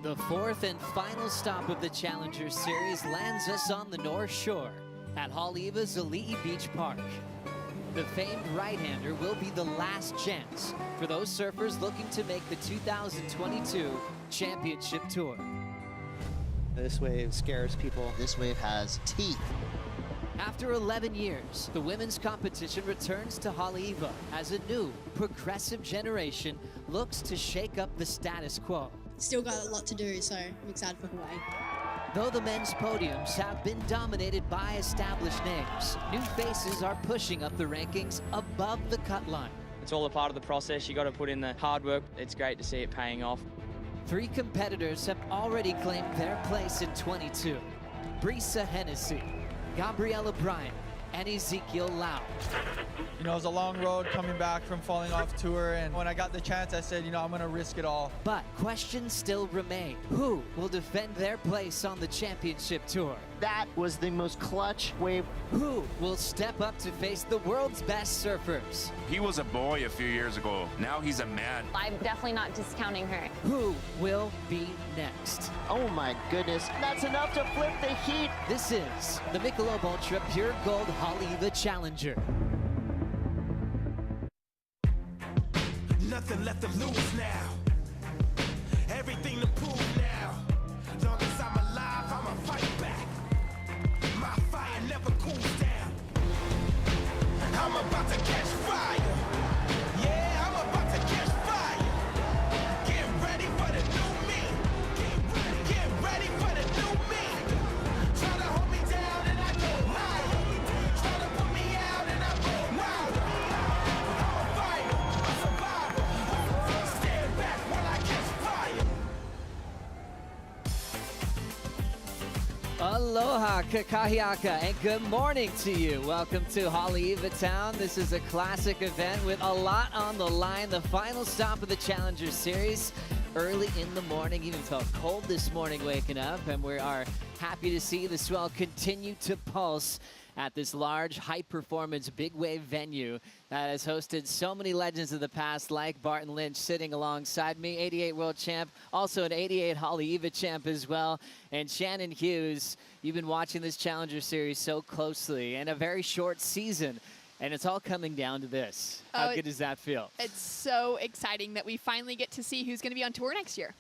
The fourth and final stop of the Challenger Series lands us on the North Shore at Haleiwa Zali'i Beach Park. The famed right-hander will be the last chance for those surfers looking to make the 2022 Championship Tour. This wave scares people. This wave has teeth. After 11 years, the women's competition returns to Haleiwa as a new, progressive generation looks to shake up the status quo. Still got a lot to do, so I'm excited for Hawaii. Though the men's podiums have been dominated by established names, new faces are pushing up the rankings above the cut line. It's all a part of the process. You got to put in the hard work. It's great to see it paying off. 3 competitors have already claimed their place in 22. Brisa Hennessy, Gabriella Bryant, and Ezekiel Lau. You know, it was a long road coming back from falling off tour, and when I got the chance, I said, you know, I'm going to risk it all. But questions still remain. Who will defend their place on the championship tour? That was the most clutch wave. Who will step up to face the world's best surfers? He was a boy a few years ago. Now he's a man. I'm definitely not discounting her. Who will be next? Oh my goodness, that's enough to flip the heat. This is the Michelob Ultra Pure Gold Haleiwa Challenger. Nothing left to lose now. Everything to prove now. Long as I'm alive, I'ma fight back. My fire never cools down. I'm about to catch fire. Yeah, I'm about to catch fire. Get ready for the new me. Get ready for the new me. Try to hold me down and I go higher. Try to put me out and I go wilder. I'm a fighter, a survivor. Stand back when I catch fire. Aloha, kakahiaka, and good morning to you. Welcome to Haleiwa Town. This is a classic event with a lot on the line. The final stop of the Challenger Series early in the morning. Even felt cold this morning waking up, and we are happy to see the swell continue to pulse at this large, high-performance, big-wave venue that has hosted so many legends of the past, like Barton Lynch sitting alongside me, 88 world champ, also an 88 Haleiwa champ as well. And Shannon Hughes, you've been watching this Challenger Series so closely, and a very short season, and it's all coming down to this. How good does that feel? It's so exciting that we finally get to see who's going to be on tour next year.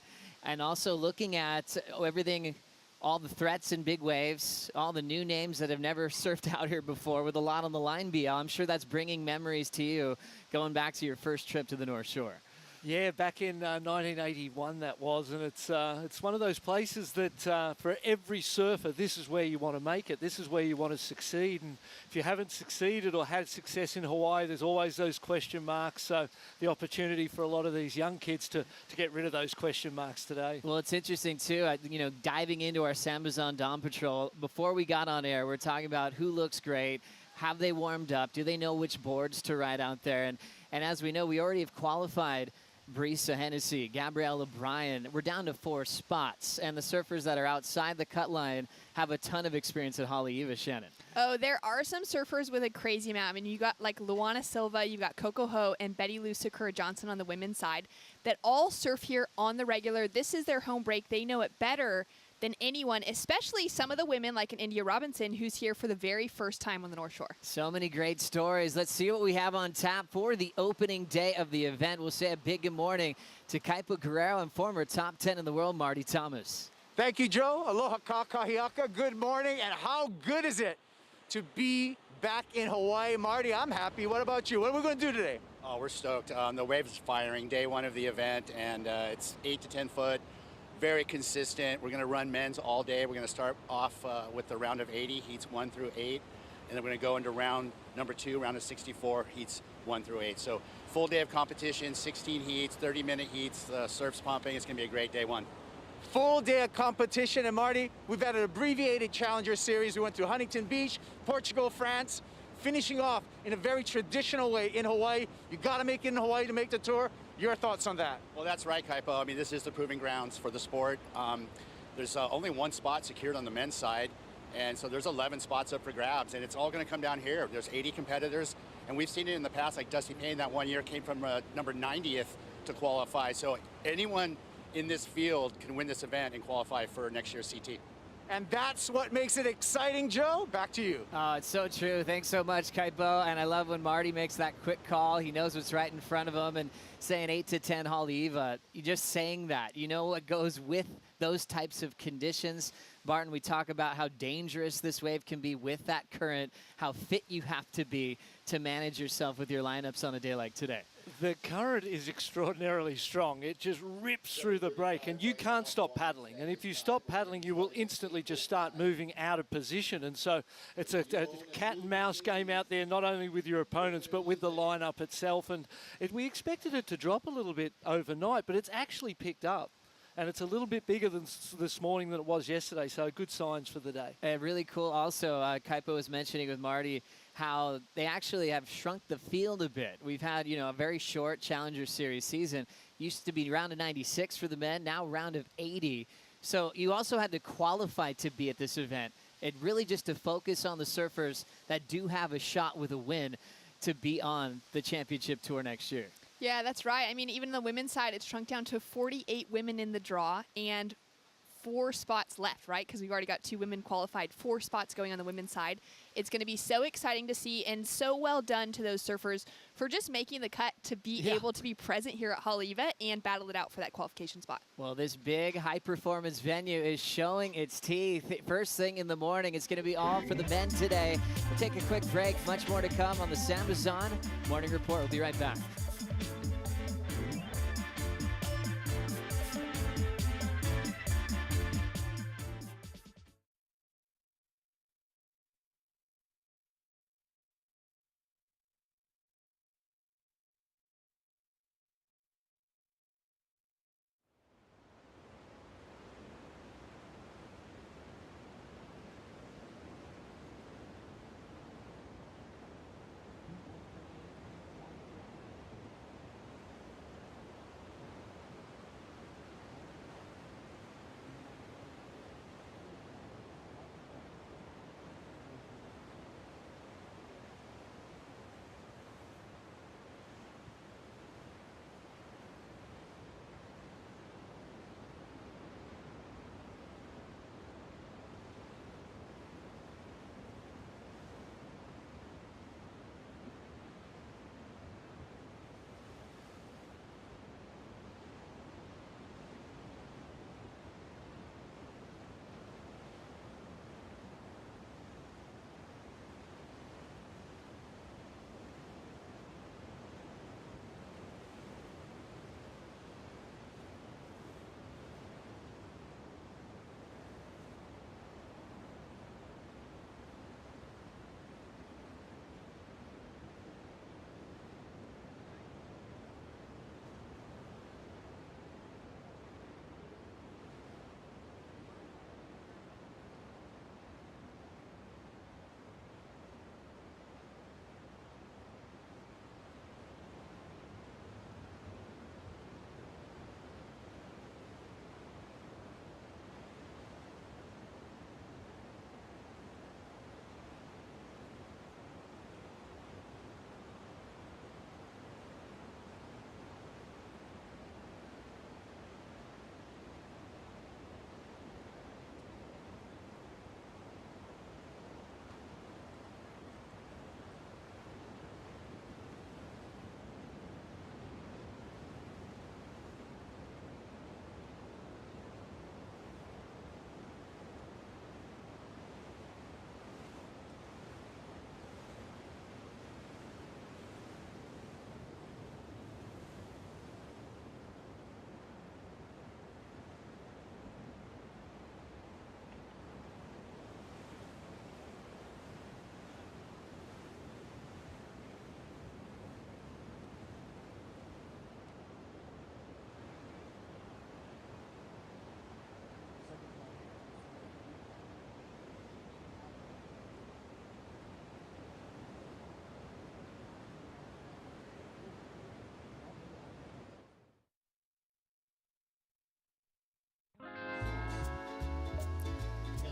And also looking at everything, all the threats and big waves, all the new names that have never surfed out here before with a lot on the line, BL. I'm sure that's bringing memories to you going back to your first trip to the North Shore. Yeah, back in 1981 that was, and it's one of those places that for every surfer, this is where you want to make it. This is where you want to succeed, and if you haven't succeeded or had success in Hawaii, there's always those question marks. So the opportunity for a lot of these young kids to get rid of those question marks today. Well, it's interesting too, you know, diving into our Sambazon Dawn Patrol, before we got on air, we're talking about who looks great, have they warmed up, do they know which boards to ride out there, and as we know, we already have qualified Brisa Hennessy, Gabriella Bryant. We're down to 4 spots, and the surfers that are outside the cut line have a ton of experience at Haleiwa, Shannon. Oh, there are some surfers with a crazy amount. I mean, you got like Luana Silva, you've got Coco Ho, and Betty Lou Sakura Johnson on the women's side that all surf here on the regular. This is their home break. They know it better than anyone, especially some of the women like an India Robinson, who's here for the very first time on the North Shore. So many great stories. Let's see what we have on tap for the opening day of the event. We'll say a big good morning to Kaipo Guerrero and former top 10 in the world, Marty Thomas. Thank you, Joe. Aloha kakahiaka. Good morning, and how good is it to be back in Hawaii? Marty, I'm happy. What about you? What are we going to do today? Oh, we're stoked. The wave is firing, day 1 of the event, and it's 8 to 10 foot. Very consistent. We're going to run men's all day. We're going to start off with the round of 80, heats 1 through 8. And then we're going to go into round number 2, round of 64, heats 1 through 8. So full day of competition, 16 heats, 30-minute heats, surf's pumping. It's going to be a great day 1. Full day of competition. And Marty, we've had an abbreviated Challenger Series. We went to Huntington Beach, Portugal, France, finishing off in a very traditional way in Hawaii. You got to make it in Hawaii to make the tour. Your thoughts on that? Well, that's right, Kaipo. I mean, this is the proving grounds for the sport. There's only 1 spot secured on the men's side, and so there's 11 spots up for grabs, and it's all going to come down here. There's 80 competitors, and we've seen it in the past, like Dusty Payne that one year came from number 90th to qualify. So anyone in this field can win this event and qualify for next year's CT. And that's what makes it exciting, Joe. Back to you. Oh, it's so true. Thanks so much, Kaipo. And I love when Marty makes that quick call. He knows what's right in front of him, and saying 8 to 10 Haleiwa. You just saying that. You know what goes with those types of conditions. Barton, we talk about how dangerous this wave can be with that current, how fit you have to be to manage yourself with your lineups on a day like today. The current is extraordinarily strong. It just rips through the break, and you can't stop paddling. And if you stop paddling, you will instantly just start moving out of position. And so it's a cat and mouse game out there, not only with your opponents, but with the lineup itself. And we expected it to drop a little bit overnight, but it's actually picked up. And it's a little bit bigger than this morning than it was yesterday, so good signs for the day. And really cool also, Kaipo was mentioning with Marty how they actually have shrunk the field a bit. We've had, you know, a very short Challenger Series season. Used to be round of 96 for the men, now round of 80. So you also had to qualify to be at this event. It really just to focus on the surfers that do have a shot with a win to be on the championship tour next year. Yeah, that's right. I mean, even on the women's side, it's shrunk down to 48 women in the draw and 4 spots left, right? Because we've already got 2 women qualified, 4 spots going on the women's side. It's going to be so exciting to see, and so well done to those surfers for just making the cut to be able to be present here at Haleiwa and battle it out for that qualification spot. Well, this big high-performance venue is showing its teeth. First thing in the morning, it's going to be all for the men today. We'll take a quick break. Much more to come on the Sound is On Morning Report. We'll be right back.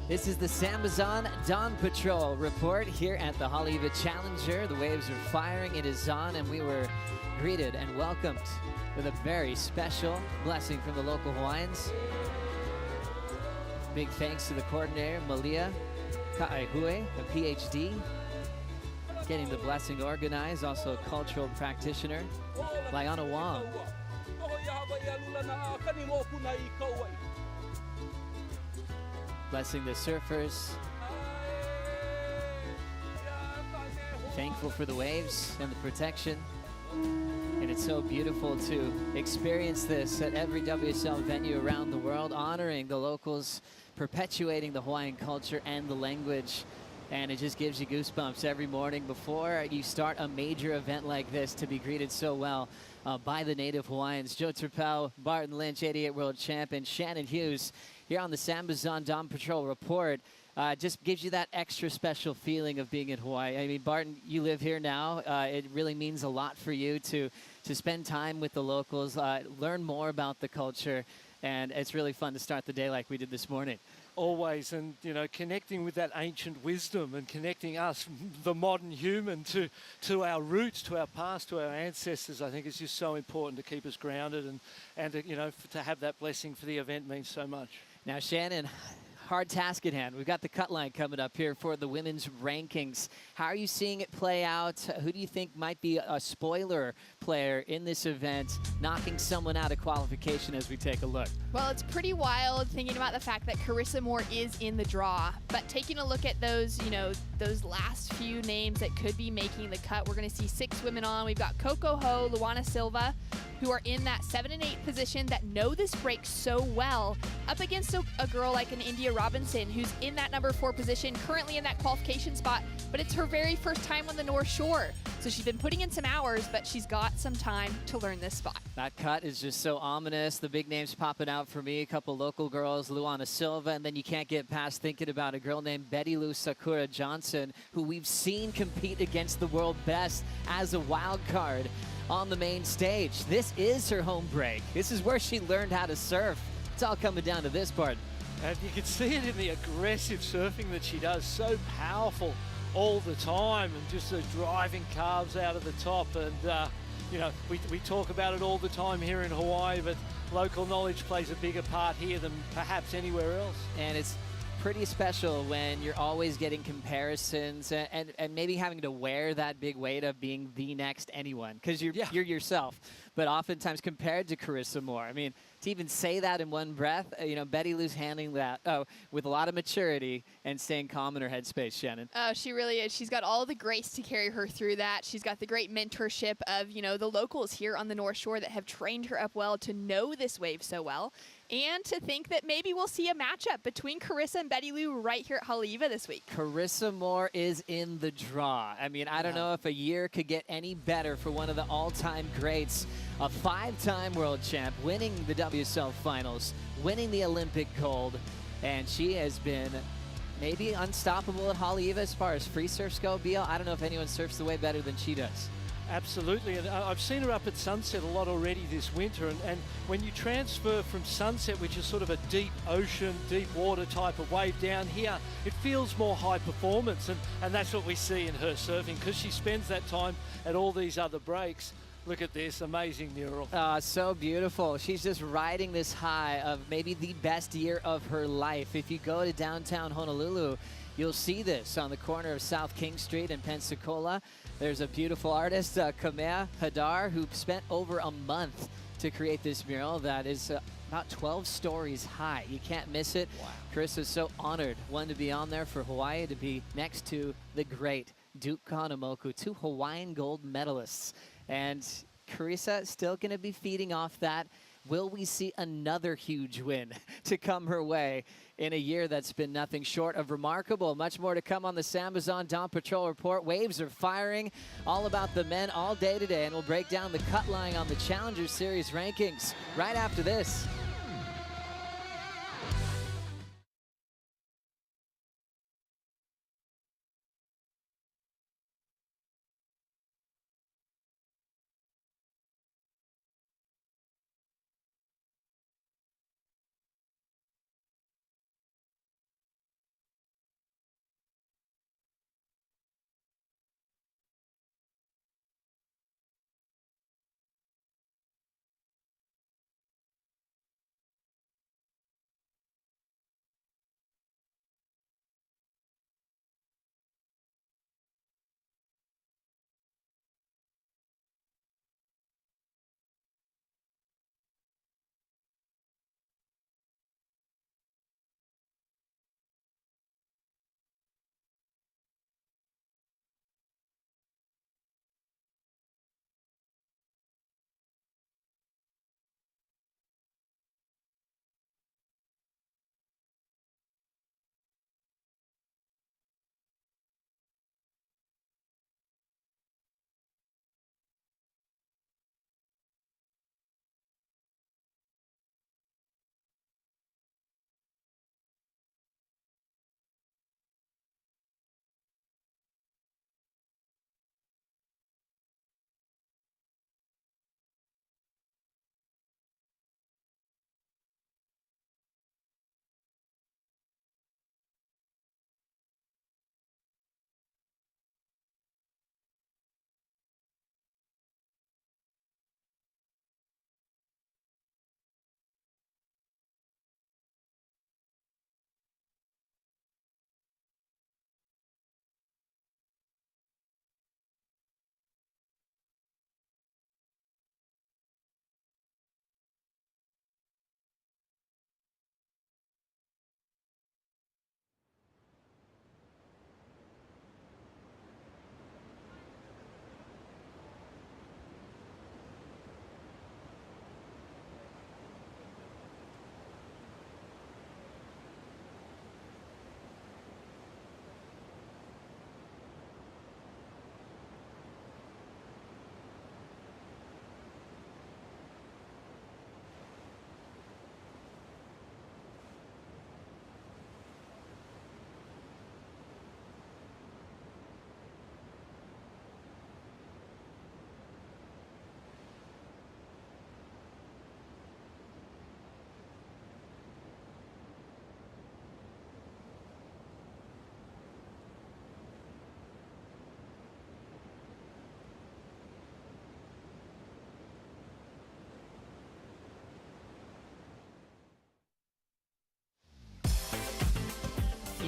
This is the Sambazon Dawn Patrol report here at the Haleiwa Challenger. The waves are firing, it is on, and we were greeted and welcomed with a very special blessing from the local Hawaiians. Big thanks to the coordinator, Malia Ka'aihue, a PhD, getting the blessing organized, also a cultural practitioner, Liana Wong. Blessing the surfers. Thankful for the waves and the protection. And it's so beautiful to experience this at every WSL venue around the world, honoring the locals, perpetuating the Hawaiian culture and the language. And it just gives you goosebumps every morning before you start a major event like this, to be greeted so well by the native Hawaiians. Joe Turpel, Barton Lynch, 88 world champion, Shannon Hughes, here on the Sambazon Dawn Patrol report. Just gives you that extra special feeling of being in Hawaii. I mean, Barton, you live here now. It really means a lot for you to spend time with the locals, learn more about the culture, and it's really fun to start the day like we did this morning. Always, and you know, connecting with that ancient wisdom and connecting us, the modern human, to our roots, to our past, to our ancestors, I think is just so important to keep us grounded, and you know, to have that blessing for the event means so much. Now, Shannon, hard task at hand. We've got the cut line coming up here for the women's rankings. How are you seeing it play out? Who do you think might be a spoiler player in this event, knocking someone out of qualification as we take a look? Well, it's pretty wild thinking about the fact that Carissa Moore is in the draw, but taking a look at those, you know, those last few names that could be making the cut, we're going to see 6 women on. We've got Coco Ho, Luana Silva, who are in that 7 and 8 position that know this break so well, up against a girl like an India Robinson, who's in that number 4 position, currently in that qualification spot, but it's her very first time on the North Shore. So she's been putting in some hours, but she's got some time to learn this spot. That cut is just so ominous. The big names popping out for me, a couple local girls, Luana Silva, and then you can't get past thinking about a girl named Betty Lou Sakura Johnson, who we've seen compete against the world best as a wild card on the main stage. This is her home break. This is where she learned how to surf. It's all coming down to this part. And you can see it in the aggressive surfing that she does, so powerful all the time, and just the driving calves out of the top. And you know, we talk about it all the time here in Hawaii, but local knowledge plays a bigger part here than perhaps anywhere else. And it's pretty special when you're always getting comparisons and maybe having to wear that big weight of being the next anyone, because you're yourself, but oftentimes compared to Carissa Moore. I mean, to even say that in one breath, you know, Betty Lou's handling that with a lot of maturity and staying calm in her headspace, Shannon. Oh, she really is. She's got all the grace to carry her through that. She's got the great mentorship of, you know, the locals here on the North Shore that have trained her up well to know this wave so well. And to think that maybe we'll see a matchup between Carissa and Betty Lou right here at Haleiwa this week. Carissa Moore is in the draw. I mean, I don't know if a year could get any better for one of the all-time greats. A 5-time world champ, winning the WSL finals, winning the Olympic gold, and she has been maybe unstoppable at Haleiwa as far as free surfs go. BL, I don't know if anyone surfs the way better than she does. Absolutely, and I've seen her up at Sunset a lot already this winter, and when you transfer from Sunset, which is sort of a deep ocean, deep water type of wave, down here, it feels more high performance, and that's what we see in her surfing, because she spends that time at all these other breaks. Look at this amazing mural. So beautiful. She's just riding this high of maybe the best year of her life. If you go to downtown Honolulu, you'll see this on the corner of South King Street and Pensacola. There's a beautiful artist, Kamea Hadar, who spent over a month to create this mural that is about 12 stories high. You can't miss it. Wow. Carissa's so honored, one, to be on there for Hawaii, to be next to the great Duke Kahanamoku, 2 Hawaiian gold medalists. And Carissa still going to be feeding off that. Will we see another huge win to come her way in a year that's been nothing short of remarkable? Much more to come on the Sambazon Dawn Patrol report. Waves are firing, all about the men all day today, and we'll break down the cut line on the Challenger Series rankings right after this.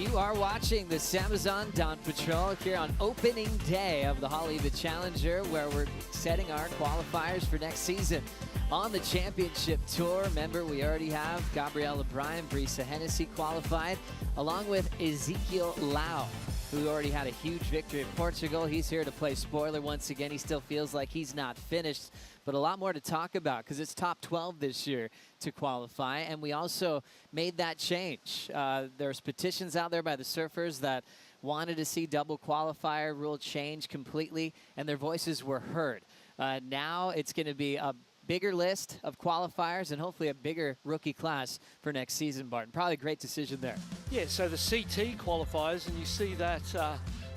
You are watching the Samazon Dawn Patrol here on opening day of the Haleiwa Challenger, where we're setting our qualifiers for next season. On the championship tour, remember, we already have Gabriela Bryan, Brisa Hennessy qualified, along with Ezekiel Lau, who already had a huge victory at Portugal. He's here to play spoiler once again. He still feels like he's not finished, but a lot more to talk about because it's top 12 this year to qualify. And we also made that change. There's petitions out there by the surfers that wanted to see double qualifier rule change completely, and their voices were heard. Now it's going to be a bigger list of qualifiers and hopefully a bigger rookie class for next season, Barton. Probably a great decision there. Yeah, so the CT qualifiers, and you see that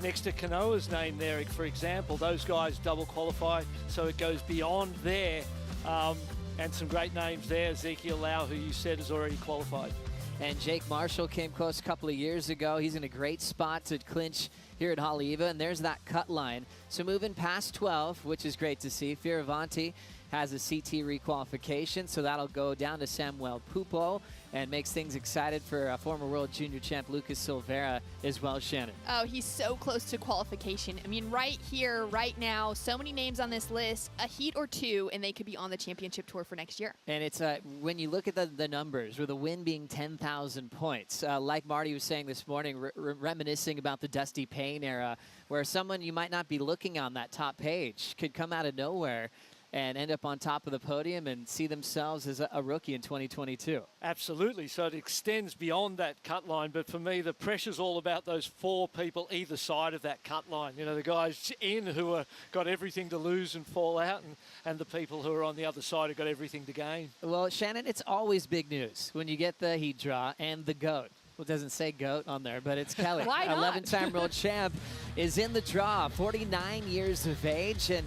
next to Kanoa's name there, for example, those guys double qualify, so it goes beyond there. And some great names there, Ezekiel Lau, who you said has already qualified. And Jake Marshall came close a couple of years ago. He's in a great spot to clinch here at Haleiwa, and there's that cut line. So moving past 12, which is great to see. Fioravanti has a CT requalification, so that'll go down to Samuel Pupo and makes things excited for former world junior champ Lucas Silveira as well, Shannon. Oh, he's so close to qualification. I mean, right here, right now, so many names on this list, a heat or two, and they could be on the championship tour for next year. And it's when you look at the numbers, with a win being 10,000 points, like Marty was saying this morning, reminiscing about the Dusty Payne era, where someone you might not be looking on that top page could come out of nowhere and end up on top of the podium and see themselves as a rookie in 2022. Absolutely, so it extends beyond that cut line, but for me, the pressure's all about those four people either side of that cut line. You know, the guys in who are got everything to lose and fall out, and the people who are on the other side have got everything to gain. Well, Shannon, it's always big news when you get the heat draw and the GOAT. Well, it doesn't say GOAT on there, but it's Kelly. Why not? 11-time world champ is in the draw, 49 years of age, and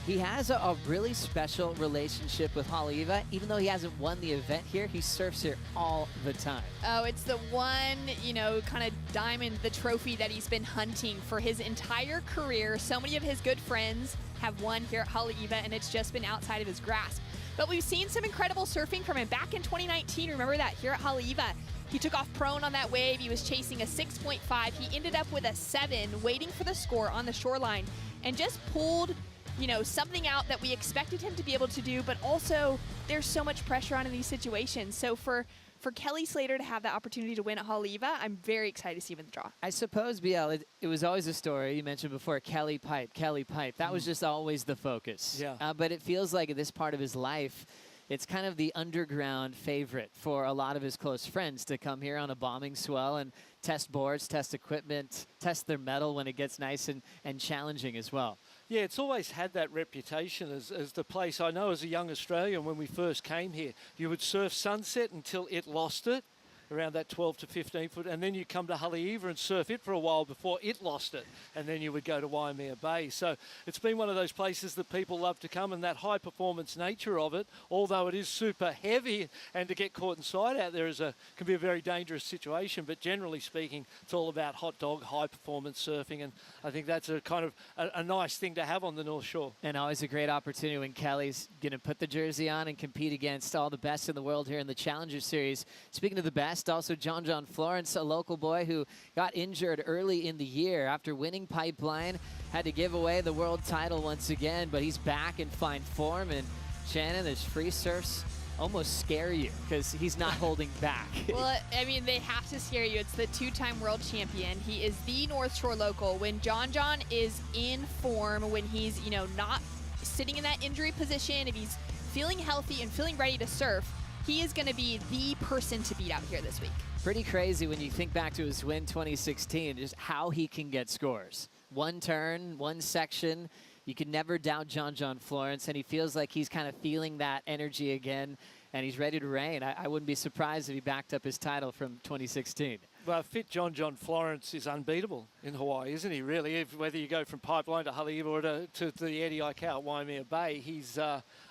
he has a really special relationship with Haleiwa. Even though he hasn't won the event here, he surfs here all the time. Oh, it's the one, you know, kind of diamond, the trophy that he's been hunting for his entire career. So many of his good friends have won here at Haleiwa, and it's just been outside of his grasp. But we've seen some incredible surfing from him back in 2019. Remember that here at Haleiwa? He took off prone on that wave. He was chasing a 6.5. He ended up with a 7, waiting for the score on the shoreline, and just pulled, you know, something out that we expected him to be able to do, but also there's so much pressure on in these situations. So for Kelly Slater to have that opportunity to win at Haleiwa, I'm very excited to see him in the draw. I suppose, BL, it was always a story. You mentioned before, Kelly Pipe. That was just always the focus. Yeah. But it feels like at this part of his life, it's kind of the underground favorite for a lot of his close friends to come here on a bombing swell and test boards, test equipment, test their metal when it gets nice and challenging as well. Yeah, it's always had that reputation as the place. I know as a young Australian, when we first came here, you would surf Sunset until it lost it, around that 12 to 15 foot, and then you come to Haleiwa and surf it for a while before it lost it, and then you would go to Waimea Bay. So it's been one of those places that people love to come, and that high performance nature of it, although it is super heavy, and to get caught inside out there can be a very dangerous situation, but generally speaking, it's all about hot dog, high performance surfing, and I think that's a kind of a nice thing to have on the North Shore. And always a great opportunity when Kelly's going to put the jersey on and compete against all the best in the world here in the Challenger Series. Speaking of the best, also John Florence, a local boy who got injured early in the year after winning Pipeline, had to give away the world title once again, but he's back in fine form. And Shannon, his free surfs almost scare you because he's not holding back. Well, I mean, they have to scare you. It's the 2-time world champion. He is the North Shore local. When John is in form, when he's, you know, not sitting in that injury position, if he's feeling healthy and feeling ready to surf, he is going to be the person to beat out here this week. Pretty crazy when you think back to his win 2016, just how he can get scores. One turn, one section. You can never doubt John Florence, and he feels like he's kind of feeling that energy again, and he's ready to reign. I wouldn't be surprised if he backed up his title from 2016. Well, fit John Florence is unbeatable in Hawaii, isn't he, really? Whether you go from Pipeline to Haleiwa or to the Eddie Aikau at Waimea Bay, he's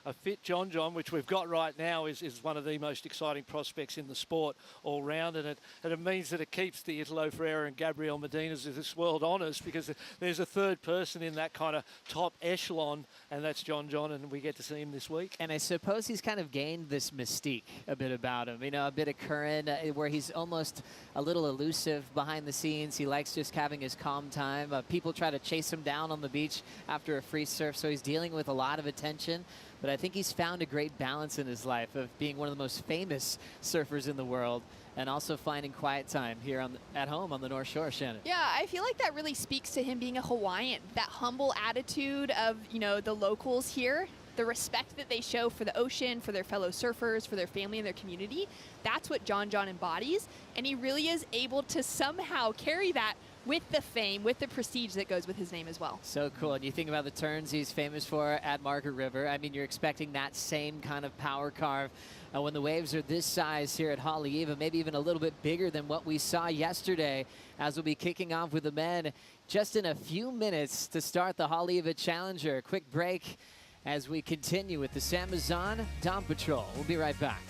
a fit John, which we've got right now, is one of the most exciting prospects in the sport all round, and it means that it keeps the Italo Ferreira and Gabriel Medinas of this world honest, because there's a third person in that kind of top echelon, and that's John, and we get to see him this week. And I suppose he's kind of gained this mystique a bit about him, you know, a bit of current, where he's almost a little elusive behind the scenes. He likes just having his calm time. People try to chase him down on the beach after a free surf, so he's dealing with a lot of attention. But I think he's found a great balance in his life of being one of the most famous surfers in the world and also finding quiet time here at home on the North Shore, Shannon. Yeah, I feel like that really speaks to him being a Hawaiian, that humble attitude of, you know, the locals here, the respect that they show for the ocean, for their fellow surfers, for their family and their community. That's what John embodies, and he really is able to somehow carry that with the fame, with the prestige that goes with his name as well. So cool. And you think about the turns he's famous for at Margaret River. I mean, you're expecting that same kind of power carve when the waves are this size here at Haleiwa, maybe even a little bit bigger than what we saw yesterday, as we'll be kicking off with the men just in a few minutes to start the Haleiwa Challenger. Quick break as we continue with the Samazon Dawn Patrol. We'll be right back.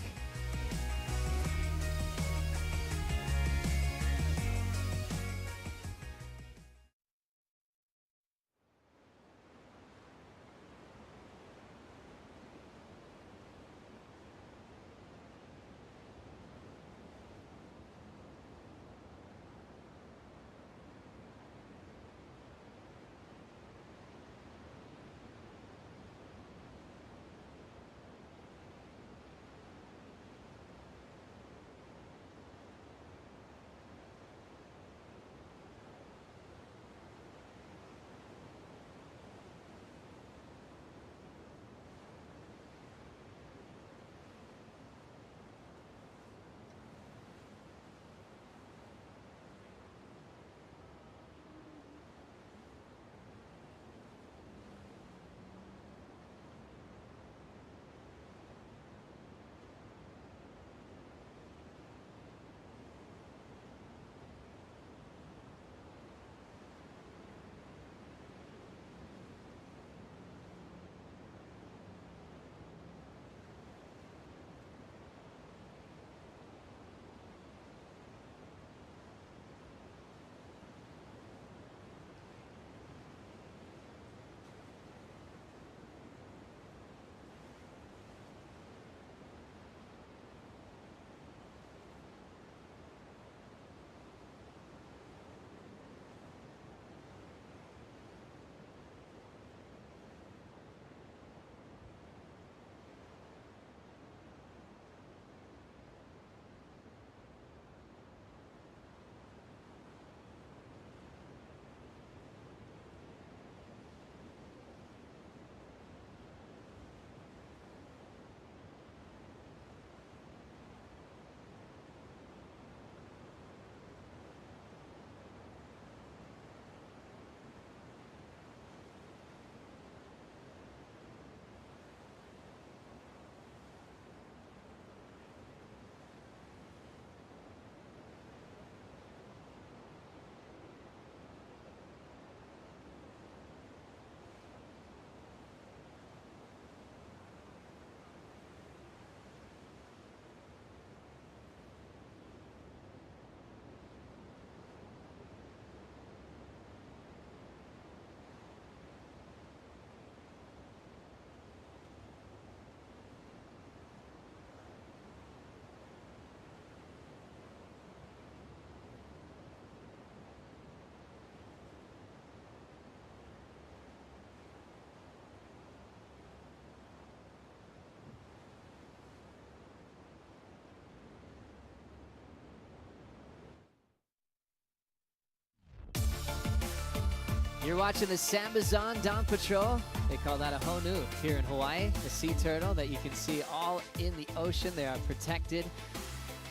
You're watching the Samazon Dawn Patrol. They call that a honu here in Hawaii, a sea turtle that you can see all in the ocean. They are protected.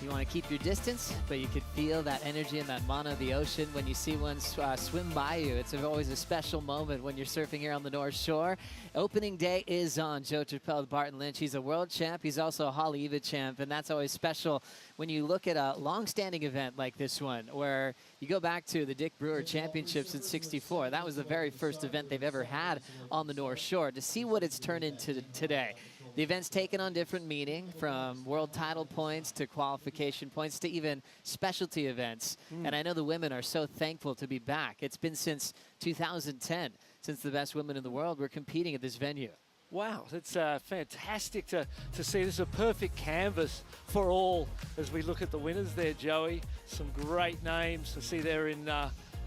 You want to keep your distance, but you can feel that energy and that mana of the ocean when you see one swim by you. It's always a special moment when you're surfing here on the North Shore. Opening day is on. Joe Trappell, Barton Lynch. He's a world champ. He's also a Haleiwa champ, and that's always special when you look at a long-standing event like this one, where you go back to the Dick Brewer Championships in '64. That was the very first event they've ever had on the North Shore. To see what it's turned into today, The event's taken on different meaning, from world title points to qualification points to even specialty events. And I know the women are so thankful to be back. It's been since 2010 since the best women in the world were competing at this venue. Wow, it's fantastic to see. This is a perfect canvas for all as we look at the winners there, Joey. Some great names to see there in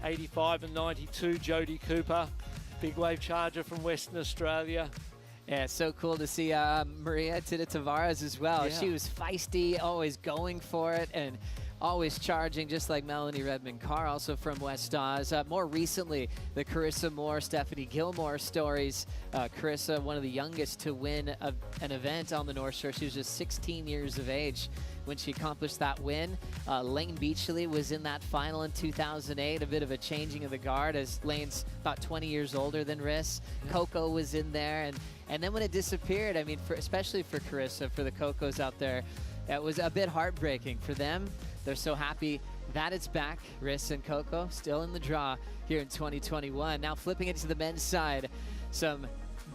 85 and 92, Jodie Cooper, big wave charger from Western Australia. Yeah, it's so cool to see Maria Tita Tavares as well. Yeah. She was feisty, always going for it, and always charging, just like Melanie Redmond-Carr, also from West Oz. More recently, the Carissa Moore, Stephanie Gilmore stories. Carissa, one of the youngest to win an event on the North Shore. She was just 16 years of age when she accomplished that win. Lane Beachley was in that final in 2008, a bit of a changing of the guard as Lane's about 20 years older than Riss. Yeah. Coco was in there, and then when it disappeared, I mean, especially for Carissa, for the Cocos out there, that was a bit heartbreaking for them. They're so happy that it's back. Riss and Coco still in the draw here in 2021. Now flipping it to the men's side, some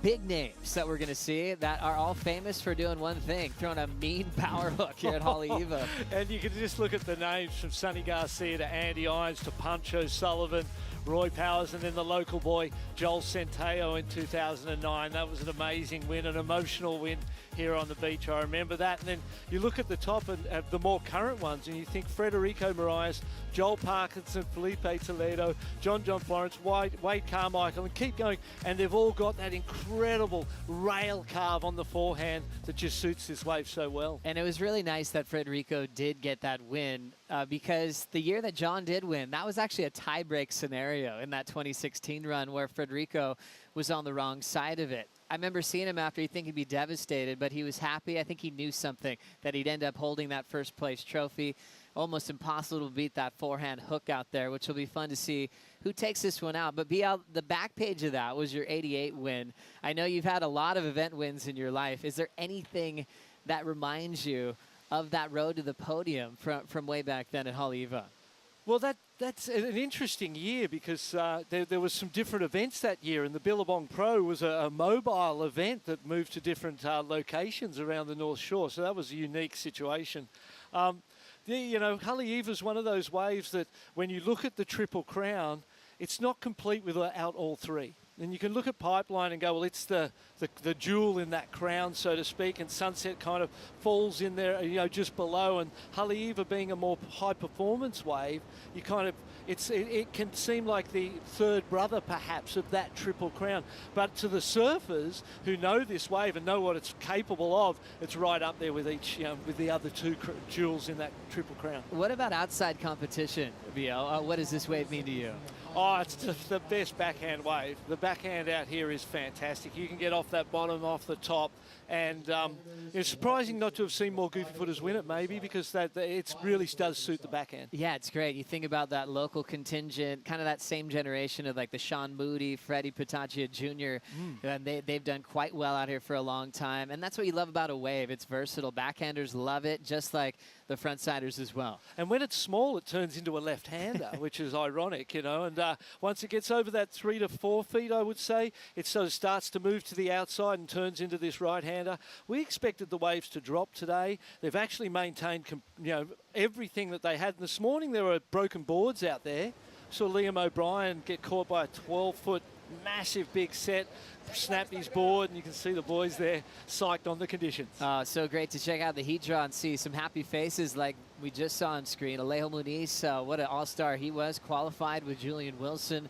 big names that we're going to see that are all famous for doing one thing, throwing a mean power hook here at Haleiwa. And you can just look at the names from Sonny Garcia to Andy Irons to Pancho Sullivan, Roy Powers, and then the local boy Joel Centeo in 2009. That was an amazing win, an emotional win here on the beach. I remember that. And then you look at the top and the more current ones, and you think Federico Moraes, Joel Parkinson, Felipe Toledo, John Florence, Wade Carmichael, and keep going. And they've all got that incredible rail carve on the forehand that just suits this wave so well. And it was really nice that Federico did get that win because the year that John did win, that was actually a tie-break scenario in that 2016 run where Federico was on the wrong side of it. I remember seeing him after, he'd think he'd be devastated, but he was happy. I think he knew something, that he'd end up holding that first place trophy. Almost impossible to beat that forehand hook out there, which will be fun to see who takes this one out. But BL, the back page of that was your 88 win. I know you've had a lot of event wins in your life. Is there anything that reminds you of that road to the podium from way back then at Haleiwa? Well, that's an interesting year because there was some different events that year, and the Billabong Pro was a mobile event that moved to different locations around the North Shore, so that was a unique situation. You know, Haleiwa is one of those waves that when you look at the Triple Crown, it's not complete without all three. And you can look at Pipeline and go, well, it's the jewel in that crown, so to speak, and Sunset kind of falls in there, you know, just below. And Haleiwa being a more high-performance wave, you kind of, it can seem like the third brother, perhaps, of that Triple Crown. But to the surfers who know this wave and know what it's capable of, it's right up there with each, you know, with the other two jewels in that Triple Crown. What about outside competition, BL? What does this wave mean to you? Oh, it's just the best backhand wave. The backhand out here is fantastic. You can get off that bottom, off the top, and it's surprising not to have seen more goofy footers win it, maybe, because it really does suit the backhand. Yeah, it's great. You think about that local contingent, kind of that same generation of like the Sean Moody, Freddie Pataccia Jr., and they've done quite well out here for a long time, and that's what you love about a wave. It's versatile. Backhanders love it, just like the frontsiders as well. And when it's small, it turns into a left-hander, which is ironic, you know. And once it gets over that 3 to 4 feet, I would say, it sort of starts to move to the outside and turns into this right-hander. We expected the waves to drop today. They've actually maintained, you know, everything that they had. And this morning there were broken boards out there. Saw Liam O'Brien get caught by a 12-foot massive big set, snapped his board, and you can see the boys there psyched on the conditions. So great to check out the heat draw and see some happy faces like we just saw on screen. Alejo Muniz, what an all-star he was, qualified with Julian Wilson,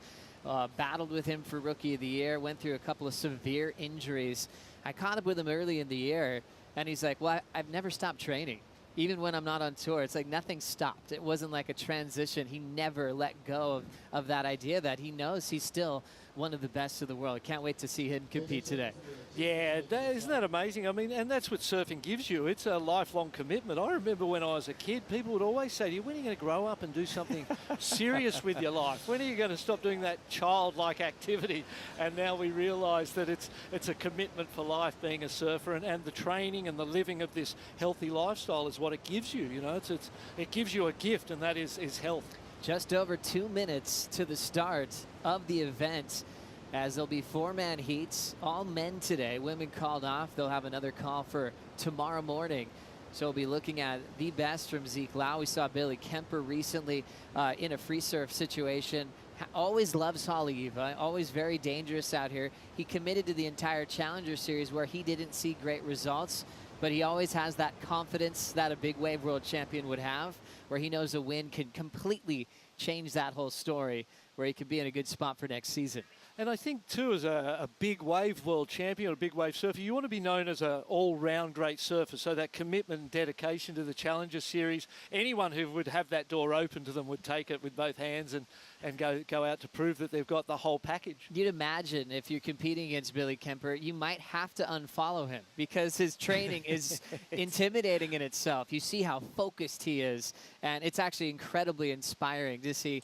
battled with him for Rookie of the Year, went through a couple of severe injuries. I caught up with him early in the year, and he's like, well, I've never stopped training. Even when I'm not on tour, it's like nothing stopped. It wasn't like a transition. He never let go of that idea that he knows he's still one of the best of the world. Can't wait to see him compete today. Yeah, isn't that amazing? I mean, and that's what surfing gives you. It's a lifelong commitment. I remember when I was a kid, people would always say to you, when are you going to grow up and do something serious with your life? When are you going to stop doing that childlike activity? And now we realise that it's a commitment for life being a surfer, and the training and the living of this healthy lifestyle is what it gives you. You know, it gives you a gift, and that is health. Just over 2 minutes to the start of the event. as there'll be 4-man heats, all men today. Women called off. They'll have another call for tomorrow morning. So we'll be looking at the best from Zeke Lau. We saw Billy Kemper recently in a free surf situation. Always loves Haleiwa, always very dangerous out here. He committed to the entire Challenger Series where he didn't see great results, but he always has that confidence that a big wave world champion would have, where he knows a win can completely change that whole story, where he could be in a good spot for next season. And I think, too, as a big wave world champion or a big wave surfer, you want to be known as an all-round great surfer. So that commitment and dedication to the Challenger Series, anyone who would have that door open to them would take it with both hands and go out to prove that they've got the whole package. You'd imagine if you're competing against Billy Kemper, you might have to unfollow him because his training is intimidating in itself. You see how focused he is, and it's actually incredibly inspiring to see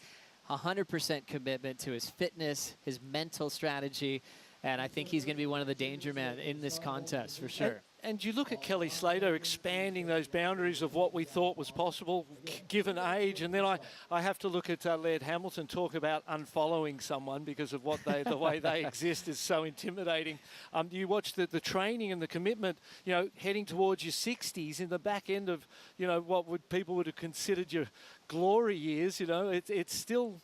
100% commitment to his fitness, his mental strategy, and I think he's going to be one of the danger men in this contest for sure. And you look at Kelly Slater expanding those boundaries of what we thought was possible given age, and then I have to look at Laird Hamilton talk about unfollowing someone because of what the way they exist is so intimidating. You watch the training and the commitment, you know, heading towards your 60s in the back end of, you know, what people would have considered your glory years. You know, it's still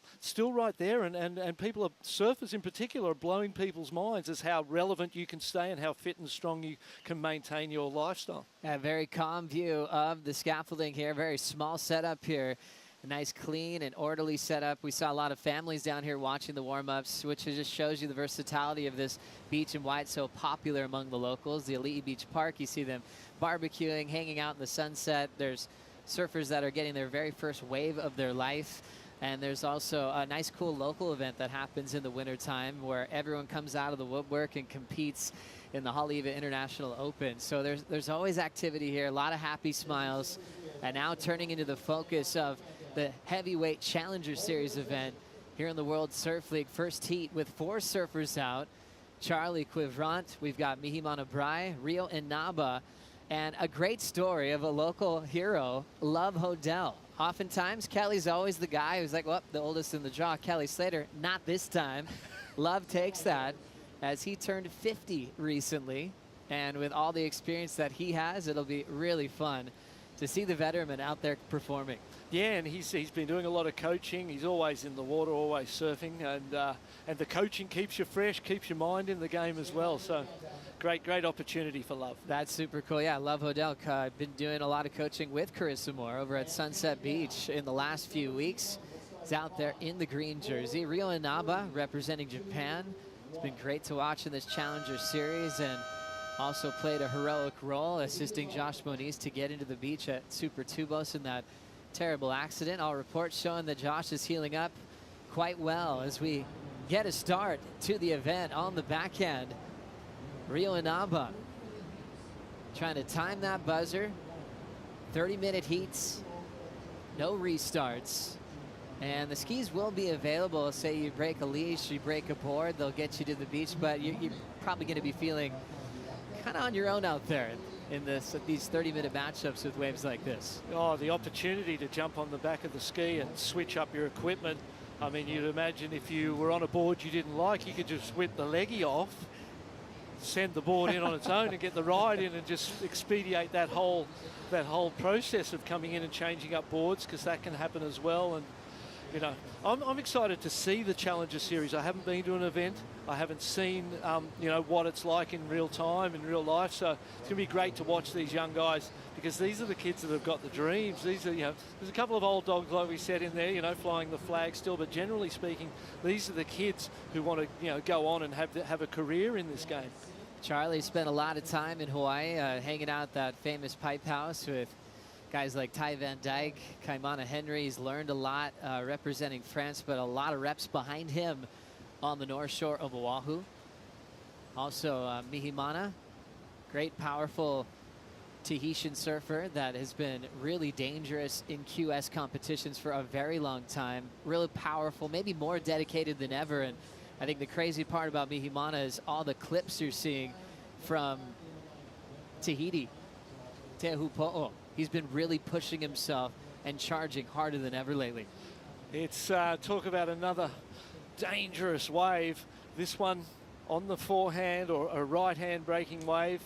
right there, and people, surfers in particular, are blowing people's minds as how relevant you can stay and how fit and strong you can maintain your lifestyle. A very calm view of the scaffolding here. Very small setup here. A nice, clean, and orderly setup. We saw a lot of families down here watching the warm-ups, which just shows you the versatility of this beach and why it's so popular among the locals. The Ali'i Beach Park, you see them barbecuing, hanging out in the sunset. There's surfers that are getting their very first wave of their life. And there's also a nice, cool local event that happens in the wintertime where everyone comes out of the woodwork and competes in the Haleiwa International Open. So there's always activity here, a lot of happy smiles. And now turning into the focus of the Heavyweight Challenger Series event here in the World Surf League. First heat with 4 surfers out. Charlie Quivrant, we've got Mihimana Brai, Rio Inaba, and a great story of a local hero, Love Hodel. Oftentimes, Kelly's always the guy who's like, well, the oldest in the draw, Kelly Slater. Not this time. Love takes that as he turned 50 recently. And with all the experience that he has, it'll be really fun to see the veteran out there performing. Yeah, and he's been doing a lot of coaching. He's always in the water, always surfing, and the coaching keeps you fresh, keeps your mind in the game as well. So great opportunity for Love. That's super cool. Yeah, Love Hodel been doing a lot of coaching with Carissa Moore over at Sunset Beach in the last few weeks. He's out there in the green jersey. Rio Inaba representing Japan. It's been great to watch in this Challenger Series, and also played a heroic role assisting Josh Moniz to get into the beach at Super Tubos in that terrible accident. All reports showing that Josh is healing up quite well as we get a start to the event on the backhand. Rio Inaba trying to time that buzzer. 30-minute heats, no restarts. And the skis will be available. Say you break a leash, you break a board, they'll get you to the beach, but you're probably going to be feeling kind of on your own out there in these 30-minute matchups with waves like this. Oh, the opportunity to jump on the back of the ski and switch up your equipment. I mean, you'd imagine if you were on a board you didn't like, you could just whip the leggy off, send the board in on its own and get the ride in and just expedite that whole process of coming in and changing up boards, because that can happen as well. And you know, I'm excited to see the Challenger Series. I haven't been to an event. I haven't seen, you know, what it's like in real time, in real life. So it's going to be great to watch these young guys, because these are the kids that have got the dreams. These are, you know, there's a couple of old dogs, like we said, in there, you know, flying the flag still. But generally speaking, these are the kids who want to, you know, go on and have a career in this game. Charlie spent a lot of time in Hawaii hanging out at that famous pipe house with guys like Ty Van Dyke, Kaimana Henry. He's learned a lot representing France, but a lot of reps behind him on the North Shore of Oahu. Also, Mihimana, great, powerful Tahitian surfer that has been really dangerous in QS competitions for a very long time. Really powerful, maybe more dedicated than ever. And I think the crazy part about Mihimana is all the clips you're seeing from Tahiti, Tehupo'o. He's been really pushing himself and charging harder than ever lately. It's talk about another dangerous wave. This one on the forehand or a right-hand breaking wave.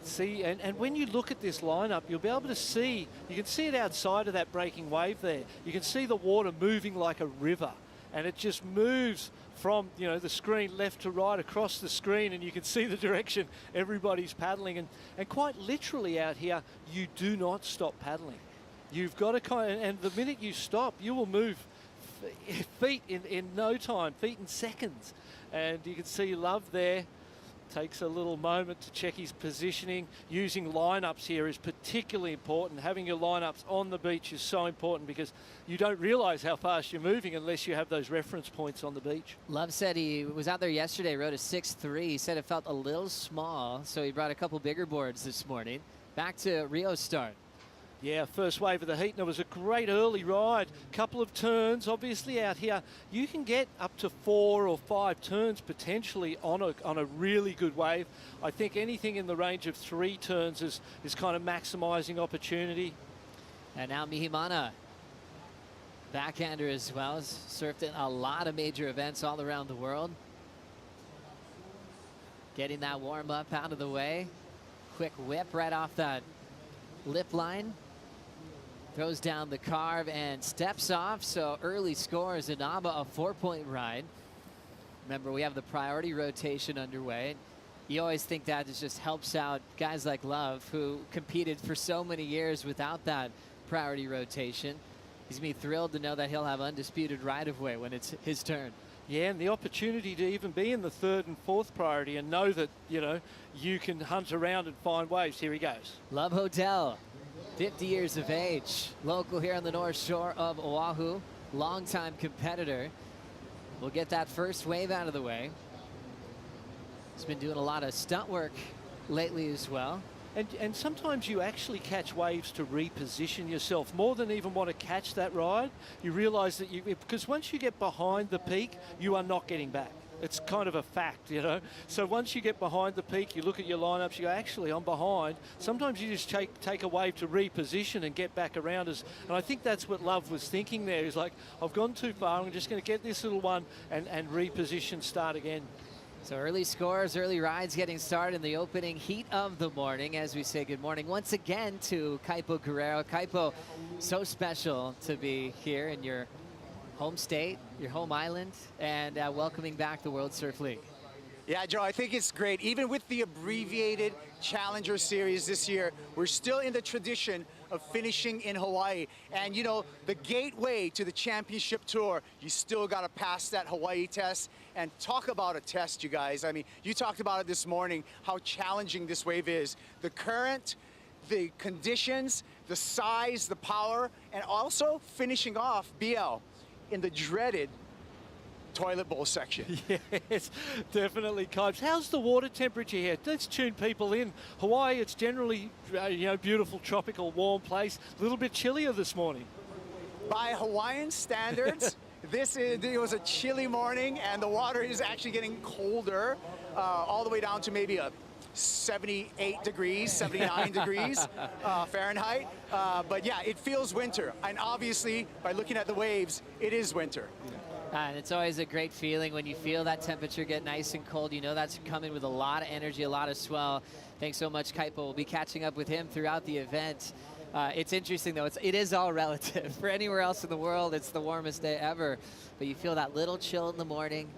See, and when you look at this lineup, you'll be able to see, you can see it outside of that breaking wave there. You can see the water moving like a river, and it just moves from, you know, the screen left to right across the screen, and you can see the direction everybody's paddling. And quite literally out here, you do not stop paddling. You've got to and the minute you stop, you will move feet in no time, feet in seconds. And you can see Love there. Takes a little moment to check his positioning. Using lineups here is particularly important. Having your lineups on the beach is so important because you don't realize how fast you're moving unless you have those reference points on the beach. Love said he was out there yesterday, rode a 6.3. He said it felt a little small, so he brought a couple bigger boards this morning. Back to Rio's start. Yeah, first wave of the heat, and it was a great early ride. Couple of turns, obviously out here, you can get up to 4 or 5 turns potentially on a really good wave. I think anything in the range of 3 turns is kind of maximizing opportunity. And now Mihimana, backhander as well, has surfed in a lot of major events all around the world. Getting that warm up out of the way. Quick whip right off that lip line. Throws down the carve and steps off. So early scores, Inaba a 4-point ride. Remember, we have the priority rotation underway. You always think that it just helps out guys like Love, who competed for so many years without that priority rotation. He's gonna be thrilled to know that he'll have undisputed right of way when it's his turn. Yeah, and the opportunity to even be in the 3rd and 4th priority and know that, you know, you can hunt around and find waves. Here he goes. Love Hotel, 50 years of age, local here on the North Shore of Oahu, longtime competitor. We'll get that first wave out of the way. He's been doing a lot of stunt work lately as well. And sometimes you actually catch waves to reposition yourself more than even want to catch that ride. You realize that because once you get behind the peak, you are not getting back. It's kind of a fact, you know. So once you get behind the peak, you look at your lineups, you go, actually, I'm behind. Sometimes you just take a wave to reposition and get back around us. And I think that's what Love was thinking there. He's like, I've gone too far. I'm just going to get this little one and reposition, start again. So early scores, early rides getting started in the opening heat of the morning as we say good morning once again to Kaipo Guerrero. Kaipo, so special to be here in your home state, your home island, and welcoming back the World Surf League. Yeah, Joe, I think it's great. Even with the abbreviated Challenger Series this year, we're still in the tradition of finishing in Hawaii. And, you know, the gateway to the championship tour, you still got to pass that Hawaii test. And talk about a test, you guys. I mean, you talked about it this morning, how challenging this wave is. The current, the conditions, the size, the power, and also finishing off BL in the dreaded toilet bowl section. Yes, definitely, Kibes. How's the water temperature here? Let's tune people in. Hawaii, it's generally, you know, beautiful, tropical, warm place. A little bit chillier this morning. By Hawaiian standards, it was a chilly morning, and the water is actually getting colder, all the way down to maybe a 78 degrees, 79 degrees Fahrenheit. But yeah, it feels winter. And obviously, by looking at the waves, it is winter. And it's always a great feeling when you feel that temperature get nice and cold. You know that's coming with a lot of energy, a lot of swell. Thanks so much, Kaipo. We'll be catching up with him throughout the event. It's interesting, though. It is all relative. For anywhere else in the world, it's the warmest day ever. But you feel that little chill in the morning.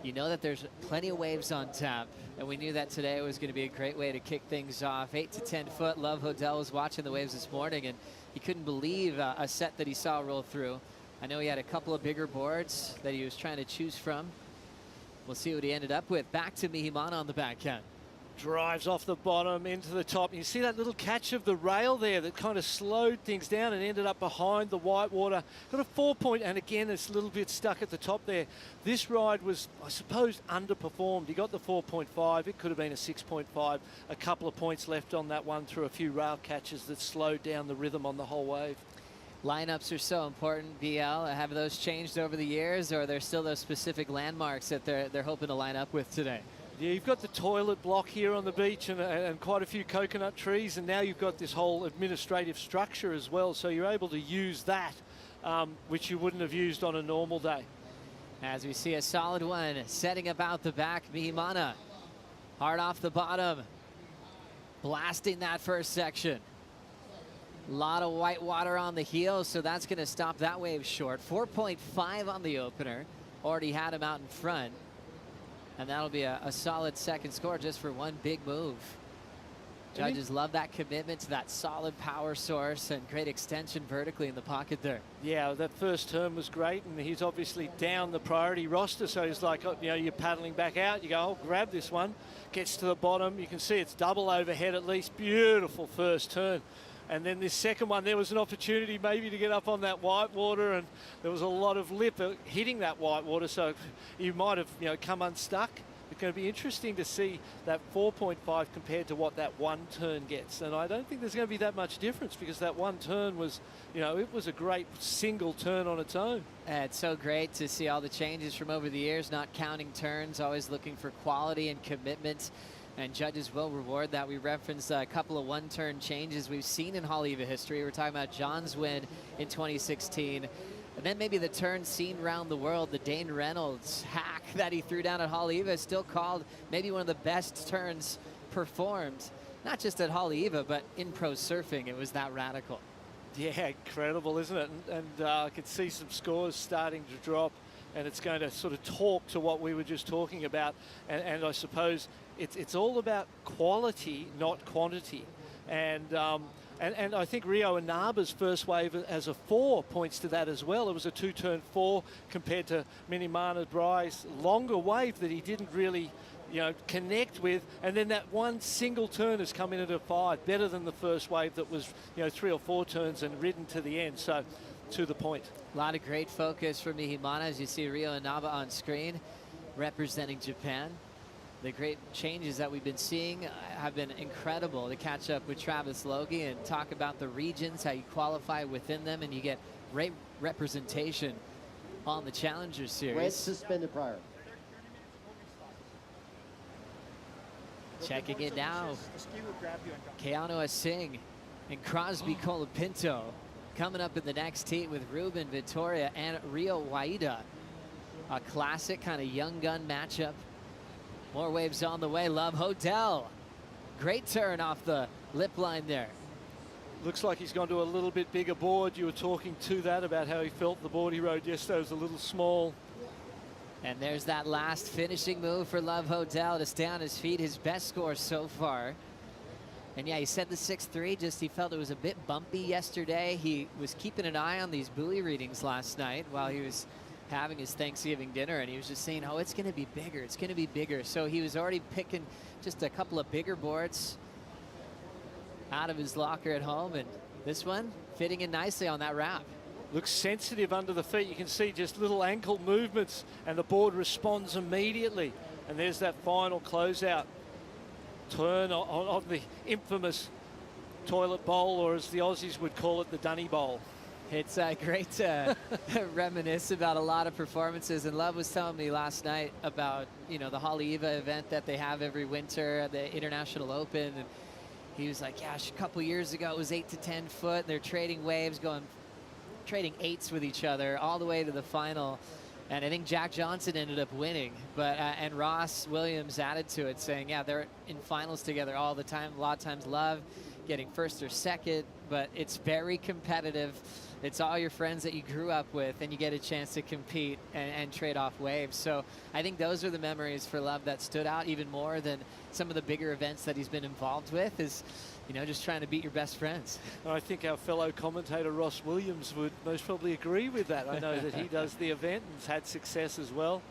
You know that there's plenty of waves on tap. And we knew that today was going to be a great way to kick things off. 8 to 10 foot. Love Hodel was watching the waves this morning, and he couldn't believe a set that he saw roll through. I know he had a couple of bigger boards that he was trying to choose from. We'll see what he ended up with. Back to Mihimana on the backhand. Drives off the bottom into the top. You see that little catch of the rail there that kind of slowed things down and ended up behind the whitewater. Got a 4-point, and again, it's a little bit stuck at the top there. This ride was, I suppose, underperformed. He got the 4.5. It could have been a 6.5. A couple of points left on that one through a few rail catches that slowed down the rhythm on the whole wave. Lineups are so important, BL. Have those changed over the years, or are there still those specific landmarks that they're hoping to line up with today? Yeah, you've got the toilet block here on the beach and quite a few coconut trees, and now you've got this whole administrative structure as well, so you're able to use that, which you wouldn't have used on a normal day. As we see a solid one setting about the back, Mihimana. Hard off the bottom. Blasting that first section. A lot of white water on the heel, so that's going to stop that wave short. 4.5 on the opener. Already had him out in front. And that'll be a solid second score just for one big move. Judges love that commitment to that solid power source and great extension vertically in the pocket there. Yeah, that first turn was great, and he's obviously down the priority roster, so he's like, you know, you're paddling back out, you go, I'll grab this one. Gets to the bottom, you can see it's double overhead at least. Beautiful first turn. And then this second one, there was an opportunity maybe to get up on that white water, and there was a lot of lip hitting that white water, so you might have, you know, come unstuck. It's going to be interesting to see that 4.5 compared to what that one turn gets. And I don't think there's going to be that much difference, because that one turn was, you know, it was a great single turn on its own. It's so great to see all the changes from over the years, not counting turns, always looking for quality and commitment. And judges will reward that. We referenced a couple of one-turn changes we've seen in Haleiwa history. We're talking about John's win in 2016. And then maybe the turn seen around the world, the Dane Reynolds hack that he threw down at Haleiwa is still called maybe one of the best turns performed, not just at Haleiwa, but in pro surfing. It was that radical. Yeah, incredible, isn't it? And I could see some scores starting to drop, and it's going to sort of talk to what we were just talking about. And I suppose it's all about quality, not quantity. And I think Rio Inaba's first wave as a 4 points to that as well. It was a 2-turn 4 compared to Minimana Bry's longer wave that he didn't really, you know, connect with. And then that one single turn has come in at a 5, better than the first wave that was, you know, 3 or 4 turns and ridden to the end. So to the point. A lot of great focus for Mihimana as you see Rio Inaba on screen representing Japan. The great changes that we've been seeing have been incredible to catch up with Travis Logie and talk about the regions, how you qualify within them, and you get great representation on the Challenger Series. Red suspended prior. Checking it now. Keanu Singh and Crosby Colapinto coming up in the next heat with Ruben Vittoria and Rio Waida. A classic kind of young gun matchup. More waves on the way. Love Hotel. Great turn off the lip line there. Looks like he's gone to a little bit bigger board. You were talking to that about how he felt the board he rode yesterday was a little small. And there's that last finishing move for Love Hotel to stay on his feet. His best score so far. And yeah, he said the 6.3, just he felt it was a bit bumpy yesterday. He was keeping an eye on these buoy readings last night while he was having his Thanksgiving dinner, and he was just saying, oh, it's going to be bigger, it's going to be bigger. So he was already picking just a couple of bigger boards out of his locker at home, and this one fitting in nicely on that wrap. Looks sensitive under the feet. You can see just little ankle movements, and the board responds immediately. And there's that final closeout turn on the infamous toilet bowl, or as the Aussies would call it, the dunny bowl. It's great to reminisce about a lot of performances. And Love was telling me last night about, you know, the Haleiwa event that they have every winter, the International Open. And he was like, yeah, a couple years ago it was 8 to 10 foot. They're trading waves, trading 8s with each other all the way to the final. And I think Jack Johnson ended up winning, but and Ross Williams added to it, saying, yeah, they're in finals together all the time. A lot of times Love getting first or second, but it's very competitive. It's all your friends that you grew up with, and you get a chance to compete and trade off waves. So I think those are the memories for Love that stood out even more than some of the bigger events that he's been involved with, is, you know, just trying to beat your best friends. I think our fellow commentator Ross Williams would most probably agree with that. I know that he does the event and has had success as well.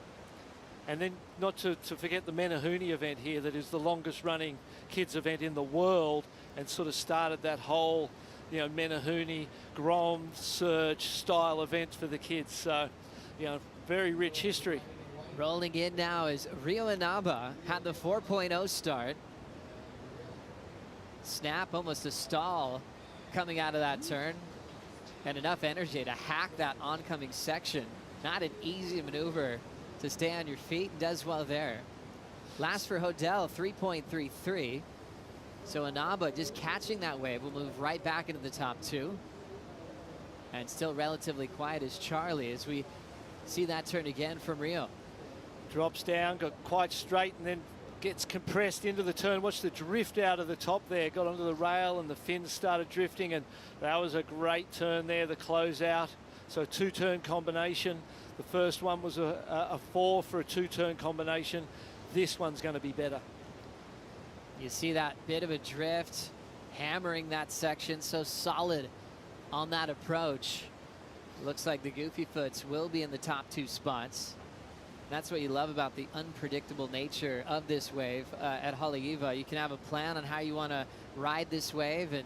And then not to forget the Menahuni event here, that is the longest running kids event in the world, and sort of started that whole, you know, Menahuni, Grom, Search style event for the kids. So, you know, very rich history. Rolling in now is Rio Inaba, had the 4.0 start. Snap, almost a stall coming out of that turn, and enough energy to hack that oncoming section. Not an easy maneuver to stay on your feet, and does well there. Last for Hodel, 3.33. So Inaba just catching that wave will move right back into the top 2. And still relatively quiet is Charlie as we See that turn again from Rio. Drops down, got quite straight, and then gets compressed into the turn. Watch the drift out of the top there. Got onto the rail, and the fins started drifting, and that was a great turn there, the closeout. So a two-turn combination. The first one was a 4 for a two-turn combination. This one's going to be better. You see that bit of a drift, hammering that section, so solid on that approach. Looks like the Goofy Foots will be in the top 2 spots. That's what you love about the unpredictable nature of this wave at Haleiwa. You can have a plan on how you want to ride this wave, and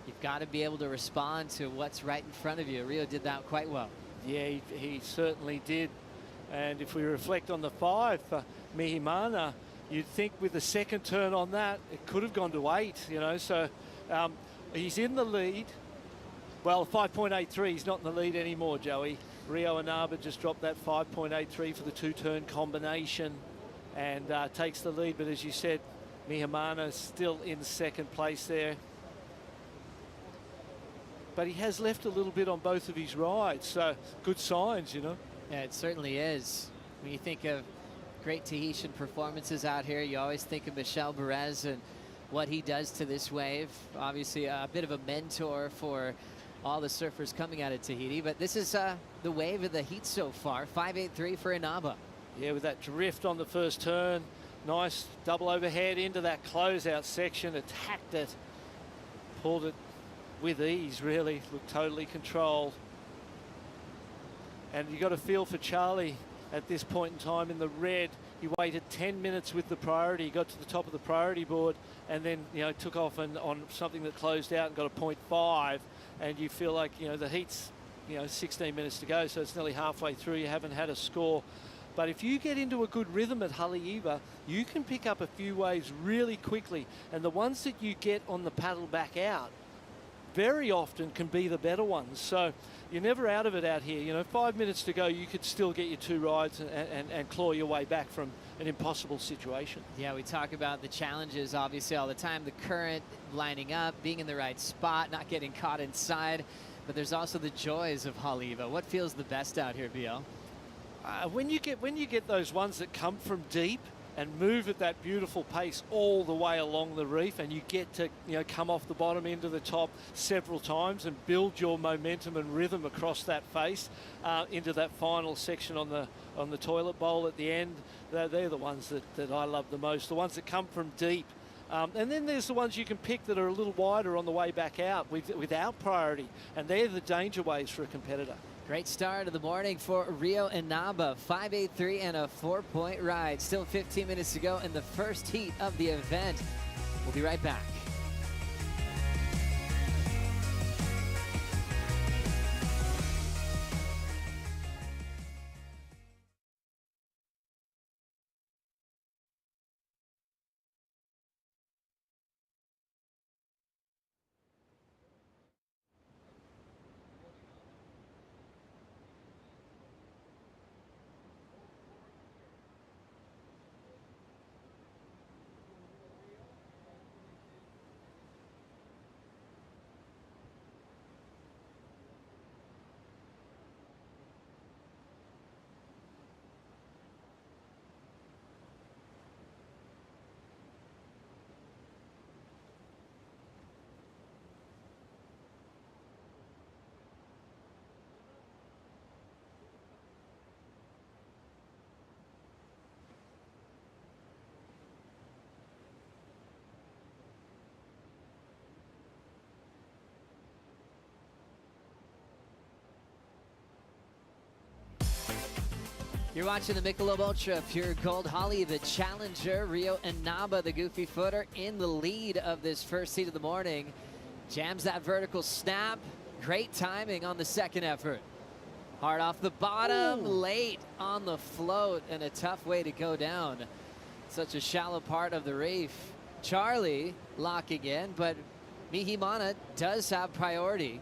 you've got to be able to respond to what's right in front of you. Rio did that quite well. Yeah, he certainly did. And if we reflect on the 5 for Mihimana, you'd think with the second turn on that, it could have gone to 8, you know. So he's in the lead. Well, 5.83, he's not in the lead anymore, Joey. Rio Inaba just dropped that 5.83 for the two-turn combination and takes the lead. But as you said, Mihimana still in second place there. But he has left a little bit on both of his rides, so good signs, you know. Yeah, it certainly is. When you think of great Tahitian performances out here, you always think of Michel Perez and what he does to this wave. Obviously, a bit of a mentor for all the surfers coming out of Tahiti, but this is the wave of the heat so far. 5.83 for Inaba. Yeah, with that drift on the first turn, nice double overhead into that closeout section, attacked it, pulled it with ease, really, looked totally controlled. And you got a feel for Charlie at this point in time in the red. He waited 10 minutes with the priority, got to the top of the priority board, and then, you know, took off on something that closed out and got a 0.5. And you feel like, you know, the heat's, you know, 16 minutes to go, so it's nearly halfway through. You haven't had a score. But if you get into a good rhythm at Haleiwa, you can pick up a few waves really quickly. And the ones that you get on the paddle back out very often can be the better ones. So you're never out of it out here. You know, 5 minutes to go, you could still get your 2 rides and claw your way back from an impossible situation. Yeah, we talk about the challenges obviously all the time, the current, lining up, being in the right spot, not getting caught inside, but there's also the joys of Haleiwa. What feels the best out here, BL? When you get those ones that come from deep and move at that beautiful pace all the way along the reef, and you get to, you know, come off the bottom into the top several times and build your momentum and rhythm across that face into that final section on the toilet bowl at the end. They're the ones that I love the most, the ones that come from deep. And then there's the ones you can pick that are a little wider on the way back out without priority, and they're the danger waves for a competitor. Great start of the morning for Rio Inaba. 5.83 and a 4-point ride. Still 15 minutes to go in the first heat of the event. We'll be right back. You're watching the Michelob Ultra Pure Gold Haleiwa Challenger. Rio Inaba, the goofy footer, in the lead of this first heat of the morning. Jams that vertical snap. Great timing on the second effort. Hard off the bottom, late on the float, and a tough way to go down. Such a shallow part of the reef. Charlie locking in, but Mihimana does have priority.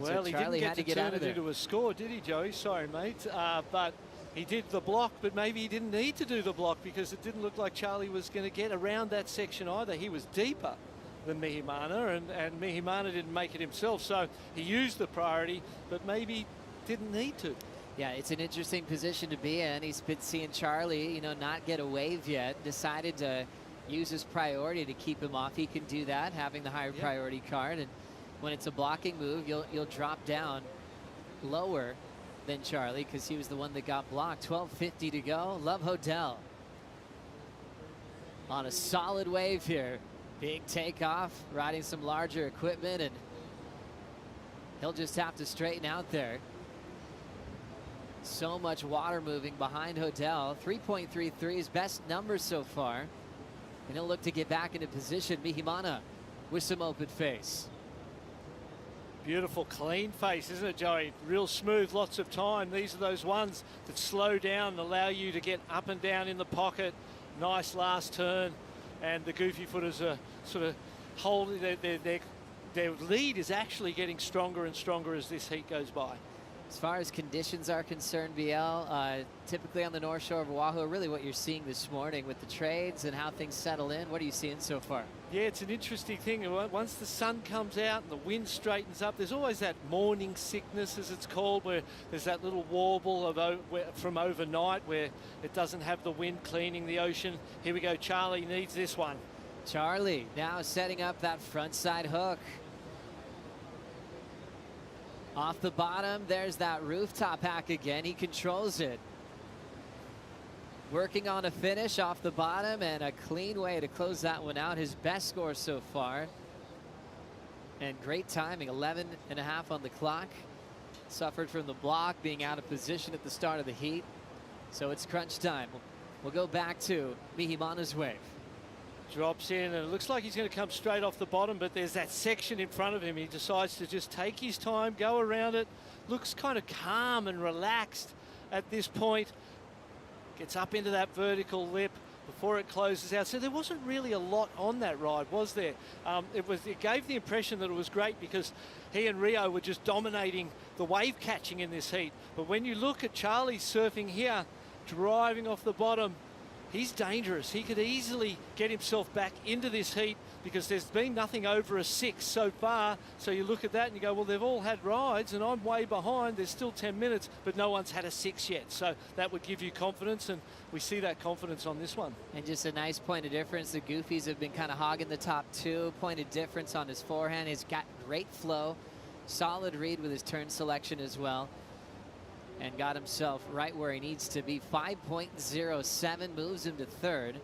Well, so he Charlie didn't had to get turn out of it there. into a score, did he, Joey? Sorry, mate. But he did the block, but maybe he didn't need to do the block because it didn't look like Charlie was going to get around that section either. He was deeper than Mihimana, and Mihimana didn't make it himself. So he used the priority, but maybe didn't need to. Yeah, it's an interesting position to be in. He's been seeing Charlie, you know, not get a wave yet. Decided to use his priority to keep him off. He can do that, having the higher priority card. And when it's a blocking move, you'll drop down lower than Charlie because he was the one that got blocked. 12:50 to go. Love Hodel on a solid wave here. Big takeoff, riding some larger equipment, and he'll just have to straighten out there. So much water moving behind Hodel. 3.33 his best numbers so far. And he'll look to get back into position. Mihimana with some open face. Beautiful clean face, isn't it, Joey? Real smooth, lots of time. These are those ones that slow down and allow you to get up and down in the pocket. Nice last turn. And the goofy footers are sort of holding their lead is actually getting stronger and stronger as this heat goes by. As far as conditions are concerned, BL, typically on the North Shore of Oahu, really what you're seeing this morning with the trades and how things settle in, what are you seeing so far? Yeah, it's an interesting thing. Once the sun comes out and the wind straightens up, there's always that morning sickness, as it's called, where there's that little warble from overnight where it doesn't have the wind cleaning the ocean. Here we go, Charlie needs this one. Charlie now setting up that front side hook. Off the bottom, there's that rooftop hack again. He controls it. Working on a finish off the bottom and a clean way to close that one out. His best score so far. And great timing, 11.5 on the clock. Suffered from the block, being out of position at the start of the heat. So it's crunch time. We'll go back to Mihimana's wave. Drops in, and it looks like he's going to come straight off the bottom, but there's that section in front of him. He decides to just take his time, go around it. Looks kind of calm and relaxed at this point. Gets up into that vertical lip before it closes out. So there wasn't really a lot on that ride, was there? It gave the impression that it was great because he and Rio were just dominating the wave catching in this heat. But when you look at Charlie surfing here, driving off the bottom, he's dangerous. He could easily get himself back into this heat because there's been nothing over a 6 so far. So you look at that and you go, well, they've all had rides and I'm way behind. There's still 10 minutes, but no one's had a 6 yet. So that would give you confidence, and we see that confidence on this one. And just a nice point of difference. The Goofies have been kind of hogging the top 2. Point of difference on his forehand. He's got great flow. Solid read with his turn selection as well. And got himself right where he needs to be. 5.07 moves him to third.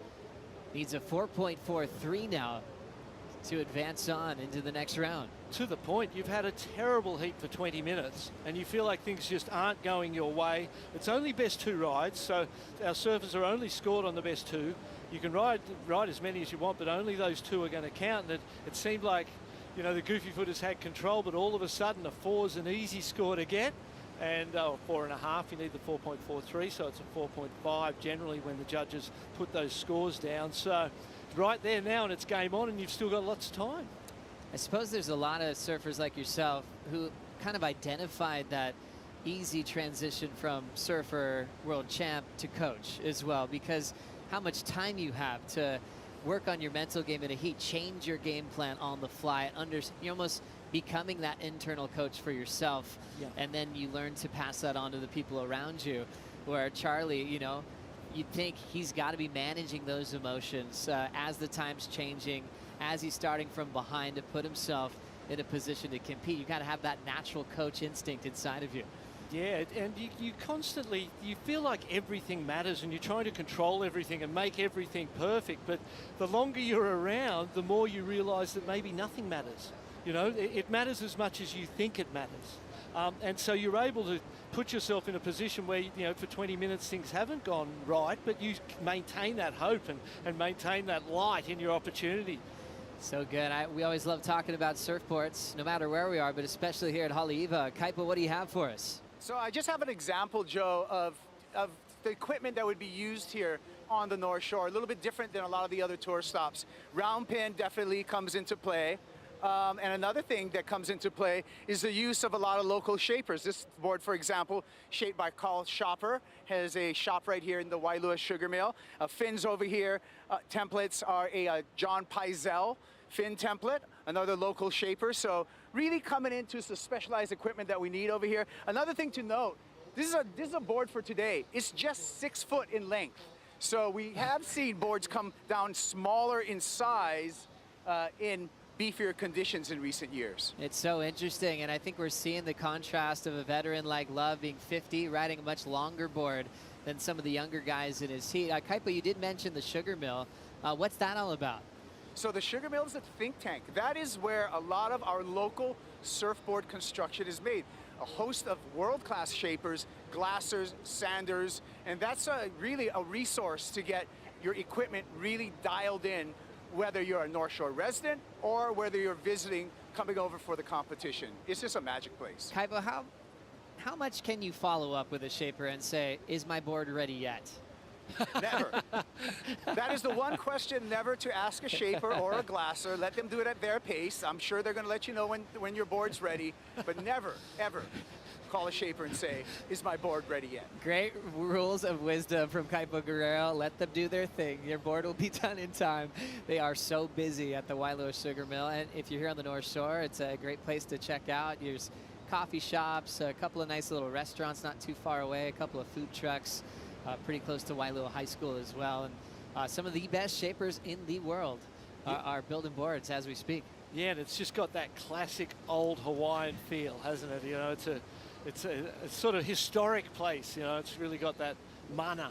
Needs a 4.43 now to advance on into the next round. To the point, you've had a terrible heat for 20 minutes and you feel like things just aren't going your way. It's only best 2 rides, so our surfers are only scored on the best 2. You can ride as many as you want, but only those 2 are going to count. And it seemed like, you know, the goofy footers had control, but all of a sudden a 4 is an easy score to get. And 4.5, you need the 4.43, so it's a 4.5 generally when the judges put those scores down. So right there now, and it's game on, and you've still got lots of time. I suppose there's a lot of surfers like yourself who kind of identified that easy transition from surfer world champ to coach as well, because how much time you have to work on your mental game in a heat, change your game plan on the fly, you're almost becoming that internal coach for yourself. Yeah. And then you learn to pass that on to the people around you. Where Charlie, you know, you'd think he's got to be managing those emotions as the time's changing, as he's starting from behind to put himself in a position to compete. You got to have that natural coach instinct inside of you. Yeah, and you constantly, you feel like everything matters and you're trying to control everything and make everything perfect. But the longer you're around, the more you realize that maybe nothing matters. You know, it matters as much as you think it matters. And so you're able to put yourself in a position where, you know, for 20 minutes things haven't gone right, but you maintain that hope and maintain that light in your opportunity. So good. We always love talking about surfboards, no matter where we are, but especially here at Haleiwa. Kaipa, what do you have for us? So I just have an example, Joe, of the equipment that would be used here on the North Shore. A little bit different than a lot of the other tour stops. Round pin definitely comes into play. And another thing that comes into play is the use of a lot of local shapers. This board, for example, shaped by Carl Shopper, has a shop right here in the Wailua Sugar Mill. Fins over here, templates are a John Pizell fin template, another local shaper. So really coming into the specialized equipment that we need over here. Another thing to note This is a board for today. It's just 6 foot in length. So we have seen boards come down smaller in size in beefier conditions in recent years. It's so interesting, and I think we're seeing the contrast of a veteran like Love being 50, riding a much longer board than some of the younger guys in his heat. Kaipo, you did mention the sugar mill. What's that all about? So the sugar mill is a think tank. That is where a lot of our local surfboard construction is made. A host of world-class shapers, glassers, sanders, and that's really a resource to get your equipment really dialed in, whether you're a North Shore resident or whether you're visiting, coming over for the competition. It's just a magic place. Kaipo, how much can you follow up with a shaper and say, is my board ready yet? Never. That is the one question never to ask a shaper or a glasser. Let them do it at their pace. I'm sure they're going to let you know when your board's ready, but never, ever call a shaper and say, is my board ready yet? Great rules of wisdom from Kaipo Guerrero. Let them do their thing. Your board will be done in time. They are so busy at the Wailoa Sugar Mill, and if you're here on the North Shore, it's a great place to check out. There's coffee shops, a couple of nice little restaurants not too far away, a couple of food trucks. Pretty close to Wailoa High School as well. And some of the best shapers in the world are building boards as we speak. Yeah, and it's just got that classic old Hawaiian feel, hasn't it? You know, it's a sort of historic place. You know, it's really got that mana.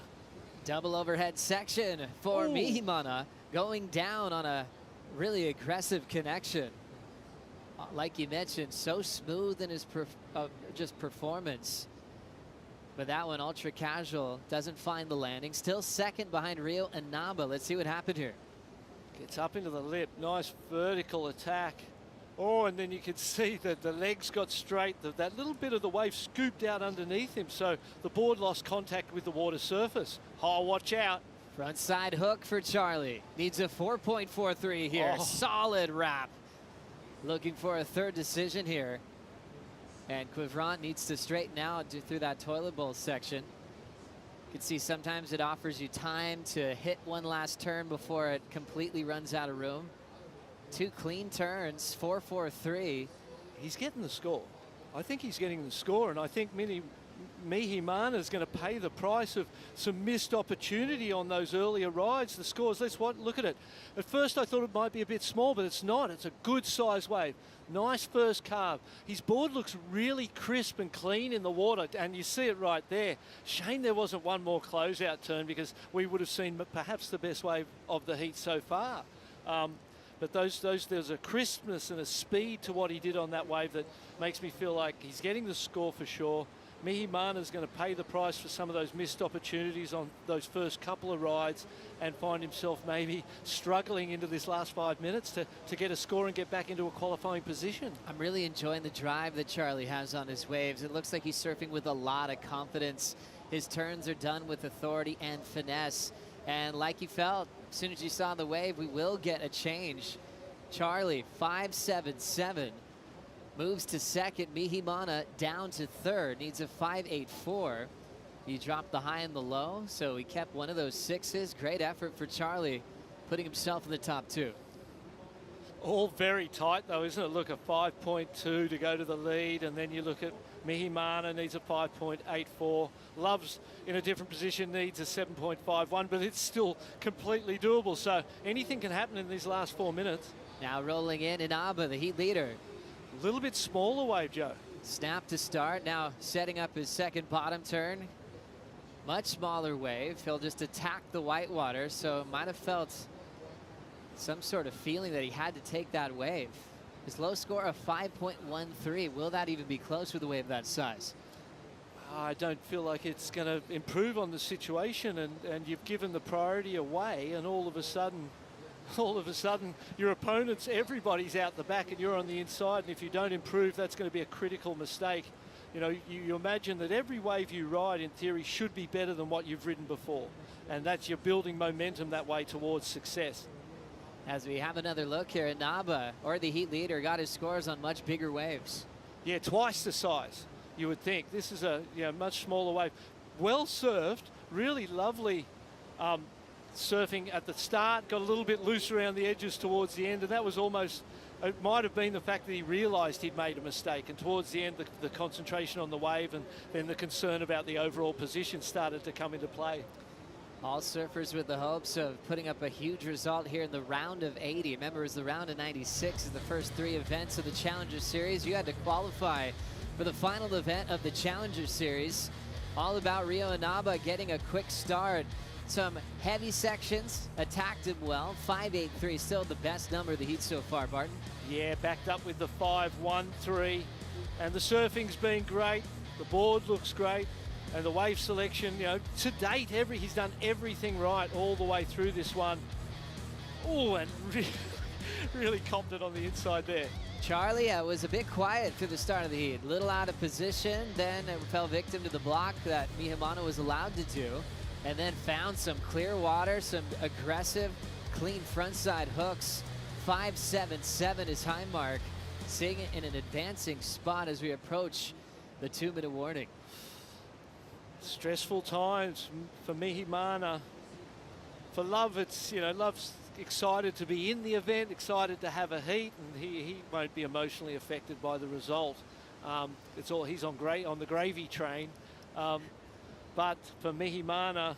Double overhead section for Mihimana, going down on a really aggressive connection. Like you mentioned, so smooth in his just performance. But that one, ultra casual, doesn't find the landing. Still second behind Rio and Naba. Let's see what happened here. Gets up into the lip. Nice vertical attack. Oh, and then you can see that the legs got straight. That little bit of the wave scooped out underneath him, so the board lost contact with the water surface. Oh, watch out. Front side hook for Charlie. Needs a 4.43 here. Oh. Solid wrap. Looking for a third decision here. And Quivrant needs to straighten out through that toilet bowl section. You can see sometimes it offers you time to hit one last turn before it completely runs out of room. 2 clean turns, 4.43. He's getting the score. I think he's getting the score, and I think Mihimana is going to pay the price of some missed opportunity on those earlier rides. The scores, look at it. At first I thought it might be a bit small, but it's not. It's a good size wave. Nice first carve. His board looks really crisp and clean in the water, and you see it right there. Shame there wasn't one more closeout turn, because we would have seen perhaps the best wave of the heat so far. But there's a crispness and a speed to what he did on that wave that makes me feel like he's getting the score for sure. Mihimana is going to pay the price for some of those missed opportunities on those first couple of rides and find himself maybe struggling into this last 5 minutes to get a score and get back into a qualifying position. I'm really enjoying the drive that Charlie has on his waves. It looks like he's surfing with a lot of confidence. His turns are done with authority and finesse. And like you felt, as soon as you saw the wave, we will get a change. Charlie, 5.77. Moves to second. Mihimana down to third. Needs a 5.84. He dropped the high and the low, so he kept one of those 6s. Great effort for Charlie, putting himself in the top 2. All very tight, though, isn't it? Look, a 5.2 to go to the lead, and then you look at Mihimana needs a 5.84. Love's in a different position, needs a 7.51, but it's still completely doable. So anything can happen in these last 4 minutes. Now rolling in Inaba, the heat leader. A little bit smaller wave, Joe. Snap to start. Now setting up his second bottom turn. Much smaller wave. He'll just attack the whitewater, so might have felt some sort of feeling that he had to take that wave. His low score of 5.13. Will that even be close with a wave that size? I don't feel like it's going to improve on the situation, and you've given the priority away, and all of a sudden your opponents, everybody's out the back and you're on the inside, and if you don't improve, that's going to be a critical mistake. You know, you imagine that every wave you ride in theory should be better than what you've ridden before, and that's you're building momentum that way towards success. As we have another look here at Naba, or the heat leader, got his scores on much bigger waves. Yeah, twice the size, you would think. This is a much smaller wave. Well served, really lovely surfing at the start, got a little bit loose around the edges towards the end, and that was almost it might have been the fact that he realised he'd made a mistake, and towards the end the concentration on the wave and then the concern about the overall position started to come into play. All surfers with the hopes of putting up a huge result here in the round of 80. Remember, it was the round of 96 in the first 3 events of the Challenger Series. You had to qualify for the final event of the Challenger Series. All about Rio Inaba getting a quick start. Some heavy sections, attacked him well. 5.83, still the best number of the heat so far, Barton. Yeah, backed up with the 5.13, and the surfing's been great. The board looks great, and the wave selection, you know, to date, he's done everything right all the way through this one. Oh, and really copped it on the inside there. Charlie was a bit quiet through the start of the heat. A little out of position, then fell victim to the block that Mihimano was allowed to do, and then found some clear water, some aggressive, clean frontside hooks. 5.77 is high mark, seeing it in an advancing spot as we approach the 2-minute warning. Stressful times for Mihimana. For Love, it's, you know, Love's excited to be in the event, excited to have a heat, and he won't be emotionally affected by the result. It's all, he's on the gravy train. But for Mihimana,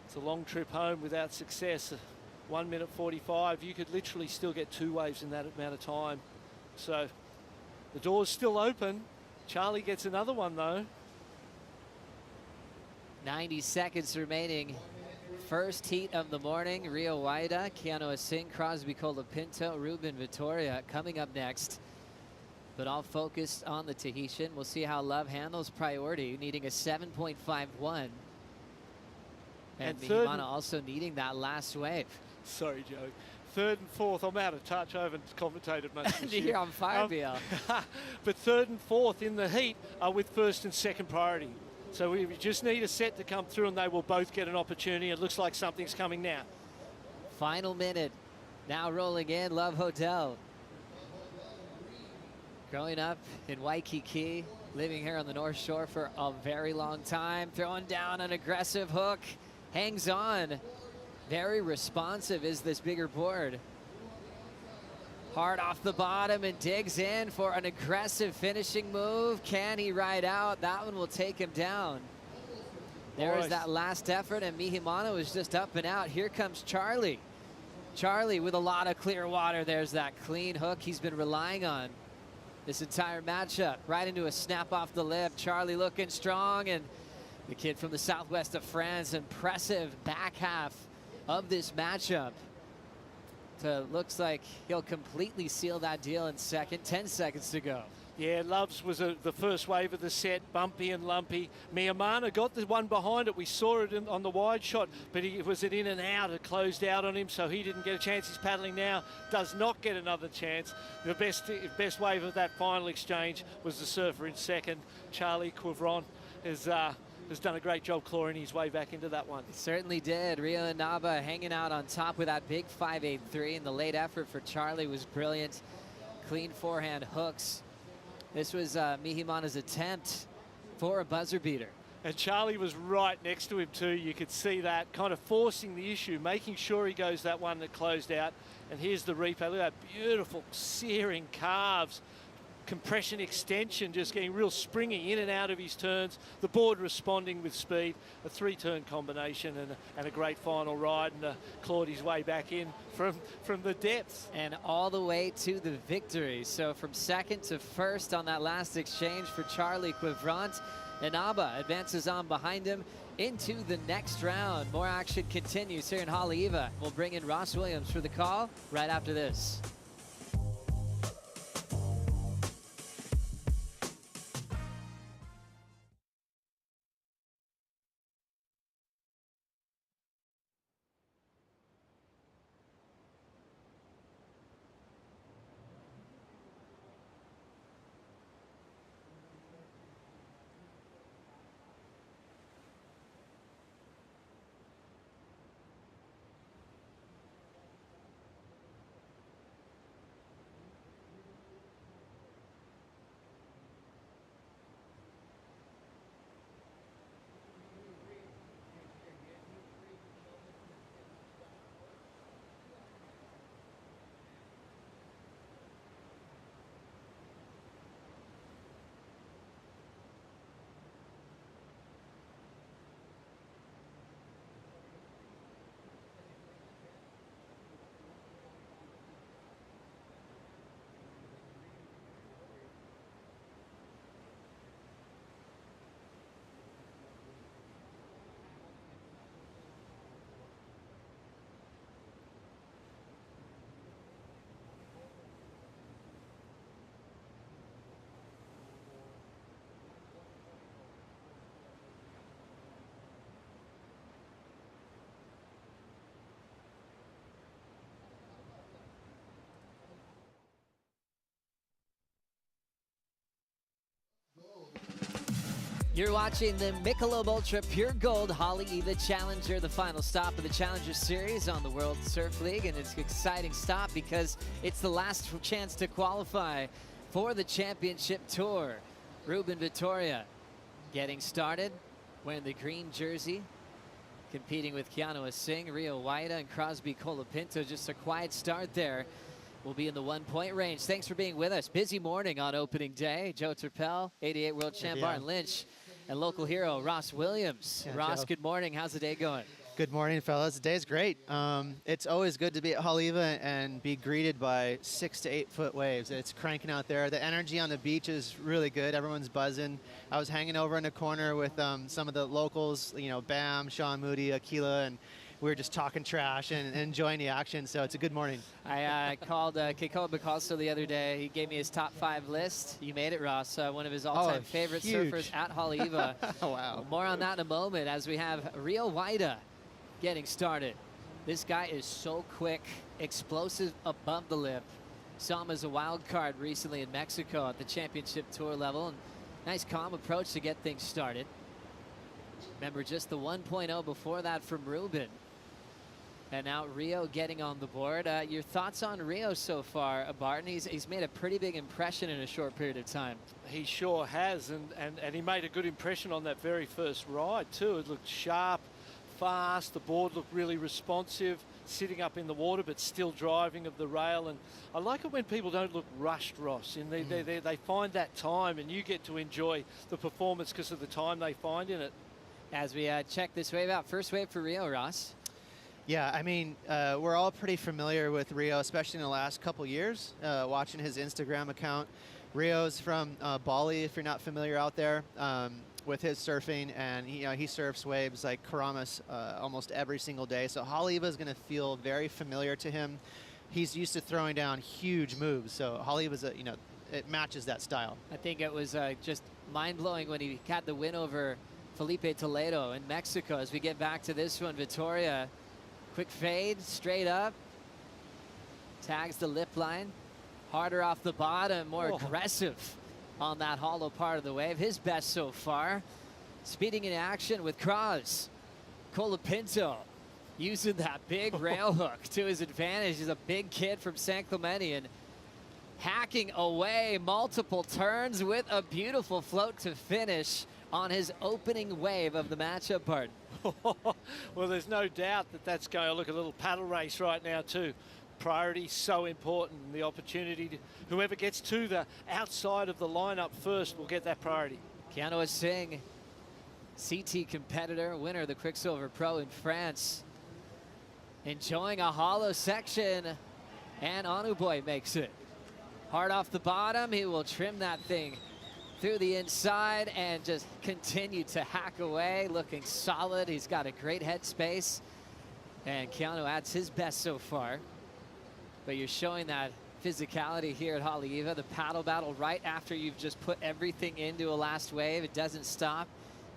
it's a long trip home without success. 1 minute 45, you could literally still get 2 waves in that amount of time. So the door's still open. Charlie gets another one though. 90 seconds remaining. First heat of the morning. Rio Waida, Keanu Singh, Crosby Colapinto, Ruben Vittoria coming up next. But all focused on the Tahitian. We'll see how Love handles priority, needing a 7.51. And Mihimana also needing that last wave. Sorry, Joe. 3rd and 4th, I'm out of touch. I haven't commentated much this year. You're on fire, BL. But 3rd and 4th in the heat are with 1st and 2nd priority. So we just need a set to come through, and they will both get an opportunity. It looks like something's coming now. Final minute. Now rolling in, Love Hotel. Growing up in Waikiki, living here on the North Shore for a very long time, throwing down an aggressive hook, hangs on. Very responsive is this bigger board. Hard off the bottom and digs in for an aggressive finishing move. Can he ride out? That one will take him down. There is that last effort, and Mihimano is just up and out. Here comes Charlie. Charlie with a lot of clear water. There's that clean hook he's been relying on this entire matchup. Right into a snap off the lip. Charlie looking strong, and the kid from the southwest of France, impressive back half of this matchup. So looks like he'll completely seal that deal in second. 10 seconds to go. Yeah, Love's was the first wave of the set, bumpy and lumpy. Mihimana got the one behind it. We saw it on the wide shot, but it was an in and out. It closed out on him, so he didn't get a chance. He's paddling now, does not get another chance. The best wave of that final exchange was the surfer in second. Charlie Quivron has done a great job clawing his way back into that one. Certainly did. Rio Inaba hanging out on top with that big 5.83, and the late effort for Charlie was brilliant. Clean forehand hooks. This was Mihimana's attempt for a buzzer beater. And Charlie was right next to him too. You could see that, kind of forcing the issue, making sure he goes that one that closed out. And here's the replay. Look at that beautiful searing calves. Compression extension, just getting real springy in and out of his turns. The board responding with speed. A 3-turn combination and a great final ride, and clawed his way back in from the depths. And all the way to the victory. So from second to first on that last exchange for Charlie Quivrant. Inaba advances on behind him into the next round. More action continues here in Haleiwa. We'll bring in Ross Williams for the call right after this. You're watching the Michelob Ultra Pure Gold Haleiwa Challenger, the final stop of the Challenger Series on the World Surf League. And it's an exciting stop because it's the last chance to qualify for the championship tour. Ruben Vittoria getting started, wearing the green jersey, competing with Keanu Singh, Rio Waida, and Crosby Colapinto. Just a quiet start there. We'll be in the 1 point range. Thanks for being with us. Busy morning on opening day. Joe Turpel, 88 world champ Barton Lynch, and local hero Ross Williams. Yeah, Ross, Joe. good morning. How's the day going? Good morning, fellas. The day's great. It's always good to be at Haleiwa and be greeted by 6 to 8 foot waves. It's cranking out there. The energy on the beach is really good. Everyone's buzzing. I was hanging over in the corner with some of the locals, you know, Bam, Sean Moody, Aquila, and we were just talking trash and enjoying the action, so it's a good morning. I called Keikoa Bacalso the other day. He gave me his top 5 list. You made it, Ross. One of his all-time favorite huge. surfers at Haleiwa. Wow. More on that in a moment as we have Rio Waida getting started. This guy is so quick, explosive above the lip. Saw him as a wild card recently in Mexico at the championship tour level. And nice calm approach to get things started. Remember just the 1.0 before that from Ruben. And now Rio getting on the board. Your thoughts on Rio so far, Barton? He's made a pretty big impression in a short period of time. He sure has, and he made a good impression on that very first ride too. It looked sharp, fast, the board looked really responsive, sitting up in the water but still driving of the rail. And I like it when people don't look rushed, Ross, and they find that time, and you get to enjoy the performance because of the time they find in it. As we check this wave out, first wave for Rio, Ross. Yeah, I mean, we're all pretty familiar with Rio, especially in the last couple years, watching his Instagram account. Rio's from Bali, if you're not familiar out there, with his surfing, and he surfs waves like Karamas almost every single day. So Haleiwa is going to feel very familiar to him. He's used to throwing down huge moves, so Haleiwa's it matches that style. I think it was just mind-blowing when he got the win over Felipe Toledo in Mexico. As we get back to this one, Vittoria, quick fade, straight up, tags the lip line, harder off the bottom, more aggressive on that hollow part of the wave. His best so far. Speeding in action with Cross. Colapinto using that big rail hook to his advantage. He's a big kid from San Clemente and hacking away multiple turns with a beautiful float to finish on his opening wave of the matchup part. Well, there's no doubt that that's going to look a little paddle race right now too. Priority so important. The opportunity to whoever gets to the outside of the lineup first will get that priority. Keanu Singh, CT competitor, winner of the Quicksilver Pro in France, enjoying a hollow section, and Anuboy makes it. Hard off the bottom, he will trim that thing through the inside and just continue to hack away, looking solid. He's got a great headspace, and Keanu adds his best so far. But you're showing that physicality here at Haleiwa, the paddle battle right after you've just put everything into a last wave. It doesn't stop.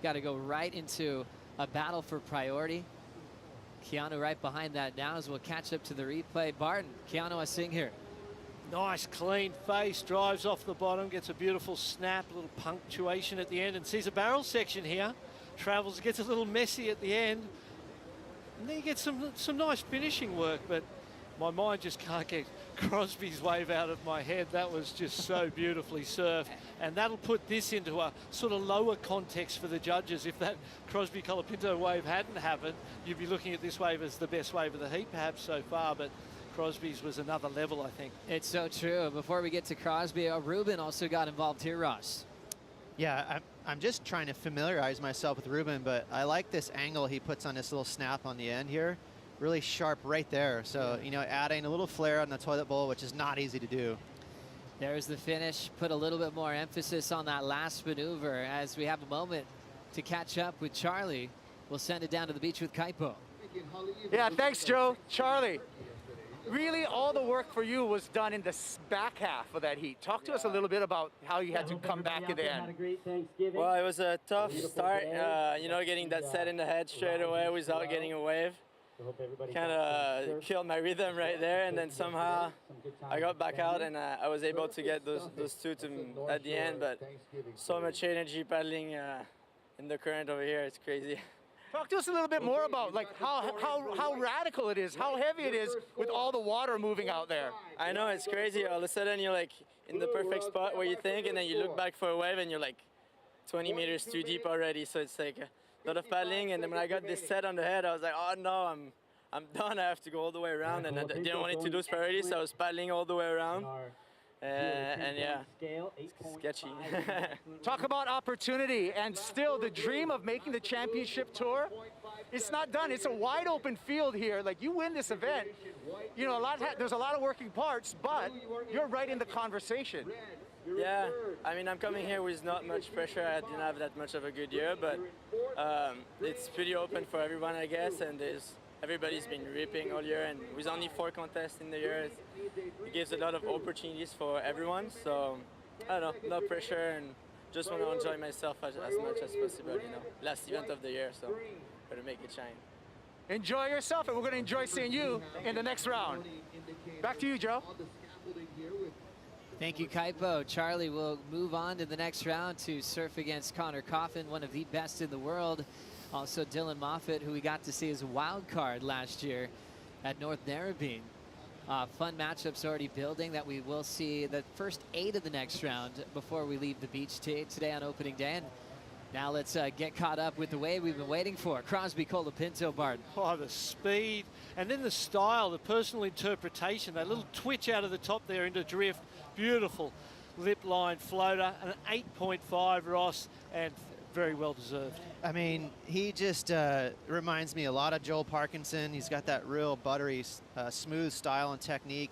Got to go right into a battle for priority. Keanu right behind that now as we'll catch up to the replay. Barton, Keanu Singh here. Nice clean face, drives off the bottom, gets a beautiful snap, a little punctuation at the end, and sees a barrel section here. Travels, gets a little messy at the end. And then you get some nice finishing work, but my mind just can't get Crosby's wave out of my head. That was just so beautifully surfed. And that'll put this into a sort of lower context for the judges. If that Crosby Colapinto wave hadn't happened, you'd be looking at this wave as the best wave of the heat perhaps so far, but Crosby's was another level, I think. It's so true. Before we get to Crosby, Ruben also got involved here, Ross. Yeah, I'm just trying to familiarize myself with Ruben, but I like this angle he puts on this little snap on the end here. Really sharp right there. So, adding a little flare on the toilet bowl, which is not easy to do. There's the finish. Put a little bit more emphasis on that last maneuver as we have a moment to catch up with Charlie. We'll send it down to the beach with Kaipo. Yeah, thanks, Joe. Charlie, really all the work for you was done in the back half of that heat. Talk to us a little bit about how you had to come back at the end. Well, it was a tough start, getting that set in the head straight away without getting a wave. Kind of killed my rhythm right there, and then somehow I got back out and I was able to get those two at the end, but so much energy paddling in the current over here. It's crazy. Talk to us a little bit more about like how radical it is, how heavy it is with all the water moving out there. I know, it's crazy. All of a sudden you're like in the perfect spot where you think, and then you look back for a wave and you're like 20 meters too deep already. So it's like a lot of paddling. And then when I got this set on the head, I was like, oh no, I'm done. I have to go all the way around, and I didn't want it to lose priority, so I was paddling all the way around. And yeah, it's sketchy. Talk about opportunity, and still the dream of making the championship tour. It's not done. It's a wide open field here. Like, you win this event, you know, there's a lot of working parts, but you're right in the conversation. Yeah, I mean, I'm coming here with not much pressure. I didn't have that much of a good year, but it's pretty open for everyone, I guess, and everybody's been ripping all year, and with only 4 contests in the year, it gives a lot of opportunities for everyone. So, I don't know, no pressure, and just want to enjoy myself as much as possible, you know. Last event of the year, so gotta make it shine. Enjoy yourself, and we're gonna enjoy seeing you in the next round. Back to you, Joe. Thank you, Kaipo. Charlie will move on to the next round to surf against Connor Coffin, one of the best in the world. Also Dylan Moffitt, who we got to see as a wild card last year at North Narrabeen. Fun matchups already building that we will see the first 8 of the next round before we leave the beach today on opening day. And now let's get caught up with the wave we've been waiting for. Crosby Colapinto, Barton. Oh, the speed, and then the style, the personal interpretation, that little twitch out of the top there into drift. Beautiful lip line floater, an 8.5 Ross, and very well deserved. I mean, he just reminds me a lot of Joel Parkinson. He's got that real buttery, smooth style and technique.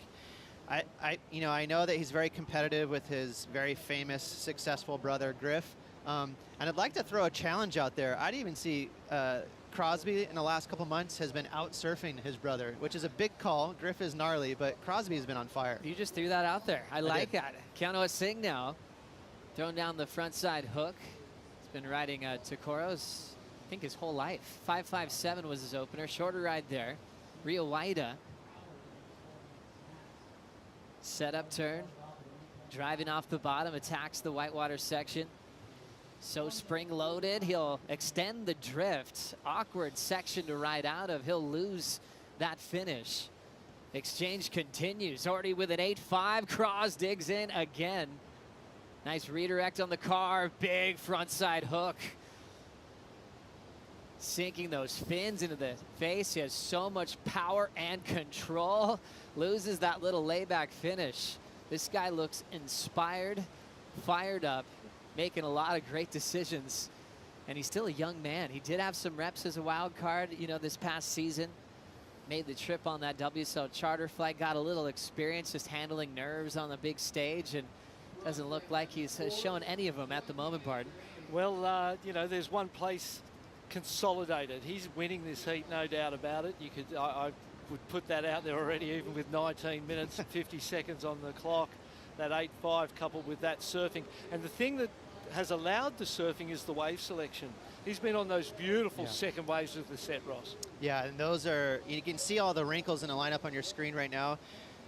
I know that he's very competitive with his very famous, successful brother Griff. And I'd like to throw a challenge out there. I'd even see Crosby in the last couple months has been out surfing his brother, which is a big call. Griff is gnarly, but Crosby has been on fire. You just threw that out there. I like that. Keanoa Singh now throwing down the front side hook. Been riding Tokoro's, I think, his whole life. 5.57 was his opener. Shorter ride there. Rio Waida. Set up turn. Driving off the bottom, attacks the whitewater section. So spring loaded. He'll extend the drift. Awkward section to ride out of. He'll lose that finish. Exchange continues. Already with an 8.5. Cross digs in again. Nice redirect on the car, big front side hook. Sinking those fins into the face. He has so much power and control. Loses that little layback finish. This guy looks inspired, fired up, making a lot of great decisions. And he's still a young man. He did have some reps as a wild card, you know, this past season. Made the trip on that WSL charter flight, got a little experience just handling nerves on the big stage, and doesn't look like he's shown any of them at the moment, Barton. Well, you know, there's one place consolidated. He's winning this heat, no doubt about it. I would put that out there already, even with 19 minutes and 50 seconds on the clock. That 8.5 coupled with that surfing. And the thing that has allowed the surfing is the wave selection. He's been on those beautiful second waves of the set, Ross. Yeah, and those are, you can see all the wrinkles in the lineup on your screen right now.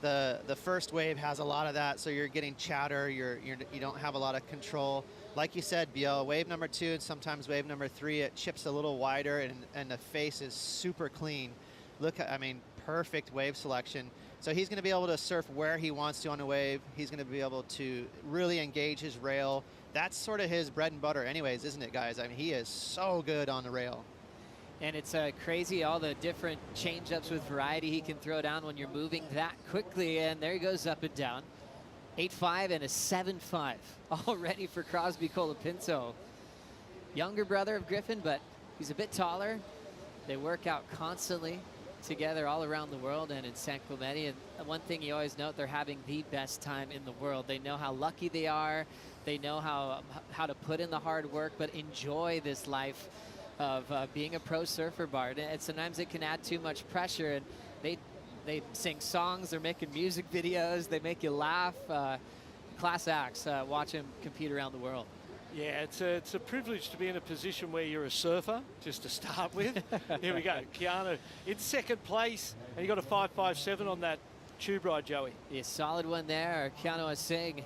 The first wave has a lot of that, so you're getting chatter, you don't have a lot of control. Like you said, Biel, wave number 2 and sometimes wave number 3, it chips a little wider, and the face is super clean. Look, I mean, perfect wave selection. So he's going to be able to surf where he wants to on a wave. He's going to be able to really engage his rail. That's sort of his bread and butter anyways, isn't it, guys? I mean, he is so good on the rail. And it's crazy, all the different change-ups with variety he can throw down when you're moving that quickly. And there he goes up and down. 8.5 and a 7.5 all ready for Crosby Colapinto. Younger brother of Griffin, but he's a bit taller. They work out constantly together all around the world and in San Clemente. And one thing you always note, they're having the best time in the world. They know how lucky they are. They know how to put in the hard work, but enjoy this life of being a pro surfer, Bart. And sometimes it can add too much pressure, and they sing songs, they're making music videos, they make you laugh. Class acts, watch him compete around the world. Yeah, it's a privilege to be in a position where you're a surfer, just to start with. Here we go, Keanu in second place, and you got a 5.57 on that tube ride, Joey. Yeah, solid one there. Keanu Singh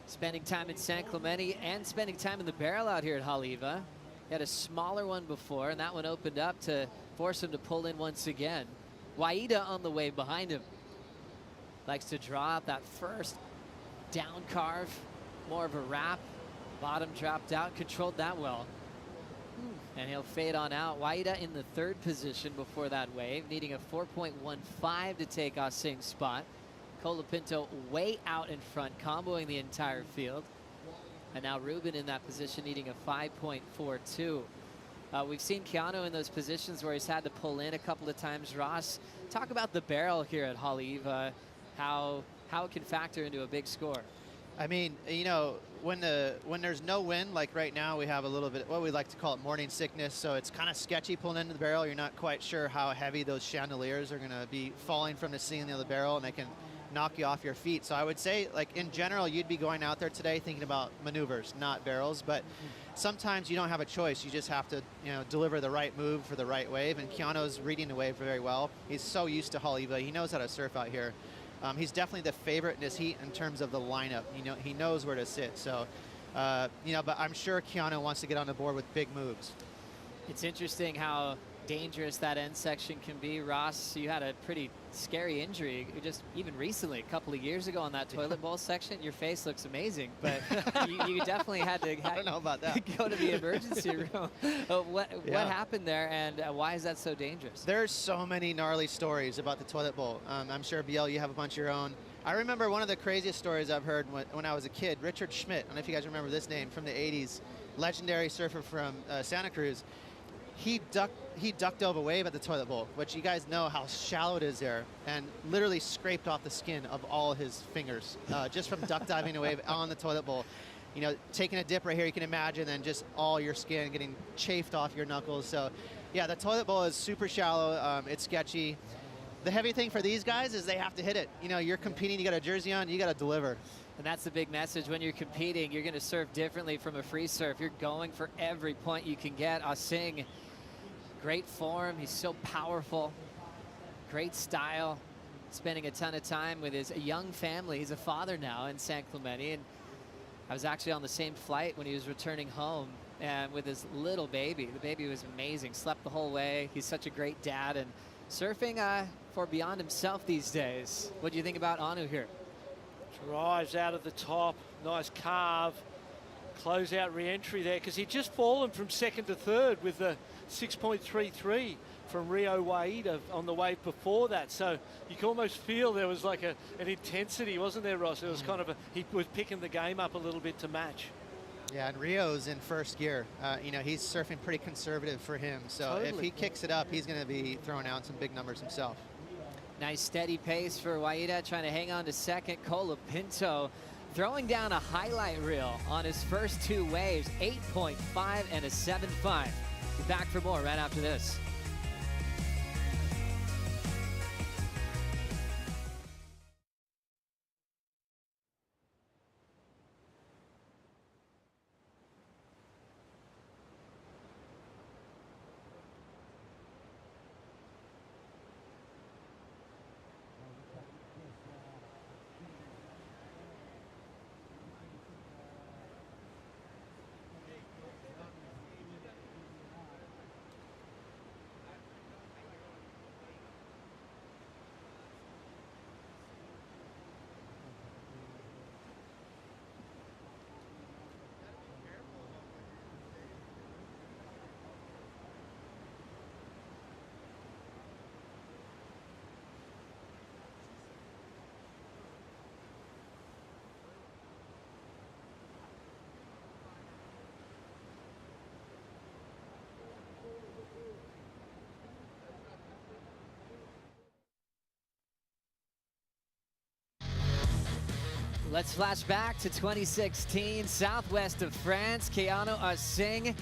spending time in San Clemente and spending time in the barrel out here at Haleiwa. He had a smaller one before, and that one opened up to force him to pull in once again. Waida on the way behind him. Likes to draw up that first down carve, more of a wrap. Bottom dropped out, controlled that well. And he'll fade on out. Waida in the third position before that wave, needing a 4.15 to take Sing's spot. Colapinto way out in front, comboing the entire field. And now Ruben in that position, needing a 5.42. We've seen Keanu in those positions where he's had to pull in a couple of times. Ross, talk about the barrel here at Haleiwa, how it can factor into a big score. I mean, you know, when there's no wind, like right now, we have a little bit, what we like to call it, morning sickness. So it's kind of sketchy pulling into the barrel. You're not quite sure how heavy those chandeliers are going to be falling from the ceiling of the barrel, and they can knock you off your feet. So I would say, like, in general, you'd be going out there today thinking about maneuvers, not barrels. But sometimes you don't have a choice. You just have to, you know, deliver the right move for the right wave. And Keanu's reading the wave very well. He's so used to Haleiwa. He knows how to surf out here. He's definitely the favorite in this heat in terms of the lineup. You know, he knows where to sit. So, you know, but I'm sure Keanu wants to get on the board with big moves. It's interesting how dangerous that end section can be. Ross, you had a pretty scary injury just even recently, a couple of years ago on that toilet bowl section. Your face looks amazing, but you definitely had to I don't know about that. go to the emergency room. What happened there, and why is that so dangerous? There's so many gnarly stories about the toilet bowl. I'm sure, Biel, you have a bunch of your own. I remember one of the craziest stories I've heard when I was a kid. Richard Schmidt, I don't know if you guys remember this name, from the 80s, legendary surfer from Santa Cruz. He ducked over a wave at the toilet bowl, which you guys know how shallow it is there, and literally scraped off the skin of all his fingers just from duck diving a wave on the toilet bowl. You know, taking a dip right here, you can imagine then just all your skin getting chafed off your knuckles. So yeah, the toilet bowl is super shallow. It's sketchy. The heavy thing for these guys is they have to hit it. You know, you're competing, you got a jersey on, you got to deliver. And that's the big message. When you're competing, you're going to surf differently from a free surf. You're going for every point you can get. Sing, great form. He's so powerful. Great style. Spending a ton of time with his young family. He's a father now in San Clemente. And I was actually on the same flight when he was returning home and with his little baby. The baby was amazing. Slept the whole way. He's such a great dad. And surfing for beyond himself these days. What do you think about Anu here? Drives out of the top. Nice carve. Close out re-entry there, because he'd just fallen from second to third with the 6.33 from Rio Waida on the wave before that. So you can almost feel there was like an intensity, wasn't there, Ross? It was kind of he was picking the game up a little bit to match. Yeah, and Rio's in first gear. You know, he's surfing pretty conservative for him. So if he kicks it up, he's going to be throwing out some big numbers himself. Nice steady pace for Waida, trying to hang on to second. Colapinto throwing down a highlight reel on his first two waves, 8.5 and a 7.5. Be back for more right after this. Let's flash back to 2016, southwest of France. Keanu Singh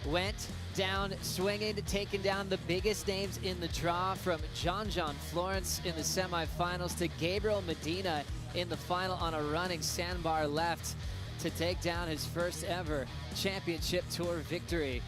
went down swinging, taking down the biggest names in the draw, from John Florence in the semifinals to Gabriel Medina in the final on a running sandbar left to take down his first ever championship tour victory.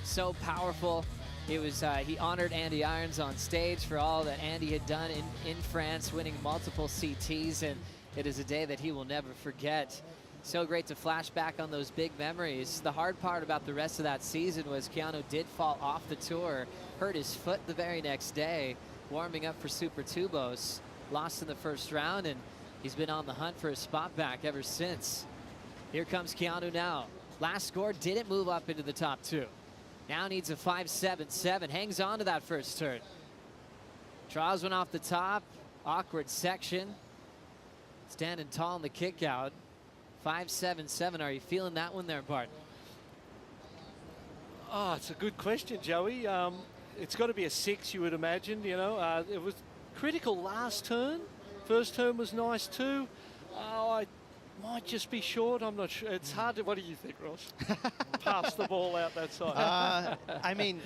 So powerful. It was he honored Andy Irons on stage for all that Andy had done in France, winning multiple CTs, and it is a day that he will never forget. So great to flash back on those big memories. The hard part about the rest of that season was Keanu did fall off the tour, hurt his foot the very next day, warming up for Super Tubos, lost in the first round, and he's been on the hunt for a spot back ever since. Here comes Keanu now. Last score didn't move up into the top 2. Now needs a 5.77, hangs on to that first turn. Draws one off the top, awkward section. Standing tall in the kick out. 5.77, are you feeling that one there, Bart? Oh, it's a good question, Joey. It's got to be a 6, you would imagine. You know, it was critical last turn. First turn was nice too. Oh, I might just be short. I'm not sure. It's hard to. What do you think, Ross? Pass the ball out that side. I mean,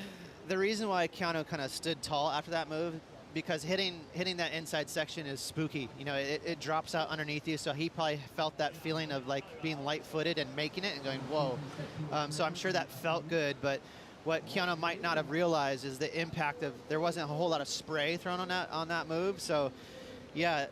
the reason why Keanu kind of stood tall after that move, because hitting that inside section is spooky. You know, it drops out underneath you, so he probably felt that feeling of like being light-footed and making it and going, whoa. So I'm sure that felt good, but what Keanu might not have realized is the impact of, there wasn't a whole lot of spray thrown on that move. So yeah,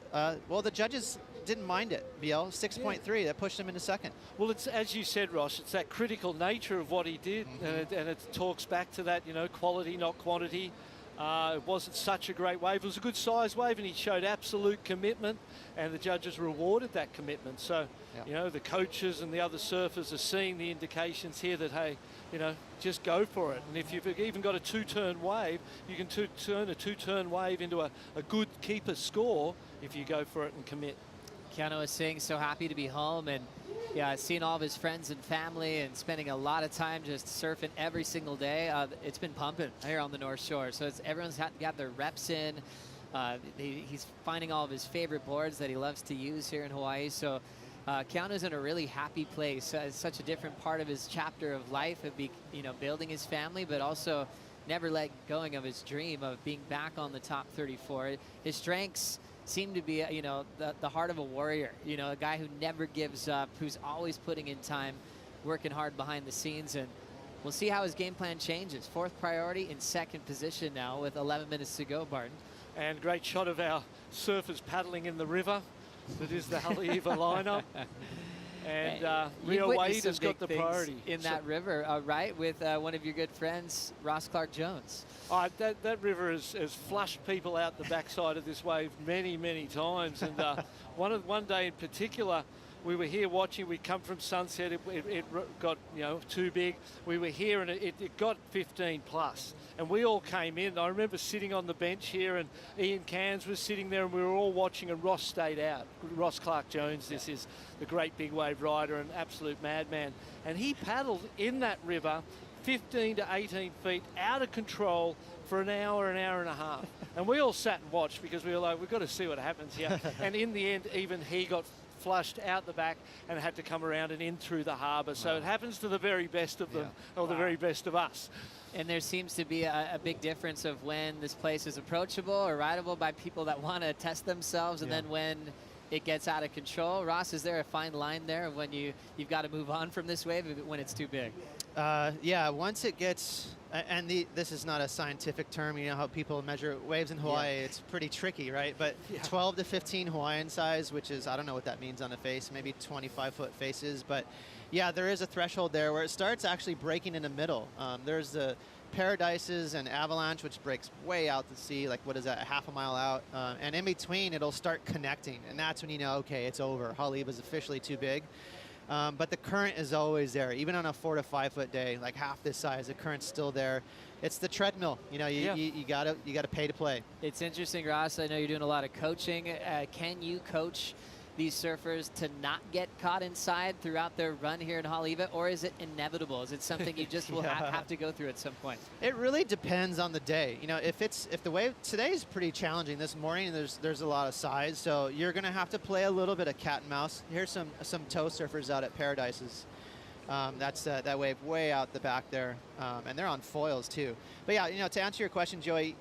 well, the judges didn't mind it, BL. 6.3, that pushed him into second. Well, it's, as you said, Ross, it's that critical nature of what he did, and it talks back to that, you know, quality, not quantity. It wasn't such a great wave. It was a good size wave, and he showed absolute commitment, and the judges rewarded that commitment. So, you know, the coaches and the other surfers are seeing the indications here that, hey, you know, just go for it. And if you've even got a 2-turn wave, you can turn a 2-turn wave into a good keeper score if you go for it and commit. Keanu is saying so happy to be home, and yeah, seeing all of his friends and family and spending a lot of time just surfing every single day. It's been pumping here on the North Shore. So everyone's got their reps in. He's finding all of his favorite boards that he loves to use here in Hawaii. So Keanu's in a really happy place. It's such a different part of his chapter of life of building his family, but also never let going of his dream of being back on the top 34. His strengths seem to be, you know, the heart of a warrior, you know, a guy who never gives up, who's always putting in time, working hard behind the scenes, and we'll see how his game plan changes. 4th priority in 2nd position now with 11 minutes to go, Barton. And great shot of our surfers paddling in the river. That is the Haleiwa lineup. And Rio Wade has got the priority. In that river, right, with one of your good friends, Ross Clark-Jones. That river has flushed people out the backside of this wave many, many times. And one day in particular, we were here watching. We'd come from sunset. It got, you know, too big. We were here, and it got 15 plus. And we all came in. I remember sitting on the bench here, and Ian Cairns was sitting there, and we were all watching, and Ross stayed out. Ross Clark-Jones, this is the great big wave rider, an absolute madman. And he paddled in that river 15 to 18 feet out of control for an hour and a half. And we all sat and watched because we were like, we've got to see what happens here. And in the end, even he got flushed out the back and had to come around and in through the harbour. So it happens to the very best of them, or the very best of us. And there seems to be a big difference of when this place is approachable or rideable by people that want to test themselves, and then when it gets out of control. Ross, is there a fine line there of when you've got to move on from this wave when it's too big? Yeah, once it gets, and this is not a scientific term, you know how people measure waves in Hawaii, it's pretty tricky, right? But 12 to 15 Hawaiian size, which is, I don't know what that means on a face, maybe 25-foot faces, but yeah, there is a threshold there where it starts actually breaking in the middle. There's the Paradises and Avalanche, which breaks way out to sea, like what is that, a half a mile out, and in between it'll start connecting, and that's when you know, okay, it's over. Haleiwa is officially too big. But the current is always there, even on a 4 to 5 foot day, like half this size, the current's still there. It's the treadmill, you know, you gotta pay to play. It's interesting, Ross. I know you're doing a lot of coaching. Can you coach these surfers to not get caught inside throughout their run here in Haleiwa, or is it inevitable? Is it something you just will have to go through at some point? It really depends on the day. You know, if the wave today is pretty challenging. This morning there's a lot of size, so you're gonna have to play a little bit of cat and mouse. Here's some toe surfers out at Paradises. That's that wave way out the back there, and they're on foils too. But yeah, you know, to answer your question, Joey,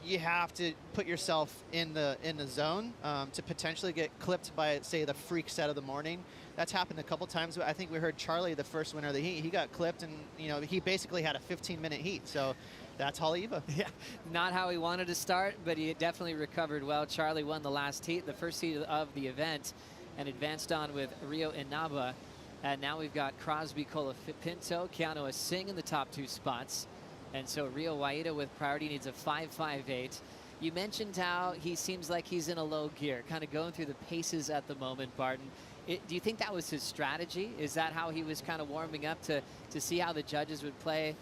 you have to put yourself in the zone to potentially get clipped by, say, the freak set of the morning. That's happened a couple times. I think we heard Charlie, the first winner of the heat, he got clipped, and you know, he basically had a 15-minute heat. So that's Haleiwa. Yeah, not how he wanted to start, but he definitely recovered well. Charlie won the last heat, the first heat of the event, and advanced on with Rio Inaba And now we've got Crosby, Colapinto, Keanu Singh in the top 2 spots. And so Rio Waida with priority needs a 5.58. You mentioned how he seems like he's in a low gear, kind of going through the paces at the moment, Barton. Do you think that was his strategy? Is that how he was kind of warming up to see how the judges would play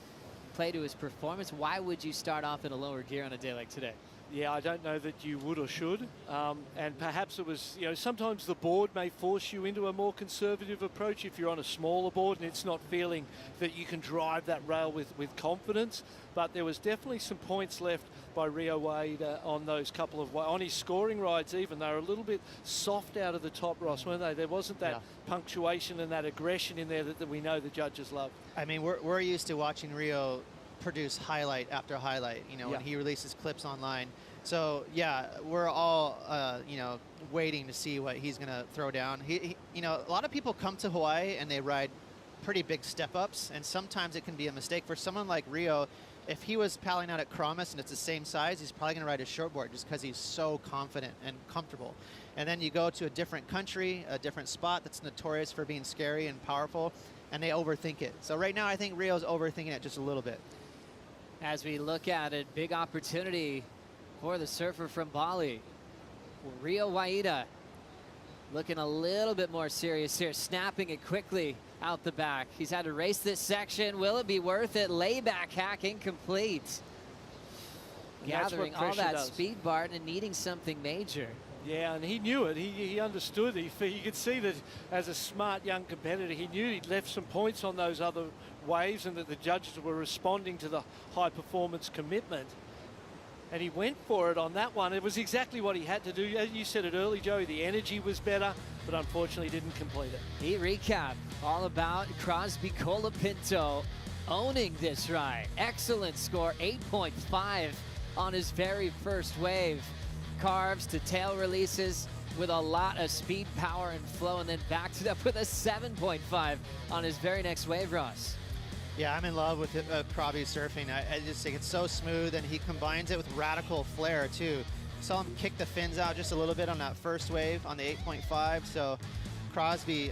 to his performance? Why would you start off in a lower gear on a day like today? Yeah, I don't know that you would or should. And perhaps it was, sometimes the board may force you into a more conservative approach if you're on a smaller board and it's not feeling that you can drive that rail with confidence. But there was definitely some points left by Rio Waida on those couple of, on his scoring rides even. They were a little bit soft out of the top, Ross, weren't they? There wasn't that punctuation and that aggression in there that we know the judges love. I mean, we're used to watching Rio produce highlight after highlight, when he releases clips online. So yeah, we're all waiting to see what he's gonna throw down. He a lot of people come to Hawaii and they ride pretty big step ups, and sometimes it can be a mistake for someone like Rio. If he was paddling out at Kramis and it's the same size, he's probably gonna ride a shortboard just because he's so confident and comfortable. And then you go to a different country, a different spot that's notorious for being scary and powerful, and they overthink it. So right now, I think Rio's overthinking it just a little bit. As we look at it, big opportunity for the surfer from Bali. Rio Waida looking a little bit more serious here, snapping it quickly out the back. He's had to race this section. Will it be worth it? Layback hack incomplete. And gathering all that speed, Barton, and needing something major. Yeah, and he knew it. He understood. You could see that as a smart young competitor, he knew he'd left some points on those other waves and that the judges were responding to the high performance commitment. And he went for it on that one. It was exactly what he had to do. As you said it early, Joey, the energy was better, but unfortunately didn't complete it. Heat recap, all about Crosby Colapinto owning this ride. Excellent score, 8.5 on his very first wave. Carves to tail releases with a lot of speed, power, and flow, and then backed it up with a 7.5 on his very next wave, Ross. Yeah, I'm in love with Crosby surfing. I just think it's so smooth, and he combines it with radical flair, too. Saw him kick the fins out just a little bit on that first wave on the 8.5, so Crosby,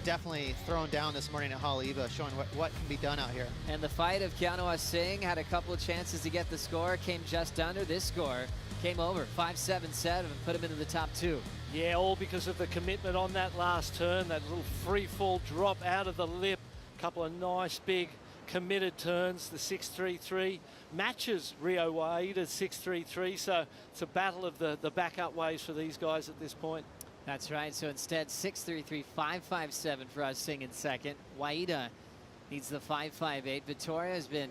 definitely thrown down this morning at Haleiwa, showing what can be done out here. And the fight of Keanu Singh had a couple of chances to get the score, came just under. This score came over, 5.77, and put him into the top 2. Yeah, all because of the commitment on that last turn, that little free fall drop out of the lip. Couple of nice big committed turns. The 6.33 matches Rio Waida's 6.33, so it's a battle of the backup waves for these guys at this point. That's right. So instead, 6.33, 5.57 for us Singh in second. Waida needs the 5.58. Vittoria has been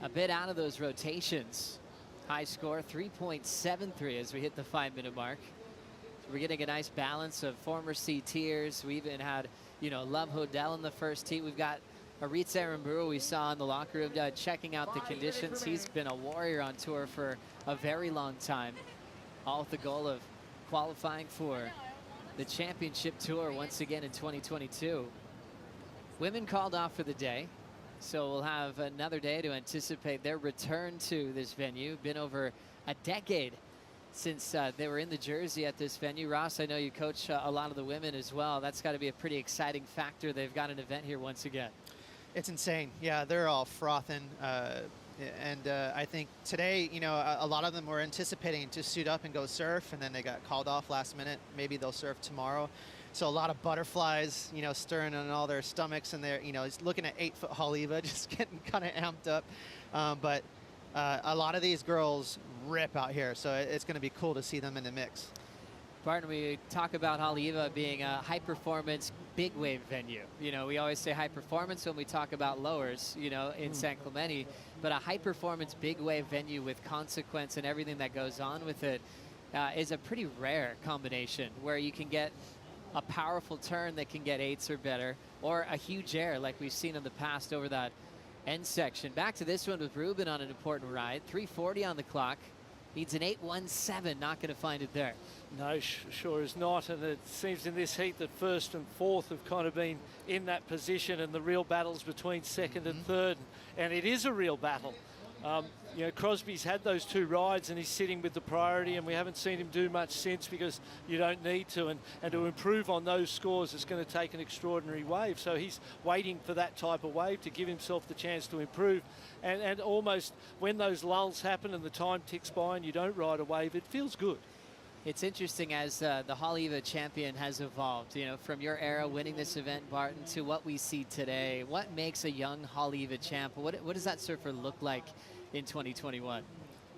a bit out of those rotations. High score, 3.73 as we hit the 5-minute mark. So we're getting a nice balance of former C tiers. We even had, Love Hodel in the first heat. We've got Aritz Aramburu we saw in the locker room checking out the conditions. He's been a warrior on tour for a very long time, all with the goal of qualifying for the championship tour once again in 2022. Women called off for the day, so we'll have another day to anticipate their return to this venue. Been over a decade since they were in the jersey at this venue. Ross, I know you coach a lot of the women as well. That's got to be a pretty exciting factor. They've got an event here once again. It's insane. Yeah, they're all frothing. And I think today, a lot of them were anticipating to suit up and go surf, and then they got called off last minute. Maybe they'll surf tomorrow. So a lot of butterflies, stirring in all their stomachs, and they're, looking at 8-foot Haleiwa, just getting kind of amped up. But a lot of these girls rip out here, so it's going to be cool to see them in the mix. Barton, we talk about Haleiwa being a high-performance, big wave venue. We always say high performance when we talk about lowers, in San Clemente, but a high-performance, big wave venue with consequence and everything that goes on with it is a pretty rare combination where you can get a powerful turn that can get 8s or better, or a huge air like we've seen in the past over that end section. Back to this one with Ruben on an important ride. 3:40 on the clock. Needs an 8.17. Not going to find it there. No, sure is not. And it seems in this heat that first and fourth have kind of been in that position, and the real battles between second and third. And it is a real battle. You know, Crosby's had those 2 rides and he's sitting with the priority, and we haven't seen him do much since because you don't need to. And to improve on those scores, it's going to take an extraordinary wave. So he's waiting for that type of wave to give himself the chance to improve. And almost when those lulls happen and the time ticks by and you don't ride a wave, it feels good. It's interesting as the Haleiwa champion has evolved, you know, from your era winning this event, Barton, to what we see today. What makes a young Haleiwa champ? What does that surfer look like in 2021?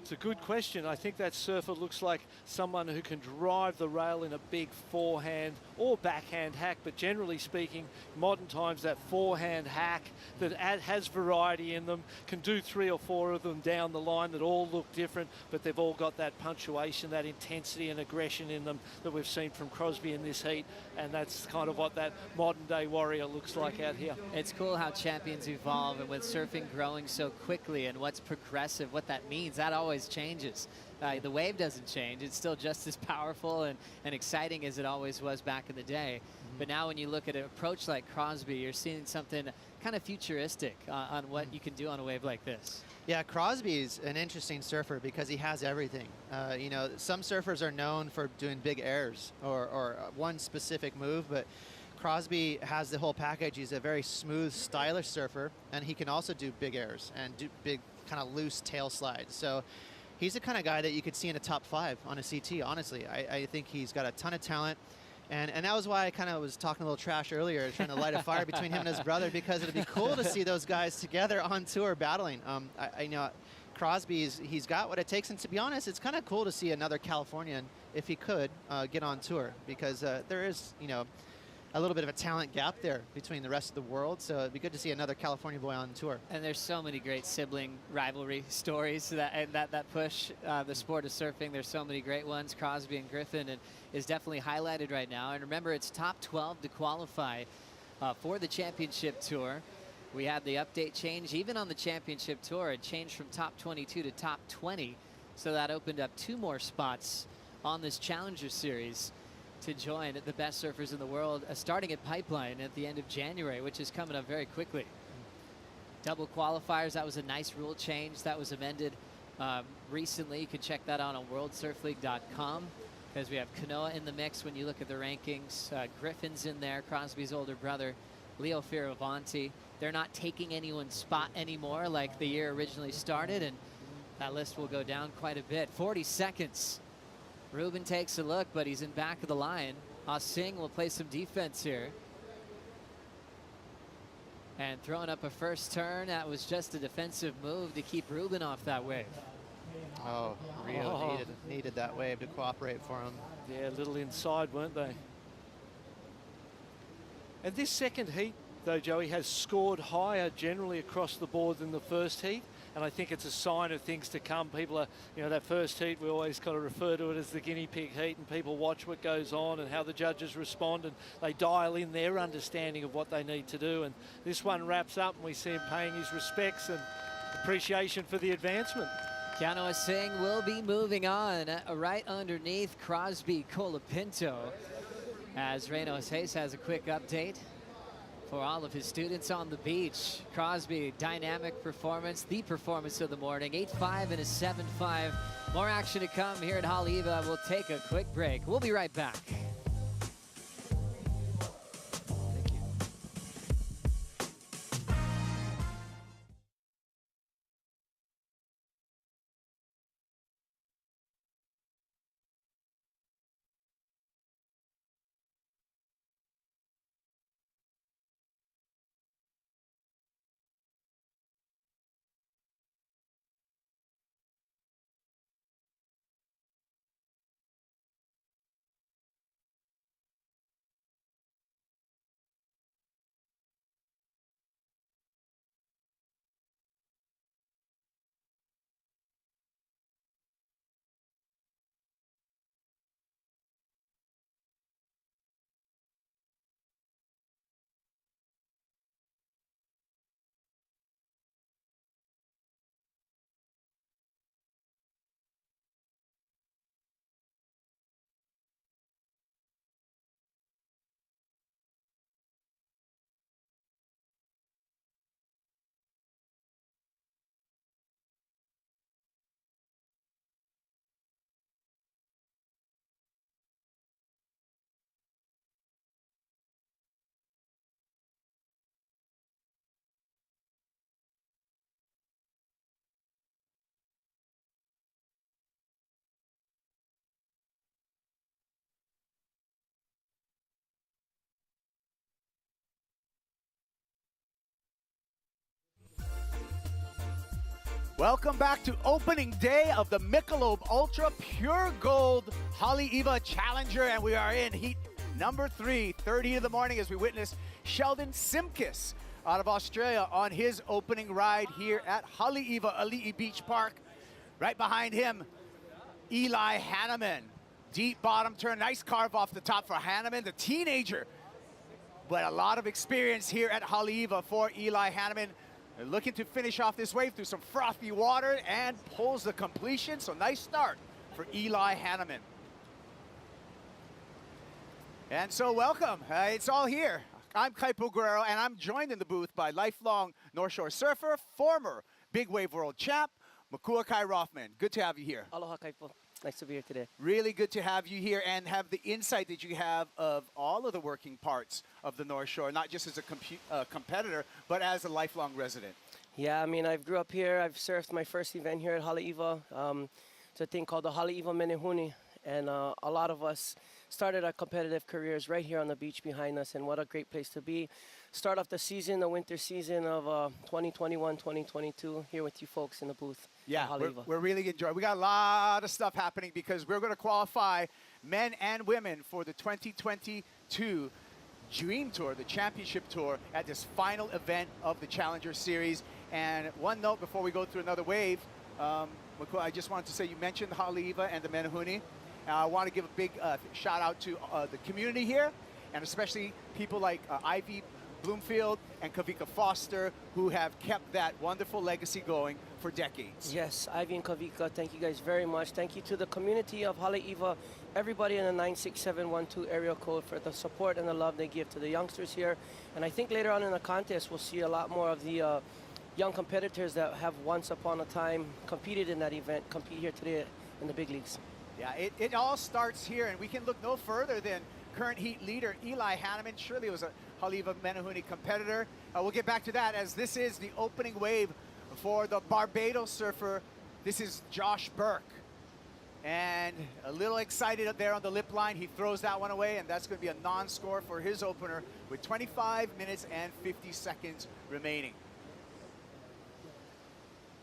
It's a good question. I think that surfer looks like someone who can drive the rail in a big forehand or backhand hack, but generally speaking, modern times, that forehand hack that has variety in them, can do 3 or 4 of them down the line that all look different, but they've all got that punctuation, that intensity and aggression in them that we've seen from Crosby in this heat, and that's kind of what that modern day warrior looks like out here. It's cool how champions evolve, and with surfing growing so quickly and what's progressive, what that means, that always changes. The wave doesn't change. It's still just as powerful and exciting as it always was back in the day. But now when you look at an approach like Crosby, you're seeing something kind of futuristic on what you can do on a wave like this. Yeah, Crosby's an interesting surfer because he has everything. You know, some surfers are known for doing big airs or one specific move, but Crosby has the whole package. He's a very smooth, stylish surfer, and he can also do big airs and do big kind of loose tail slides. So he's the kind of guy that you could see in a top 5 on a CT, honestly. I think he's got a ton of talent. And that was why I kind of was talking a little trash earlier, trying to light a fire between him and his brother, because it'd be cool to see those guys together on tour battling. I know Crosby's, he's got what it takes, and to be honest, it's kind of cool to see another Californian, if he could, get on tour, because there is, you know, a little bit of a talent gap there between the rest of the world, so it'd be good to see another California boy on tour. And there's so many great sibling rivalry stories that push the sport of surfing. There's so many great ones. Crosby and Griffin is definitely highlighted right now. And remember, it's top 12 to qualify for the championship tour. We had the update change. Even on the championship tour, it changed from top 22 to top 20. So that opened up 2 more spots on this Challenger Series to join the best surfers in the world, starting at Pipeline at the end of January, which is coming up very quickly. Double qualifiers, that was a nice rule change that was amended recently. You can check that out on worldsurfleague.com, because we have Kanoa in the mix when you look at the rankings. Griffin's in there, Crosby's older brother, Leo Fioravanti. They're not taking anyone's spot anymore like the year originally started, and that list will go down quite a bit. 40 seconds. Ruben takes a look, but he's in back of the line. Singh will play some defense here. And throwing up a first turn, that was just a defensive move to keep Ruben off that wave. Oh, Rio needed that wave to cooperate for him. Yeah, a little inside, weren't they? And this second heat, though, Joey, has scored higher generally across the board than the first heat. And I think it's a sign of things to come. People are, you know, that first heat, we always kind of refer to it as the guinea pig heat, and people watch what goes on and how the judges respond, and they dial in their understanding of what they need to do. And this one wraps up, and we see him paying his respects and appreciation for the advancement. Keanoa Singh will be moving on right underneath Crosby Colapinto, as Reynolds Hayes has a quick update for all of his students on the beach. Crosby, dynamic performance, the performance of the morning, 8.5 and a 7.5. More action to come here at Haleiwa. We'll take a quick break. We'll be right back. Welcome back to opening day of the Michelob Ultra Pure Gold Haleiwa Challenger, and we are in heat number 3, third heat of the morning, as we witness Sheldon Simkis out of Australia on his opening ride here at Haleiwa Ali'i Beach Park. Right behind him, Eli Hanneman. Deep bottom turn, nice carve off the top for Hanneman, the teenager. But a lot of experience here at Haleiwa for Eli Hanneman. They're looking to finish off this wave through some frothy water and pulls the completion. So nice start for Eli Hanneman. And so welcome, it's all here. I'm Kaipo Guerrero, and I'm joined in the booth by lifelong North Shore surfer, former Big Wave World champ, Makua Kai Rothman. Good to have you here. Aloha, Kaipo. Nice to be here today. Really good to have you here and have the insight that you have of all of the working parts of the North Shore, not just as a competitor, but as a lifelong resident. Yeah, I mean, I grew up here. I've surfed my first event here at Haleiwa. It's a thing called the Haleiwa Menehune, and a lot of us started our competitive careers right here on the beach behind us, and what a great place to be. Start off the season, the winter season of 2021-2022 here with you folks in the booth. Yeah, we're really enjoying. We got a lot of stuff happening because we're going to qualify men and women for the 2022 Dream Tour, the championship tour, at this final event of the Challenger Series. And one note before we go through another wave, I just wanted to say you mentioned Haleiwa and the Menehune. I want to give a big shout out to the community here, and especially people like Ivy Bloomfield and Kavika Foster, who have kept that wonderful legacy going for decades. Yes, Ivy and Kavika, thank you guys very much. Thank you to the community of Haleiwa, everybody in the 96712 area code for the support and the love they give to the youngsters here. And I think later on in the contest, we'll see a lot more of the young competitors that have once upon a time competed in that event, compete here today in the big leagues. Yeah, it all starts here, and we can look no further than current heat leader Eli Hanneman. Surely was a Haleiwa Menehune competitor. We'll get back to that, as this is the opening wave for the Barbados surfer. This is Josh Burke. And a little excited up there on the lip line. He throws that one away, and that's going to be a non-score for his opener with 25 minutes and 50 seconds remaining.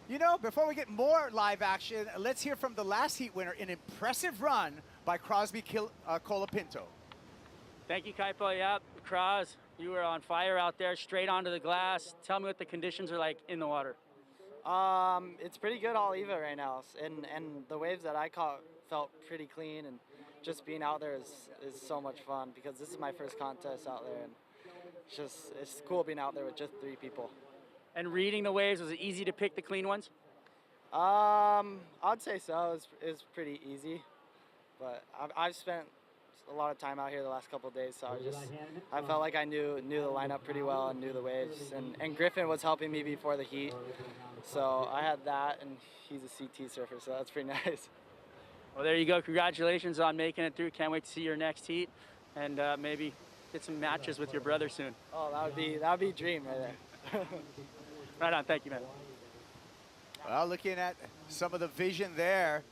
You know, before we get more live action, let's hear from the last heat winner, an impressive run by Crosby Colapinto. Thank you, Kaipo. Yep, Cros, you were on fire out there, straight onto the glass. Tell me what the conditions are like in the water. It's pretty good all Eva right now, and the waves that I caught felt pretty clean, and just being out there is so much fun because this is my first contest out there, and it's cool being out there with just 3 people. And reading the waves, was it easy to pick the clean ones? I'd say so. It's pretty easy, but I've spent a lot of time out here the last couple of days, so I felt like I knew the lineup pretty well and knew the waves, and Griffin was helping me before the heat, so I had that, and he's a CT surfer, so that's pretty nice. Well, there you go. Congratulations on making it through. Can't wait to see your next heat, and maybe get some matches with your brother soon. Oh, that would be a dream right there. Right on. Thank you, man. Well, looking at some of the vision there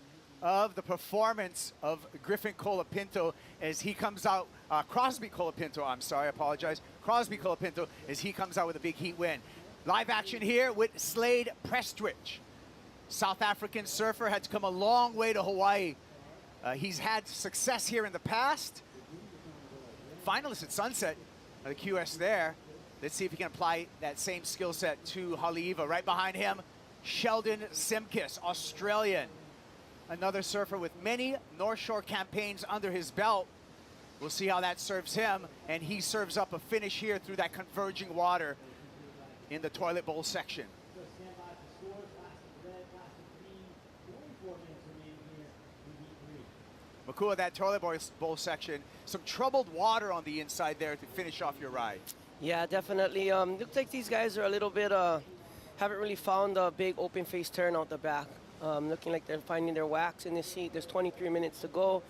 of the performance of Griffin Colapinto as he comes out, Crosby Colapinto, I'm sorry, I apologize. Crosby Colapinto as he comes out with a big heat win. Live action here with Slade Prestwich. South African surfer had to come a long way to Hawaii. He's had success here in the past. Finalist at Sunset, the QS there. Let's see if he can apply that same skill set to Haleiwa. Right behind him, Sheldon Simkis, Australian. Another surfer with many North Shore campaigns under his belt. We'll see how that serves him, and he serves up a finish here through that converging water in the toilet bowl section. Makua, that toilet bowl section, some troubled water on the inside there to finish off your ride. Yeah, definitely. Looks like these guys are a little bit, haven't really found a big open face turn out the back. Looking like they're finding their wax in this heat. There's 23 minutes to go.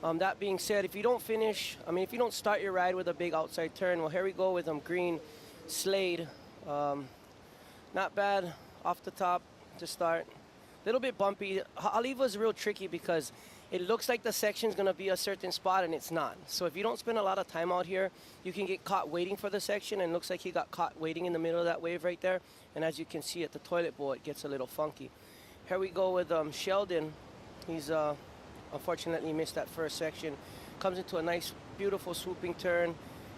That being said, if you don't finish, if you don't start your ride with a big outside turn, well, here we go with Green Slade. Not bad off the top to start. A little bit bumpy. Haleiwa is real tricky because it looks like the section's gonna be a certain spot and it's not. So if you don't spend a lot of time out here, you can get caught waiting for the section, and it looks like he got caught waiting in the middle of that wave right there. And as you can see at the toilet bowl, it gets a little funky. Here we go with Sheldon. He's unfortunately missed that first section. Comes into a nice, beautiful swooping turn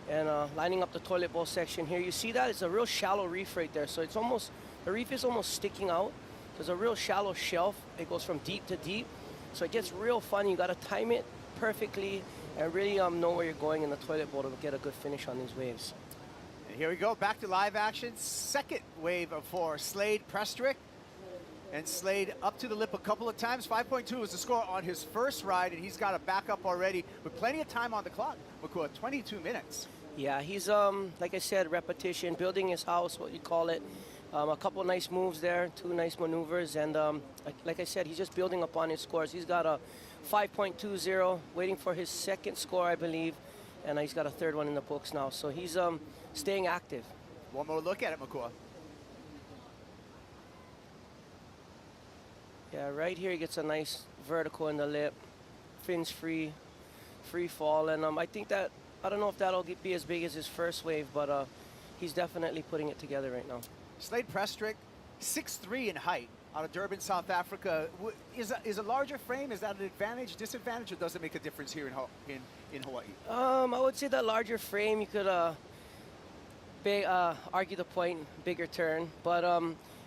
and lining up the toilet bowl section here. You see that? It's a real shallow reef right there. So it's almost, the reef is almost sticking out. There's a real shallow shelf. It goes from deep to deep. So it gets real fun. You gotta time it perfectly and really know where you're going in the toilet bowl to get a good finish on these waves. And here we go, back to live action. Second wave of 4, Slade Prestrick. And Slade up to the lip a couple of times. 5.2 was the score on his first ride, and he's got a backup already with plenty of time on the clock. Makua, 22 minutes. Yeah, he's, like I said, repetition, building his house, what you call it. A couple nice moves there, 2 nice maneuvers, and like I said, he's just building upon his scores. He's got a 5.20, waiting for his second score, I believe, and he's got a third one in the books now. So he's staying active. One more look at it, Makua. Yeah, right here he gets a nice vertical in the lip, fins free, free fall, and I think that, I don't know if that'll be as big as his first wave, but he's definitely putting it together right now. Slade Prestrick, 6'3" in height, out of Durban, South Africa. Is a larger frame, is that an advantage, disadvantage, or does it make a difference here in Hawaii? I would say that larger frame, you could argue the point, bigger turn, but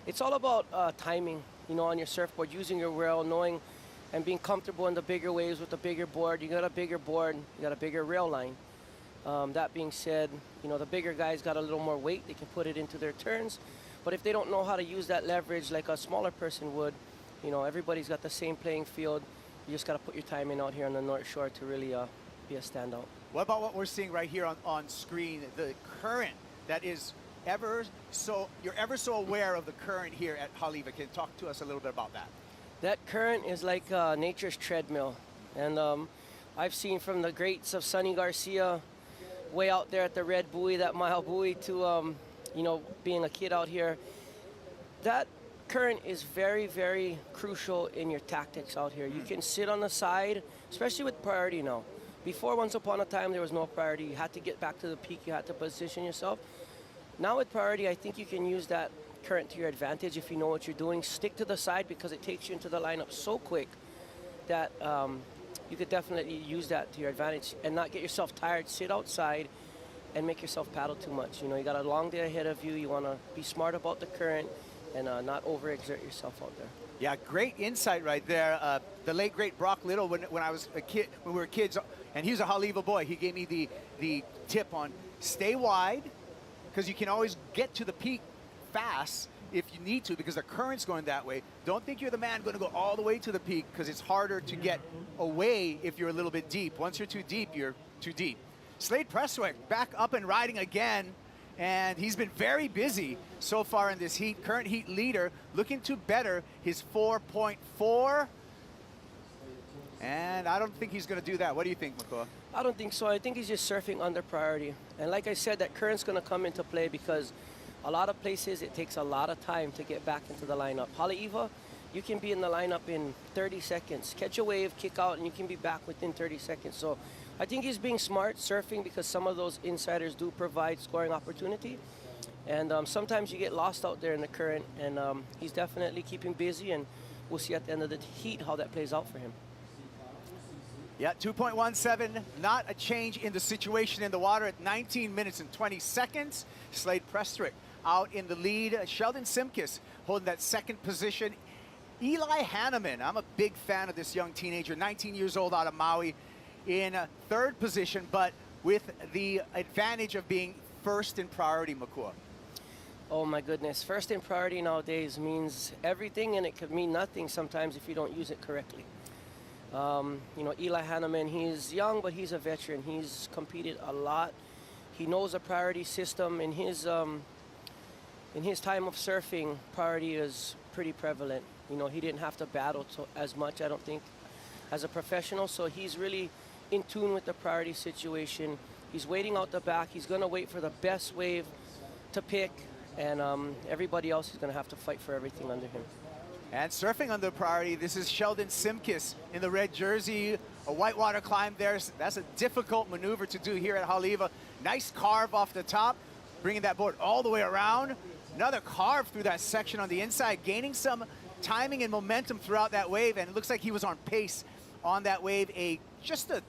it's all about timing, you know, on your surfboard, using your rail, knowing and being comfortable in the bigger waves with the bigger board. You got a bigger board, you got a bigger rail line. That being said, you know, the bigger guys got a little more weight, they can put it into their turns. But if they don't know how to use that leverage like a smaller person would, you know, everybody's got the same playing field. You just got to put your time in out here on the North Shore to really be a standout. What about what we're seeing right here on screen, the current that is you're ever so aware of the current here at Haleiwa? Can you talk to us a little bit about that? That current is like nature's treadmill. And I've seen from the greats of Sonny Garcia way out there at the red buoy, that mile buoy, to you know, being a kid out here. That current is very, very crucial in your tactics out here. You can sit on the side, especially with priority now. Before, once upon a time, there was no priority. You had to get back to the peak. You had to position yourself. Now with priority, I think you can use that current to your advantage if you know what you're doing. Stick to the side because it takes you into the lineup so quick that you could definitely use that to your advantage and not get yourself tired. Sit outside and make yourself paddle too much. You know, you got a long day ahead of you. You want to be smart about the current and not overexert yourself out there. Yeah, great insight right there. The late great Brock Little, when I was a kid, when we were kids, and he's a Haleiwa boy, he gave me the tip on stay wide, because you can always get to the peak fast if you need to, because the current's going that way. Don't think you're the man going to go all the way to the peak, because it's harder to get away if you're a little bit deep. Once you're too deep, you're too deep. Slade Prestrick back up and riding again, and he's been very busy so far in this heat. Current heat leader, looking to better his 4.4. And I don't think he's going to do that. What do you think, Makua? I don't think so. I think he's just surfing under priority. And like I said, that current's going to come into play because a lot of places it takes a lot of time to get back into the lineup. Haleiwa, you can be in the lineup in 30 seconds. Catch a wave, kick out, and you can be back within 30 seconds. So I think he's being smart surfing because some of those insiders do provide scoring opportunity. And sometimes you get lost out there in the current, and he's definitely keeping busy, and we'll see at the end of the heat how that plays out for him. Yeah, 2.17, not a change in the situation in the water at 19 minutes and 20 seconds. Slade Prestrick out in the lead. Sheldon Simkis holding that second position. Eli Hanneman, I'm a big fan of this young teenager, 19 years old out of Maui, in third position, but with the advantage of being first in priority, Makua. Oh my goodness, first in priority nowadays means everything, and it could mean nothing sometimes if you don't use it correctly. You know, Eli Hanneman, he's young, but he's a veteran. He's competed a lot. He knows the priority system. In his time of surfing, priority is pretty prevalent. You know, he didn't have to battle as much, I don't think, as a professional. So he's really in tune with the priority situation. He's waiting out the back. He's going to wait for the best wave to pick, and everybody else is going to have to fight for everything under him. And surfing under priority, this is Sheldon Simkis in the red jersey. A whitewater climb there. That's a difficult maneuver to do here at Haleiwa. Nice carve off the top, bringing that board all the way around. Another carve through that section on the inside, gaining some timing and momentum throughout that wave, and it looks like he was on pace on that wave. Just a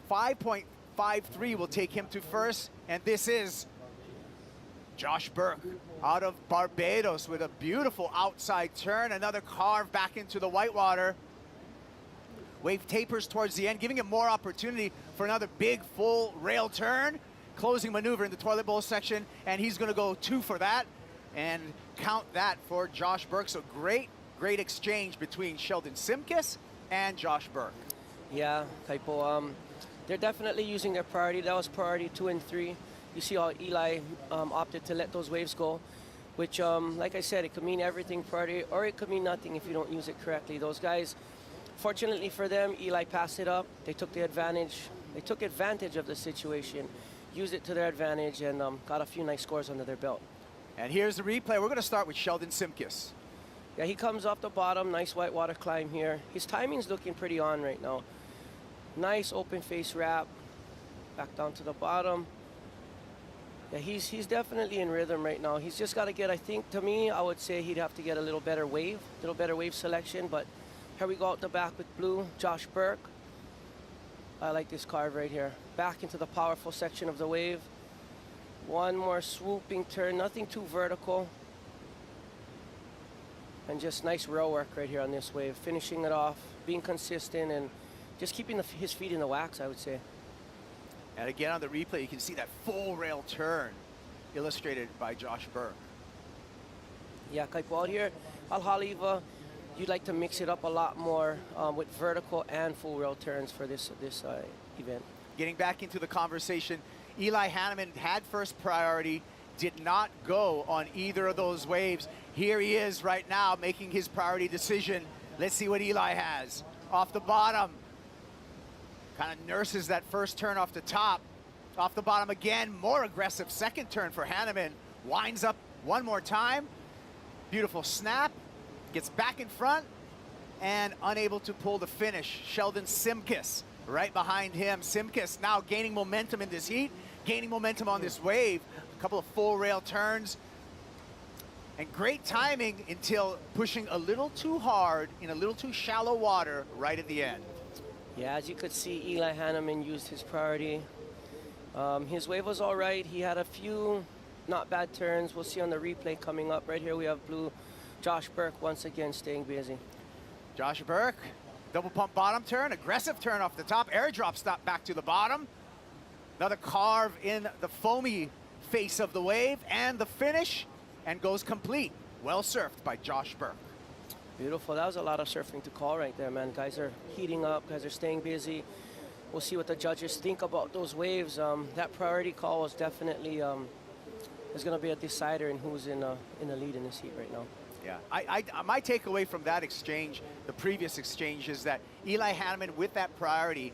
5.53 will take him to first, and this is Josh Burke out of Barbados with a beautiful outside turn. Another carve back into the whitewater. Wave tapers towards the end, giving him more opportunity for another big full rail turn. Closing maneuver in the toilet bowl section, and he's going to go 2 for that and count that for Josh Burke. So great exchange between Sheldon Simkis and Josh Burke. Yeah, Kaipo, they're definitely using their priority. That was priority 2 and 3. You see how Eli opted to let those waves go, which, like I said, it could mean everything priority, or it could mean nothing if you don't use it correctly. Those guys, fortunately for them, Eli passed it up. They took the advantage. They took advantage of the situation, used it to their advantage, and got a few nice scores under their belt. And here's the replay. We're going to start with Sheldon Simkis. Yeah, he comes off the bottom. Nice whitewater climb here. His timing's looking pretty on right now. Nice open face wrap. Back down to the bottom. Yeah, he's definitely in rhythm right now. He's just got to get, I think, to me, I would say he'd have to get a little better wave selection. But here we go out the back with blue, Josh Burke. I like this carve right here. Back into the powerful section of the wave. One more swooping turn, nothing too vertical. And just nice rail work right here on this wave. Finishing it off, being consistent, and just keeping his feet in the wax, I would say. And again on the replay, you can see that full rail turn illustrated by Josh Burke. Yeah, Kaipo, out here, Al Haleiwa, you'd like to mix it up a lot more with vertical and full rail turns for this event. Getting back into the conversation, Eli Hanneman had first priority, did not go on either of those waves. Here he is right now making his priority decision. Let's see what Eli has. Off the bottom, kind of nurses that first turn off the top. Off the bottom again, more aggressive second turn for Hanneman. Winds up one more time. Beautiful snap, gets back in front, and unable to pull the finish. Sheldon Simkis right behind him. Simkis now gaining momentum in this heat, gaining momentum on this wave. A couple of full rail turns, and great timing until pushing a little too hard in a little too shallow water right at the end. Yeah, as you could see, Eli Hanneman used his priority. His wave was all right. He had a few not bad turns. We'll see on the replay coming up. Right here we have blue. Josh Burke once again staying busy. Josh Burke, double pump bottom turn, aggressive turn off the top, airdrop stop back to the bottom. Another carve in the foamy face of the wave, and the finish, and goes complete. Well surfed by Josh Burke. Beautiful. That was a lot of surfing to call right there, man. Guys are heating up. Guys are staying busy. We'll see what the judges think about those waves. That priority call was definitely is going to be a decider in who's in the lead in this heat right now. Yeah, my takeaway from that exchange, the previous exchange, is that Eli Hanneman with that priority,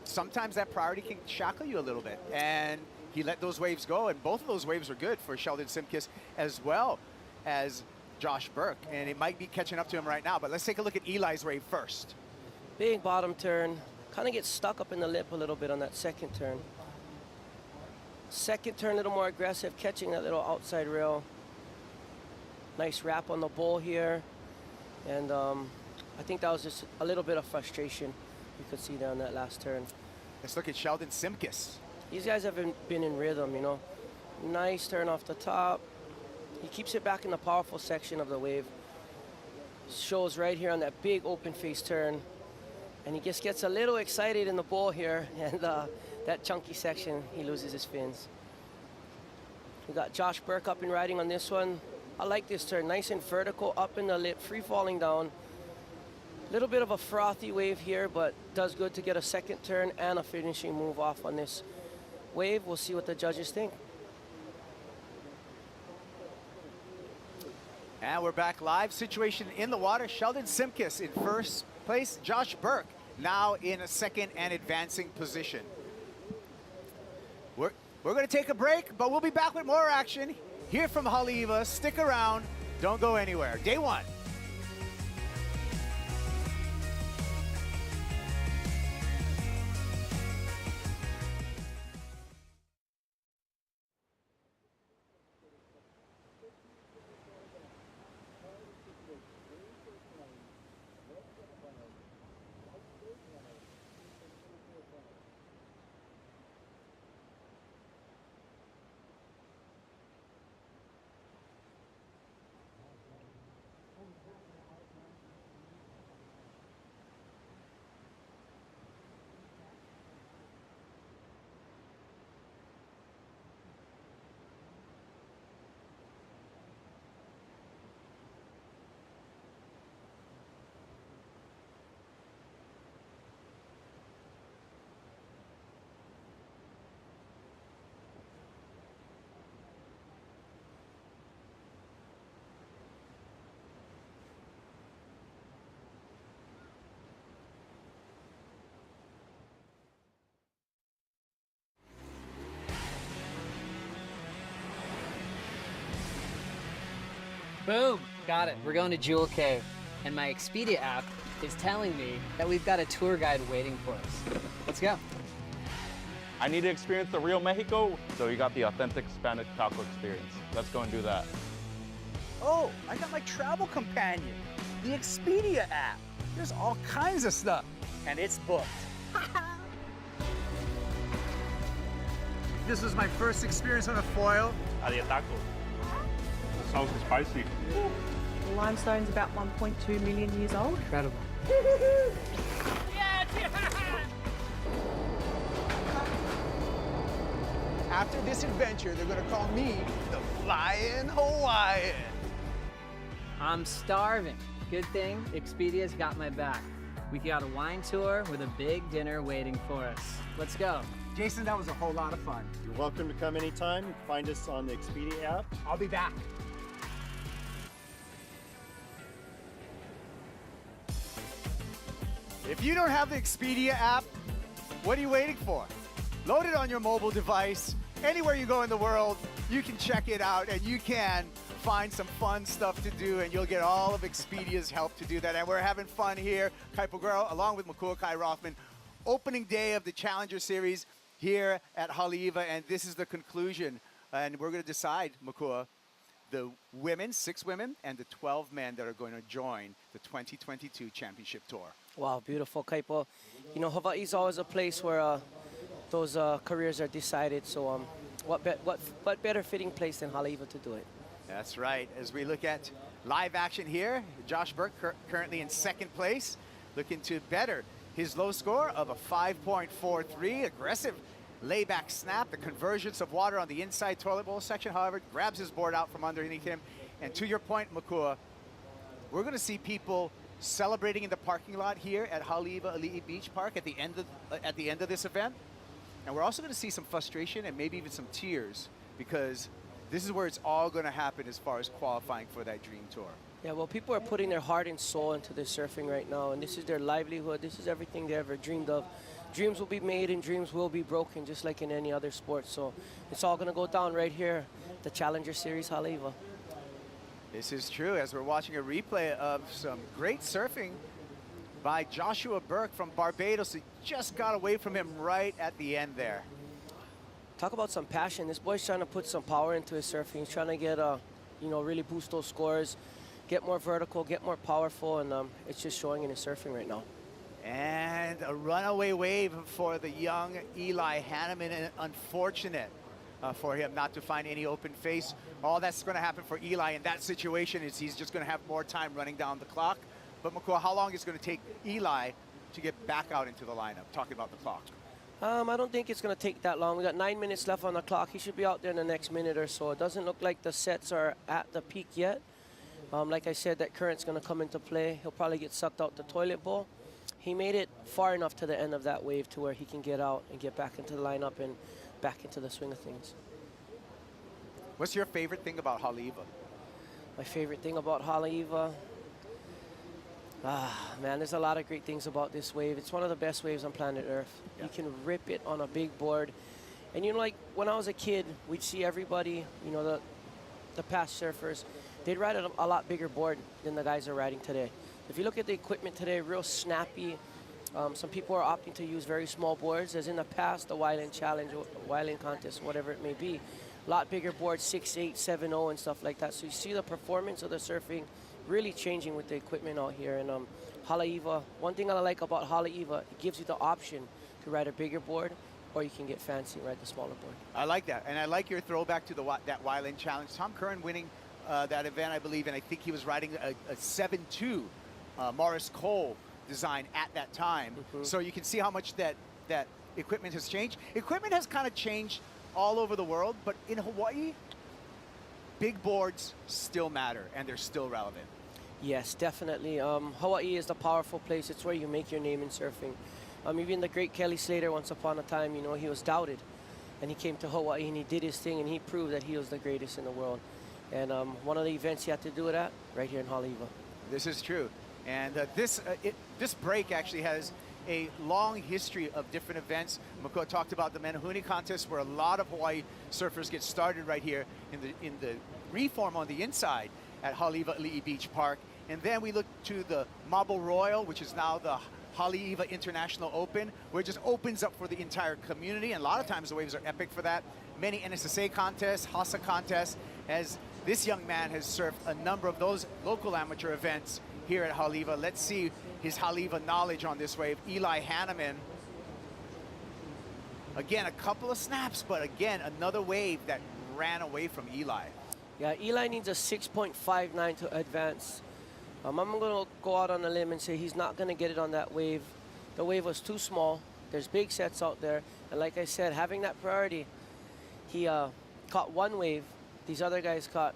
sometimes that priority can shackle you a little bit, and he let those waves go, and both of those waves were good for Sheldon Simkis as well as Josh Burke, and it might be catching up to him right now. But let's take a look at Eli's wave first. Big bottom turn, kind of gets stuck up in the lip a little bit on that second turn. Second turn a little more aggressive, catching that little outside rail. Nice wrap on the bowl here, and I think that was just a little bit of frustration you could see there on that last turn. Let's look at Sheldon Simkis. These guys haven't been in rhythm, you know. Nice turn off the top. He keeps it back in the powerful section of the wave. Shows right here on that big open face turn, and he just gets a little excited in the bowl here, and that chunky section, he loses his fins. We got Josh Burke up and riding on this one. I like this turn, nice and vertical, up in the lip, free falling down. Little bit of a frothy wave here, but does good to get a second turn and a finishing move off on this wave. We'll see what the judges think. And we're back live. Situation in the water. Sheldon Simkis in first place. Josh Burke now in a second and advancing position. We're going to take a break, but we'll be back with more action here from Haleiwa. Stick around. Don't go anywhere. Day one. Boom! Got it. We're going to Jewel Cave. And my Expedia app is telling me that we've got a tour guide waiting for us. Let's go. I need to experience the real Mexico, so you got the authentic Spanish taco experience. Let's go and do that. Oh, I got my travel companion, the Expedia app. There's all kinds of stuff, and it's booked. This was my first experience on a foil. Adi taco. The sauce is spicy. The limestone's about 1.2 million years old. Incredible. After this adventure, they're gonna call me the Flying Hawaiian. I'm starving. Good thing Expedia's got my back. We got a wine tour with a big dinner waiting for us. Let's go. Jason, that was a whole lot of fun. You're welcome to come anytime. Find us on the Expedia app. I'll be back. If you don't have the Expedia app, what are you waiting for? Load it on your mobile device. Anywhere you go in the world, you can check it out and you can find some fun stuff to do, and you'll get all of Expedia's help to do that. And we're having fun here, Kaipogoro, along with Makua Kai Rothman. Opening day of the Challenger Series here at Haleiwa, and this is the conclusion. And we're going to decide, Makua, the women, 6 women, and the 12 men that are going to join the 2022 Championship Tour. Wow, beautiful, Kaipo. You know, Hawaii's always a place where those careers are decided. So what better fitting place than Haleiwa to do it? That's right. As we look at live action here, Josh Burke currently in 2nd place, looking to better his low score of a 5.43. Aggressive layback snap, the convergence of water on the inside toilet bowl section, however, grabs his board out from underneath him. And to your point, Makua, we're going to see people celebrating in the parking lot here at Haleiwa Ali'i Beach Park at the end of this event. And we're also going to see some frustration and maybe even some tears, because this is where it's all going to happen as far as qualifying for that dream tour. Yeah, well, people are putting their heart and soul into this surfing right now, and this is their livelihood. This is everything they ever dreamed of. Dreams will be made and dreams will be broken, just like in any other sport. So it's all going to go down right here, the Challenger Series Haleiwa. This is true, as we're watching a replay of some great surfing by Joshua Burke from Barbados. He just got away from him right at the end there. Talk about some passion. This boy's trying to put some power into his surfing. He's trying to get, you know, really boost those scores, get more vertical, get more powerful, and it's just showing in his surfing right now. And a runaway wave for the young Eli Hanneman, and unfortunate for him not to find any open face. All that's going to happen for Eli in that situation is he's just going to have more time running down the clock. But Makua, how long is it going to take Eli to get back out into the lineup, talking about the clock? I don't think it's going to take that long. We got 9 minutes left on the clock. He should be out there in the next minute or so. It doesn't look like the sets are at the peak yet. Like I said, that current's going to come into play. He'll probably get sucked out the toilet bowl. He made it far enough to the end of that wave to where he can get out and get back into the lineup and back into the swing of things. What's your favorite thing about Haleiwa? My favorite thing about Haleiwa? Man, there's a lot of great things about this wave. It's one of the best waves on planet Earth. Yeah. You can rip it on a big board. And you know, like when I was a kid, we'd see everybody, you know, the past surfers, they'd ride a lot bigger board than the guys are riding today. If you look at the equipment today, real snappy. Some people are opting to use very small boards, as in the past, the Wildland Challenge, Wildland Contest, whatever it may be. A lot bigger boards, 6.8, 7.0 and stuff like that. So you see the performance of the surfing really changing with the equipment out here. And Haleiwa, one thing I like about Haleiwa, it gives you the option to ride a bigger board, or you can get fancy and ride the smaller board. I like that, and I like your throwback to that Wildland Challenge. Tom Curran winning that event, I believe, and I think he was riding a 7.2 Morris Cole design at that time. So you can see how much that equipment has changed. Equipment has kind of changed all over the world, but in Hawaii, big boards still matter, and they're still relevant. Yes, definitely. Hawaii is the powerful place. It's where you make your name in surfing. Even the great Kelly Slater, once upon a time, you know, he was doubted. And he came to Hawaii and he did his thing and he proved that he was the greatest in the world. And one of the events he had to do it at, right here in Haleiwa. This is true. And this break actually has a long history of different events. Makua talked about the Menehune contest, where a lot of Hawaii surfers get started right here in the reform on the inside at Haleiwa Ali'i Beach Park. And then we look to the Mabo Royal, which is now the Haleiwa International Open, where it just opens up for the entire community. And a lot of times the waves are epic for that. Many NSSA contests, Hasa contests, as this young man has surfed a number of those local amateur events here at Haleiwa. Let's see his Haleiwa knowledge on this wave. Eli Hanneman. Again, a couple of snaps, but again, another wave that ran away from Eli. Yeah, Eli needs a 6.59 to advance. I'm going to go out on a limb and say he's not going to get it on that wave. The wave was too small. There's big sets out there. And like I said, having that priority, he caught one wave. These other guys caught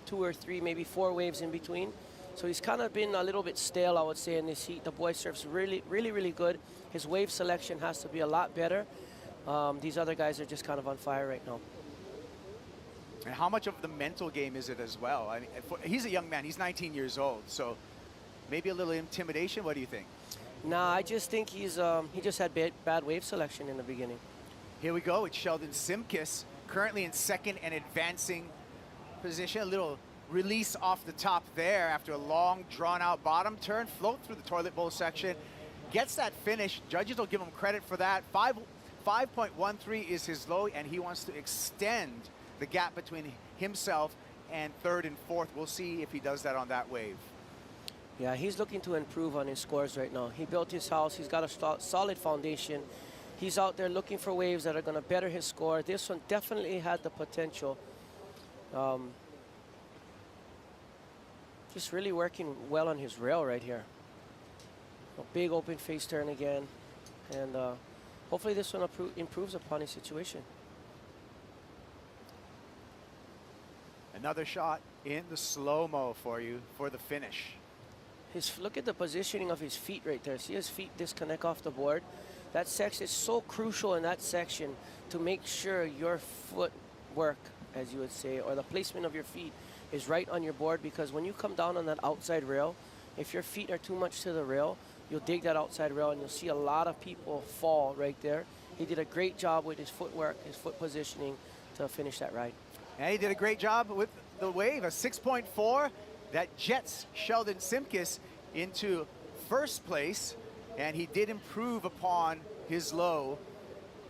2 or 3, maybe 4 waves in between. So he's kind of been a little bit stale, I would say, in this heat. The boy surfs really, really, really good. His wave selection has to be a lot better. These other guys are just kind of on fire right now. And how much of the mental game is it as well? I mean, he's a young man. He's 19 years old, so maybe a little intimidation. What do you think? Nah, I just think he just had bad wave selection in the beginning. Here we go. It's Sheldon Simkis, currently in second and advancing position. A little release off the top there after a long, drawn-out bottom turn. Float through the toilet bowl section. Gets that finish. Judges will give him credit for that. 5.13 is his low, and he wants to extend the gap between himself and third and fourth. We'll see if he does that on that wave. Yeah, he's looking to improve on his scores right now. He built his house. He's got a solid foundation. He's out there looking for waves that are going to better his score. This one definitely had the potential. Just really working well on his rail right here. A big open face turn again. And hopefully this one improves upon his situation. Another shot in the slow-mo for you for the finish. Look at the positioning of his feet right there. See his feet disconnect off the board? That section is so crucial in that section to make sure your footwork, as you would say, or the placement of your feet is right on your board, because when you come down on that outside rail, if your feet are too much to the rail, you'll dig that outside rail and you'll see a lot of people fall right there. He did a great job with his footwork, his foot positioning to finish that ride. And he did a great job with the wave, a 6.4 that jets Sheldon Simkis into first place, and he did improve upon his low.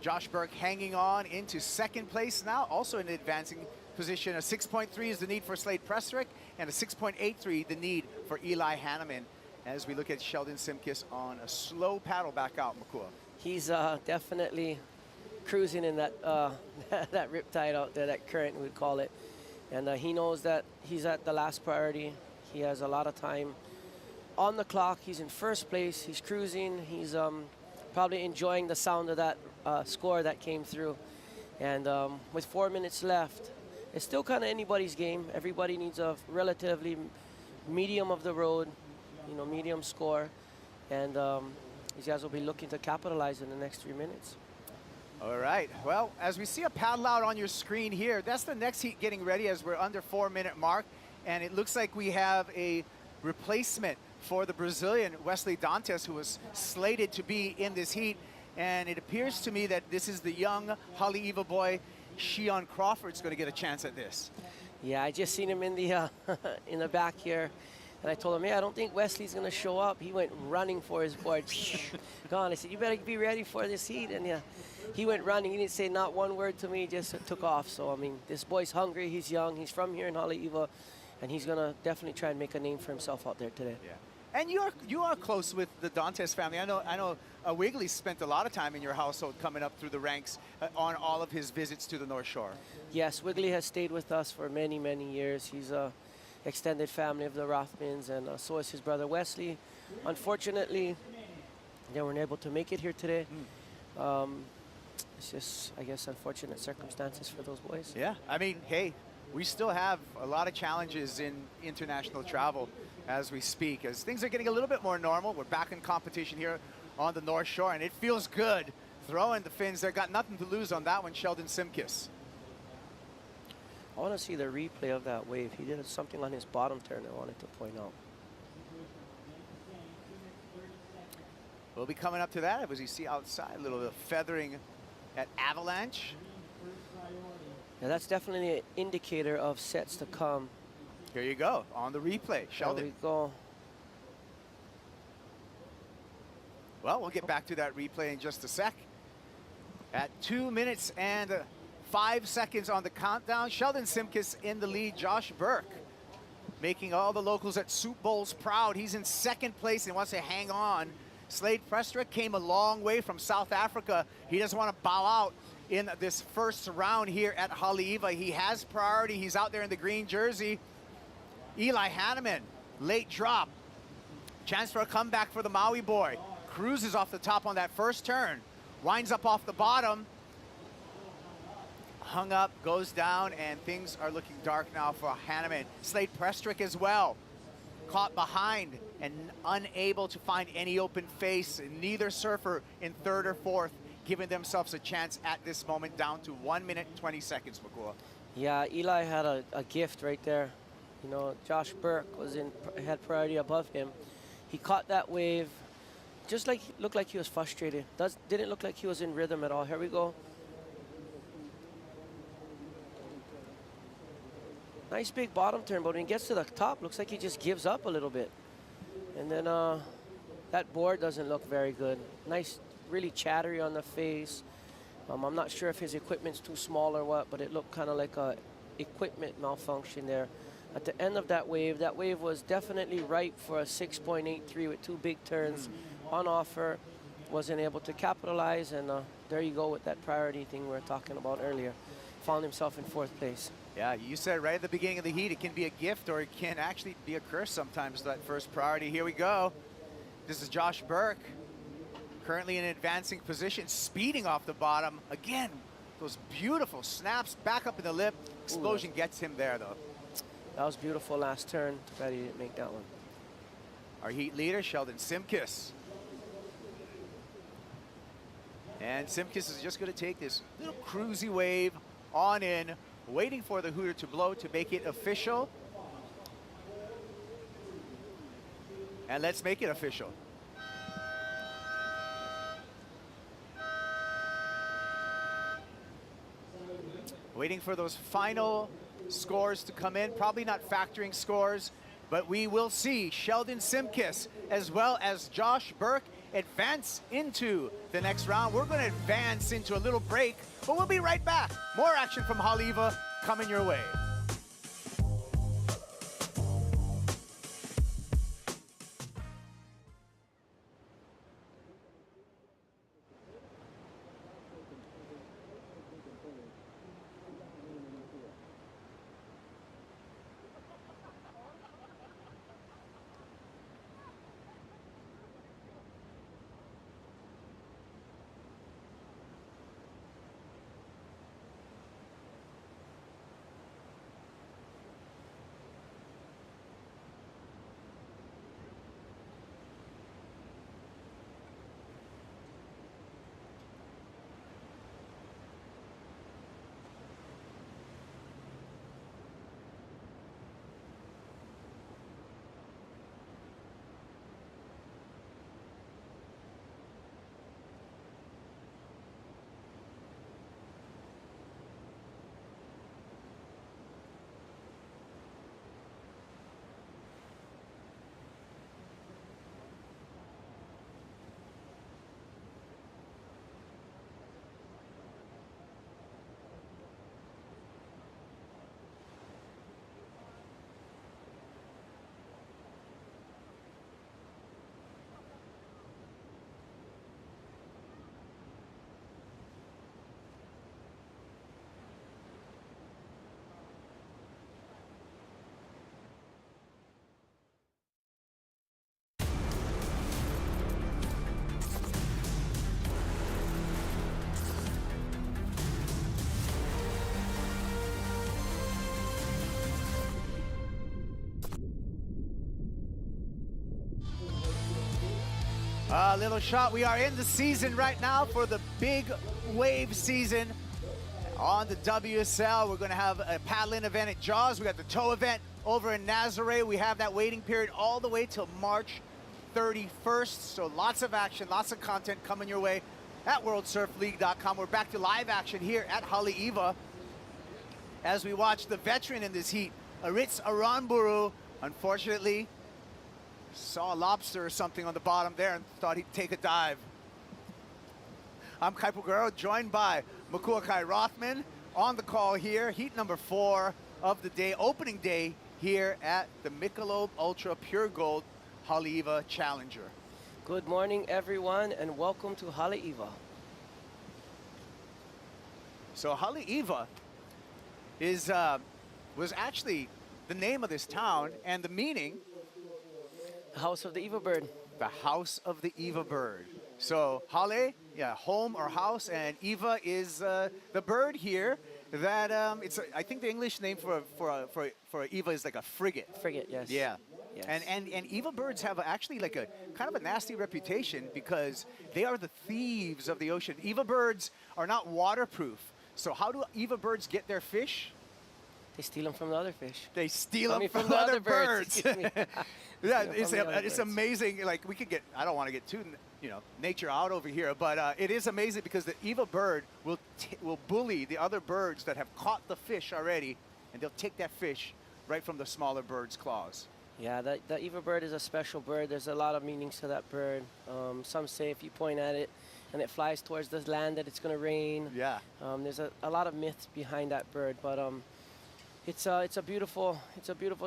Josh Burke hanging on into second place now, also in an advancing position. A 6.3 is the need for Slade Pressrick, and a 6.83 the need for Eli Hanneman, as we look at Sheldon Simkis on a slow paddle back out, Makua. He's definitely cruising in that that riptide out there, that current we'd call it. And he knows that he's at the last priority. He has a lot of time on the clock. He's in first place. He's cruising. He's probably enjoying the sound of that score that came through. And with 4 minutes left, it's still kind of anybody's game. Everybody needs a relatively medium of the road, medium score. And these guys will be looking to capitalize in the next 3 minutes. All right, well, as we see a paddle out on your screen here, that's the next heat getting ready as we're under 4 minute mark. And it looks like we have a replacement for the Brazilian Wesley Dantes, who was slated to be in this heat. And it appears to me that this is the young Haleiwa boy, Shion Crawford's going to get a chance at this. Yeah, I just seen him in the in the back here, and I told him, "Hey, I don't think Wesley's gonna show up." He went running for his board. Gone. I said, "You better be ready for this heat." And yeah, he went running. He didn't say not one word to me. Just took off. So I mean, this boy's hungry. He's young. He's from here in Haleiwa, and he's gonna definitely try and make a name for himself out there today. Yeah. And you are close with the Dantes family. I know Wiggly spent a lot of time in your household coming up through the ranks on all of his visits to the North Shore. Yes, Wiggly has stayed with us for many, many years. He's a extended family of the Rothmans, and so is his brother Wesley. Unfortunately, they weren't able to make it here today. It's just, I guess, unfortunate circumstances for those boys. Yeah, I mean, hey, we still have a lot of challenges in international travel as we speak. As things are getting a little bit more normal, we're back in competition here on the North Shore, and it feels good throwing the fins. They got nothing to lose on that one, Sheldon Simkis. I want to see the replay of that wave. He did something on his bottom turn I wanted to point out. We'll be coming up to that. As you see outside, a little bit of feathering at Avalanche. Yeah, that's definitely an indicator of sets to come. Here you go, on the replay, Sheldon. There we go. Well, we'll get back to that replay in just a sec. At 2 minutes and 5 seconds on the countdown, Sheldon Simkis in the lead. Josh Burke making all the locals at Soup Bowls proud. He's in second place and wants to hang on. Slade Prestrick came a long way from South Africa. He doesn't want to bow out in this first round here at Haleiwa. He has priority. He's out there in the green jersey. Eli Hanneman, late drop. Chance for a comeback for the Maui boy. Cruises off the top on that first turn. Winds up off the bottom. Hung up, goes down, and things are looking dark now for Hanneman. Slade Prestrick as well. Caught behind and unable to find any open face. Neither surfer in third or fourth giving themselves a chance at this moment, down to 1 minute, 20 seconds, Makua. Yeah, Eli had a gift right there. You know, Josh Burke had priority above him. He caught that wave, just like, looked like he was frustrated. Didn't look like he was in rhythm at all. Here we go. Nice big bottom turn, but when he gets to the top, looks like he just gives up a little bit. And then that board doesn't look very good. Nice, really chattery on the face. I'm not sure if his equipment's too small or what, but it looked kind of like a equipment malfunction there. At the end of that wave was definitely ripe for a 6.83 with 2 big turns on offer. Wasn't able to capitalize, and there you go with that priority thing we were talking about earlier. Found himself in 4th place. Yeah, you said right at the beginning of the heat, it can be a gift or it can actually be a curse sometimes, that first priority. Here we go. This is Josh Burke, currently in an advancing position, speeding off the bottom. Again, those beautiful snaps back up in the lip. Explosion gets him there, though. That was beautiful last turn. Too bad he didn't make that one. Our heat leader, Sheldon Simkis. And Simkis is just going to take this little cruisy wave on in, waiting for the hooter to blow to make it official. And let's make it official. Waiting for those final scores to come in, probably not factoring scores, but we will see Sheldon Simkis as well as Josh Burke advance into the next round. We're going to advance into a little break, but we'll be right back. More action from Haleiwa coming your way. A little shot. We are in the season right now for the big wave season. On the WSL, we're going to have a paddling event at Jaws. We got the tow event over in Nazaré. We have that waiting period all the way till March 31st. So lots of action, lots of content coming your way at WorldSurfLeague.com. We're back to live action here at Haleiwa as we watch the veteran in this heat, Aritz Aranburu. Unfortunately, saw a lobster or something on the bottom there and thought he'd take a dive. I'm Kaipo Guerrero, joined by Makua Kai Rothman on the call here. Heat number 4 of the day, opening day here at the Michelob Ultra Pure Gold Haleiwa Challenger. Good morning, everyone, and welcome to Haleiwa. So Haleiwa is was actually the name of this town, and the meaning? The House of the Eva Bird. The House of the Eva Bird. So Hale, yeah, home or house, and Eva is the bird here. That I think the English name for Eva is like a frigate. Frigate, yes. Yeah. Yes. And Eva birds have actually like a kind of a nasty reputation because they are the thieves of the ocean. Eva birds are not waterproof. So how do Eva birds get their fish? They steal them from the other fish. They steal them from the other birds. Yeah, it's amazing. Like we could get, I don't want to get too, nature out over here, but it is amazing because the Eva bird will bully the other birds that have caught the fish already, and they'll take that fish right from the smaller bird's claws. Yeah, the Eva bird is a special bird. There's a lot of meanings to that bird. Some say if you point at it and it flies towards the land that it's going to rain. Yeah. There's a lot of myths behind that bird, but it's a beautiful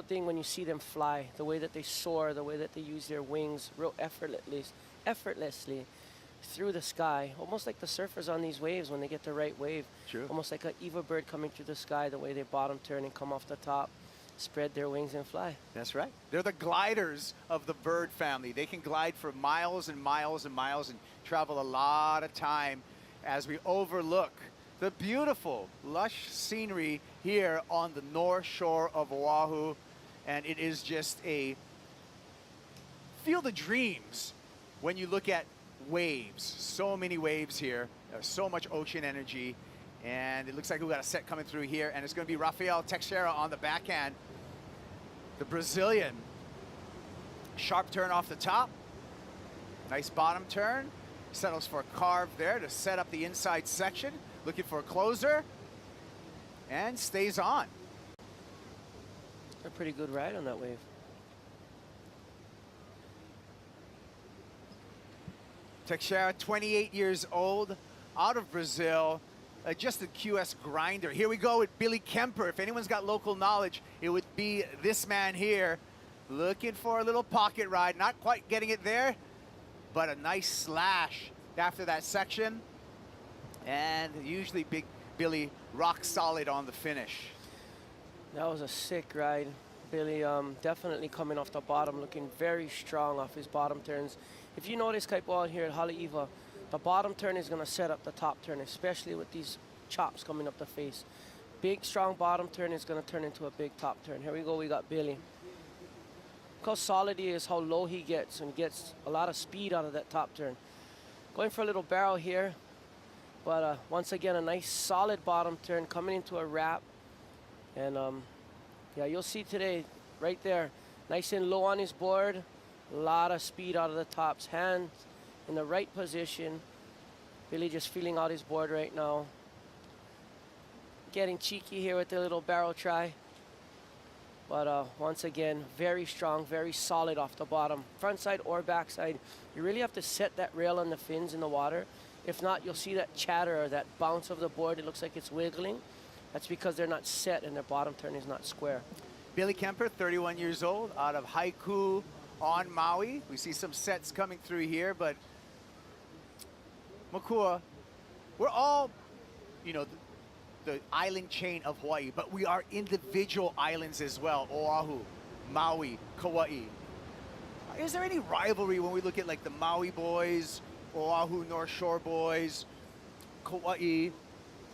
thing when you see them fly. The way that they soar, the way that they use their wings, real effortlessly through the sky, almost like the surfers on these waves when they get the right wave. True. Almost like an Eva bird coming through the sky, the way they bottom turn and come off the top, spread their wings and fly. That's right. They're the gliders of the bird family. They can glide for miles and miles and miles and travel a lot of time as we overlook the beautiful, lush scenery here on the north shore of Oahu. And it is just a field of dreams when you look at waves. So many waves here, so much ocean energy. And it looks like we've got a set coming through here, and it's going to be Rafael Teixeira on the backhand. The Brazilian. Sharp turn off the top. Nice bottom turn. Settles for a carve there to set up the inside section. Looking for a closer. And stays on. A pretty good ride on that wave. Teixeira, 28 years old, out of Brazil. Just a QS grinder. Here we go with Billy Kemper. If anyone's got local knowledge, it would be this man here. Looking for a little pocket ride. Not quite getting it there, but a nice slash after that section. And usually Big Billy rock solid on the finish. That was a sick ride. Billy definitely coming off the bottom, looking very strong off his bottom turns. If you notice, Kaipo, out here at Haleiwa, the bottom turn is going to set up the top turn, especially with these chops coming up the face. Big, strong bottom turn is going to turn into a big top turn. Here we go, we got Billy. Look how solid he is, how low he gets, and gets a lot of speed out of that top turn. Going for a little barrel here, but once again, a nice solid bottom turn coming into a wrap. And yeah, you'll see today, right there, nice and low on his board, a lot of speed out of the tops, hands in the right position. Billy just feeling out his board right now. Getting cheeky here with the little barrel try. But once again, very strong, very solid off the bottom. Front side or back side, you really have to set that rail on the fins in the water. If not, you'll see that chatter or that bounce of the board. It looks like it's wiggling. That's because they're not set and their bottom turn is not square. Billy Kemper, 31 years old, out of Haiku on Maui. We see some sets coming through here, but Makua, we're all, the island chain of Hawaii, but we are individual islands as well. Oahu, Maui, Kauai. Is there any rivalry when we look at like the Maui boys, Oahu North Shore boys, Kauai,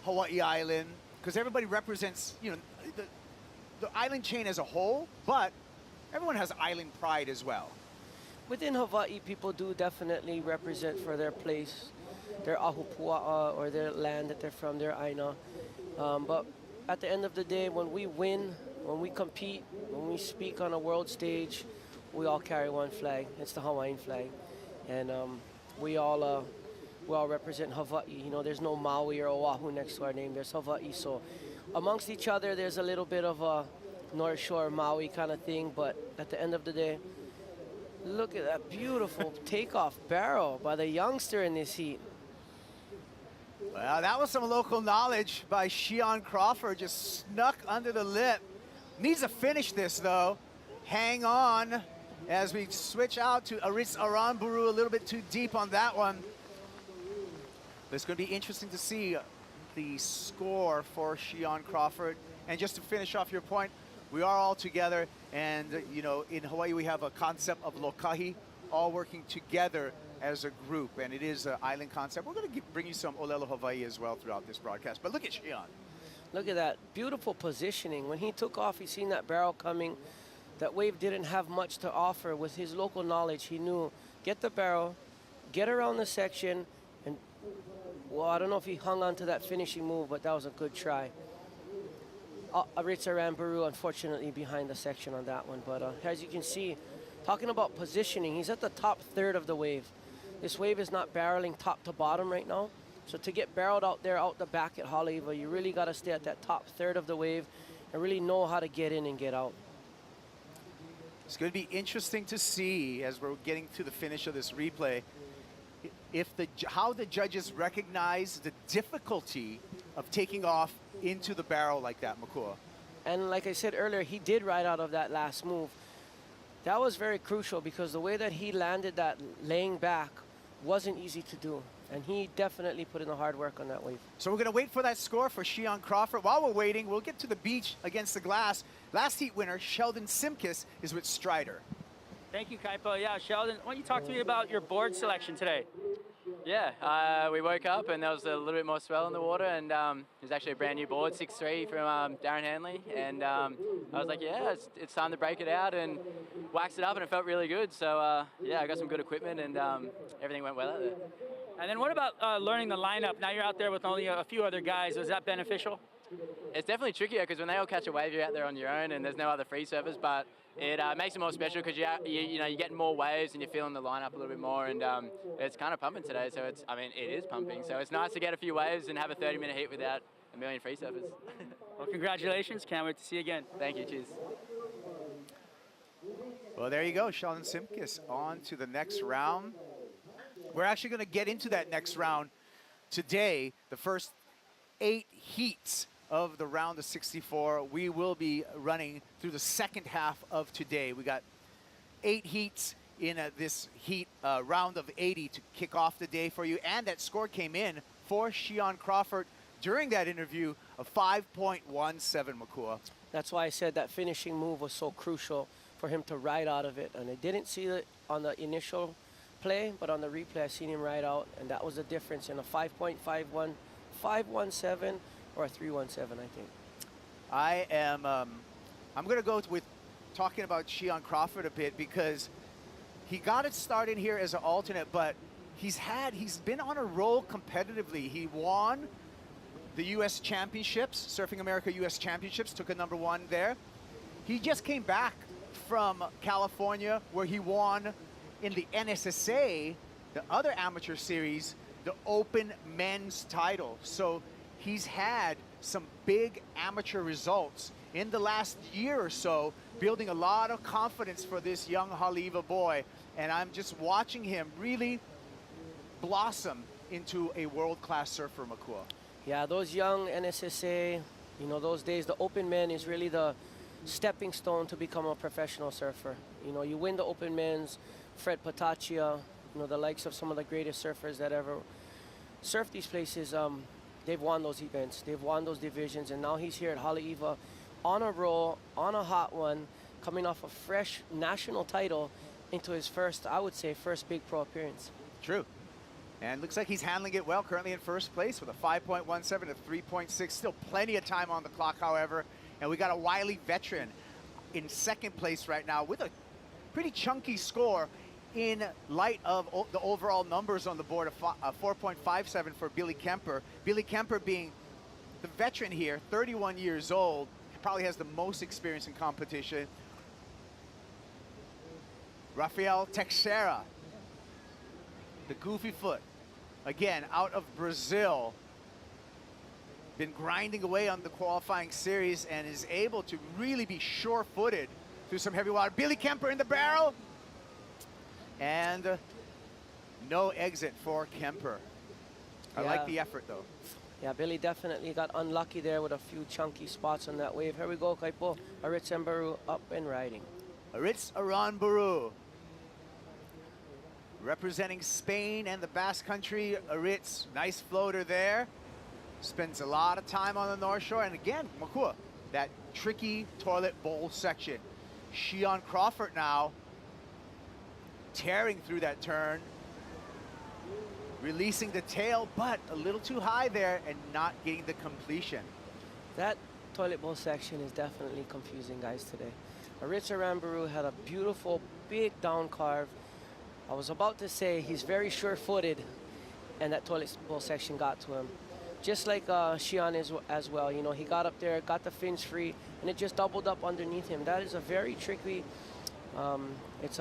Hawaii Island? Because everybody represents, the island chain as a whole, but everyone has island pride as well. within Hawaii, people do definitely represent for their place, their ahupua'a, or their land that they're from, their aina. But at the end of the day, when we win, when we compete, when we speak on a world stage, we all carry one flag. It's the Hawaiian flag. And we all represent Hawaii. You know, there's no Maui or Oahu next to our name. There's Hawaii. So amongst each other, there's a little bit of a North Shore Maui kind of thing. But at the end of the day, look at that beautiful takeoff barrel by the youngster in this heat. Well, that was some local knowledge by Shion Crawford, just snuck under the lip. Needs to finish this, though. Hang on as we switch out to Aritz Aranburu, a little bit too deep on that one. But it's going to be interesting to see the score for Shion Crawford. And just to finish off your point, we are all together, and you know, in Hawaii we have a concept of lokahi, all working together as a group, and it is an island concept. We're going to bring you some Olelo Hawaii as well throughout this broadcast. But look at Shion. Look at that beautiful positioning. When he took off, he seen that barrel coming. That wave didn't have much to offer. With his local knowledge, he knew, get the barrel, get around the section, and, well, I don't know if he hung on to that finishing move, but that was a good try. Aritz Aranburu, unfortunately, behind the section on that one. But as you can see, talking about positioning, he's at the top third of the wave. This wave is not barreling top to bottom right now. So to get barreled out there, out the back at Haleiwa, you really got to stay at that top third of the wave and really know how to get in and get out. It's going to be interesting to see, as we're getting to the finish of this replay, if how the judges recognize the difficulty of taking off into the barrel like that, Makua. And like I said earlier, he did ride out of that last move. That was very crucial because the way that he landed that laying back wasn't easy to do. And he definitely put in the hard work on that wave. So we're going to wait for that score for Shion Crawford. While we're waiting, we'll get to the beach against the glass. Last heat winner, Sheldon Simkis, is with Strider. Thank you, Kaipo. Yeah, Sheldon, why don't you talk to me about your board selection today? Yeah, we woke up and there was a little bit more swell in the water, and it was actually a brand new board, 6.3 from Darren Hanley, and I was like, yeah, it's time to break it out and wax it up, and it felt really good. So yeah, I got some good equipment, and everything went well out there. And then what about learning the lineup? Now you're out there with only a few other guys. Was that beneficial? It's definitely trickier because when they all catch a wave, you're out there on your own and there's no other free surfers, but it makes it more special because you're getting more waves and you're feeling the lineup a little bit more, and it's kind of pumping today. So it is pumping. So it's nice to get a few waves and have a 30-minute heat without a million free surfers. Well, congratulations. Can't wait to see you again. Thank you. Cheers. Well, there you go. Sheldon Simkis on to the next round. We're actually going to get into that next round today, the first 8 heats of the round of 64. We will be running through the second half of today. We got 8 heats in this heat round of 80 to kick off the day for you. And that score came in for Shion Crawford during that interview of 5.17, Makua. That's why I said that finishing move was so crucial for him to ride out of it. And I didn't see it on the initial play, but on the replay I seen him ride out, and that was the difference in a 5.51, 5.17, or a 3.17, I think. I'm going to go with talking about Shion Crawford a bit because he got it started here as an alternate, but he's been on a roll competitively. He won the U.S. Championships, Surfing America U.S. Championships, took a #1 there. He just came back from California where he won in the NSSA, the other amateur series, the Open Men's title. So he's had some big amateur results in the last year or so, building a lot of confidence for this young Haleiwa boy. And I'm just watching him really blossom into a world-class surfer, Makua. Yeah, those young NSSA, you know, those days, the Open Men is really the stepping stone to become a professional surfer. You know, you win the Open Men's, Fred Patachia, you know, the likes of some of the greatest surfers that ever surfed these places, they've won those events, they've won those divisions, and now he's here at Haleiwa on a roll, on a hot one, coming off a fresh national title into his first, I would say, first big pro appearance. True. And looks like he's handling it well, currently in first place with a 5.17 to 3.6. Still plenty of time on the clock, however. And we got a wily veteran in second place right now with a pretty chunky score in light of the overall numbers on the board of 4.57 for Billy Kemper. Billy Kemper being the veteran here, 31 years old, probably has the most experience in competition. Rafael Teixeira, the goofy foot, again, out of Brazil. Been grinding away on the qualifying series and is able to really be sure-footed through some heavy water. Billy Kemper in the barrel. And no exit for Kemper. I like the effort, though. Yeah, Billy definitely got unlucky there with a few chunky spots on that wave. Here we go, Kaipo. Aritz Mbaru up and riding. Aritz Aranburu, representing Spain and the Basque Country. Aritz, nice floater there. Spends a lot of time on the North Shore. And again, Makua, that tricky toilet bowl section. Shion Crawford now tearing through that turn, releasing the tail, but a little too high there and not getting the completion. That toilet bowl section is definitely confusing guys today. Aritz Aranburu had a beautiful big down carve. I was about to say he's very sure-footed, and that toilet bowl section got to him. Just like Shion is as well. You know, he got up there, got the fins free, and it just doubled up underneath him. That is a very tricky, it's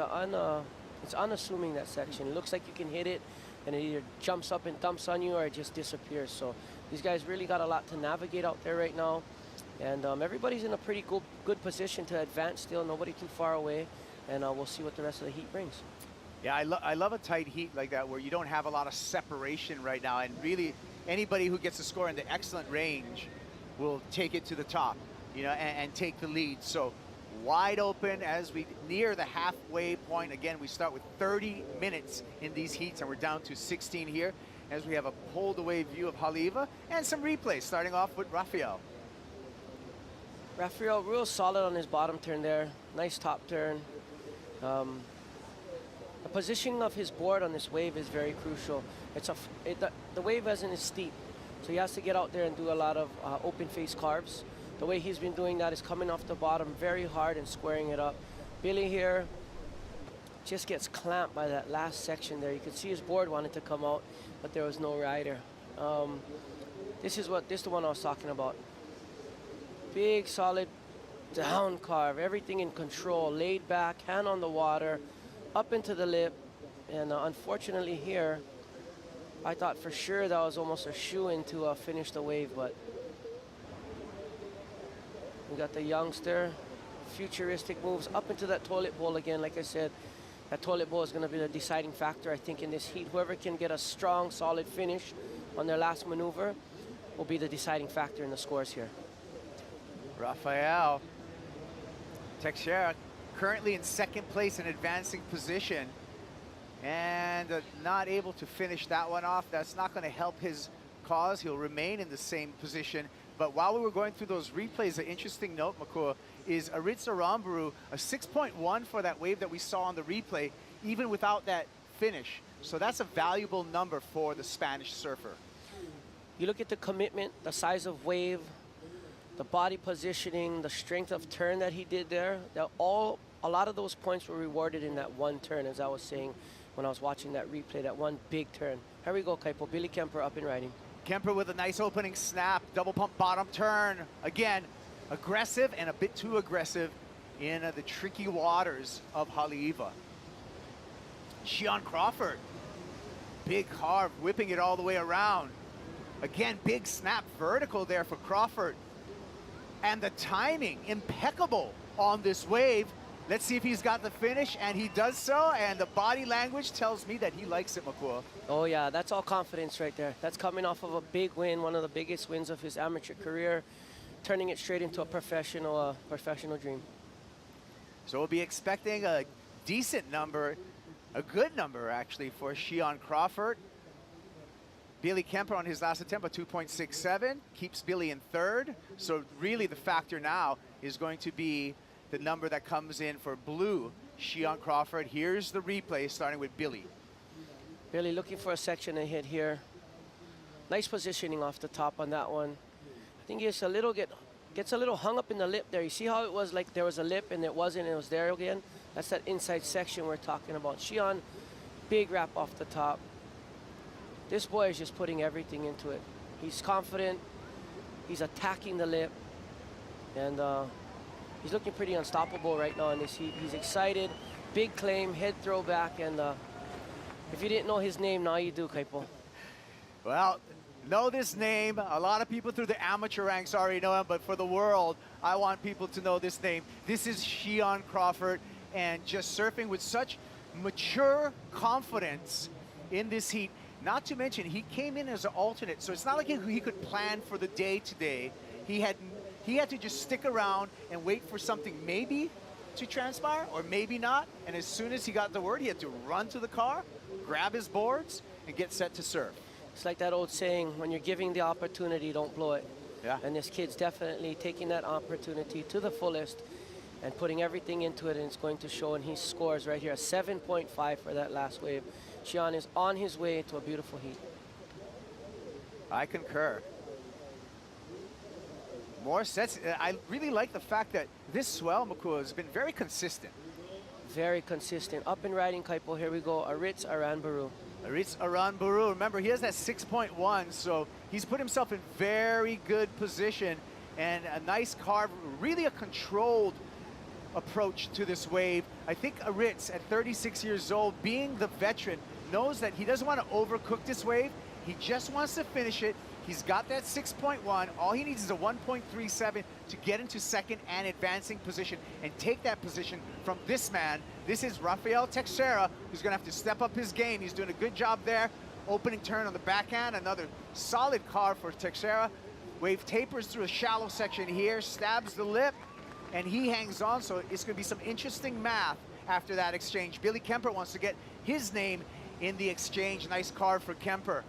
unassuming, that section. It looks like you can hit it, and it either jumps up and dumps on you or it just disappears. So these guys really got a lot to navigate out there right now. And everybody's in a pretty good position to advance still, nobody too far away. And we'll see what the rest of the heat brings. Yeah, I love a tight heat like that where you don't have a lot of separation right now. And really, anybody who gets a score in the excellent range will take it to the top, you know, and take the lead. So wide open as we near the halfway point. Again, we start with 30 minutes in these heats, and we're down to 16 here as we have a pulled away view of Haleiwa and some replays, starting off with Rafael. Rafael real solid on his bottom turn there. Nice top turn. The positioning of his board on this wave is very crucial. The wave isn't as steep, so he has to get out there and do a lot of open face carves. The way he's been doing that is coming off the bottom very hard and squaring it up. Billy here just gets clamped by that last section there. You could see his board wanted to come out, but there was no rider. This is the one I was talking about. Big, solid down carve, everything in control, laid back, hand on the water, up into the lip. And unfortunately here, I thought for sure that was almost a shoe-in to finish the wave, but we got the youngster, futuristic moves up into that toilet bowl again. Like I said, that toilet bowl is going to be the deciding factor, I think, in this heat. Whoever can get a strong, solid finish on their last maneuver will be the deciding factor in the scores here. Rafael Teixeira currently in second place in advancing position, and not able to finish that one off. That's not going to help his cause. He'll remain in the same position. But while we were going through those replays, an interesting note, Makua, is Aritz Aranburu, a 6.1 for that wave that we saw on the replay, even without that finish. So that's a valuable number for the Spanish surfer. You look at the commitment, the size of wave, the body positioning, the strength of turn that he did there. A lot of those points were rewarded in that one turn, as I was saying when I was watching that replay, that one big turn. Here we go, Kaipo. Billy Kemper up and riding. Kemper with a nice opening snap, double pump bottom turn. Again, aggressive and a bit too aggressive in the tricky waters of Haleiwa. Shion Crawford, big carve, whipping it all the way around. Again, big snap vertical there for Crawford. And the timing, impeccable on this wave. Let's see if he's got the finish, and he does so, and the body language tells me that he likes it, Makua. Oh yeah, that's all confidence right there. That's coming off of a big win, one of the biggest wins of his amateur career, turning it straight into a professional dream. So we'll be expecting a decent number, a good number actually, for Shion Crawford. Billy Kemper on his last attempt, a 2.67, keeps Billy in third. So really the factor now is going to be the number that comes in for blue, Shion Crawford. Here's the replay starting with Billy. Billy looking for a section to hit here. Nice positioning off the top on that one. I think he gets a little hung up in the lip there. You see how it was like there was a lip and it wasn't, it was there again? That's that inside section we're talking about. Xian, big wrap off the top. This boy is just putting everything into it. He's confident. He's attacking the lip. And he's looking pretty unstoppable right now in this heat. He's excited. Big claim, head throw back. And if you didn't know his name, now you do, Kaipo. Well, know this name. A lot of people through the amateur ranks already know him, but for the world, I want people to know this name. This is Xian Crawford, and just surfing with such mature confidence in this heat. Not to mention, he came in as an alternate, so it's not like he could plan for the day today. He had to just stick around and wait for something maybe to transpire or maybe not. And as soon as he got the word, he had to run to the car, grab his boards, and get set to surf. It's like that old saying, when you're giving the opportunity, don't blow it. Yeah. And this kid's definitely taking that opportunity to the fullest and putting everything into it, and it's going to show. And he scores right here, a 7.5 for that last wave. Xian is on his way to a beautiful heat. I concur. More sets. I really like the fact that this swell, Makua, has been very consistent. Very consistent. Up and riding, Kaipo. Here we go. Aritz Aranburu. Aritz Aranburu. Remember, he has that 6.1, so he's put himself in very good position and a nice carve. Really a controlled approach to this wave. I think Aritz, at 36 years old, being the veteran, knows that he doesn't want to overcook this wave. He just wants to finish it. He's got that 6.1. All he needs is a 1.37 to get into second and advancing position and take that position from this man. This is Rafael Teixeira, who's going to have to step up his game. He's doing a good job there. Opening turn on the backhand, another solid carve for Teixeira. Wave tapers through a shallow section here, stabs the lip, and he hangs on. So it's going to be some interesting math after that exchange. Billy Kemper wants to get his name in the exchange. Nice carve for Kemper.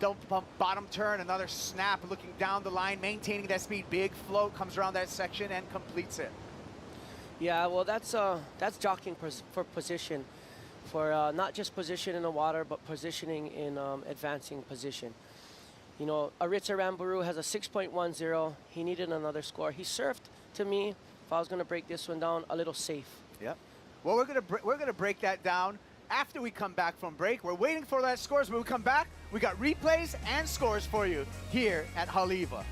Double pump bottom turn, another snap, looking down the line, maintaining that speed. Big float, comes around that section and completes it. Yeah, well, that's jockeying for position, for not just position in the water, but positioning in advancing position. You know, Aritz Aranburu has a 6.10. He needed another score. He surfed, to me, if I was going to break this one down, a little safe. Yep. Well, we're gonna break that down after we come back from break. We're waiting for that scores. When we come back, we got replays and scores for you here at Haleiwa.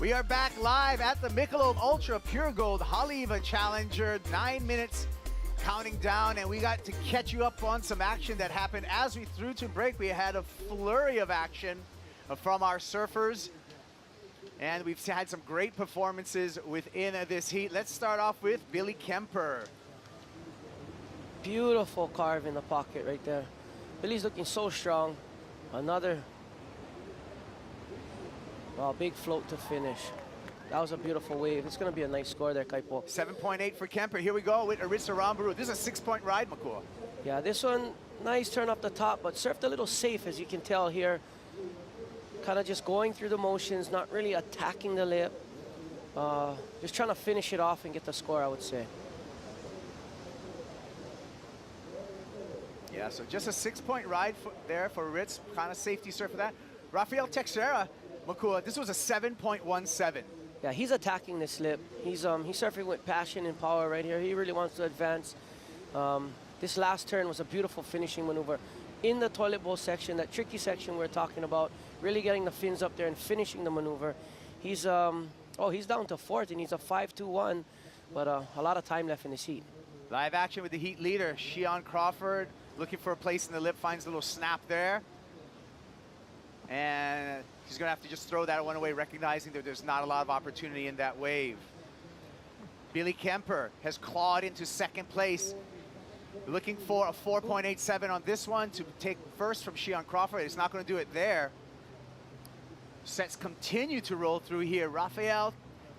We are back live at the Michelob Ultra Pure Gold Haleiwa Challenger. 9 minutes counting down, and we got to catch you up on some action that happened as we threw to break. We had a flurry of action from our surfers, and we've had some great performances within this heat. Let's start off with Billy Kemper. Beautiful carve in the pocket right there. Billy's looking so strong. Another big float to finish. That was a beautiful wave. It's going to be a nice score there, Kaipo. 7.8 for Kemper. Here we go with Aritz Aranburu. This is a 6-point ride, Makua. Yeah, this one, nice turn up the top, but surfed a little safe, as you can tell here. Kind of just going through the motions, not really attacking the lip. Just trying to finish it off and get the score, I would say. Yeah, so just a 6-point ride there for Aritz. Kind of safety surf for that. Rafael Teixeira, Makua, this was a 7.17. Yeah, he's attacking this lip. He's surfing with passion and power right here. He really wants to advance. This last turn was a beautiful finishing maneuver. in the toilet bowl section, that tricky section we're talking about, really getting the fins up there and finishing the maneuver. He's he's down to fourth, and he's a 5-2-1, but a lot of time left in his heat. Live action with the heat leader, Shion Crawford, looking for a place in the lip, finds a little snap there. And he's gonna have to just throw that one away, recognizing that there's not a lot of opportunity in that wave. Billy Kemper has clawed into second place, looking for a 4.87 on this one to take first from Shion Crawford. It's not gonna do it there. Sets continue to roll through here. Rafael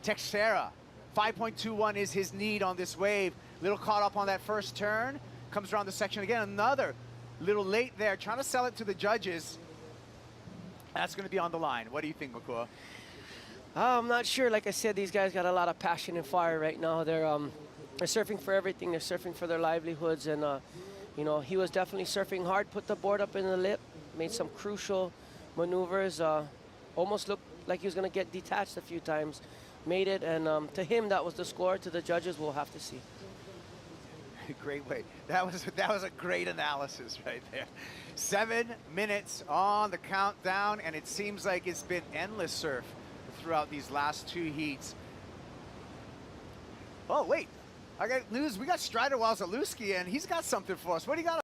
Teixeira, 5.21 is his need on this wave. Little caught up on that first turn, comes around the section again. Another little late there, trying to sell it to the judges. That's going to be on the line. What do you think, Makua? I'm not sure. Like I said, these guys got a lot of passion and fire right now. They're surfing for everything. They're surfing for their livelihoods, and you know, he was definitely surfing hard. Put the board up in the lip, made some crucial maneuvers. Almost looked like he was going to get detached a few times. Made it, and to him, that was the score. To the judges, we'll have to see. Great way. That was a great analysis right there. 7 minutes on the countdown, and it seems like it's been endless surf throughout these last two heats. Oh wait, I got news. We got Strider Wałęsowski, and he's got something for us. What do you got?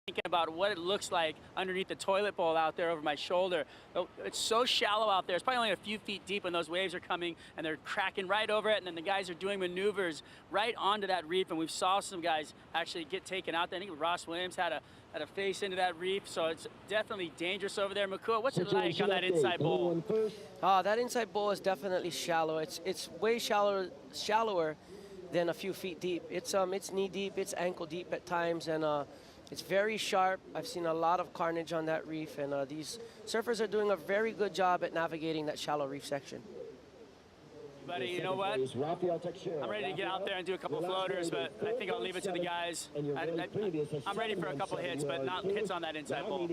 Thinking about what it looks like underneath the toilet bowl out there over my shoulder. It's so shallow out there. It's probably only a few feet deep when those waves are coming, and they're cracking right over it, and then the guys are doing maneuvers right onto that reef, and we saw some guys actually get taken out there. I think Ross Williams had a face into that reef, so it's definitely dangerous over there. Makua, what's it like on that inside bowl? That inside bowl is definitely shallow. It's way shallower than a few feet deep. It's knee deep, it's ankle deep at times, and it's very sharp. I've seen a lot of carnage on that reef, and these surfers are doing a very good job at navigating that shallow reef section. Buddy, you know what? I'm ready to get out there and do a couple floaters, but I think I'll leave it to the guys. I'm ready for a couple hits, but not hits on that inside bowl.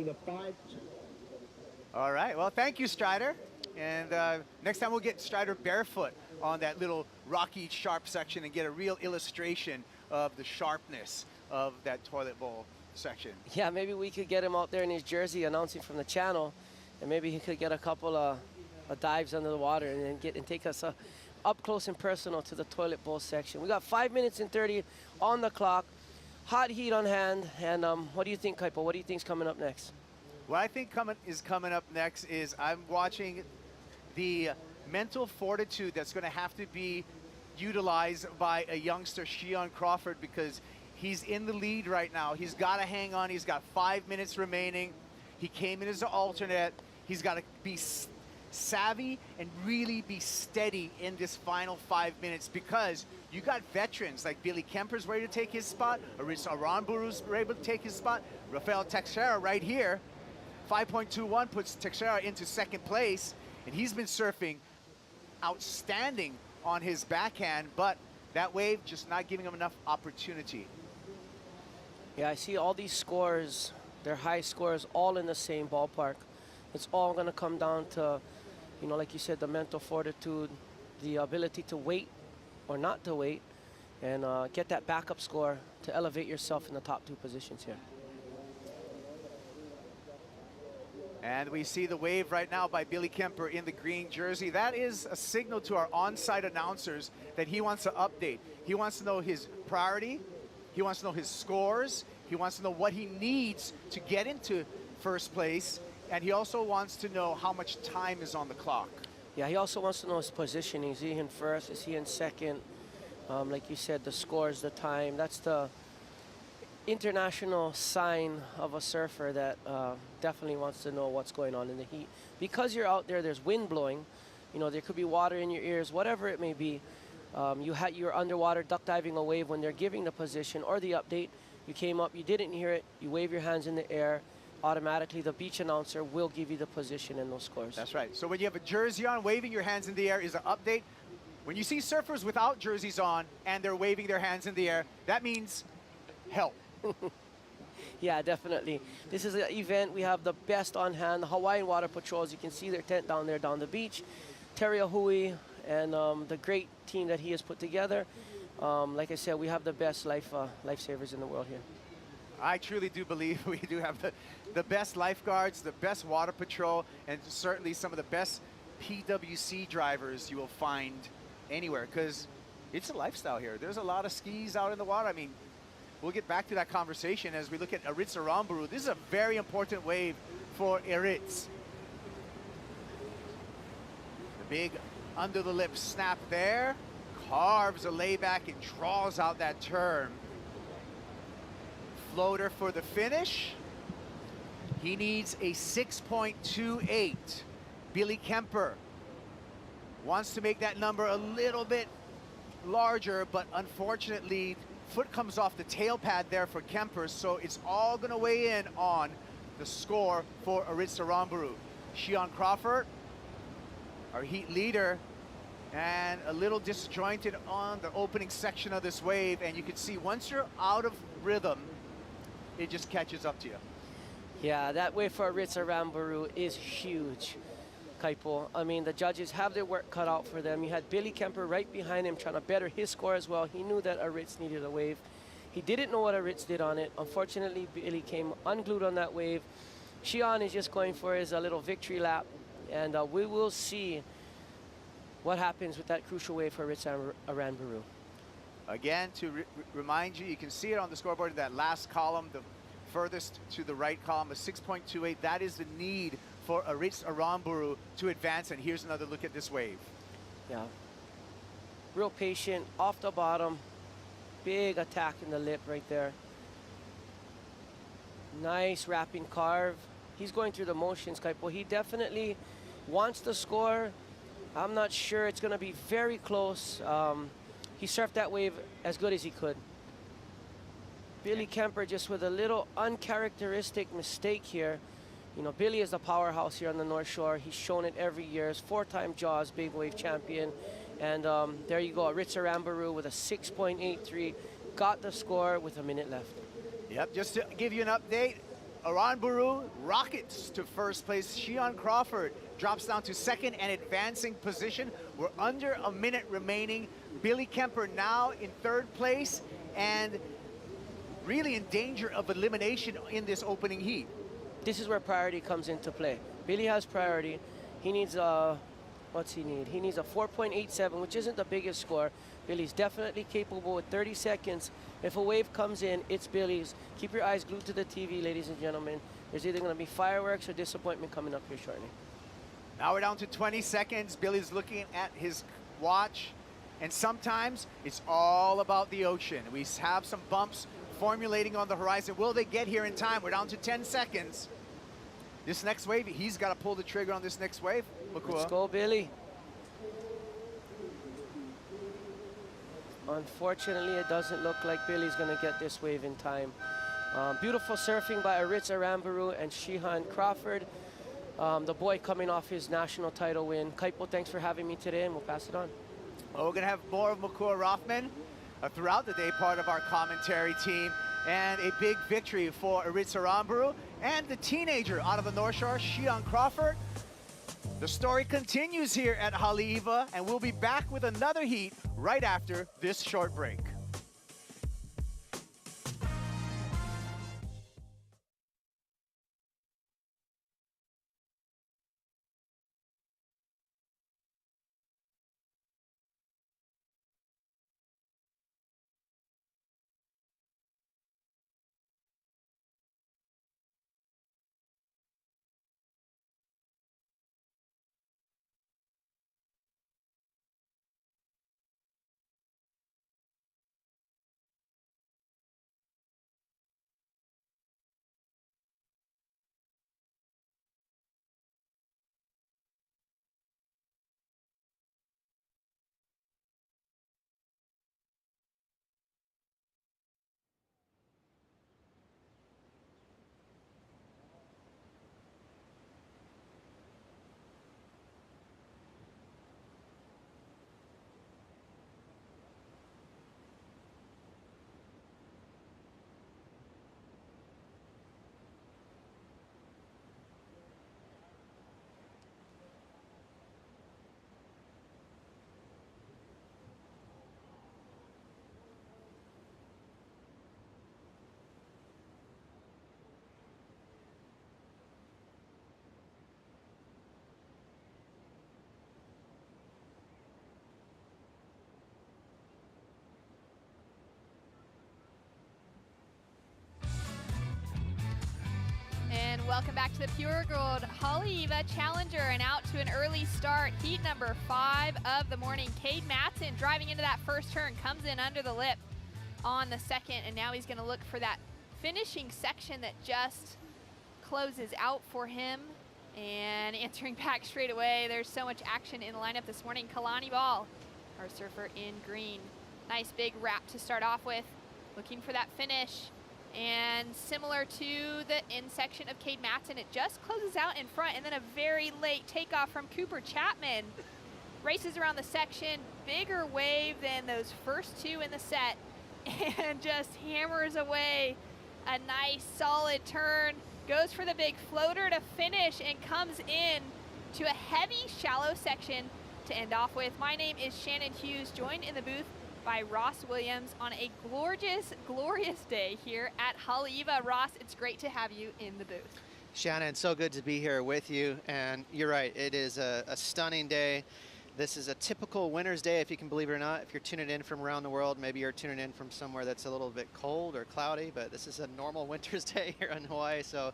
All right, well, thank you, Strider. And next time we'll get Strider barefoot on that little rocky, sharp section and get a real illustration of the sharpness of that toilet bowl section. Yeah, maybe we could get him out there in his jersey announcing from the channel, and maybe he could get a couple of dives under the water and then take us up close and personal to the toilet bowl section. We got 5 minutes and 30 on the clock, hot heat on hand, and what do you think, Kaipo? What do you think's coming up next? What I think coming up next is I'm watching the mental fortitude that's going to have to be utilized by a youngster, Shion Crawford, because he's in the lead right now. He's got to hang on. He's got 5 minutes remaining. He came in as an alternate. He's got to be savvy and really be steady in this final 5 minutes, because you got veterans like Billy Kemper's ready to take his spot, Arisa Aranburu's ready to take his spot, Rafael Teixeira right here. 5.21 puts Teixeira into second place, and he's been surfing outstanding on his backhand, but that wave just not giving him enough opportunity. Yeah, I see all these scores, they're high scores, all in the same ballpark. It's all going to come down to, you know, like you said, the mental fortitude, the ability to wait or not to wait, and get that backup score to elevate yourself in the top two positions here. And we see the wave right now by Billy Kemper in the green jersey. That is a signal to our on-site announcers that he wants to update. He wants to know his priority. He wants to know his scores. He wants to know what he needs to get into first place. And he also wants to know how much time is on the clock. Yeah, he also wants to know his positioning. Is he in first? Is he in second? Like you said, the scores, the time. That's the international sign of a surfer that definitely wants to know what's going on in the heat. Because you're out there, there's wind blowing. You know, there could be water in your ears, whatever it may be. You're underwater duck diving a wave when they're giving the position or the update. You came up, you didn't hear it, you wave your hands in the air, automatically the beach announcer will give you the position and those scores. That's right. So when you have a jersey on, waving your hands in the air is an update. When you see surfers without jerseys on and they're waving their hands in the air, that means help. Yeah, definitely. This is an event. We have the best on hand, the Hawaiian Water Patrol. As you can see their tent down there down the beach. Terry Ahui and the great team that he has put together. Like I said, we have the best lifesavers in the world here. I truly do believe we do have the best lifeguards, the best water patrol, and certainly some of the best PWC drivers you will find anywhere, because it's a lifestyle here. There's a lot of skis out in the water. I mean, we'll get back to that conversation as we look at Aritz Aramburu. This is a very important wave for Aritz. The big under the lip snap there, carves a layback and draws out that turn. Floater for the finish. He needs a 6.28. Billy Kemper wants to make that number a little bit larger, but unfortunately, foot comes off the tail pad there for Kemper, so it's all going to weigh in on the score for Aritz Aramburu. Shion Crawford, our heat leader, and a little disjointed on the opening section of this wave, and you can see once you're out of rhythm, it just catches up to you. Yeah, that wave for Aritz Aramburu is huge, Kaipo. I mean, the judges have their work cut out for them. You had Billy Kemper right behind him trying to better his score as well. He knew that Aritz needed a wave. He didn't know what Aritz did on it. Unfortunately, Billy came unglued on that wave. Shion is just going for his little victory lap, and we will see what happens with that crucial wave for Aritz Aramburu. Again, to remind you, you can see it on the scoreboard in that last column, the furthest to the right column, a 6.28. That is the need for Aritz Aramburu to advance, and here's another look at this wave. Yeah. Real patient, off the bottom, big attack in the lip right there. Nice wrapping carve. He's going through the motions, Kaipo. He definitely wants the score. I'm not sure. It's going to be very close. He surfed that wave as good as he could. Billy Kemper just with a little uncharacteristic mistake here. You know, Billy is the powerhouse here on the North Shore. He's shown it every year. He's four-time Jaws big wave champion. And there you go, Aritz Aramburu with a 6.83. Got the score with a minute left. Yep, just to give you an update, Aramburu rockets to first place. Shion Crawford drops down to second and advancing position. We're under a minute remaining. Billy Kemper now in third place and really in danger of elimination in this opening heat. This is where priority comes into play. Billy has priority. He needs what's he need? He needs a 4.87, which isn't the biggest score. Billy's definitely capable with 30 seconds. If a wave comes in, it's Billy's. Keep your eyes glued to the TV, ladies and gentlemen. There's either going to be fireworks or disappointment coming up here shortly. Now we're down to 20 seconds. Billy's looking at his watch, and sometimes it's all about the ocean. We have some bumps formulating on the horizon. Will they get here in time? We're down to 10 seconds. This next wave, he's got to pull the trigger on this next wave. Let's go, Billy. Unfortunately, it doesn't look like Billy's going to get this wave in time. Beautiful surfing by Aritz Aramburu and Shihan Crawford. The boy coming off his national title win. Kaipo, thanks for having me today, and we'll pass it on. Well, we're going to have more of Makua Rothman throughout the day, part of our commentary team. And a big victory for Aritz Aramburu and the teenager out of the North Shore, Shion Crawford. The story continues here at Haleiwa, and we'll be back with another heat right after this short break. welcome back to the Pure Gold Haleiwa Challenger, and out to an early start. Heat number 5 of the morning. Cade Matson driving into that first turn, comes in under the lip on the second, and now he's going to look for that finishing section that just closes out for him. And answering back straight away, there's so much action in the lineup this morning. Kalani Ball, our surfer in green. Nice big wrap to start off with, looking for that finish. And similar to the in section of Cade Matson, it just closes out in front, and then a very late takeoff from Cooper Chapman. Races around the section, bigger wave than those first two in the set, and just hammers away a nice solid turn. Goes for the big floater to finish and comes in to a heavy shallow section to end off with. My name is Shannon Hughes, joined in the booth by Ross Williams on a gorgeous, glorious day here at Haleiwa. Ross, it's great to have you in the booth. Shannon, so good to be here with you. And you're right, it is a stunning day. This is a typical winter's day, if you can believe it or not. If you're tuning in from around the world, maybe you're tuning in from somewhere that's a little bit cold or cloudy, but this is a normal winter's day here in Hawaii. So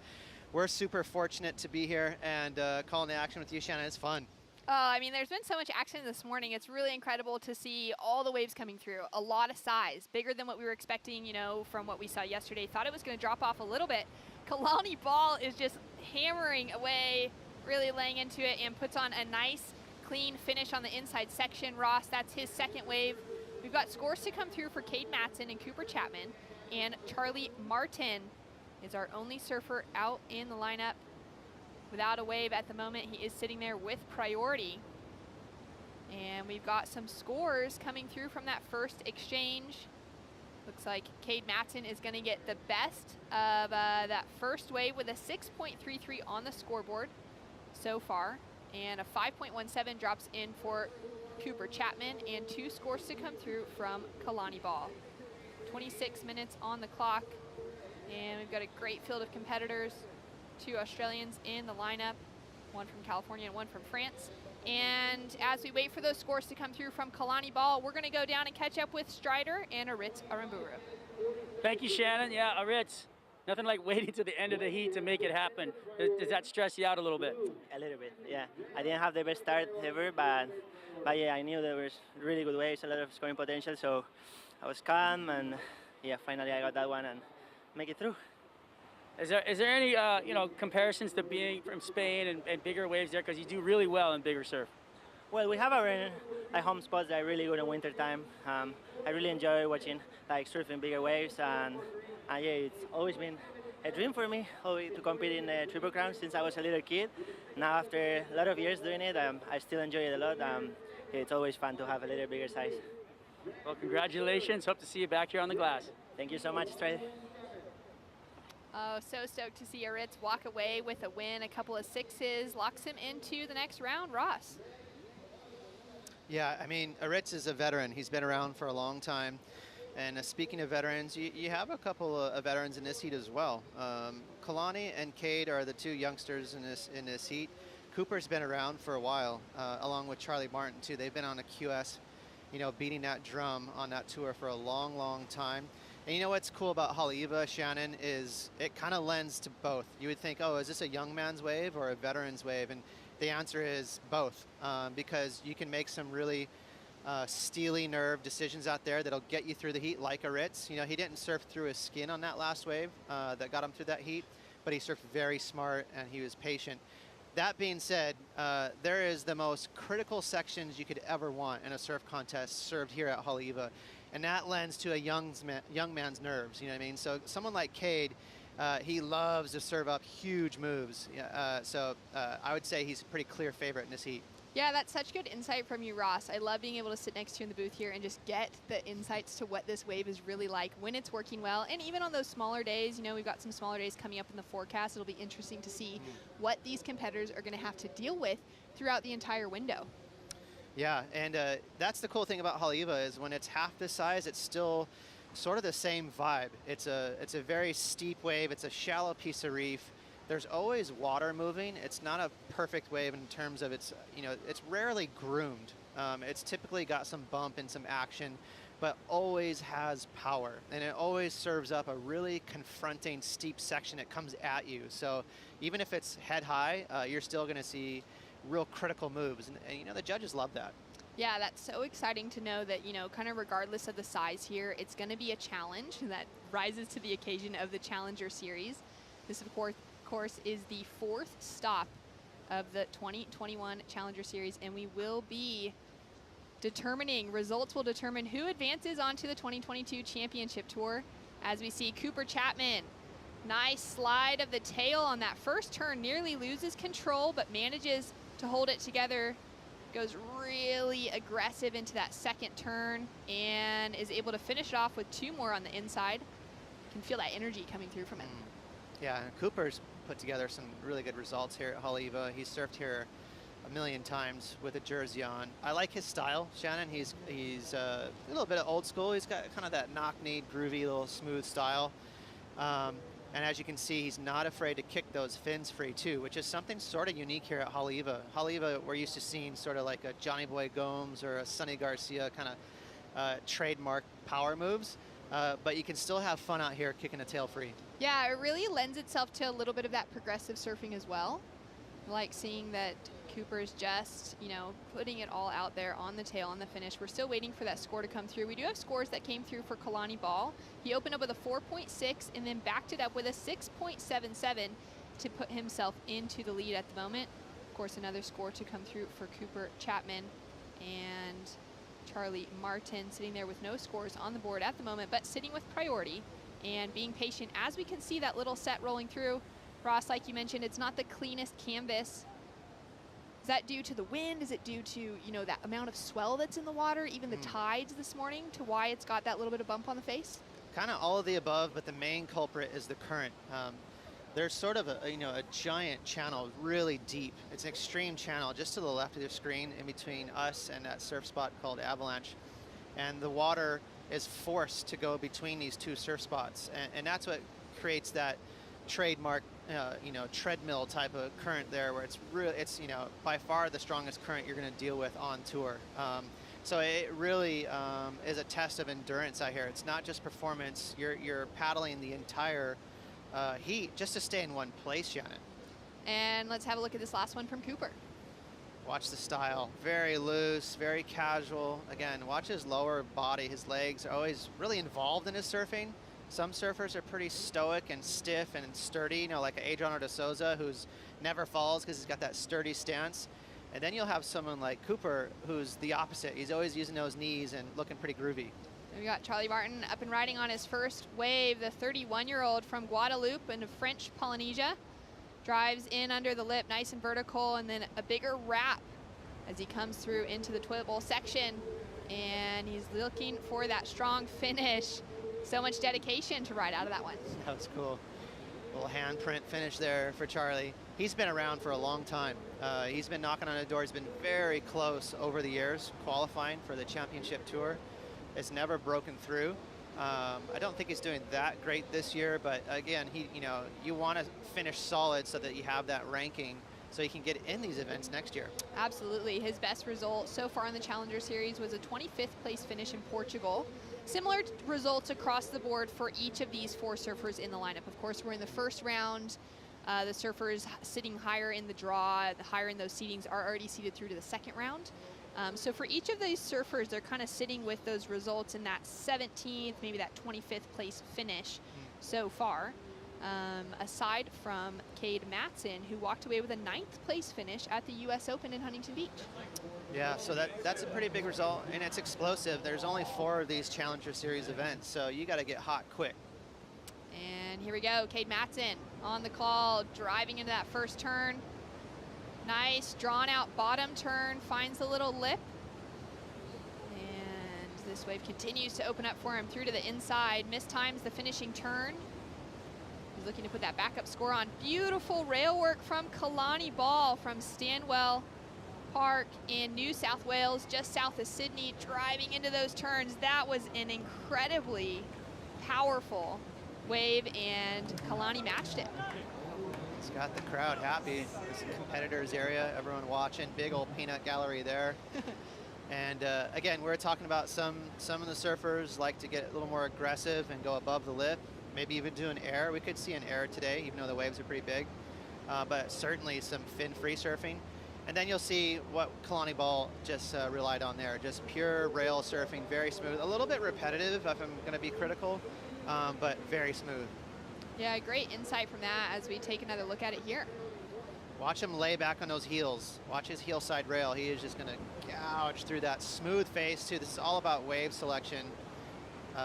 we're super fortunate to be here and calling the action with you, Shannon. It's fun. I mean, there's been so much action this morning. It's really incredible to see all the waves coming through. A lot of size, bigger than what we were expecting, you know, from what we saw yesterday. Thought it was going to drop off a little bit. Kalani Ball is just hammering away, really laying into it, and puts on a nice, clean finish on the inside section. Ross, that's his second wave. We've got scores to come through for Cade Matson and Cooper Chapman, and Charlie Martin is our only surfer out in the lineup. Without a wave at the moment, he is sitting there with priority. And we've got some scores coming through from that first exchange. Looks like Cade Matson is going to get the best of that first wave with a 6.33 on the scoreboard so far. And a 5.17 drops in for Cooper Chapman, and 2 scores to come through from Kalani Ball. 26 minutes on the clock, and we've got a great field of competitors. 2 Australians in the lineup, 1 from California and 1 from France. And as we wait for those scores to come through from Kalani Ball, we're going to go down and catch up with Strider and Aritz Aramburu. Thank you, Shannon. Yeah, Aritz, nothing like waiting to the end of the heat to make it happen. Does that stress you out a little bit? A little bit, yeah. I didn't have the best start ever, but yeah, I knew there was really good waves, a lot of scoring potential, so I was calm, and yeah, finally I got that one and make it through. Is there any you know, comparisons to being from Spain and bigger waves there, because you do really well in bigger surf? Well, we have our home spots that are really good in winter time. I really enjoy watching surfing bigger waves, and yeah, it's always been a dream for me to compete in the Triple Crown since I was a little kid. Now after a lot of years doing it, I still enjoy it a lot. It's always fun to have a little bigger size. Well, congratulations. Hope to see you back here on the glass. Thank you so much, Strider. Oh, so stoked to see Aritz walk away with a win, a couple of 6s, locks him into the next round. Ross. Yeah, I mean, Aritz is a veteran. He's been around for a long time. And speaking of veterans, you have a couple of veterans in this heat as well. Kalani and Cade are the 2 youngsters in this heat. Cooper's been around for a while, along with Charlie Martin too. They've been on a QS, you know, beating that drum on that tour for a long, long time. And you know what's cool about Haleiwa, Shannon, is it kind of lends to both. You would think, oh, is this a young man's wave or a veteran's wave? And the answer is both, because you can make some really steely nerve decisions out there that'll get you through the heat, like Aritz. You know, he didn't surf through his skin on that last wave that got him through that heat, but he surfed very smart and he was patient. That being said, there is the most critical sections you could ever want in a surf contest served here at Haleiwa. And that lends to a young man's nerves, you know what I mean? So someone like Cade, he loves to serve up huge moves. So I would say he's a pretty clear favorite in this heat. Yeah, that's such good insight from you, Ross. I love being able to sit next to you in the booth here and just get the insights to what this wave is really like when it's working well. And even on those smaller days, you know, we've got some smaller days coming up in the forecast. It'll be interesting to see what these competitors are going to have to deal with throughout the entire window. Yeah, and that's the cool thing about Haleiwa is when it's half this size, it's still sort of the same vibe. It's a very steep wave. It's a shallow piece of reef. There's always water moving. It's not a perfect wave in terms of it's rarely groomed. It's typically got some bump and some action but always has power, and it always serves up a really confronting steep section that comes at you. So even if it's head high, you're still going to see real critical moves, and you know, the judges love that. Yeah, that's so exciting to know that, you know, kind of regardless of the size here, it's going to be a challenge that rises to the occasion of the Challenger Series. This, of course, is the 4th stop of the 2021 Challenger Series, and we will be determining, results will determine who advances onto the 2022 Championship Tour. As we see Cooper Chapman, nice slide of the tail on that first turn, nearly loses control, but manages to hold it together. Goes really aggressive into that second turn and is able to finish it off with 2 more on the inside. Can feel that energy coming through from it. Yeah, and Cooper's put together some really good results here at Haleiwa. He's surfed here a million times with a jersey on. I like his style, Shannon. He's a little bit of old school. He's got kind of that knock-kneed, groovy, little smooth style. And as you can see, he's not afraid to kick those fins free too, which is something sort of unique here at Haleiwa. Haleiwa, we're used to seeing sort of like a Johnny Boy Gomes or a Sonny Garcia kind of trademark power moves, but you can still have fun out here kicking a tail free. Yeah, it really lends itself to a little bit of that progressive surfing as well. I like seeing that Cooper's just, you know, putting it all out there on the tail, on the finish. We're still waiting for that score to come through. We do have scores that came through for Kalani Ball. He opened up with a 4.6 and then backed it up with a 6.77 to put himself into the lead at the moment. Of course, another score to come through for Cooper Chapman and Charlie Martin, sitting there with no scores on the board at the moment, but sitting with priority and being patient as we can see that little set rolling through. Ross, like you mentioned, it's not the cleanest canvas. Is that due to the wind? Is it due to, you know, that amount of swell that's in the water, even the tides this morning, to why it's got that little bit of bump on the face? Kind of all of the above, but the main culprit is the current. There's sort of a giant channel, really deep. It's an extreme channel just to the left of your screen in between us and that surf spot called Avalanche. And the water is forced to go between these 2 surf spots. And that's what creates that trademark treadmill type of current there, where it's by far the strongest current you're going to deal with on tour. So it really is a test of endurance out here. It's not just performance. You're paddling the entire heat just to stay in one place, Shannon. And let's have a look at this last one from Cooper. Watch the style. Very loose, very casual. Again, watch his lower body. His legs are always really involved in his surfing. Some surfers are pretty stoic and stiff and sturdy, you know, like Adriano de Souza, who's never falls because he's got that sturdy stance. And then you'll have someone like Cooper, who's the opposite. He's always using those knees and looking pretty groovy. We got Charlie Martin up and riding on his first wave, the 31-year-old from Guadeloupe in French Polynesia. Drives in under the lip, nice and vertical, and then a bigger wrap as he comes through into the toilet bowl section. And he's looking for that strong finish. So much dedication to ride out of that one. That was cool. Little handprint finish there for Charlie. He's been around for a long time. He's been knocking on the door. He's been very close over the years, qualifying for the championship tour. It's never broken through. I don't think he's doing that great this year, but again, you want to finish solid so that you have that ranking so he can get in these events next year. Absolutely. His best result so far in the Challenger Series was a 25th place finish in Portugal. Similar results across the board for each of these 4 surfers in the lineup. Of course, we're in the first round. The surfers sitting higher in the draw, higher in those seedings, are already seeded through to the second round. So for each of these surfers, they're kind of sitting with those results in that 17th, maybe that 25th place finish so far. Aside from Cade Matson, who walked away with a 9th place finish at the US Open in Huntington Beach. Yeah, so that's a pretty big result, and it's explosive. There's only 4 of these Challenger Series events, so you got to get hot quick. And here we go, Cade Matson on the call, driving into that first turn. Nice drawn out bottom turn, finds the little lip. And this wave continues to open up for him through to the inside. Mistimes the finishing turn. He's looking to put that backup score on. Beautiful rail work from Kalani Ball from Stanwell Park in New South Wales, just south of Sydney, driving into those turns. That was an incredibly powerful wave, and Kalani matched it. It's got the crowd happy. It's a competitors area, everyone watching. Big old peanut gallery there. And again, we're talking about some of the surfers like to get a little more aggressive and go above the lip, maybe even do an air. We could see an air today, even though the waves are pretty big, but certainly some fin-free surfing. And then you'll see what Kalani Ball just relied on there, just pure rail surfing, very smooth, a little bit repetitive if I'm going to be critical, but very smooth. Yeah, great insight from that as we take another look at it here. Watch him lay back on those heels. Watch his heel side rail. He is just going to gouge through that smooth face too. This is all about wave selection.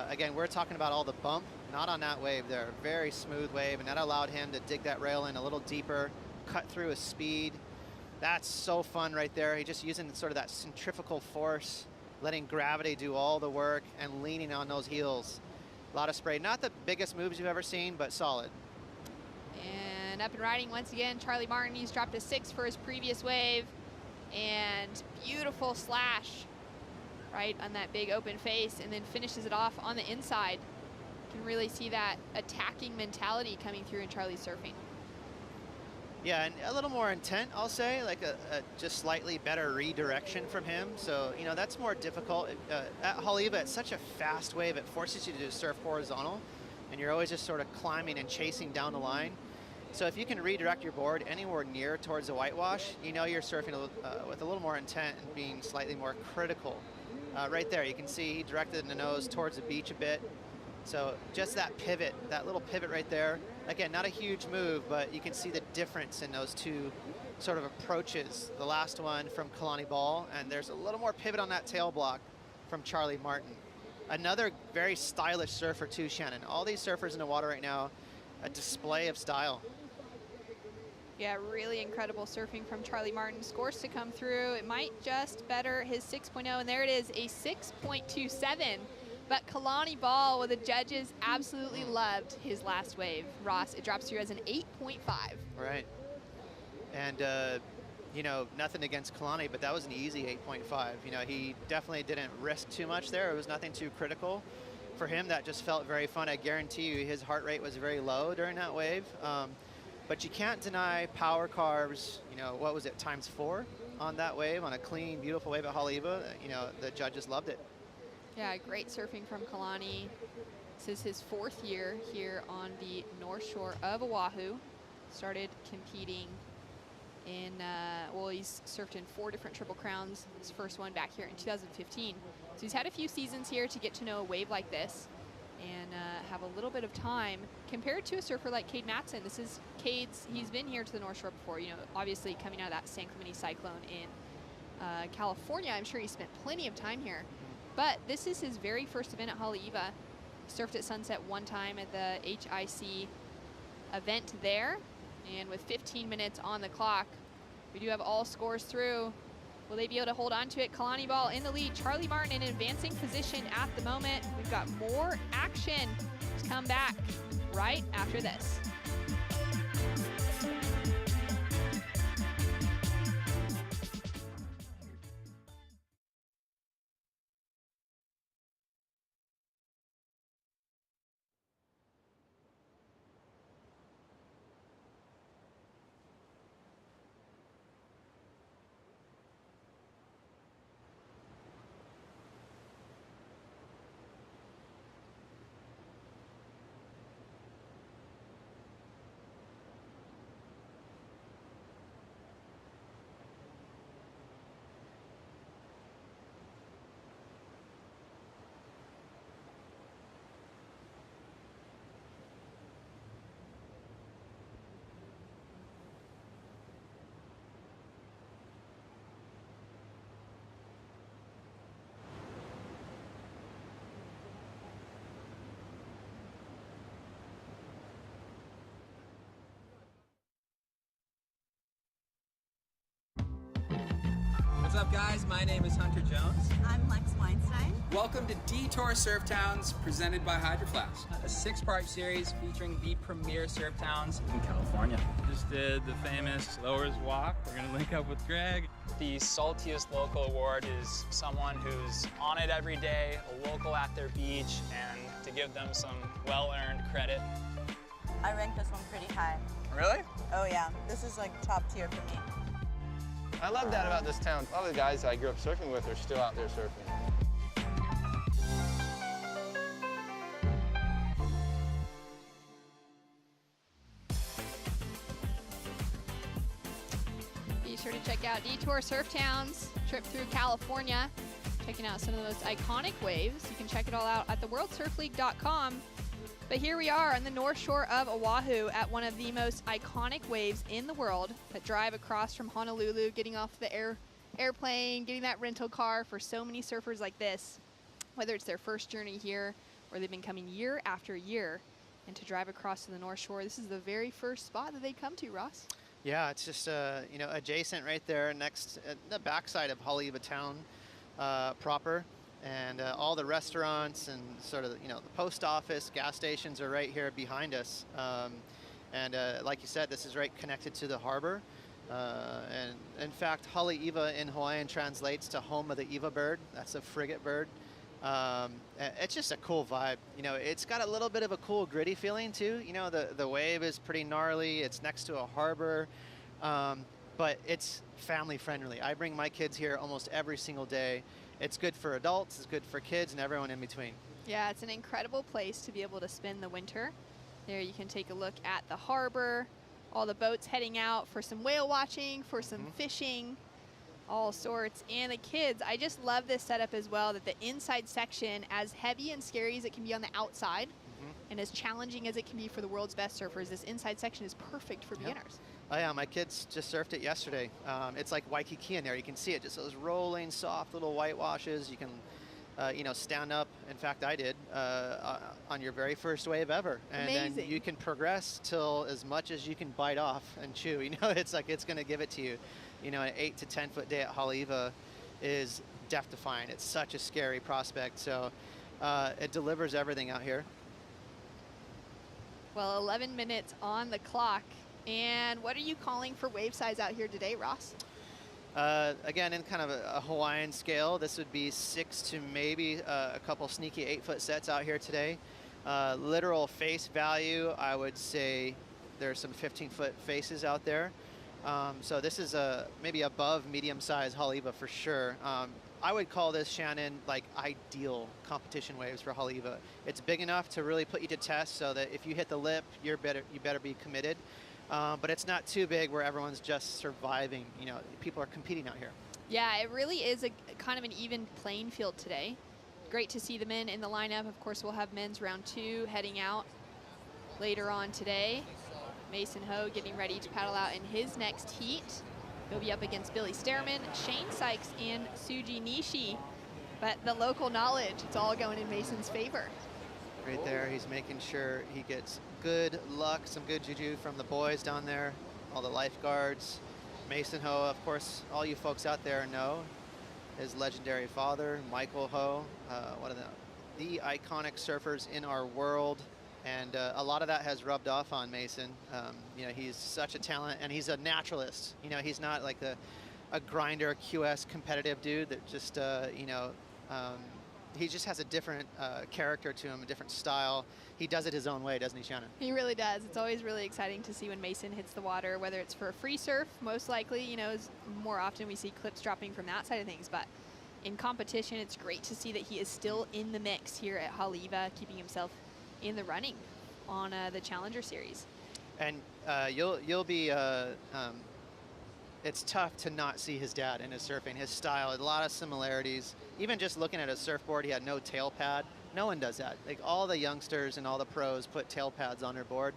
Again, we're talking about all the bump, not on that wave there. Very smooth wave, and that allowed him to dig that rail in a little deeper, cut through his speed. That's so fun right there. He's just using sort of that centrifugal force, letting gravity do all the work and leaning on those heels. A lot of spray. Not the biggest moves you've ever seen, but solid. And up and riding once again, Charlie Martin. He's dropped a 6 for his previous wave. And beautiful slash right on that big open face, and then finishes it off on the inside. You can really see that attacking mentality coming through in Charlie's surfing. Yeah, and a little more intent, I'll say, like a just slightly better redirection from him. So, you know, that's more difficult. At Haleiwa, it's such a fast wave, it forces you to surf horizontal, and you're always just sort of climbing and chasing down the line. So if you can redirect your board anywhere near towards the whitewash, you know you're surfing with a little more intent and being slightly more critical. Right there, you can see he directed the nose towards the beach a bit. So just that pivot, that little pivot right there. Again, not a huge move, but you can see the difference in those two sort of approaches. The last one from Kalani Ball, and there's a little more pivot on that tail block from Charlie Martin. Another very stylish surfer too, Shannon. All these surfers in the water right now, a display of style. Yeah, really incredible surfing from Charlie Martin. Scores to come through. It might just better his 6.0, and there it is, a 6.27. But Kalani Ball, well, the judges absolutely loved his last wave. Ross, it drops through as an 8.5. Right. And, you know, nothing against Kalani, but that was an easy 8.5. You know, he definitely didn't risk too much there. It was nothing too critical. For him, that just felt very fun. I guarantee you his heart rate was very low during that wave. But you can't deny power carves, you know, what was it, ×4 on that wave, on a clean, beautiful wave at Haleiwa. You know, the judges loved it. Yeah, great surfing from Kalani. This is his 4th year here on the North Shore of Oahu. Started competing in, well, he's surfed in 4 different Triple Crowns. His first one back here in 2015. So he's had a few seasons here to get to know a wave like this and have a little bit of time compared to a surfer like Cade Matson. This is Cade's, he's been here to the North Shore before, you know, obviously coming out of that San Clemente cyclone in California. I'm sure he spent plenty of time here. But this is his very first event at Haleiwa. Surfed at Sunset one time at the HIC event there. And with 15 minutes on the clock, we do have all scores through. Will they be able to hold on to it? Kalani Ball in the lead. Charlie Martin in advancing position at the moment. We've got more action to come back right after this. What's up, guys? My name is Hunter Jones. I'm Lex Weinstein. Welcome to Detour Surf Towns, presented by Hydro Flask, a 6-part series featuring the premier surf towns in California. Just did the famous Lowers Walk. We're gonna link up with Greg. The saltiest local award is someone who's on it every day, a local at their beach, and to give them some well-earned credit. I rank this one pretty high. Really? Oh yeah, this is like top tier for me. I love that about this town. A lot of the guys I grew up surfing with are still out there surfing. Be sure to check out Detour Surf Towns, trip through California, checking out some of the most iconic waves. You can check it all out at theworldsurfleague.com. But here we are on the north shore of Oahu at one of the most iconic waves in the world that drive across from Honolulu, getting off the airplane, getting that rental car for so many surfers like this, whether it's their first journey here or they've been coming year after year. And to drive across to the north shore, this is the very first spot that they come to, Ross. Yeah, it's just you know, adjacent right there next at the backside of Haleiwa town proper. And all the restaurants and sort of, you know, the post office, gas stations are right here behind us. And like you said, this is right connected to the harbor. And in fact, Haleiwa in Hawaiian translates to home of the Iwa bird. That's a frigate bird. It's just a cool vibe. You know, it's got a little bit of a cool gritty feeling too. You know, the wave is pretty gnarly. It's next to a harbor. But it's family friendly. I bring my kids here almost every single day. It's good for adults, it's good for kids, and everyone in between. Yeah, it's an incredible place to be able to spend the winter. There you can take a look at the harbor, all the boats heading out for some whale watching, for some fishing, all sorts. And the kids, I just love this setup as well, that the inside section, as heavy and scary as it can be on the outside, and as challenging as it can be for the world's best surfers, this inside section is perfect for beginners. Oh yeah, my kids just surfed it yesterday. It's like Waikiki in there. You can see it, just those rolling, soft little whitewashes. You can, you know, stand up. In fact, I did on your very first wave ever. And Amazing. then you can progress till as much as you can bite off and chew. You know, it's like it's going to give it to you. You know, an 8 to 10 foot day at Haleiwa is death-defying. It's such a scary prospect. So it delivers everything out here. Well, 11 minutes on the clock. And what are you calling for wave size out here today, Ross? Again, in kind of a Hawaiian scale, this would be 6 to maybe a couple sneaky 8-foot sets out here today. Literal face value, I would say there's some 15-foot faces out there. So this is maybe above medium-sized Haleiwa for sure. I would call this, Shannon, like ideal competition waves for Haleiwa. It's big enough to really put you to test, so that if you hit the lip, you better be committed. But it's not too big where everyone's just surviving. You know, people are competing out here. Yeah, it really is a kind of an even playing field today. Great to see the men in the lineup. Of course, we'll have men's round 2 heading out later on today. Mason Ho getting ready to paddle out in his next heat. He'll be up against Billy Stearman, Shane Sykes, and Suji Nishi. But the local knowledge, it's all going in Mason's favor. Right there, he's making sure he gets good luck, some good juju from the boys down there, all the lifeguards. Mason Ho, of course, all you folks out there know his legendary father, Michael Ho, one of the iconic surfers in our world. And a lot of that has rubbed off on Mason. You know, he's such a talent, and he's a naturalist. You know, he's not like a grinder, QS competitive dude that just, you know, he just has a different character to him, a different style. He does it his own way, doesn't he, Shannon? He really does. It's always really exciting to see when Mason hits the water, whether it's for a free surf, most likely, you know, more often we see clips dropping from that side of things. But in competition, it's great to see that he is still in the mix here at Haleiwa, keeping himself in the running on the Challenger Series. And you'll be, it's tough to not see his dad in his surfing, his style, a lot of similarities. Even just looking at his surfboard, he had no tail pad. No one does that. Like all the youngsters and all the pros put tail pads on their board,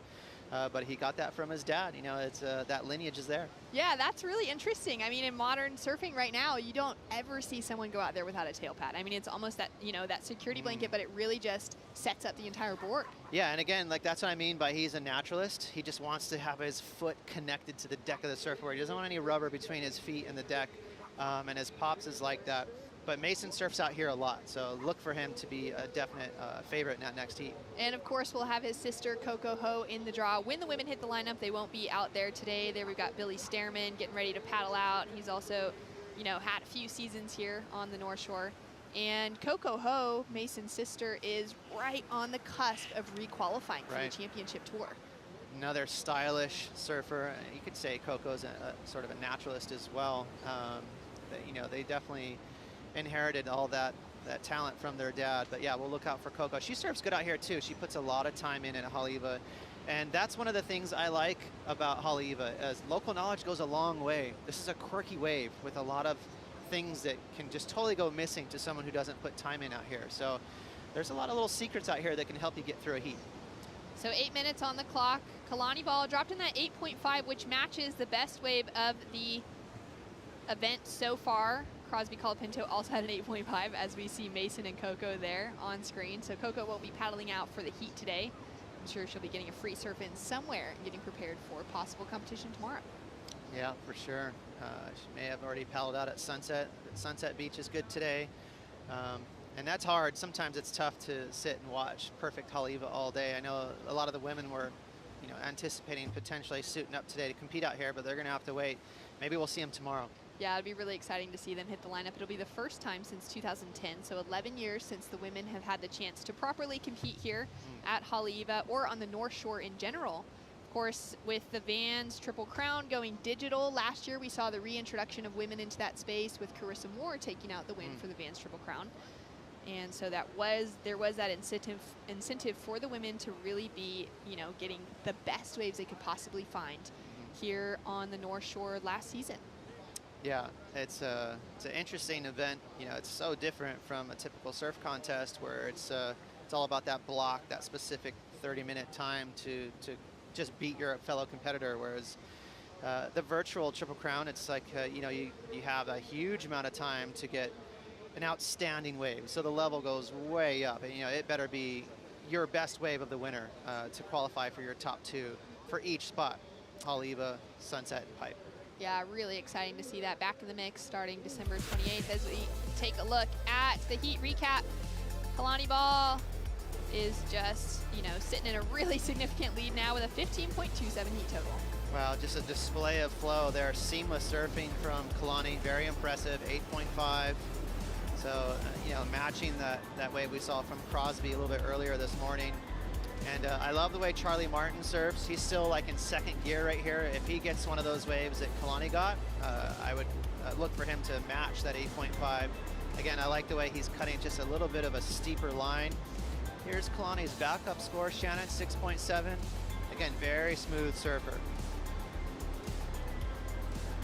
but he got that from his dad. You know, it's that lineage is there. Yeah, that's really interesting. I mean, in modern surfing right now, you don't ever see someone go out there without a tail pad. I mean, it's almost that, you know, that security blanket, but it really just sets up the entire board. Yeah, and again, like that's what I mean by he's a naturalist. He just wants to have his foot connected to the deck of the surfboard. He doesn't want any rubber between his feet and the deck, and his pops is like that. But Mason surfs out here a lot, so look for him to be a definite favorite in that next heat. And of course, we'll have his sister Coco Ho in the draw. When the women hit the lineup, they won't be out there today. There we've got Billy Stearman getting ready to paddle out. He's also, you know, had a few seasons here on the North Shore. And Coco Ho, Mason's sister, is right on the cusp of requalifying for the championship tour. Another stylish surfer. You could say Coco's a sort of a naturalist as well. You know, they definitely inherited all that talent from their dad. But yeah, we'll look out for Coco. She surfs good out here too. She puts a lot of time in at Haleiwa. And that's one of the things I like about Haleiwa, as local knowledge goes a long way. This is a quirky wave with a lot of things that can just totally go missing to someone who doesn't put time in out here. So there's a lot of little secrets out here that can help you get through a heat. So 8 minutes on the clock. Kalani ball dropped in that 8.5, which matches the best wave of the event so far. Crosby Colapinto also had an 8.5, as we see Mason and Coco there on screen. So Coco will be paddling out for the heat today. I'm sure she'll be getting a free surf in somewhere and getting prepared for possible competition tomorrow. Yeah, for sure. She may have already paddled out at Sunset. Sunset Beach is good today. And that's hard. Sometimes it's tough to sit and watch perfect Haleiwa all day. I know a lot of the women were, you know, anticipating potentially suiting up today to compete out here, but they're going to have to wait. Maybe we'll see them tomorrow. Yeah, it'd be really exciting to see them hit the lineup. It'll be the first time since 2010, so 11 years since the women have had the chance to properly compete here at Haleiwa or on the North Shore in general. Of course, with the Vans Triple Crown going digital, last year we saw the reintroduction of women into that space with Carissa Moore taking out the win for the Vans Triple Crown. And so there was that incentive for the women to really be, you know, getting the best waves they could possibly find here on the North Shore last season. Yeah, it's an interesting event. You know, it's so different from a typical surf contest where it's all about that block, that specific 30-minute time to just beat your fellow competitor. Whereas the virtual Triple Crown, it's like you know, you have a huge amount of time to get an outstanding wave, so the level goes way up, and you know, it better be your best wave of the winter to qualify for your top two for each spot: Haleiwa, Sunset, and Pipe. Yeah, really exciting to see that back in the mix starting December 28th as we take a look at the heat recap. Kalani Ball is just, you know, sitting in a really significant lead now with a 15.27 heat total. Wow, just a display of flow there. Seamless surfing from Kalani, very impressive, 8.5. So, you know, matching that wave we saw from Crosby a little bit earlier this morning. And I love the way Charlie Martin surfs. He's still like in second gear right here. If he gets one of those waves that Kalani got, I would look for him to match that 8.5. Again, I like the way he's cutting just a little bit of a steeper line. Here's Kalani's backup score, Shannon, 6.7. Again, very smooth surfer.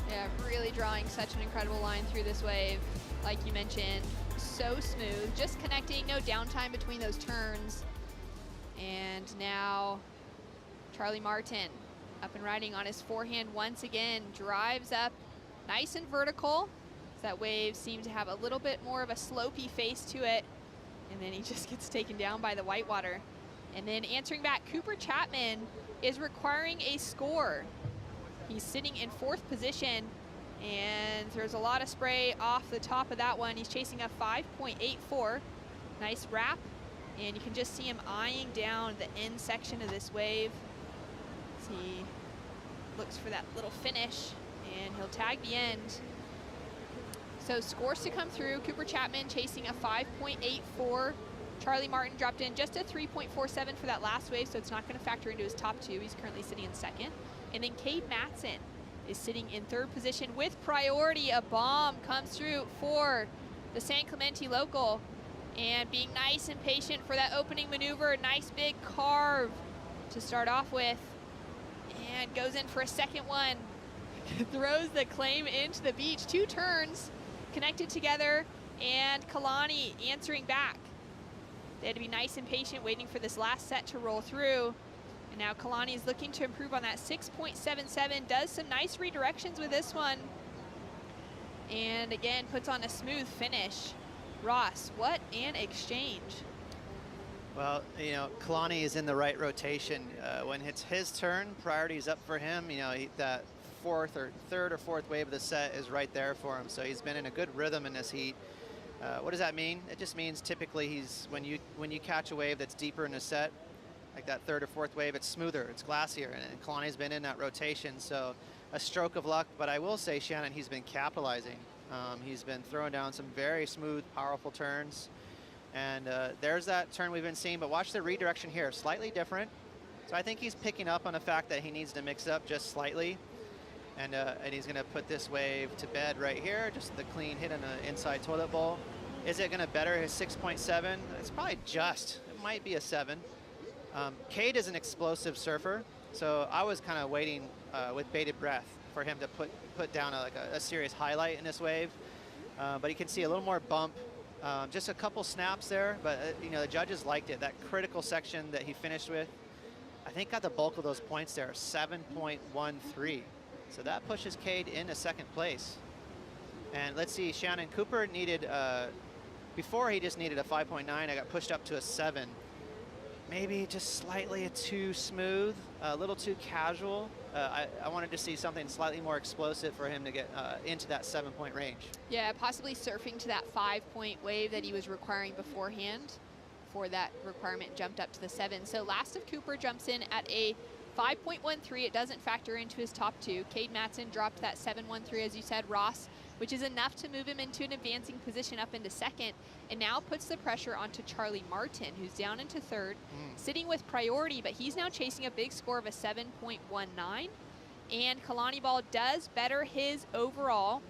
Yeah, really drawing such an incredible line through this wave. Like you mentioned, so smooth, just connecting, no downtime between those turns. And now Charlie Martin up and riding on his forehand once again, drives up nice and vertical. That wave seemed to have a little bit more of a slopey face to it. And then he just gets taken down by the whitewater. And then answering back, Cooper Chapman is requiring a score. He's sitting in 4th position, and there's a lot of spray off the top of that one. He's chasing a 5.84. Nice wrap, and you can just see him eyeing down the end section of this wave as he looks for that little finish, and he'll tag the end. So scores to come through. Cooper Chapman chasing a 5.84. Charlie Martin dropped in just a 3.47 for that last wave, so it's not going to factor into his top 2. He's currently sitting in 2nd. And then Cade Matson is sitting in 3rd position with priority. A bomb comes through for the San Clemente local. And being nice and patient for that opening maneuver. Nice big carve to start off with. And goes in for a second one. Throws the claim into the beach. 2 turns connected together. And Kalani answering back. They had to be nice and patient, waiting for this last set to roll through. And now Kalani is looking to improve on that 6.77. Does some nice redirections with this one. And again, puts on a smooth finish. Ross, what an exchange. Well, you know, Kalani is in the right rotation. When it's his turn, priority's up for him. You know, that 4th or 3rd or 4th wave of the set is right there for him. So he's been in a good rhythm in this heat. What does that mean? It just means typically he's when you catch a wave that's deeper in a set, like that 3rd or 4th wave, it's smoother, it's glassier, and Kalani's been in that rotation. So a stroke of luck, but I will say, Shannon, he's been capitalizing. He's been throwing down some very smooth, powerful turns. And there's that turn we've been seeing, but watch the redirection here, slightly different. So I think he's picking up on the fact that he needs to mix up just slightly. And he's going to put this wave to bed right here, just the clean hit on the inside toilet bowl. Is it going to better his 6.7? It's probably just. It might be a 7. Cade is an explosive surfer, so I was kind of waiting with bated breath for him to put down a serious highlight in this wave. But you can see a little more bump, just a couple snaps there, but you know, the judges liked it. That critical section that he finished with, I think got the bulk of those points there, 7.13. So that pushes Cade into second place. And let's see, Shannon Cooper needed, before he just needed a 5.9, I got pushed up to a 7. Maybe just slightly too smooth, a little too casual. I wanted to see something slightly more explosive for him to get into that 7-point range. Yeah, possibly surfing to that 5-point wave that he was requiring beforehand. Before that requirement jumped up to the 7. So last of Cooper jumps in at a 5.13. It doesn't factor into his top 2. Cade Matson dropped that 7.13, as you said, Ross, which is enough to move him into an advancing position up into second, and now puts the pressure onto Charlie Martin, who's down into third, sitting with priority, but he's now chasing a big score of a 7.19. And Kalani Ball does better his overall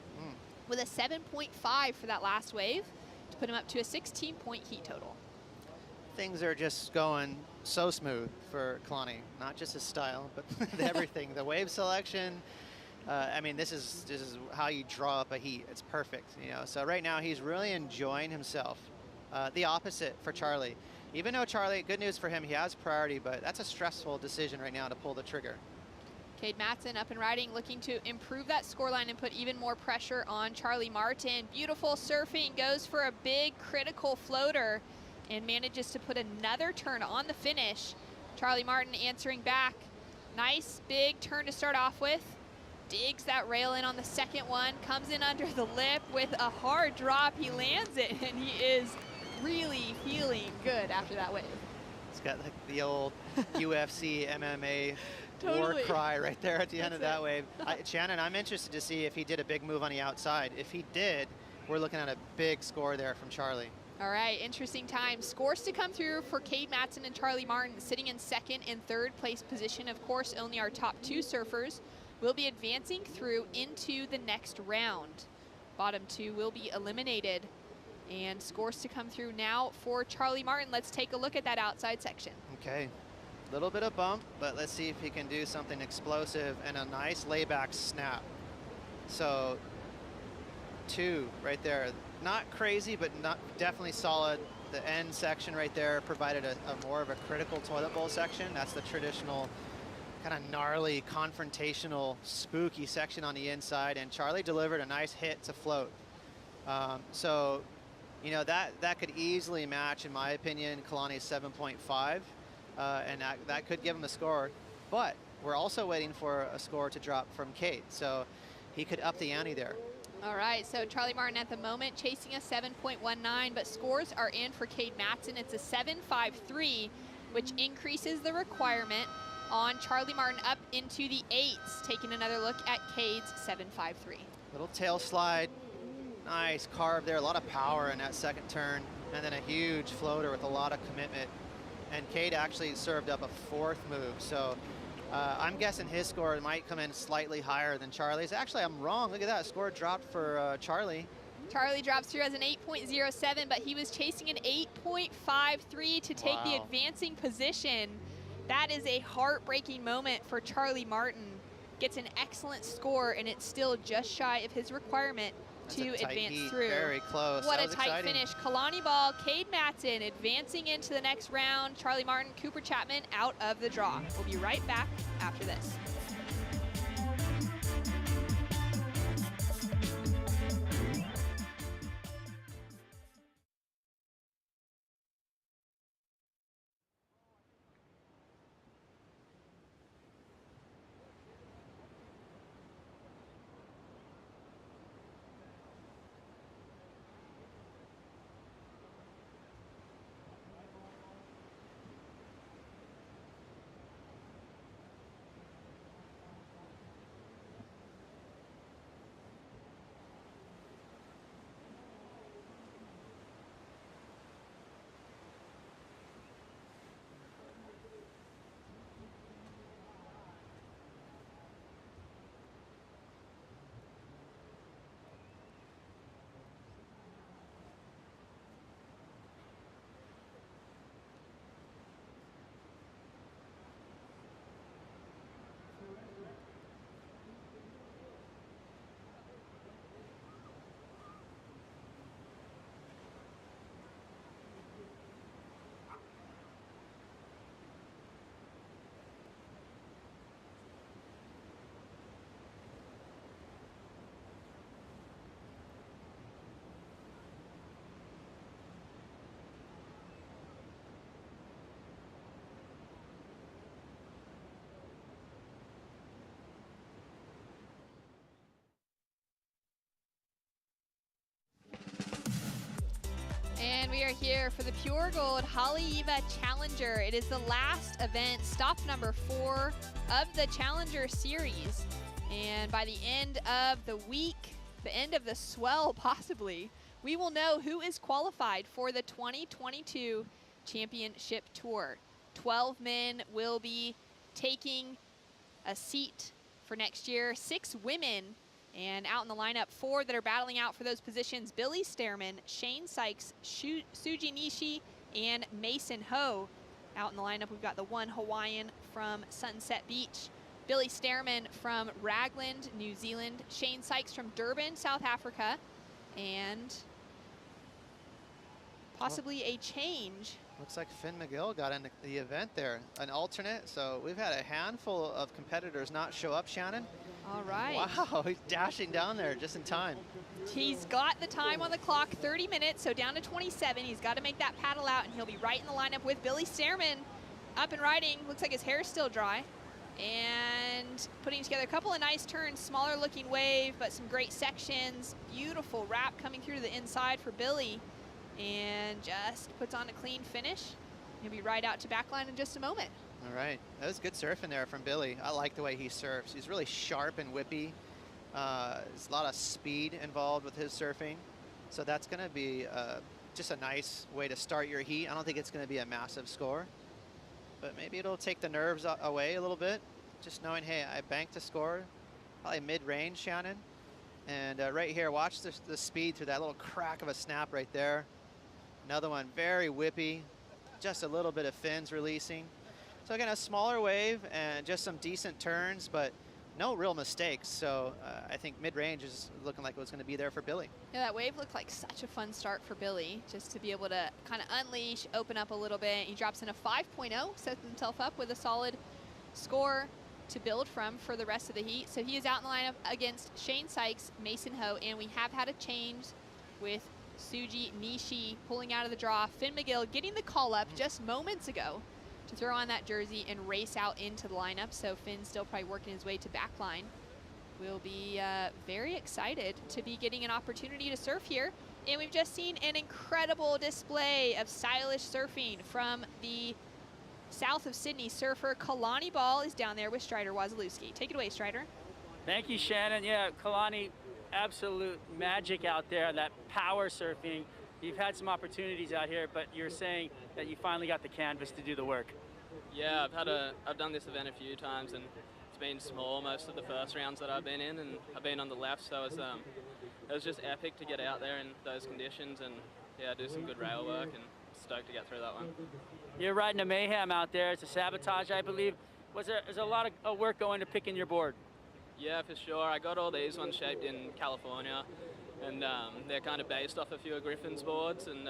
with a 7.5 for that last wave to put him up to a 16-point heat total. Things are just going so smooth for Kalani, not just his style, but everything. The wave selection. I mean, this is how you draw up a heat. It's perfect, you know. So right now he's really enjoying himself. The opposite for Charlie. Even though Charlie, good news for him, he has priority, but that's a stressful decision right now to pull the trigger. Cade Matson up and riding, looking to improve that scoreline and put even more pressure on Charlie Martin. Beautiful surfing, goes for a big critical floater and manages to put another turn on the finish. Charlie Martin answering back. Nice big turn to start off with. Digs that rail in on the second one, comes in under the lip with a hard drop. He lands it, and he is really feeling good after that wave. It's got like the old UFC MMA Totally. war cry right there at the end of that wave. Shannon, I'm interested to see if he did a big move on the outside. If he did, we're looking at a big score there from Charlie. All right, interesting time. Scores to come through for Cade Matson and Charlie Martin, sitting in second and third place position. Of course, only our top 2 surfers will be advancing through into the next round. Bottom 2 will be eliminated. And scores to come through now for Charlie Martin. Let's take a look at that outside section. Okay, a little bit of bump, but let's see if he can do something explosive and a nice layback snap. So 2 right there. Not crazy, but not definitely solid. The end section right there provided a more of a critical toilet bowl section. That's the traditional kind of gnarly, confrontational, spooky section on the inside, and Charlie delivered a nice hit to float. So, you know, that could easily match, in my opinion, Kalani's 7.5, and that could give him a score. But we're also waiting for a score to drop from Cade, so he could up the ante there. All right, so Charlie Martin at the moment chasing a 7.19, but scores are in for Cade Matson. It's a 7.53, which increases the requirement on Charlie Martin up into the 8s. Taking another look at Cade's 7.53. Little tail slide, nice carve there, a lot of power in that second turn, and then a huge floater with a lot of commitment. And Cade actually served up a 4th move, so I'm guessing his score might come in slightly higher than Charlie's. Actually, I'm wrong. Look at that. Score dropped for Charlie. Charlie drops through as an 8.07, but he was chasing an 8.53 to take the advancing position. That is a heartbreaking moment for Charlie Martin. Gets an excellent score, and it's still just shy of his requirement to advance through. Very close. What a tight finish. Kalani Ball, Cade Matson advancing into the next round. Charlie Martin, Cooper Chapman out of the draw. We'll be right back after this. And we are here for the Pure Gold Haleiwa Challenger. It is the last event, stop number 4 of the Challenger Series. And by the end of the week, the end of the swell possibly, we will know who is qualified for the 2022 Championship Tour. 12 men will be taking a seat for next year, 6 women. And out in the lineup, 4 that are battling out for those positions: Billy Stearman, Shane Sykes, Suji Nishi, and Mason Ho. Out in the lineup, we've got the one Hawaiian from Sunset Beach, Billy Stearman from Ragland, New Zealand, Shane Sykes from Durban, South Africa, and possibly a change. Looks like Finn McGill got in the event there, an alternate. So we've had a handful of competitors not show up, Shannon. All right. Wow, he's dashing down there just in time. He's got the time on the clock, 30 minutes, so down to 27. He's got to make that paddle out, and he'll be right in the lineup with Billy Stearman up and riding. Looks like his hair is still dry. And putting together a couple of nice turns, smaller looking wave, but some great sections. Beautiful wrap coming through to the inside for Billy. And just puts on a clean finish. He'll be right out to backline in just a moment. All right, that was good surfing there from Billy. I like the way he surfs. He's really sharp and whippy. There's a lot of speed involved with his surfing. So that's gonna be just a nice way to start your heat. I don't think it's gonna be a massive score, but maybe it'll take the nerves away a little bit. Just knowing, hey, I banked a score, probably mid-range, Shannon. And right here, watch the speed through that little crack of a snap right there. Another one, very whippy, just a little bit of fins releasing. So again, a smaller wave and just some decent turns, but no real mistakes. So I think mid-range is looking like it was going to be there for Billy. Yeah, that wave looked like such a fun start for Billy, just to be able to kind of unleash, open up a little bit. He drops in a 5.0, sets himself up with a solid score to build from for the rest of the heat. So he is out in the lineup against Shane Sykes, Mason Ho, and we have had a change with Suji Nishi pulling out of the draw. Finn McGill getting the call up just moments ago to throw on that jersey and race out into the lineup. So Finn still probably working his way to backline. We'll be very excited to be getting an opportunity to surf here. And we've just seen an incredible display of stylish surfing from the south of Sydney surfer. Kalani Ball is down there with Strider Wasilewski. Take it away, Strider. Thank you, Shannon. Yeah, Kalani, absolute magic out there, that power surfing. You've had some opportunities out here, but you're saying that you finally got the canvas to do the work. Yeah, I've done this event a few times, and it's been small most of the first rounds that I've been in, and I've been on the left, so it was just epic to get out there in those conditions and yeah, do some good rail work, and stoked to get through that one. You're riding a mayhem out there. It's a sabotage, I believe. There's a lot of work going to picking your board. Yeah, for sure. I got all these ones shaped in California, and they're kind of based off a few of Griffin's boards, and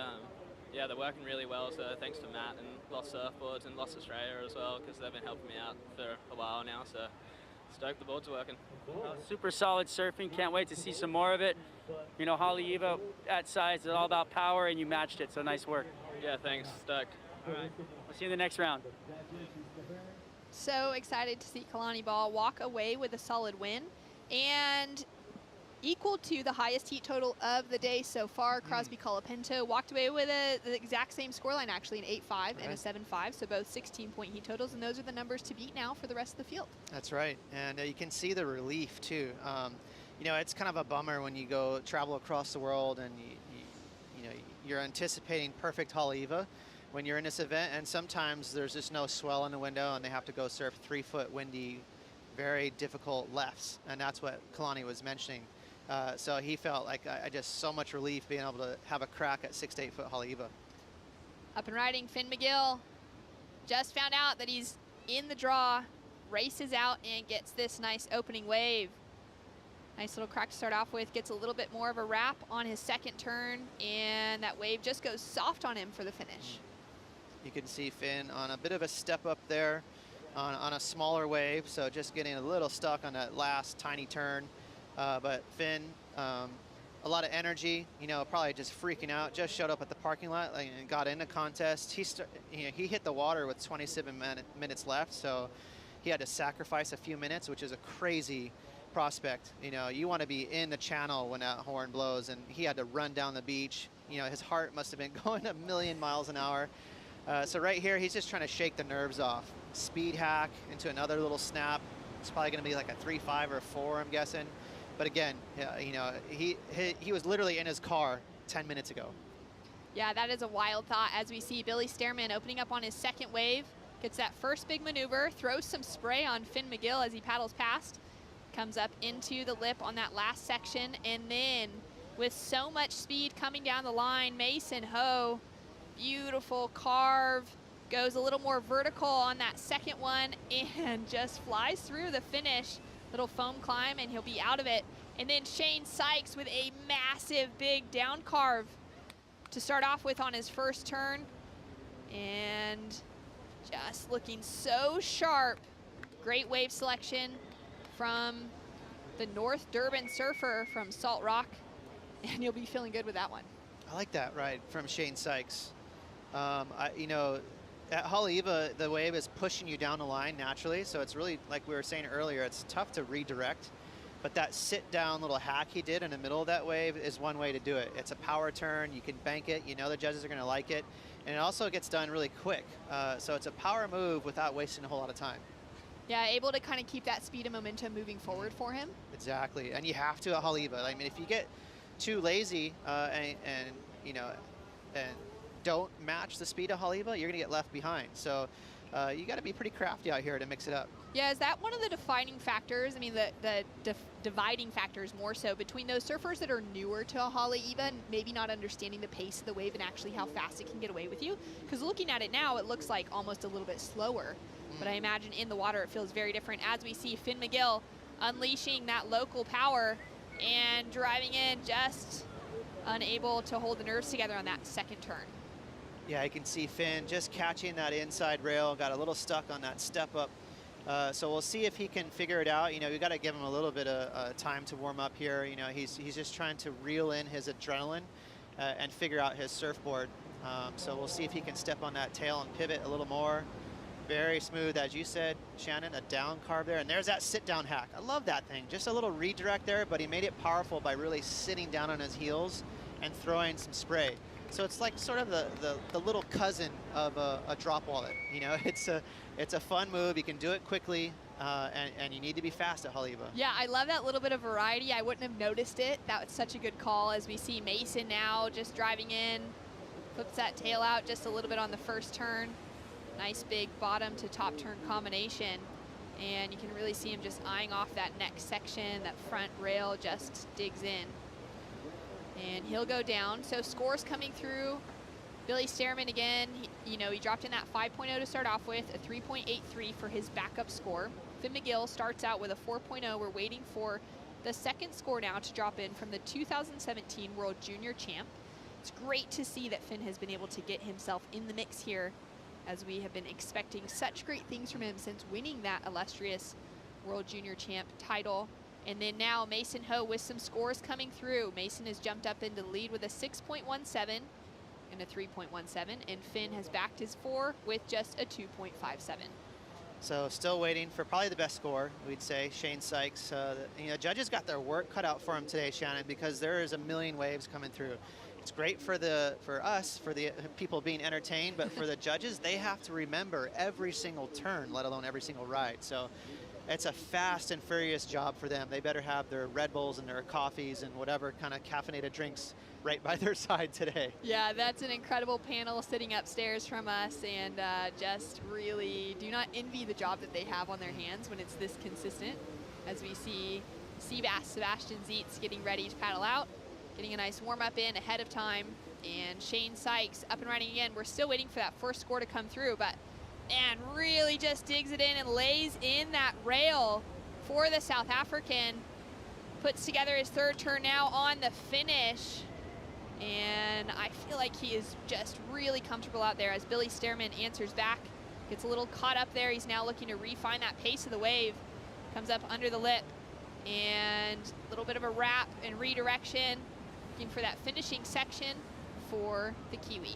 yeah, they're working really well, so thanks to Matt and Lost Surfboards and Lost Australia as well, because they've been helping me out for a while now, so stoked the board's working. Super solid surfing. Can't wait to see some more of it. You know, Haleiwa at size is all about power, and you matched it, so nice work. Yeah, thanks. Stoked. All right. We'll see you in the next round. So excited to see Kalani Ball walk away with a solid win and equal to the highest heat total of the day so far. Crosby Colapinto walked away with the exact same scoreline, actually, an 8.5 and a 7.5, so both 16-point heat totals, and those are the numbers to beat now for the rest of the field. That's right, and you can see the relief too. You know, it's kind of a bummer when you go travel across the world and you know, you're anticipating perfect Haleiwa when you're in this event, and sometimes there's just no swell in the window and they have to go surf 3-foot windy, very difficult lefts, and that's what Kalani was mentioning. So he felt like I just so much relief being able to have a crack at 6 to 8 foot Haleiwa. Up and riding, Finn McGill just found out that he's in the draw, races out and gets this nice opening wave. Nice little crack to start off with, gets a little bit more of a wrap on his second turn, and that wave just goes soft on him for the finish. You can see Finn on a bit of a step up there on a smaller wave, so just getting a little stuck on that last tiny turn. But Finn, a lot of energy, you know, probably just freaking out, just showed up at the parking lot and got in the contest. He hit the water with 27 minutes left, so he had to sacrifice a few minutes, which is a crazy prospect, you know, you want to be in the channel when that horn blows, and he had to run down the beach. You know, his heart must have been going a million miles an hour. So right here, he's just trying to shake the nerves off. Speed hack into another little snap. It's probably going to be like a 3.5 or a 4, I'm guessing. But again, you know, he was literally in his car 10 minutes ago. Yeah, that is a wild thought as we see Billy Stearman opening up on his second wave. Gets that first big maneuver, throws some spray on Finn McGill as he paddles past. Comes up into the lip on that last section, and then with so much speed coming down the line, Mason Ho, beautiful carve, goes a little more vertical on that second one and just flies through the finish. Little foam climb, and he'll be out of it. And then Shane Sykes with a massive big down carve to start off with on his first turn. And just looking so sharp. Great wave selection from the North Durban surfer from Salt Rock. And you'll be feeling good with that one. I like that ride from Shane Sykes. You know, at Haleiwa, the wave is pushing you down the line naturally, so it's really, like we were saying earlier, it's tough to redirect. But that sit-down little hack he did in the middle of that wave is one way to do it. It's a power turn, you can bank it, you know the judges are going to like it, and it also gets done really quick. So it's a power move without wasting a whole lot of time. Yeah, able to kind of keep that speed and momentum moving forward for him. Exactly, and you have to at Haleiwa. I mean, if you get too lazy and you know, and don't match the speed of Haleiwa, you're going to get left behind. So you got to be pretty crafty out here to mix it up. Yeah, is that one of the defining factors? I mean, the dividing factors more so between those surfers that are newer to Haleiwa and maybe not understanding the pace of the wave and actually how fast it can get away with you? Because looking at it now, it looks like almost a little bit slower. But I imagine in the water it feels very different as we see Finn McGill unleashing that local power and driving in, just unable to hold the nerves together on that second turn. Yeah, you can see Finn just catching that inside rail, got a little stuck on that step up. So we'll see if he can figure it out. You know, we got to give him a little bit of time to warm up here. You know, he's just trying to reel in his adrenaline and figure out his surfboard. So we'll see if he can step on that tail and pivot a little more. Very smooth, as you said, Shannon, a down carve there. And there's that sit-down hack. I love that thing. Just a little redirect there, but he made it powerful by really sitting down on his heels and throwing some spray. So it's like sort of the little cousin of a drop wallet. You know, it's a fun move. You can do it quickly, and you need to be fast at Haleiwa. Yeah, I love that little bit of variety. I wouldn't have noticed it. That was such a good call as we see Mason now just driving in, flips that tail out just a little bit on the first turn. Nice big bottom to top turn combination. And you can really see him just eyeing off that next section. That front rail just digs in. And he'll go down. So scores coming through. Billy Stearman again, he dropped in that 5.0 to start off with, a 3.83 for his backup score. Finn McGill starts out with a 4.0. We're waiting for the second score now to drop in from the 2017 World Junior Champ. It's great to see that Finn has been able to get himself in the mix here, as we have been expecting such great things from him since winning that illustrious World Junior Champ title. And then now Mason Ho with some scores coming through. Mason has jumped up into the lead with a 6.17 and a 3.17, and Finn has backed his 4 with just a 2.57. So still waiting for probably the best score, we'd say, Shane Sykes. You know, judges got their work cut out for him today, Shannon, because there is a million waves coming through. It's great for us, for the people being entertained, but for the judges, they have to remember every single turn, let alone every single ride. So it's a fast and furious job for them. They better have their Red Bulls and their coffees and whatever kind of caffeinated drinks right by their side today. Yeah, that's an incredible panel sitting upstairs from us, and just really do not envy the job that they have on their hands when it's this consistent. As we see Seabass Sebastian Zietz getting ready to paddle out, getting a nice warm-up in ahead of time, and Shane Sykes up and running again. We're still waiting for that first score to come through, but man, really just digs it in and lays in that rail for the South African. Puts together his third turn now on the finish, and I feel like he is just really comfortable out there as Billy Stearman answers back. Gets a little caught up there. He's now looking to refine that pace of the wave. Comes up under the lip, and a little bit of a wrap and redirection. Looking for that finishing section for the Kiwi.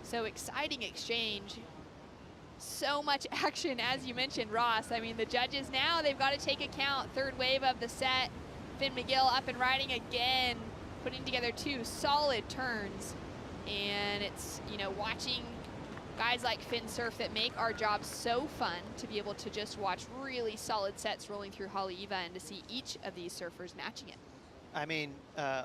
So exciting exchange. So much action, as you mentioned, Ross. I mean, the judges now, they've got to take account. Third wave of the set. Finn McGill up and riding again, putting together 2 solid turns. And it's, you know, watching guys like Finn surf that make our job so fun to be able to just watch really solid sets rolling through Haleiwa and to see each of these surfers matching it. I mean,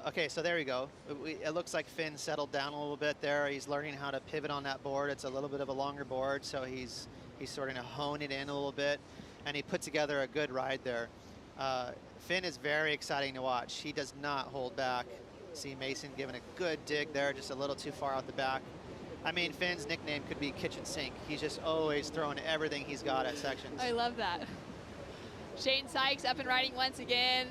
okay, so there we go. It looks like Finn settled down a little bit there. He's learning how to pivot on that board. It's a little bit of a longer board, so he's sort of hone it in a little bit, and he put together a good ride there. Finn is very exciting to watch. He does not hold back. See Mason giving a good dig there, just a little too far out the back. I mean, Finn's nickname could be kitchen sink. He's just always throwing everything he's got at sections. I love that. Shane Sykes up and riding once again.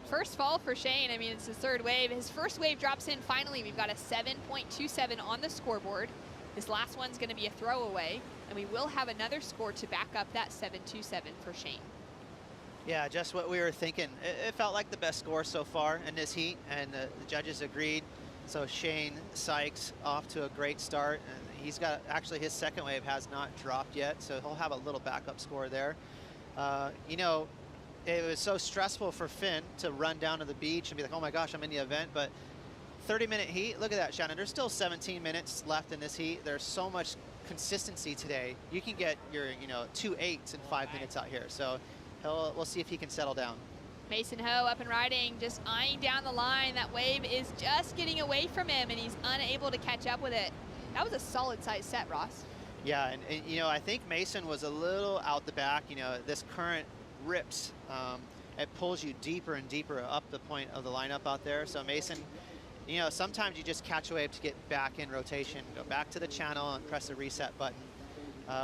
First fall for Shane. I mean, it's his third wave. His first wave drops in finally. We've got a 7.27 on the scoreboard. This last one's going to be a throwaway, and we will have another score to back up that 7.27 for Shane. Yeah, just what we were thinking. It felt like the best score so far in this heat, and the judges agreed. So Shane Sykes off to a great start, and he's got, actually his second wave has not dropped yet, so he'll have a little backup score there. You know, it was so stressful for Finn to run down to the beach and be like, oh my gosh, I'm in the event, but 30-minute heat, look at that, Shannon. There's still 17 minutes left in this heat. There's so much consistency today. You can get your, you know, 2 8s in 5 minutes out here. So we'll see if he can settle down. Mason Ho up and riding, just eyeing down the line. That wave is just getting away from him, and he's unable to catch up with it. That was a solid size set, Ross. Yeah, and you know, I think Mason was a little out the back. You know, this current rips. It pulls you deeper and deeper up the point of the lineup out there. So Mason, you know, sometimes you just catch a wave to get back in rotation, go back to the channel and press the reset button.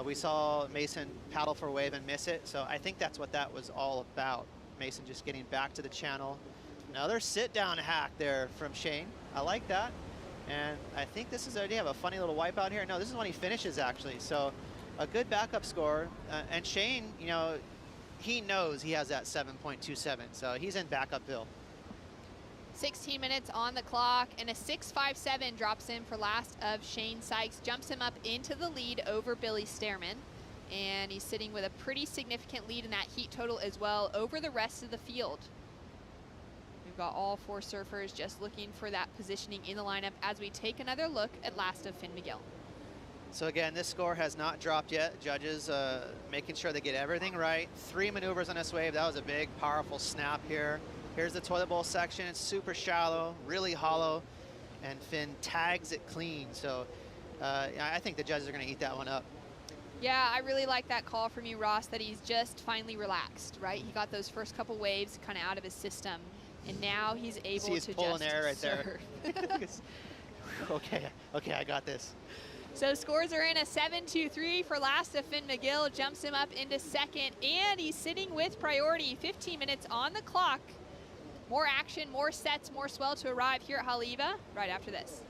We saw Mason paddle for a wave and miss it. So I think that's what that was all about. Mason just getting back to the channel. Another sit down hack there from Shane. I like that. And I think this is, do you have a funny little wipe out here? No, this is when he finishes actually. So a good backup score. And Shane, you know, he knows he has that 7.27. So he's in backupville. 16 minutes on the clock, and a 6.57 drops in for last of Shane Sykes, jumps him up into the lead over Billy Stearman. And he's sitting with a pretty significant lead in that heat total as well over the rest of the field. We've got all 4 surfers just looking for that positioning in the lineup as we take another look at last of Finn McGill. So again, this score has not dropped yet. Judges making sure they get everything right. 3 maneuvers on this wave. That was a big, powerful snap here. Here's the toilet bowl section. It's super shallow, really hollow, and Finn tags it clean. So I think the judges are going to eat that one up. Yeah, I really like that call from you, Ross, that he's just finally relaxed, right? He got those first couple waves kind of out of his system, and now he's able to just pulling air right surf. there. Okay, I got this. So scores are in a 7.23 for last of Finn McGill, jumps him up into second, and he's sitting with priority. 15 minutes on the clock. More action, more sets, more swell to arrive here at Haleiwa right after this.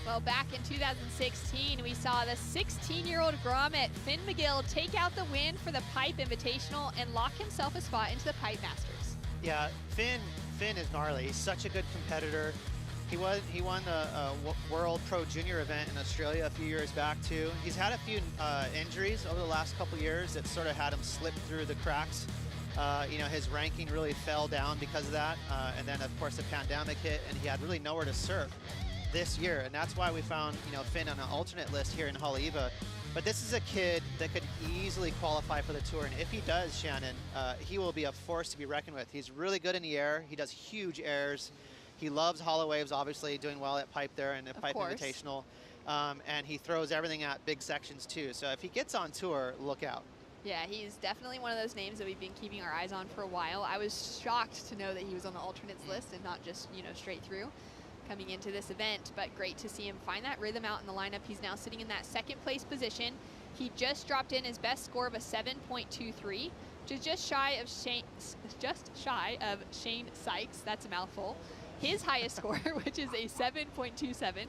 Well, back in 2016, we saw the 16-year-old grommet Finn McGill take out the win for the Pipe Invitational and lock himself a spot into the Pipe Masters. Yeah, Finn is gnarly. He's such a good competitor. He won the World Pro Junior event in Australia a few years back too. He's had a few injuries over the last couple years that sort of had him slip through the cracks You know, his ranking really fell down because of that. And then, of course, the pandemic hit, and he had really nowhere to surf this year. And that's why we found, you know, Finn on an alternate list here in Haleiwa. But this is a kid that could easily qualify for the tour. And if he does, Shannon, he will be a force to be reckoned with. He's really good in the air. He does huge airs. He loves hollow waves, obviously, doing well at Pipe there and the Pipe Invitational. And he throws everything at big sections, too. So if he gets on tour, look out. Yeah, he's definitely one of those names that we've been keeping our eyes on for a while. I was shocked to know that he was on the alternates list and not just, you know, straight through coming into this event, but great to see him find that rhythm out in the lineup. He's now sitting in that second place position. He just dropped in his best score of a 7.23, which is just shy of Shane Sykes. That's a mouthful. His highest score, which is a 7.27.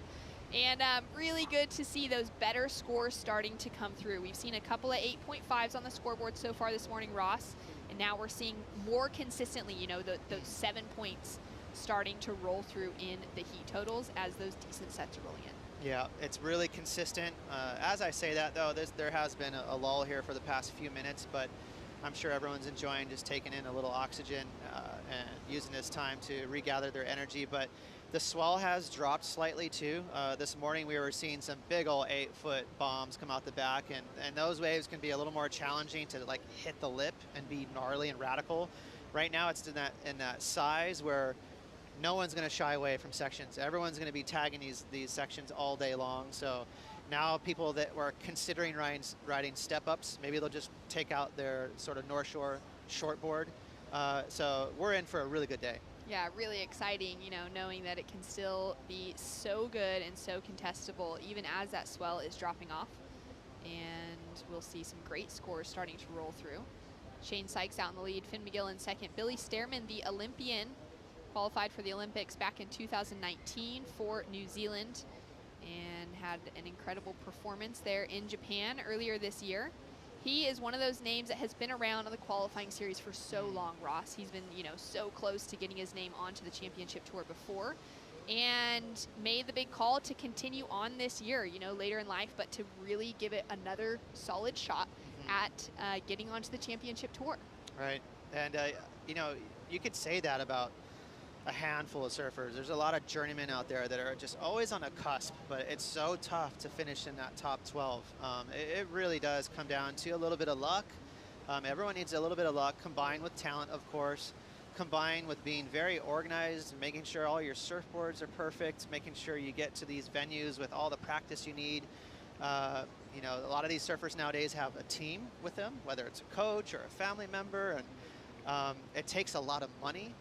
And really good to see those better scores starting to come through. We've seen a couple of 8.5s on the scoreboard so far this morning, Ross, and now we're seeing more consistently, you know, those 7 points starting to roll through in the heat totals as those decent sets are rolling in. Yeah, it's really consistent. As I say that, though, there has been a lull here for the past few minutes, but I'm sure everyone's enjoying just taking in a little oxygen and using this time to regather their energy. But the swell has dropped slightly too. This morning we were seeing some big old 8-foot bombs come out the back, and those waves can be a little more challenging to like hit the lip and be gnarly and radical. Right now it's in that size where no one's going to shy away from sections. Everyone's going to be tagging these sections all day long. So now people that were considering riding step-ups, maybe they'll just take out their sort of North Shore shortboard. So we're in for a really good day. Yeah, really exciting, you know, knowing that it can still be so good and so contestable even as that swell is dropping off. And we'll see some great scores starting to roll through. Shane Sykes out in the lead, Finn McGill in second. Billy Stearman, the Olympian, qualified for the Olympics back in 2019 for New Zealand and had an incredible performance there in Japan earlier this year. He is one of those names that has been around on the qualifying series for so long, Ross. He's been, you know, so close to getting his name onto the championship tour before and made the big call to continue on this year, you know, later in life, but to really give it another solid shot at getting onto the championship tour. Right. And, you know, you could say that about a handful of surfers. There's a lot of journeymen out there that are just always on a cusp, but it's so tough to finish in that top 12. It really does come down to a little bit of luck. Everyone needs a little bit of luck combined with talent, of course, combined with being very organized, making sure all your surfboards are perfect, making sure you get to these venues with all the practice you need. You know, a lot of these surfers nowadays have a team with them, whether it's a coach or a family member, and it takes a lot of money.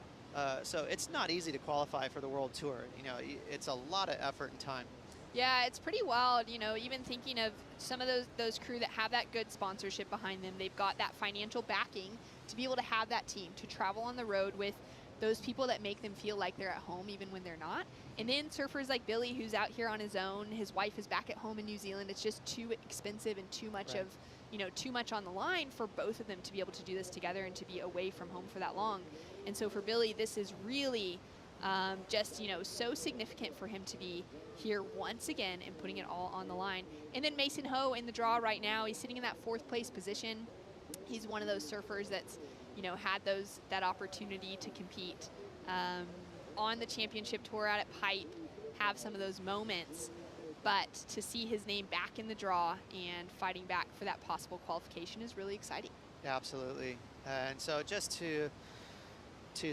So it's not easy to qualify for the World Tour. You know, it's a lot of effort and time. Yeah, it's pretty wild, you know, even thinking of some of those crew that have that good sponsorship behind them. They've got that financial backing to be able to have that team, to travel on the road with those people that make them feel like they're at home even when they're not. And then surfers like Billy, who's out here on his own, his wife is back at home in New Zealand. It's just too expensive and too much of, you know, too much on the line for both of them to be able to do this together and to be away from home for that long. And so for Billy, this is really just, you know, so significant for him to be here once again and putting it all on the line. And then Mason Ho in the draw right now, he's sitting in that 4th place position. He's one of those surfers that's, you know, had that opportunity to compete on the championship tour out at Pipe, have some of those moments, but to see his name back in the draw and fighting back for that possible qualification is really exciting. Yeah, absolutely. And so just to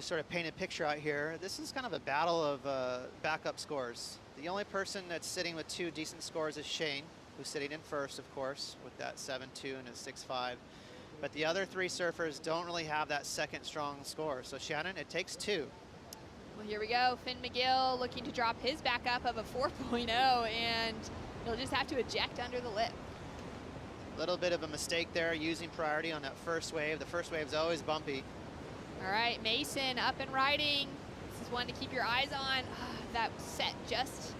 sort of paint a picture out here, this is kind of a battle of backup scores. The only person that's sitting with 2 decent scores is Shane, who's sitting in first, of course, with that 7.2 and a 6.5. But the other 3 surfers don't really have that second strong score. So Shannon, it takes 2. Well, here we go. Finn McGill looking to drop his backup of a 4.0, and he'll just have to eject under the lip. A little bit of a mistake there, using priority on that first wave. The first wave's always bumpy. All right, Mason up and riding. This is one to keep your eyes on. That set just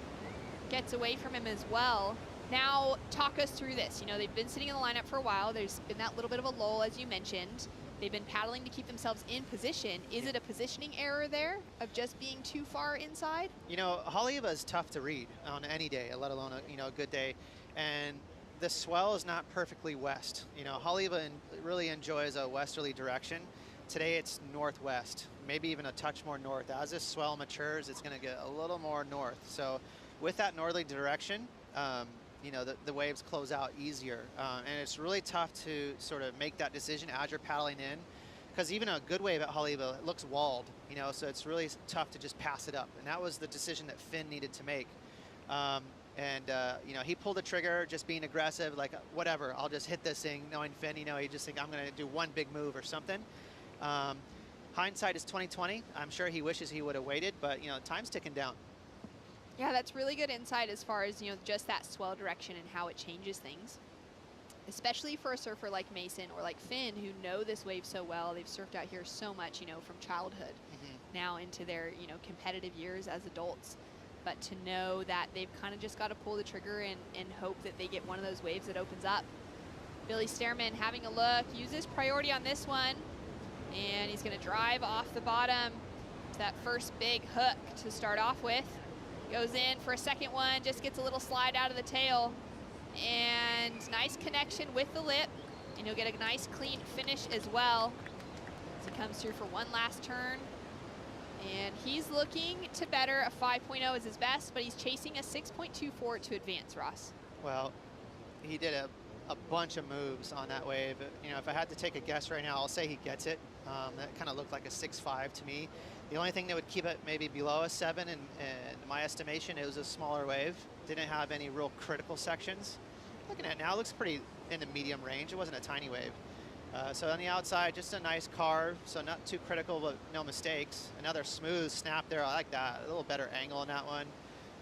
gets away from him as well. Now, talk us through this. You know, they've been sitting in the lineup for a while. There's been that little bit of a lull, as you mentioned. They've been paddling to keep themselves in position. Is it a positioning error there of just being too far inside? You know, Haleiwa is tough to read on any day, let alone a good day. And the swell is not perfectly west. You know, Haleiwa really enjoys a westerly direction. today it's northwest, maybe even a touch more north. As this swell matures, it's going to get a little more north. So with that northerly direction, you know, the waves close out easier. And it's really tough to sort of make that decision as you're paddling in, because even a good wave at Haleiwa, it looks walled, you know, so it's really tough to just pass it up. And that was the decision that Finn needed to make. You know, he pulled the trigger, just being aggressive, like, whatever, I'll just hit this thing, knowing Finn, you know, he just think I'm going to do one big move or something. Hindsight is 20/20. I'm sure he wishes he would have waited, but, you know, time's ticking down. Yeah, that's really good insight as far as, you know, just that swell direction and how it changes things. Especially for a surfer like Mason or like Finn, who know this wave so well. They've surfed out here so much, you know, from childhood now into their, you know, competitive years as adults. But to know that they've kind of just got to pull the trigger and hope that they get one of those waves that opens up. Billy Stearman having a look, uses priority on this one, and he's going to drive off the bottom to that first big hook to start off with. Goes in for a second one, just gets a little slide out of the tail, and nice connection with the lip, and he'll get a nice clean finish as well as he comes through for one last turn. And he's looking to better. A 5.0 is his best, but he's chasing a 6.24 to advance, Ross. Well, he did a bunch of moves on that wave. You know, if I had to take a guess right now, I'll say he gets it. That kind of looked like a 6.5 to me. The only thing that would keep it maybe below a 7 in my estimation, it was a smaller wave. Didn't have any real critical sections. Looking at it now, it looks pretty in the medium range. It wasn't a tiny wave. So on the outside, just a nice carve, so not too critical, but no mistakes. Another smooth snap there, I like that. A little better angle on that one.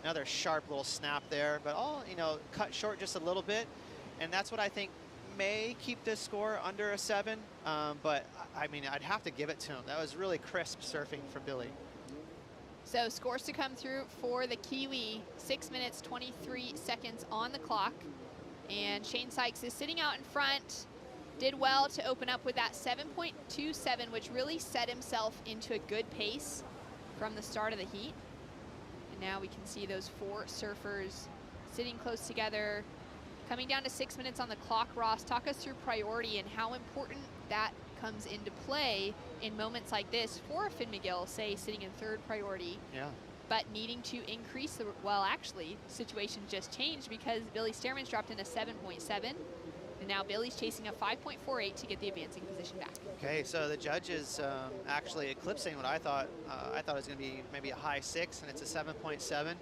Another sharp little snap there, but all, you know, cut short just a little bit. And that's what I think may keep this score under a 7. But I mean, I'd have to give it to him. That was really crisp surfing for Billy. So scores to come through for the Kiwi, 6 minutes, 23 seconds on the clock. And Shane Sykes is sitting out in front. Did well to open up with that 7.27, which really set himself into a good pace from the start of the heat. And now we can see those 4 surfers sitting close together. Coming down to 6 minutes on the clock, Ross, talk us through priority and how important that comes into play in moments like this for Finn McGill, say, sitting in 3rd priority. Yeah. But needing to increase the, well, actually, situation just changed because Billy Stearman's dropped in a 7.7. And now Billy's chasing a 5.48 to get the advancing position back. Okay, so the judge is actually eclipsing what I thought. I thought it was going to be maybe a high 6, and it's a 7.7.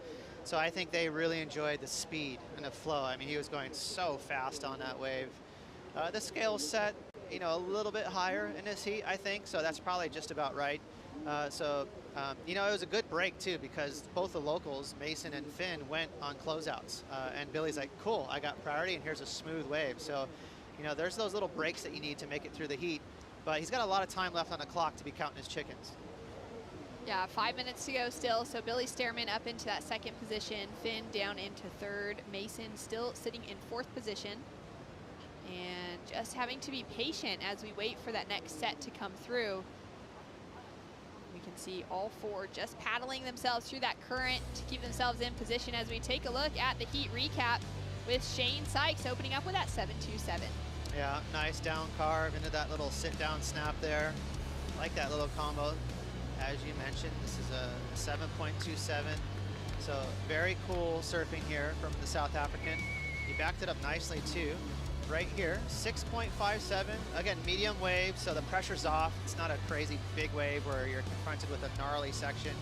So I think they really enjoyed the speed and the flow. I mean, he was going so fast on that wave. The scale's set, you know, a little bit higher in this heat, I think. So that's probably just about right. You know, it was a good break too, because both the locals, Mason and Finn, went on closeouts. And Billy's like, cool, I got priority and here's a smooth wave. So, you know, there's those little breaks that you need to make it through the heat. But he's got a lot of time left on the clock to be counting his chickens. Yeah, 5 minutes to go still. So Billy Stearman up into that 2nd position, Finn down into 3rd, Mason still sitting in 4th position. And just having to be patient as we wait for that next set to come through. We can see all 4 just paddling themselves through that current to keep themselves in position as we take a look at the heat recap with Shane Sykes opening up with that 7.27. Yeah, nice down carve into that little sit down snap there. Like that little combo. As you mentioned, this is a 7.27. So very cool surfing here from the South African. He backed it up nicely too. Right here, 6.57. Again, medium wave, so the pressure's off. It's not a crazy big wave where you're confronted with a gnarly section.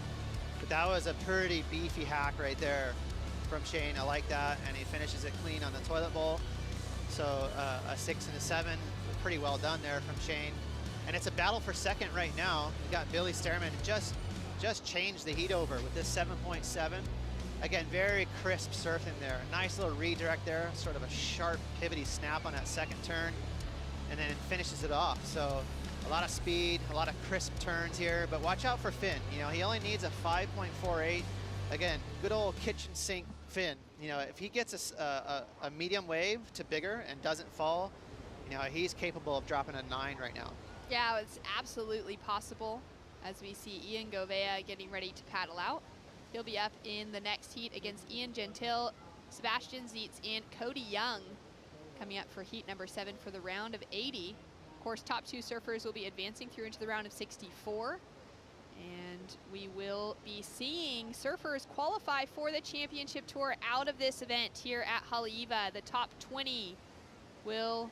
But that was a pretty beefy hack right there from Shane. I like that, and he finishes it clean on the toilet bowl. So a 6 and a 7, pretty well done there from Shane. And it's a battle for 2nd right now. You got Billy Stearman just changed the heat over with this 7.7. Again, very crisp surfing there. Nice little redirect there, sort of a sharp pivoty snap on that 2nd turn, and then it finishes it off. So a lot of speed, a lot of crisp turns here, but watch out for Finn. You know, he only needs a 5.48. Again, good old kitchen sink Finn. You know, if he gets a medium wave to bigger and doesn't fall, you know, he's capable of dropping a 9 right now. Yeah, it's absolutely possible as we see Ian Govea getting ready to paddle out. He'll be up in the next heat against Ian Gentile, Sebastian Zietz, and Cody Young, coming up for heat number 7 for the round of 80. course, top 2 surfers will be advancing through into the round of 64. And we will be seeing surfers qualify for the championship tour out of this event here at Haleiwa. The top 20 will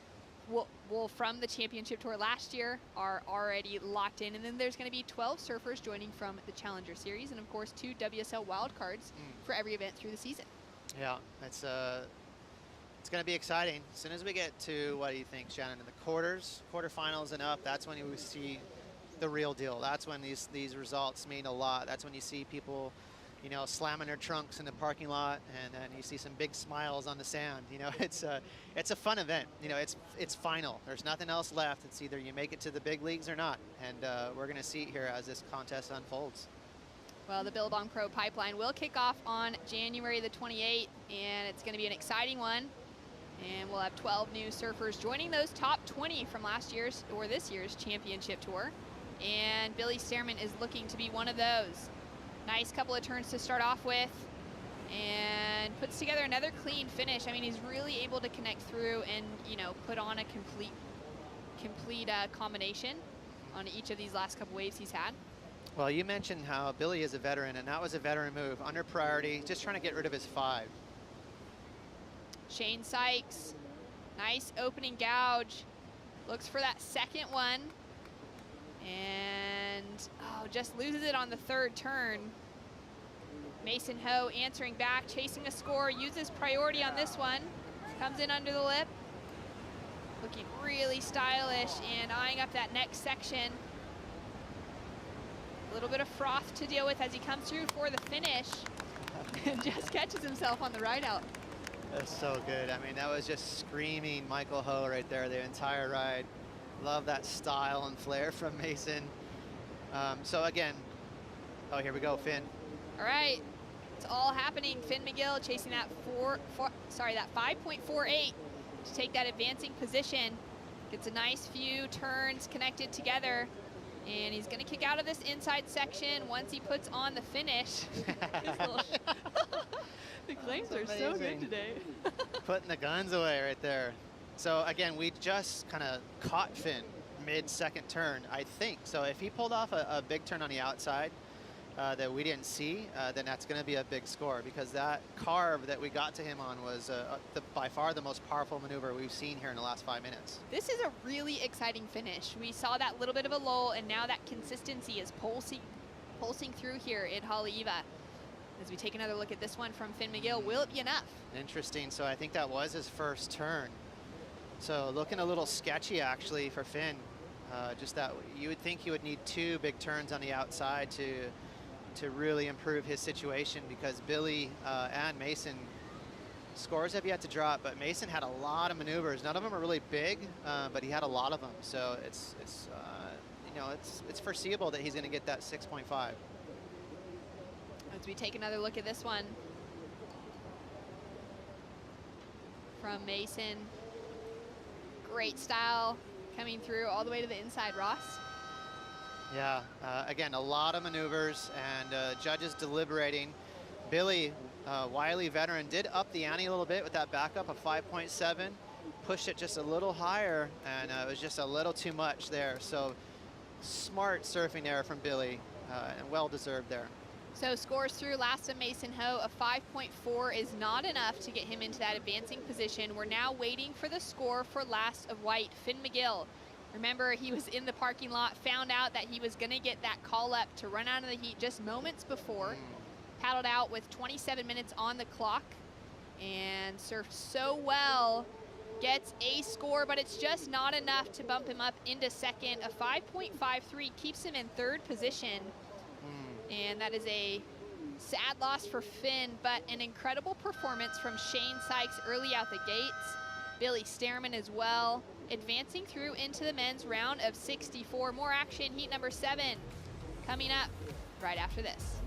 from the championship tour last year are already locked in. And then there's going to be 12 surfers joining from the Challenger Series. And of course, 2 WSL wildcards for every event through the season. Yeah, it's going to be exciting. As soon as we get to, what do you think, Shannon, in the quarterfinals and up, that's when you see the real deal. That's when these results mean a lot. That's when you see people, you know, slamming their trunks in the parking lot, and then you see some big smiles on the sand. You know, it's a fun event. You know, it's final. There's nothing else left. It's either you make it to the big leagues or not, and we're going to see it here as this contest unfolds. Well, the Billabong Pro Pipeline will kick off on January the 28th, and it's going to be an exciting one. And we'll have 12 new surfers joining those top 20 from last year's or this year's championship tour. And Billy Stearman is looking to be one of those. Nice couple of turns to start off with, and puts together another clean finish. I mean, he's really able to connect through and, you know, put on a complete combination on each of these last couple waves he's had. Well, you mentioned how Billy is a veteran, and that was a veteran move. Under priority, just trying to get rid of his 5. Shane Sykes, nice opening gouge. Looks for that second one. And, just loses it on the 3rd turn. Mason Ho answering back, chasing a score, uses priority on this one. Comes in under the lip. Looking really stylish and eyeing up that next section. A little bit of froth to deal with as he comes through for the finish. And just catches himself on the ride out. That's so good. I mean, that was just screaming Michael Ho right there the entire ride. Love that style and flair from Mason. So again, here we go, Finn. All right, it's all happening. Finn McGill chasing that 5.48 to take that advancing position. Gets a nice few turns connected together, and he's gonna kick out of this inside section once he puts on the finish. The claims are so good today. Putting the guns away right there. So again, we just kind of caught Finn mid-second turn, I think. So if he pulled off a big turn on the outside that we didn't see, then that's going to be a big score, because that carve that we got to him on was by far the most powerful maneuver we've seen here in the last 5 minutes. This is a really exciting finish. We saw that little bit of a lull, and now that consistency is pulsing through here at Haleiwa. As we take another look at this one from Finn McGill, will it be enough? Interesting. So I think that was his first turn. So looking a little sketchy actually for Finn. Just that you would think he would need 2 big turns on the outside to really improve his situation, because Billy and Mason scores have yet to drop, but Mason had a lot of maneuvers. None of them are really big, but he had a lot of them. So it's you know, it's foreseeable that he's going to get that 6.5. As we take another look at this one from Mason. Great style coming through all the way to the inside, Ross. Yeah, again, a lot of maneuvers, and judges deliberating. Billy, wily veteran, did up the ante a little bit with that backup of 5.7, pushed it just a little higher, and it was just a little too much there. So smart surfing there from Billy, and well-deserved there. So scores through last of Mason Ho. A 5.4 is not enough to get him into that advancing position. We're now waiting for the score for last of white, Finn McGill. Remember, he was in the parking lot, found out that he was gonna get that call up to run out of the heat just moments before. Paddled out with 27 minutes on the clock and surfed so well. Gets a score, but it's just not enough to bump him up into second. A 5.53 keeps him in 3rd position. And that is a sad loss for Finn, but an incredible performance from Shane Sykes early out the gates. Billy Stearman as well, advancing through into the men's round of 64. More action, heat number 7, coming up right after this.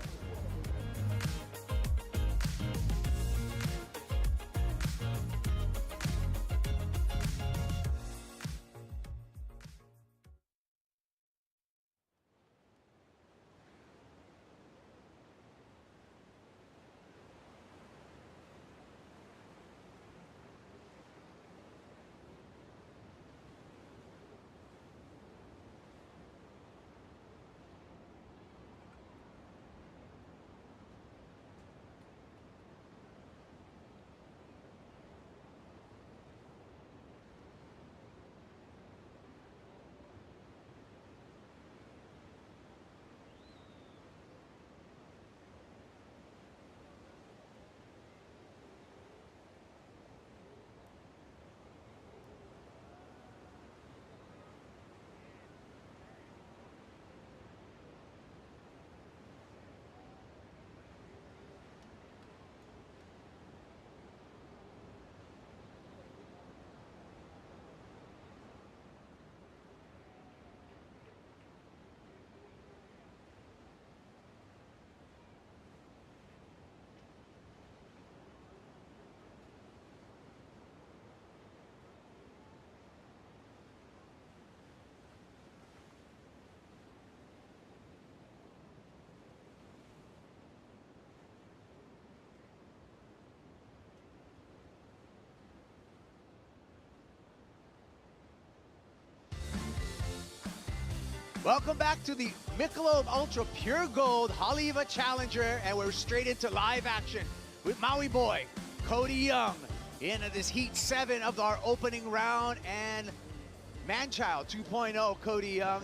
Welcome back to the Michelob Ultra Pure Gold Haleiwa Challenger, and we're straight into live action with Maui boy Cody Young into this Heat 7 of our opening round, and Manchild 2.0 Cody Young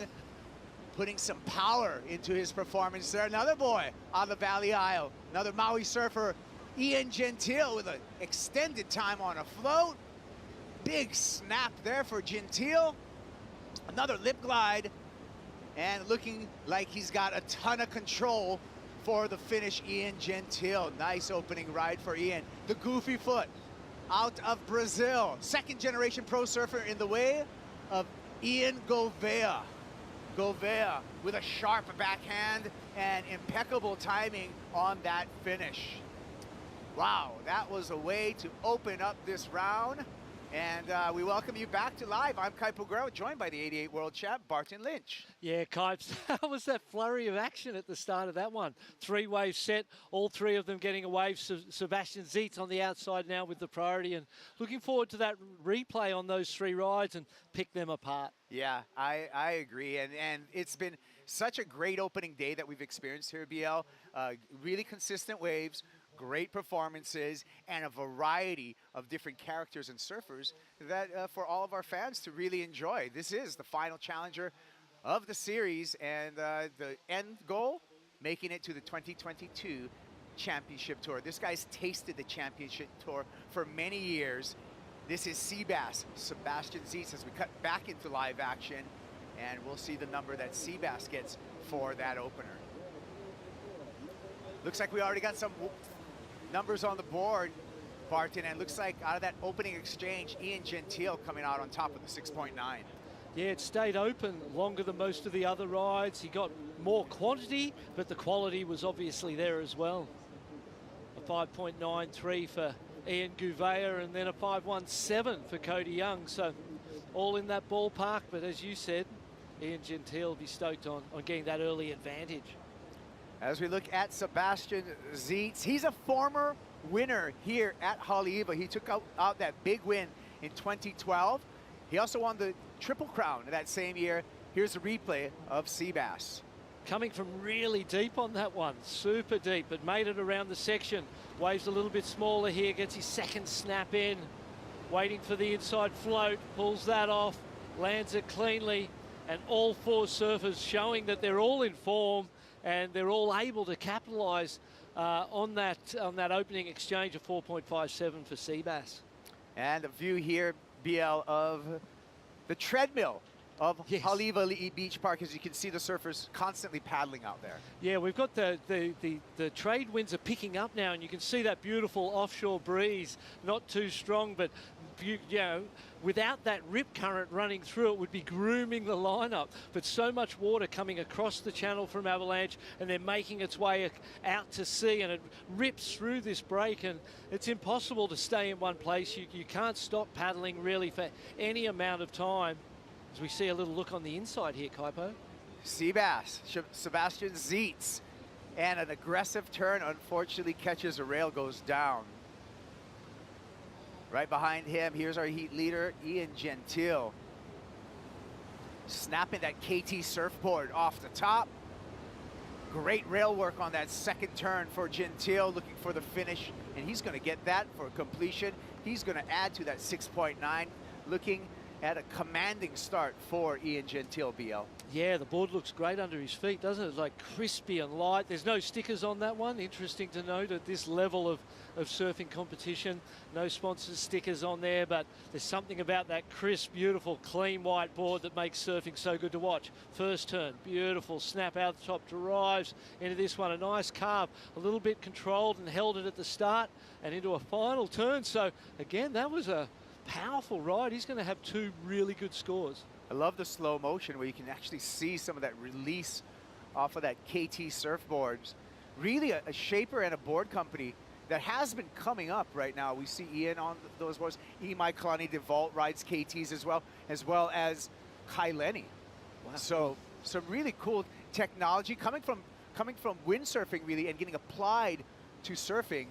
putting some power into his performance there. Another boy on the Valley Isle, another Maui surfer, Ian Gentile, with an extended time on a float. Big snap there for Gentile. Another lip glide, and looking like he's got a ton of control for the finish, Ian Gentile. Nice opening ride for Ian. The goofy foot out of Brazil. Second generation pro surfer in the way of Ian Gouveia. Gouveia with a sharp backhand and impeccable timing on that finish. Wow, that was a way to open up this round. And we welcome you back to live. I'm Kai Pogorel, joined by the 88 World Champ, Barton Lynch. Yeah, Kipes, how was that flurry of action at the start of that one? 3-wave set, all three of them getting a wave. Sebastian Zietz on the outside now with the priority, and looking forward to that replay on those 3 rides and pick them apart. Yeah, I agree. And it's been such a great opening day that we've experienced here at BL. Really consistent waves, great performances, and a variety of different characters and surfers that for all of our fans to really enjoy. This is the final challenger of the series, and the end goal, making it to the 2022 Championship Tour. This guy's tasted the Championship Tour for many years. This is Seabass, Sebastian Zietz, as we cut back into live action, and we'll see the number that Seabass gets for that opener. Looks like we already got some numbers on the board, Barton, and looks like out of that opening exchange, Ian Gentile coming out on top of the 6.9. Yeah, it stayed open longer than most of the other rides. He got more quantity, but the quality was obviously there as well. A 5.93 for Ian Gouveia, and then a 5.17 for Cody Young. So all in that ballpark, but as you said, Ian Gentile will be stoked on getting that early advantage. As we look at Sebastian Zietz, he's a former winner here at Haleiwa. He took out that big win in 2012. He also won the Triple Crown that same year. Here's a replay of Seabass. Coming from really deep on that one, super deep, but made it around the section. Waves a little bit smaller here, gets his second snap in, waiting for the inside float, pulls that off, lands it cleanly, and all 4 surfers showing that they're all in form, and they're all able to capitalize on that opening exchange of 4.57 for Seabass. And a view here, BL, of the treadmill of Haleiwa Li'i Beach Park, as you can see the surfers constantly paddling out there. Yeah, we've got the trade winds are picking up now, and you can see that beautiful offshore breeze, not too strong, but you know, without that rip current running through, it would be grooming the lineup. But so much water coming across the channel from Avalanche, and then making its way out to sea, and it rips through this break, and it's impossible to stay in one place. You can't stop paddling really for any amount of time. As we see a little look on the inside here, Kaipo. Seabass, Sebastian Zietz, and an aggressive turn unfortunately catches a rail, goes down. Right behind him, here's our heat leader, Ian Gentile. Snapping that KT surfboard off the top. Great rail work on that second turn for Gentile, looking for the finish, and he's gonna get that for completion. He's gonna add to that 6.9, looking at a commanding start for Ian Gentile, BL. Yeah, the board looks great under his feet, doesn't it? It's like crispy and light. There's no stickers on that one. Interesting to note at this level of surfing competition. No sponsor stickers on there, but there's something about that crisp, beautiful, clean white board that makes surfing so good to watch. First turn, beautiful snap out the top, drives into this one. A nice carve, a little bit controlled and held it at the start and into a final turn. So again, that was a powerful ride. He's going to have 2 really good scores. I love the slow motion where you can actually see some of that release off of that KT surfboards. Really a shaper and a board company that has been coming up right now. We see Ian on those boards. Imaikalani deVault rides KTs as well as Kai Lenny. Wow. So some really cool technology coming from windsurfing really and getting applied to surfing.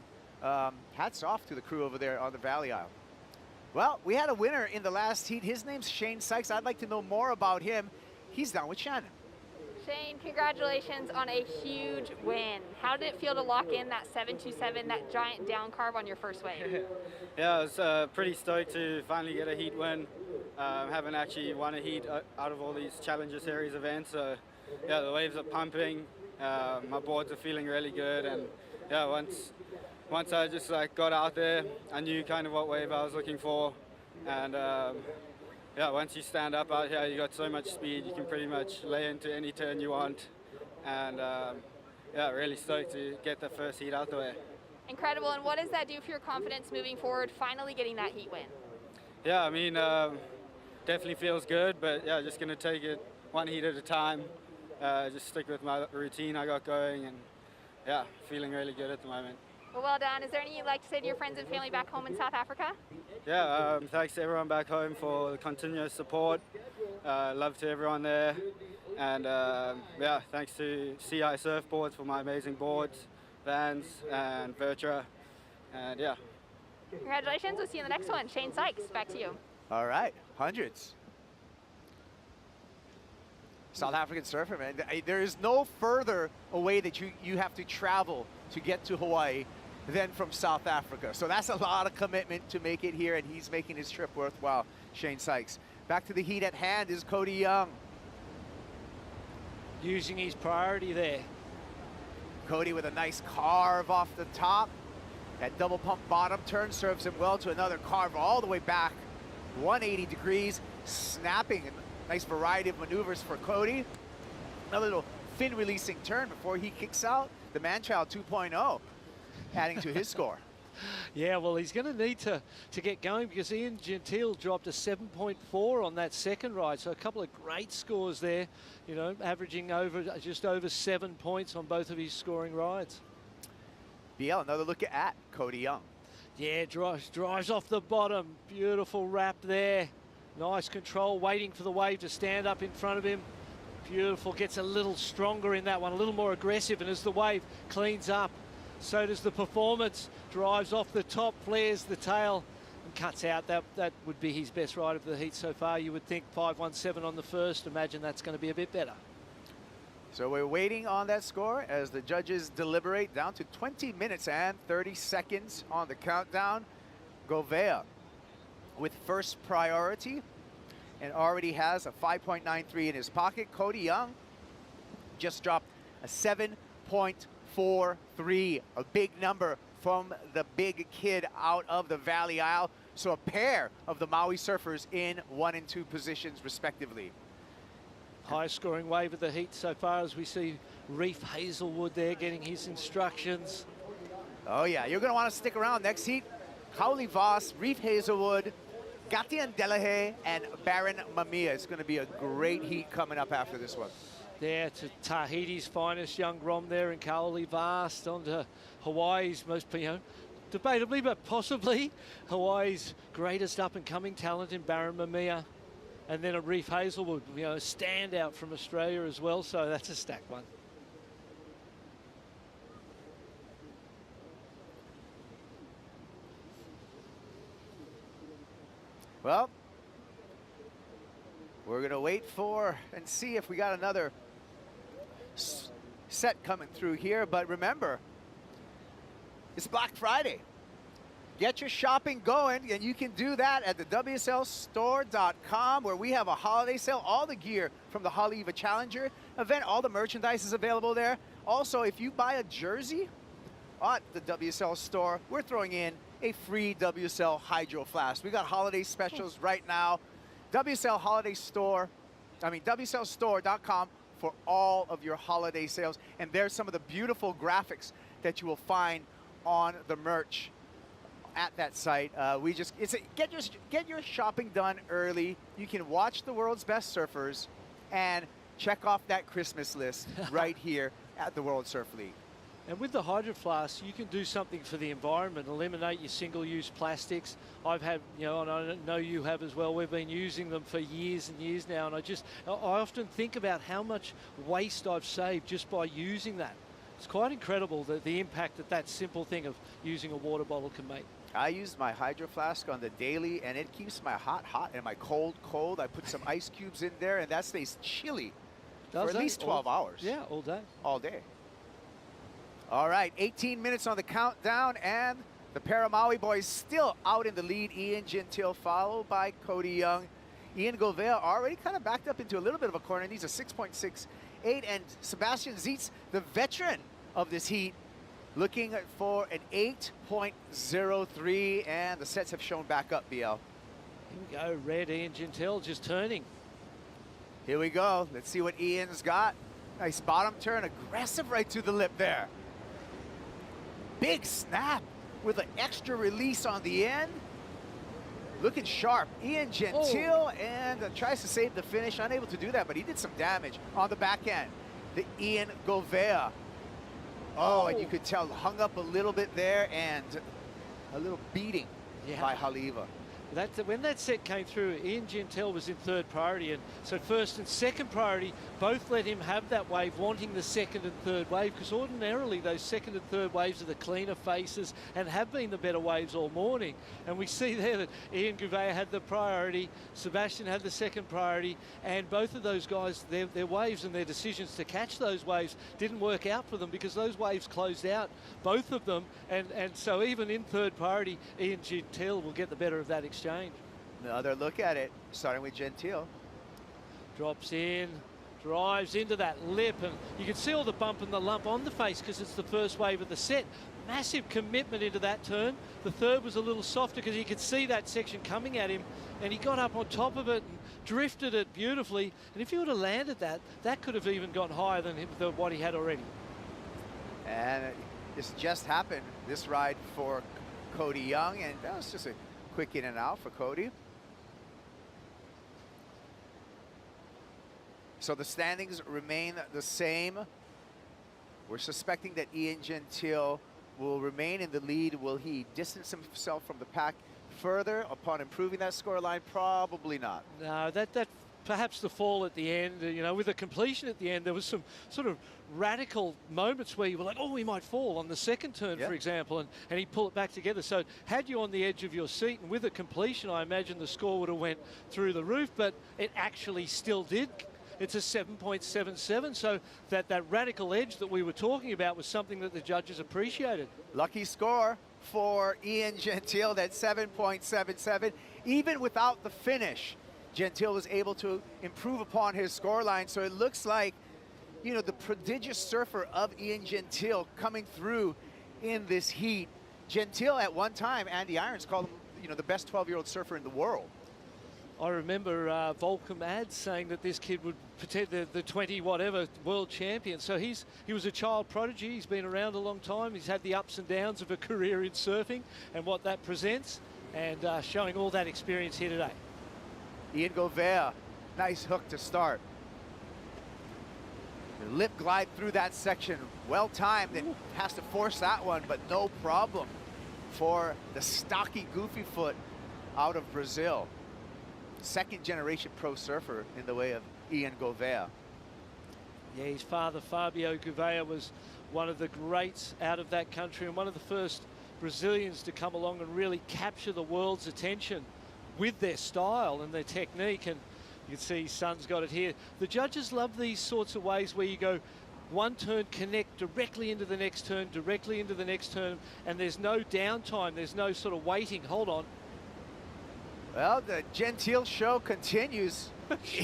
Hats off to the crew over there on the Valley Isle. Well, we had a winner in the last heat. His name's Shane Sykes. I'd like to know more about him. He's down with Shannon. Shane, congratulations on a huge win. How did it feel to lock in that 727, that giant down carve on your first wave? Yeah, I was pretty stoked to finally get a heat win. Haven't actually won a heat out of all these Challenger Series events. So yeah, the waves are pumping. My boards are feeling really good, and yeah, once I just like got out there, I knew kind of what wave I was looking for, and yeah, once you stand up out here, you got so much speed, you can pretty much lay into any turn you want, and yeah, really stoked to get the first heat out the way. Incredible, and what does that do for your confidence moving forward, finally getting that heat win? Yeah, I mean, definitely feels good, but yeah, just gonna take it one heat at a time, just stick with my routine I got going, and yeah, feeling really good at the moment. Well done. Is there anything you'd like to say to your friends and family back home in South Africa? Yeah, thanks to everyone back home for the continuous support. Love to everyone there. And yeah, thanks to CI Surfboards for my amazing boards, Vans and Vertra. And yeah. Congratulations. We'll see you in the next one. Shane Sykes, back to you. All right, hundreds. South African surfer, man. There is no further away that you have to travel to get to Hawaii than from South Africa. So that's a lot of commitment to make it here, and he's making his trip worthwhile, Shane Sykes. Back to the heat at hand is Cody Young. Using his priority there. Cody with a nice carve off the top. That double pump bottom turn serves him well to another carve all the way back. 180 degrees, snapping. Nice variety of maneuvers for Cody. Another little fin releasing turn before he kicks out. The man-child 2.0 adding to his score. Yeah, well, he's going to need to get going because Ian Gentile dropped a 7.4 on that second ride. So a couple of great scores there, you know, averaging just over 7 points on both of his scoring rides. BL, another look at Cody Young. Yeah, drives off the bottom. Beautiful wrap there. Nice control, waiting for the wave to stand up in front of him. Beautiful, gets a little stronger in that one, a little more aggressive, and as the wave cleans up, so does the performance. Drives off the top, flares the tail, and cuts out. That would be his best ride of the heat so far. You would think 5.17 on the first. Imagine that's going to be a bit better. So we're waiting on that score as the judges deliberate down to 20 minutes and 30 seconds on the countdown. Govea with first priority and already has a 5.93 in his pocket. Cody Young just dropped a 7.43, a big number from the big kid out of the Valley Isle. So a pair of the Maui surfers in 1 and 2 positions respectively. Highest scoring wave of the heat so far as we see Reef Hazelwood there getting his instructions. Oh yeah, you're gonna wanna stick around. Next heat, Kauli Voss, Reef Hazelwood, Gatian Delahaye, and Baron Mamiya. It's gonna be a great heat coming up after this one. There to Tahiti's finest young Rom there in Kauli Voss, on to Hawaii's most, debatably, but possibly Hawaii's greatest up-and-coming talent in Baron Mamiya. And then a Reef Hazelwood, a standout from Australia as well, so that's a stacked one. Well, we're gonna wait for and see if we got another set coming through here, but remember, it's Black Friday. Get your shopping going, and you can do that at the WSLstore.com, where we have a holiday sale. All the gear from the Haleiwa Challenger event, all the merchandise is available there. Also, if you buy a jersey at the WSL store, we're throwing in a free WSL Hydro Flask. We got holiday specials right now. WSLstore.com for all of your holiday sales. And there's some of the beautiful graphics that you will find on the merch at that site. Get your shopping done early. You can watch the world's best surfers and check off that Christmas list right here at the World Surf League. And with the Hydro Flask, you can do something for the environment, eliminate your single-use plastics. I've had, and I know you have as well, we've been using them for years and years now, and I often think about how much waste I've saved just by using that. It's quite incredible the impact that simple thing of using a water bottle can make. I use my Hydro Flask on the daily, and it keeps my hot and my cold. I put some ice cubes in there, and that stays chilly for at least 12 hours. Yeah, all day. All day. All right, 18 minutes on the countdown, and the Paramaui boys still out in the lead. Ian Gentile followed by Cody Young. Ian Gouveia already kind of backed up into a little bit of a corner. He's a 6.68, and Sebastian Zietz, the veteran of this heat, looking for an 8.03, and the sets have shown back up, BL. Here we go, red Ian Gentile just turning. Here we go. Let's see what Ian's got. Nice bottom turn, aggressive right to the lip there. Big snap with an extra release on the end. Looking sharp. Ian Gentile and tries to save the finish. Unable to do that, but he did some damage on the back end. The Ian Gouveia. Oh, and you could tell hung up a little bit there, and a little beating by Haleiwa. When that set came through, Ian Gentile was in third priority, and so first and second priority both let him have that wave, wanting the second and third wave, because ordinarily those second and third waves are the cleaner faces and have been the better waves all morning. And we see there that Ian Gouveia had the priority, Sebastian had the second priority, and both of those guys, their waves and their decisions to catch those waves didn't work out for them, because those waves closed out, both of them, and so even in third priority, Ian Gentile will get the better of that exchange. Another look at it, starting with Gentile. Drops in, drives into that lip, and you can see all the bump and the lump on the face because it's the first wave of the set. Massive commitment into that turn. The third was a little softer because he could see that section coming at him, and he got up on top of it and drifted it beautifully. And if he would have landed that, that could have even gone higher than what he had already. And this just happened, this ride for Cody Young, and that was just a quick in and out for Cody. So the standings remain the same. We're suspecting that Ian Gentile will remain in the lead. Will he distance himself from the pack further upon improving that scoreline? Probably not. No, that perhaps the fall at the end, you know, with the completion at the end, there was some sort of radical moments where you were like, oh, we might fall on the second turn, for example, and he pulled it back together. So had you on the edge of your seat, and with the completion, I imagine the score would have went through the roof, but it actually still did. It's a 7.77, so that radical edge that we were talking about was something that the judges appreciated. Lucky score for Ian Gentile, that 7.77. Even without the finish, Gentile was able to improve upon his scoreline, so it looks like, you know, the prodigious surfer of Ian Gentile coming through in this heat. Gentile, at one time, Andy Irons called him, you know, the best 12-year-old surfer in the world. I remember Volcom Ads saying that this kid would protect the 20-whatever world champion. So he was a child prodigy. He's been around a long time. He's had the ups and downs of a career in surfing and what that presents, and showing all that experience here today. Ian Gouveia, nice hook to start. The lip glide through that section, well timed, and has to force that one, but no problem for the stocky, goofy foot out of Brazil. Second generation pro surfer in the way of Ian Gouveia. Yeah, his father, Fabio Gouveia, was one of the greats out of that country and one of the first Brazilians to come along and really capture the world's attention with their style and their technique. And you can see his son's got it here. The judges love these sorts of ways where you go one turn, connect directly into the next turn, directly into the next turn, and there's no downtime, there's no sort of waiting. Hold on. Well, the Gentile show continues.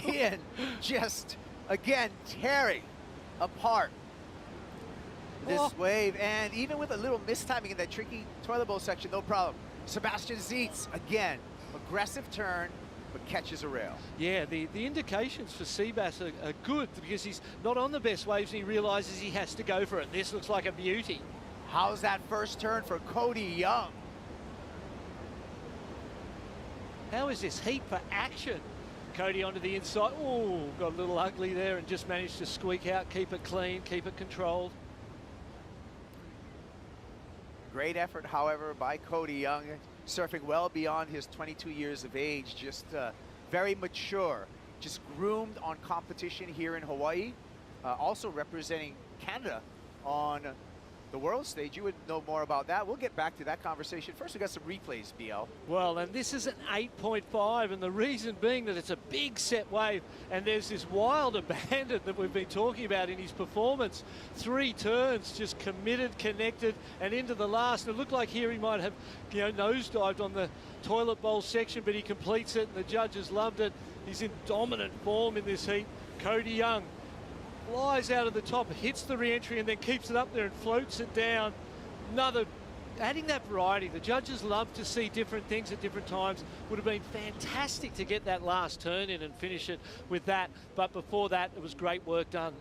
Ian just, again, tearing apart this wave. And even with a little mistiming in that tricky toilet bowl section, no problem. Sebastian Zietz, again, aggressive turn, but catches a rail. Yeah, the indications for Seabass are good because he's not on the best waves and he realizes he has to go for it. This looks like a beauty. How's that first turn for Cody Young? How is this heat for action? Cody onto the inside. Oh, got a little ugly there and just managed to squeak out, keep it clean, keep it controlled. Great effort, however, by Cody Young, surfing well beyond his 22 years of age, just very mature, just groomed on competition here in Hawaii, also representing Canada on the world stage. You would know more about that. We'll get back to that conversation. First, we got some replays, BL. Well, and this is an 8.5, and the reason being that it's a big set wave, and there's this wild abandon that we've been talking about in his performance. 3 turns, just committed, connected, and into the last. And it looked like here he might have, nosedived on the toilet bowl section, but he completes it, and the judges loved it. He's in dominant form in this heat. Cody Young flies out of the top, hits the re-entry, and then keeps it up there and floats it down. Adding that variety. The judges love to see different things at different times. Would have been fantastic to get that last turn in and finish it with that. But before that, it was great work done.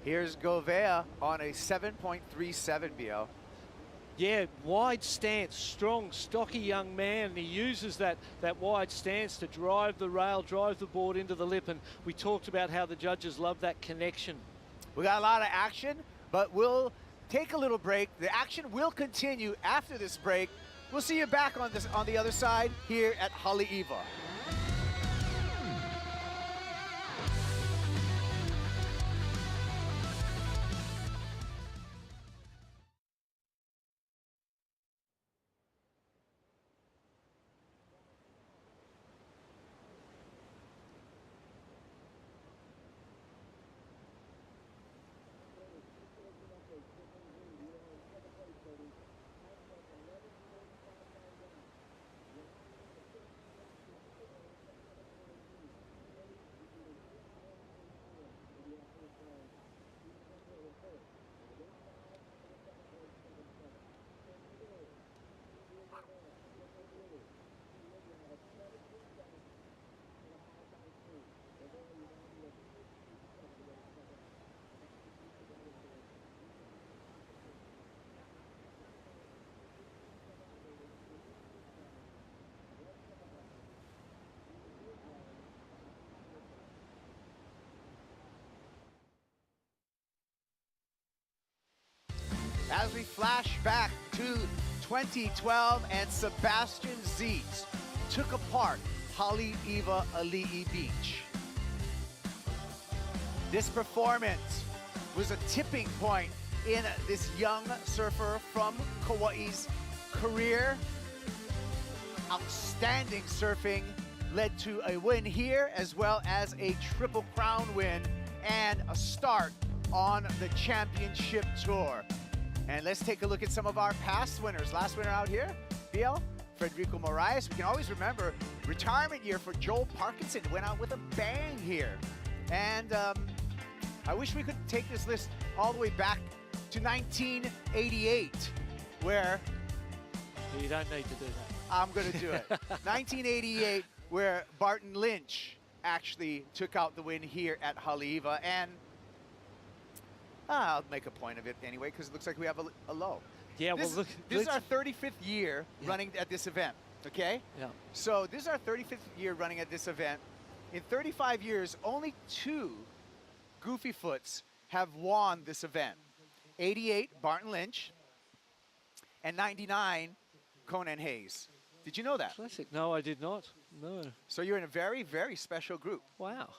Here's Gouveia on a 7.37, BL. Yeah, wide stance, strong, stocky young man. He uses that wide stance to drive the rail, drive the board into the lip, and we talked about how the judges love that connection. We got a lot of action, but we'll take a little break. The action will continue after this break. We'll see you back on the other side here at Haleiwa. As we flash back to 2012, and Sebastian Zietz took apart Haleiwa Ali'i Beach. This performance was a tipping point in this young surfer from Kauai's career. Outstanding surfing led to a win here, as well as a Triple Crown win and a start on the championship tour. And let's take a look at some of our past winners. Last winner out here, BL, Frederico Moraes. We can always remember retirement year for Joel Parkinson. Went out with a bang here. And I wish we could take this list all the way back to 1988, where... You don't need to do that. I'm going to do it. 1988, where Barton Lynch actually took out the win here at Haleiwa. And I'll make a point of it anyway, because it looks like we have a low. Yeah, this, well, look. This is our 35th year running at this event, okay? Yeah. So this is our 35th year running at this event. In 35 years, only 2 Goofy Foots have won this event. 88, Barton Lynch, and 99, Conan Hayes. Did you know that? Classic. No, I did not. No. So you're in a very, very special group. Wow.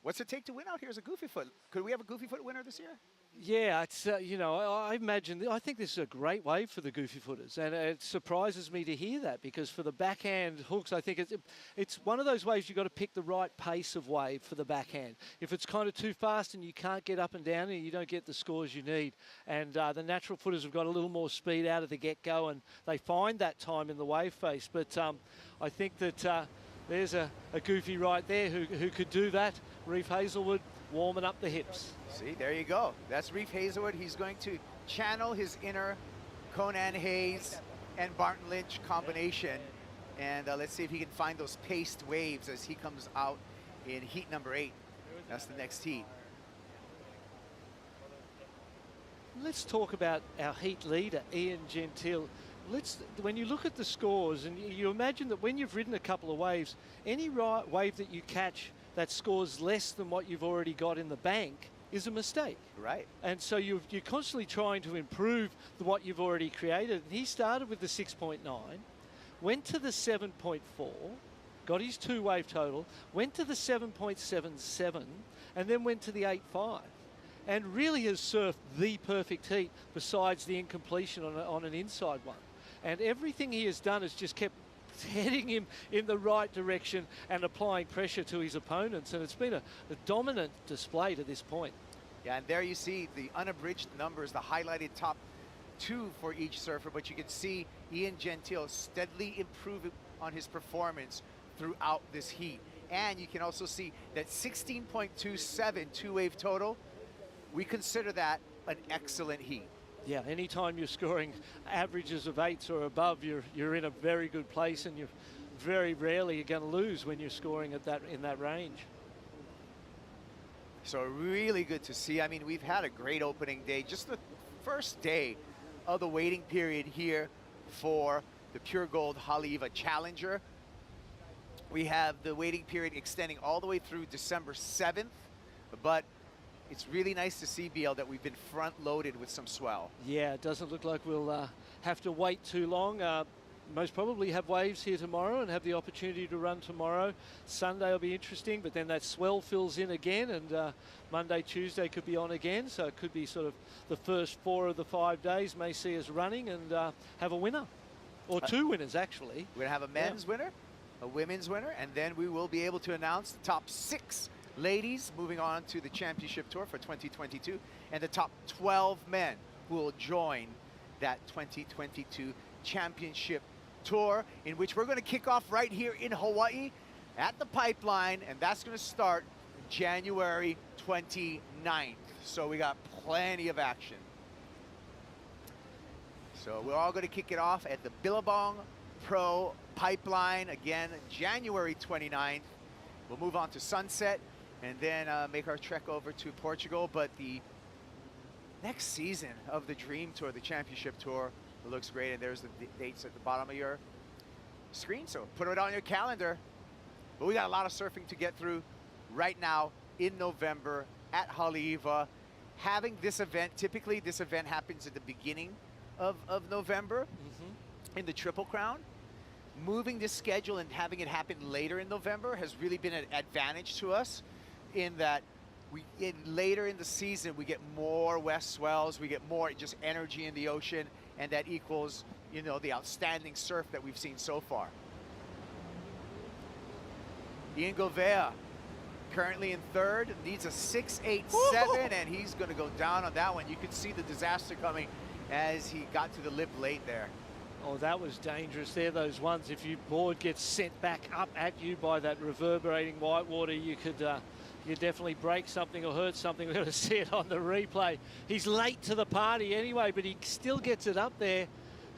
What's it take to win out here as a Goofy Foot? Could we have a Goofy Foot winner this year? Yeah, it's I imagine, I think this is a great wave for the Goofy Footers, and it surprises me to hear that, because for the backhand hooks, I think it's one of those waves you've got to pick the right pace of wave for the backhand. If it's kind of too fast and you can't get up and down, and you don't get the scores you need. And the natural footers have got a little more speed out of the get-go, and they find that time in the wave face. But I think that there's a Goofy right there who could do that. Reef Hazelwood warming up the hips. See, there you go. That's Reef Hazelwood. He's going to channel his inner Conan Hayes and Barton Lynch combination. And let's see if he can find those paced waves as he comes out in heat number 8. That's the next heat. Let's talk about our heat leader, Ian Gentile. When you look at the scores, and you imagine that when you've ridden a couple of waves, any wave that you catch that scores less than what you've already got in the bank is a mistake. Right. And so you're constantly trying to improve what you've already created. And he started with the 6.9, went to the 7.4, got his 2-wave total, went to the 7.77, and then went to the 8.5. and really has surfed the perfect heat besides the incompletion on an inside one. And everything he has done has just kept heading him in the right direction and applying pressure to his opponents. And it's been a dominant display to this point. Yeah, and there you see the unabridged numbers, the highlighted top 2 for each surfer, but you can see Ian Gentile steadily improving on his performance throughout this heat. And you can also see that 16.27 two-wave total, we consider that an excellent heat. Yeah, anytime you're scoring averages of 8s or above, you're in a very good place, and you're very rarely going to lose when you're scoring at in that range. So really good to see. I mean, we've had a great opening day. Just the first day of the waiting period here for the Pure Gold Haleiwa Challenger. We have the waiting period extending all the way through December 7th, but it's really nice to see, BL, that we've been front-loaded with some swell. Yeah, it doesn't look like we'll have to wait too long. Most probably have waves here tomorrow and have the opportunity to run tomorrow. Sunday will be interesting, but then that swell fills in again, and Monday, Tuesday could be on again, so it could be sort of the first 4 of the 5 days may see us running and have a winner, or 2 winners, actually. We're going to have a men's winner, a women's winner, and then we will be able to announce the top 6 ladies moving on to the championship tour for 2022, and the top 12 men who will join that 2022 championship tour, in which we're going to kick off right here in Hawaii at the Pipeline, and that's going to start January 29th. So we got plenty of action. So we're all going to kick it off at the Billabong Pro Pipeline, again, January 29th. We'll move on to Sunset and then make our trek over to Portugal. But the next season of the Dream Tour, the Championship Tour, looks great. And there's the dates at the bottom of your screen, so put it on your calendar. But we got a lot of surfing to get through right now in November at Haleiwa. Having this event, typically this event happens at the beginning of November in the Triple Crown. Moving this schedule and having it happen later in November has really been an advantage to us, in that later in the season we get more west swells, we get more just energy in the ocean, and that equals, you know, the outstanding surf that we've seen so far. Ian Gouveia currently in 3rd, needs a 6.87, and he's going to go down on that one. You could see the disaster coming as he got to the lip late there. Oh, that was dangerous. They're those ones, if your board gets sent back up at you by that reverberating whitewater, you could you definitely break something or hurt something. We're going to see it on the replay. He's late to the party anyway, but he still gets it up there.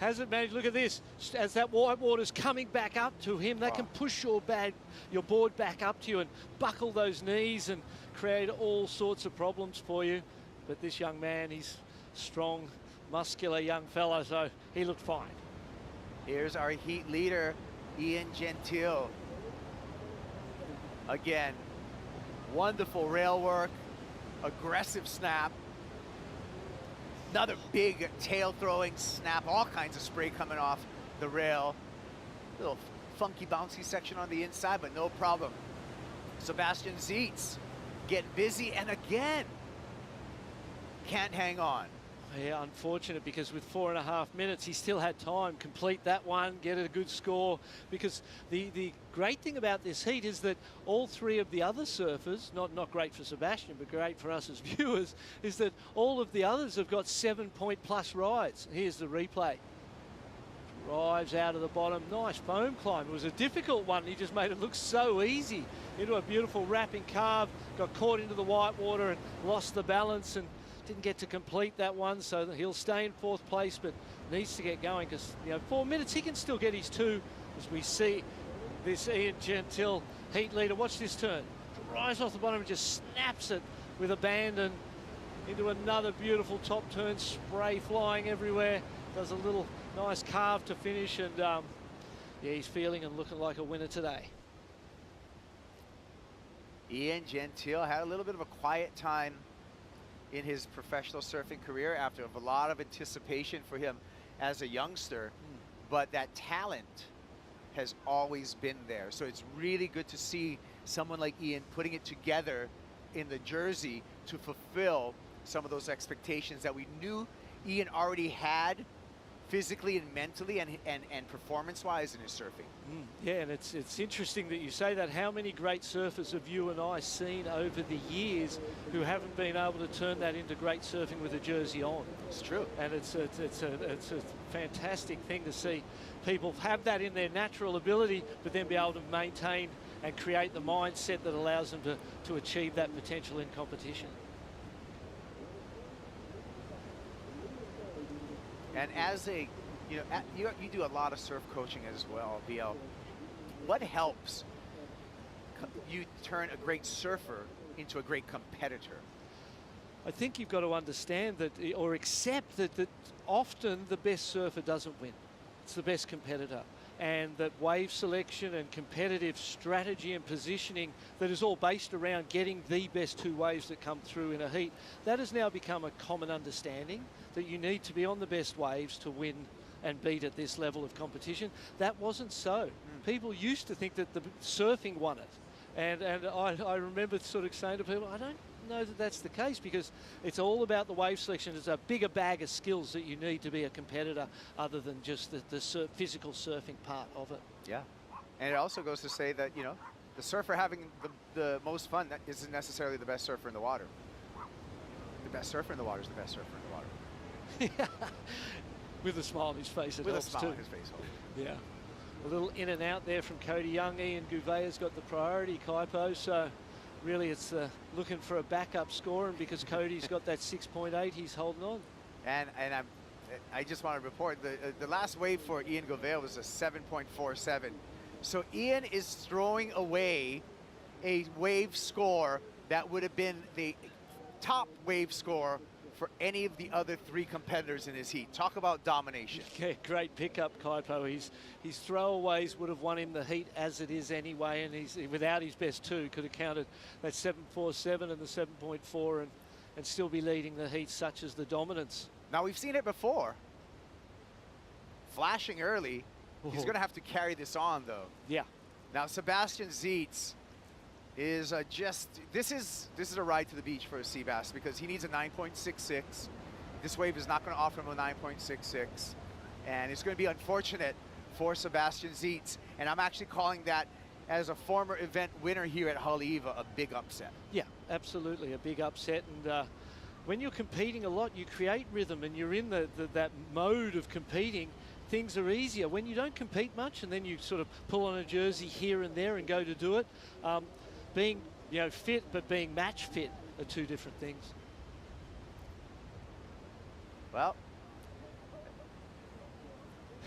Hasn't managed. Look at this. As that whitewater's coming back up to him, that can push your board back up to you and buckle those knees and create all sorts of problems for you. But this young man, he's strong, muscular young fella, so he looked fine. Here's our heat leader, Ian Gentile. Again, wonderful rail work, aggressive snap, another big tail throwing snap, all kinds of spray coming off the rail. Little funky bouncy section on the inside, but no problem. Sebastian Zietz getting busy, and again, can't hang on. Yeah, unfortunate, because with 4.5 minutes, he still had time. Complete that one, get a good score. Because the great thing about this heat is that all 3 of the other surfers, not great for Sebastian, but great for us as viewers, is that all of the others have got 7-point+ rides. Here's the replay. Drives out of the bottom, nice foam climb. It was a difficult one. He just made it look so easy. Into a beautiful wrapping carve, got caught into the whitewater and lost the balance, and didn't get to complete that one, so he'll stay in 4th place, but needs to get going, because, you know, 4 minutes, he can still get his 2, as we see this Ian Gentile heat leader. Watch this turn. Drives off the bottom and just snaps it with abandon into another beautiful top turn, spray flying everywhere. Does a little nice carve to finish, and yeah, he's feeling and looking like a winner today. Ian Gentile had a little bit of a quiet time in his professional surfing career after a lot of anticipation for him as a youngster, but that talent has always been there. So it's really good to see someone like Ian putting it together in the jersey to fulfill some of those expectations that we knew Ian already had physically and mentally and performance-wise in his surfing. Yeah, and it's interesting that you say that. How many great surfers have you and I seen over the years who haven't been able to turn that into great surfing with a jersey on? It's true. And it's a fantastic thing to see people have that in their natural ability, but then be able to maintain and create the mindset that allows them to achieve that potential in competition. And as a, you know, you do a lot of surf coaching as well, BL. What helps you turn a great surfer into a great competitor? I think you've got to understand that, or accept that often the best surfer doesn't win. It's the best competitor. And that wave selection and competitive strategy and positioning that is all based around getting the best two waves that come through in a heat, that has now become a common understanding that you need to be on the best waves to win and beat at this level of competition. That wasn't so. People used to think that the surfing won it. And I remember sort of saying to people, I don't know that that's the case, because it's all about the wave selection. It's a bigger bag of skills that you need to be a competitor other than just the physical surfing part of it. Yeah. And it also goes to say that, you know, the surfer having the most fun that isn't necessarily the best surfer in the water. The best surfer in the water is the best surfer in the water. With a smile on his face, it With a helps smile too. on his face. Yeah. A little in and out there from Cody Young. Ian Gouvea's got the priority, Kaipo, so really it's looking for a backup score, and because Cody's got that 6.8, he's holding on. And I just want to report the last wave for Ian Gouvea was a 7.47. So Ian is throwing away a wave score that would have been the top wave score for any of the other three competitors in his heat. Talk about domination. Yeah, great pickup, Kaipo. His throwaways would have won him the heat as it is anyway, and he's without his best two could have counted that 7.47 and the 7.4 and still be leading the heat, such as the dominance. Now, we've seen it before. Flashing early. He's going to have to carry this on, though. Yeah. Now, Sebastian Zietz is this is a ride to the beach for a sea bass, because he needs a 9.66. This wave is not going to offer him a 9.66, and it's going to be unfortunate for Sebastian Zietz. And I'm actually calling that, as a former event winner here at Haleiwa, a big upset. Yeah, absolutely, a big upset. And when you're competing a lot, you create rhythm, and you're in that mode of competing. Things are easier. When you don't compete much, and then you sort of pull on a jersey here and there and go to do it, being, you know, fit but being match fit are two different things. Well,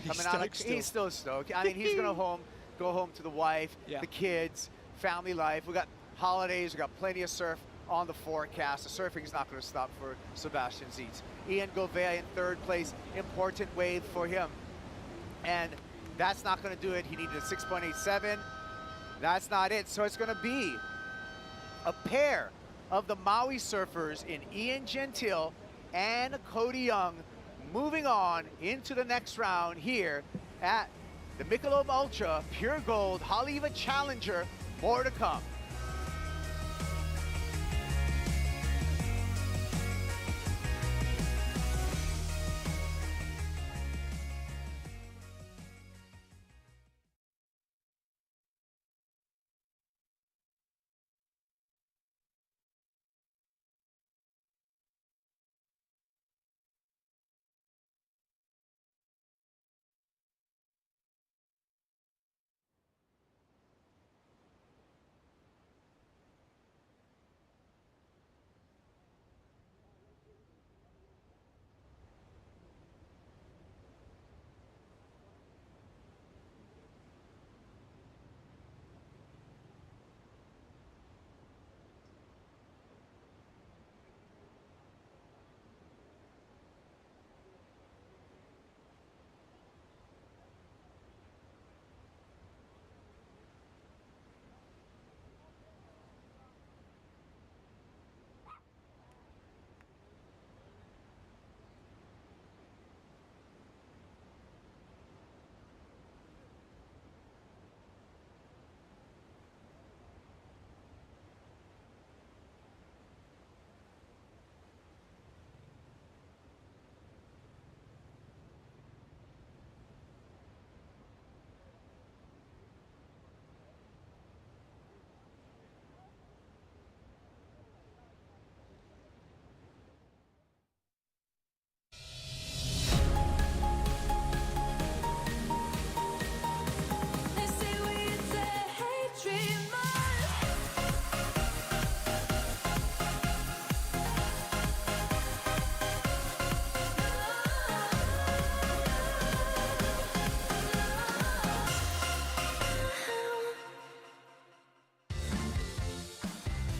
he's still stoked. I mean, he's going to go home to the wife, the kids, family life. We got holidays. We got plenty of surf on the forecast. The surfing is not going to stop for Sebastian Zietz. Ian Gouvea in third place. Important wave for him, and that's not going to do it. He needed a 6.87. That's not it. So it's going to be a pair of the Maui surfers in Ian Gentile and Cody Young moving on into the next round here at the Michelob Ultra Pure Gold Haleiwa Challenger. More to come.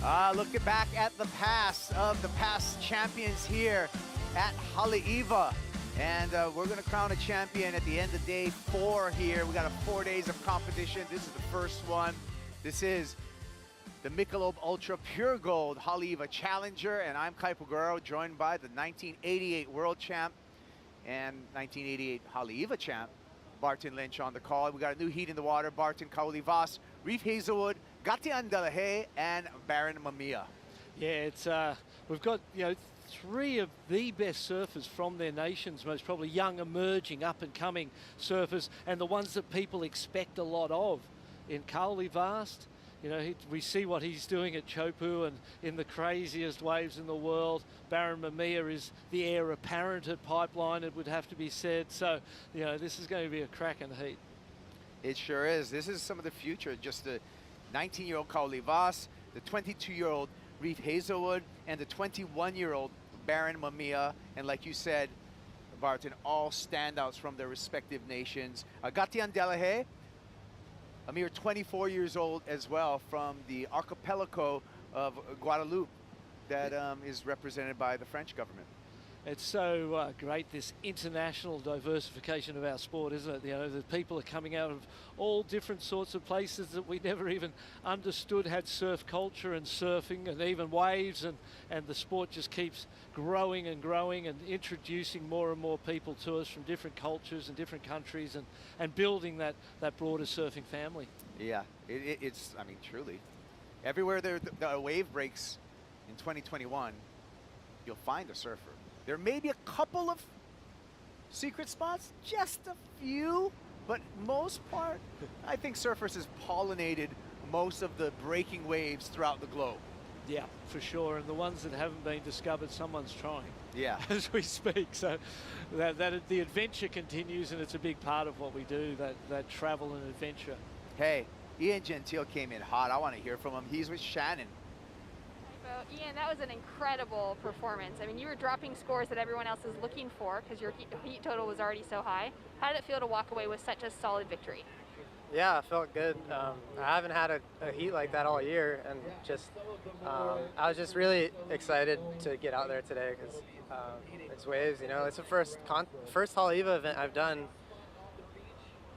Looking back at the past of the past champions here at Haleiwa. And we're going to crown a champion at the end of day 4 here. We got 4 days of competition. This is the first one. This is the Michelob Ultra Pure Gold Haleiwa Challenger. And I'm Kai Paguro, joined by the 1988 World Champ and 1988 Haleiwa Champ, Barton Lynch, on the call. We got a new heat in the water. Barton Kaulivas, Reef Hazelwood, Gatian Delahaye, and Baron Mamiya. Yeah, it's we've got, 3 of the best surfers from their nations, most probably young, emerging, up-and-coming surfers, and the ones that people expect a lot of. In Kaulivas, we see what he's doing at Chopu and in the craziest waves in the world. Baron Mamiya is the heir apparent at Pipeline, it would have to be said. So, this is going to be a cracking heat. It sure is. This is some of the future. Just the 19-year-old Kaulivas, the 22-year-old Reef Hazelwood, and the 21-year-old Baron Mamiya. And like you said, Barton, all standouts from their respective nations. Gatian Delahaye, a mere 24 years old as well, from the archipelago of Guadeloupe that is represented by the French government. It's so great, this international diversification of our sport, isn't it? The people are coming out of all different sorts of places that we never even understood had surf culture and surfing and even waves, and the sport just keeps growing and growing and introducing more and more people to us from different cultures and different countries, and building that broader surfing family. Yeah, it's, I mean, truly. Everywhere the wave breaks in 2021, you'll find a surfer. There may be a couple of secret spots, just a few, but most part, I think surfers has pollinated most of the breaking waves throughout the globe. Yeah, for sure. And the ones that haven't been discovered, someone's trying. Yeah. As we speak. So that the adventure continues, and it's a big part of what we do, that travel and adventure. Hey, Ian Gentile came in hot. I want to hear from him. He's with Shannon. Ian, that was an incredible performance. I mean, you were dropping scores that everyone else is looking for because your heat total was already so high. How did it feel to walk away with such a solid victory? Yeah, it felt good. I haven't had a heat like that all year, and just I was just really excited to get out there today because it's waves. It's the first Haleiwa event I've done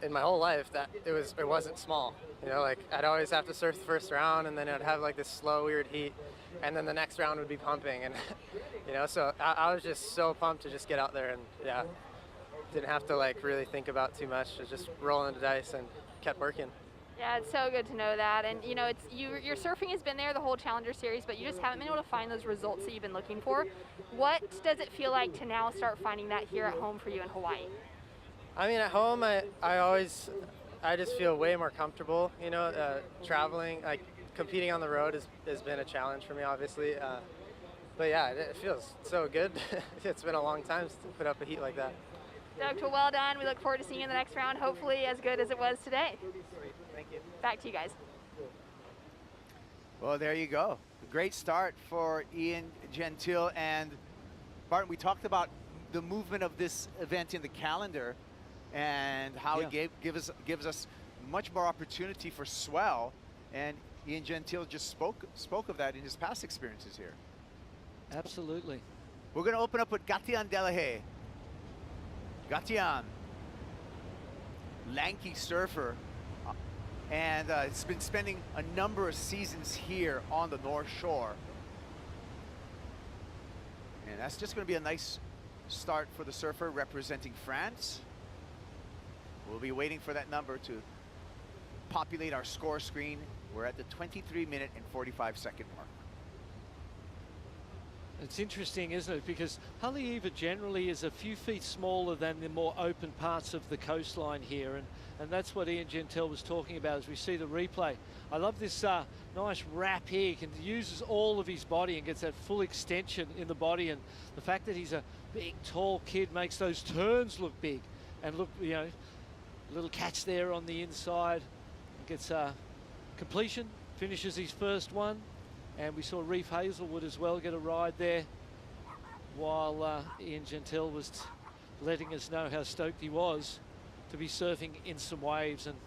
in my whole life that it wasn't small. Like I'd always have to surf the first round, and then I'd have like this slow, weird heat, and then the next round would be pumping, and so I was just so pumped to just get out there, and yeah, didn't have to like really think about too much. Just rolling the dice and kept working. Yeah, it's so good to know that, and your surfing has been there the whole Challenger Series, but you just haven't been able to find those results that you've been looking for. What does it feel like to now start finding that here at home for you in Hawaii? I mean, at home, I just feel way more comfortable. Traveling, like competing on the road has been a challenge for me, obviously. But yeah, it feels so good. It's been a long time to put up a heat like that. Doug, well done. We look forward to seeing you in the next round, hopefully as good as it was today. Thank you. Back to you guys. Well, there you go. A great start for Ian Gentile. And Barton, we talked about the movement of this event in the calendar and how it gives us much more opportunity for swell. And Ian Gentile just spoke of that in his past experiences here. Absolutely. We're going to open up with Gatian Delahaye. Gatian, lanky surfer, and it's been spending a number of seasons here on the North Shore. And that's just going to be a nice start for the surfer representing France. We'll be waiting for that number to populate our score screen. We're at the 23-minute and 45-second mark. It's interesting, isn't it? Because Haleiwa generally is a few feet smaller than the more open parts of the coastline here, and that's what Ian Gentile was talking about as we see the replay. I love this nice wrap here. He uses all of his body and gets that full extension in the body, and the fact that he's a big, tall kid makes those turns look big. And look, little catch there on the inside. Gets completion, finishes his first one. And we saw Reef Hazelwood as well get a ride there, while Ian Gentile was letting us know how stoked he was to be surfing in some waves. And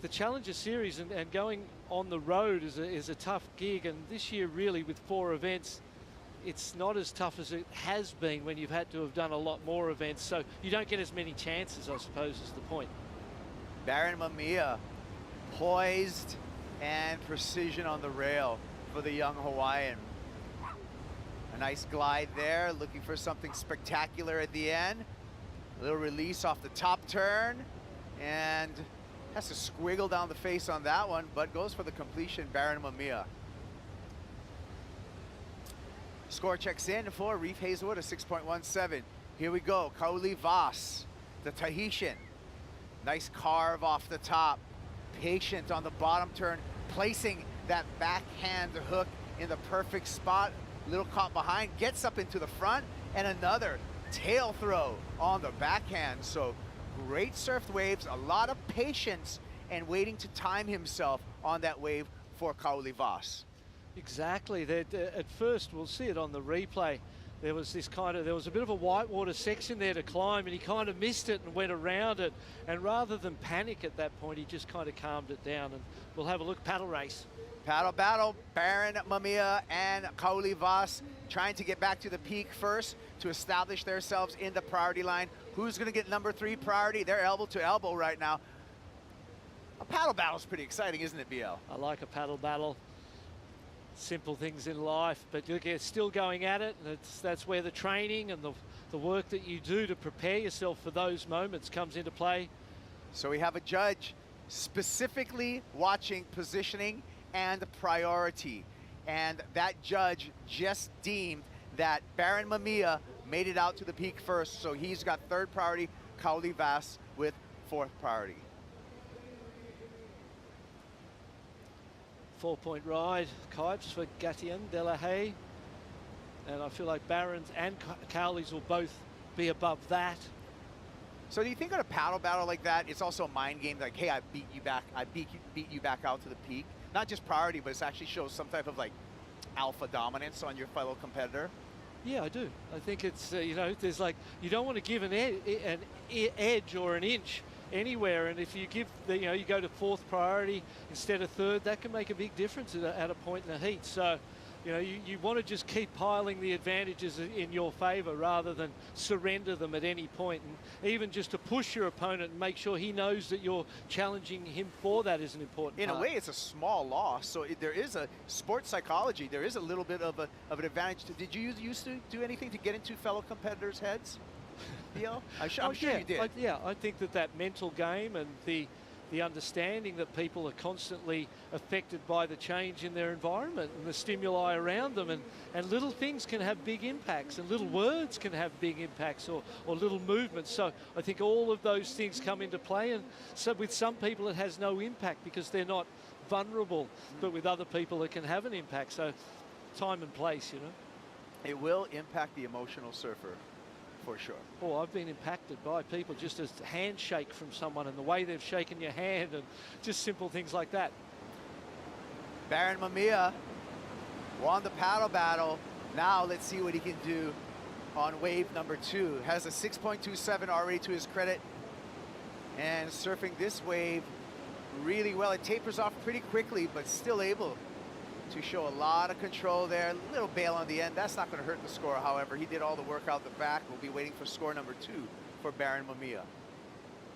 the Challenger Series and going on the road is a tough gig, and this year really with 4 events, it's not as tough as it has been when you've had to have done a lot more events, so you don't get as many chances, I suppose, is the point. Baron Mamiya, poised and precision on the rail for the young Hawaiian. A nice glide there, looking for something spectacular at the end. A little release off the top turn, and has to squiggle down the face on that one, but goes for the completion, Baron Mamiya. Score checks in for Reef Hazelwood, a 6.17. Here we go, Kauli Vas, the Tahitian. Nice carve off the top. Patient on the bottom turn, placing that backhand hook in the perfect spot. Little caught behind, gets up into the front, and another tail throw on the backhand. So great surfed waves, a lot of patience, and waiting to time himself on that wave for Kauli Vas. Exactly. At first, we'll see it on the replay, there was a bit of a whitewater section there to climb, and he kind of missed it and went around it. And rather than panic at that point, he just kind of calmed it down. And we'll have a look, paddle race. Paddle battle, Baron Mamiya and Kauli Vas trying to get back to the peak first to establish themselves in the priority line. Who's going to get number 3 priority? They're elbow to elbow right now. A paddle battle is pretty exciting, isn't it, BL? I like a paddle battle. Simple things in life, but look, it's still going at it. And that's where the training and the work that you do to prepare yourself for those moments comes into play. So we have a judge specifically watching positioning and priority. And that judge just deemed that Baron Mamiya made it out to the peak first, so he's got 3rd priority, Kauli Vas with 4th priority. 4-point ride, Kipes for Gatien, Delahaye. And I feel like Barons and Cowleys will both be above that. So do you think on a paddle battle like that, it's also a mind game, like, hey, I beat you back, I beat you back out to the peak? Not just priority, but it actually shows some type of like alpha dominance on your fellow competitor? Yeah, I do. I think it's, you know, there's like, you don't want to give an edge or an inch anywhere, and if you give the, you know, you go to 4th priority instead of 3rd, that can make a big difference at a point in the heat. So, you know, you want to just keep piling the advantages in your favor rather than surrender them at any point, and even just to push your opponent and make sure he knows that you're challenging him for that is an important In part. a way, it's a small loss, so there is a sports psychology, there is a little bit of an advantage. Did you used to do anything to get into fellow competitors' heads? I'm sure you did. I think that mental game and the understanding that people are constantly affected by the change in their environment and the stimuli around them, and little things can have big impacts, and little words can have big impacts, or little movements. So I think all of those things come into play, and so with some people it has no impact because they're not vulnerable, but with other people it can have an impact. So time and place, you know. It will impact the emotional surfer. For sure. Oh, I've been impacted by people, just a handshake from someone and the way they've shaken your hand, and just simple things like that. Baron Mamiya won the paddle battle. Now let's see what he can do on wave number 2. Has a 6.27 already to his credit, and surfing this wave really well. It tapers off pretty quickly, but still able to show a lot of control there. A little bail on the end. That's not going to hurt the score, however. He did all the work out the back. We'll be waiting for score number 2 for Baron Mamiya.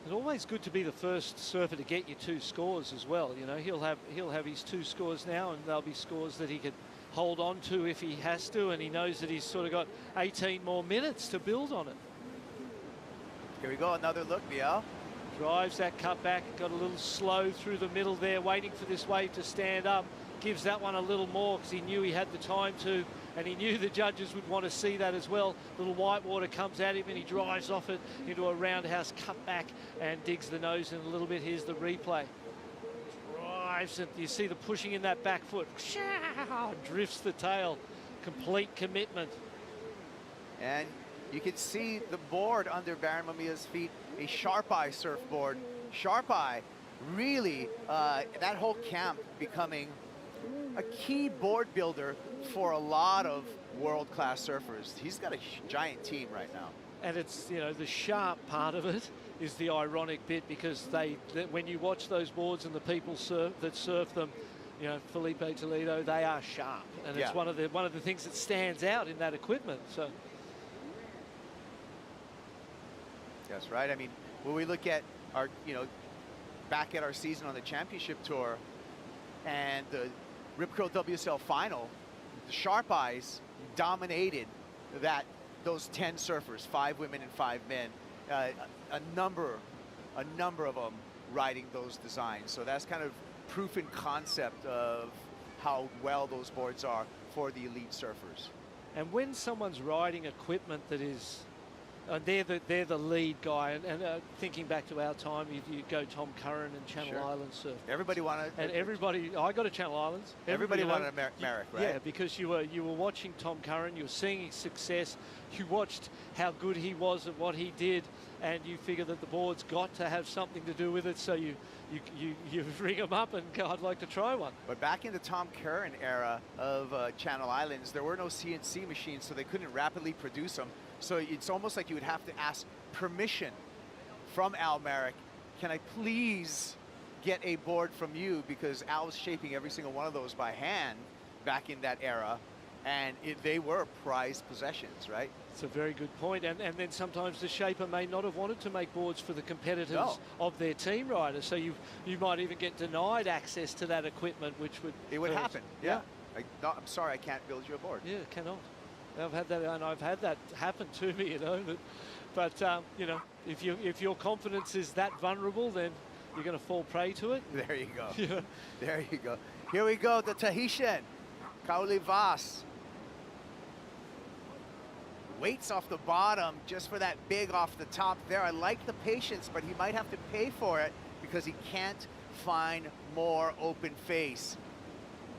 It's always good to be the first surfer to get you 2 scores as well. You know, he'll have his 2 scores now, and they'll be scores that he could hold on to if he has to, and he knows that he's sort of got 18 more minutes to build on it. Here we go, another look, BL. Drives that cut back, got a little slow through the middle there, waiting for this wave to stand up. Gives that one a little more because he knew he had the time to, and he knew the judges would want to see that as well. Little whitewater comes at him and he drives off it into a roundhouse cutback and digs the nose in a little bit. Here's the replay. Drives it. You see the pushing in that back foot. Drifts the tail. Complete commitment. And you can see the board under Baron Mamiya's feet, a Sharp Eye surfboard. Sharp Eye, really, that whole camp becoming a key board builder for a lot of world-class surfers. He's got a giant team right now. And it's, you know, the sharp part of it is the ironic bit, because when you watch those boards and the people that surf them, you know, Felipe Toledo, they are sharp, and it's one of the things that stands out in that equipment. So. That's right. I mean, when we look at our, back at our season on the championship tour and the Rip Curl WSL final, the Sharp Eyes dominated those 10 surfers, 5 women and 5 men, a number of them riding those designs. So that's kind of proof in concept of how well those boards are for the elite surfers. And when someone's riding equipment that is, they're the lead guy, and thinking back to our time, you go Tom Curran and Channel Islands surf. Everybody wanted, and everybody. I got to Channel Islands. Everybody wanted a Merrick, right? Yeah, because you were watching Tom Curran, you were seeing his success, you watched how good he was at what he did, and you figure that the board's got to have something to do with it. So you ring them up and go, I'd like to try one. But back in the Tom Curran era of Channel Islands, there were no CNC machines, so they couldn't rapidly produce them. So it's almost like you would have to ask permission from Al Merrick. Can I please get a board from you? Because Al was shaping every single one of those by hand back in that era. And they were prized possessions, right? It's a very good point. And then sometimes the shaper may not have wanted to make boards for the competitors of their team riders. So you might even get denied access to that equipment, which would... It would happen, yeah. I'm sorry, I can't build you a board. Yeah, cannot. I've had that, and I've had that happen to me, But if your confidence is that vulnerable, then you're going to fall prey to it. There you go. Yeah. There you go. Here we go, the Tahitian, Kauli Vas. Waits off the bottom just for that big off the top there. I like the patience, but he might have to pay for it because he can't find more open face.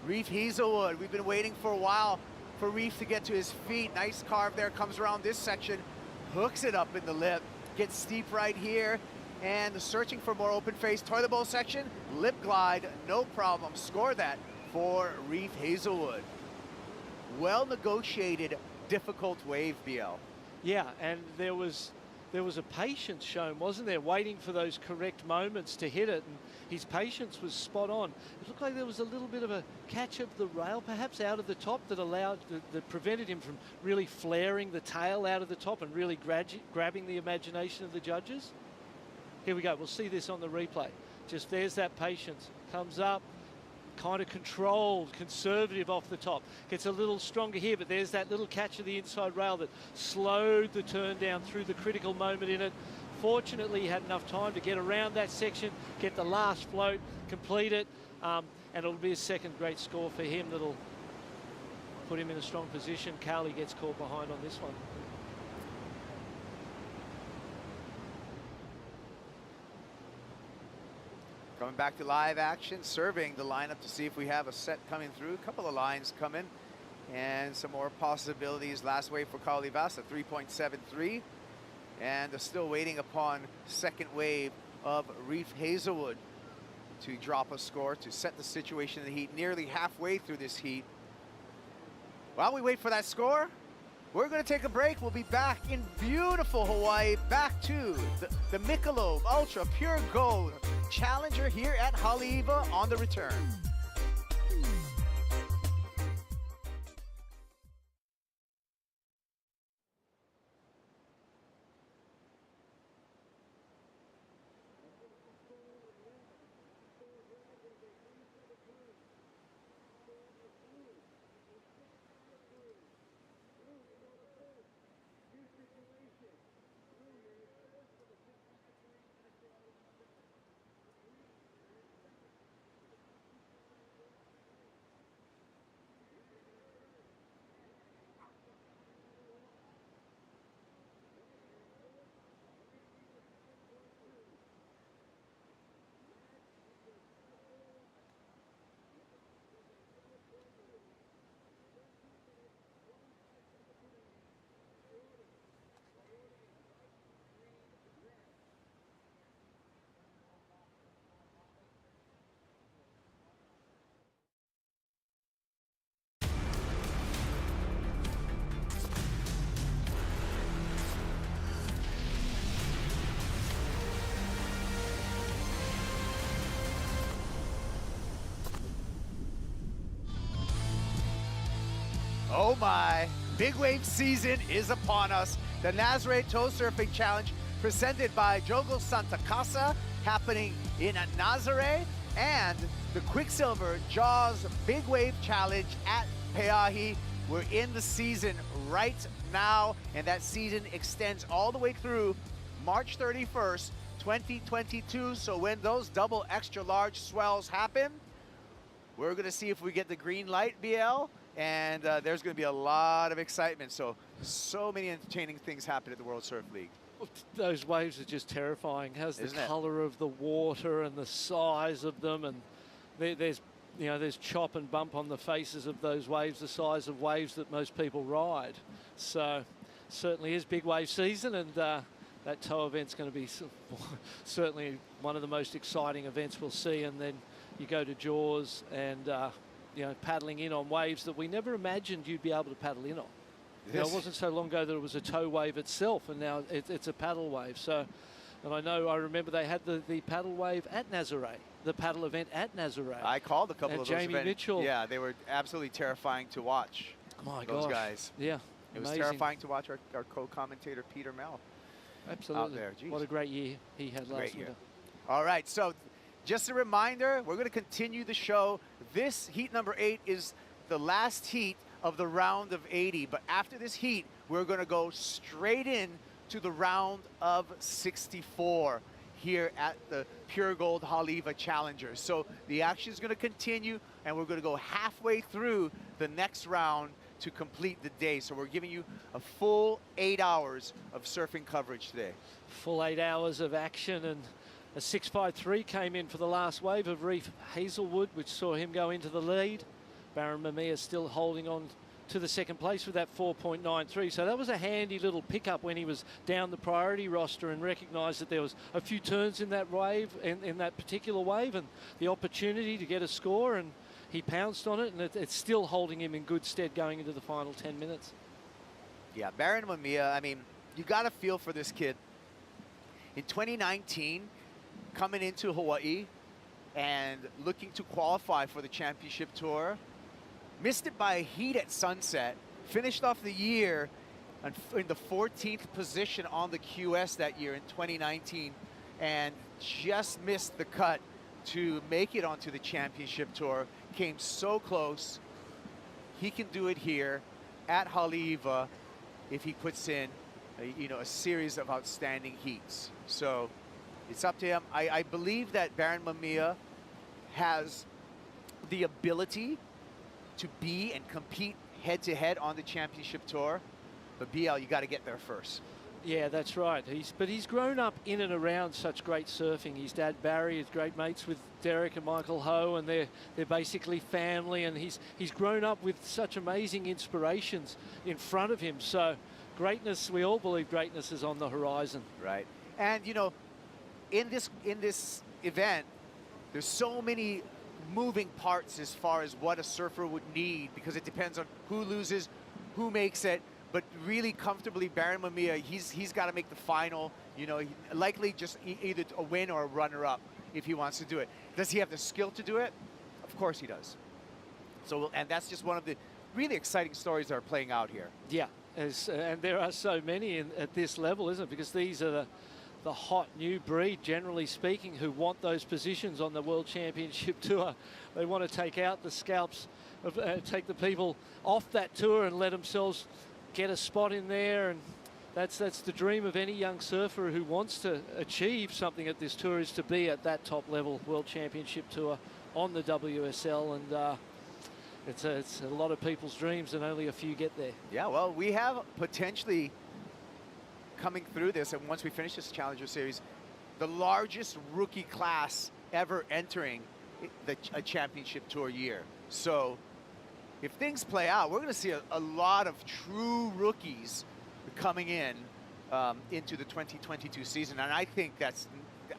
Reef Hazelwood, we've been waiting for a while for Reef to get to his feet. Nice carve there, comes around this section, hooks it up in the lip, gets steep right here, and searching for more open face. Toilet bowl section, lip glide, no problem. Score that for Reef Hazelwood. Well negotiated, difficult wave, BL. Yeah, and there was a patience shown, wasn't there, waiting for those correct moments to hit it, and his patience was spot on. It looked like there was a little bit of a catch of the rail, perhaps out of the top, that prevented him from really flaring the tail out of the top and really grabbing the imagination of the judges. Here we go, we'll see this on the replay. Just there's that patience, comes up, kind of controlled, conservative off the top. Gets a little stronger here, but there's that little catch of the inside rail that slowed the turn down through the critical moment in it. Fortunately, he had enough time to get around that section, get the last float, complete it, and it'll be a second great score for him that'll put him in a strong position. Carly gets caught behind on this one. Coming back to live action, surveying the lineup to see if we have a set coming through. A couple of lines coming and some more possibilities. Last wave for Kauli Vas, a 3.73. And still waiting upon second wave of Reef Hazelwood to drop a score to set the situation in the heat. Nearly halfway through this heat. While we wait for that score, we're going to take a break. We'll be back in beautiful Hawaii, back to the Michelob Ultra Pure Gold Challenger here at Haleiwa on the return. Oh my, big wave season is upon us. The Nazare Tow Surfing Challenge presented by Jogo Santa Casa happening in Nazare, and the Quicksilver Jaws Big Wave Challenge at Peahi. We're in the season right now, and that season extends all the way through March 31st, 2022. So when those double extra large swells happen, we're gonna see if we get the green light, BL, and there's gonna be a lot of excitement. So many entertaining things happen at the World Surf League. Those waves are just terrifying. How's the color of the water and the size of them, and there's chop and bump on the faces of those waves, the size of waves that most people ride. So certainly is big wave season, and that tow event's going to be certainly one of the most exciting events we'll see. And then you go to Jaws and paddling in on waves that we never imagined you'd be able to paddle in on. It wasn't so long ago that it was a tow wave itself, and now it's a paddle wave. So, and I remember they had the paddle wave at Nazare, the paddle event at Nazare. I called a couple of those Jamie events. Mitchell. Yeah, they were absolutely terrifying to watch. My those gosh. guys. Yeah, it was amazing. terrifying to watch our co-commentator Peter Mel. Absolutely. Out there. Jeez. What a great year he had last year. All right, so just a reminder, we're going to continue the show. This heat number 8 is the last heat of the round of 80, but after this heat, we're going to go straight in to the round of 64 here at the Pure Gold Haleiwa Challengers. So the action is going to continue, and we're going to go halfway through the next round to complete the day. So we're giving you a full 8 hours of surfing coverage today. Full 8 hours of action, and a 6.53 came in for the last wave of Reef Hazelwood, which saw him go into the lead. Baron Mamiya still holding on to the second place with that 4.93. So that was a handy little pickup when he was down the priority roster and recognised that there was a few turns in that wave, in that particular wave, and the opportunity to get a score, and he pounced on it, and it's still holding him in good stead going into the final 10 minutes. Yeah, Baron Mamiya, I mean, you got to feel for this kid. In 2019, coming into Hawaii and looking to qualify for the championship tour, missed it by a heat at Sunset, finished off the year in the 14th position on the QS that year in 2019, and just missed the cut to make it onto the championship tour. Came so close. He can do it here at Haleiwa if he puts in a series of outstanding heats. So it's up to him. I believe that Baron Mamiya has the ability to be and compete head-to-head on the championship tour. But BL, you got to get there first. Yeah, that's right. He's grown up in and around such great surfing. His dad Barry is great mates with Derek and Michael Ho, and they're basically family. And he's grown up with such amazing inspirations in front of him. So greatness, we all believe greatness is on the horizon. Right. And in this event, there's so many moving parts as far as what a surfer would need, because it depends on who loses, who makes it. But really comfortably, Baron Mamiya, he's got to make the final, likely just either a win or a runner-up if he wants to do it. Does he have the skill to do it? Of course he does. So, and that's just one of the really exciting stories that are playing out here. Yeah, and there are so many at this level, isn't it? Because these are the hot new breed, generally speaking, who want those positions on the World Championship Tour. They want to take out the scalps, take the people off that tour and let themselves get a spot in there. And that's the dream of any young surfer who wants to achieve something at this tour, is to be at that top level World Championship Tour on the WSL. And it's a lot of people's dreams, and only a few get there. Yeah, well, we have potentially coming through this, and once we finish this Challenger Series, the largest rookie class ever entering a championship tour year. So if things play out, we're going to see a lot of true rookies coming into the 2022 season, and I think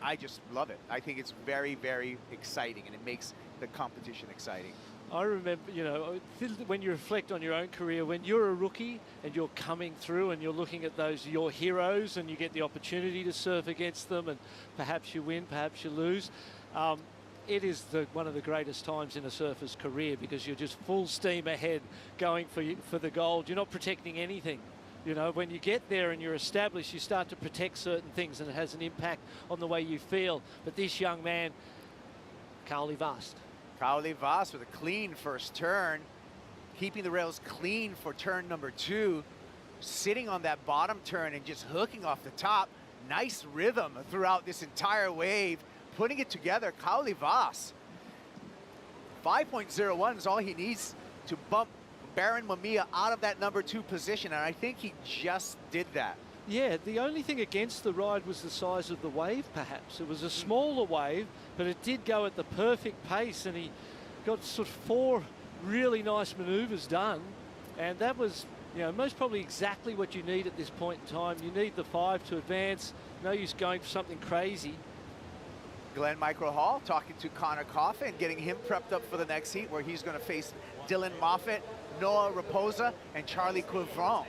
I just love it. I think it's very, very exciting, and it makes the competition exciting. I remember, when you reflect on your own career, when you're a rookie and you're coming through and you're looking at your heroes, and you get the opportunity to surf against them, and perhaps you win, perhaps you lose. it is one of the greatest times in a surfer's career, because you're just full steam ahead going for the gold. You're not protecting anything. You know, when you get there and you're established, you start to protect certain things, and it has an impact on the way you feel. But this young man, Kaoli Vast. Kaoli Vast with a clean first turn, keeping the rails clean for turn number 2, sitting on that bottom turn and just hooking off the top. Nice rhythm throughout this entire wave, putting it together. Kaoli Vast, 5.01 is all he needs to bump Baron Mamiya out of that number 2 position, and I think he just did that. Yeah, the only thing against the ride was the size of the wave, perhaps. It was a smaller wave, but it did go at the perfect pace, and he got sort of 4 really nice maneuvers done, and that was, you know, most probably exactly what you need at this point in time. You need the 5 to advance. No use going for something crazy. Glenn Micro Hall talking to Connor Coffin, getting him prepped up for the next heat, where he's going to face Dylan Moffitt, Noah Raposa, and Charlie Quivron.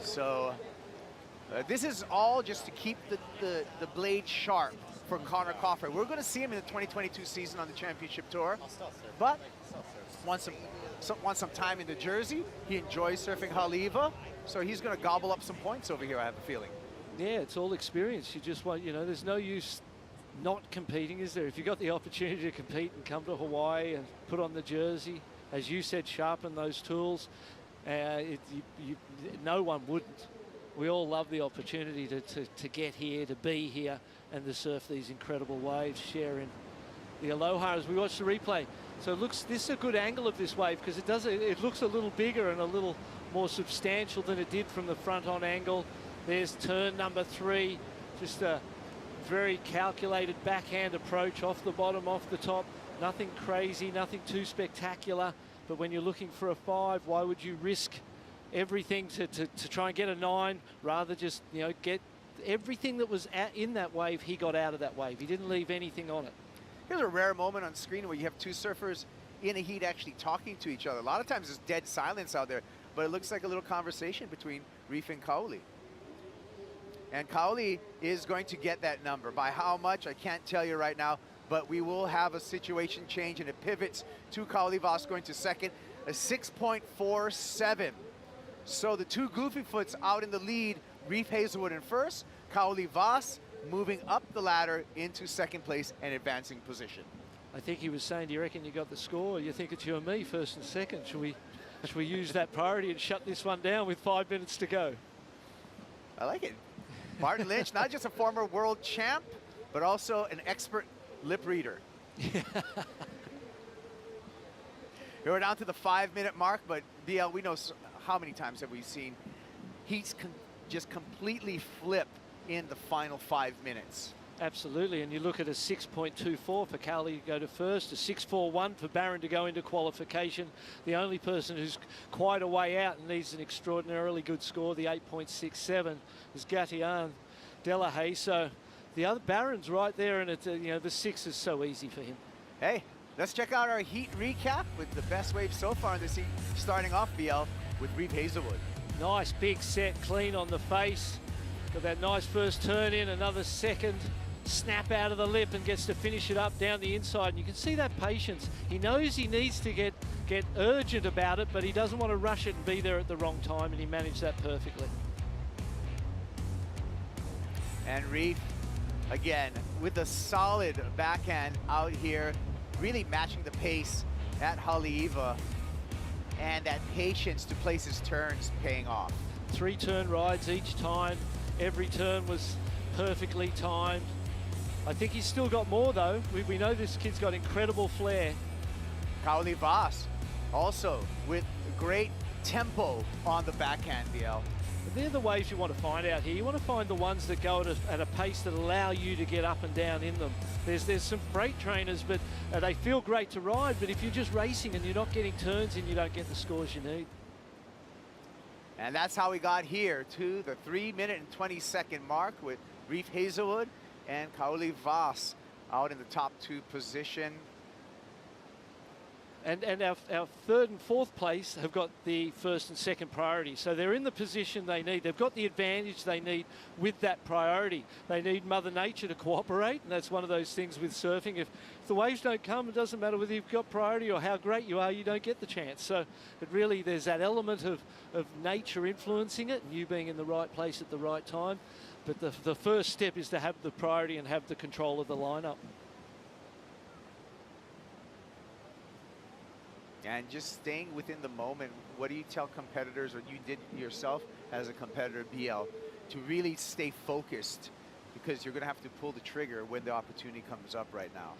So this is all just to keep the blade sharp for Connor Coffin. We're going to see him in the 2022 season on the championship tour, but wants some time in the Jersey. He enjoys surfing Haleiwa, so he's going to gobble up some points over here, I have a feeling. Yeah, it's all experience. You just want, you know, there's no use not competing, is there? If you got the opportunity to compete and come to Hawaii and put on the jersey, as you said, sharpen those tools, no one wouldn't. We all love the opportunity to get here, to be here, and to surf these incredible waves, sharing the aloha as we watch the replay. So this is a good angle of this wave, because it looks a little bigger and a little more substantial than it did from the front on angle. There's turn number 3, just a very calculated backhand approach, off the bottom, off the top. Nothing crazy, nothing too spectacular. But when you're looking for a 5, why would you risk everything to try and get a 9, rather just, you know, get everything that was in that wave, he got out of that wave. He didn't leave anything on it. Here's a rare moment on screen where you have 2 surfers in a heat actually talking to each other. A lot of times there's dead silence out there, but it looks like a little conversation between Reef and Kaoli. And Kaoli is going to get that number. By how much, I can't tell you right now, but we will have a situation change, and it pivots to Kaoli Vast going to second, a 6.47. So the 2 Goofy Foots out in the lead, Reef Hazelwood in first, Kaoli Vast moving up the ladder into second place and advancing position. I think he was saying, do you reckon you got the score? You think it's you and me, first and second? Should we use that priority and shut this one down with 5 minutes to go? I like it. Martin Lynch, not just a former world champ, but also an expert lip reader. We're down to the 5-minute mark, but BL, we know how many times have we seen heats just completely flip in the final 5 minutes. Absolutely, and you look at a 6.24 for Kaoli to go to first, a 6.41 for Barron to go into qualification. The only person who's quite a way out and needs an extraordinarily good score, the 8.67, is Gatian Delahaye. So the other Barron's right there, and it's, you know, the 6 is so easy for him. Hey, let's check out our heat recap with the best wave so far in this heat, starting off, BL, with Reef Hazelwood. Nice big set, clean on the face. Got that nice first turn in, another second snap out of the lip, and gets to finish it up down the inside. And you can see that patience. He knows he needs to get urgent about it, but he doesn't want to rush it and be there at the wrong time, and he managed that perfectly. And Reef, again, with a solid backhand out here, really matching the pace at Haleiwa, and that patience to place his turns paying off. 3 turn rides each time. Every turn was perfectly timed. I think he's still got more, though. We know this kid's got incredible flair. Kaoli Vast also with great tempo on the backhand, BL. But they're the waves you want to find out here. You want to find the ones that go at a pace that allow you to get up and down in them. There's some freight trainers, but they feel great to ride, but if you're just racing and you're not getting turns in, you don't get the scores you need. And that's how we got here to the 3-minute and 20-second mark with Reef Hazelwood and Kaoli Vast out in the top 2 position. And our third and fourth place have got the first and second priority. So they're in the position they need. They've got the advantage they need with that priority. They need Mother Nature to cooperate, and that's one of those things with surfing. If the waves don't come, it doesn't matter whether you've got priority or how great you are, you don't get the chance. So it really, there's that element of nature influencing it, and you being in the right place at the right time. But the first step is to have the priority and have the control of the lineup. And just staying within the moment, what do you tell competitors, or you did yourself as a competitor, BL, to really stay focused? Because you're going to have to pull the trigger when the opportunity comes up right now.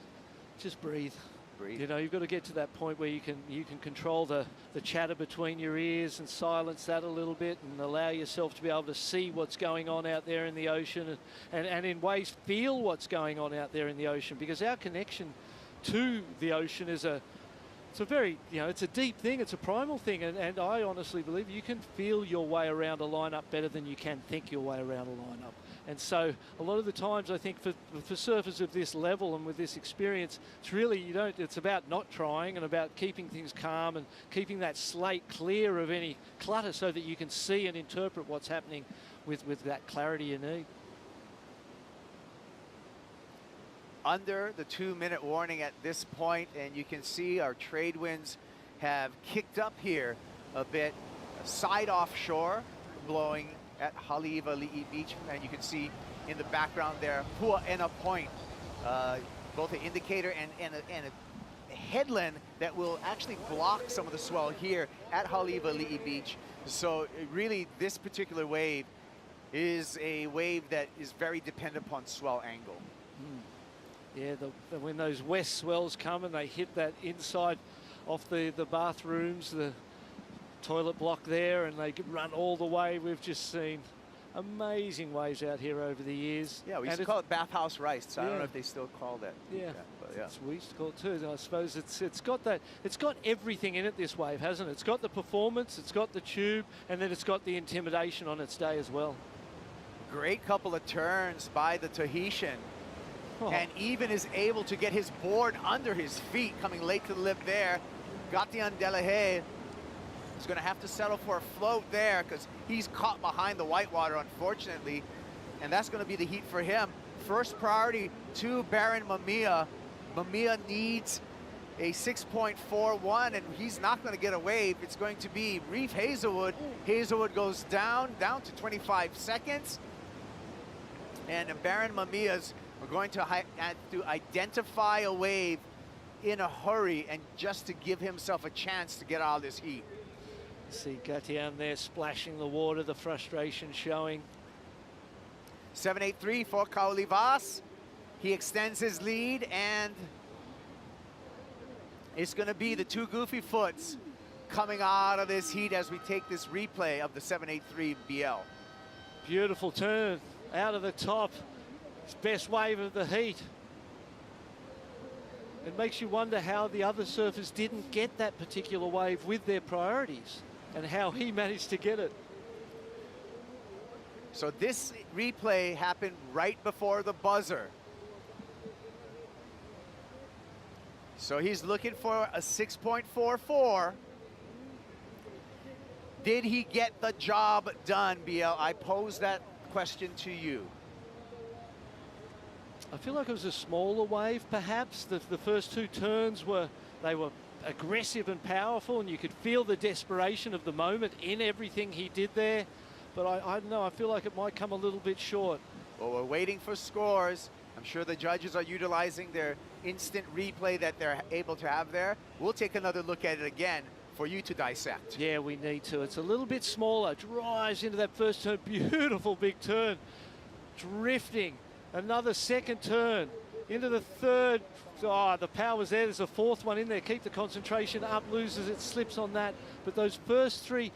Just breathe. Breathe. You know, you've got to get to that point where you can control the chatter between your ears and silence that a little bit and allow yourself to be able to see what's going on out there in the ocean and in ways feel what's going on out there in the ocean, because our connection to the ocean is it's a very, you know, it's a deep thing, it's a primal thing, and I honestly believe you can feel your way around a lineup better than you can think your way around a lineup. And so a lot of the times I think for surfers of this level and with this experience, it's really, it's about not trying and about keeping things calm and keeping that slate clear of any clutter so that you can see and interpret what's happening with that clarity you need. Under the 2-minute warning at this point, and you can see our trade winds have kicked up here a bit. Side offshore blowing at Haleiwa Li'i Beach, and you can see in the background there Pua'ena Point, both an indicator and a headland that will actually block some of the swell here at Haleiwa Li'i Beach. So really this particular wave is a wave that is very dependent upon swell angle. Yeah, when those west swells come and they hit that inside off the bathrooms, the toilet block there, and they run all the way. We've just seen amazing waves out here over the years. Yeah, we used to call it bathhouse rice. So I don't know if they still call that. Yeah, but yeah. We used to call it too. And I suppose it's got everything in it, this wave, hasn't it? It's got the performance, it's got the tube, and then it's got the intimidation on its day as well. Great couple of turns by the Tahitian. Oh. And even is able to get his board under his feet, coming late to the lip there. Gatian Delahaye is going to have to settle for a float there because he's caught behind the whitewater, unfortunately. And that's going to be the heat for him. First priority to Baron Mamiya. Mamiya needs a 6.41, and he's not going to get a wave. It's going to be Reef Hazelwood. Hazelwood goes down to 25 seconds. And Baron Mamiya's we're going to have to identify a wave in a hurry and just to give himself a chance to get out of this heat. See Gatian there splashing the water, the frustration showing. 7.83 for Kaulivas. He extends his lead, and it's going to be the two goofy foots coming out of this heat as we take this replay of the 7.83 BL. Beautiful turn out of the top. It's best wave of the heat. It makes you wonder how the other surfers didn't get that particular wave with their priorities and how he managed to get it. So this replay happened right before the buzzer. So he's looking for a 6.44. Did he get the job done, BL? I pose that question to you. I feel like it was a smaller wave, perhaps. The first two turns were aggressive and powerful, and you could feel the desperation of the moment in everything he did there. But I don't know, I feel like it might come a little bit short. Well, we're waiting for scores. I'm sure the judges are utilizing their instant replay that they're able to have there. We'll take another look at it again for you to dissect. Yeah, we need to. It's a little bit smaller. Drives into that first turn. Beautiful big turn. Drifting. Another second turn into the third. Oh, the power's there. There's a fourth one in there. Keep the concentration up. Loses it. Slips on that. But those first three,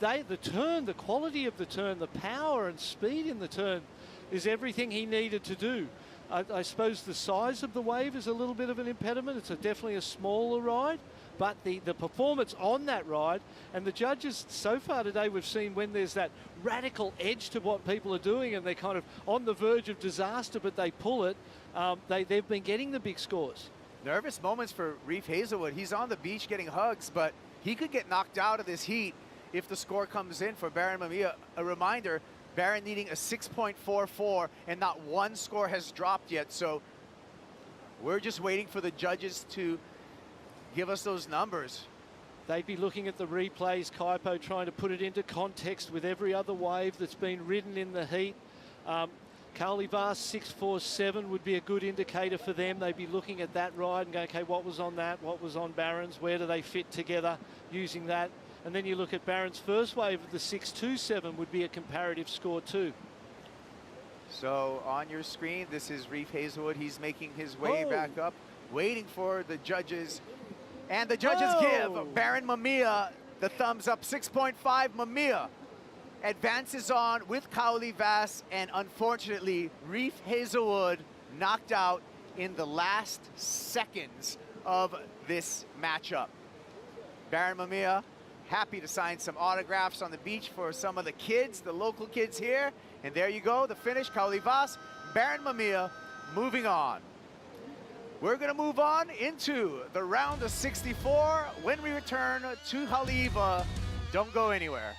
the turn, the quality of the turn, the power and speed in the turn is everything he needed to do. I suppose the size of the wave is a little bit of an impediment. It's definitely a smaller ride. But the performance on that ride, and the judges so far today we've seen when there's that radical edge to what people are doing and they're kind of on the verge of disaster, but they pull it, they've been getting the big scores. nervous moments for Reef Hazelwood. He's on the beach getting hugs, but he could get knocked out of this heat if the score comes in for Baron Mamiya. A reminder, Baron needing a 6.44, and not one score has dropped yet. So we're just waiting for the judges to give us those numbers. They'd be looking at the replays, Kaipo, trying to put it into context with every other wave that's been ridden in the heat. Haleiwa 647 would be a good indicator for them. They'd be looking at that ride and go, okay, what was on that? What was on Baron's? Where do they fit together using that? And then you look at Baron's first wave of the 627 would be a comparative score too. So on your screen, this is Reef Hazelwood. He's making his way back up, waiting for the judges. And the judges give Baron Mamiya the thumbs up. 6.5. Mamiya advances on with Kaoli Vass, and unfortunately, Reef Hazelwood knocked out in the last seconds of this matchup. Baron Mamiya happy to sign some autographs on the beach for some of the kids, the local kids here. And there you go, the finish, Kaoli Vass, Baron Mamiya moving on. We're going to move on into the round of 64 when we return to Haleiwa. Don't go anywhere.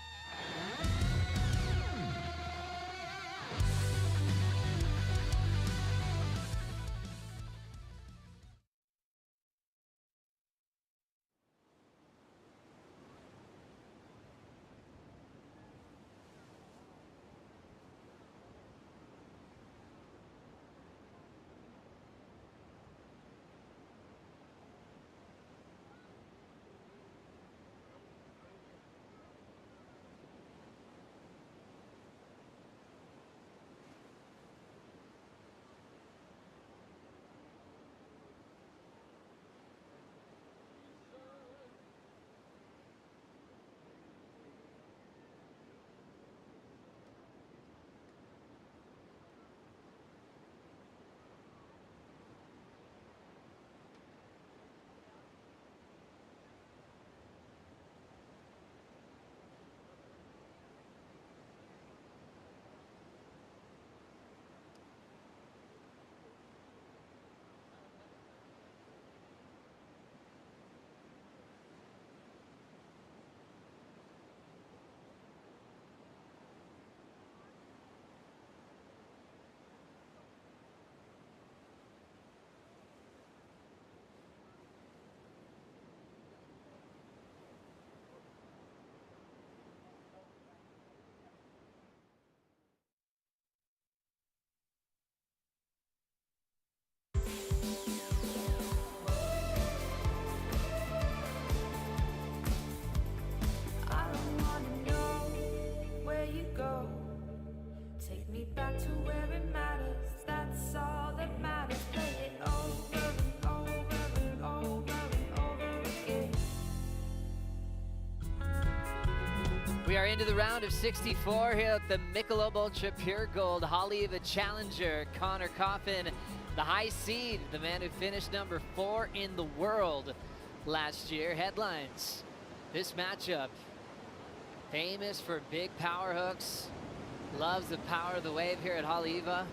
We are into the round of 64 here at the Michelob Ultra Pure Gold Haleiwa Challenger. Connor Coffin, the high seed, the man who finished number 4 in the world last year. Headlines, this matchup, famous for big power hooks, loves the power of the wave here at Haleiwa.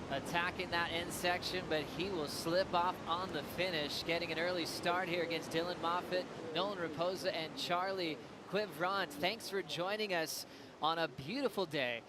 Attacking that end section, but he will slip off on the finish, getting an early start here against Dylan Moffitt, Nolan Raposa, and Charlie Quivrant. Thanks for joining us on a beautiful day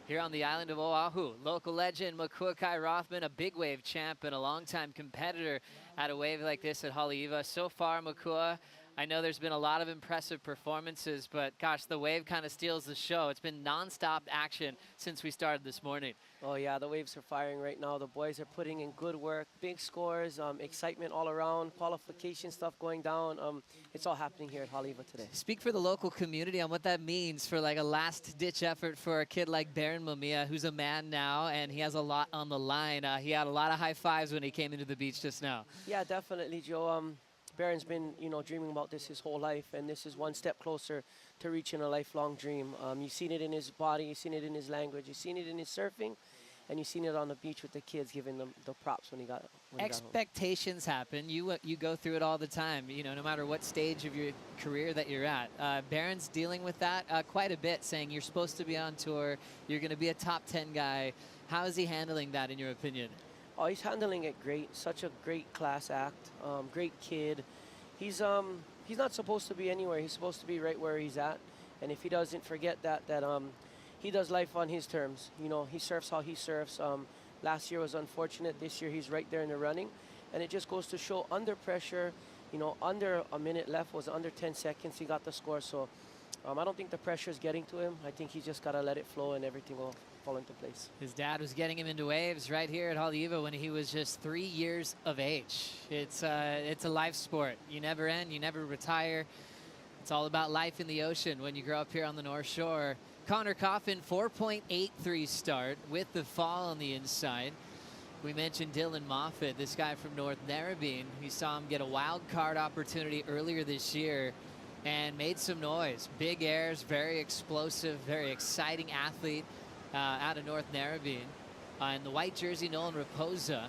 here on the island of Oahu. Local legend Makua Kai Rothman, a big wave champ and a longtime competitor at a wave like this at Haleiwa. So far, Makua, I know there's been a lot of impressive performances, but gosh, the wave kind of steals the show. It's been nonstop action since we started this morning. Oh yeah, the waves are firing right now. The boys are putting in good work, big scores, excitement all around, qualification stuff going down. It's all happening here at Haleiwa today. Speak for the local community on what that means for like a last-ditch effort for a kid like Baron Mamiya, who's a man now, and he has a lot on the line. He had a lot of high fives when he came into the beach just now. Yeah, definitely, Joe. Baron's been, dreaming about this his whole life, and this is one step closer to reaching a lifelong dream. You've seen it in his body, you've seen it in his language, you've seen it in his surfing, and you've seen it on the beach with the kids, giving them the props when he got Expectations happen. You go through it all the time, no matter what stage of your career that you're at. Baron's dealing with that quite a bit, saying you're supposed to be on tour, you're going to be a top 10 guy. How is he handling that, in your opinion? Oh, he's handling it great. Such a great class act. Great kid. He's not supposed to be anywhere. He's supposed to be right where he's at. And if he doesn't forget that he does life on his terms. You know, he surfs how he surfs. Last year was unfortunate. This year he's right there in the running. And it just goes to show under pressure, you know, under a minute left, was under 10 seconds, he got the score. So I don't think the pressure is getting to him. I think he's just got to let it flow and everything will fall into place. His dad was getting him into waves right here at Haleiwa when he was just 3 years of age. It's a life sport. You never end, you never retire. It's all about life in the ocean when you grow up here on the North Shore. Connor Coffin, 4.83 start with the fall on the inside. We mentioned Dylan Moffitt, this guy from North Narrabeen. We saw him get a wild card opportunity earlier this year and made some noise. Big airs, very explosive, very exciting athlete out of North Narrabeen. In the white jersey, Nolan Raposa,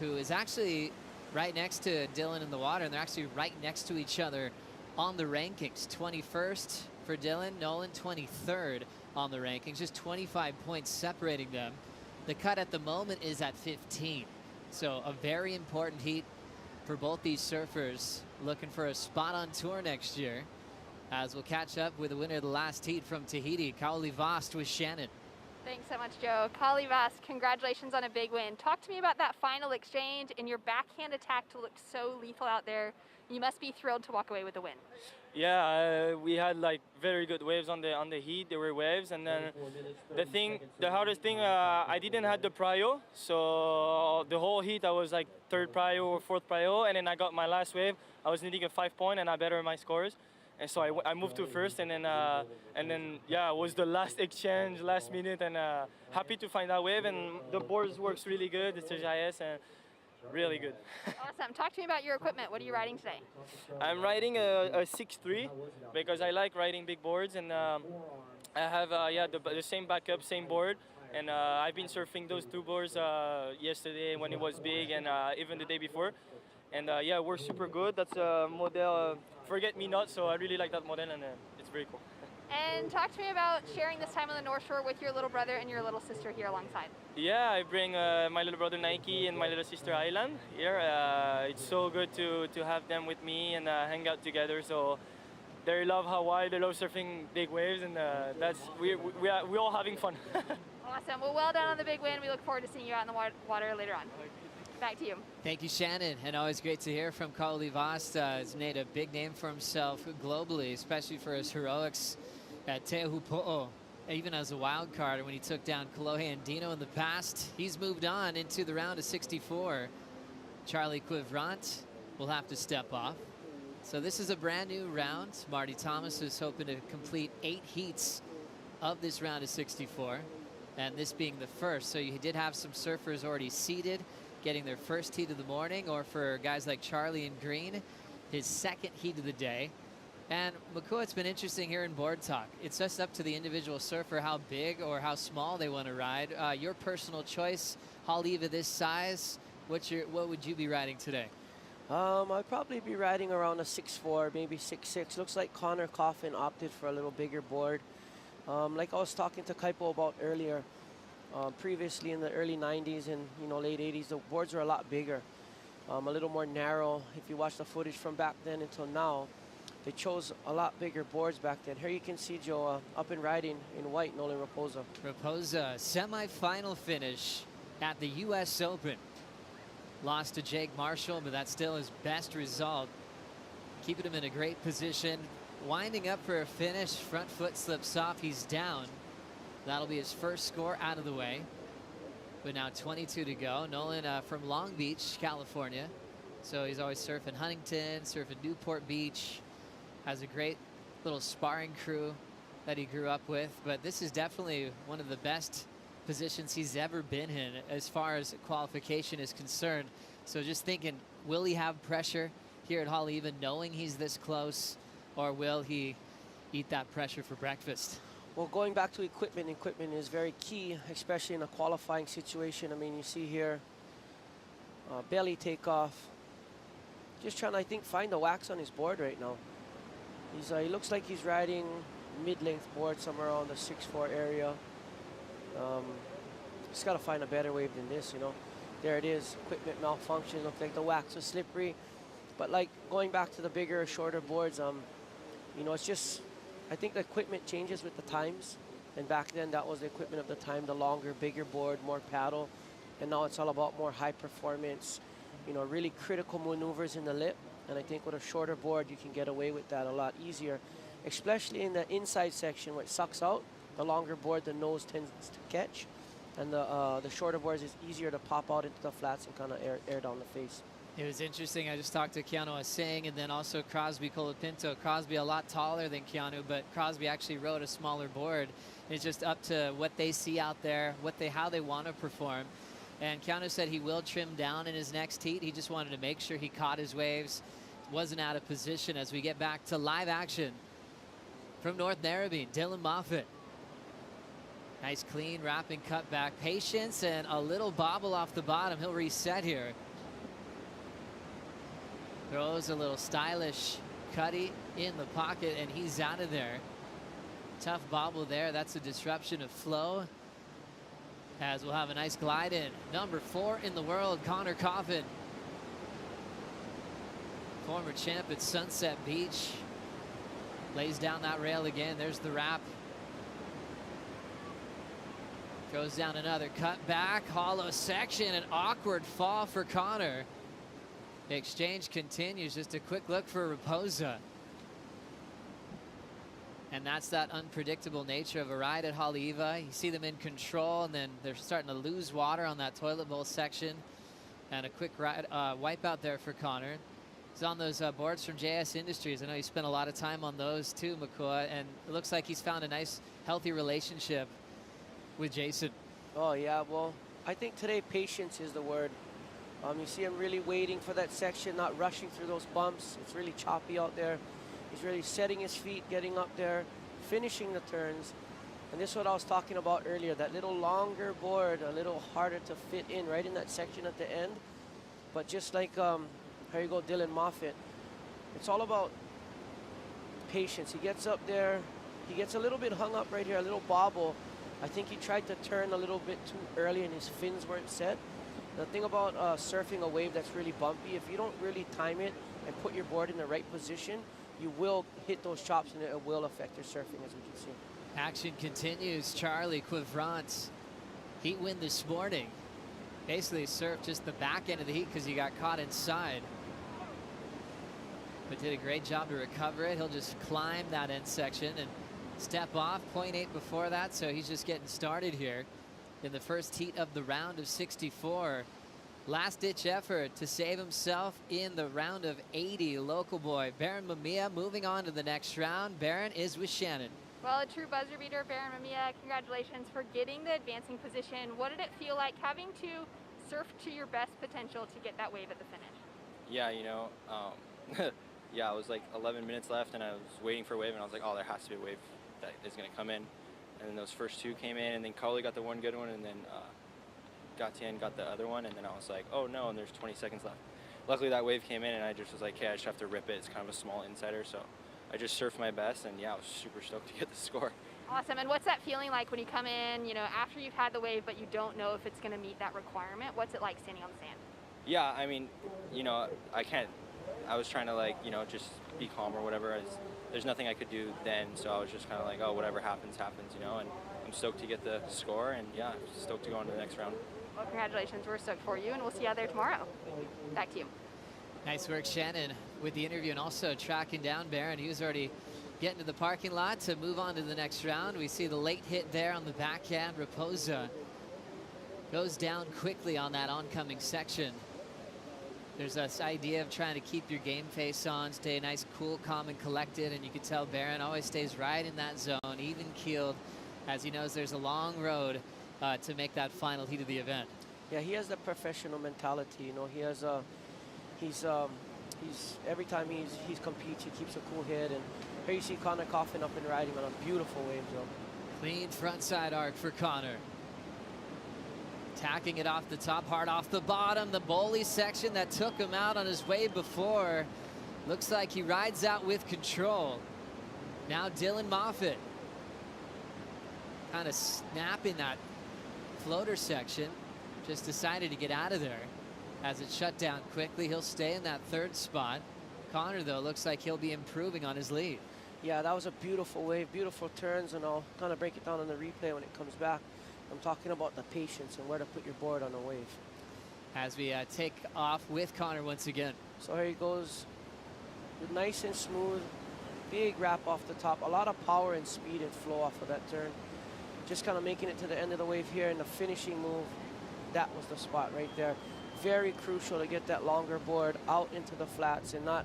who is actually right next to Dylan in the water, and they're actually right next to each other on the rankings. 21st for Dylan, Nolan 23rd on the rankings, just 25 points separating them. The cut at the moment is at 15. So a very important heat for both these surfers looking for a spot on tour next year, as we'll catch up with the winner of the last heat from Tahiti, Kaoli Vast with Shannon. Thanks so much, Joe. Kaoli Vast, congratulations on a big win. Talk to me about that final exchange and your backhand attack looked so lethal out there. You must be thrilled to walk away with the win. Yeah, we had like very good waves on the heat. There were waves, and then the hardest thing, I didn't have the prio, so the whole heat I was like third prio or fourth prio, and then I got my last wave. I was needing a 5-point, and I bettered my scores, and so I moved to first, and then yeah, it was the last exchange, last minute, and happy to find that wave, and the boards works really good. It's a GIS and really good. Awesome. Talk to me about your equipment. What are you riding today? I'm riding a 6.3 because I like riding big boards, and I have the same backup, same board, and I've been surfing those two boards yesterday when it was big, and even the day before, and yeah, it works super good. That's a model Forget Me Not, so I really like that model, and it's very cool. And talk to me about sharing this time on the North Shore with your little brother and your little sister here alongside. Yeah, I bring my little brother Nike and my little sister Island here. It's so good to have them with me and hang out together. So they love Hawaii, they love surfing big waves, and we're all having fun. Awesome. Well done on the big win. We look forward to seeing you out in the water later on. Back to you. Thank you, Shannon. And always great to hear from Kaoli Vast. He's made a big name for himself globally, especially for his heroics at Teahupo'o, even as a wild card when he took down Kolohe and Dino in the past. He's moved on into the round of 64. Charlie Quivrant will have to step off. So this is a brand new round. Marty Thomas is hoping to complete 8 heats of this round of 64, and this being the first. So you did have some surfers already seeded, getting their first heat of the morning, or for guys like Charlie in green, his second heat of the day. And Makua, it's been interesting here in Board Talk. It's just up to the individual surfer how big or how small they want to ride. Your personal choice, Haleiwa this size, what would you be riding today? I'd probably be riding around a 6'4", maybe 6'6". Looks like Connor Coffin opted for a little bigger board. Like I was talking to Kaipo about earlier, previously in the early 90s and late 80s, the boards were a lot bigger, a little more narrow. If you watch the footage from back then until now, they chose a lot bigger boards back then. Here you can see Joe up and riding in white, Nolan Raposa. Raposa, semi-final finish at the U.S. Open. Lost to Jake Marshall, but that's still his best result. Keeping him in a great position. Winding up for a finish, front foot slips off, he's down. That'll be his first score out of the way. But now 22 to go. Nolan from Long Beach, California. So he's always surfing Huntington, surfing Newport Beach. Has a great little sparring crew that he grew up with, but this is definitely one of the best positions he's ever been in as far as qualification is concerned. So just thinking, will he have pressure here at Haleiwa knowing he's this close, or will he eat that pressure for breakfast? Well, going back to equipment is very key, especially in a qualifying situation. I mean, you see here, belly takeoff. Just trying to, I think, find the wax on his board right now. He looks like he's riding mid-length board somewhere around the 6'4" area. He's got to find a better wave than this, there it is, equipment malfunction. Looked like the wax was slippery. But like going back to the bigger, shorter boards, you know, it's just, I think the equipment changes with the times. And back then that was the equipment of the time, the longer, bigger board, more paddle. And now it's all about more high performance, you know, really critical maneuvers in the lip. And I think with a shorter board, you can get away with that a lot easier, especially in the inside section where it sucks out. The longer board, the nose tends to catch. And the shorter boards is easier to pop out into the flats and kind of air down the face. It was interesting. I just talked to Keanu was saying, and then also Crosby Colapinto. Crosby a lot taller than Keanu, but Crosby actually rode a smaller board. It's just up to what they see out there, how they want to perform. And Keanu said he will trim down in his next heat. He just wanted to make sure he caught his waves, wasn't out of position. As we get back to live action from North Narrabeen, Dylan Moffitt. Nice clean wrapping cut back. Patience and a little bobble off the bottom. He'll reset here. Throws a little stylish cutty in the pocket, and he's out of there. Tough bobble there. That's a disruption of flow. As we'll have a nice glide in. Number 4 in the world, Connor Coffin. Former champ at Sunset Beach. Lays down that rail again. There's the wrap. Goes down another cut back. Hollow section. An awkward fall for Connor. The exchange continues. Just a quick look for Raposa. And that's that unpredictable nature of a ride at Haleiwa. You see them in control, and then they're starting to lose water on that toilet bowl section. And a quick ride, wipe out there for Connor. He's on those boards from JS Industries. I know you spent a lot of time on those too, McCoy, and it looks like he's found a nice, healthy relationship with Jason. Oh, yeah, well, I think today patience is the word. You see him really waiting for that section, not rushing through those bumps. It's really choppy out there. He's really setting his feet, getting up there, finishing the turns. And this is what I was talking about earlier, that little longer board, a little harder to fit in right in that section at the end. But just like, here you go, Dylan Moffitt. It's all about patience. He gets up there. He gets a little bit hung up right here, a little bobble. I think he tried to turn a little bit too early and his fins weren't set. The thing about surfing a wave that's really bumpy, if you don't really time it and put your board in the right position, you will hit those chops and it will affect your surfing, as we can see. Action continues. Charlie Quivrant, heat win this morning. Basically surfed just the back end of the heat because he got caught inside. But did a great job to recover it. He'll just climb that end section and step off. 0.8 before that, so he's just getting started here in the first heat of the round of 64. Last-ditch effort to save himself in the round of 80. Local boy Baron Mamiya moving on to the next round. Baron is with Shannon. Well, a true buzzer beater, Baron Mamiya. Congratulations for getting the advancing position. What did it feel like having to surf to your best potential to get that wave at the finish? Yeah, you know, yeah, it was like 11 minutes left and I was waiting for a wave and I was like, oh, there has to be a wave that is going to come in. And then those first two came in, and then Carly got the one good one, and then Gatien got the other one, and then I was like, oh no, and there's 20 seconds left. Luckily that wave came in, and I just was like, hey, I just have to rip it. It's kind of a small insider, so I just surfed my best, and yeah, I was super stoked to get the score. Awesome, and what's that feeling like when you come in, you know, after you've had the wave, but you don't know if it's going to meet that requirement? What's it like standing on the sand? Yeah, I mean, you know, I was trying to like, you know, just be calm or whatever. There's nothing I could do then, so I was just kind of like, oh, whatever happens, happens, you know, and I'm stoked to get the score, and yeah, stoked to go on to the next round. Well, congratulations, we're stoked for you, and we'll see you out there tomorrow. Back to you. Nice work, Shannon, with the interview and also tracking down Baron. He was already getting to the parking lot to move on to the next round. We see the late hit there on the backhand. Raposa goes down quickly on that oncoming section. There's this idea of trying to keep your game face on, stay nice, cool, calm, and collected, and you can tell Baron always stays right in that zone, even keeled, as he knows there's a long road to make that final heat of the event. Yeah, he has the professional mentality. You know, he has he's every time he competes, he keeps a cool head, and here you see Connor Coffin up and riding on a beautiful wave zone. Clean front side arc for Connor. Tacking it off the top, hard off the bottom. The Bowley section that took him out on his wave before. Looks like he rides out with control. Now Dylan Moffitt kind of snapping that floater section. just decided to get out of there as it shut down quickly. He'll stay in that third spot. Connor, though, looks like he'll be improving on his lead. Yeah, that was a beautiful wave, beautiful turns, and I'll kind of break it down on the replay when it comes back. I'm talking about the patience and where to put your board on a wave. As we take off with Connor once again. So here he goes, nice and smooth, big wrap off the top, a lot of power and speed and flow off of that turn. Just kind of making it to the end of the wave here, and the finishing move, that was the spot right there. Very crucial to get that longer board out into the flats and not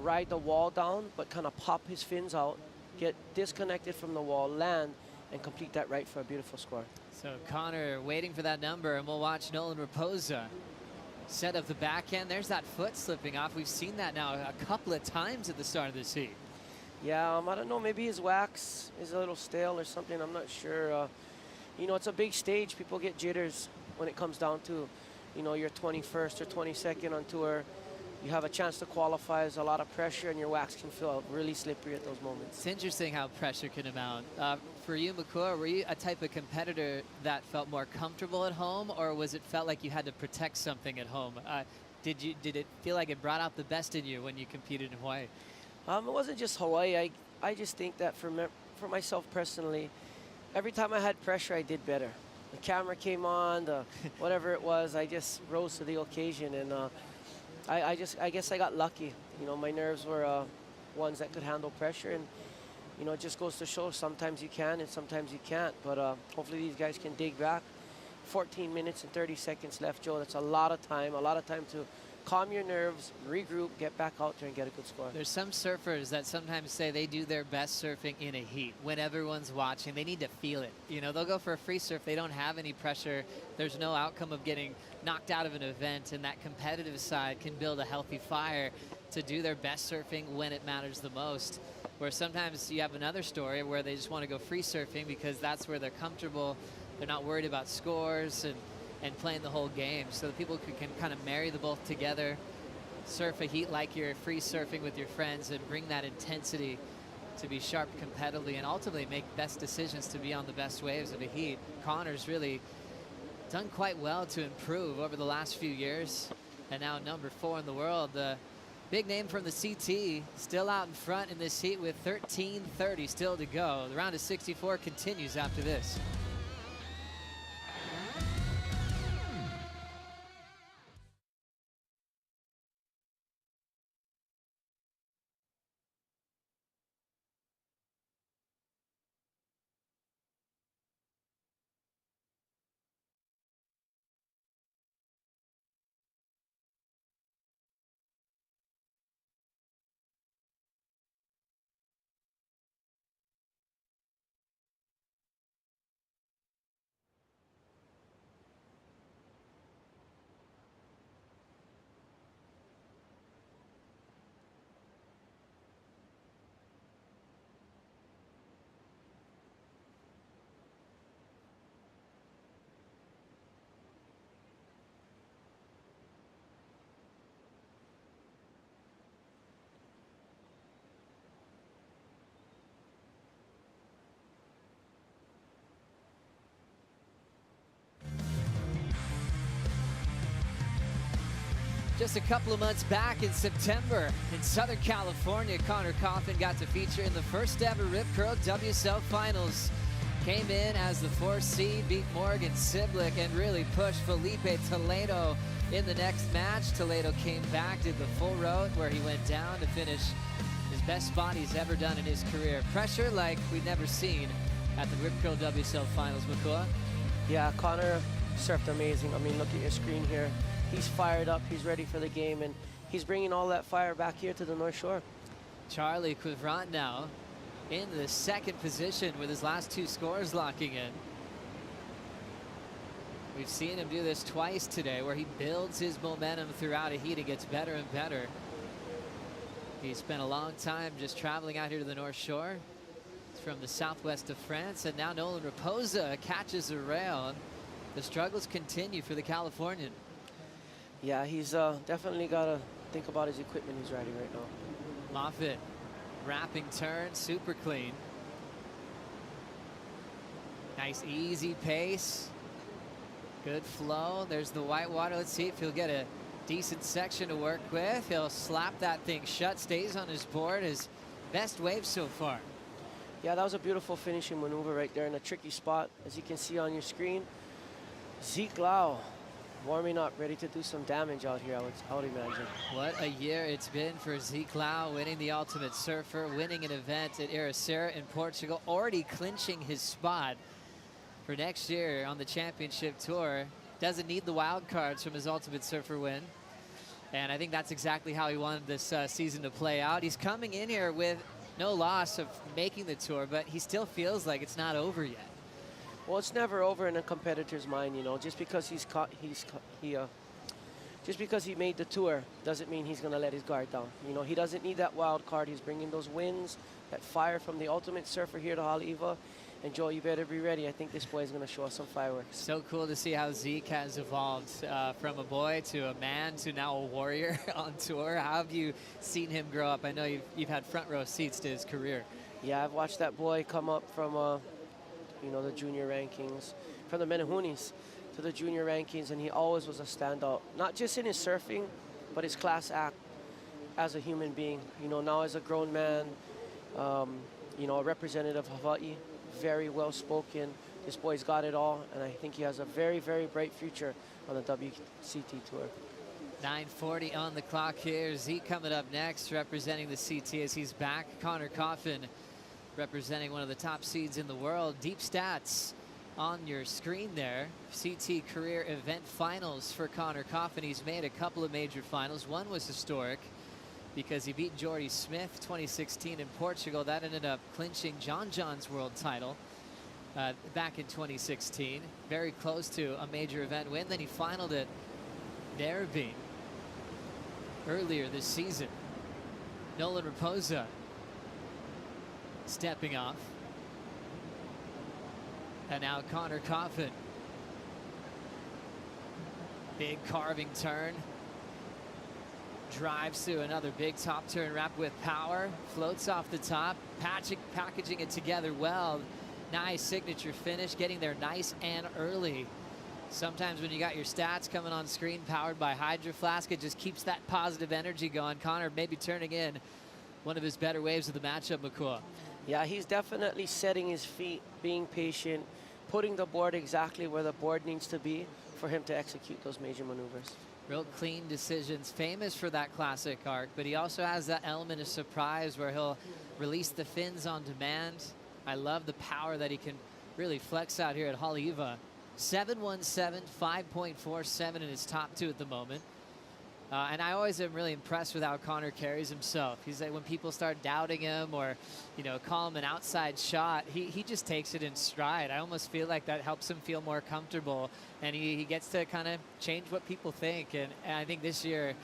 ride the wall down, but kind of pop his fins out, get disconnected from the wall, land, and complete that right for a beautiful score. So Connor waiting for that number, and we'll watch Nolan Raposa set up the backhand. There's that foot slipping off. We've seen that now a couple of times at the start of this heat. Yeah, I don't know, maybe his wax is a little stale or something, I'm not sure. You know, it's a big stage. People get jitters when it comes down to, you know, your 21st or 22nd on tour. You have a chance to qualify. There's a lot of pressure, and your wax can feel really slippery at those moments. It's interesting how pressure can amount. For you, Makua, were you a type of competitor that felt more comfortable at home, or was it felt like you had to protect something at home? Did it feel like it brought out the best in you when you competed in Hawaii? It wasn't just Hawaii. I just think that for myself personally, every time I had pressure, I did better. The camera came on, whatever it was, I just rose to the occasion, and I guess I got lucky. You know, my nerves were ones that could handle pressure, and you know, it just goes to show sometimes you can and sometimes you can't. But hopefully these guys can dig back. 14 minutes and 30 seconds left, Joe. That's a lot of time to calm your nerves, regroup, get back out there and get a good score. There's some surfers that sometimes say they do their best surfing in a heat. When everyone's watching, they need to feel it. You know, they'll go for a free surf. They don't have any pressure. There's no outcome of getting knocked out of an event, and that competitive side can build a healthy fire to do their best surfing when it matters the most. Where sometimes you have another story where they just want to go free surfing because that's where they're comfortable. They're not worried about scores and playing the whole game. So the people can kind of marry the both together, surf a heat like you're free surfing with your friends, and bring that intensity to be sharp competitively and ultimately make best decisions to be on the best waves of a heat. Connor's really done quite well to improve over the last few years, and now number 4 in the world. The big name from the CT still out in front in this heat with 13:30 still to go. The round of 64 continues after this. Just a couple of months back in September in Southern California, Connor Coffin got to feature in the first ever Rip Curl WSL Finals. Came in as the 4th seed, beat Morgan Siblick, and really pushed Felipe Toledo in the next match. Toledo came back, did the full road where he went down to finish his best spot he's ever done in his career. Pressure like we've never seen at the Rip Curl WSL Finals, Makua. Yeah, Connor surfed amazing. I mean, look at your screen here. He's fired up, he's ready for the game, and he's bringing all that fire back here to the North Shore. Charlie Quivrant now in the 2nd position with his last 2 scores locking in. We've seen him do this twice today where he builds his momentum throughout a heat and gets better and better. He spent a long time just traveling out here to the North Shore. He's from the southwest of France, and now Nolan Raposa catches a rail. The struggles continue for the Californian. Yeah, he's definitely got to think about his equipment he's riding right now. Moffitt, wrapping turn, super clean. Nice easy pace. Good flow. There's the white water. Let's see if he'll get a decent section to work with. He'll slap that thing shut, stays on his board. His best wave so far. Yeah, that was a beautiful finishing maneuver right there in a tricky spot. As you can see on your screen, Zeke Lau warming up, ready to do some damage out here, I would imagine. What a year it's been for Zeke Lau, winning the Ultimate Surfer, winning an event at Ericeira in Portugal, already clinching his spot for next year on the championship tour. Doesn't need the wild cards from his Ultimate Surfer win. And I think that's exactly how he wanted this season to play out. He's coming in here with no loss of making the tour, but he still feels like it's not over yet. Well, it's never over in a competitor's mind, you know. Just because just because he made the tour doesn't mean he's gonna let his guard down. You know, he doesn't need that wild card. He's bringing those wins, that fire from the Ultimate Surfer here to Haleiwa. And Joe, you better be ready. I think this boy is gonna show us some fireworks. So cool to see how Zeke has evolved from a boy to a man to now a warrior on tour. How have you seen him grow up? I know you've had front row seats to his career. Yeah, I've watched that boy come up from, you know, the junior rankings, from the Menahunis to the junior rankings, and he always was a standout, not just in his surfing, but his class act as a human being. You know, now as a grown man, you know, a representative of Hawaii, very well spoken. This boy's got it all, and I think he has a very, very bright future on the WCT tour. 9:40 on the clock here. Zeke coming up next, representing the CT as he's back. Connor Coffin representing one of the top seeds in the world. Deep stats on your screen there. CT career event finals for Connor Coffin. He's made a couple of major finals. One was historic because he beat Jordy Smith 2016 in Portugal. That ended up clinching John's world title back in 2016. Very close to a major event win. Then he finaled at Narrabeen earlier this season. Nolan Raposa stepping off. And now Connor Coffin. Big carving turn. Drives through another big top turn wrap with power. Floats off the top. Packaging it together well. Nice signature finish. Getting there nice and early. Sometimes when you got your stats coming on screen powered by Hydro Flask, it just keeps that positive energy going. Connor maybe turning in one of his better waves of the matchup, Makua. Yeah, he's definitely setting his feet, being patient, putting the board exactly where the board needs to be for him to execute those major maneuvers. Real clean decisions, famous for that classic arc, but he also has that element of surprise where he'll release the fins on demand. I love the power that he can really flex out here at Haleiwa. 717, 5.47 in his top two at the moment. And I always am really impressed with how Connor carries himself. He's like, when people start doubting him or, you know, call him an outside shot, he just takes it in stride. I almost feel like that helps him feel more comfortable, and he gets to kind of change what people think. And I think this year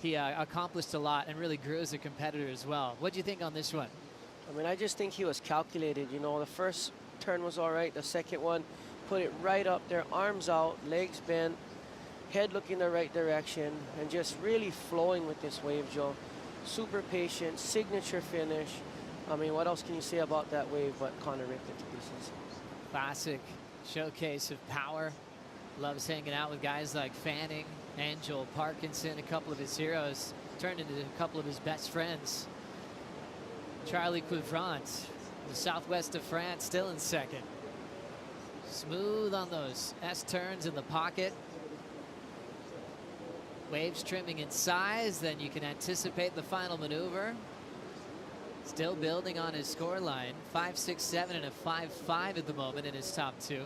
he accomplished a lot and really grew as a competitor as well. What do you think on this one? I mean, I just think he was calculated. You know, the first turn was all right. The second one, put it right up there, arms out, legs bent, head looking the right direction, and just really flowing with this wave, Joe. Super patient, signature finish. I mean, what else can you say about that wave but Connor ripped it to pieces? Classic showcase of power. Loves hanging out with guys like Fanning, Angel, Parkinson, a couple of his heroes. Turned into a couple of his best friends. Charlie Couvrant, the southwest of France, still in second. Smooth on those S-turns in the pocket. Waves trimming in size, then you can anticipate the final maneuver. Still building on his score line. 5.67 and a 5.5 at the moment in his top two.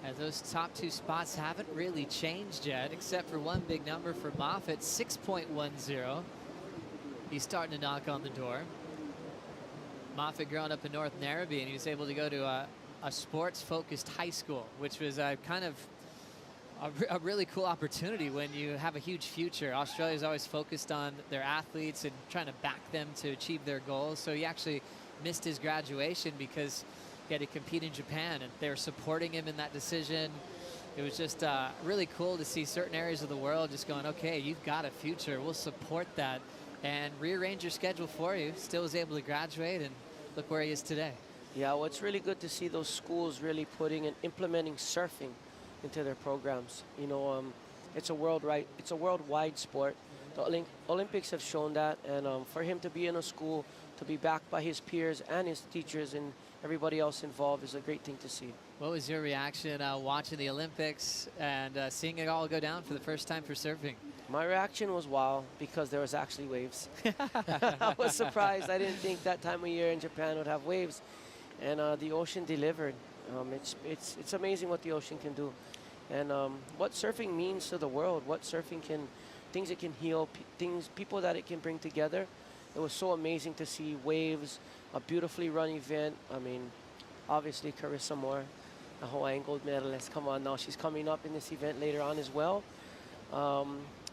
And those top two spots haven't really changed yet, except for one big number for Moffitt, 6.10. He's starting to knock on the door. Moffitt growing up in North Narrabeen, and he was able to go to a sports-focused high school, which was kind of a really cool opportunity when you have a huge future. Australia's always focused on their athletes and trying to back them to achieve their goals. So he actually missed his graduation because he had to compete in Japan, and they were supporting him in that decision. It was just really cool to see certain areas of the world just going, okay, you've got a future. We'll support that and rearrange your schedule for you. Still was able to graduate, and look where he is today. Yeah, well, it's really good to see those schools really putting and implementing surfing into their programs. You know, it's a worldwide sport. The Olympics have shown that, and for him to be in a school, to be backed by his peers and his teachers and everybody else involved is a great thing to see. What was your reaction watching the Olympics and seeing it all go down for the first time for surfing? My reaction was wow, because there was actually waves. I was surprised. I didn't think that time of year in Japan would have waves, and the ocean delivered. It's amazing what the ocean can do, and what surfing means to the world. What surfing can, things it can heal, people that it can bring together. It was so amazing to see waves, a beautifully run event. I mean, obviously Carissa Moore, a Hawaiian gold medalist. Come on now, she's coming up in this event later on as well.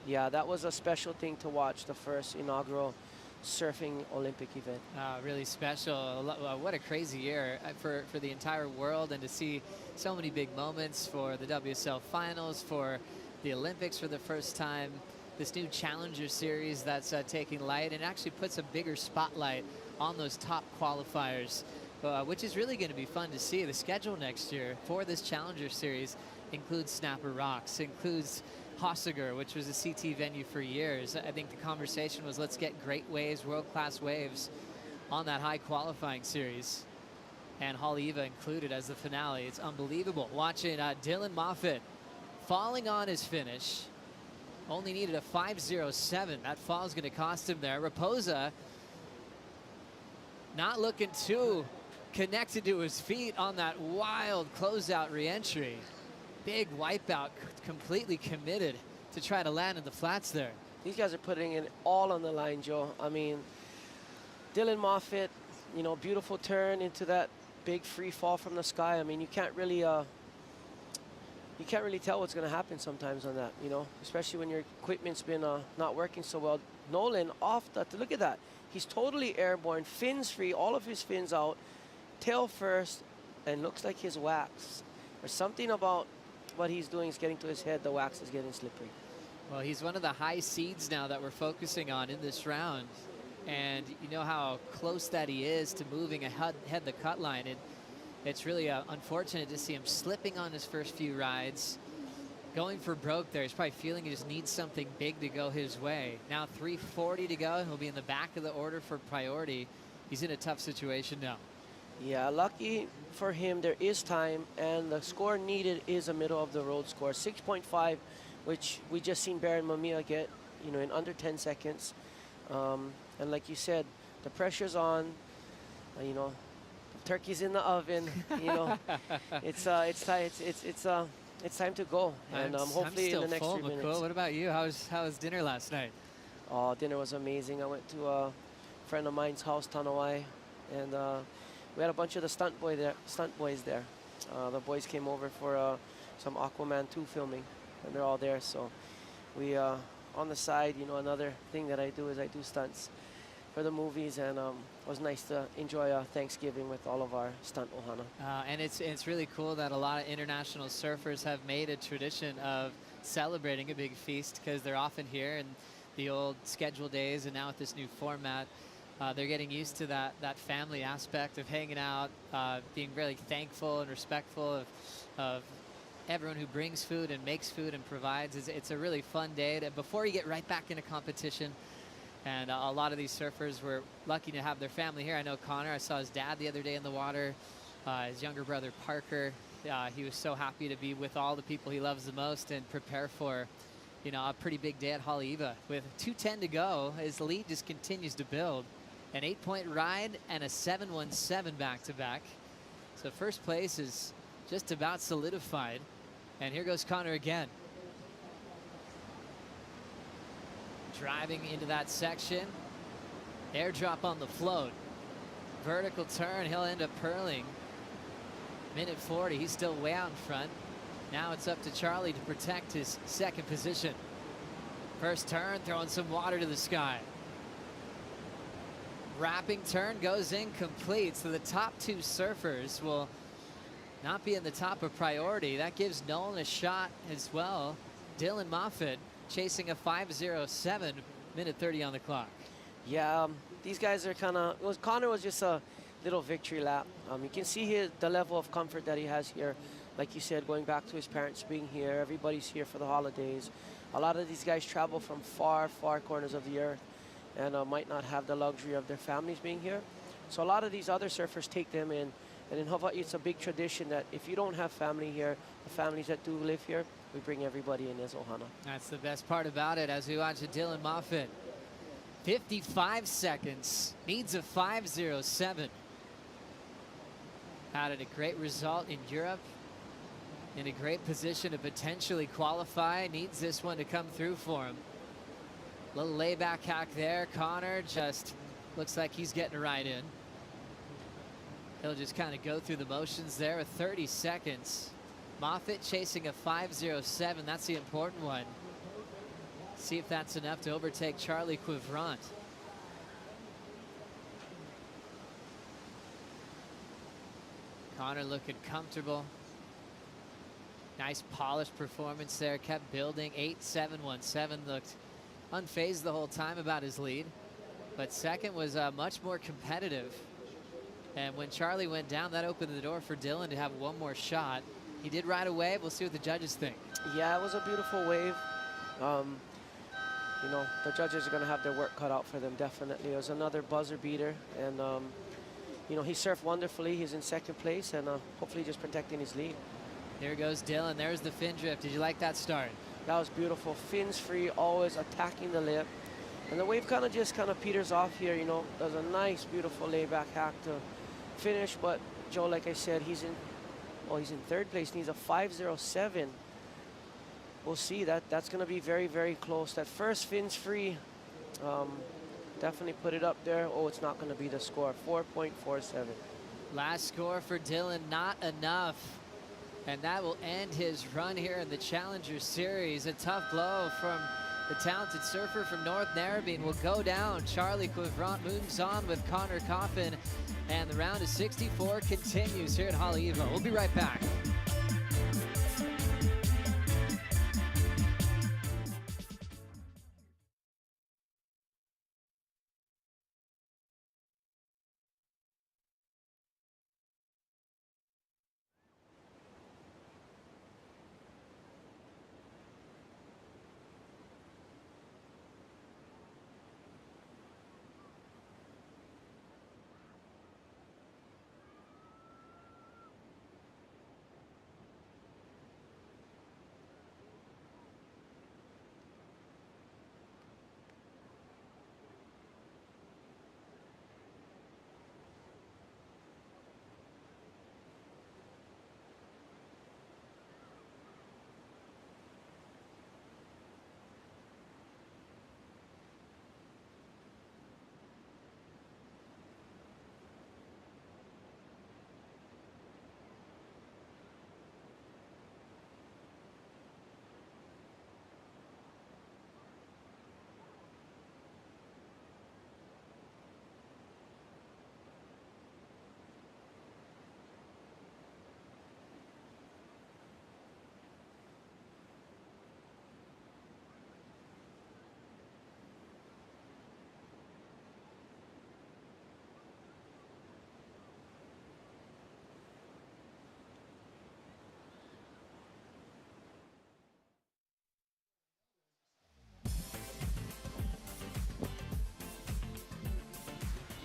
Yeah, that was a special thing to watch, the first inaugural surfing Olympic event. Really special. What a crazy year for the entire world, and to see so many big moments for the WSL finals, for the Olympics for the first time, this new Challenger Series that's taking light, and actually puts a bigger spotlight on those top qualifiers, which is really going to be fun to see. The schedule next year for this Challenger Series includes Snapper Rocks, includes Hossiger, which was a CT venue for years. I think the conversation was, let's get great waves, world-class waves on that high qualifying series. And Haleiwa included as the finale. It's unbelievable. Watching Dylan Moffitt falling on his finish. Only needed a 5.07. That fall is going to cost him there. Raposa not looking too connected to his feet on that wild closeout re-entry. Big wipeout, completely committed to try to land in the flats there. These guys are putting it all on the line, Joe. I mean, Dylan Moffitt, you know, beautiful turn into that big free fall from the sky. I mean, you can't really tell what's going to happen sometimes on that, you know, especially when your equipment's been not working so well. Nolan off that, look at that. He's totally airborne, fins free, all of his fins out, tail first, and looks like his wax. There's something about what he's doing is getting to his head. The wax is getting slippery. Well, he's one of the high seeds now that we're focusing on in this round. And you know how close that he is to moving ahead the cut line. And it's really unfortunate to see him slipping on his first few rides, going for broke there. He's probably feeling he just needs something big to go his way. Now 3:40 to go. He'll be in the back of the order for priority. He's in a tough situation now. Yeah, lucky for him, there is time, and the score needed is a middle of the road score, 6.5, which we just seen Baron Mamiya get, you know, in under 10 seconds. And like you said, the pressure's on, you know, the turkey's in the oven, you know. It's time to go, and hopefully in the next 3 minutes. What about you? How was dinner last night? Oh, dinner was amazing. I went to a friend of mine's house, Tanawai, and we had a bunch of the stunt boys there. The boys came over for some Aquaman 2 filming, and they're all there. So we, on the side, you know, another thing that I do is I do stunts for the movies, and it was nice to enjoy Thanksgiving with all of our stunt ohana. And it's really cool that a lot of international surfers have made a tradition of celebrating a big feast, because they're often here in the old schedule days, and now with this new format, they're getting used to that family aspect of hanging out, being really thankful and respectful of everyone who brings food and makes food and provides. It's a really fun day before you get right back into competition. And a lot of these surfers were lucky to have their family here. I know Connor, I saw his dad the other day in the water, his younger brother Parker. He was so happy to be with all the people he loves the most and prepare for, you know, a pretty big day at Haleiwa. With 2:10 to go, his lead just continues to build. An 8-point ride and a 7-1-7 back-to-back. So first place is just about solidified. And here goes Connor again. Driving into that section. Airdrop on the float. Vertical turn, he'll end up purling. Minute 40, he's still way out in front. Now it's up to Charlie to protect his second position. First turn, throwing some water to the sky. Wrapping turn goes incomplete, so the top two surfers will not be in the top of priority. That gives Nolan a shot as well. Dylan Moffitt chasing a 5.07, minute 30 on the clock. Yeah, these guys are kind of, Connor was just a little victory lap. You can see the level of comfort that he has here like you said, going back to his parents being here. Everybody's here for the holidays. A lot of these guys travel from far, far corners of the earth and might not have the luxury of their families being here. So a lot of these other surfers take them in. And in Hawaii, it's a big tradition that if you don't have family here, the families that do live here, we bring everybody in as ohana. That's the best part about it as we watch Dylan Moffitt. 55 seconds, needs a 5.07. Had a great result in Europe. In a great position to potentially qualify. Needs this one to come through for him. Little layback hack there. Connor just looks like he's getting right in. He'll just kind of go through the motions there with 30 seconds. Moffitt chasing a 5.07. That's the important one. See if that's enough to overtake Charlie Quivrant. Connor looking comfortable. Nice polished performance there. Kept building. 8.717. Looked unfazed the whole time about his lead. But second was much more competitive. And when Charlie went down, that opened the door for Dylan to have one more shot. He did ride a wave. We'll see what the judges think. Yeah, it was a beautiful wave. You know, the judges are going to have their work cut out for them, definitely. It was another buzzer beater. And, you know, he surfed wonderfully. He's in second place and hopefully just protecting his lead. There goes Dylan. There's the fin drift. Did you like that start? That was beautiful. Fins free, always attacking the lip. And the wave kind of peters off here, you know. Does a nice, beautiful layback hack to finish. But Joe, like I said, he's in third place. Needs a 5.07. We'll see. That's going to be very, very close. That first fins free, definitely put it up there. Oh, it's not going to be the score. 4.47. Last score for Dylan, not enough. And that will end his run here in the Challenger Series. A tough blow from the talented surfer from North Narrabeen will go down. Charlie Quivrant moves on with Connor Coffin. And the round of 64 continues here at Haleiwa. We'll be right back.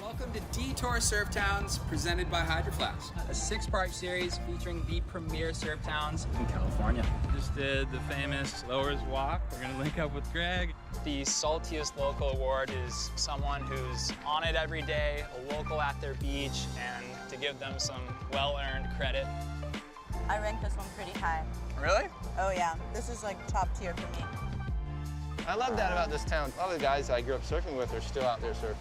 Welcome to Detour Surf Towns, presented by Hydro Flask, a 6-part series featuring the premier surf towns in California. Just did the famous Lowers Walk. We're gonna link up with Greg. The saltiest local award is someone who's on it every day, a local at their beach, and to give them some well-earned credit. I rank this one pretty high. Really? Oh yeah, this is like top tier for me. I love that about this town. A lot of the guys I grew up surfing with are still out there surfing.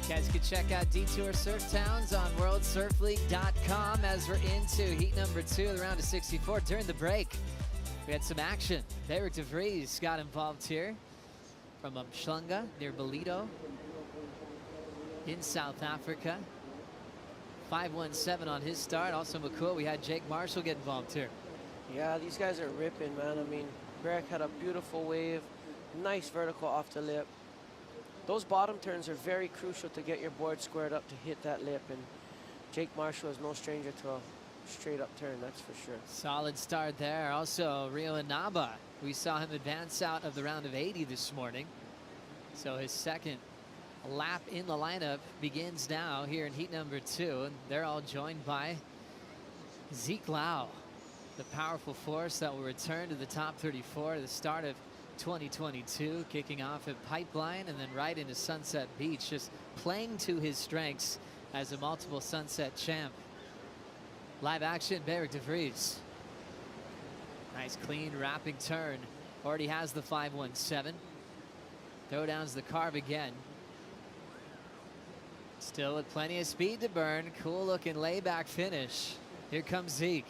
You guys can check out Detour Surf Towns on worldsurfleague.com as we're into heat number 2 of the round of 64. During the break, we had some action. Derek DeVries got involved here from Umhlanga near Ballito in South Africa. 5.17 on his start. Also Makua, we had Jake Marshall get involved here. Yeah, these guys are ripping, man. I mean, Greg had a beautiful wave. Nice vertical off the lip. Those bottom turns are very crucial to get your board squared up to hit that lip, and Jake Marshall is no stranger to a straight up turn, that's for sure. Solid start there. Also, Rio Inaba, we saw him advance out of the round of 80 this morning. So his second lap in the lineup begins now here in heat number 2, and they're all joined by Zeke Lau, the powerful force that will return to the top 34 at the start of 2022, kicking off at Pipeline and then right into Sunset Beach, just playing to his strengths as a multiple Sunset champ. Live action, Beric de Vries. Nice clean wrapping turn. Already has the 517. Throwdowns the carb again. Still with plenty of speed to burn. Cool looking layback finish. Here comes Zeke.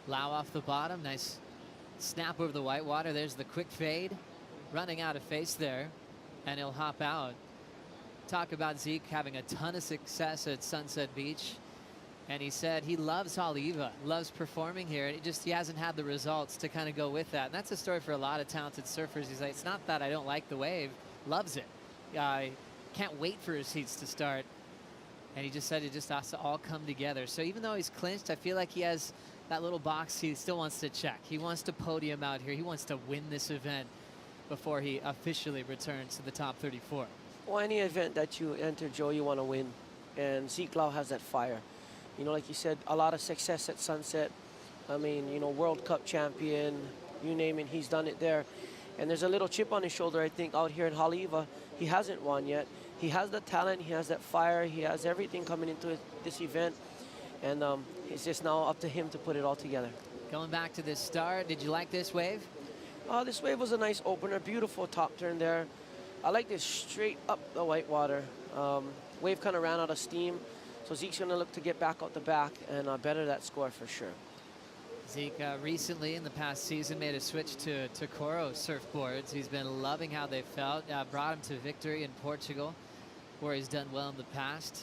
Lau off the bottom. Nice snap over the whitewater. There's the quick fade. Running out of face there. And he'll hop out. Talk about Zeke having a ton of success at Sunset Beach. And he said he loves Haleiwa, loves performing here. It just, he hasn't had the results to kind of go with that. And that's a story for a lot of talented surfers. He's like, it's not that I don't like the wave, loves it. I can't wait for his heats to start. And he just said it just has to all come together. So even though he's clinched, I feel like he has that little box he still wants to check. He wants to podium out here. He wants to win this event before he officially returns to the top 34. Well, any event that you enter, Joe, you want to win. And Zeke Lau has that fire. You know, like you said, a lot of success at Sunset. I mean, you know, World Cup champion, you name it, he's done it there. And there's a little chip on his shoulder, I think, out here in Haleiwa. He hasn't won yet. He has the talent, he has that fire, he has everything coming into this event. And it's just now up to him to put it all together. Going back to this start, did you like this wave? This wave was a nice opener, beautiful top turn there. I like this straight up the whitewater. Wave kind of ran out of steam. So Zeke's going to look to get back out the back and better that score for sure. Zeke recently in the past season made a switch to Coro surfboards. He's been loving how they felt. Brought him to victory in Portugal, where he's done well in the past.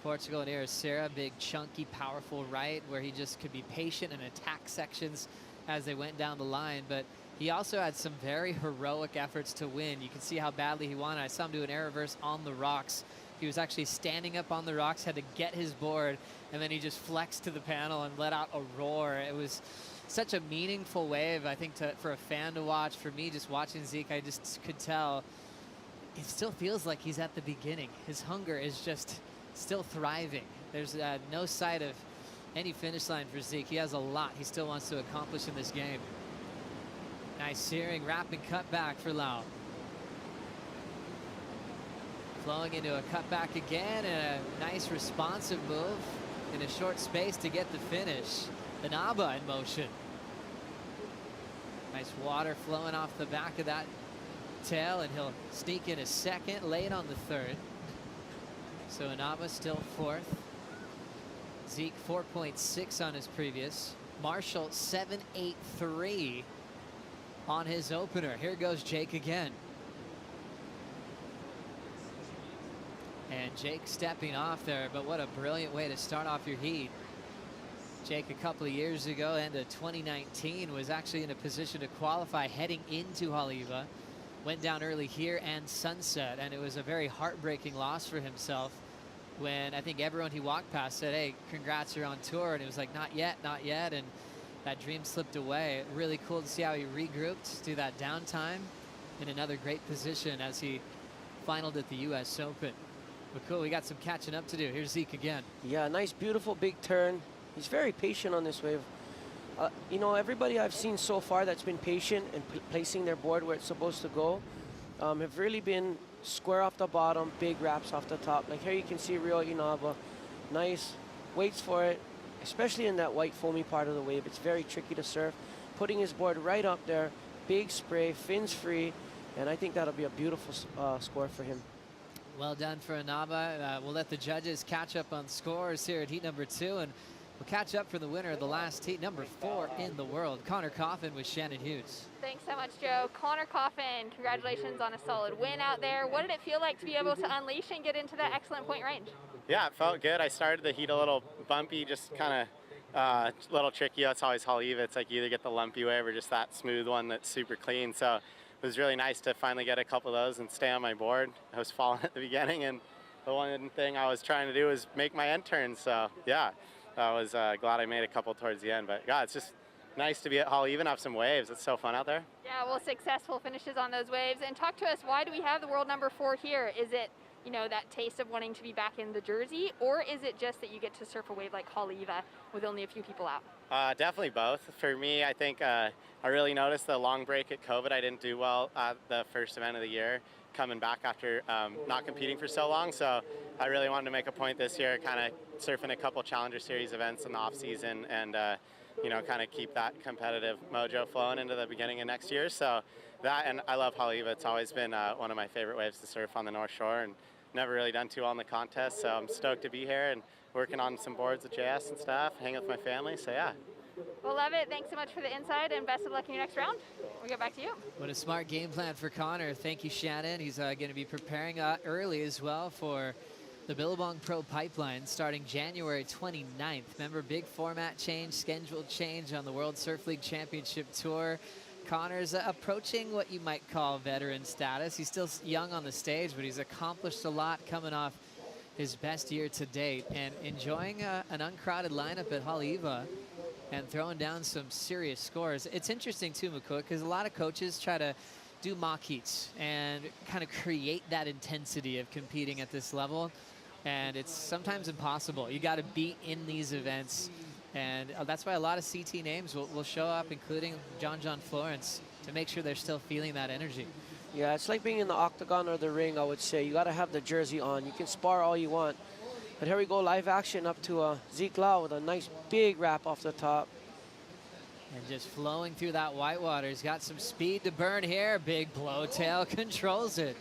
Portugal and Ericeira, big chunky powerful right where he just could be patient and attack sections as they went down the line. But he also had some very heroic efforts to win. You can see how badly he wanted. I saw him do an air reverse on the rocks. He was actually standing up on the rocks, had to get his board, and then he just flexed to the panel and let out a roar. It was such a meaningful wave, I think, for a fan to watch. For me, just watching Zeke, I just could tell it still feels like he's at the beginning. His hunger is just still thriving. There's no sight of any finish line for Zeke. He has a lot he still wants to accomplish in this game. Nice searing, wrapping cutback for Lau. Flowing into a cutback again, and a nice responsive move in a short space to get the finish. Inaba in motion. Nice water flowing off the back of that tail, and he'll sneak in a second, late on the third. So Inaba still fourth. Zeke 4.6 on his previous. Marshall 7.83 on his opener. Here goes Jake again. And Jake stepping off there, but what a brilliant way to start off your heat. Jake a couple of years ago, end of 2019, was actually in a position to qualify heading into Haleiwa. Went down early here and Sunset, and it was a very heartbreaking loss for himself when I think everyone he walked past said, hey, congrats, you're on tour. And it was like, not yet, and that dream slipped away. Really cool to see how he regrouped, do that downtime in another great position as he finaled at the US Open. But cool, we got some catching up to do. Here's Zeke again. Yeah, nice, beautiful big turn. He's very patient on this wave. You know, everybody I've seen so far that's been patient and placing their board where it's supposed to go have really been square off the bottom, big wraps off the top. Like here you can see Rio Inaba. Nice, waits for it, especially in that white foamy part of the wave. It's very tricky to surf. Putting his board right up there, big spray, fins free, and I think that'll be a beautiful score for him. Well done for Inaba. We'll let the judges catch up on scores here at heat number 2, and we'll catch up for the winner of the last heat, number 4 in the world, Connor Coffin with Shannon Hughes. Thanks so much, Joe. Connor Coffin, congratulations on a solid win out there. What did it feel like to be able to unleash and get into that excellent point range? Yeah, it felt good. I started the heat a little bumpy, just kind of a little tricky. It's always Haleiwa. It's like you either get the lumpy wave or just that smooth one that's super clean. So it was really nice to finally get a couple of those and stay on my board. I was falling at the beginning, and the one thing I was trying to do was make my end turn. So yeah, I was glad I made a couple towards the end. But yeah, it's just nice to be at Haleiwa and have some waves. It's so fun out there. Yeah, well, successful finishes on those waves. And talk to us, why do we have the world number 4 here? Is it, you know, that taste of wanting to be back in the jersey, or is it just that you get to surf a wave like Haleiwa with only a few people out? Definitely both. For me, I think I really noticed the long break at COVID. I didn't do well at the first event of the year, coming back after not competing for so long. So I really wanted to make a point this year, kind of surfing a couple Challenger Series events in the off season, and you know, kind of keep that competitive mojo flowing into the beginning of next year. So that, and I love Haleiwa. It's always been one of my favorite waves to surf on the North Shore, and never really done too well in the contest. So I'm stoked to be here and working on some boards with JS and stuff, hanging with my family. So yeah. We'll love it. Thanks so much for the insight, and best of luck in your next round. We'll get back to you. What a smart game plan for Connor. Thank you, Shannon. He's going to be preparing early as well for the Billabong Pro Pipeline starting January 29th. Remember, big format change, schedule change on the World Surf League Championship Tour. Connor's approaching what you might call veteran status. He's still young on the stage, but he's accomplished a lot coming off his best year to date and enjoying an uncrowded lineup at Haleiwa and throwing down some serious scores. It's interesting too, McCoy, because a lot of coaches try to do mock heats and kind of create that intensity of competing at this level. And it's sometimes impossible. You got to be in these events. And that's why a lot of CT names will show up, including John Florence, to make sure they're still feeling that energy. Yeah, it's like being in the octagon or the ring, I would say. You got to have the jersey on. You can spar all you want. But here we go, live action up to Zeke Lau with a nice big wrap off the top. And just flowing through that white water. He's got some speed to burn here. Big blowtail controls it.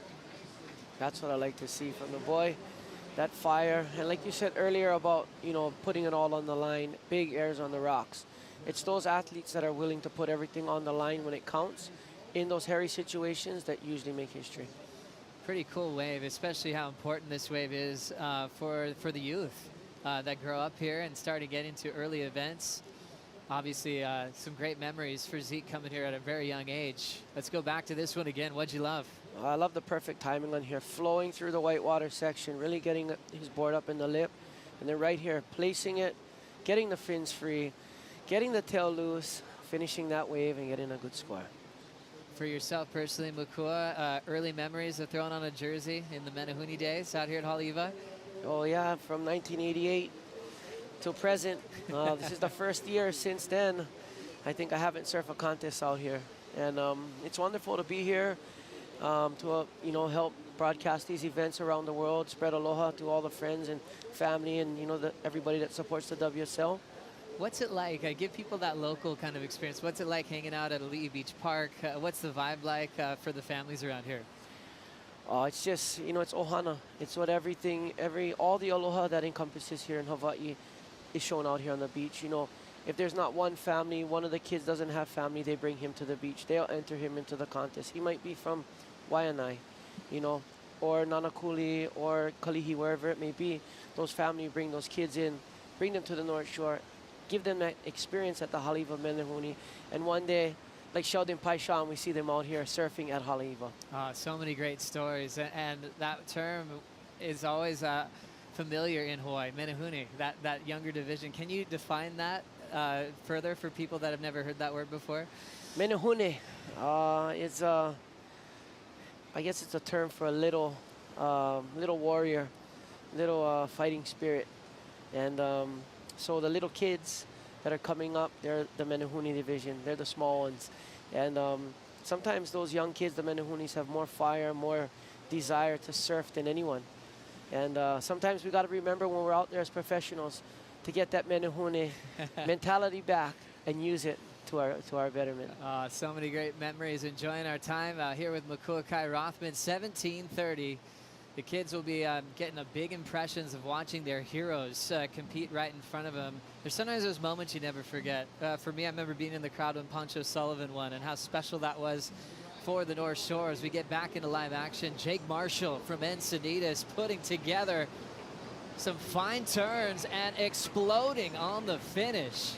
That's what I like to see from the boy. That fire, and like you said earlier about, you know, putting it all on the line, big airs on the rocks. It's those athletes that are willing to put everything on the line when it counts in those hairy situations that usually make history. Pretty cool wave, especially how important this wave is for the youth that grow up here and start to get into early events. Obviously, some great memories for Zeke coming here at a very young age. Let's go back to this one again. What'd you love? I love the perfect timing on here, flowing through the whitewater section, really getting his board up in the lip, and then right here, placing it, getting the fins free, getting the tail loose, finishing that wave, and getting a good score. For yourself personally, Makua, early memories of throwing on a jersey in the Menehune days out here at Haleiwa? Oh yeah, from 1988 till present. This is the first year since then. I think I haven't surfed a contest out here, and it's wonderful to be here. To you know, help broadcast these events around the world, spread aloha to all the friends and family, and you know, everybody that supports the WSL. What's it like? Give people that local kind of experience. What's it like hanging out at Ali'i Beach Park? What's the vibe like for the families around here? Oh, it's just, you know, it's ohana. It's what all the aloha that encompasses here in Hawaii is shown out here on the beach. You know, if there's not one family, one of the kids doesn't have family, they bring him to the beach. They'll enter him into the contest. He might be from Waianae, you know, or Nanakuli or Kalihi, wherever it may be. Those families bring those kids in, bring them to the North Shore, give them that experience at the Haleiwa Menehune, and one day, like Sheldon Paishan, we see them out here surfing at Haleiwa. So many great stories, and that term is always familiar in Hawaii, Menehune, that younger division. Can you define that further for people that have never heard that word before? Menehune, it's I guess it's a term for a little warrior, little fighting spirit. And so the little kids that are coming up, they're the Menehune division. They're the small ones. And sometimes those young kids, the Menehunes, have more fire, more desire to surf than anyone. And sometimes we got to remember when we're out there as professionals to get that Menehune mentality back and use it to our betterment. So many great memories. Enjoying our time here with Makua Kai Rothman, 17:30. The kids will be getting a big impressions of watching their heroes compete right in front of them. There's sometimes those moments you never forget. For me, I remember being in the crowd when Pancho Sullivan won and how special that was for the North Shore. As we get back into live action, Jake Marshall from Encinitas putting together Some fine turns and exploding on the finish.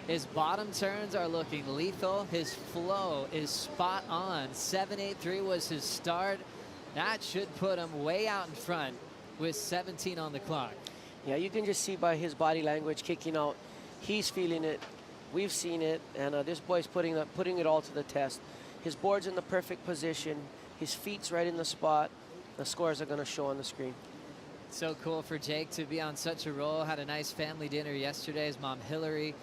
His bottom turns are looking lethal. His flow is spot on. 7.83 was his start. That should put him way out in front with 17 on the clock. Yeah, you can just see by his body language kicking out. He's feeling it. We've seen it, and this boy's putting it all to the test. His board's in the perfect position. His feet's right in the spot. The scores are going to show on the screen. So cool for Jake to be on such a roll. Had a nice family dinner yesterday. His mom, Hillary,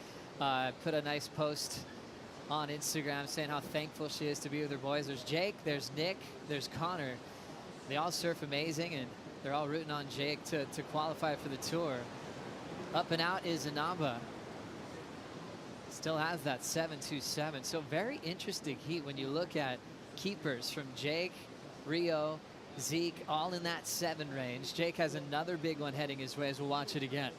put a nice post on Instagram saying how thankful she is to be with her boys. There's Jake, there's Nick, there's Connor. They all surf amazing, and they're all rooting on Jake to qualify for the tour. Up and out is Inaba. Still has that 7.27. So very interesting heat when you look at keepers from Jake, Rio, Zeke, all in that 7 range. Jake has another big one heading his way as we'll watch it again.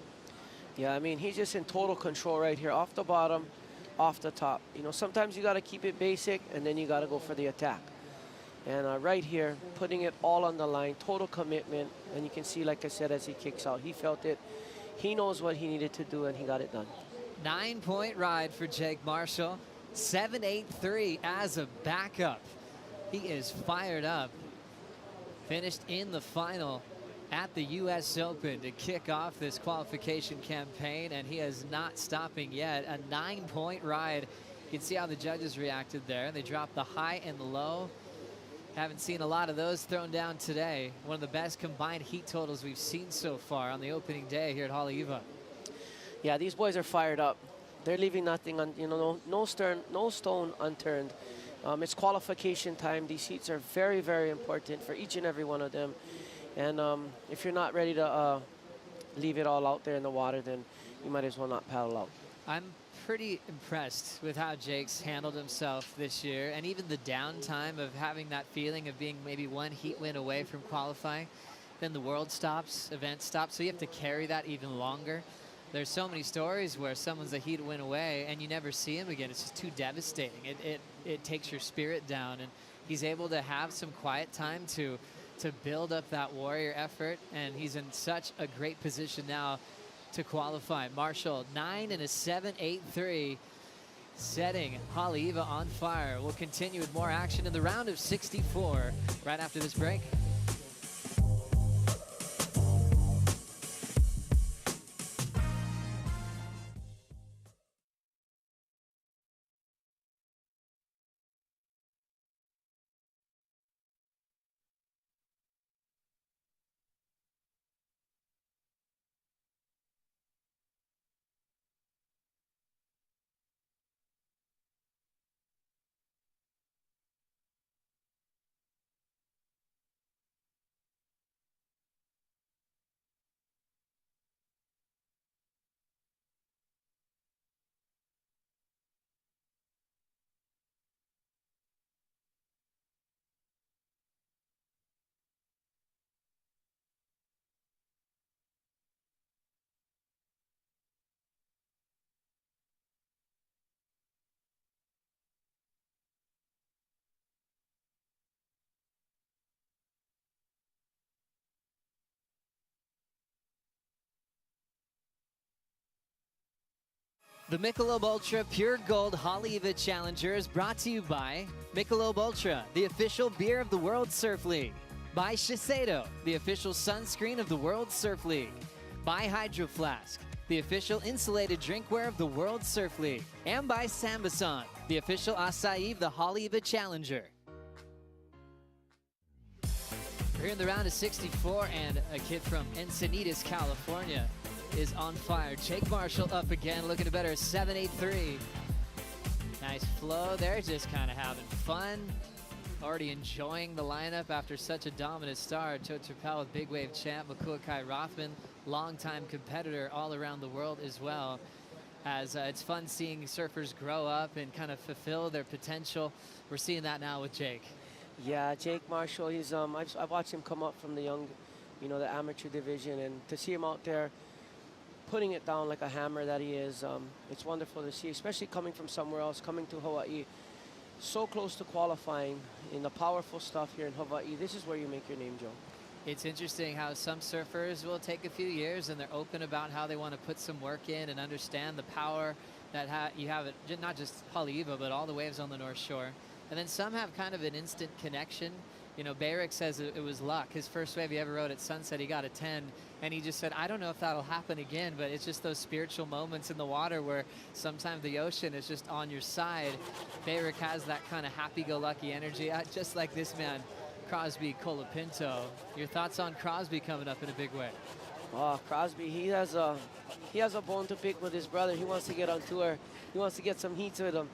Yeah, I mean, he's just in total control right here, off the bottom, off the top. You know, sometimes you got to keep it basic, and then you got to go for the attack. And right here, putting it all on the line, total commitment. And you can see, like I said, as he kicks out, he felt it. He knows what he needed to do, and he got it done. 9-point ride for Jake Marshall. 7.83 as a backup. He is fired up. Finished in the final at the U.S. Open to kick off this qualification campaign, and he is not stopping yet. A 9-point ride. You can see how the judges reacted there. They dropped the high and the low. Haven't seen a lot of those thrown down today. One of the best combined heat totals we've seen so far on the opening day here at Haleiwa. Yeah, these boys are fired up. They're leaving nothing on, you know, no stone unturned. It's qualification time. These heats are very, very important for each and every one of them. And if you're not ready to leave it all out there in the water, then you might as well not paddle out. I'm pretty impressed with how Jake's handled himself this year, and even the downtime of having that feeling of being maybe one heat win away from qualifying. Then the world stops, event stops, so you have to carry that even longer. There's so many stories where someone's a heat win away and you never see him again. It's just too devastating. It takes your spirit down, and he's able to have some quiet time to build up that warrior effort, and he's in such a great position now to qualify. Marshall, 9 and a 7.83, setting Haleiwa on fire. We'll continue with more action in the round of 64 right after this break. The Michelob Ultra Pure Gold Haleiwa Challenger is brought to you by Michelob Ultra, the official beer of the World Surf League. By Shiseido, the official sunscreen of the World Surf League. By Hydro Flask, the official insulated drinkware of the World Surf League. And by Sambasan, the official acai of the Haleiwa Challenger. We're here in the round of 64, and a kid from Encinitas, California is on fire. Jake Marshall up again, looking to better 7.83. Nice flow there, just kind of having fun. Already enjoying the lineup after such a dominant start. Joe Turpel with big wave champ, Makuakai Rothman, longtime competitor all around the world as well. As it's fun seeing surfers grow up and kind of fulfill their potential. We're seeing that now with Jake. Yeah, Jake Marshall, he's I've watched him come up from the young, you know, the amateur division, and to see him out there putting it down like a hammer that he is, it's wonderful to see, especially coming from somewhere else, coming to Hawaii, so close to qualifying in the powerful stuff here in Hawaii. This is where you make your name, Joe. It's interesting how some surfers will take a few years and they're open about how they want to put some work in and understand the power that you have it, not just Haleiwa, but all the waves on the North Shore. And then some have kind of an instant connection. You know, Beric says it was luck. His first wave he ever rode at Sunset, he got a 10, and he just said, I don't know if that'll happen again, but it's just those spiritual moments in the water where sometimes the ocean is just on your side. Beric has that kind of happy-go-lucky energy, just like this man, Crosby Colapinto. Your thoughts on Crosby coming up in a big way? Oh, Crosby, he has a bone to pick with his brother. He wants to get on tour. He wants to get some heats with him.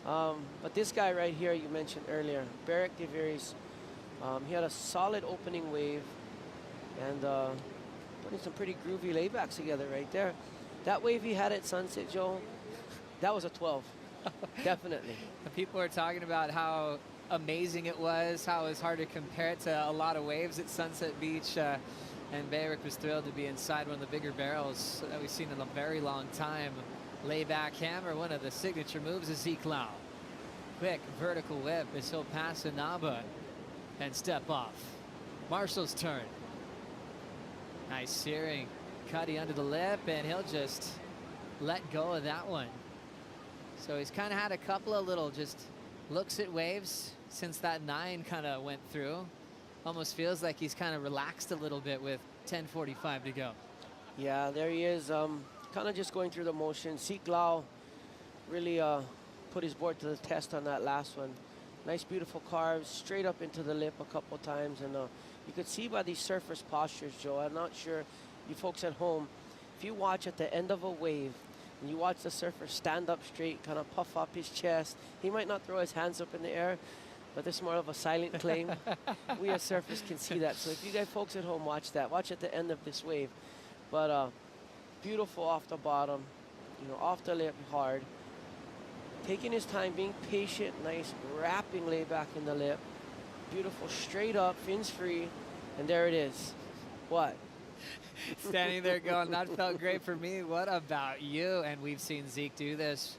But this guy right here you mentioned earlier, Beric de Vries, he had a solid opening wave and putting some pretty groovy laybacks together right there. That wave he had at Sunset, Joe, that was a 12, definitely. People are talking about how amazing it was, how it was hard to compare it to a lot of waves at Sunset Beach. And Beric was thrilled to be inside one of the bigger barrels that we've seen in a very long time. Layback hammer, one of the signature moves of Zeke Lau. Quick vertical whip as he'll pass Inaba and step off. Marshall's turn. Nice searing cutty under the lip, and he'll just let go of that one. So he's kind of had a couple of little just looks at waves since that 9 kind of went through. Almost feels like he's kind of relaxed a little bit with 10:45 to go. Yeah, there he is, kind of just going through the motions. Zeke Lau really put his board to the test on that last one. Nice, beautiful carves, straight up into the lip a couple times. And you could see by these surfers' postures, Joe, I'm not sure you folks at home, if you watch at the end of a wave, and you watch the surfer stand up straight, kind of puff up his chest, he might not throw his hands up in the air, but this is more of a silent claim. We as surfers can see that. So if you guys folks at home watch that, watch at the end of this wave. But beautiful off the bottom, you know, off the lip hard. Taking his time, being patient, nice wrapping layback in the lip. Beautiful straight up, fins free, and there it is. What? Standing there going, that felt great for me. What about you? And we've seen Zeke do this,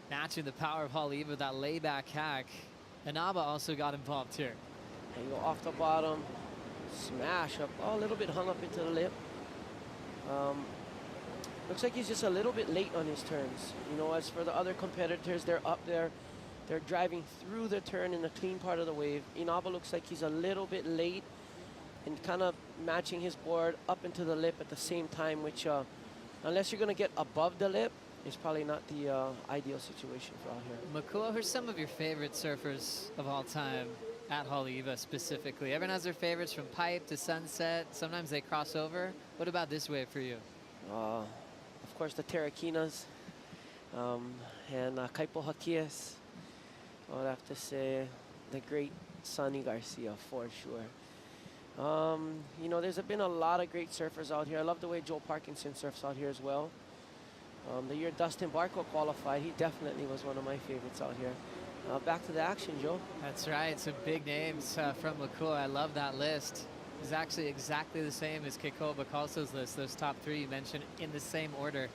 matching the power of Haleiwa with that layback hack. Inaba also got involved here. And you go off the bottom, smash up, a little bit hung up into the lip. Looks like he's just a little bit late on his turns. You know, as for the other competitors, they're up there. They're driving through the turn in the clean part of the wave. Inaba looks like he's a little bit late and kind of matching his board up into the lip at the same time, which unless you're going to get above the lip, it's probably not the ideal situation for out here. Makua, who's some of your favorite surfers of all time at Haleiwa specifically? Everyone has their favorites from Pipe to Sunset. Sometimes they cross over. What about this wave for you? Of course, the Terraquinas and Kaipo Hakias. I would have to say the great Sonny Garcia for sure. You know, there's been a lot of great surfers out here. I love the way Joel Parkinson surfs out here as well. The year Dustin Barco qualified, he definitely was one of my favorites out here. Back to the action, Joe. That's right, some big names from Makua. I love that list. It's actually exactly the same as Keikoa Bacalso's list, those top 3 you mentioned in the same order.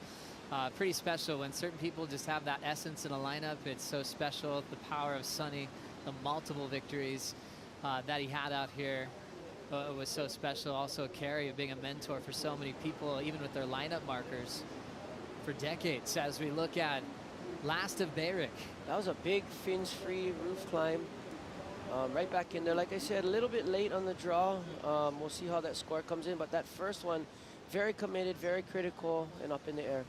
Pretty special when certain people just have that essence in a lineup. It's so special, the power of Sonny, the multiple victories that he had out here. It was so special. Also Kerry being a mentor for so many people, even with their lineup markers for decades. As we look at last of Beric. That was a big fins-free roof climb. Right back in there. Like I said, a little bit late on the draw. We'll see how that score comes in, but that first one, very committed, very critical, and up in the air.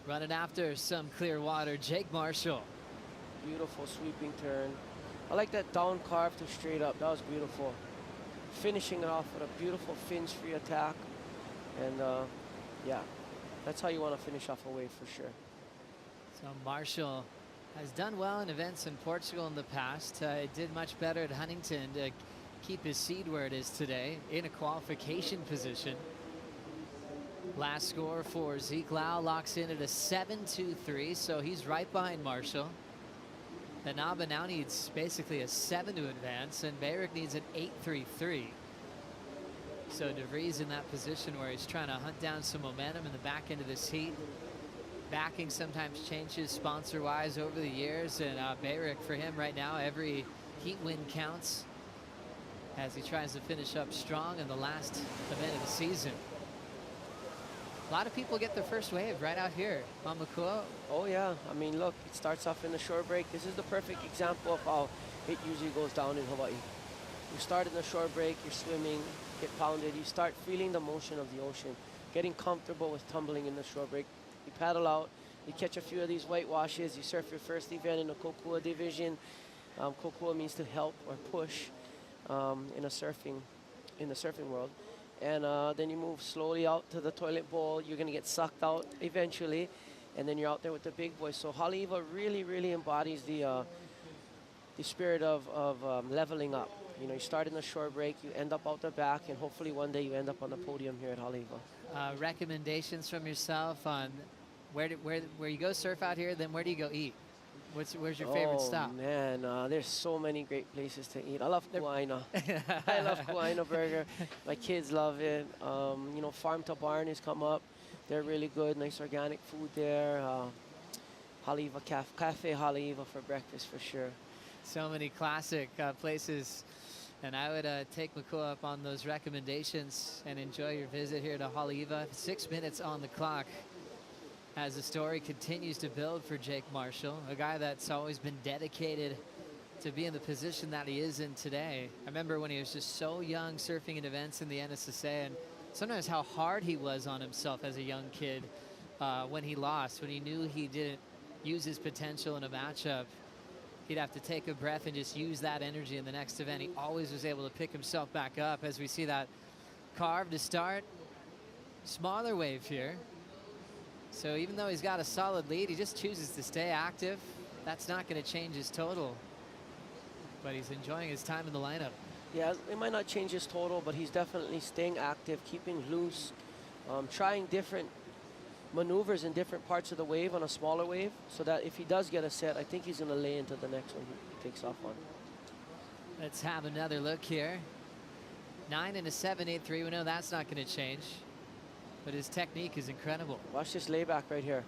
Running after some clear water, Jake Marshall. Beautiful sweeping turn. I like that down carve to straight up. That was beautiful. Finishing it off with a beautiful fins-free attack. And yeah, that's how you want to finish off a wave for sure. So Marshall has done well in events in Portugal in the past. Did much better at Huntington to keep his seed where it is today in a qualification position. Last score for Zeke Lau locks in at a 7-2-3, so he's right behind Marshall. Inaba now needs basically a 7 to advance, and Beric needs an 8-3-3. So de Vries in that position where he's trying to hunt down some momentum in the back end of this heat. Backing sometimes changes sponsor-wise over the years, and Beric for him right now, every heat win counts. as he tries to finish up strong in the last event of the season. A lot of people get their first wave right out here on Makua. Oh yeah, I mean look, it starts off in the shore break. This is the perfect example of how it usually goes down in Hawaii. You start in the shore break, you're swimming, get pounded, you start feeling the motion of the ocean, getting comfortable with tumbling in the shore break. You paddle out, you catch a few of these white washes, you surf your first event in the Kokua division. Kokua means to help or push in the surfing world. And then you move slowly out to the toilet bowl. You're going to get sucked out eventually, and then you're out there with the big boys. So Haleiwa really, really embodies the spirit of leveling up. You know, you start in the shore break, you end up out the back, and hopefully one day you end up on the podium here at Haleiwa. Recommendations from yourself on where you go surf out here, then where do you go eat? Where's your favorite stop? Oh man, there's so many great places to eat. I love Kuaina. I love Kuaina burger. My kids love it. You know, Farm to Barn has come up. They're really good. Nice organic food there. Haleiwa Cafe Haleiwa for breakfast for sure. So many classic places, and I would take Makua up on those recommendations and enjoy your visit here to Haleiwa. 6 minutes on the clock as the story continues to build for Jake Marshall, a guy that's always been dedicated to be in the position that he is in today. I remember when he was just so young surfing in events in the NSSA, and sometimes how hard he was on himself as a young kid when he lost, when he knew he didn't use his potential in a matchup. He'd have to take a breath and just use that energy in the next event. He always was able to pick himself back up as we see that carve to start. Smaller wave here. So even though he's got a solid lead, he just chooses to stay active. That's not going to change his total, but he's enjoying his time in the lineup. Yeah, it might not change his total, but he's definitely staying active, keeping loose, trying different maneuvers in different parts of the wave on a smaller wave, so that if he does get a set, I think he's going to lay into the next one he takes off on. Let's have another look here. 9 and a 7.83. We know that's not going to change, but his technique is incredible. Watch this layback right here.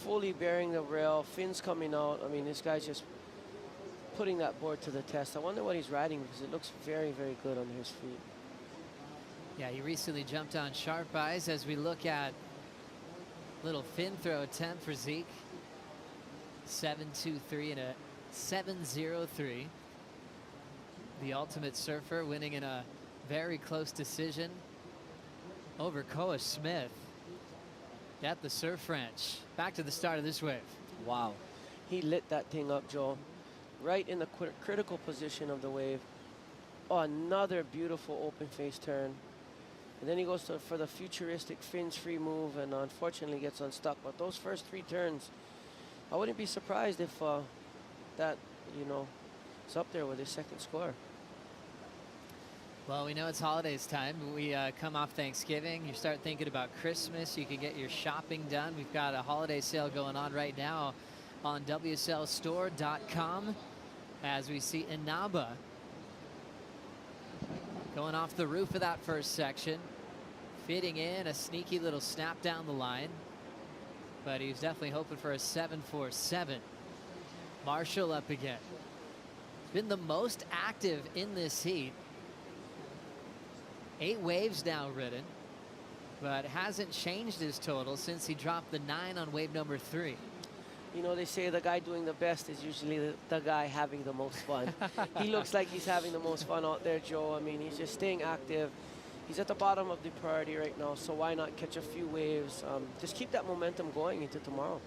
Fully bearing the rail, fins coming out. I mean, this guy's just putting that board to the test. I wonder what he's riding, because it looks very, very good on his feet. Yeah, he recently jumped on sharp eyes as we look at little fin throw attempt for Zeke. 7.23 and a 7.03. The ultimate surfer winning in a very close decision over Koa Smith at the surf ranch. Back to the start of this wave. Wow. He lit that thing up, Joe. Right in the critical position of the wave. Oh, another beautiful open face turn. And then he goes for the futuristic fins free move, and unfortunately gets unstuck. But those first 3 turns, I wouldn't be surprised if that, you know, is up there with his second score. Well, we know it's holidays time. We come off Thanksgiving. You start thinking about Christmas. You can get your shopping done. We've got a holiday sale going on right now on WSLstore.com as we see Inaba going off the roof of that first section, fitting in a sneaky little snap down the line, but he's definitely hoping for a 7.47. Marshall up again. Been the most active in this heat. 8 waves now ridden, but hasn't changed his total since he dropped the 9 on wave number 3. You know, they say the guy doing the best is usually the guy having the most fun. He looks like he's having the most fun out there, Joe. I mean, he's just staying active. He's at the bottom of the priority right now, so why not catch a few waves? Just keep that momentum going into tomorrow.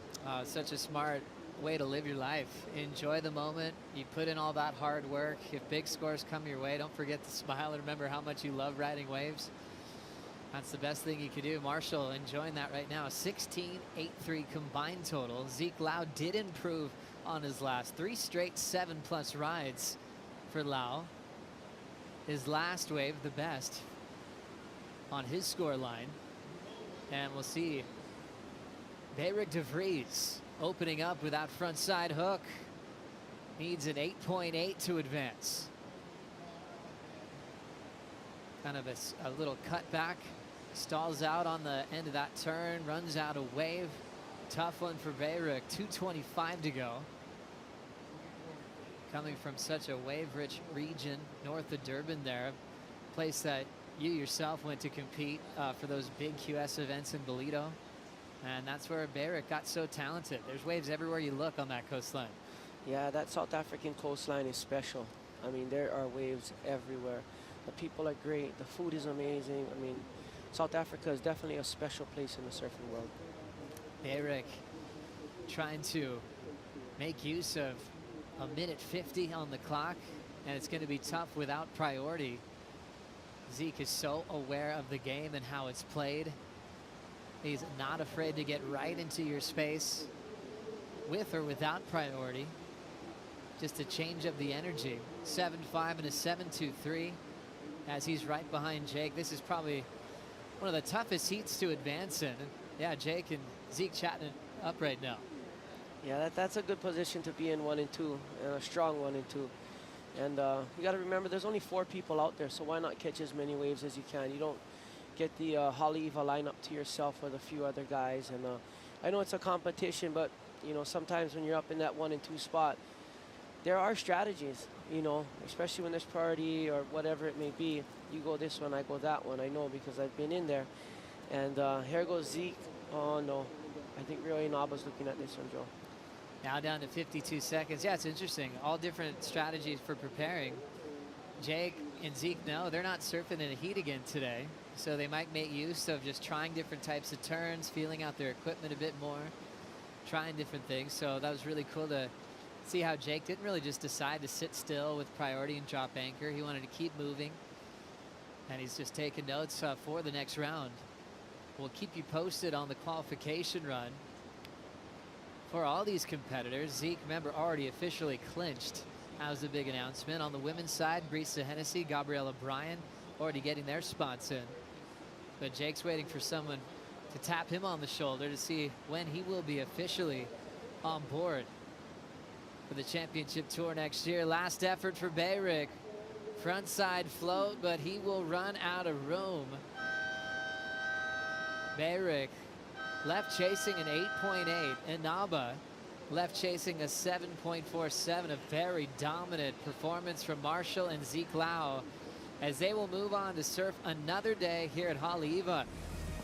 Such a smart way to live your life. Enjoy the moment. You put in all that hard work. If big scores come your way, don't forget to smile and remember how much you love riding waves. That's the best thing you could do. Marshall enjoying that right now. 16.83 combined total. Zeke Lau did improve on his last 3 straight 7+ rides for Lau. His last wave, the best on his score line. And we'll see Beirik de Vries opening up with that front side hook. Needs an 8.8 to advance. Kind of a little cutback. Stalls out on the end of that turn, runs out a wave. Tough one for Beirik, 2:25 to go. coming from such a wave-rich region north of Durban there, a place that you yourself went to compete for those big QS events in Bolito. And that's where Beric got so talented. There's waves everywhere you look on that coastline. Yeah, that South African coastline is special. I mean, there are waves everywhere. The people are great. The food is amazing. I mean, South Africa is definitely a special place in the surfing world. Beric trying to make use of a minute 50 on the clock, and it's going to be tough without priority. Zeke is so aware of the game and how it's played. He's not afraid to get right into your space with or without priority. Just to change up the energy. 7-5 and a 7-2-3 as he's right behind Jake. This is probably one of the toughest heats to advance in. And yeah, Jake and Zeke chatting it up right now. Yeah, that's a good position to be in 1 and 2, and a strong 1 and 2. And you got to remember, there's only 4 people out there, so why not catch as many waves as you can? You don't get the Haleiwa lineup to yourself with a few other guys. And I know it's a competition, but you know, sometimes when you're up in that 1 and 2 spot, there are strategies, you know, especially when there's priority or whatever it may be. You go this one, I go that one. I know because I've been in there. And here goes Zeke. Oh, no. I think Rio Inaba's looking at this one, Joe. Now down to 52 seconds. Yeah, it's interesting. All different strategies for preparing. Jake and Zeke know they're not surfing in a heat again today. So they might make use of just trying different types of turns, feeling out their equipment a bit more, trying different things. So that was really cool to see how Jake didn't really just decide to sit still with priority and drop anchor. He wanted to keep moving. And he's just taking notes for the next round. We'll keep you posted on the qualification run for all these competitors. Zeke, remember, already officially clinched. That was the big announcement. On the women's side, Brisa Hennessy, Gabriella Bryan, already getting their spots in. But Jake's waiting for someone to tap him on the shoulder to see when he will be officially on board for the championship tour next year. Last effort for Beric. Frontside float, but he will run out of room. Beric left chasing an 8.8. Inaba left chasing a 7.47. A very dominant performance from Marshall and Zeke Lau as they will move on to surf another day here at Haleiwa.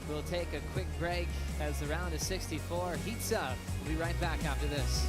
We'll take a quick break as the round of 64 heats up. We'll be right back after this.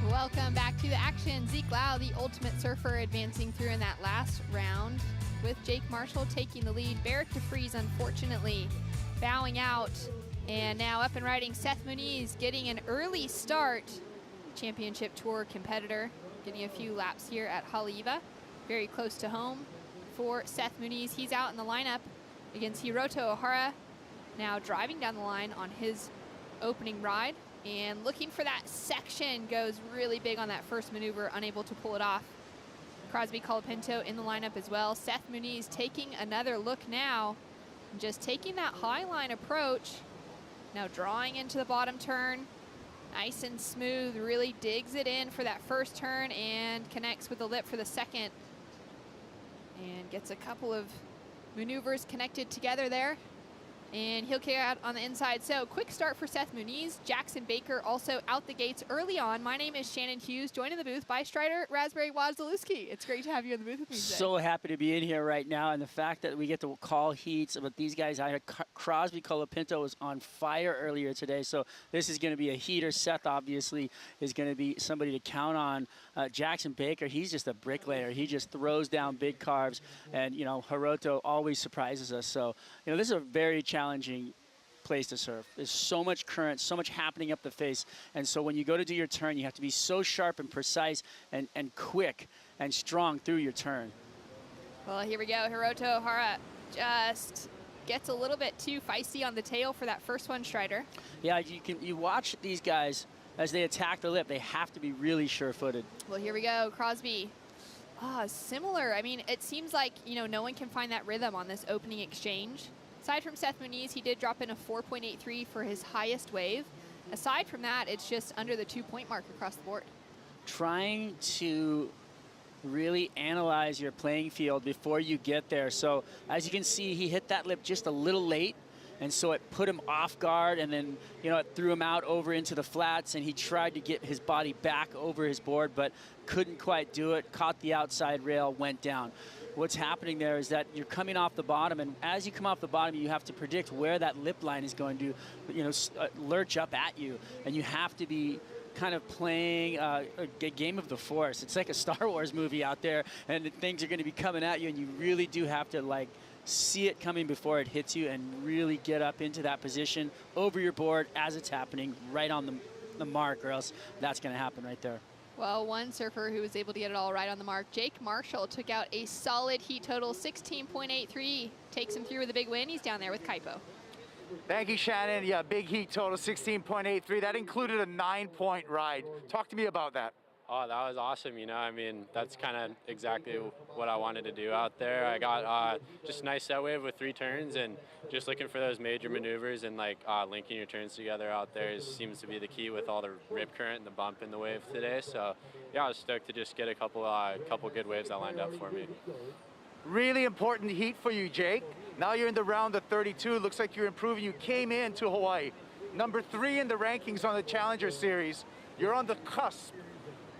Welcome back to the action. Zeke Lau, the ultimate surfer, advancing through in that last round with Jake Marshall taking the lead. Beric DeFries, unfortunately, bowing out. And now up and riding Seth Muniz, getting an early start. Championship Tour competitor. getting a few laps here at Haleiwa. Very close to home for Seth Muniz. He's out in the lineup against Hiroto Ohara. Now driving down the line on his opening ride and looking for that section. Goes really big on that first maneuver, unable to pull it off. Crosby Colapinto in the lineup as well. Seth Muniz taking another look now, just taking that high line approach. Now drawing into the bottom turn, nice and smooth, really digs it in for that first turn and connects with the lip for the second. And gets a couple of maneuvers connected together there. And he'll carry out on the inside. So quick start for Seth Muniz. Jackson Baker also out the gates early on. My name is Shannon Hughes, joined in the booth by Strider Raspberry Wadzalewski. It's great to have you in the booth with me today. So happy to be in here right now, and the fact that we get to call heats. But these guys, I had Crosby Colapinto was on fire earlier today, so this is going to be a heater. Seth obviously is going to be somebody to count on. Jackson Baker, he's just a bricklayer. He just throws down big carbs, and you know Hiroto always surprises us. So you know this is a very challenging place to surf. There's so much current, so much happening up the face, and so when you go to do your turn, you have to be so sharp and precise and quick and strong through your turn. Well, here we go. Hiroto Ohara just gets a little bit too feisty on the tail for that first one, Strider. Yeah, you watch these guys as they attack the lip. They have to be really sure-footed. Well, here we go. Crosby. Similar. I mean, it seems like, you know, no one can find that rhythm on this opening exchange. Aside from Seth Muniz, he did drop in a 4.83 for his highest wave. Aside from that, it's just under the 2-point mark across the board. Trying to really analyze your playing field before you get there. So as you can see, he hit that lip just a little late, and so it put him off guard, and then you know it threw him out over into the flats, and he tried to get his body back over his board but couldn't quite do it. Caught the outside rail, went down. What's happening there is that you're coming off the bottom, and as you come off the bottom, you have to predict where that lip line is going to, you know, lurch up at you, and you have to be kind of playing a game of the Force. It's like a Star Wars movie out there, and things are going to be coming at you, and you really do have to like see it coming before it hits you and really get up into that position over your board as it's happening, right on the mark, or else that's going to happen right there. Well, one surfer who was able to get it all right on the mark, Jake Marshall, took out a solid heat total, 16.83. Takes him through with a big win. He's down there with Kaipo. Thank you, Shannon. Yeah, big heat total, 16.83. That included a 9-point ride. Talk to me about that. Oh, that was awesome. You know, I mean, that's kind of exactly what I wanted to do out there. I got just a nice set wave with 3 turns, and just looking for those major maneuvers and like linking your turns together out there seems to be the key with all the rip current and the bump in the wave today. So yeah, I was stoked to just get a couple good waves that lined up for me. Really important heat for you, Jake. Now you're in the round of 32. Looks like you're improving. You came into Hawaii number 3 in the rankings on the Challenger Series. You're on the cusp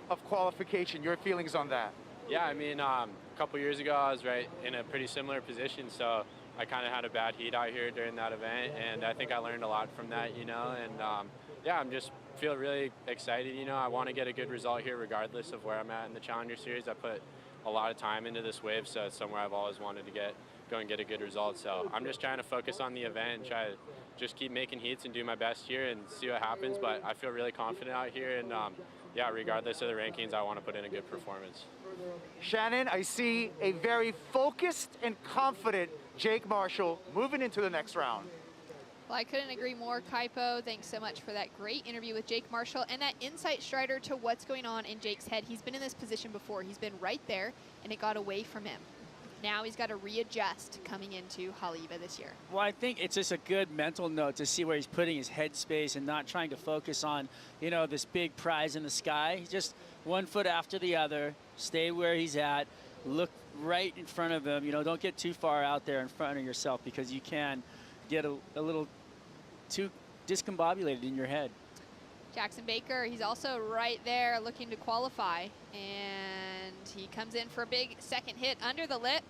of qualification. Your feelings on that? Yeah, I mean, a couple years ago, I was right in a pretty similar position, so I kind of had a bad heat out here during that event, and I think I learned a lot from that, you know, and yeah, I'm just feel really excited, you know. I want to get a good result here regardless of where I'm at in the Challenger Series. I put a lot of time into this wave, so it's somewhere I've always wanted to go and get a good result, so I'm just trying to focus on the event and try to just keep making heats and do my best here and see what happens, but I feel really confident out here, and yeah, regardless of the rankings, I want to put in a good performance. Shannon, I see a very focused and confident Jake Marshall moving into the next round. Well, I couldn't agree more, Kaipo. Thanks so much for that great interview with Jake Marshall and that insight, Strider, to what's going on in Jake's head. He's been in this position before. He's been right there, and it got away from him. Now he's got to readjust coming into Haleiwa this year. Well, I think it's just a good mental note to see where he's putting his headspace and not trying to focus on, you know, this big prize in the sky. Just one foot after the other, stay where he's at, look right in front of him. You know, don't get too far out there in front of yourself because you can get a little too discombobulated in your head. Jackson Baker, he's also right there looking to qualify, and he comes in for a big second hit under the lip.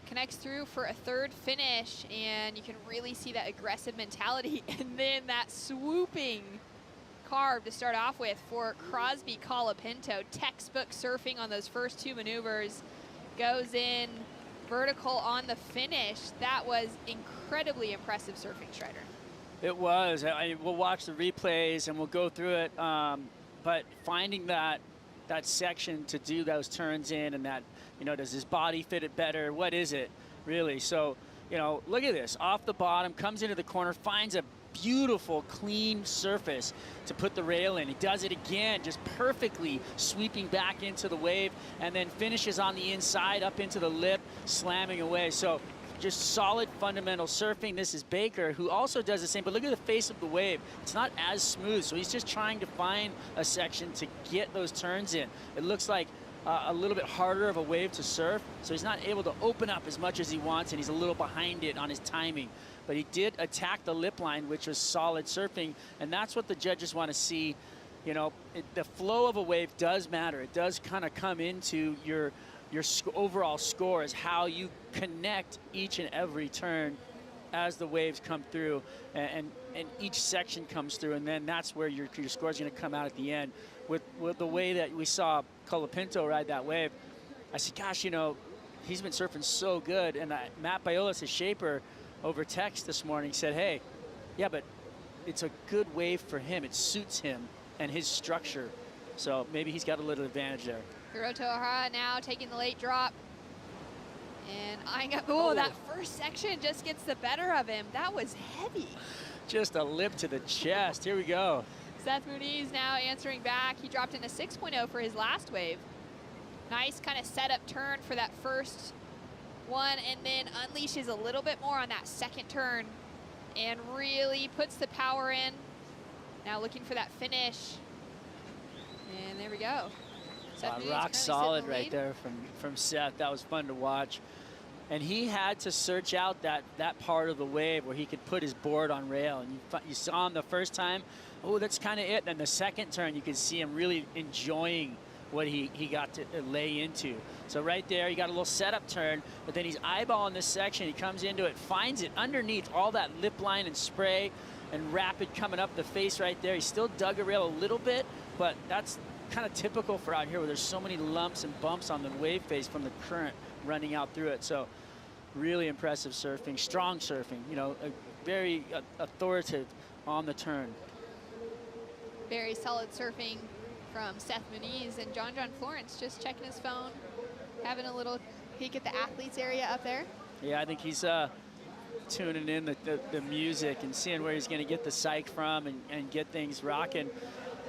Connects through for a third finish, and you can really see that aggressive mentality, and then that swooping carve to start off with for Crosby Colapinto. Textbook surfing on those first 2 maneuvers. Goes in vertical on the finish. That was incredibly impressive surfing, Strider. It was. We'll watch the replays and we'll go through it. but finding that section to do those turns in, and that, you know, does his body fit it better? What is it really? So, you know, look at this, off the bottom, comes into the corner, finds a beautiful, clean surface to put the rail in. He does it again, just perfectly sweeping back into the wave, and then finishes on the inside up into the lip, slamming away. So just solid fundamental surfing. This is Baker, who also does the same, but look at the face of the wave. It's not as smooth, so he's just trying to find a section to get those turns in. It looks like a little bit harder of a wave to surf, so he's not able to open up as much as he wants, and he's a little behind it on his timing. But he did attack the lip line, which was solid surfing, and that's what the judges want to see. You know, the flow of a wave does matter. It does kind of come into your overall score, is how you connect each and every turn as the waves come through, and each section comes through, and then that's where your score is going to come out at the end. With the way that we saw Colapinto ride that wave, I said, gosh, you know, he's been surfing so good. And Matt Biolas, his shaper, over text this morning said, hey, yeah, but it's a good wave for him. It suits him and his structure. So maybe he's got a little advantage there. Hiroto Ohara now taking the late drop. And eyeing up, oh, that first section just gets the better of him. That was heavy. Just a lip to the chest. Here we go. Seth Muniz now answering back. He dropped in a 6.0 for his last wave. Nice kind of setup turn for that first one, and then unleashes a little bit more on that second turn and really puts the power in. Now looking for that finish. And there we go. Rock solid right there from Seth. That was fun to watch. And he had to search out that part of the wave where he could put his board on rail. And you saw him the first time, oh, that's kind of it. And then the second turn, you could see him really enjoying what he got to lay into. So right there, he got a little setup turn, but then he's eyeballing this section. He comes into it, finds it underneath all that lip line and spray and rapid coming up the face right there. He still dug a rail a little bit, but that's kind of typical for out here where there's so many lumps and bumps on the wave face from the current running out through it. So really impressive surfing, strong surfing, you know, very authoritative on the turn. Very solid surfing from Seth Muniz, and John Florence just checking his phone, having a little peek at the athletes area up there. Yeah, I think he's tuning in the music and seeing where he's going to get the psych from and get things rocking.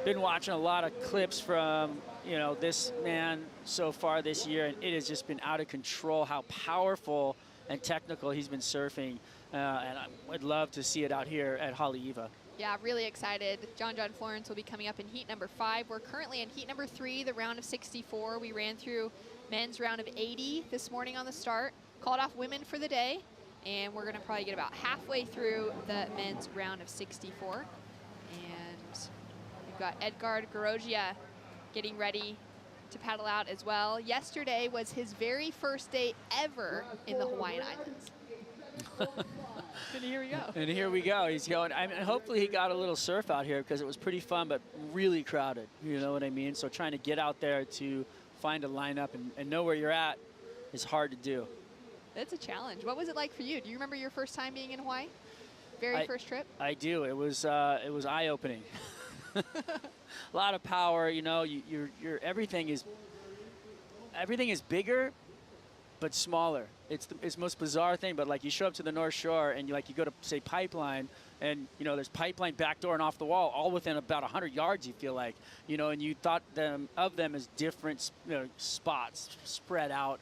Been watching a lot of clips from, you know, this man so far this year, and it has just been out of control how powerful and technical he's been surfing, and I would love to see it out here at Haleiwa. Yeah, really excited. John Florence will be coming up in heat number 5. We're currently in heat number 3, the round of 64. We ran through men's round of 80 this morning on the start, called off women for the day, and we're going to probably get about halfway through the men's round of 64. And we've got Edgard Garogia getting ready to paddle out as well. Yesterday was his very first day ever in the Hawaiian Islands. And here we go. And here we go. He's going. I mean, hopefully he got a little surf out here because it was pretty fun, but really crowded. You know what I mean? So trying to get out there to find a lineup and know where you're at is hard to do. It's a challenge. What was it like for you? Do you remember your first time being in Hawaii? Very first trip? I do. It was eye-opening. A lot of power. You know, your everything is bigger, but smaller. It's the most bizarre thing, but like you show up to the North Shore and you go to, say, Pipeline, and you know there's Pipeline back door and off the wall, all within about 100 yards. You feel like, you know, and you thought of them as different, you know, spots spread out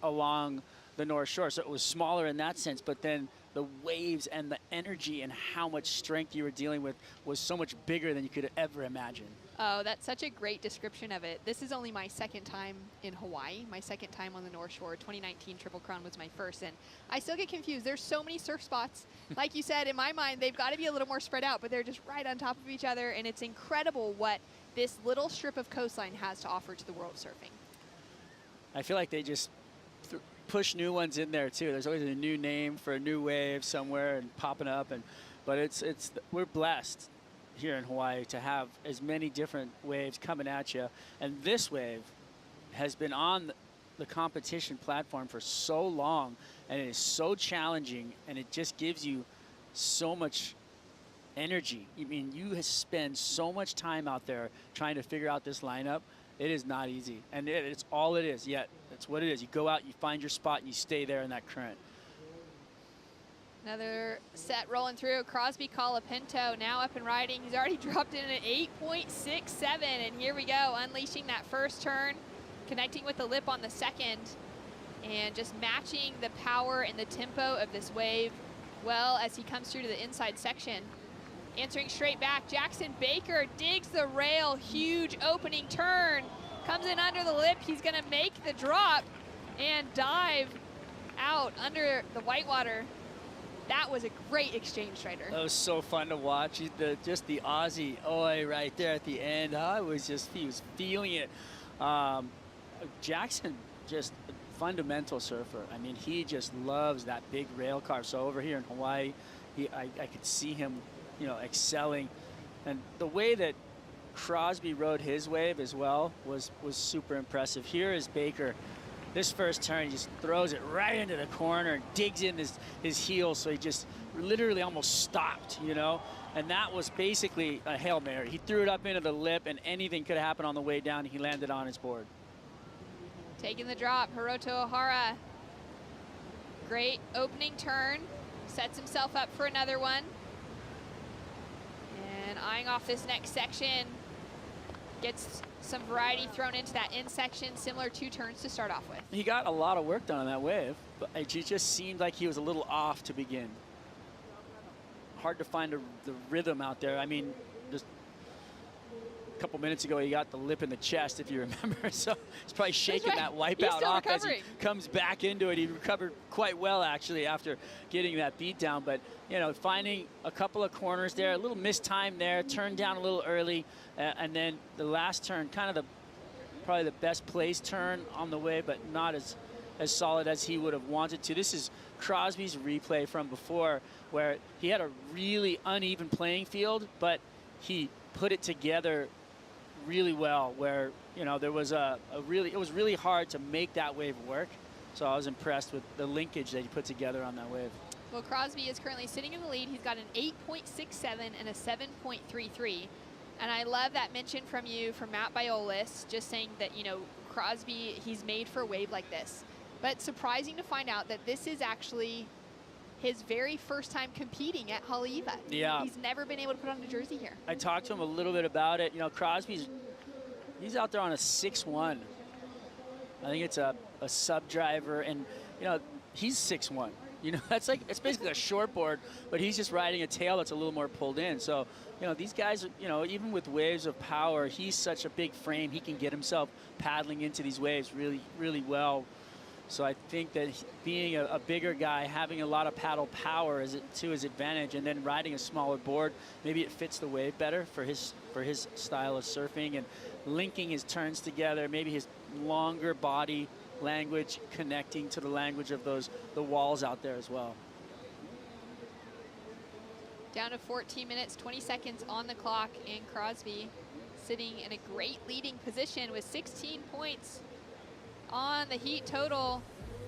along the North Shore. So it was smaller in that sense, but then the waves and the energy and how much strength you were dealing with was so much bigger than you could ever imagine. Oh, that's such a great description of it. This is only my second time in Hawaii, my second time on the North Shore. 2019 Triple Crown was my first, and I still get confused. There's so many surf spots. Like you said, in my mind, they've got to be a little more spread out, but they're just right on top of each other, and it's incredible what this little strip of coastline has to offer to the world of surfing. I feel like they just push new ones in there too. There's always a new name for a new wave somewhere and popping up, but we're blessed here in Hawaii to have as many different waves coming at you, and this wave has been on the competition platform for so long, and it is so challenging, and it just gives you so much energy. I mean, you spend so much time out there trying to figure out this lineup. It is not easy, and it's all it is. Yet that's what it is. You go out, you find your spot, and you stay there in that current. Another set rolling through. Crosby Colapinto now up and riding. He's already dropped in an 8.67, and here we go, unleashing that first turn, connecting with the lip on the second, and just matching the power and the tempo of this wave well as he comes through to the inside section. Answering straight back, Jackson Baker digs the rail, huge opening turn, comes in under the lip. He's gonna make the drop and dive out under the whitewater. That was a great exchange, Strider. That was so fun to watch. Just the Aussie oi right there at the end. He was feeling it. Jackson, just a fundamental surfer. I mean, he just loves that big rail car. So over here in Hawaii, I could see him, you know, excelling. And the way that Crosby rode his wave as well was super impressive. Here is Baker. This first turn, he just throws it right into the corner and digs in his heel, so he just literally almost stopped, you know? And that was basically a Hail Mary. He threw it up into the lip, and anything could happen on the way down. He landed on his board. Taking the drop, Hiroto Ohara. Great opening turn, sets himself up for another one. And eyeing off this next section, gets some variety thrown into that in section, similar 2 turns to start off with. He got a lot of work done on that wave, but it just seemed like he was a little off to begin. Hard to find the rhythm out there. I mean, just a couple minutes ago, he got the lip in the chest, if you remember. So he's probably shaking that wipeout off as he comes back into it. He recovered quite well, actually, after getting that beat down. But, you know, finding a couple of corners there, a little missed time there, turned down a little early, and then the last turn, kind of probably the best placed turn on the way, but not as solid as he would have wanted to. This is Crosby's replay from before, where he had a really uneven playing field, but he put it together really well, where, you know, there was it was really hard to make that wave work. So I was impressed with the linkage that he put together on that wave. Well, Crosby is currently sitting in the lead. He's got an 8.67 and a 7.33. And I love that mention from you, from Matt Biolis, just saying that, you know, Crosby, he's made for a wave like this. But surprising to find out that this is actually his very first time competing at Haleiwa. Yeah. He's never been able to put on a jersey here. I talked to him a little bit about it. You know, Crosby's, he's out there on a 6'1". I think it's a sub driver, and, you know, he's 6'1". You know, it's basically a short board, but he's just riding a tail that's a little more pulled in. So, you know, these guys, you know, even with waves of power, he's such a big frame. He can get himself paddling into these waves really, really well. So I think that being a bigger guy, having a lot of paddle power is to his advantage, and then riding a smaller board, maybe it fits the wave better for his style of surfing, and linking his turns together, maybe his longer body language connecting to the language of the walls out there as well. Down to 14 minutes, 20 seconds on the clock, and Crosby sitting in a great leading position with 16 points on the heat total.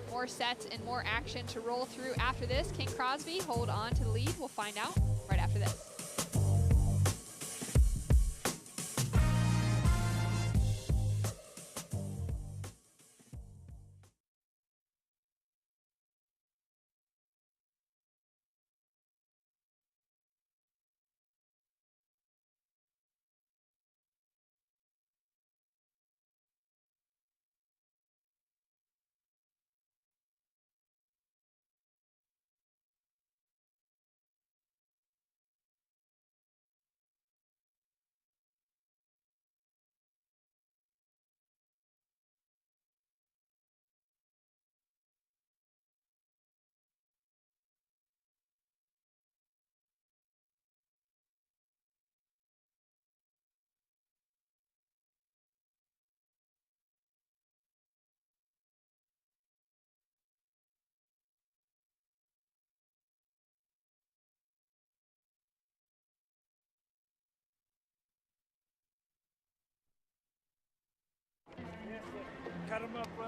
More sets and more action to roll through after this. Can Crosby hold on to the lead? We'll find out right after this.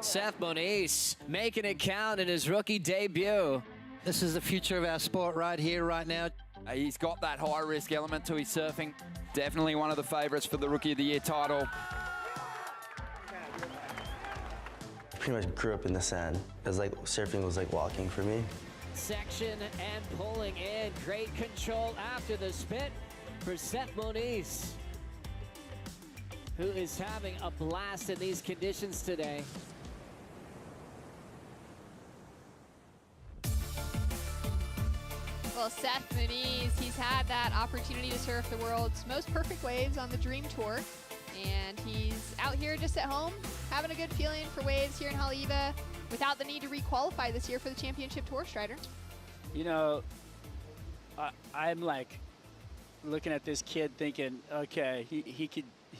Seth Moniz making it count in his rookie debut. This is the future of our sport right here, right now. He's got that high-risk element to his surfing. Definitely one of the favourites for the Rookie of the Year title. Pretty much grew up in the sand. It was like surfing was like walking for me. Section and pulling in. Great control after the spin for Seth Moniz, who is having a blast in these conditions today. Well, Seth Moniz, he's had that opportunity to surf the world's most perfect waves on the Dream Tour. And he's out here just at home, having a good feeling for waves here in Haleiwa without the need to requalify this year for the championship tour, Strider. You know, I'm like looking at this kid thinking, okay, he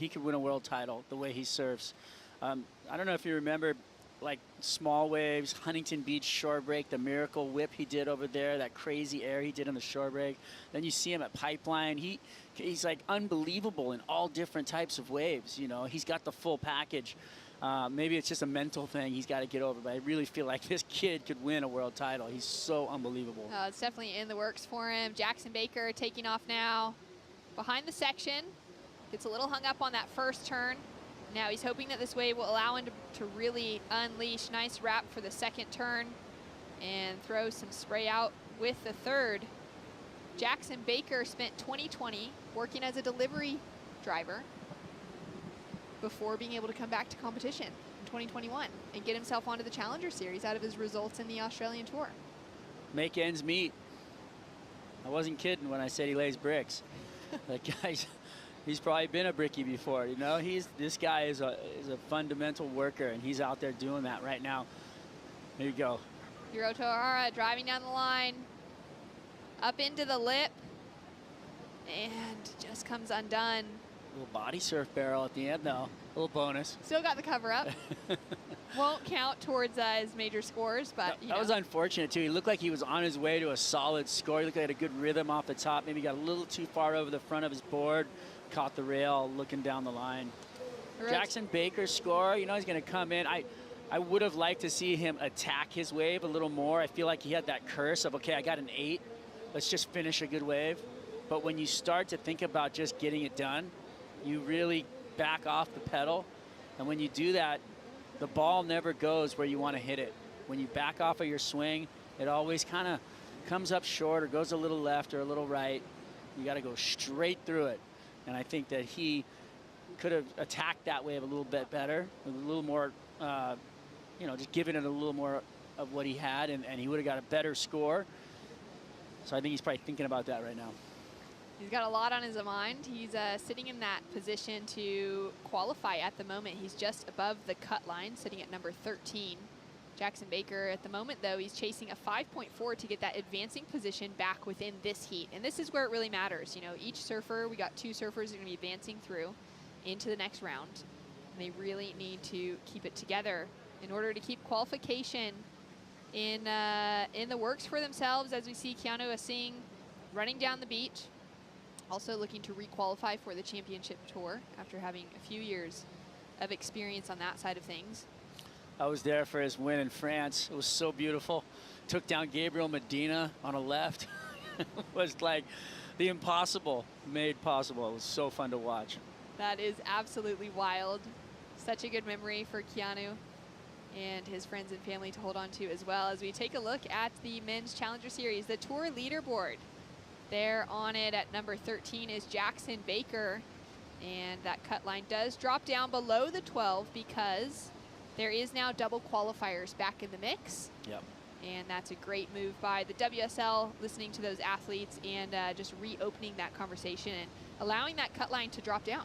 could win a world title the way he surfs. I don't know if you remember, like small waves, Huntington Beach shore break, the miracle whip he did over there, that crazy air he did on the shore break. Then you see him at Pipeline. He's like unbelievable in all different types of waves. You know, he's got the full package. Maybe it's just a mental thing he's got to get over, but I really feel like this kid could win a world title. He's so unbelievable. It's definitely in the works for him. Jackson Baker taking off now behind the section. Gets a little hung up on that first turn. Now he's hoping that this wave will allow him to really unleash. Nice wrap for the second turn and throw some spray out with the third. Jackson Baker spent 2020 working as a delivery driver before being able to come back to competition in 2021 and get himself onto the Challenger Series out of his results in the Australian Tour. Make ends meet. I wasn't kidding when I said he lays bricks. That guy's, he's probably been a brickie before, you know. This guy is a fundamental worker, and he's out there doing that right now. There you go. Hiroto Ohara driving down the line, up into the lip, and just comes undone. Little body surf barrel at the end, though. A little bonus. Still got the cover up. Won't count towards his major scores, but that was unfortunate too. He looked like he was on his way to a solid score. He looked like he had a good rhythm off the top. Maybe got a little too far over the front of his board. Caught the rail looking down the line. Jackson Baker's score, you know, he's going to come in. I would have liked to see him attack his wave a little more. I feel like he had that curse of, okay, I got an 8. Let's just finish a good wave. But when you start to think about just getting it done, you really back off the pedal. And when you do that, the ball never goes where you want to hit it. When you back off of your swing, it always kind of comes up short or goes a little left or a little right. You got to go straight through it. And I think that he could have attacked that wave a little bit better, a little more, you know, just giving it a little more of what he had, and he would have got a better score. So I think he's probably thinking about that right now. He's got a lot on his mind. He's sitting in that position to qualify at the moment. He's just above the cut line, sitting at number 13. Jackson Baker at the moment, though, he's chasing a 5.4 to get that advancing position back within this heat. And this is where it really matters. You know, each surfer, we got 2 surfers that are going to be advancing through into the next round. And they really need to keep it together in order to keep qualification in the works for themselves, as we see Keanu Asing running down the beach. Also looking to requalify for the championship tour after having a few years of experience on that side of things. I was there for his win in France. It was so beautiful. Took down Gabriel Medina on a left. It was like the impossible made possible. It was so fun to watch. That is absolutely wild. Such a good memory for Keanu and his friends and family to hold on to, as well as we take a look at the Men's Challenger Series, the tour leaderboard. There on it at number 13 is Jackson Baker, and that cut line does drop down below the 12 because there is now double qualifiers back in the mix. Yep. And that's a great move by the WSL, listening to those athletes and just reopening that conversation and allowing that cut line to drop down.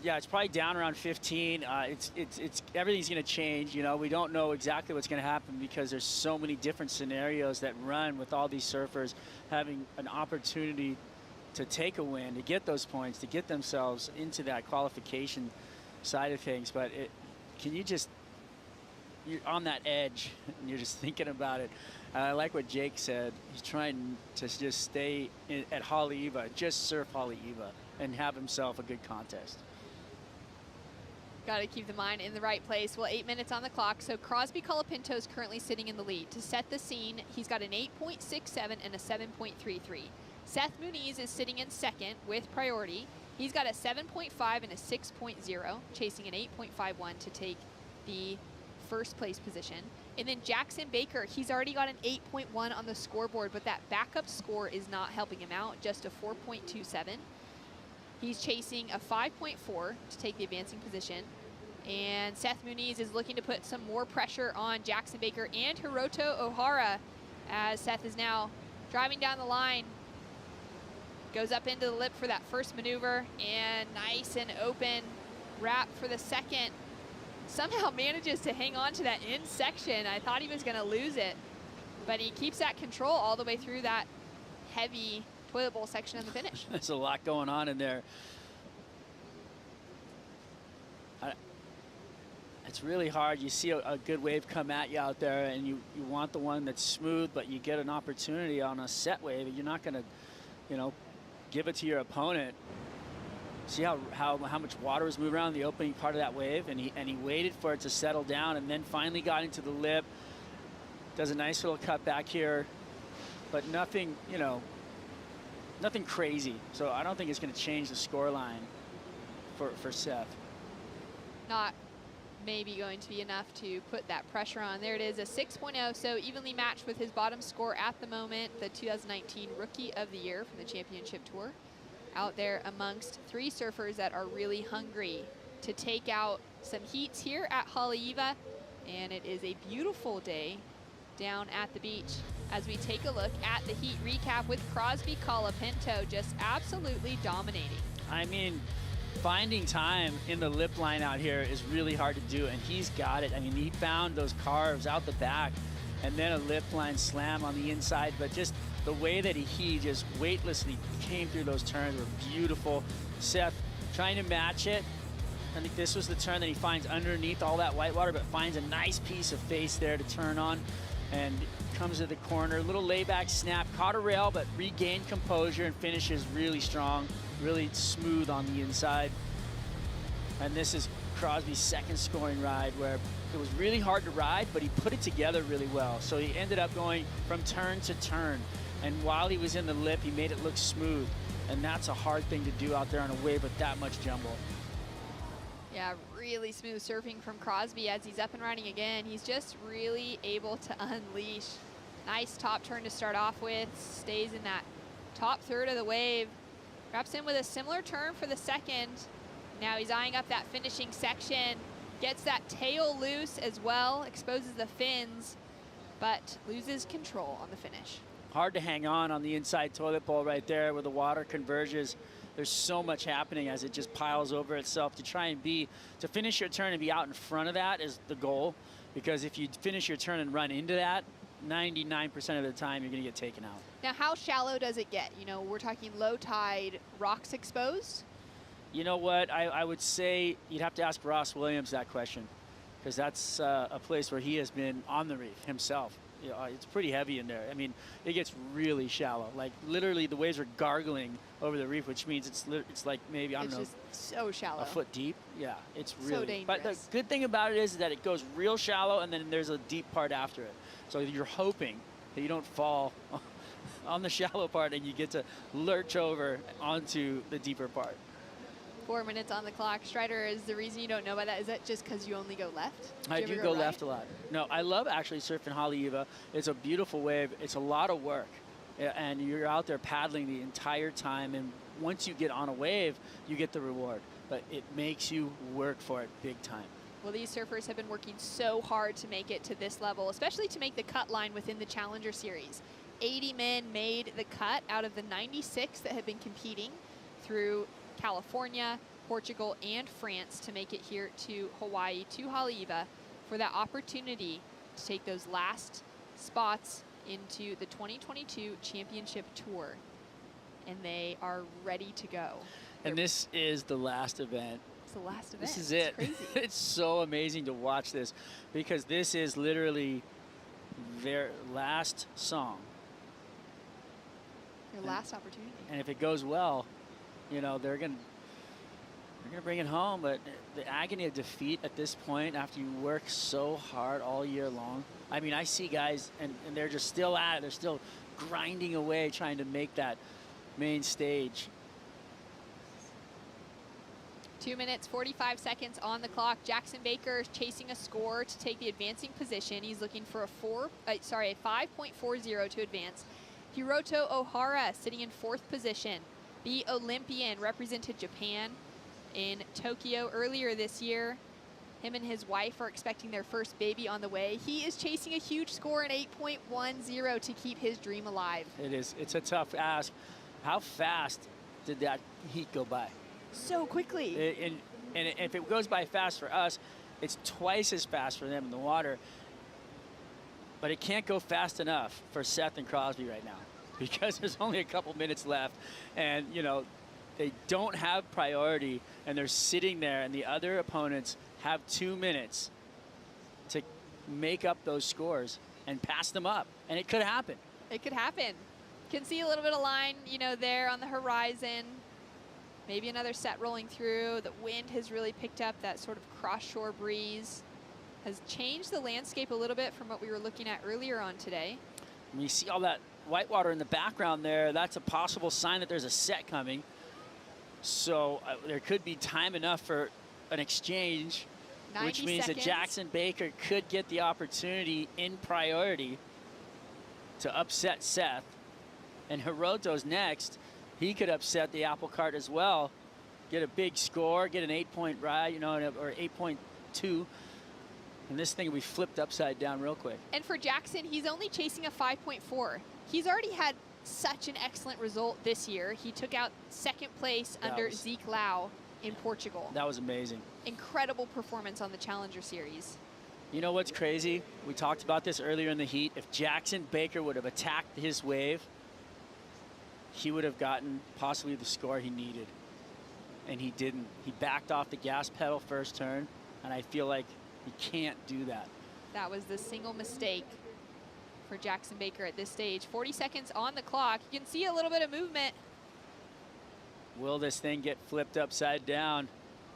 Yeah, it's probably down around 15. It's everything's going to change. You know, we don't know exactly what's going to happen because there's so many different scenarios that run with all these surfers having an opportunity to take a win, to get those points, to get themselves into that qualification side of things. But can you just, you're on that edge and you're just thinking about it. I like what Jake said. He's trying to just stay at Haleiwa, just surf Haleiwa, and have himself a good contest. Got to keep the mind in the right place. Well, 8 minutes on the clock. So Crosby Colapinto is currently sitting in the lead. To set the scene, he's got an 8.67 and a 7.33. Seth Muniz is sitting in second with priority. He's got a 7.5 and a 6.0, chasing an 8.51 to take the first place position. And then Jackson Baker, he's already got an 8.1 on the scoreboard, but that backup score is not helping him out, just a 4.27. He's chasing a 5.4 to take the advancing position. And Seth Muniz is looking to put some more pressure on Jackson Baker and Hiroto Ohara, as Seth is now driving down the line. Goes up into the lip for that first maneuver, and nice and open wrap for the second. Somehow manages to hang on to that end section. I thought he was gonna lose it, but he keeps that control all the way through that heavy toilet bowl section of the finish. There's a lot going on in there. It's really hard. You see a good wave come at you out there, and you want the one that's smooth, but you get an opportunity on a set wave, and you're not gonna, you know, give it to your opponent. See how much water was moving around the opening part of that wave, and he waited for it to settle down, and then finally got into the lip. Does a nice little cut back here, but nothing, you know, nothing crazy. So I don't think it's going to change the score line for Seth. Not maybe going to be enough to put that pressure on. There it is, a 6.0, so evenly matched with his bottom score at the moment, the 2019 Rookie of the Year from the Championship Tour. Out there amongst three surfers that are really hungry to take out some heats here at Haleiwa. And it is a beautiful day down at the beach as we take a look at the heat recap with Crosby Colapinto just absolutely dominating. I mean, finding time in the lip line out here is really hard to do, and he's got it. I mean, he found those carves out the back and then a lip line slam on the inside, but just the way that he just weightlessly came through those turns were beautiful. Seth trying to match it. I think this was the turn that he finds underneath all that white water, but finds a nice piece of face there to turn on and comes to the corner. Little layback snap, caught a rail, but regained composure and finishes really strong, really smooth on the inside. And this is Crosby's second scoring ride, where it was really hard to ride, but he put it together really well. So he ended up going from turn to turn. And while he was in the lip, he made it look smooth. And that's a hard thing to do out there on a wave with that much jumble. Yeah, really smooth surfing from Crosby as he's up and running again. He's just really able to unleash. Nice top turn to start off with. Stays in that top third of the wave. Wraps in with a similar turn for the second. Now he's eyeing up that finishing section. Gets that tail loose as well. Exposes the fins, but loses control on the finish. Hard to hang on the inside toilet bowl right there where the water converges. There's so much happening as it just piles over itself. To finish your turn and be out in front of that is the goal, because if you finish your turn and run into that, 99% of the time you're gonna get taken out. Now, how shallow does it get? You know, we're talking low tide, rocks exposed? You know what, I would say you'd have to ask Ross Williams that question, because that's a place where he has been on the reef himself. You know, it's pretty heavy in there. I mean, it gets really shallow. Like literally, the waves are gargling over the reef, which means it's like maybe, I don't know, just so shallow. A foot deep. Yeah, it's So really. dangerous. But the good thing about it is that it goes real shallow, and then there's a deep part after it. So you're hoping that you don't fall on the shallow part and you get to lurch over onto the deeper part. 4 minutes on the clock. Strider, is the reason you don't know about that, is that just because you only go left? I do go left a lot. No, I love actually surfing Haleiwa. It's a beautiful wave. It's a lot of work. And you're out there paddling the entire time. And once you get on a wave, you get the reward. But it makes you work for it big time. Well, these surfers have been working so hard to make it to this level, especially to make the cut line within the Challenger Series. 80 men made the cut out of the 96 that have been competing through California, Portugal, and France to make it here to Hawaii, to Haleiwa, for that opportunity to take those last spots into the 2022 Championship Tour. And they are ready to go. And this is the last event. It's the last event. This is it. It's crazy. It's so amazing to watch this, because this is literally their last song. Their last opportunity. And if it goes well, you know, they're gonna bring it home. But the agony of defeat at this point, after you work so hard all year long, I mean, I see guys and they're just still at it. They're still grinding away, trying to make that main stage. 2 minutes, 45 seconds on the clock. Jackson Baker is chasing a score to take the advancing position. He's looking for a 5.40 to advance. Hiroto Ohara sitting in 4th position. The Olympian represented Japan in Tokyo earlier this year. Him and his wife are expecting their first baby on the way. He is chasing a huge score in 8.10 to keep his dream alive. It is. It's a tough ask. How fast did that heat go by? So quickly. And if it goes by fast for us, it's twice as fast for them in the water. But it can't go fast enough for Seth and Crosby right now because there's only a couple minutes left. And, you know, they don't have priority, and they're sitting there, and the other opponents have 2 minutes to make up those scores and pass them up. And it could happen. It could happen. Can see a little bit of line, you know, there on the horizon. Maybe another set rolling through. The wind has really picked up. That sort of cross-shore breeze has changed the landscape a little bit from what we were looking at earlier on today. When you see all that whitewater in the background there, that's a possible sign that there's a set coming. So there could be time enough for an exchange, which means that Jackson Baker could get the opportunity in priority to upset Seth. And Hiroto's next. He could upset the apple cart as well, get a big score, get an 8-point ride, you know, or 8.2. And this thing will be flipped upside down real quick. And for Jackson, he's only chasing a 5.4. He's already had such an excellent result this year. He took out 2nd place under Zeke Lau in Portugal. That was amazing. Incredible performance on the Challenger Series. You know what's crazy? We talked about this earlier in the heat. If Jackson Baker would have attacked his wave, he would have gotten possibly the score he needed. And he didn't. He backed off the gas pedal first turn, and I feel like he can't do that. That was the single mistake for Jackson Baker at this stage. 40 seconds on the clock. You can see a little bit of movement. Will this thing get flipped upside down?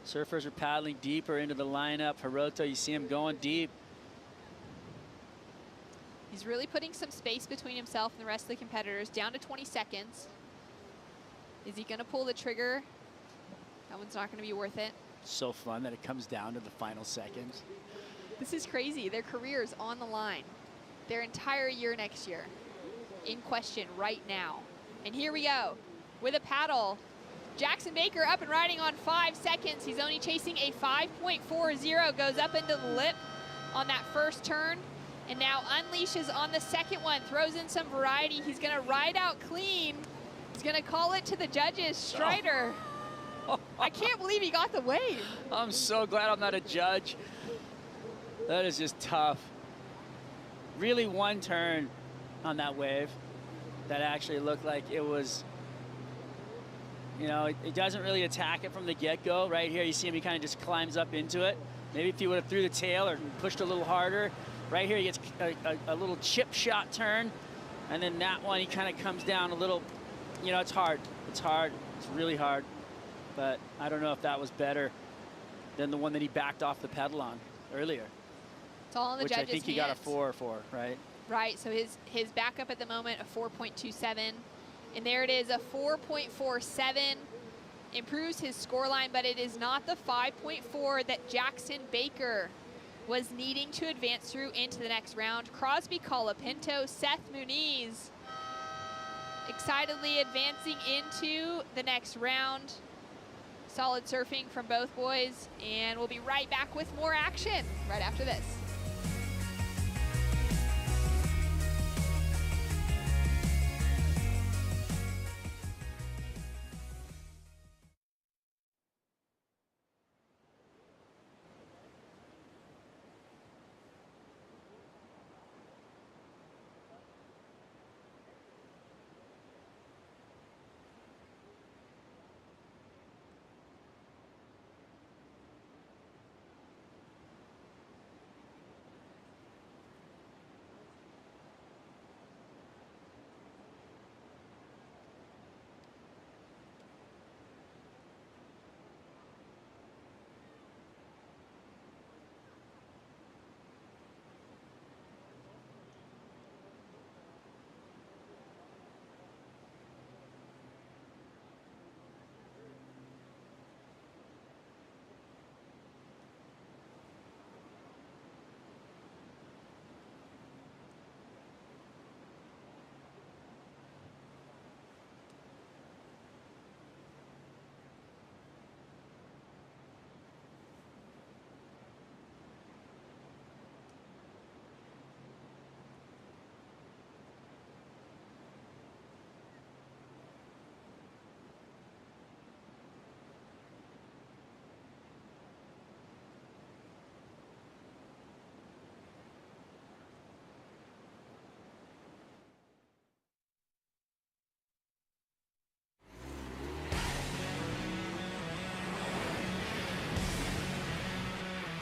Surfers are paddling deeper into the lineup. Hiroto, you see him going deep. He's really putting some space between himself and the rest of the competitors. Down to 20 seconds. Is he going to pull the trigger? That one's not going to be worth it. So fun that it comes down to the final seconds. This is crazy. Their career's on the line. Their entire year next year in question right now. And here we go with a paddle. Jackson Baker up and riding on 5 seconds. He's only chasing a 5.40. Goes up into the lip on that first turn. And now unleashes on the second one, throws in some variety. He's gonna ride out clean. He's gonna call it to the judges. Strider. I can't believe he got the wave. I'm so glad I'm not a judge. That is just tough. Really one turn on that wave that actually looked like it was, you know, it doesn't really attack it from the get-go. Right here, you see him, he kind of just climbs up into it. Maybe if he would have threw the tail or pushed a little harder. Right here, he gets a little chip shot turn, and then that one, he kind of comes down a little. You know, it's hard. It's hard. It's really hard. But I don't know if that was better than the one that he backed off the pedal on earlier. It's all in the judges' hands. Which I think he got a 4 for, right? Right, so his backup at the moment, a 4.27. And there it is, a 4.47. Improves his scoreline, but it is not the 5.4 that Jackson Baker was needing to advance through into the next round. Crosby Colapinto, Seth Muniz excitedly advancing into the next round. Solid surfing from both boys, and we'll be right back with more action right after this.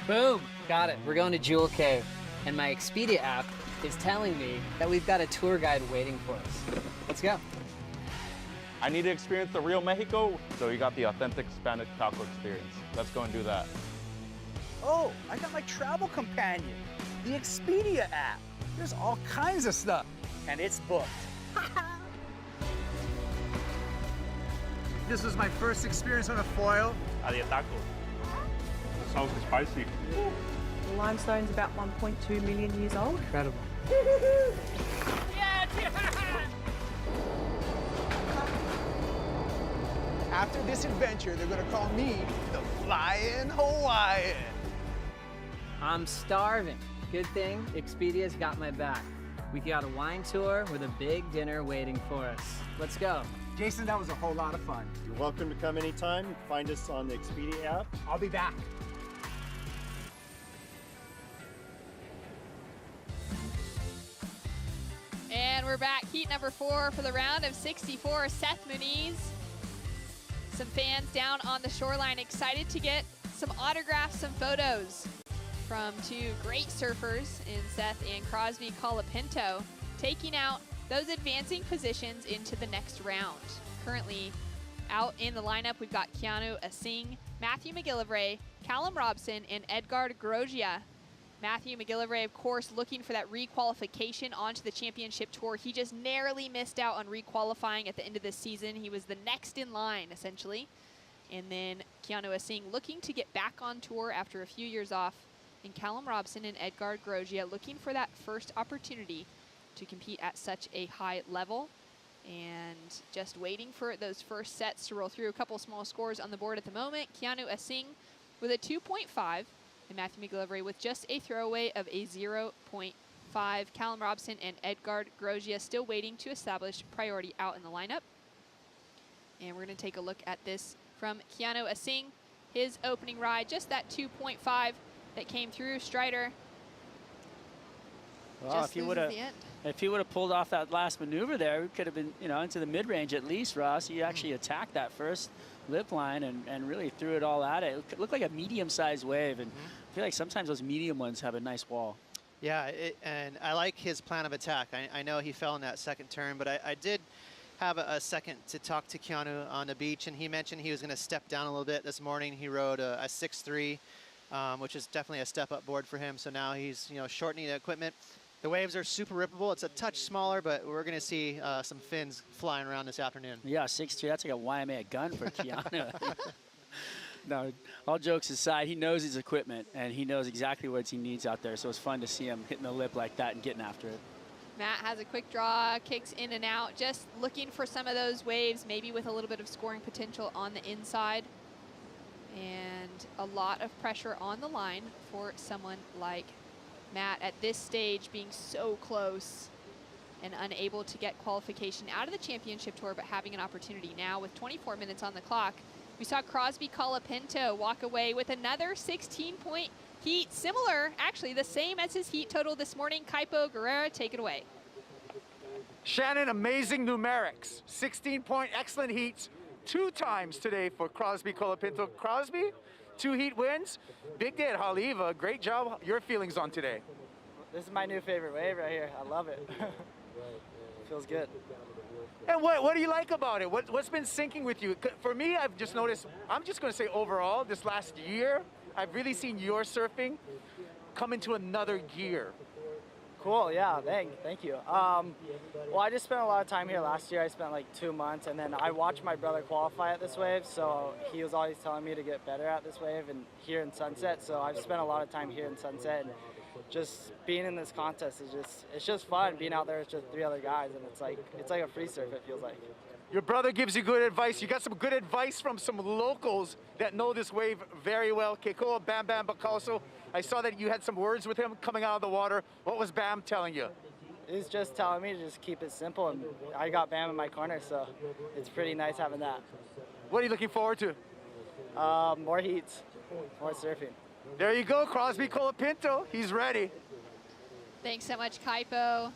Boom, got it. We're going to Jewel Cave, and my Expedia app is telling me that we've got a tour guide waiting for us. Let's go. I need to experience the real Mexico, so you got the authentic Spanish taco experience. Let's go and do that. Oh, I got my travel companion, the Expedia app. There's all kinds of stuff, and it's booked. This was my first experience on a foil. Adi taco. It sounds spicy. The limestone's about 1.2 million years old. Incredible. After this adventure, they're gonna call me the Flying Hawaiian. I'm starving. Good thing Expedia's got my back. We got a wine tour with a big dinner waiting for us. Let's go. Jason, that was a whole lot of fun. You're welcome to come anytime. You can find us on the Expedia app. I'll be back. And we're back, heat number 4 for the round of 64. Seth Muniz. Some fans down on the shoreline excited to get some autographs, some photos from two great surfers in Seth and Crosby Colapinto, taking out those advancing positions into the next round. Currently out in the lineup, we've got Keanu Asing, Matthew McGillivray, Callum Robson, and Edgard Grosjean. Matthew McGillivray, of course, looking for that requalification onto the championship tour. He just narrowly missed out on requalifying at the end of this season. He was the next in line, essentially. And then Keanu Asing looking to get back on tour after a few years off. And Callum Robson and Edgard Grosjean looking for that first opportunity to compete at such a high level. And just waiting for those first sets to roll through. A couple small scores on the board at the moment. Keanu Asing with a 2.5. And Matthew McGillivray with just a throwaway of a 0.5. Callum Robson and Edgard Grosjean still waiting to establish priority out in the lineup. And we're going to take a look at this from Keanu Asing. His opening ride, just that 2.5 that came through. Strider well, if he would have pulled off that last maneuver there, we could have been, into the mid-range at least, Ross. He actually attacked that first lip line and really threw it all at it. It looked like a medium-sized wave, and I feel like sometimes those medium ones have a nice wall. Yeah, and I like his plan of attack. I know he fell in that second turn, but I did have a second to talk to Keanu on the beach, and he mentioned he was going to step down a little bit this morning. He rode a 6.3, which is definitely a step-up board for him. So now he's shortening the equipment. The waves are super rippable. It's a touch smaller, but we're going to see some fins flying around this afternoon. Yeah, 6.3. That's like a Waimea gun for Keanu. No, all jokes aside, he knows his equipment, and he knows exactly what he needs out there. So it's fun to see him hitting the lip like that and getting after it. Matt has a quick draw, kicks in and out, just looking for some of those waves, maybe with a little bit of scoring potential on the inside. And a lot of pressure on the line for someone like Matt at this stage, being so close and unable to get qualification out of the championship tour, but having an opportunity now with 24 minutes on the clock. We saw Crosby Colapinto walk away with another 16-point heat, similar, actually the same as his heat total this morning. Kaipo Guerrera, take it away. Shannon, amazing numerics. 16-point excellent heats 2 times today for Crosby Colapinto. Crosby, 2 heat wins. Big day at Haleiwa. Great job. Your feelings on today? This is my new favorite wave right here. I love it. Feels good. And what do you like about it? What's been syncing with you? For me, I've just noticed, I'm just going to say overall, this last year, I've really seen your surfing come into another gear. Cool, yeah, thank you. Well, I just spent a lot of time here last year. I spent like 2 months, and then I watched my brother qualify at this wave, so he was always telling me to get better at this wave and here in Sunset, so I've spent a lot of time here in Sunset, and just being in this contest it's just fun being out there with just 3 other guys, and it's like a free surf, it feels like. Your brother gives you good advice. You got some good advice from some locals that know this wave very well. Keikoa Bam Bam Bacalso. I saw that you had some words with him coming out of the water. What was Bam telling you? He's just telling me to just keep it simple, and I got Bam in my corner, so it's pretty nice having that. What are you looking forward to? More heats, more surfing. There you go, Crosby Colapinto. He's ready. Thanks so much, Kaipo.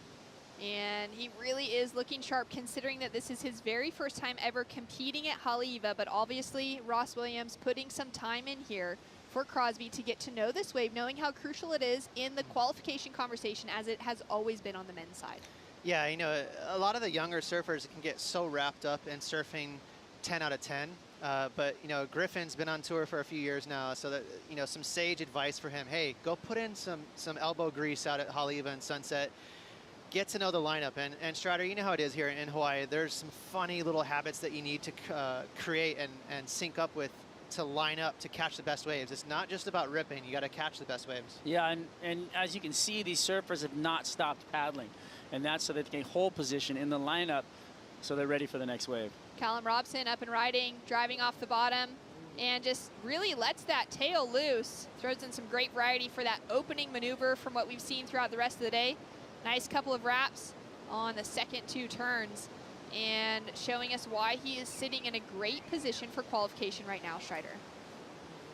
And he really is looking sharp, considering that this is his very first time ever competing at Haleiwa, but obviously Ross Williams putting some time in here for Crosby to get to know this wave, knowing how crucial it is in the qualification conversation as it has always been on the men's side. Yeah, you know, a lot of the younger surfers can get so wrapped up in surfing 10 out of 10. But, you know, Griffin's been on tour for a few years now, so that, you know, some sage advice for him. Hey, go put in some elbow grease out at Haleiwa and Sunset. Get to know the lineup. And Strider, you know how it is here in Hawaii. There's some funny little habits that you need to create and sync up with to line up to catch the best waves. It's not just about ripping. You got to catch the best waves. Yeah, and as you can see, these surfers have not stopped paddling. And that's so that they can hold position in the lineup so they're ready for the next wave. Callum Robson up and riding, driving off the bottom, and just really lets that tail loose. Throws in some great variety for that opening maneuver from what we've seen throughout the rest of the day. Nice couple of wraps on the second 2 turns, and showing us why he is sitting in a great position for qualification right now, Strider.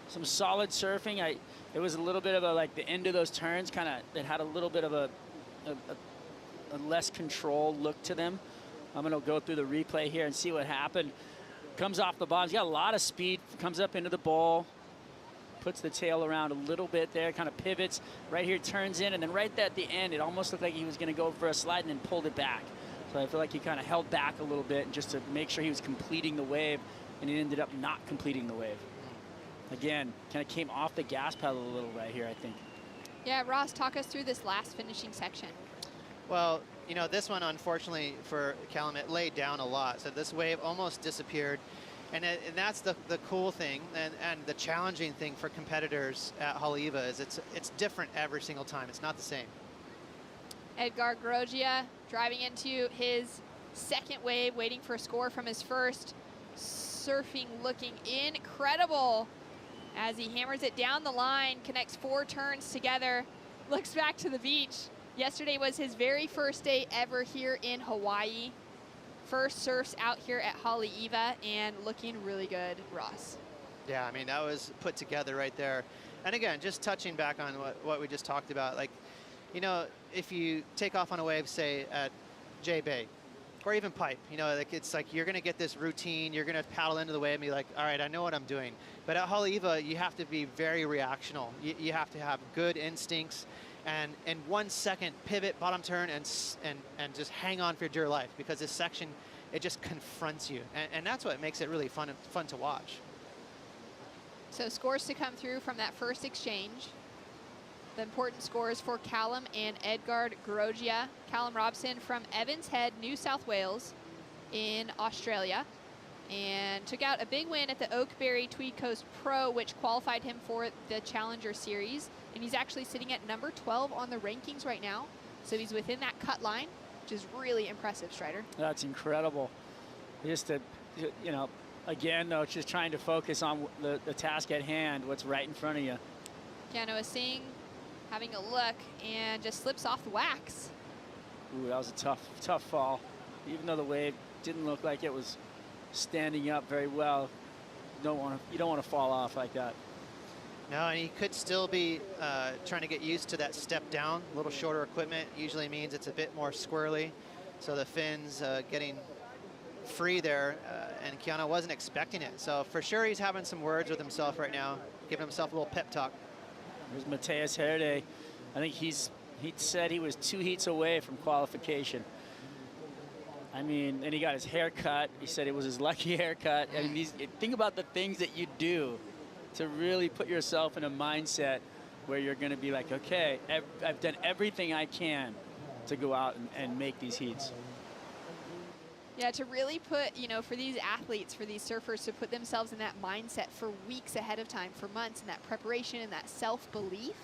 Some solid surfing. It was a little bit of a, like the end of those turns, kind of, it had a little bit of a less controlled look to them. I'm going to go through the replay here and see what happened. Comes off the bottom. He's got a lot of speed. Comes up into the bowl. Puts the tail around a little bit there. Kind of pivots. Right here, turns in. And then right at the end, it almost looked like he was going to go for a slide and then pulled it back. So I feel like he kind of held back a little bit just to make sure he was completing the wave. And he ended up not completing the wave. Again, kind of came off the gas pedal a little right here, I think. Yeah, Ross, talk us through this last finishing section. Well, you know, this one, unfortunately for Callum, it laid down a lot. So this wave almost disappeared. And that's the cool thing and the challenging thing for competitors at Haleiwa is it's different every single time. It's not the same. Edgar Grogia driving into his second wave, waiting for a score from his first. Surfing looking incredible as he hammers it down the line, connects 4 turns together, looks back to the beach. Yesterday was his very first day ever here in Hawaii. First surfs out here at Haleiwa and looking really good, Ross. Yeah, I mean, that was put together right there. And again, just touching back on what we just talked about, like, you know, if you take off on a wave, say at J Bay, or even pipe, you know, like it's like you're going to get this routine, you're going to paddle into the wave and be like, all right, I know what I'm doing. But at Haleiwa, you have to be very reactional. You have to have good instincts and in 1 second pivot, bottom turn, and just hang on for dear life, because this section, it just confronts you. And that's what makes it really fun to watch. So scores to come through from that first exchange. The important scores for Callum and Edgard Grogia. Callum Robson from Evans Head, New South Wales in Australia, and took out a big win at the Oakberry Tweed Coast Pro, which qualified him for the Challenger Series. And he's actually sitting at number 12 on the rankings right now. So he's within that cut line, which is really impressive, Strider. That's incredible. Just to, you know, again, though, just trying to focus on the task at hand, what's right in front of you. Keanoa Singh having a look and just slips off the wax. Ooh, that was a tough fall. Even though the wave didn't look like it was standing up very well, you don't want to fall off like that. No, and he could still be trying to get used to that step down. A little shorter equipment usually means it's a bit more squirrely. So the fins getting free there, and Keanu wasn't expecting it. So for sure he's having some words with himself right now, giving himself a little pep talk. There's Mateus Herde. I think he said he was 2 heats away from qualification. I mean, and he got his hair cut. He said it was his lucky haircut. I mean, think about the things that you do to really put yourself in a mindset where you're going to be like, okay, I've done everything I can to go out and make these heats. Yeah, to really put, you know, for these athletes, for these surfers to put themselves in that mindset for weeks ahead of time, for months, and that preparation and that self-belief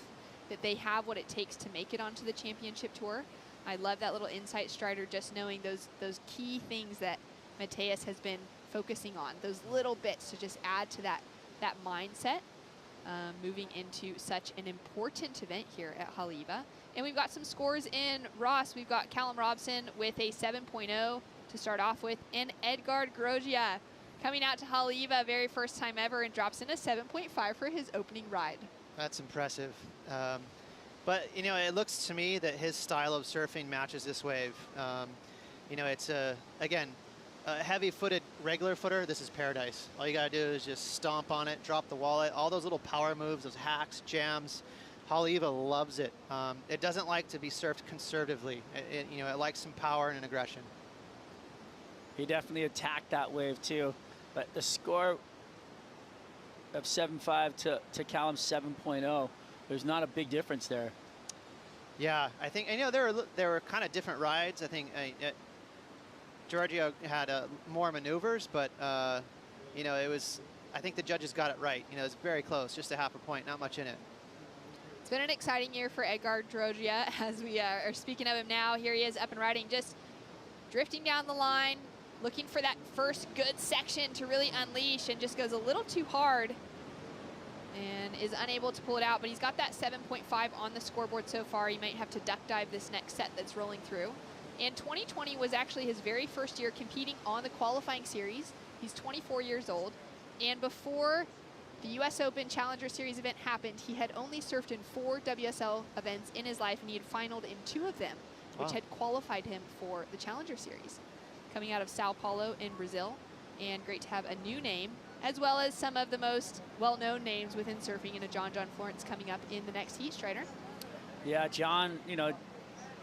that they have what it takes to make it onto the championship tour. I love that little insight, Strider, just knowing those key things that Mateus has been focusing on, those little bits to just add to that mindset moving into such an important event here at Haleiwa. And we've got some scores in, Ross. We've got Callum Robson with a 7.0 to start off with, and Edgard Grogia coming out to Haleiwa very first time ever and drops in a 7.5 for his opening ride. That's impressive. But, you know, it looks to me that his style of surfing matches this wave. You know, it's, again, a heavy-footed regular footer, this is paradise. All you gotta do is just stomp on it, drop the wallet, all those little power moves, those hacks, jams. Haleiwa loves it. It doesn't like to be surfed conservatively. It likes some power and an aggression. He definitely attacked that wave too, but the score of 7.5 to Callum's 7.0, there's not a big difference there. Yeah, I think, and there were kind of different rides. I think Giorgio had more maneuvers, but it was, I think the judges got it right. It was very close, just a half a point, not much in it. It's been an exciting year for Edgar Drogia as we are speaking of him now. Here he is up and riding, just drifting down the line, looking for that first good section to really unleash, and just goes a little too hard and is unable to pull it out. But he's got that 7.5 on the scoreboard so far. He might have to duck dive this next set that's rolling through. And 2020 was actually his very first year competing on the qualifying series. He's 24 years old. And before the US Open Challenger Series event happened, he had only surfed in 4 WSL events in his life, and he had finaled in 2 of them, which had qualified him for the Challenger Series. Coming out of Sao Paulo in Brazil, and great to have a new name, as well as some of the most well-known names within surfing, and a John Florence coming up in the next heat, Strider. Yeah, John,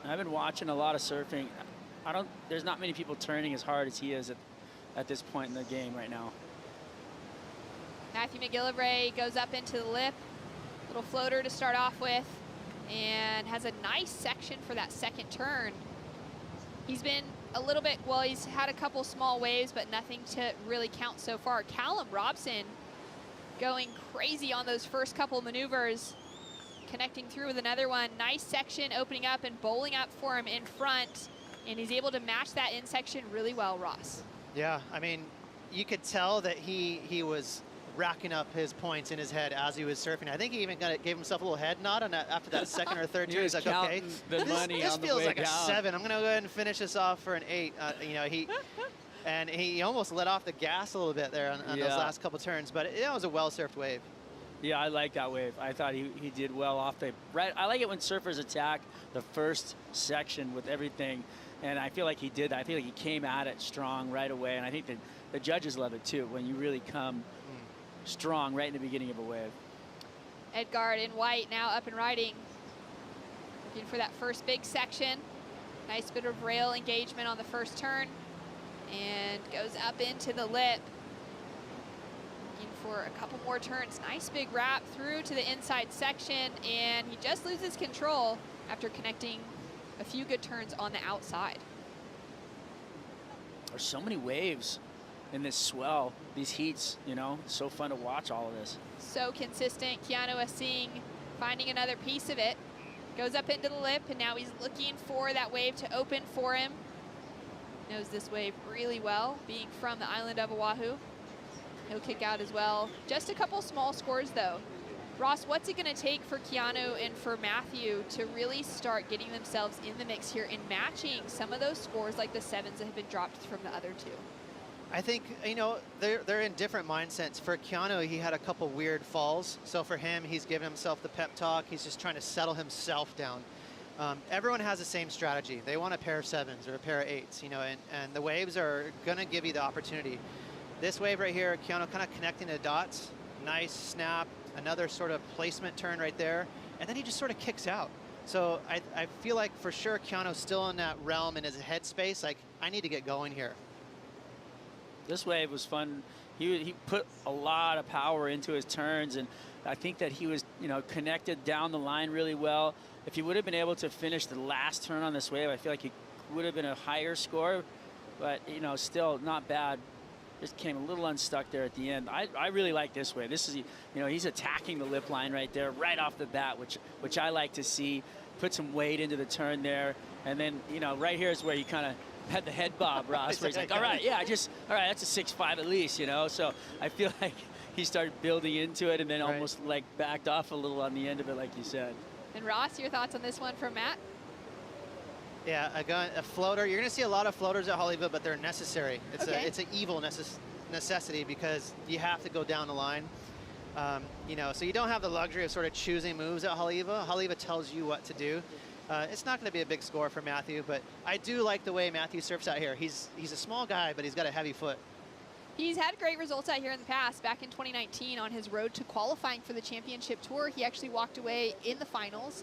I've been watching a lot of surfing. There's not many people turning as hard as he is at this point in the game right now. Matthew McGillivray goes up into the lip, little floater to start off with, and has a nice section for that second turn. He's been a little bit, well, he's had a couple small waves, but nothing to really count so far. Callum Robson going crazy on those first couple maneuvers, connecting through with another one. Nice section opening up and bowling up for him in front, and he's able to match that in section really well, Ross. Yeah, I mean, you could tell that he was racking up his points in his head as he was surfing. I think he even gave himself a little head nod on that after that second or third turn. He's like, okay, this feels like a 7. I'm gonna go ahead and finish this off for an 8. He almost let off the gas a little bit there on those last couple turns, but it was a well-surfed wave. Yeah, I like that wave. I thought he did well off the right. I like it when surfers attack the first section with everything, and I feel like he did that. I feel like he came at it strong right away, and I think that the judges love it too, when you really come strong right in the beginning of a wave. Edgard in white now up and riding, looking for that first big section. Nice bit of rail engagement on the first turn, and goes up into the lip, looking for a couple more turns. Nice big wrap through to the inside section, and he just loses control after connecting a few good turns on the outside. There's so many waves in this swell, these heats, it's so fun to watch all of this. So consistent. Keanu Asing finding another piece of it. Goes up into the lip, and now he's looking for that wave to open for him. Knows this wave really well, being from the island of Oahu. He'll kick out as well. Just a couple small scores though. Ross, what's it gonna take for Keanu and for Matthew to really start getting themselves in the mix here and matching some of those scores like the 7s that have been dropped from the other 2? I think, they're in different mindsets. For Keanu, he had a couple weird falls. So for him, he's giving himself the pep talk. He's just trying to settle himself down. Everyone has the same strategy. They want a pair of 7s or a pair of 8s, and the waves are going to give you the opportunity. This wave right here, Keanu kind of connecting the dots. Nice snap, another sort of placement turn right there. And then he just sort of kicks out. So I feel like for sure Keanu's still in that realm in his headspace. Like, I need to get going here. This wave was fun. He put a lot of power into his turns, and I think that he was, connected down the line really well. If he would have been able to finish the last turn on this wave, I feel like he would have been a higher score, but, still not bad. Just came a little unstuck there at the end. I really like this wave. This is, he's attacking the lip line right there, right off the bat, which I like to see. Put some weight into the turn there, and then, right here is where you kind of had the head bob, Ross, where he's like, all right, that's a 6.5 at least, So I feel like he started building into it and then almost like backed off a little on the end of it, like you said. And Ross, your thoughts on this one from Matt? Yeah, a floater. You're going to see a lot of floaters at Haleiwa, but they're necessary. It's an evil necessity because you have to go down the line. So you don't have the luxury of sort of choosing moves at Haleiwa. Haleiwa tells you what to do. It's not going to be a big score for Matthew, but I do like the way Matthew surfs out here. He's a small guy, but he's got a heavy foot. He's had great results out here in the past. Back in 2019 on his road to qualifying for the championship tour, he actually walked away in the finals.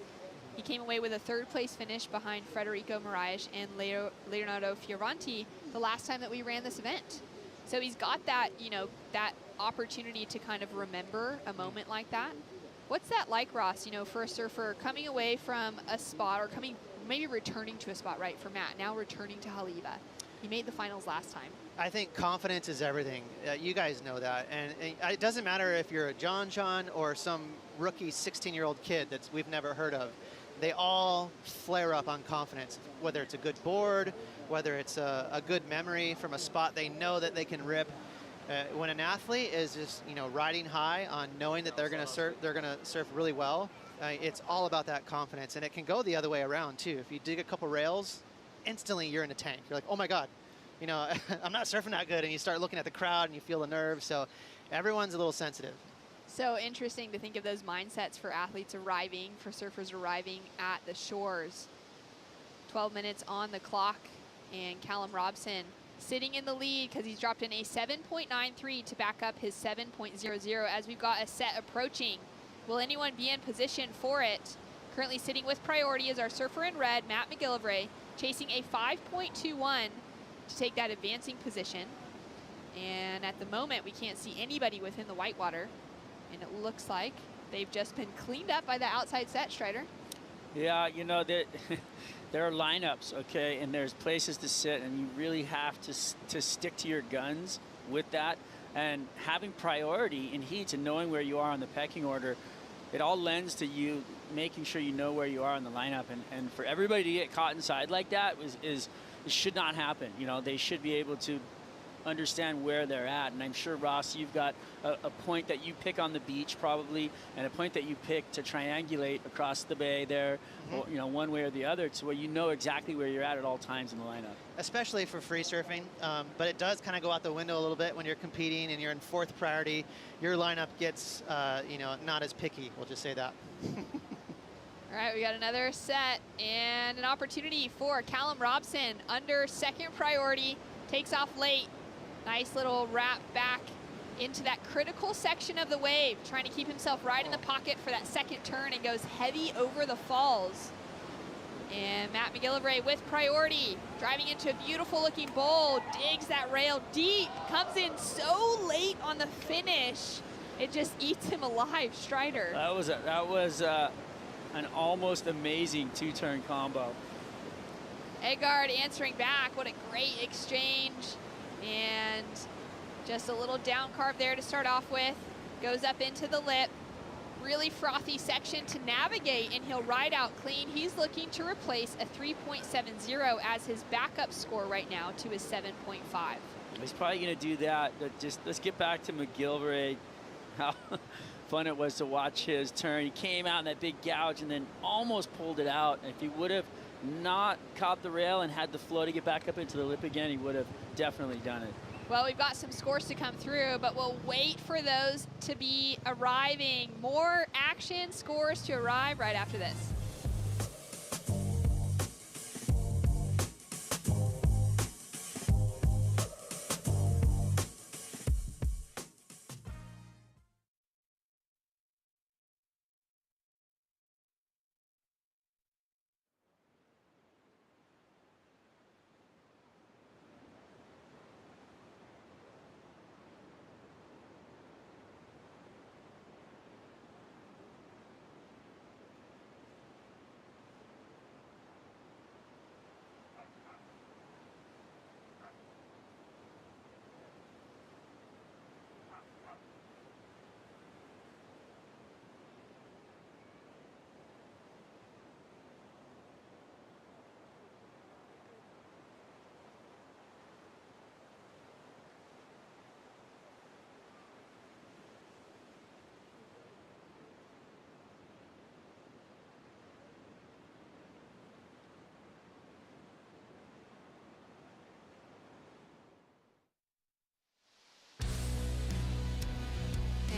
He came away with a 3rd place finish behind Federico Moraes and Leonardo Fioravanti the last time that we ran this event. So he's got that, you know, that opportunity to kind of remember a moment like that. What's that like, Ross, you know, for a surfer coming away from a spot or maybe returning to a spot, right, for Matt, now returning to Haleiwa. He made the finals last time. I think confidence is everything. You guys know that. And it doesn't matter if you're a John or some rookie 16-year-old kid that we've never heard of. They all flare up on confidence, whether it's a good board, whether it's a good memory from a spot they know that they can rip. When an athlete is just, you know, riding high on knowing that they're going to surf really well, it's all about that confidence. And it can go the other way around too. If you dig a couple rails, instantly you're in a tank. You're like, oh my God, you know, I'm not surfing that good. And you start looking at the crowd and you feel the nerves. So everyone's a little sensitive. So interesting to think of those mindsets for athletes arriving, for surfers arriving at the shores. 12 minutes on the clock, and Callum Robson sitting in the lead because he's dropped in a 7.93 to back up his 7.00 as we've got a set approaching. Will anyone be in position for it? Currently sitting with priority is our surfer in red, Matt McGillivray, chasing a 5.21 to take that advancing position. And at the moment, we can't see anybody within the whitewater. And it looks like they've just been cleaned up by the outside set, Strider. Yeah, you know, there are lineups, okay, and there's places to sit, and you really have to stick to your guns with that. And having priority in heats and knowing where you are on the pecking order, it all lends to you making sure you know where you are in the lineup. And for everybody to get caught inside like that it should not happen. You know, they should be able to understand where they're at. And I'm sure, Ross, you've got a point that you pick on the beach probably, and a point that you pick to triangulate across the bay there, or, you know, one way or the other, to where you know exactly where you're at all times in the lineup. Especially for free surfing, but it does kind of go out the window a little bit when you're competing and you're in 4th priority. Your lineup gets, you know, not as picky, we'll just say that. All right, we got another set and an opportunity for Callum Robson under 2nd priority, takes off late. Nice little wrap back into that critical section of the wave, trying to keep himself right in the pocket for that 2nd turn, and goes heavy over the falls. And Matt McGillivray with priority, driving into a beautiful looking bowl, digs that rail deep, comes in so late on the finish, it just eats him alive, Strider. That was an almost amazing 2-turn combo. Edgard answering back, what a great exchange. And just a little down carve there to start off with. Goes up into the lip. Really frothy section to navigate, and he'll ride out clean. He's looking to replace a 3.70 as his backup score right now to his 7.5. He's probably going to do that. But just let's get back to McGillivray. How fun it was to watch his turn. He came out in that big gouge and then almost pulled it out. And if he would have not caught the rail and had the flow to get back up into the lip again, he would have definitely done it. Well, we've got some scores to come through, but we'll wait for those to be arriving. More action scores to arrive right after this.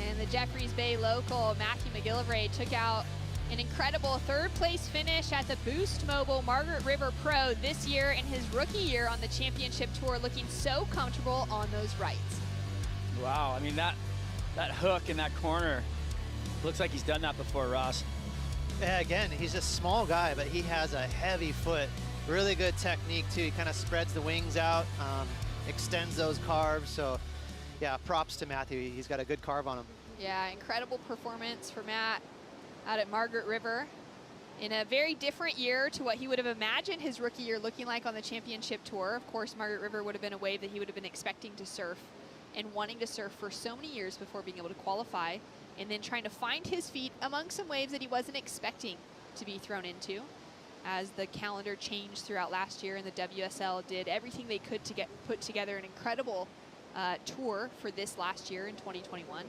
And the Jeffreys Bay local, Matthew McGillivray, took out an incredible 3rd place finish at the Boost Mobile Margaret River Pro this year in his rookie year on the championship tour, looking so comfortable on those rights. Wow, I mean, that hook in that corner looks like he's done that before, Ross. Yeah, again, he's a small guy, but he has a heavy foot. Really good technique, too. He kind of spreads the wings out, extends those carves. So, yeah, props to Matthew. He's got a good carve on him. Yeah, incredible performance for Matt out at Margaret River in a very different year to what he would have imagined his rookie year looking like on the championship tour. Of course, Margaret River would have been a wave that he would have been expecting to surf and wanting to surf for so many years before being able to qualify, and then trying to find his feet among some waves that he wasn't expecting to be thrown into. As the calendar changed throughout last year and the WSL did everything they could to get put together an incredible tour for this last year in 2021.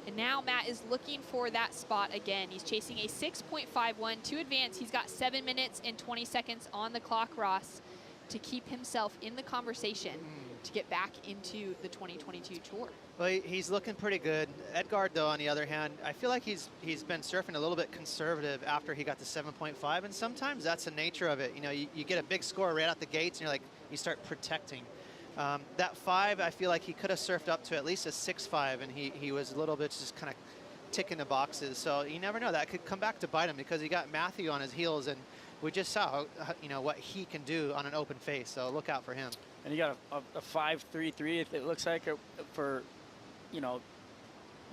And now Matt is looking for that spot again. He's chasing a 6.51 to advance. He's got 7 minutes and 20 seconds on the clock, Ross, to keep himself in the conversation to get back into the 2022 tour. Well, he's looking pretty good. Edgard, though, on the other hand, I feel like he's been surfing a little bit conservative after he got to 7.5, and sometimes that's the nature of it. You know, you get a big score right out the gates, and you're like, you start protecting. That 5, I feel like he could have surfed up to at least a 6.5, and he was a little bit just kind of ticking the boxes. So you never know. That could come back to bite him because he got Matthew on his heels, and we just saw, you know, what he can do on an open face. So look out for him. And he got a 5.33, if it looks like, for, you know,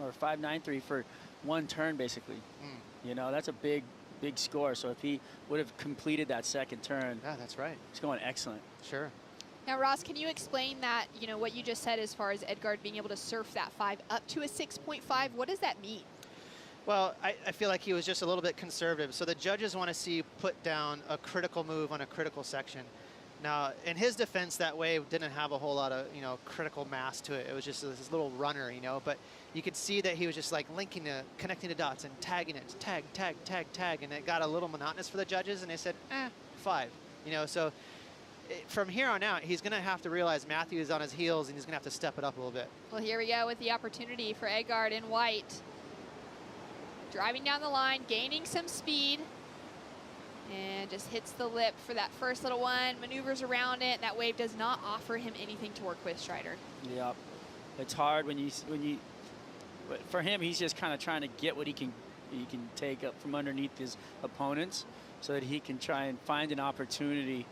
or 5.93 for one turn, basically. You know, that's a big score. So if he would have completed that second turn, yeah, that's right. It's going excellent. Sure. Now, Ross, can you explain that, you know, what you just said as far as Edgard being able to surf that 5 up to a 6.5? What does that mean? Well, I feel like he was just a little bit conservative. So the judges want to see put down a critical move on a critical section. Now, in his defense, that wave didn't have a whole lot of, you know, critical mass to it. It was just this little runner, you know, but you could see that he was just like connecting the dots and tagging it, tag, tag, tag, tag, and it got a little monotonous for the judges, and they said, 5, you know, so from here on out, he's going to have to realize Matthew is on his heels, and he's going to have to step it up a little bit. Well, here we go with the opportunity for Edgard in white. Driving down the line, gaining some speed, and just hits the lip for that first little one, maneuvers around it. That wave does not offer him anything to work with, Strider. Yep. It's hard when you for him, he's just kind of trying to get what he can take up from underneath his opponents so that he can try and find an opportunity.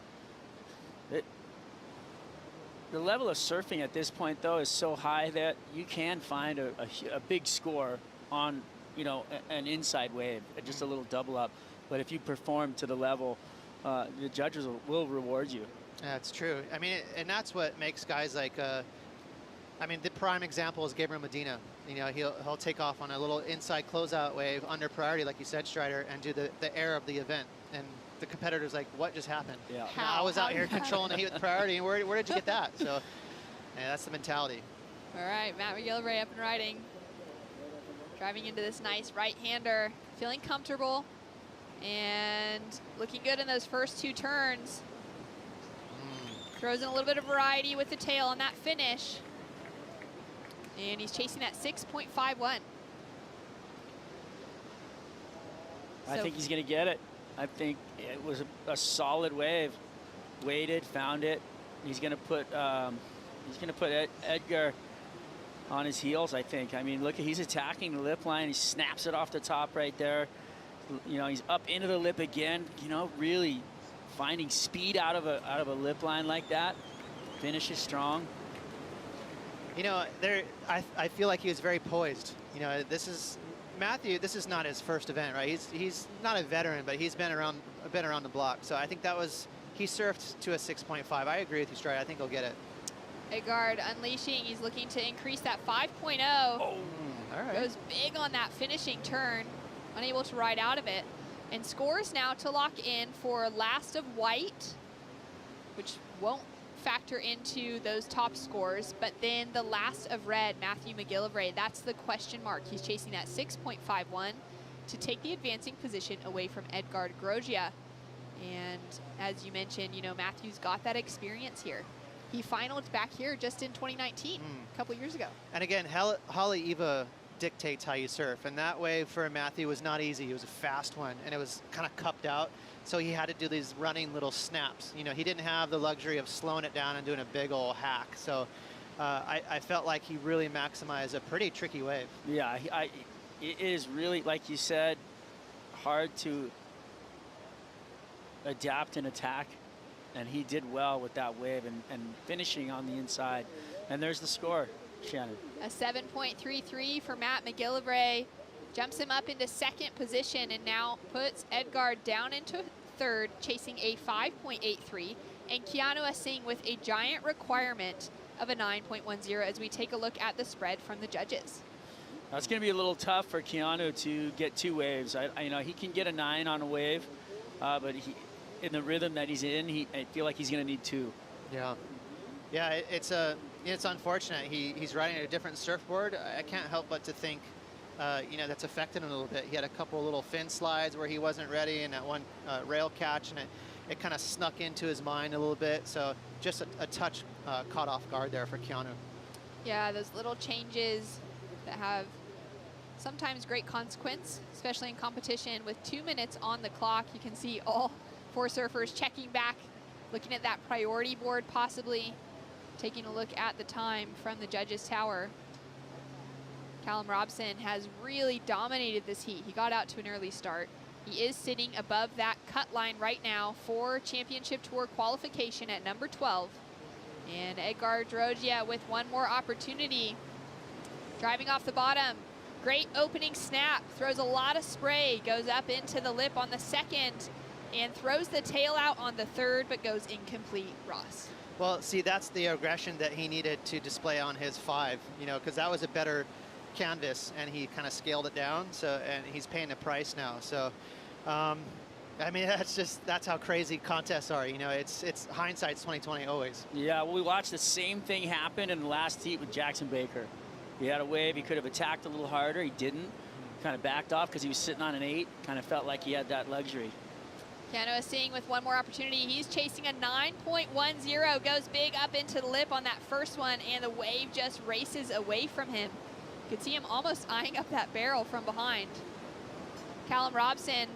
The level of surfing at this point, though, is so high that you can find a big score on, you know, an inside wave, just a little double up. But if you perform to the level, the judges will reward you. That's true. I mean, and that's what makes guys like, I mean, the prime example is Gabriel Medina. You know, he'll take off on a little inside closeout wave under priority, like you said, Strider, and do the air of the event. And the competitor's like, what just happened? Yeah. I was out here controlling the heat with priority, and where did you get that? So, yeah, that's the mentality. All right, Matt McGillivray up and riding. Driving into this nice right-hander, feeling comfortable and looking good in those first 2 turns. Throws in a little bit of variety with the tail on that finish. And he's chasing that 6.51. I think he's going to get it. I think it was a solid wave. Waited, found it. He's going to put Edgar on his heels, I think. I mean, look, he's attacking the lip line. He snaps it off the top right there. You know, he's up into the lip again. You know, really finding speed out of a lip line like that. Finishes strong. You know, I feel like he was very poised. You know, Matthew, this is not his first event, right? He's not a veteran, but he's been around the block. So I think he surfed to a 6.5. I agree with you, Strider. I think he'll get it. Edgard unleashing. He's looking to increase that 5.0. All right. Goes big on that finishing turn. Unable to ride out of it. And scores now to lock in for last of white, which won't factor into those top scores, but then the last of red, Matthew McGillivray, that's the question mark. He's chasing that 6.51 to take the advancing position away from Edgard Grosjean. And as you mentioned, you know, Matthew's got that experience here. He finaled back here just in 2019, a couple years ago. And again, Haleiwa dictates how you surf, and that wave for Matthew was not easy. It was a fast one, and it was kind of cupped out. So he had to do these running little snaps. You know, he didn't have the luxury of slowing it down and doing a big old hack. So I felt like he really maximized a pretty tricky wave. Yeah, it is really, like you said, hard to adapt and attack, and he did well with that wave and finishing on the inside. And there's the score, Shannon. A 7.33 for Matt McGillivray. Jumps him up into second position and now puts Edgar down into third, chasing a 5.83. And Keanu Singh with a giant requirement of a 9.10 as we take a look at the spread from the judges. Now, it's going to be a little tough for Keanu to get 2 waves. You know, he can get a 9 on a wave, but in the rhythm that he's in, I feel like he's going to need 2. Yeah. Yeah, it's unfortunate. He's riding a different surfboard. I can't help but to think, you know, that's affected him a little bit. He had a couple little fin slides where he wasn't ready, and that one rail catch, and it kind of snuck into his mind a little bit. So just a touch caught off guard there for Keanu. Yeah, those little changes that have sometimes great consequence, especially in competition. With 2 minutes on the clock, you can see all 4 surfers checking back, looking at that priority board, possibly taking a look at the time from the judges' tower. Callum Robson has really dominated this heat. He got out to an early start. He is sitting above that cut line right now for Championship Tour qualification at number 12. And Edgar Drogia with one more opportunity. Driving off the bottom. Great opening snap. Throws a lot of spray. Goes up into the lip on the second. And throws the tail out on the third, but goes incomplete, Ross. Well, see, that's the aggression that he needed to display on his 5, you know, because that was a better canvas, and he kind of scaled it down. So, and he's paying the price now. So, I mean, that's how crazy contests are. You know, it's hindsight's 2020 always. Yeah, well, we watched the same thing happen in the last heat with Jackson Baker. He had a wave. He could have attacked a little harder. He didn't. Kind of backed off because he was sitting on an 8. Kind of felt like he had that luxury. Keanu Singh with one more opportunity. He's chasing a 9.10. Goes big up into the lip on that first one, and the wave just races away from him. You could see him almost eyeing up that barrel from behind. Callum Robson,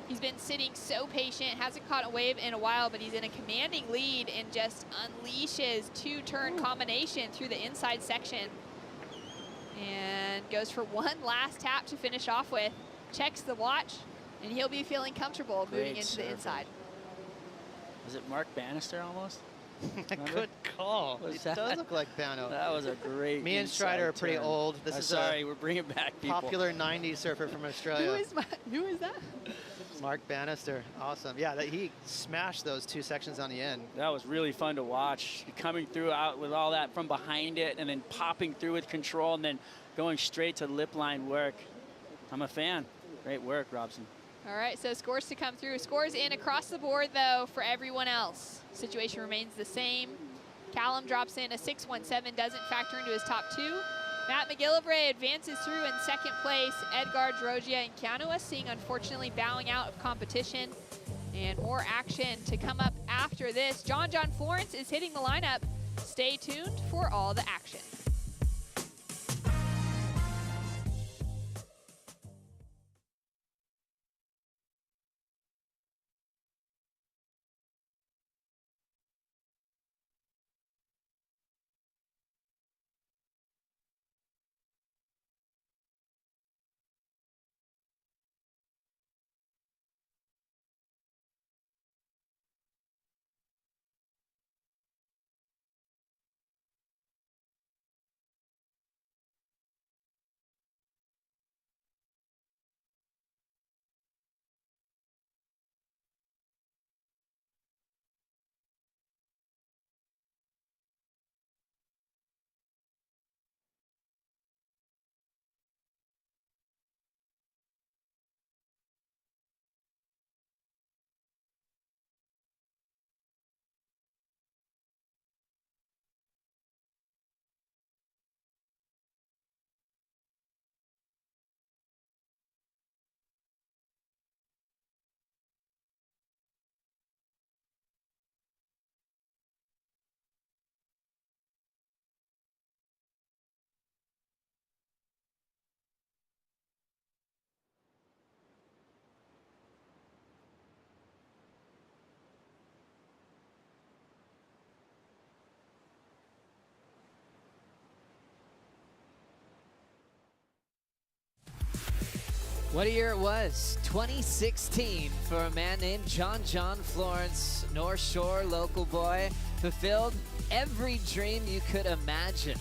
he's been sitting so patient, hasn't caught a wave in a while, but he's in a commanding lead and just unleashes 2-turn combination through the inside section. And goes for one last tap to finish off with. Checks the watch, and he'll be feeling comfortable moving into the inside. Was it Mark Bannister almost? Good call. It does look like Bano. That was a great. Me and Strider are pretty old. This is sorry, we're bringing back people. Popular 90s surfer from Australia. Who is that? Mark Bannister. Awesome. Yeah, he smashed those 2 sections on the end. That was really fun to watch. Coming through out with all that from behind it, and then popping through with control, and then going straight to lip line work. I'm a fan. Great work, Robson. All right, so scores to come through. Scores in across the board, though, for everyone else. Situation remains the same. Callum drops in a 6.17, doesn't factor into his top 2. Matt McGillivray advances through in second place. Edgar Drogia and Keanu Singh, unfortunately, bowing out of competition. And more action to come up after this. John Florence is hitting the lineup. Stay tuned for all the action. What a year it was, 2016, for a man named John Florence, North Shore local boy, fulfilled every dream you could imagine.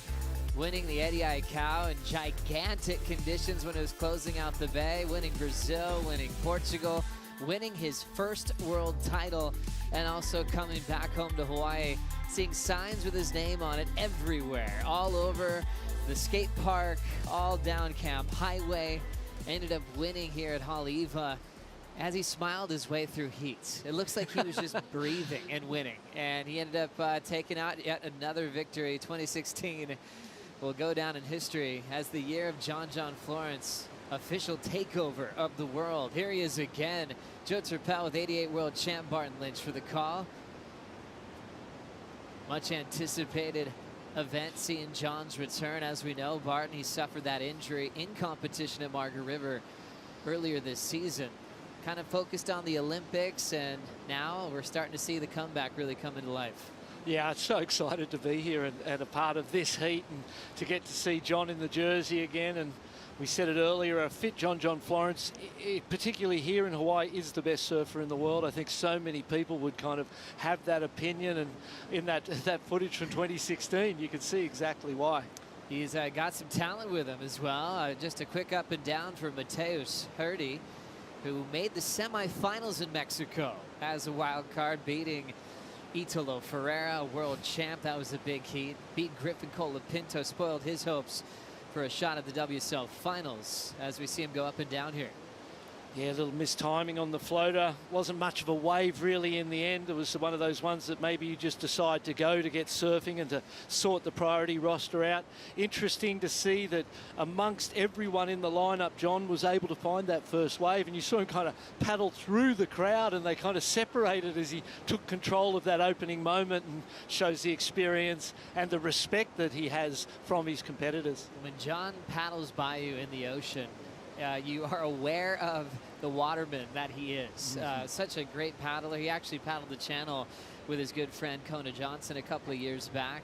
Winning the Eddie Aikau in gigantic conditions when it was closing out the bay, winning Brazil, winning Portugal, winning his first world title, and also coming back home to Hawaii, seeing signs with his name on it everywhere, all over the skate park, all down Camp Highway. Ended up winning here at Haleiwa as he smiled his way through heat. It looks like he was just breathing and winning, and he ended up taking out yet another victory. 2016 will go down in history as the year of John Florence, official takeover of the world. Here he is again, Joe Turpel with 88 world champ Barton Lynch for the call. Much anticipated event seeing John's return. As we know, Barton, he suffered that injury in competition at Margaret River earlier this season. Kind of focused on the Olympics, and now we're starting to see the comeback really come into life. Yeah, I'm so excited to be here and a part of this heat, and to get to see John in the jersey again. And we said it earlier, a fit John Florence, particularly here in Hawaii, is the best surfer in the world. I think so many people would kind of have that opinion, and in that footage from 2016, you can see exactly why. He's got some talent with him as well. Just a quick up and down for Mateus Herdy, who made the semifinals in Mexico as a wild card, beating Italo Ferreira, a world champ. That was a big heat. Beat Griffin Colapinto, spoiled his hopes for a shot at the WSL finals as we see him go up and down here. Yeah, a little mistiming on the floater. Wasn't much of a wave really in the end. It was one of those ones that maybe you just decide to go to get surfing and to sort the priority roster out. Interesting to see that amongst everyone in the lineup, John was able to find that first wave, and you saw him kind of paddle through the crowd, and they kind of separated as he took control of that opening moment, and shows the experience and the respect that he has from his competitors. When John paddles by you in the ocean, you are aware of the waterman that he is. Such a great paddler. He actually paddled the channel with his good friend Kona Johnson a couple of years back.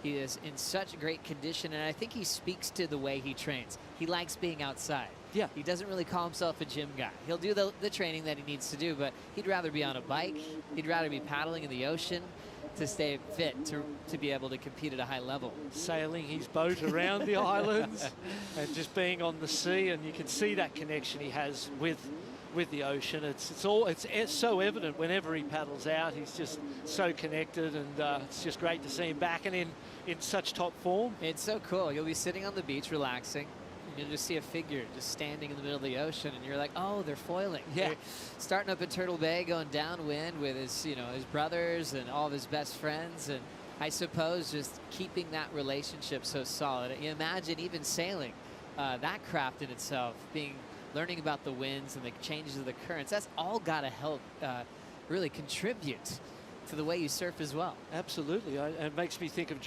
He is in such great condition, and I think he speaks to the way he trains. He likes being outside. Yeah. He doesn't really call himself a gym guy. He'll do the training that he needs to do, but he'd rather be on a bike. He'd rather be paddling in the ocean to stay fit, to be able to compete at a high level. Sailing his boat around the islands and just being on the sea, and you can see that connection he has with the ocean. It's so evident whenever he paddles out. He's just so connected, and it's just great to see him back and in such top form. It's so cool. You'll be sitting on the beach relaxing, and you'll just see a figure just standing in the middle of the ocean, and you're like, oh, they're foiling. Yeah. They're starting up at Turtle Bay, going downwind with his brothers and all of his best friends, and I suppose just keeping that relationship so solid. You imagine even sailing, that craft in itself, learning about the winds and the changes of the currents. That's all got to help really contribute to the way you surf as well. Absolutely. It makes me think of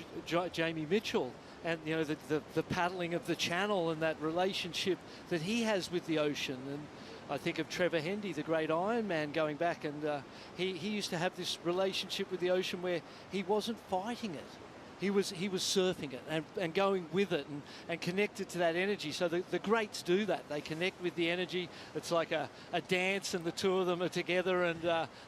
Jamie Mitchell, and the paddling of the channel and that relationship that he has with the ocean. And I think of Trevor Hendy, the great Ironman, going back, and he used to have this relationship with the ocean where he wasn't fighting it. He was surfing it and going with it and connected to that energy. So the greats do that. They connect with the energy. It's like a dance, and the two of them are together, and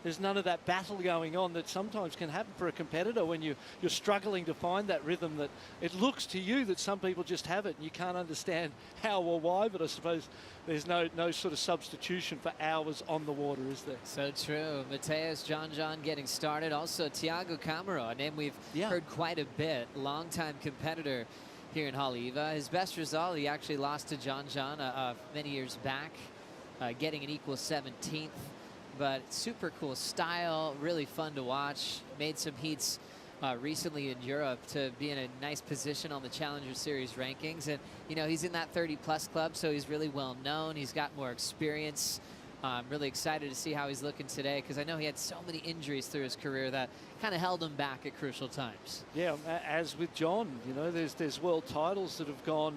there's none of that battle going on that sometimes can happen for a competitor when you're struggling to find that rhythm, that it looks to you that some people just have it and you can't understand how or why, but I suppose there's no sort of substitution for hours on the water, is there? So true. Mateus John getting started. Also Tiago Camaro, a name we've heard quite a bit. Longtime competitor here in Haleiwa. His best result, he actually lost to John many years back, getting an equal 17th. But super cool style, really fun to watch. Made some heats recently in Europe to be in a nice position on the Challenger Series rankings. And, he's in that 30-plus club, so he's really well known. He's got more experience. I'm really excited to see how he's looking today, because I know he had so many injuries through his career that kind of held him back at crucial times. Yeah, as with John, there's world titles that have gone,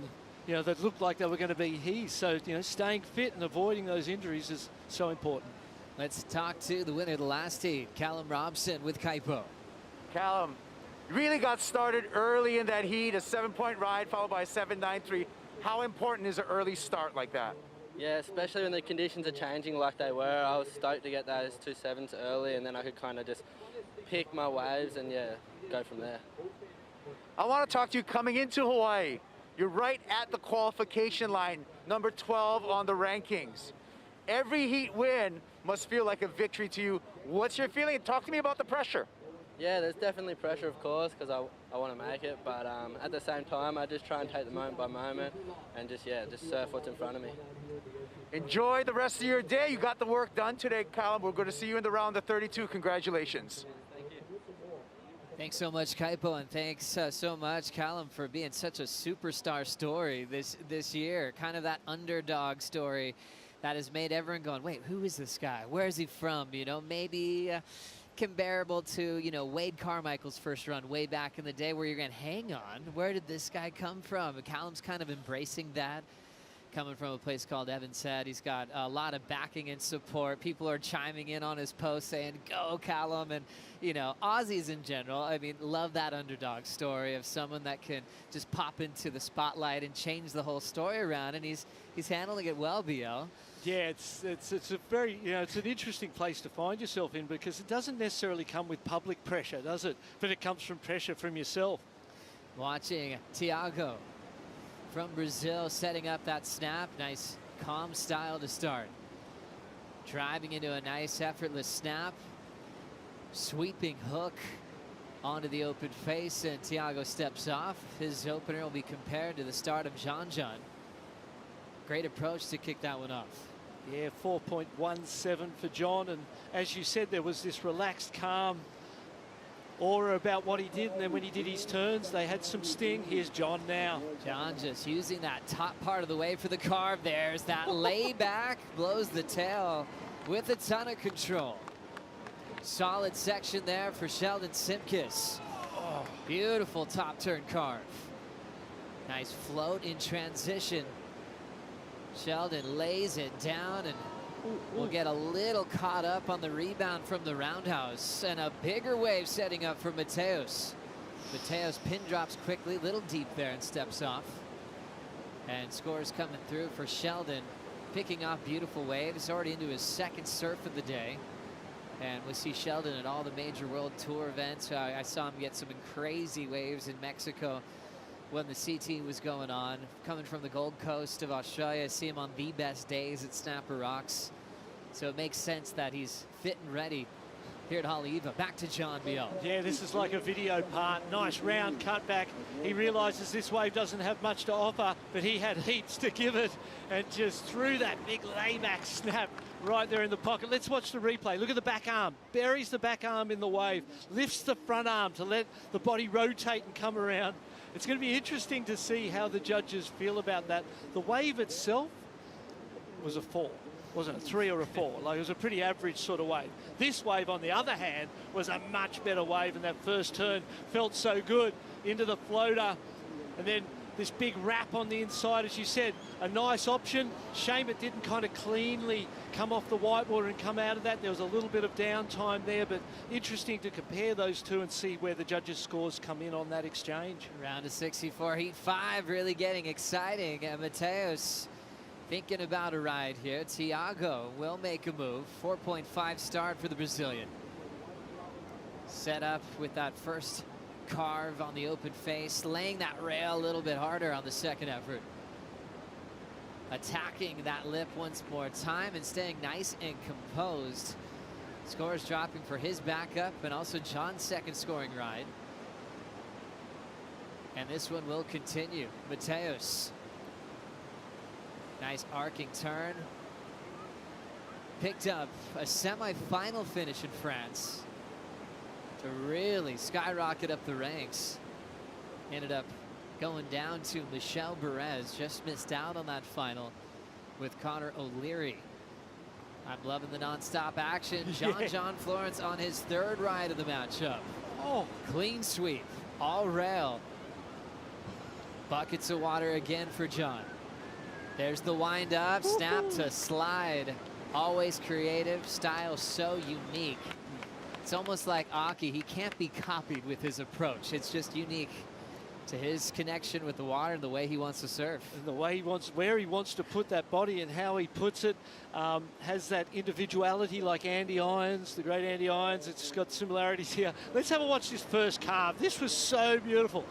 that looked like they were going to be his. So, staying fit and avoiding those injuries is so important. Let's talk to the winner of the last heat, Callum Robson with Kaipo. Callum, you really got started early in that heat, a 7-point ride followed by a 7.93. How important is an early start like that? Yeah, especially when the conditions are changing like they were. I was stoked to get those 2.7s early, and then I could kind of just pick my waves and, yeah, go from there. I want to talk to you coming into Hawaii. You're right at the qualification line, number 12 on the rankings. Every heat win must feel like a victory to you. What's your feeling? Talk to me about the pressure. Yeah, there's definitely pressure, of course, because I want to make it, but at the same time, I just try and take the moment by moment and just surf what's in front of me. Enjoy the rest of your day. You got the work done today, Callum. We're going to see you in the round of 32. Congratulations. Thanks so much, Kaipo, and thanks so much, Callum, for being such a superstar story this year. Kind of that underdog story that has made everyone going, wait, who is this guy? Where is he from? You know, maybe comparable to, you know, Wade Carmichael's first run way back in the day, where you're going, hang on, where did this guy come from? And Callum's kind of embracing that. Coming from a place called Evans Head. He's got a lot of backing and support. People are chiming in on his post saying, go Callum. And, you know, Aussies in general, I mean, love that underdog story of someone that can just pop into the spotlight and change the whole story around. And he's handling it well, BL. Yeah, it's a very, you know, it's an interesting place to find yourself in, because it doesn't necessarily come with public pressure, does it? But it comes from pressure from yourself. Watching Thiago from Brazil setting up that snap. Nice calm style to start. Driving into a nice effortless snap. Sweeping hook onto the open face, and Thiago steps off. His opener will be compared to the start of John. Great approach to kick that one off. Yeah, 4.17 for John, and as you said, there was this relaxed, calm aura about what he did, and then when he did his turns, they had some sting. Here's John now. John just using that top part of the wave for the carve. There's that layback, blows the tail with a ton of control. Solid section there for Sheldon Simkis. Oh, beautiful top turn carve. Nice float in transition. Sheldon lays it down, and will get a little caught up on the rebound from the roundhouse, and a bigger wave setting up for Mateus. Mateus pin drops quickly, little deep there, and steps off. And scores coming through for Sheldon, picking off beautiful waves, already into his second surf of the day. And we see Sheldon at all the major World Tour events. I saw him get some crazy waves in Mexico when the CT was going on. Coming from the Gold Coast of Australia, I see him on the best days at Snapper Rocks. So it makes sense that he's fit and ready here at Haleiwa. Back to John BL. Yeah, this is like a video part. Nice round cutback. He realizes this wave doesn't have much to offer, but he had heaps to give it, and just threw that big layback snap right there in the pocket. Let's watch the replay. Look at the back arm. Buries the back arm in the wave. Lifts the front arm to let the body rotate and come around. It's going to be interesting to see how the judges feel about that. The wave itself was a 4. Wasn't a 3 or a 4. Like, it was a pretty average sort of wave. This wave, on the other hand, was a much better wave, and that first turn felt so good into the floater. And then this big wrap on the inside, as you said, a nice option. Shame it didn't kind of cleanly come off the whitewater and come out of that. There was a little bit of downtime there, but interesting to compare those two and see where the judges' scores come in on that exchange. Round of 64, heat 5, really getting exciting. Mateus thinking about a ride here. Thiago will make a move. 4.5 start for the Brazilian. Set up with that first carve on the open face, laying that rail a little bit harder on the second effort. Attacking that lip once more time and staying nice and composed. Scores dropping for his backup and also John's second scoring ride. And this one will continue. Mateus. Nice arcing turn. Picked up a semi-final finish in France to really skyrocket up the ranks. Ended up going down to Michel Perez. Just missed out on that final with Connor O'Leary. I'm loving the non-stop action. John Florence on his third ride of the matchup. Oh, clean sweep, all rail. Buckets of water again for John. There's the wind up, snap to slide. Always creative, style so unique. It's almost like Aki, he can't be copied with his approach. It's just unique to his connection with the water and the way he wants to surf. And the way he wants, where he wants to put that body and how he puts it, has that individuality like Andy Irons, the great Andy Irons. It's got similarities here. Let's have a watch this first carve. This was so beautiful.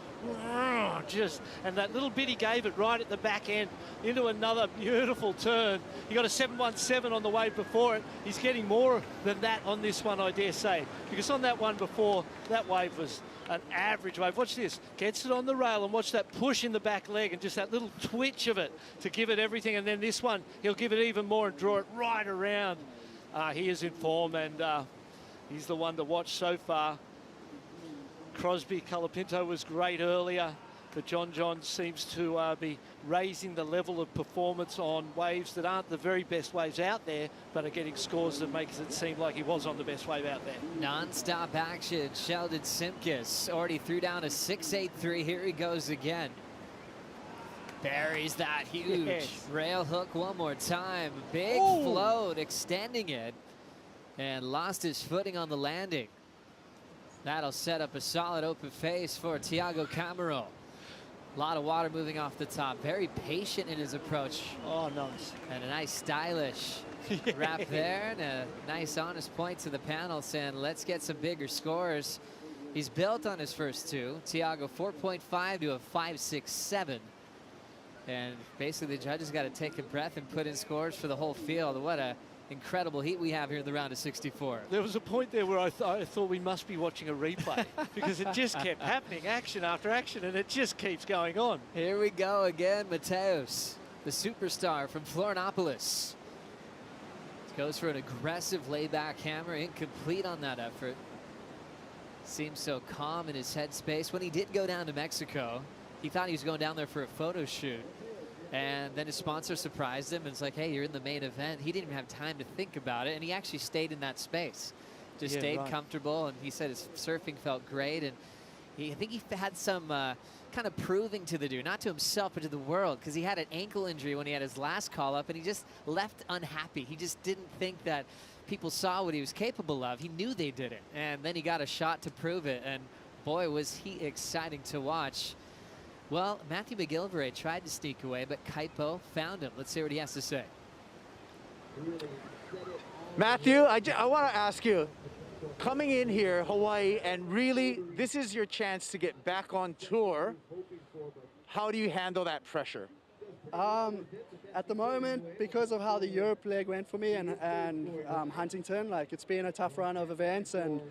And that little bit he gave it right at the back end into another beautiful turn. He got a 717 on the wave before it. He's getting more than that on this one, I dare say, because on that one before, that wave was an average wave. Watch this, gets it on the rail, and watch that push in the back leg and just that little twitch of it to give it everything. And then this one, he'll give it even more and draw it right around. He is in form, and he's the one to watch so far. Crosby Colapinto was great earlier, but John seems to be raising the level of performance on waves that aren't the very best waves out there, but are getting scores that makes it seem like he was on the best wave out there. Non-stop action. Sheldon Simkus already threw down a 6.83. Here he goes again. Buries that huge rail hook one more time. Big float, extending it, and lost his footing on the landing. That'll set up a solid open face for Thiago Camero. A lot of water moving off the top. Very patient in his approach. Oh, nice. And a nice stylish wrap there, and a nice honest point to the panel saying, let's get some bigger scores. He's built on his first two. Thiago 4.5 to a 5.67. And basically the judges got to take a breath and put in scores for the whole field. What a incredible heat we have here in the round of 64. There was a point there where I thought we must be watching a replay because it just kept happening, action after action, and it just keeps going on. Here we go again, Mateus, the superstar from Florianopolis. Goes for an aggressive layback hammer, incomplete on that effort. Seems so calm in his headspace. When he did go down to Mexico, he thought he was going down there for a photo shoot. And then his sponsor surprised him and was like, hey, you're in the main event. He didn't even have time to think about it, and he actually stayed in that space. Just stayed comfortable, and he said his surfing felt great. And I think he had some kind of proving to the dude, not to himself, but to the world, because he had an ankle injury when he had his last call-up, and he just left unhappy. He just didn't think that people saw what he was capable of. He knew they didn't, and then he got a shot to prove it, and boy, was he exciting to watch. Well, Matthew McGillivray tried to sneak away, but Kaipo found him. Let's see what he has to say. Matthew, I want to ask you, coming in here, Hawaii, and really, this is your chance to get back on tour. How do you handle that pressure? At the moment, because of how the Europe leg went for me and Huntington, like it's been a tough run of events, and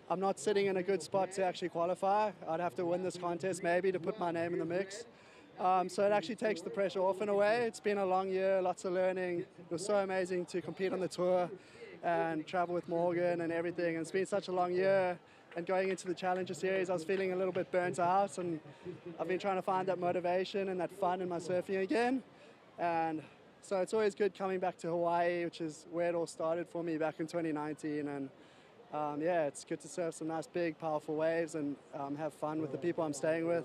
I'm not sitting in a good spot to actually qualify. I'd have to win this contest maybe to put my name in the mix. So it actually takes the pressure off in a way. It's been a long year, lots of learning. It was so amazing to compete on the tour and travel with Morgan and everything. And it's been such a long year. And going into the Challenger Series, I was feeling a little bit burnt out, and I've been trying to find that motivation and that fun in my surfing again. And so it's always good coming back to Hawaii, which is where it all started for me back in 2019. And yeah, it's good to surf some nice, big, powerful waves and have fun with the people I'm staying with.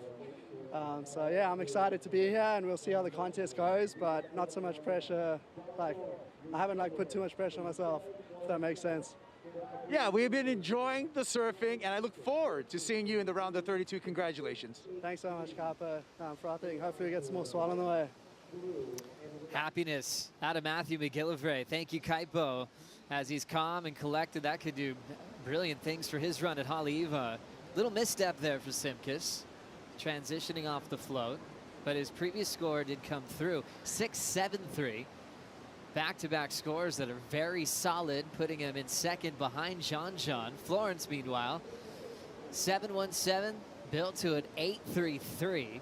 So yeah, I'm excited to be here, and we'll see how the contest goes, but not so much pressure. Like, I haven't put too much pressure on myself, if that makes sense. Yeah, we've been enjoying the surfing, and I look forward to seeing you in the round of 32. Congratulations. Thanks so much, Kappa. Frothing. Hopefully we get some more swell on the way. Happiness out of Matthew McGillivray. Thank you, Kaipo. As he's calm and collected, that could do brilliant things for his run at Haleiwa. Little misstep there for Simkus, transitioning off the float, but his previous score did come through. 6.73. Back-to-back scores that are very solid, putting him in second behind John. Florence, meanwhile, 7.17, built to an 8.33.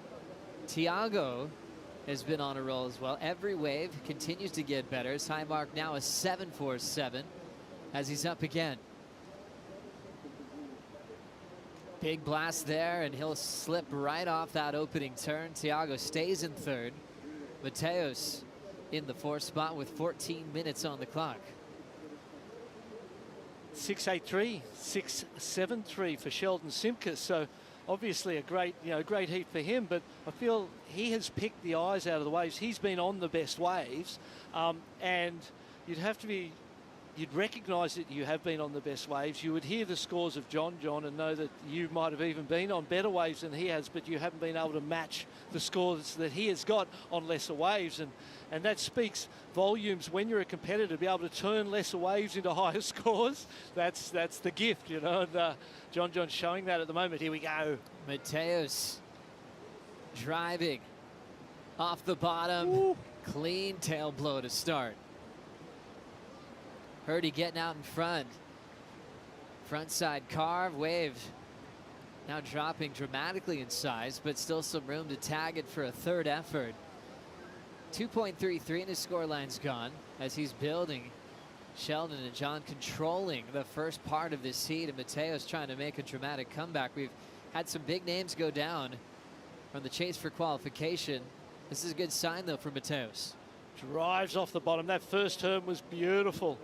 Thiago has been on a roll as well. Every wave continues to get better. His high mark now is 7.47 as he's up again. Big blast there, and he'll slip right off that opening turn. Thiago stays in third. Mateus in the fourth spot with 14 minutes on the clock. 6.83, 6.73 for Sheldon Simkus. So obviously a great, great heat for him, but I feel he has picked the eyes out of the waves. He's been on the best waves, and you'd have to be you'd recognise that you have been on the best waves. You would hear the scores of John and know that you might have even been on better waves than he has, but you haven't been able to match the scores that he has got on lesser waves. And that speaks volumes when you're a competitor, to be able to turn lesser waves into higher scores. That's the gift, you know. And John's showing that at the moment. Here we go. Mateos driving off the bottom. Ooh. Clean tail blow to start. Hurdy getting out in front. Front side carve, wave. Now dropping dramatically in size, but still some room to tag it for a third effort. 2.33 and his scoreline's gone as he's building. Sheldon and John controlling the first part of this heat, and Mateos trying to make a dramatic comeback. We've had some big names go down from the chase for qualification. This is a good sign, though, for Mateos. Drives off the bottom. That first turn was beautiful.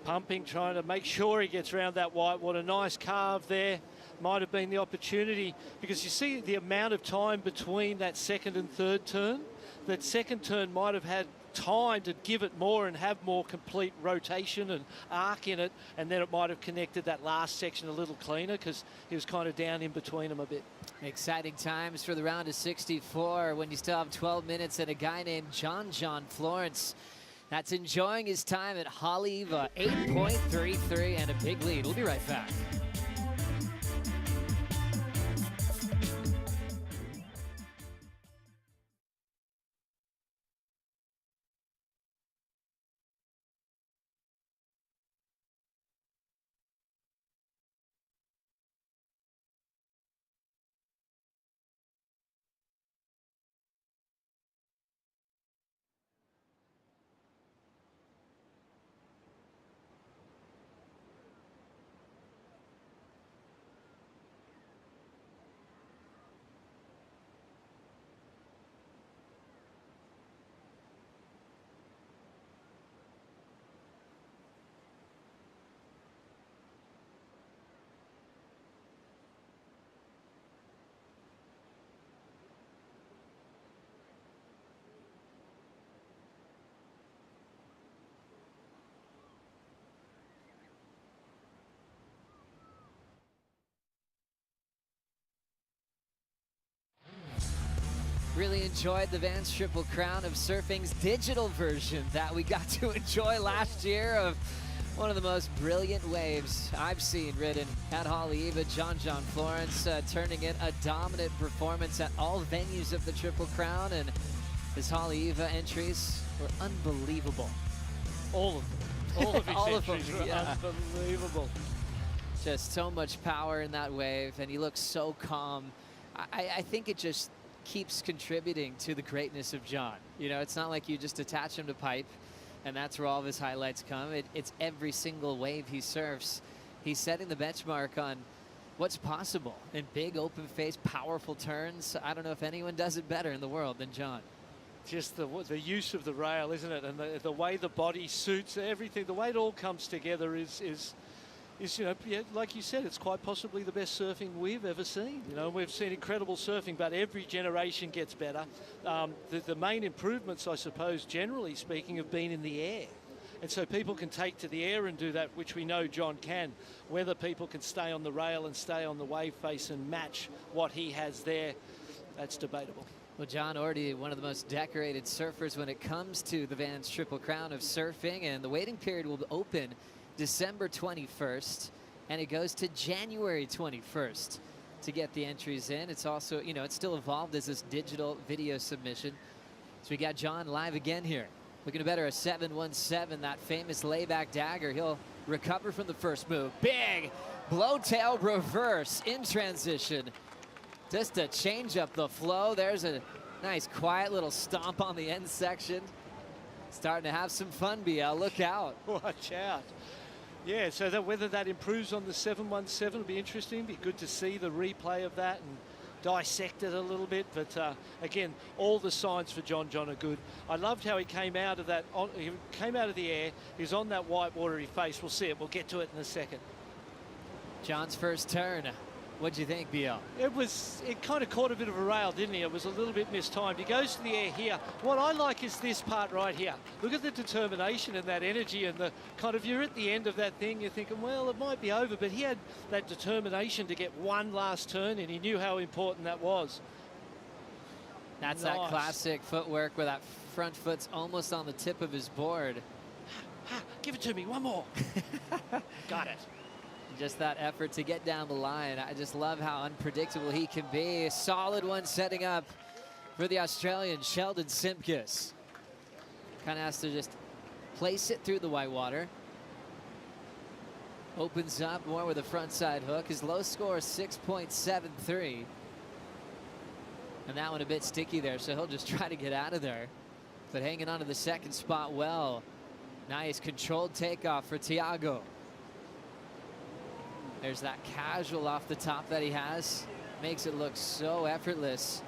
Pumping, trying to make sure he gets around that white water. Nice carve there. Might have been the opportunity, because you see the amount of time between that second and third turn. That second turn might have had time to give it more and have more complete rotation and arc in it, and then it might have connected that last section a little cleaner, because he was kind of down in between them a bit. Exciting times for the round of 64 when you still have 12 minutes and a guy named John Florence that's enjoying his time at Haleiwa. 8.33 and a big lead. We'll be right back. Really enjoyed the Vans Triple Crown of Surfing's digital version that we got to enjoy last year of one of the most brilliant waves I've seen ridden at Haleiwa. John Florence turning in a dominant performance at all venues of the Triple Crown, and his Haleiwa entries were unbelievable. All of them. All of his all entries of them, were unbelievable. Just so much power in that wave, and he looks so calm. I think it just keeps contributing to the greatness of John. You know, it's not like you just attach him to pipe and that's where all of his highlights come. It's every single wave he surfs. He's setting the benchmark on what's possible in big open face, powerful turns. I don't know if anyone does it better in the world than John. Just the use of the rail, isn't it? And the way the body suits everything, the way it all comes together is you know, yeah, like you said, it's quite possibly the best surfing we've ever seen. You know, we've seen incredible surfing, but every generation gets better. The main improvements, I suppose, generally speaking, have been in the air. And so people can take to the air and do that, which we know John can. Whether people can stay on the rail and stay on the wave face and match what he has there, that's debatable. Well, John already one of the most decorated surfers when it comes to the Vans Triple Crown of Surfing, and the waiting period will open December 21st, and it goes to January 21st to get the entries in. It's also, you know, it's still evolved as this digital video submission. So we got John live again here. Looking to better a 717, that famous layback dagger. He'll recover from the first move. Big blowtail reverse in transition. Just to change up the flow. There's a nice quiet little stomp on the end section. Starting to have some fun, BL. Look out. Watch out. Yeah, so that whether that improves on the 717 will be interesting. Be good to see the replay of that and dissect it a little bit. But again, all the signs for John are good. I loved how he came out of that. He came out of the air. He's on that white watery face. We'll see it. We'll get to it in a second. John's first turn. What'd you think, BL? It kind of caught a bit of a rail, didn't he? It was a little bit mistimed. He goes to the air here. What I like is this part right here. Look at the determination and that energy and the kind of, you're at the end of that thing, you're thinking, well, it might be over, but he had that determination to get one last turn, and he knew how important that was. That's Nice. that classic footwork where that front foot's almost on the tip of his board. Give it to me, one more. Got it. Just that effort to get down the line. I just love how unpredictable he can be. A solid one setting up for the Australian, Sheldon Simkus. Kind of has to just place it through the whitewater. Opens up more with a front side hook. His low score is 6.73. And that one a bit sticky there, so he'll just try to get out of there. But hanging on to the second spot well. Nice controlled takeoff for Thiago. There's that casual off the top that he has. Makes it look so effortless.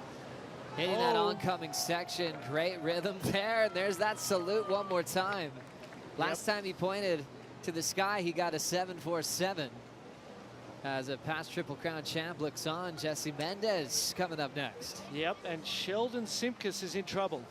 Hitting that oncoming section. Great rhythm there. And there's that salute one more time. Last time he pointed to the sky, he got a 7.47. As a past Triple Crown champ looks on, Jesse Mendez coming up next. Yep, and Sheldon Simkus is in trouble.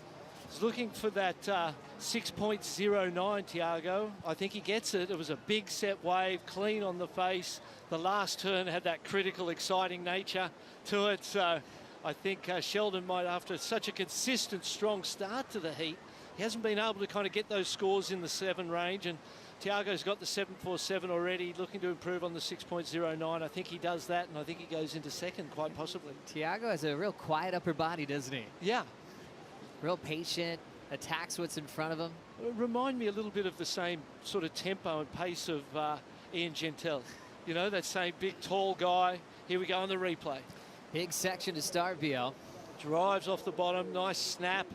He's looking for that 6.09, Thiago. I think he gets it. It was a big set wave, clean on the face. The last turn had that critical, exciting nature to it. So I think Sheldon might, after such a consistent, strong start to the heat, he hasn't been able to kind of get those scores in the 7 range. And Thiago's got the 7.47 already, looking to improve on the 6.09. I think he does that, and I think he goes into second, quite possibly. Thiago has a real quiet upper body, doesn't he? Yeah. Real patient, attacks what's in front of him. Remind me a little bit of the same sort of tempo and pace of Ian Gentile. You know, that same big, tall guy. Here we go on the replay. Big section to start, BL. Drives off the bottom, nice snap.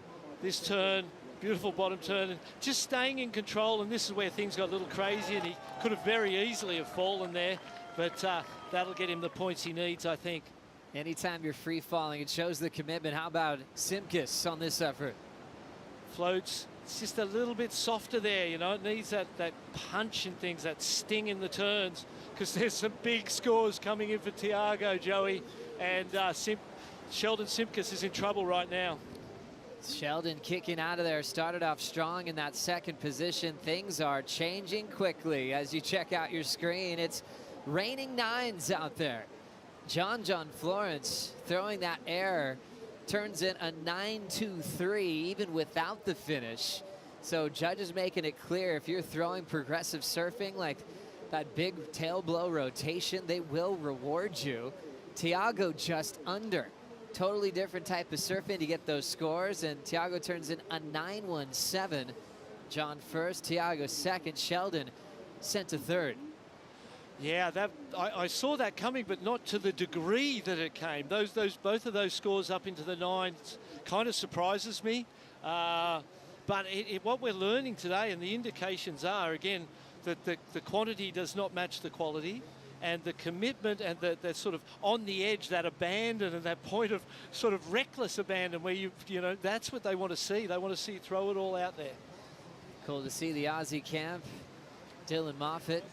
This turn, beautiful bottom turn, and just staying in control, and this is where things got a little crazy, and he could have very easily have fallen there, but that'll get him the points he needs, I think. Anytime you're free falling, it shows the commitment. How about Simkus on this effort? Floats, it's just a little bit softer there, you know, it needs that punch and things, that sting in the turns, because there's some big scores coming in for Thiago, Joey, and Sheldon Simkus is in trouble right now. Sheldon kicking out of there, started off strong in that second position. Things are changing quickly as you check out your screen. It's raining 9s out there. John Florence throwing that air turns in a 9.23 even without the finish. So judges making it clear, if you're throwing progressive surfing like that big tail blow rotation, they will reward you. Thiago just under. Totally different type of surfing to get those scores, and Thiago turns in a 9.17. John first, Thiago second, Sheldon sent to third. Yeah, I saw that coming, but not to the degree that it came. Both of those scores up into the 9s kind of surprises me. But what we're learning today, and the indications are, again, that the quantity does not match the quality, and the commitment and that sort of on the edge, that abandon and that point of sort of reckless abandon where you know, that's what they want to see. They want to see you throw it all out there. Cool to see the Aussie camp. Dylan Moffitt,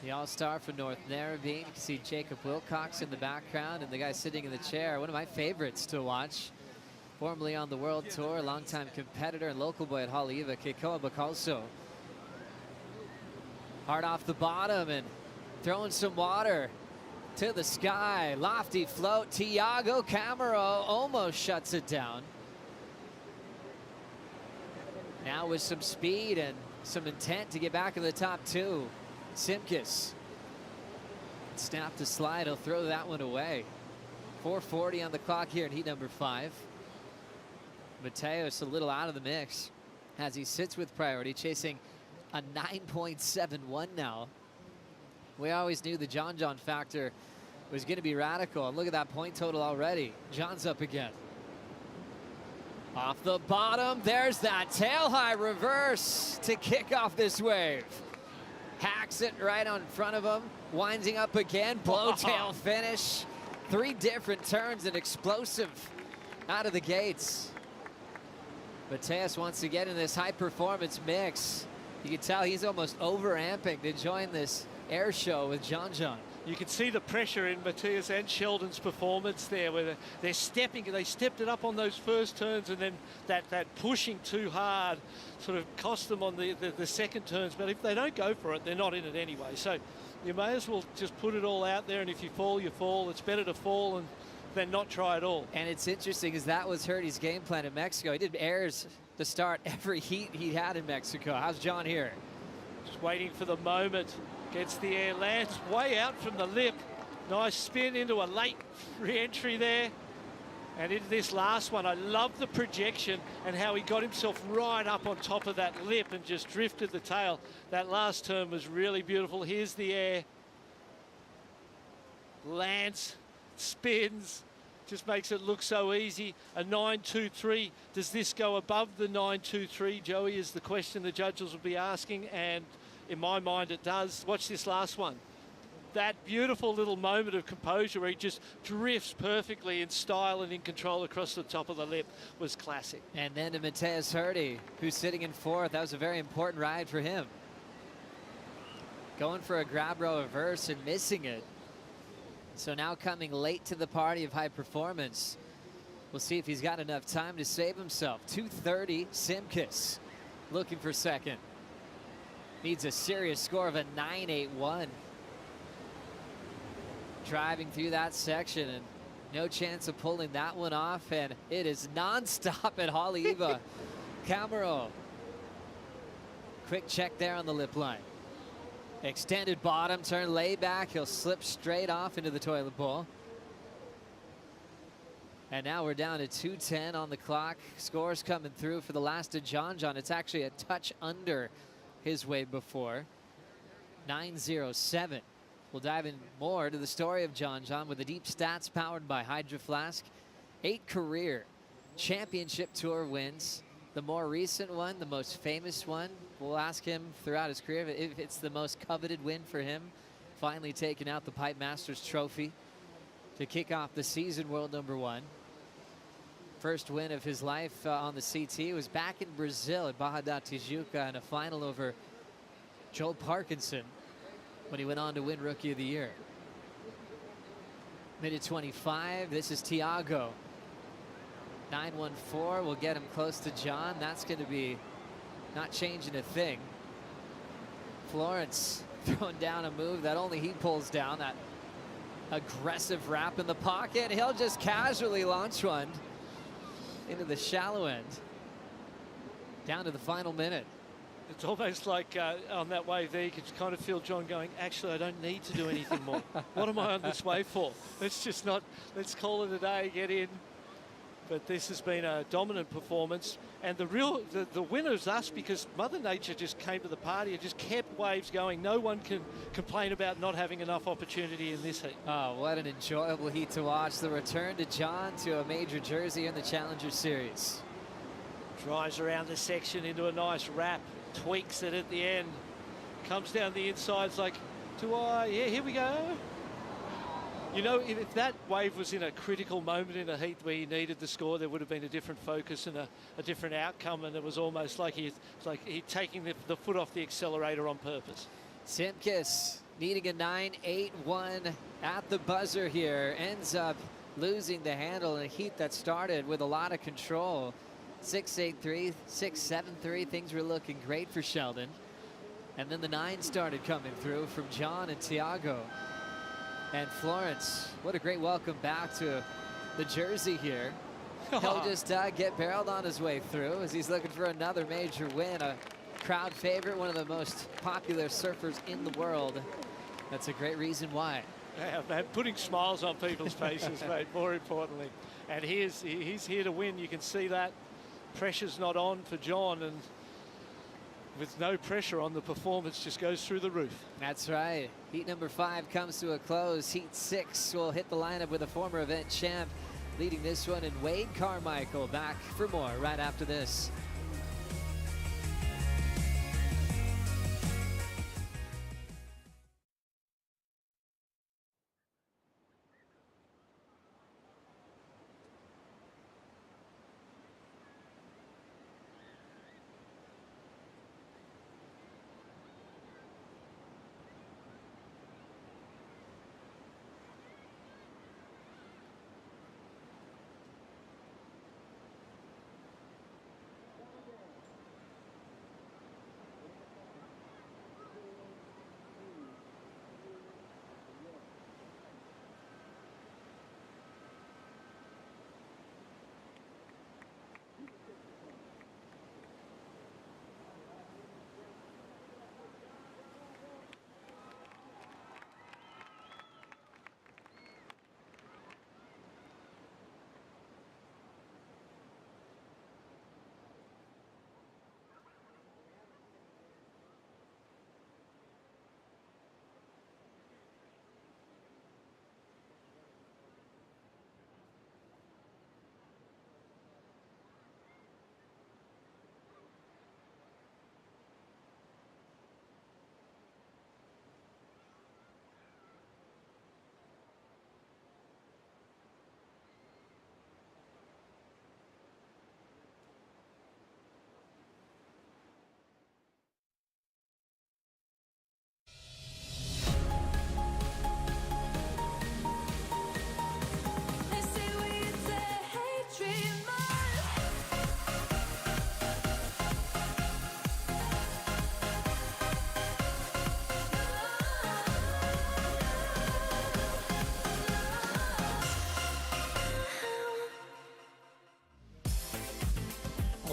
the all-star for North Narrabeen. You can see Jacob Wilcox in the background, and the guy sitting in the chair, one of my favorites to watch. Formerly on the World Tour, longtime competitor and local boy at Haleiwa, Keikoa Bakalso. Hard off the bottom and throwing some water to the sky. Lofty float. Thiago Camero almost shuts it down. Now with some speed and some intent to get back in the top 2. Simkus. Snap to slide. He'll throw that one away. 4:40 on the clock here in heat number 5. Mateos a little out of the mix as he sits with priority, chasing a 9.71 now. We always knew the John factor was going to be radical. And look at that point total already. John's up again. Off the bottom, there's that tail high reverse to kick off this wave. Hacks it right on front of him. Winding up again, blow tail finish. 3 different turns and explosive out of the gates. Mateus wants to get in this high performance mix. You can tell he's almost over amping to join this air show with John. You can see the pressure in Matthias and Sheldon's performance there, where they're stepping. They stepped it up on those first turns, and then that pushing too hard sort of cost them on the second turns. But if they don't go for it, they're not in it anyway. So you may as well just put it all out there, and if you fall, you fall. It's better to fall than not try at all. And it's interesting, because that was Hurdy's game plan in Mexico. He did airs to start every heat he had in Mexico. How's John here? Just waiting for the moment. Gets the air, lands way out from the lip. Nice spin into a late re-entry there. And into this last one, I love the projection and how he got himself right up on top of that lip and just drifted the tail. That last turn was really beautiful. Here's the air. Lands, spins, just makes it look so easy. A 9.23. Does this go above the 9.23, Joey, is the question the judges will be asking. And in my mind, it does. Watch this last one. That beautiful little moment of composure where he just drifts perfectly in style and in control across the top of the lip was classic. And then to Matthias Hurdy, who's sitting in fourth. That was a very important ride for him. Going for a grab row reverse and missing it. So now coming late to the party of high performance. We'll see if he's got enough time to save himself. 2:30, Simkis looking for second. Needs a serious score of a 9.81. Driving through that section, and no chance of pulling that one off, and it is non-stop at Haleiwa. Camaro. Quick check there on the lip line. Extended bottom turn, lay back. He'll slip straight off into the toilet bowl. And now we're down to 2:10 on the clock. Scores coming through for the last of John. It's actually a touch under his wave before. 9.07. We'll dive in more to the story of John with the deep stats powered by Hydro Flask. 8 career championship tour wins. The more recent one, the most famous one, we'll ask him throughout his career if it's the most coveted win for him. Finally taking out the Pipe Masters trophy to kick off the season, world #1. First win of his life on the CT was back in Brazil at Barra da Tijuca in a final over Joe Parkinson when he went on to win Rookie of the Year. Minute 25, this is Thiago. 9.14 will get him close to John. That's going to be not changing a thing. Florence throwing down a move that only he pulls down, that aggressive wrap in the pocket. He'll just casually launch one into the shallow end. Down to the final minute. It's almost like on that wave there, you can kind of feel John going, actually, I don't need to do anything more. What am I on this wave for? Let's call it a day, get in. But this has been a dominant performance. And the winner's us, because Mother Nature just came to the party and just kept waves going. No one can complain about not having enough opportunity in this heat. Oh, what an enjoyable heat to watch. The return to John to a major jersey in the Challenger Series. Drives around the section into a nice wrap. Tweaks it at the end. Comes down the insides like, yeah, here we go. You know, if that wave was in a critical moment in a heat where he needed the score, there would have been a different focus and a different outcome, and it was almost like he's taking the foot off the accelerator on purpose. Simkis needing a 9.81 at the buzzer here. Ends up losing the handle in a heat that started with a lot of control. 6.83, 6.73. Things were looking great for Sheldon. And then the 9 started coming through from John and Thiago. And Florence, what a great welcome back to the jersey here. He'll just get barreled on his way through as he's looking for another major win. A crowd favorite, one of the most popular surfers in the world. That's a great reason why. Yeah, man, putting smiles on people's faces, mate, more importantly. And he's here to win. You can see that. Pressure's not on for John, and with no pressure on, the performance just goes through the roof. That's right. Heat number 5 comes to a close. Heat 6 will hit the lineup with a former event champ leading this one, and Wade Carmichael back for more right after this.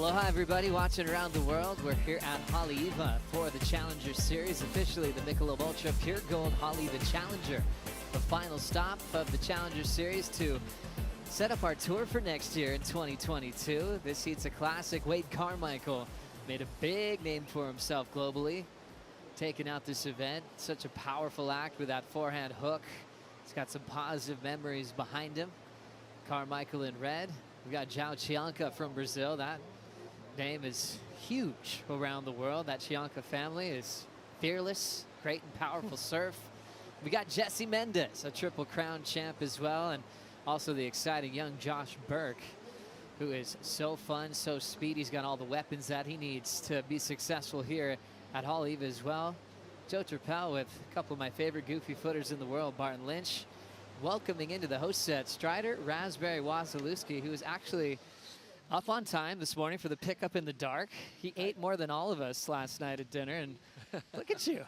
Aloha, everybody watching around the world. We're here at Haleiwa for the Challenger Series, officially the Michelob Ultra Pure Gold Haleiwa Challenger. The final stop of the Challenger Series to set up our tour for next year in 2022. This heat's a classic. Wade Carmichael made a big name for himself globally, taking out this event. Such a powerful act with that forehand hook. He's got some positive memories behind him. Carmichael in red. We got Joao Chianca from Brazil. That name is huge around the world. That Chianca family is fearless, great and powerful surf. We got Jesse Mendez, a Triple Crown champ as well, and also the exciting young Josh Burke, who is so fun, so speedy. He's got all the weapons that he needs to be successful here at Haleiwa as well. Joe Turpel with a couple of my favorite goofy footers in the world, Barton Lynch. Welcoming into the host set, Strider Raspberry Wasilewski, who was actually up on time this morning for the pickup in the dark. He ate more than all of us last night at dinner, and look at you.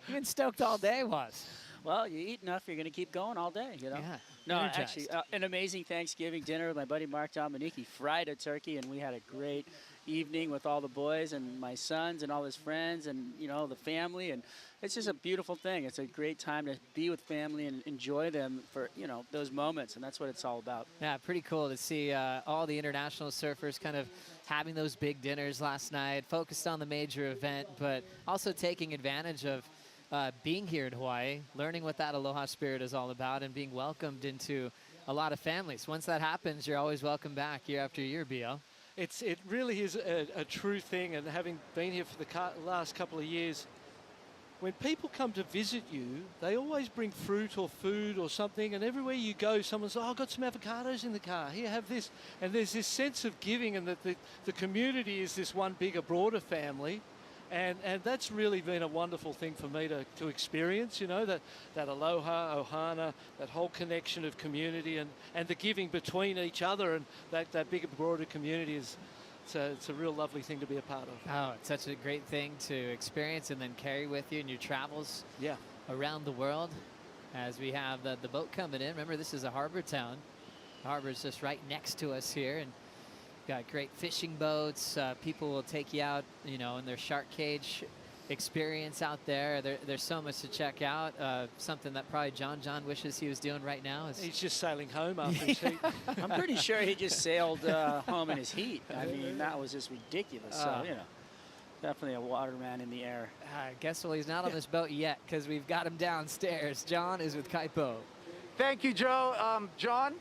You've been stoked all day, Was. Well, you eat enough, you're going to keep going all day, you know? Yeah, no, energized. actually, an amazing Thanksgiving dinner with my buddy Mark Dominique. He fried a turkey, and we had a great evening with all the boys and my sons and all his friends and, you know, the family. And it's just a beautiful thing. It's a great time to be with family and enjoy them for, you know, those moments. And that's what it's all about. Yeah, pretty cool to see all the international surfers kind of having those big dinners last night, focused on the major event, but also taking advantage of being here in Hawaii, learning what that aloha spirit is all about, and being welcomed into a lot of families. Once that happens, you're always welcome back year after year, BL. It really is a true thing, and having been here for the last couple of years, when people come to visit you, they always bring fruit or food or something, and everywhere you go, someone's, oh, I've got some avocados in the car, here, have this. And there's this sense of giving, and that the community is this one bigger, broader family. And that's really been a wonderful thing for me to experience, you know, that aloha, ohana, that whole connection of community and the giving between each other, and that bigger, broader community is, it's a real lovely thing to be a part of. Oh, it's such a great thing to experience and then carry with you in your travels around the world. As we have the boat coming in. Remember, this is a harbor town. The harbor is just right next to us here, and got great fishing boats. People will take you out, you know, in their shark cage experience out there. There's so much to check out. Something that probably John wishes he was doing right now. He's just sailing home after his heat. I'm pretty sure he just sailed home in his heat. I mean, that was just ridiculous. So, you know, definitely a waterman in the air. I guess, well, he's not on this boat yet because we've got him downstairs. John is with Kaipo. Thank you, Joe. John,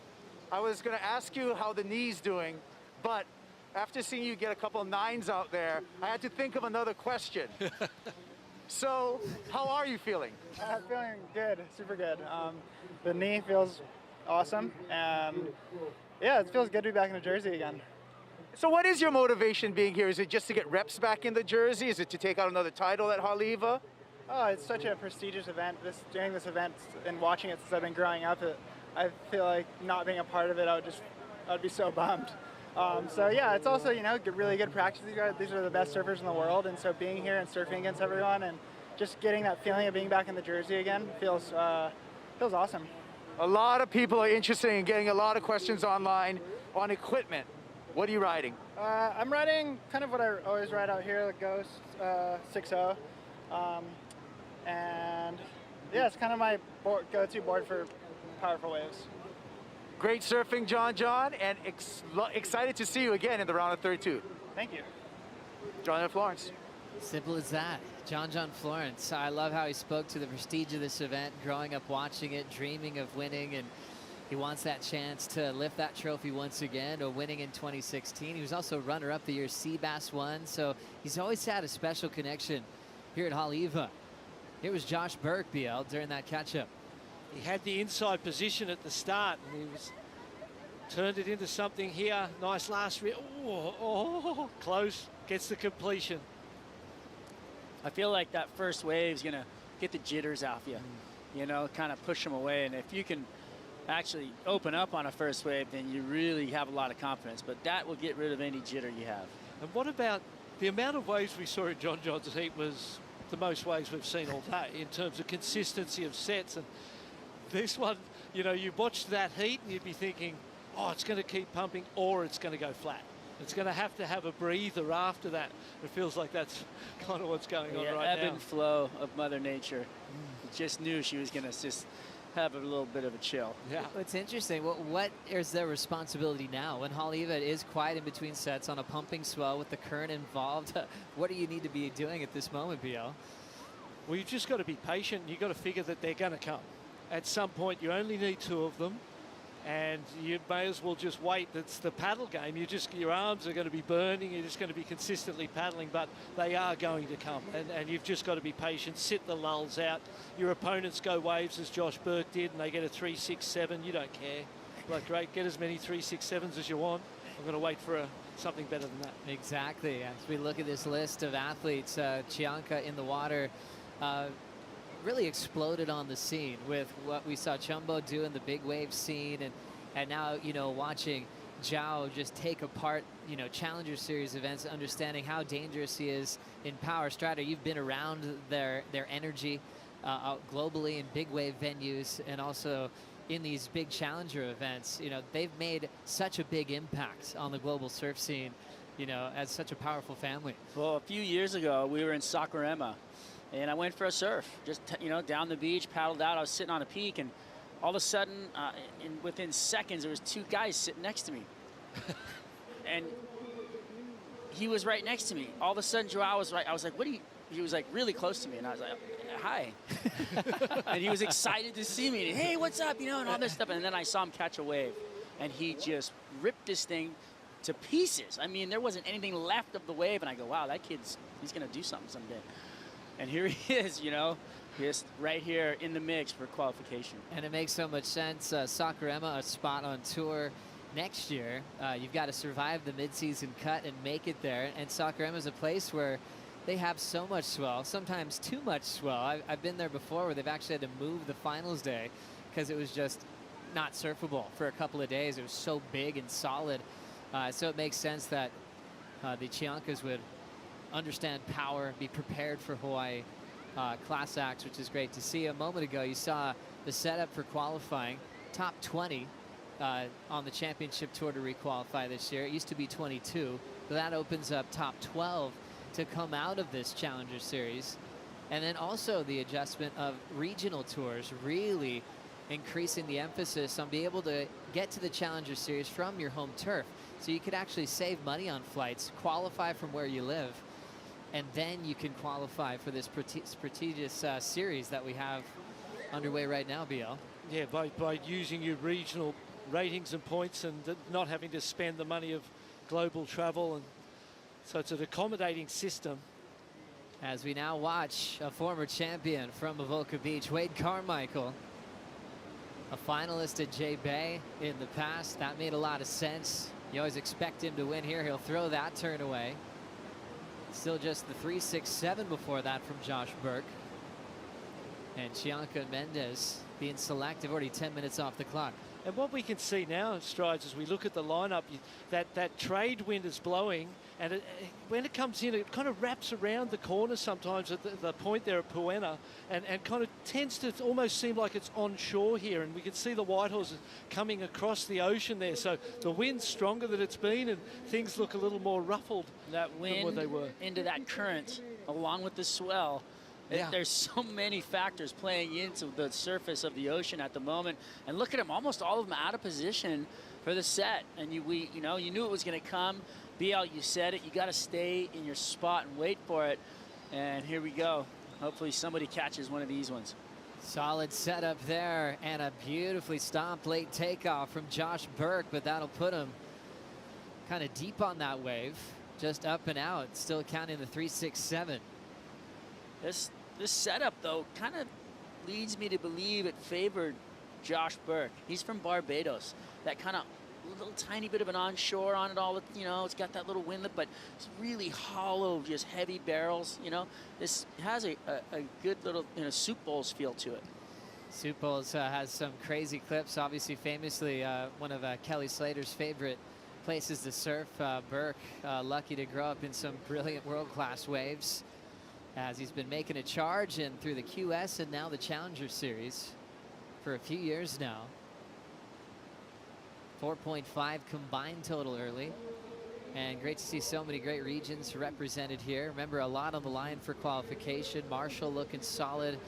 I was going to ask you how the knee's doing, but after seeing you get a couple of nines out there, I had to think of another question. So, how are you feeling? Feeling good, super good. The knee feels awesome, and yeah, it feels good to be back in the jersey again. So what is your motivation being here? Is it just to get reps back in the jersey? Is it to take out another title at Haleiwa? Oh, it's such a prestigious event. Doing this event and watching it since I've been growing up, I feel like not being a part of it, I'd be so bummed. So yeah, it's also, you know, really good practice. These are the best surfers in the world, and so being here and surfing against everyone and just getting that feeling of being back in the jersey again feels awesome. A lot of people are interested in getting a lot of questions online on equipment. What are you riding? I'm riding kind of what I always ride out here, the Ghost 6.0. And yeah, it's kind of my go-to board for powerful waves. Great surfing, John, and excited to see you again in the round of 32. Thank you. John Florence. Simple as that. John Florence. I love how he spoke to the prestige of this event, growing up watching it, dreaming of winning, and he wants that chance to lift that trophy once again, or winning in 2016. He was also runner-up the year Seabass won, so he's always had a special connection here at Haleiwa. Here was Josh Burke, BL, during that catch-up. He had the inside position at the start, and he turned it into something here. Nice last reel. Oh, close. Gets the completion. I feel like that first wave's going to get the jitters off you, you know, kind of push them away. And if you can actually open up on a first wave, then you really have a lot of confidence. But that will get rid of any jitter you have. And what about the amount of waves we saw in John's heat? Was the most waves we've seen all day in terms of consistency of sets. And this one, you know, you watch that heat and you'd be thinking, oh, it's going to keep pumping or it's going to go flat. It's going to have a breather after that. It feels like that's kind of what's going on right ebb now. and flow of Mother Nature. Just knew she was going to just have a little bit of a chill. Yeah. It's interesting. What is their responsibility now when Haleiwa is quiet in between sets on a pumping swell with the current involved? What do you need to be doing at this moment, BL? Well, you've just got to be patient. You've got to figure that they're going to come. At some point, you only need 2 of them, and you may as well just wait. It's the paddle game. Your arms are going to be burning. You're just going to be consistently paddling, but they are going to come, and you've just got to be patient. Sit the lulls out. Your opponents go waves as Josh Burke did, and they get a 3-6-7. You don't care. Like, great, get as many 3-6-7s as you want. I'm going to wait for something better than that. Exactly. As we look at this list of athletes, Chianca in the water really exploded on the scene with what we saw Chumbo do in the big wave scene, and now, you know, watching Joao just take apart, you know, Challenger Series events, understanding how dangerous he is in power strata. You've been around their energy globally in big wave venues and also in these big Challenger events. You know, they've made such a big impact on the global surf scene, you know, as such a powerful family. Well, a few years ago, we were in Saquarema, and I went for a surf, just, you know, down the beach, paddled out. I was sitting on a peak, and all of a sudden, within seconds, there was 2 guys sitting next to me. And he was right next to me. All of a sudden, Joao was right. I was like, what are you? He was like really close to me, and I was like, hi. And he was excited to see me. And, hey, what's up? You know, and all this stuff. And then I saw him catch a wave, and he just ripped this thing to pieces. I mean, there wasn't anything left of the wave, and I go, wow, that he's going to do something someday. And here he is, you know, just right here in the mix for qualification. And it makes so much sense. Saquarema, a spot on tour next year. You've got to survive the midseason cut and make it there. And Saquarema is a place where they have so much swell, sometimes too much swell. I've been there before where they've actually had to move the finals day because it was just not surfable for a couple of days. It was so big and solid. So it makes sense that the Chiancas would understand power, be prepared for Hawaii class acts, which is great to see. A moment ago, you saw the setup for qualifying. Top 20 on the championship tour to requalify this year. It used to be 22, but that opens up top 12 to come out of this Challenger Series. And then also the adjustment of regional tours, really increasing the emphasis on being able to get to the Challenger Series from your home turf. So you could actually save money on flights, qualify from where you live, and then you can qualify for this prestigious series that we have underway right now, BL. Yeah, by using your regional ratings and points and not having to spend the money of global travel. And so it's an accommodating system. As we now watch a former champion from Avoca Beach, Wade Carmichael, a finalist at J-Bay in the past. That made a lot of sense. You always expect him to win here. He'll throw that turn away. Still just the 3-6-7 before that from Josh Burke. And Chianca and Mendez being selective, already 10 minutes off the clock. And what we can see now, Strides, as we look at the lineup, that trade wind is blowing, and when it comes in, it kind of wraps around the corner sometimes at the point there at Puena, and kind of tends to almost seem like it's onshore here, and we can see the Whitehorse coming across the ocean there. So the wind's stronger than it's been, and things look a little more ruffled that wind than what they were. Into that current, along with the swell. Yeah. There's so many factors playing into the surface of the ocean at the moment. And look at them, almost all of them out of position for the set. And you knew it was going to come. BL, you said it. You got to stay in your spot and wait for it. And here we go. Hopefully somebody catches one of these ones. Solid setup there, and a beautifully stomped late takeoff from Josh Burke, but that'll put him kind of deep on that wave, just up and out, still counting the 3-6-7. This setup, though, kind of leads me to believe it favored Josh Burke. He's from Barbados. That kind of little tiny bit of an onshore on it all. You know, it's got that little windlet, but it's really hollow, just heavy barrels. You know, this has a good little, soup bowls feel to it. Soup Bowls has some crazy clips. Obviously, famously, one of Kelly Slater's favorite places to surf. Burke, lucky to grow up in some brilliant world-class waves, as he's been making a charge in through the QS and now the Challenger Series for a few years now. 4.5 combined total early. And great to see so many great regions represented here. Remember, a lot on the line for qualification. Marshall looking solid.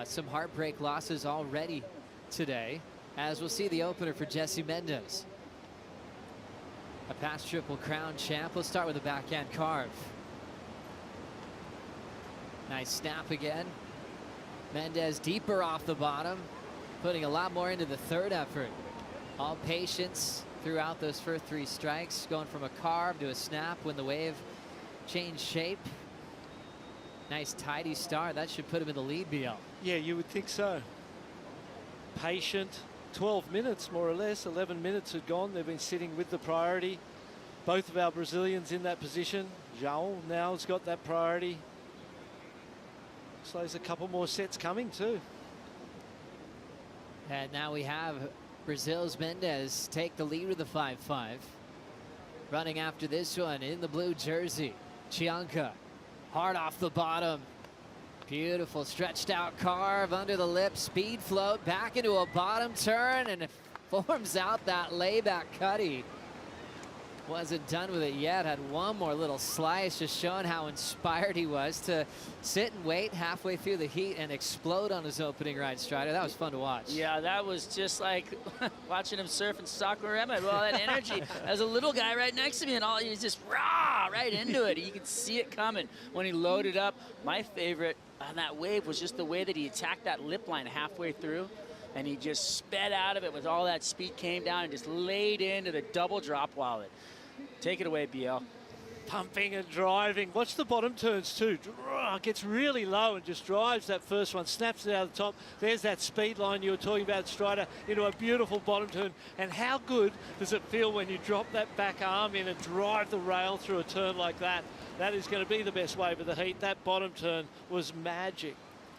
Some heartbreak losses already today, as we'll see the opener for Jesse Mendez. A past Triple Crown champ. We'll start with a backhand carve. Nice snap again. Mendez deeper off the bottom, putting a lot more into the third effort. All patience throughout those first 3 strikes, going from a carve to a snap when the wave changed shape. Nice tidy start. That should put him in the lead, BL. Yeah, you would think so. Patient. 12 minutes, more or less. 11 minutes had gone. They've been sitting with the priority. Both of our Brazilians in that position. Joao now has got that priority. So there's a couple more sets coming too. And now we have Brazil's Mendez take the lead with the 5-5. Running after this one in the blue jersey, Chianca. Hard off the bottom. Beautiful stretched out carve under the lip, speed float back into a bottom turn, and it forms out that layback cutty. Wasn't done with it yet, had one more little slice, just showing how inspired he was to sit and wait halfway through the heat and explode on his opening ride, Strider. That was fun to watch. Yeah, that was just like watching him surf in Sakurama with all that energy. As a little guy right next to me, and all he was just rah, right into it. You could see it coming when he loaded up. My favorite on that wave was just the way that he attacked that lip line halfway through, and he just sped out of it with all that speed, came down and just laid into the double drop wallet. Take it away, BL. Pumping and driving. Watch the bottom turns too. Gets really low and just drives that first one, snaps it out of the top. There's that speed line you were talking about, Strider, into a beautiful bottom turn. And how good does it feel when you drop that back arm in and drive the rail through a turn like that? That is going to be the best wave of the heat. That bottom turn was magic.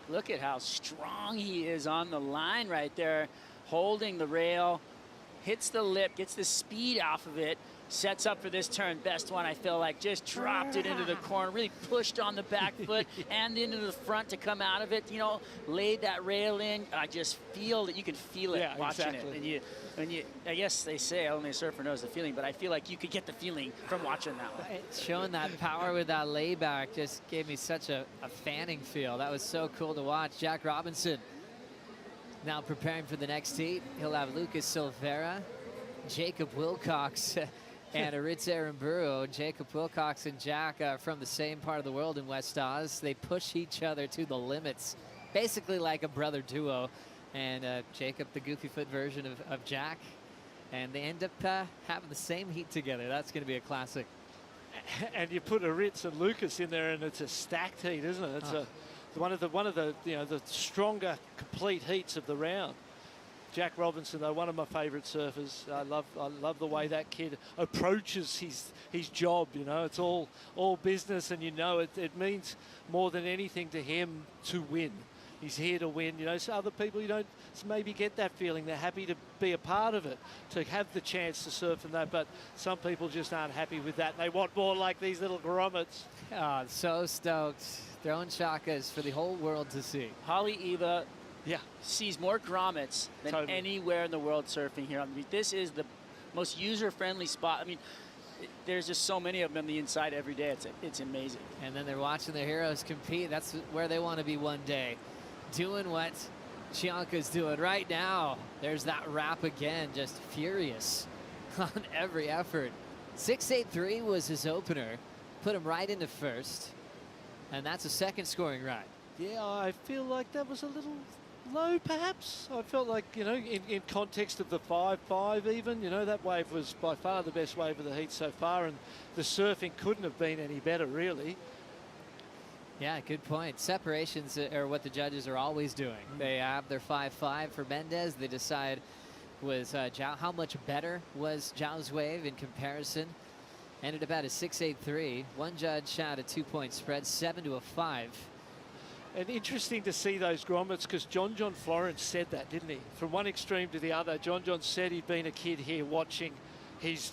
Look at how strong he is on the line right there, holding the rail, hits the lip, gets the speed off of it, sets up for this turn. Best one, I feel like, just dropped it into the corner, really pushed on the back foot and into the front to come out of it, you know, laid that rail in. I just feel that you can feel it watching it. And I guess they say only a surfer knows the feeling, but I feel like you could get the feeling from watching that one. Showing that power with that layback just gave me such a fanning feel. That was so cool to watch. Jack Robinson now preparing for the next heat. He'll have Lucas Silveira, Jacob Wilcox, and Aritz Aramburu. Jacob Wilcox and Jack are from the same part of the world in West Oz. They push each other to the limits, basically like a brother duo. And Jacob, the goofy foot version of Jack. And they end up having the same heat together. That's going to be a classic. And you put Aritz and Lucas in there, and it's a stacked heat, isn't it? It's one of the the stronger complete heats of the round. Jack Robinson, though, one of my favourite surfers. I love the way that kid approaches his job. You know, it's all business, and you know it means more than anything to him to win. He's here to win. You know, so other people, you don't maybe get that feeling. They're happy to be a part of it, to have the chance to surf in that. But some people just aren't happy with that. They want more like these little grommets. Oh, so stoked. Throwing shakas for the whole world to see. Haleiwa sees more grommets than anywhere in the world surfing here. I mean, this is the most user-friendly spot. I mean, there's just so many of them on the inside every day. It's amazing. And then they're watching their heroes compete. That's where they want to be one day. Doing what Chianca's doing right now. There's that wrap again, just furious on every effort. 6.83 was his opener. Put him right into first. And that's a second scoring ride. Yeah, I feel like that was a little low, perhaps. I felt like, you know, in context of the 5-5 even, you know, that wave was by far the best wave of the heat so far, and the surfing couldn't have been any better, really. Yeah, good point. Separations are what the judges are always doing. They have their 5-5 for Mendez. They decide was Joao, how much better was Joao's wave in comparison. Ended up at a 6.83. One judge had a 2-point spread, 7-5. And interesting to see those grommets, because John Florence said that, didn't he? From one extreme to the other, John said he'd been a kid here watching his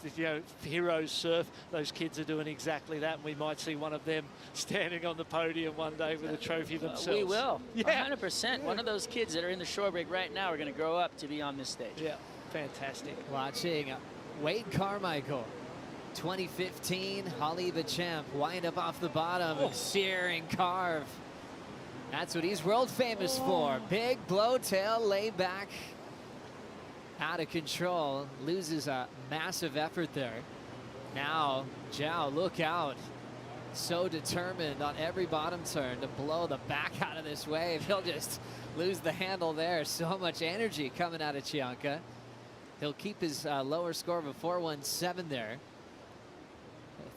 heroes surf. Those kids are doing exactly that, and we might see one of them standing on the podium one day with a trophy themselves. We will, 100%. One of those kids that are in the shore break right now are going to grow up to be on this stage. Yeah, fantastic. Watching Wade Carmichael 2015 Haleiwa champ, wind up off the bottom, and sear and carve. That's what he's world famous for. Big blowtail, lay back, out of control, loses a massive effort there. Now, Joao, look out. So determined on every bottom turn to blow the back out of this wave. He'll just lose the handle there. So much energy coming out of Chianca. He'll keep his lower score of a 4.17 there.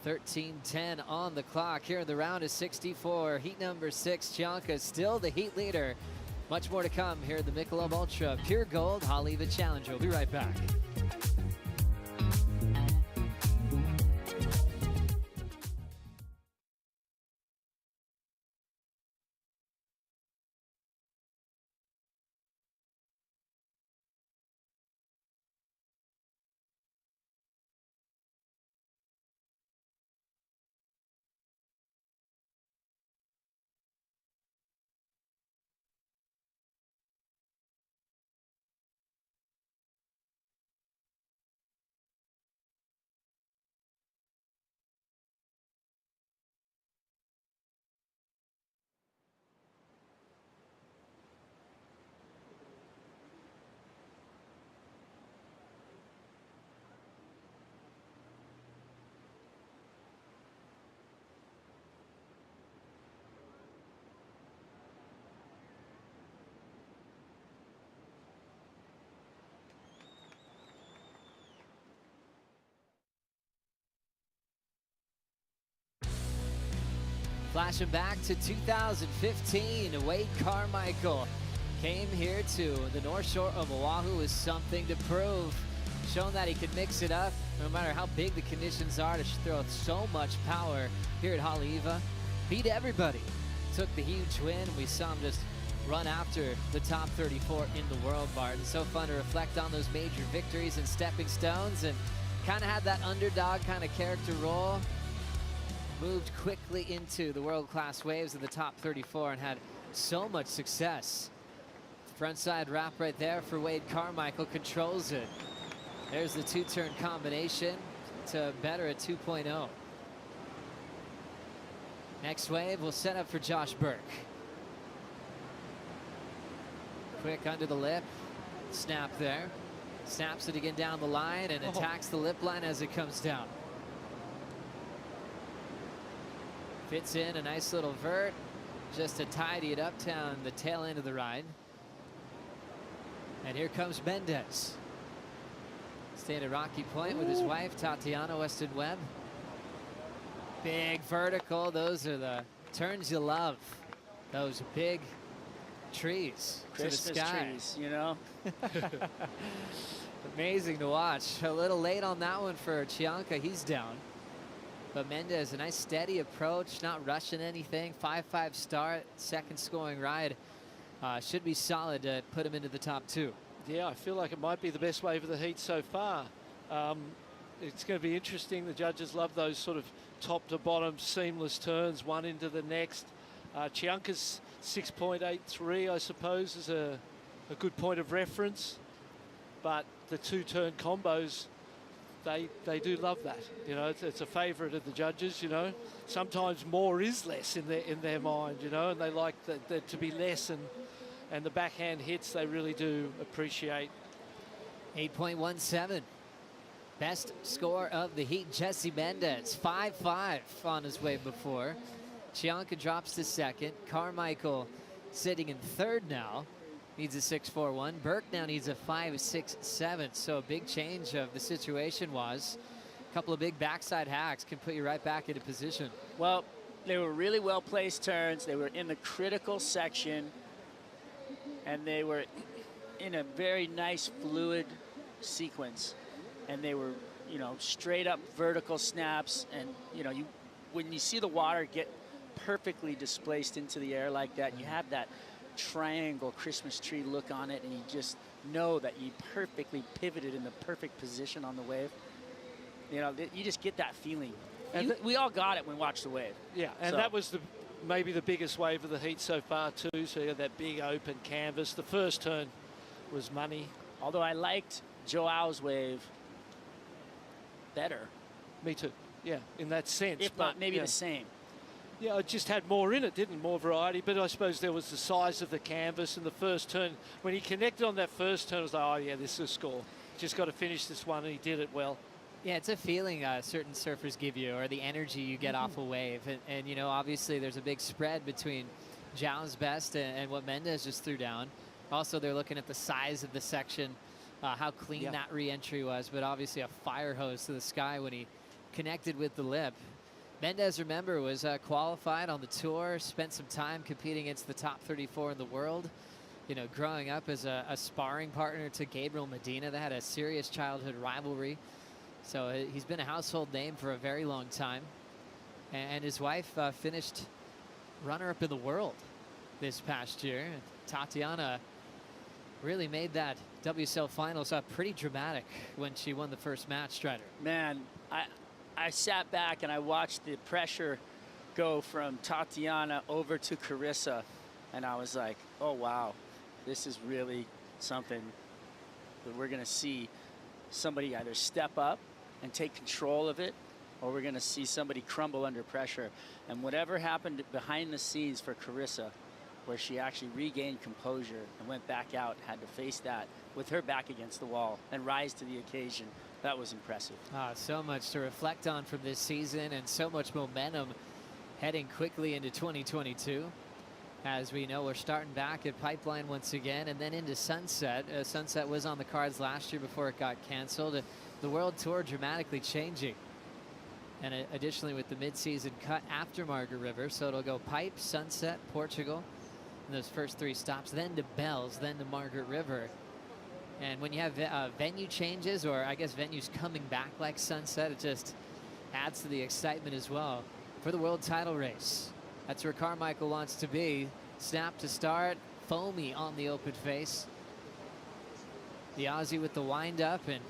13:10 on the clock. Here in the round is 64. Heat number 6, Chianca still the heat leader. Much more to come here at the Michelob Ultra Pure Gold Haleiwa Challenge. We'll be right back. Flashing back to 2015, Wade Carmichael came here to the North Shore of Oahu with something to prove. Shown that he can mix it up, no matter how big the conditions are, to throw so much power here at Haleiwa. Beat everybody. Took the huge win. We saw him just run after the top 34 in the world, Martin. So fun to reflect on those major victories and stepping stones, and kind of had that underdog kind of character role. Moved quickly into the world-class waves of the top 34 and had so much success. Frontside wrap right there for Wade Carmichael, controls it. There's the two-turn combination to better a 2.0. Next wave will set up for Josh Burke. Quick under the lip, snap there. Snaps it again down the line and attacks the lip line as it comes down. Fits in a nice little vert, just to tidy it up down the tail end of the ride. And here comes Mendez. Staying at Rocky Point with his wife, Tatiana Weston Webb. Big vertical, those are the turns you love. Those big trees Christmas to the sky. trees, you know? Amazing to watch. A little late on that one for Chianca, he's down. But Mendez, a nice steady approach, not rushing anything. 5-5 start, second scoring ride. Should be solid to put him into the top 2. Yeah, I feel like it might be the best wave of the heat so far. It's going to be interesting. The judges love those sort of top to bottom seamless turns, one into the next. Chianca's 6.83, I suppose, is a good point of reference. But the two-turn combos, they do love that. You know, it's a favorite of the judges, you know. Sometimes more is less in their mind, you know, and they like that to be less, and the backhand hits they really do appreciate. 8.17. Best score of the heat, Jesse Mendez. 5-5 on his way before. Chianca drops to second. Carmichael sitting in third now. Needs a 6.41. Burke now needs a 5.67. So a big change of the situation was a couple of big backside hacks can put you right back into position. Well, they were really well placed turns. They were in the critical section, and they were in a very nice fluid sequence. And they were, you know, straight up vertical snaps. And, you know, when you see the water get perfectly displaced into the air like that, you have that triangle Christmas tree look on it, and you just know that you perfectly pivoted in the perfect position on the wave. You know, you just get that feeling. And we all got it when we watched the wave. Yeah, and that was maybe the biggest wave of the heat so far too. So you had that big open canvas. The first turn was money. Although I liked Joao's wave better. Me too. Yeah, in that sense. If not, maybe the same. Yeah, it just had more in it, didn't it? More variety. But I suppose there was the size of the canvas and the first turn. When he connected on that first turn, I was like, oh, yeah, this is a score. Just got to finish this one, and he did it well. Yeah, it's a feeling certain surfers give you, or the energy you get off a wave. And, you know, obviously there's a big spread between Joao's best and what Mendez just threw down. Also, they're looking at the size of the section, how clean that re-entry was, but obviously a fire hose to the sky when he connected with the lip. Mendez, remember, was qualified on the tour, spent some time competing against the top 34 in the world. You know, growing up as a sparring partner to Gabriel Medina. They had a serious childhood rivalry. So he's been a household name for a very long time. And his wife finished runner-up in the world this past year. Tatiana really made that WSL finals pretty dramatic when she won the first match, Strider. Man, I sat back and I watched the pressure go from Tatiana over to Carissa, and I was like, oh, wow, this is really something that we're going to see somebody either step up and take control of it, or we're going to see somebody crumble under pressure. And whatever happened behind the scenes for Carissa, where she actually regained composure and went back out, had to face that with her back against the wall and rise to the occasion, that was impressive. So much to reflect on from this season, and so much momentum heading quickly into 2022. As we know, we're starting back at Pipeline once again, and then into Sunset. Sunset was on the cards last year before it got canceled. The World Tour dramatically changing. And additionally with the mid-season cut after Margaret River, so it'll go Pipe, Sunset, Portugal, and those first 3 stops, then to Bells, then to Margaret River. And when you have venue changes, or I guess venues coming back like Sunset, it just adds to the excitement as well for the world title race. That's where Carmichael wants to be. Snap to start, foamy on the open face. The Aussie with the wind up and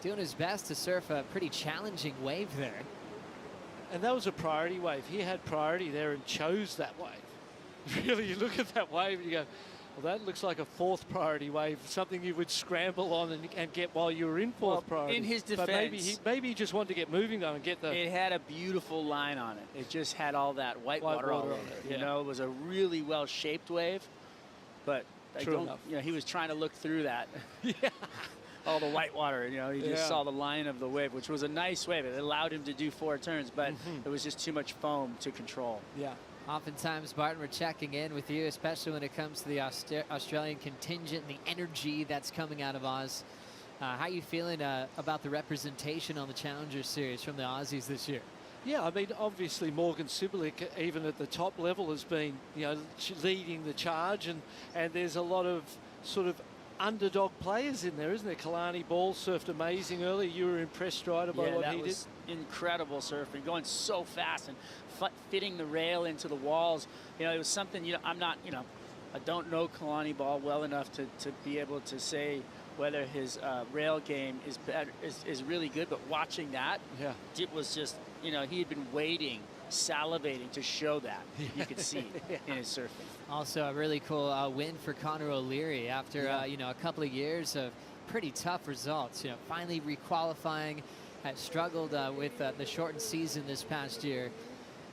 doing his best to surf a pretty challenging wave there. And that was a priority wave. He had priority there and chose that wave. Really, you look at that wave and you go, well, that looks like a 4th priority wave, something you would scramble on and get while you were in 4th priority. In his defense, but maybe he just wanted to get moving though and get the. It had a beautiful line on it. It just had all that white water all over it. You know, it was a really well-shaped wave, but you know, he was trying to look through that. All the white water, you know, he just saw the line of the wave, which was a nice wave. It allowed him to do 4 turns, but it was just too much foam to control. Yeah. Oftentimes, Barton, we're checking in with you, especially when it comes to the Australian contingent and the energy that's coming out of Oz. How are you feeling about the representation on the Challenger Series from the Aussies this year? Yeah, I mean, obviously Morgan Sibilic, even at the top level, has been, you know, leading the charge, and there's a lot of sort of underdog players in there, isn't there? Kalani Ball surfed amazing early. You were impressed, Strider, by what he did? Yeah, that was incredible surfing, going so fast and fitting the rail into the walls. You know, it was something, you know, I'm not, you know, I don't know Kalani Ball well enough to be able to say whether his rail game is better, is really good, but watching that, it was just, you know, he had been waiting, salivating to show that. You could see in his surfing. Also a really cool win for Connor O'Leary after you know, a couple of years of pretty tough results. You know, finally requalifying, had struggled with the shortened season this past year,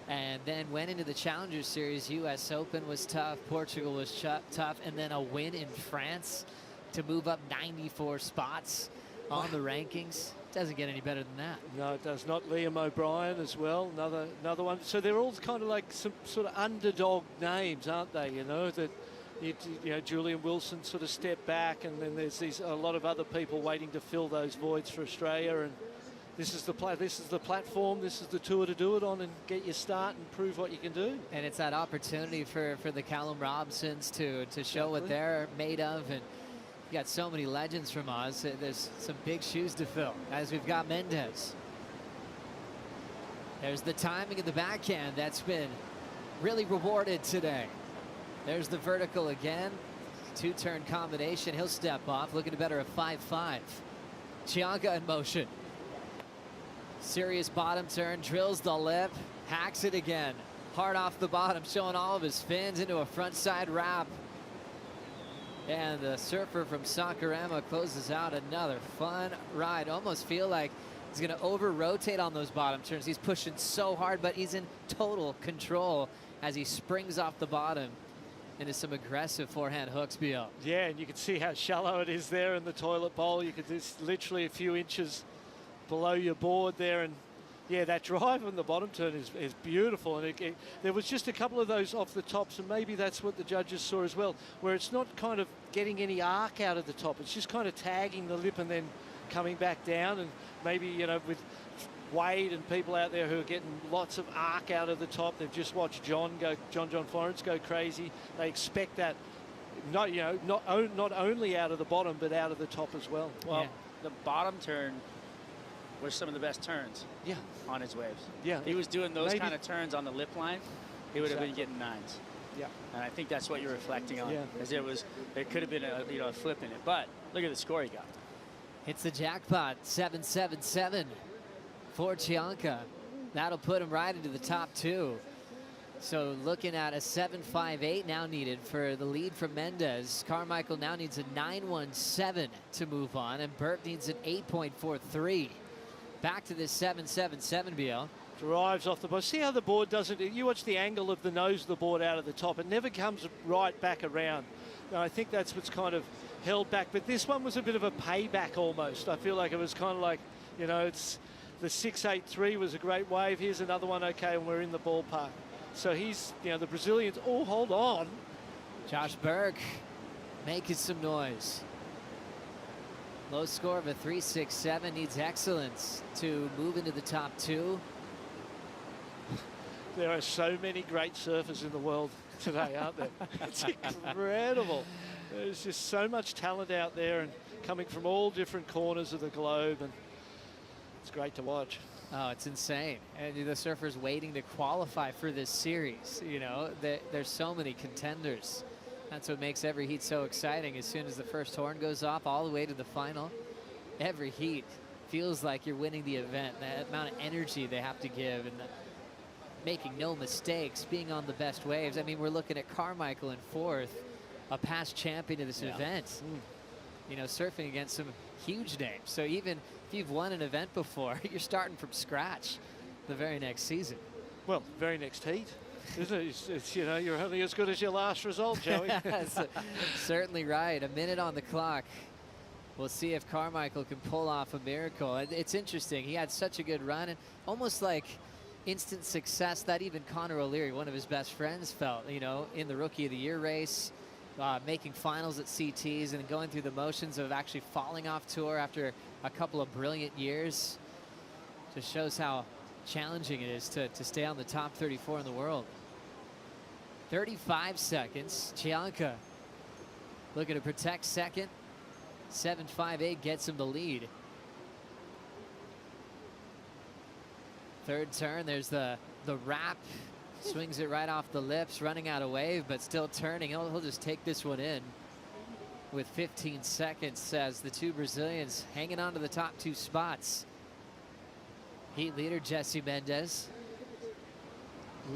and then went into the Challenger Series. US Open was tough, Portugal was tough, and then a win in France to move up 94 spots on the rankings. Doesn't get any better than that. No, it does not. Liam O'Brien as well, another one. So they're all kind of like some sort of underdog names, aren't they? You know, that you know, Julian Wilson sort of stepped back, and then there's a lot of other people waiting to fill those voids for Australia. And this is the platform, this is the tour to do it on and get your start and prove what you can do. And it's that opportunity for the Callum Robsons to show what they're made of. And you got so many legends from Oz. There's some big shoes to fill, as we've got Mendez. There's the timing of the backhand that's been really rewarded today. There's the vertical again. 2-turn combination. He'll step off, looking to better a 5-5. Chianca in motion. Serious bottom turn, drills the lip, hacks it again. Hard off the bottom, showing all of his fins into a front side wrap. And the surfer from Sakurama closes out another fun ride. Almost feel like He's going to over-rotate on those bottom turns. He's pushing so hard, but he's in total control as he springs off the bottom into some aggressive forehand hooks, BL. Yeah, and you can see how shallow it is there in the toilet bowl. You could just literally a few inches below your board there, and yeah, that drive on the bottom turn is beautiful. And there was just a couple of those off the tops, and maybe that's what the judges saw as well, where it's not kind of getting any arc out of the top. It's just kind of tagging the lip and then coming back down. And maybe, you know, with Wade and people out there who are getting lots of arc out of the top, they've just watched John Florence go crazy. They expect that, not only out of the bottom, but out of the top as well. Well, the bottom turn were some of the best turns on his waves. Yeah. He was doing those kind of turns on the lip line, he would have been getting 9s. Yeah. And I think that's what you're reflecting on. Yeah. Because it could have been a flip in it. But look at the score he got. Hits the jackpot, 777 for Chianca. That'll put him right into the top 2. So looking at a 7.58 now needed for the lead from Mendez. Carmichael now needs a 9.17 to move on, and Burt needs an 8.43. Back to this 7.77, BL. Drives off the board. See how the board doesn't, you watch the angle of the nose of the board out of the top. It never comes right back around. And I think that's what's kind of held back. But this one was a bit of a payback almost. I feel like it was kind of like, you know, it's the 6.83 was a great wave. Here's another one, okay, and we're in the ballpark. So he's, you know, the Brazilians, oh, hold on. Josh Burke making some noise. Low score of a 3.67, needs excellence to move into the top 2. There are so many great surfers in the world today, aren't there? It's incredible. There's just so much talent out there and coming from all different corners of the globe, and it's great to watch. Oh, it's insane. And the surfers waiting to qualify for this series. You know, there's so many contenders. That's what makes every heat so exciting. As soon as the first horn goes off, all the way to the final, every heat feels like you're winning the event. That amount of energy they have to give, and making no mistakes, being on the best waves. I mean, we're looking at Carmichael in 4th, a past champion of this event. You know, surfing against some huge names. So even if you've won an event before, you're starting from scratch the very next season. Well, very next heat, isn't it? It's, you know, you're only as good as your last result, Joey. Certainly right. A minute on the clock. We'll see if Carmichael can pull off a miracle. It's interesting. He had such a good run, and almost like instant success that even Connor O'Leary, one of his best friends, felt, you know, in the Rookie of the Year race. Making finals at CTs and going through the motions of actually falling off tour after a couple of brilliant years. Just shows how challenging it is to stay on the top 34 in the world. 35 seconds. Chianca looking to protect second. 7.58 gets him the lead. Third turn, there's the wrap. Swings it right off the lips, running out of wave, but still turning. He'll just take this one in with 15 seconds as the 2 Brazilians hanging on to the top 2 spots. Heat leader Jesse Mendez.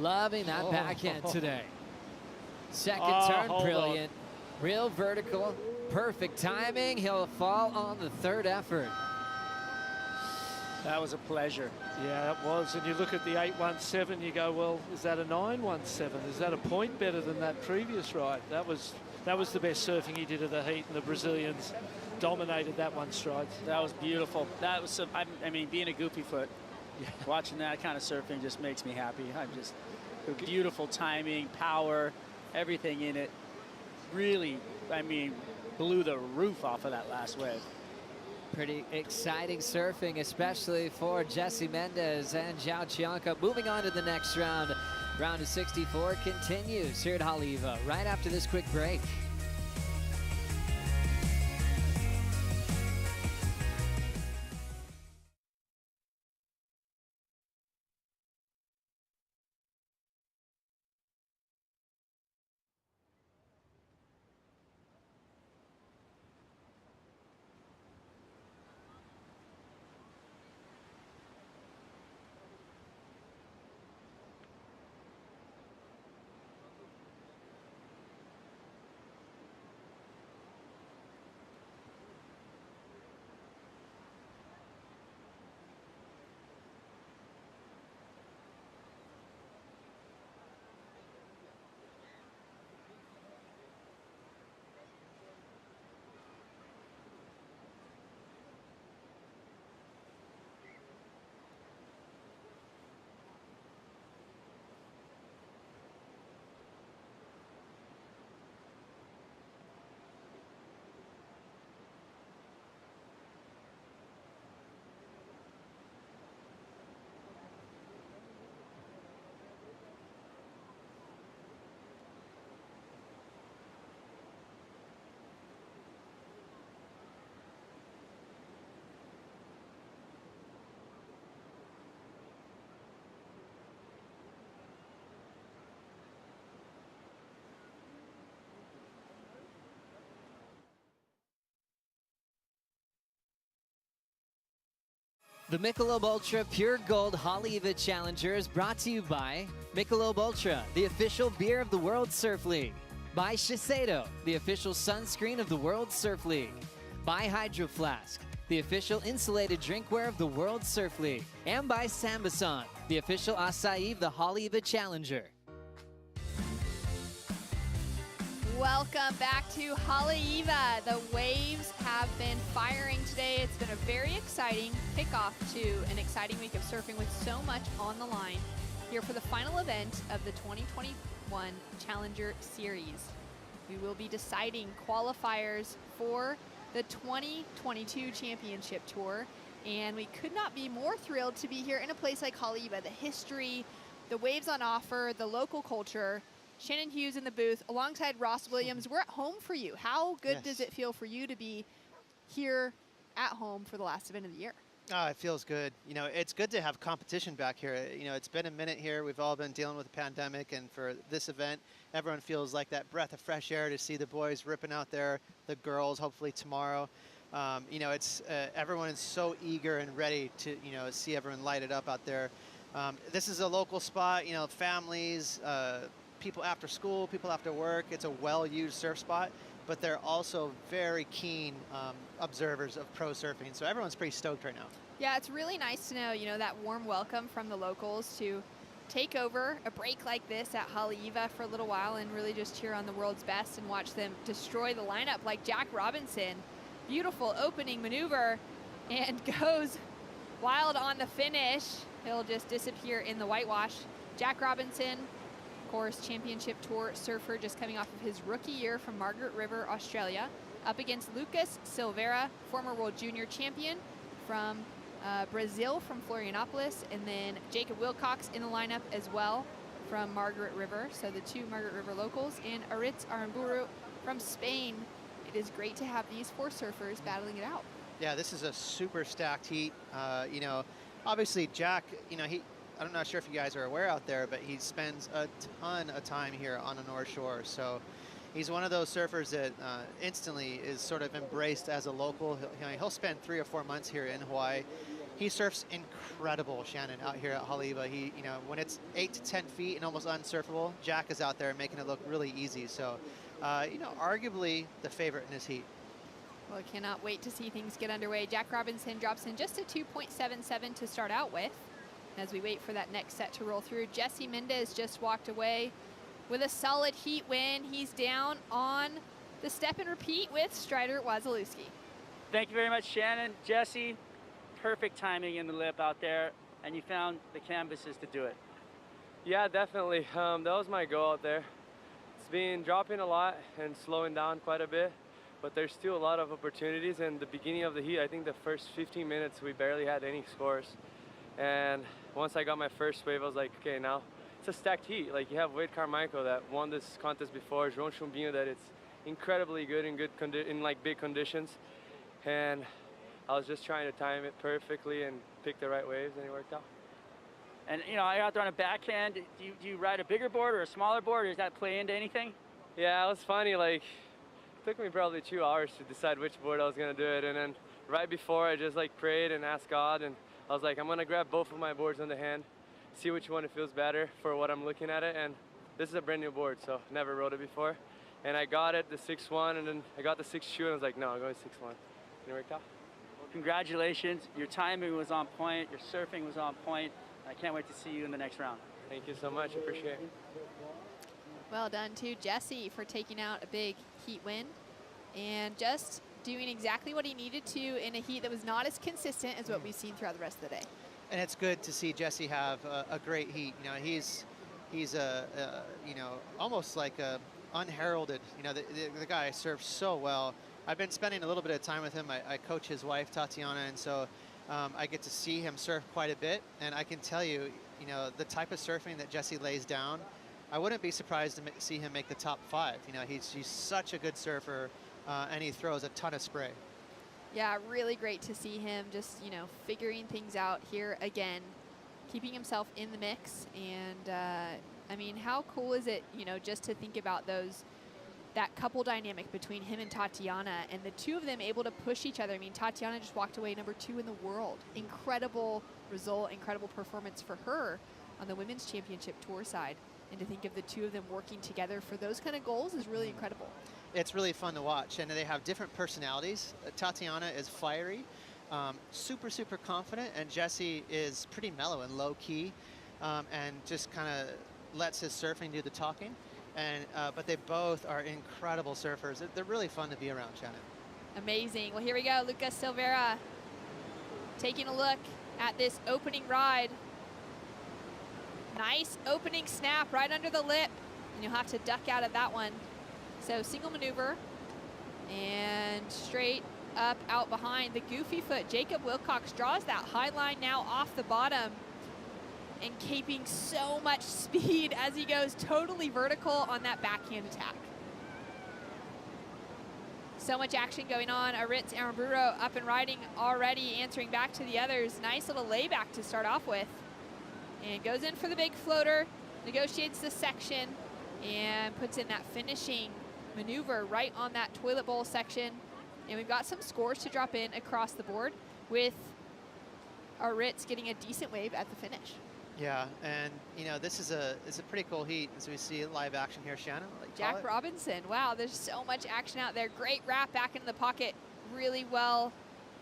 Loving that backhand today. Second turn, brilliant. Real vertical, perfect timing. He'll fall on the 3rd effort. That was a pleasure. Yeah, it was. And you look at the 8.17, you go, well, is that a 9.17? Is that a point better than that previous ride? That was the best surfing he did of the heat, and the Brazilians dominated that one stride. That was beautiful. That was some, I mean, being a goofy foot, watching that kind of surfing just makes me happy. I'm just, beautiful timing, power, everything in it. Really, I mean, blew the roof off of that last wave. Pretty exciting surfing, especially for Jesse Mendez and Joao Chianca. Moving on to the next round. Round of 64 continues here at Haleiwa right after this quick break. The Michelob Ultra Pure Gold Haleiwa Challenger is brought to you by Michelob Ultra, the official beer of the World Surf League. By Shiseido, the official sunscreen of the World Surf League. By Hydro Flask, the official insulated drinkware of the World Surf League. And by Sambasan, the official acai of the Haleiwa Challenger. Welcome back to Haleiwa. The waves have been firing today. It's been a very exciting kickoff to an exciting week of surfing with so much on the line here for the final event of the 2021 Challenger Series. We will be deciding qualifiers for the 2022 Championship Tour, and we could not be more thrilled to be here in a place like Haleiwa. The history, the waves on offer, the local culture. Shannon Hughes in the booth alongside Ross Williams. We're at home for you. How good does it feel for you to be here at home for the last event of the year? Oh, it feels good. You know, it's good to have competition back here. You know, it's been a minute here. We've all been dealing with the pandemic, and for this event, everyone feels like that breath of fresh air to see the boys ripping out there, the girls hopefully tomorrow. You know, it's everyone is so eager and ready to, you know, see everyone light it up out there. This is a local spot, you know, families, people after school, people after work. It's a well-used surf spot, but they're also very keen observers of pro surfing. So everyone's pretty stoked right now. Yeah, it's really nice to know, you know, that warm welcome from the locals to take over a break like this at Haleiwa for a little while and really just cheer on the world's best and watch them destroy the lineup like Jack Robinson. Beautiful opening maneuver and goes wild on the finish. He'll just disappear in the whitewash. Jack Robinson, course, Championship Tour surfer, just coming off of his rookie year from Margaret River, Australia, up against Lucas Silveira, former World Junior Champion from Brazil, from Florianopolis, and then Jacob Wilcox in the lineup as well from Margaret River. So the two Margaret River locals, and Aritz Aramburu from Spain. It is great to have these four surfers battling it out. Yeah, this is a super stacked heat. You know, obviously Jack, you know, I'm not sure if you guys are aware out there, but he spends a ton of time here on the North Shore. So he's one of those surfers that instantly is sort of embraced as a local. He'll spend 3 or 4 months here in Hawaii. He surfs incredible, Shannon, out here at Haleiwa. He, you know, when it's 8 to 10 feet and almost unsurfable, Jack is out there making it look really easy. So, you know, arguably the favorite in this heat. Well, I cannot wait to see things get underway. Jack Robinson drops in just a 2.77 to start out with. As we wait for that next set to roll through, Jesse Mendez just walked away with a solid heat win. He's down on the step and repeat with Strider Wasilewski. Thank you very much, Shannon. Jesse, perfect timing in the lip out there, and you found the canvases to do it. Yeah, definitely. That was my goal out there. It's been dropping a lot and slowing down quite a bit, but there's still a lot of opportunities. And the beginning of the heat, I think the first 15 minutes, we barely had any scores. And once I got my first wave, I was like, okay, now it's a stacked heat. Like, you have Wade Carmichael that won this contest before, João Chumbinho that it's incredibly good in like big conditions. And I was just trying to time it perfectly and pick the right waves, and it worked out. And you know, you're out there on a backhand. Do you ride a bigger board or a smaller board, or does that play into anything? Yeah, it was funny. Like, it took me probably 2 hours to decide which board I was gonna do it. And then right before, I just like prayed and asked God, and I was like, I'm gonna grab both of my boards on the hand, see which one it feels better for what I'm looking at it. And this is a brand new board, so never rode it before. And I got it, the 6-1, and then I got the 6-2, and I was like, no, I'm going 6-1. And it worked out. Well, congratulations. Your timing was on point. Your surfing was on point. I can't wait to see you in the next round. Thank you so much. I appreciate it. Well done to Jesse for taking out a big heat win and just doing exactly what he needed to in a heat that was not as consistent as what we've seen throughout the rest of the day. And it's good to see Jesse have a great heat. You know, he's you know, almost like a unheralded. You know, the guy surfs so well. I've been spending a little bit of time with him. I coach his wife, Tatiana, and so I get to see him surf quite a bit. And I can tell you, you know, the type of surfing that Jesse lays down, I wouldn't be surprised to see him make the top 5. You know, he's such a good surfer. And he throws a ton of spray. Yeah, really great to see him just, you know, figuring things out here again, keeping himself in the mix. And, I mean, how cool is it, you know, just to think about those that couple dynamic between him and Tatiana, and the two of them able to push each other. I mean, Tatiana just walked away number 2 in the world. Incredible result, incredible performance for her on the Women's Championship Tour side. And to think of the two of them working together for those kind of goals is really incredible. It's really fun to watch, and they have different personalities. Tatiana is fiery, super confident, and Jesse is pretty mellow and low key, and just kind of lets his surfing do the talking. And but they both are incredible surfers. They're really fun to be around, Shannon. Amazing. Well, here we go. Lucas Silveira taking a look at this opening ride. Nice opening snap right under the lip, and you'll have to duck out of that one. So single maneuver and straight up out behind. The goofy foot, Jacob Wilcox draws that high line now off the bottom and keeping so much speed as he goes totally vertical on that backhand attack. So much action going on. Aritz Aramburu up and riding already, answering back to the others. Nice little layback to start off with. And goes in for the big floater, negotiates the section, and puts in that finishing maneuver right on that toilet bowl section. And we've got some scores to drop in across the board, with Aritz getting a decent wave at the finish. Yeah, and you know, it's a pretty cool heat as we see live action here, Shannon. Jack Robinson, wow, there's so much action out there. Great wrap back into the pocket, really well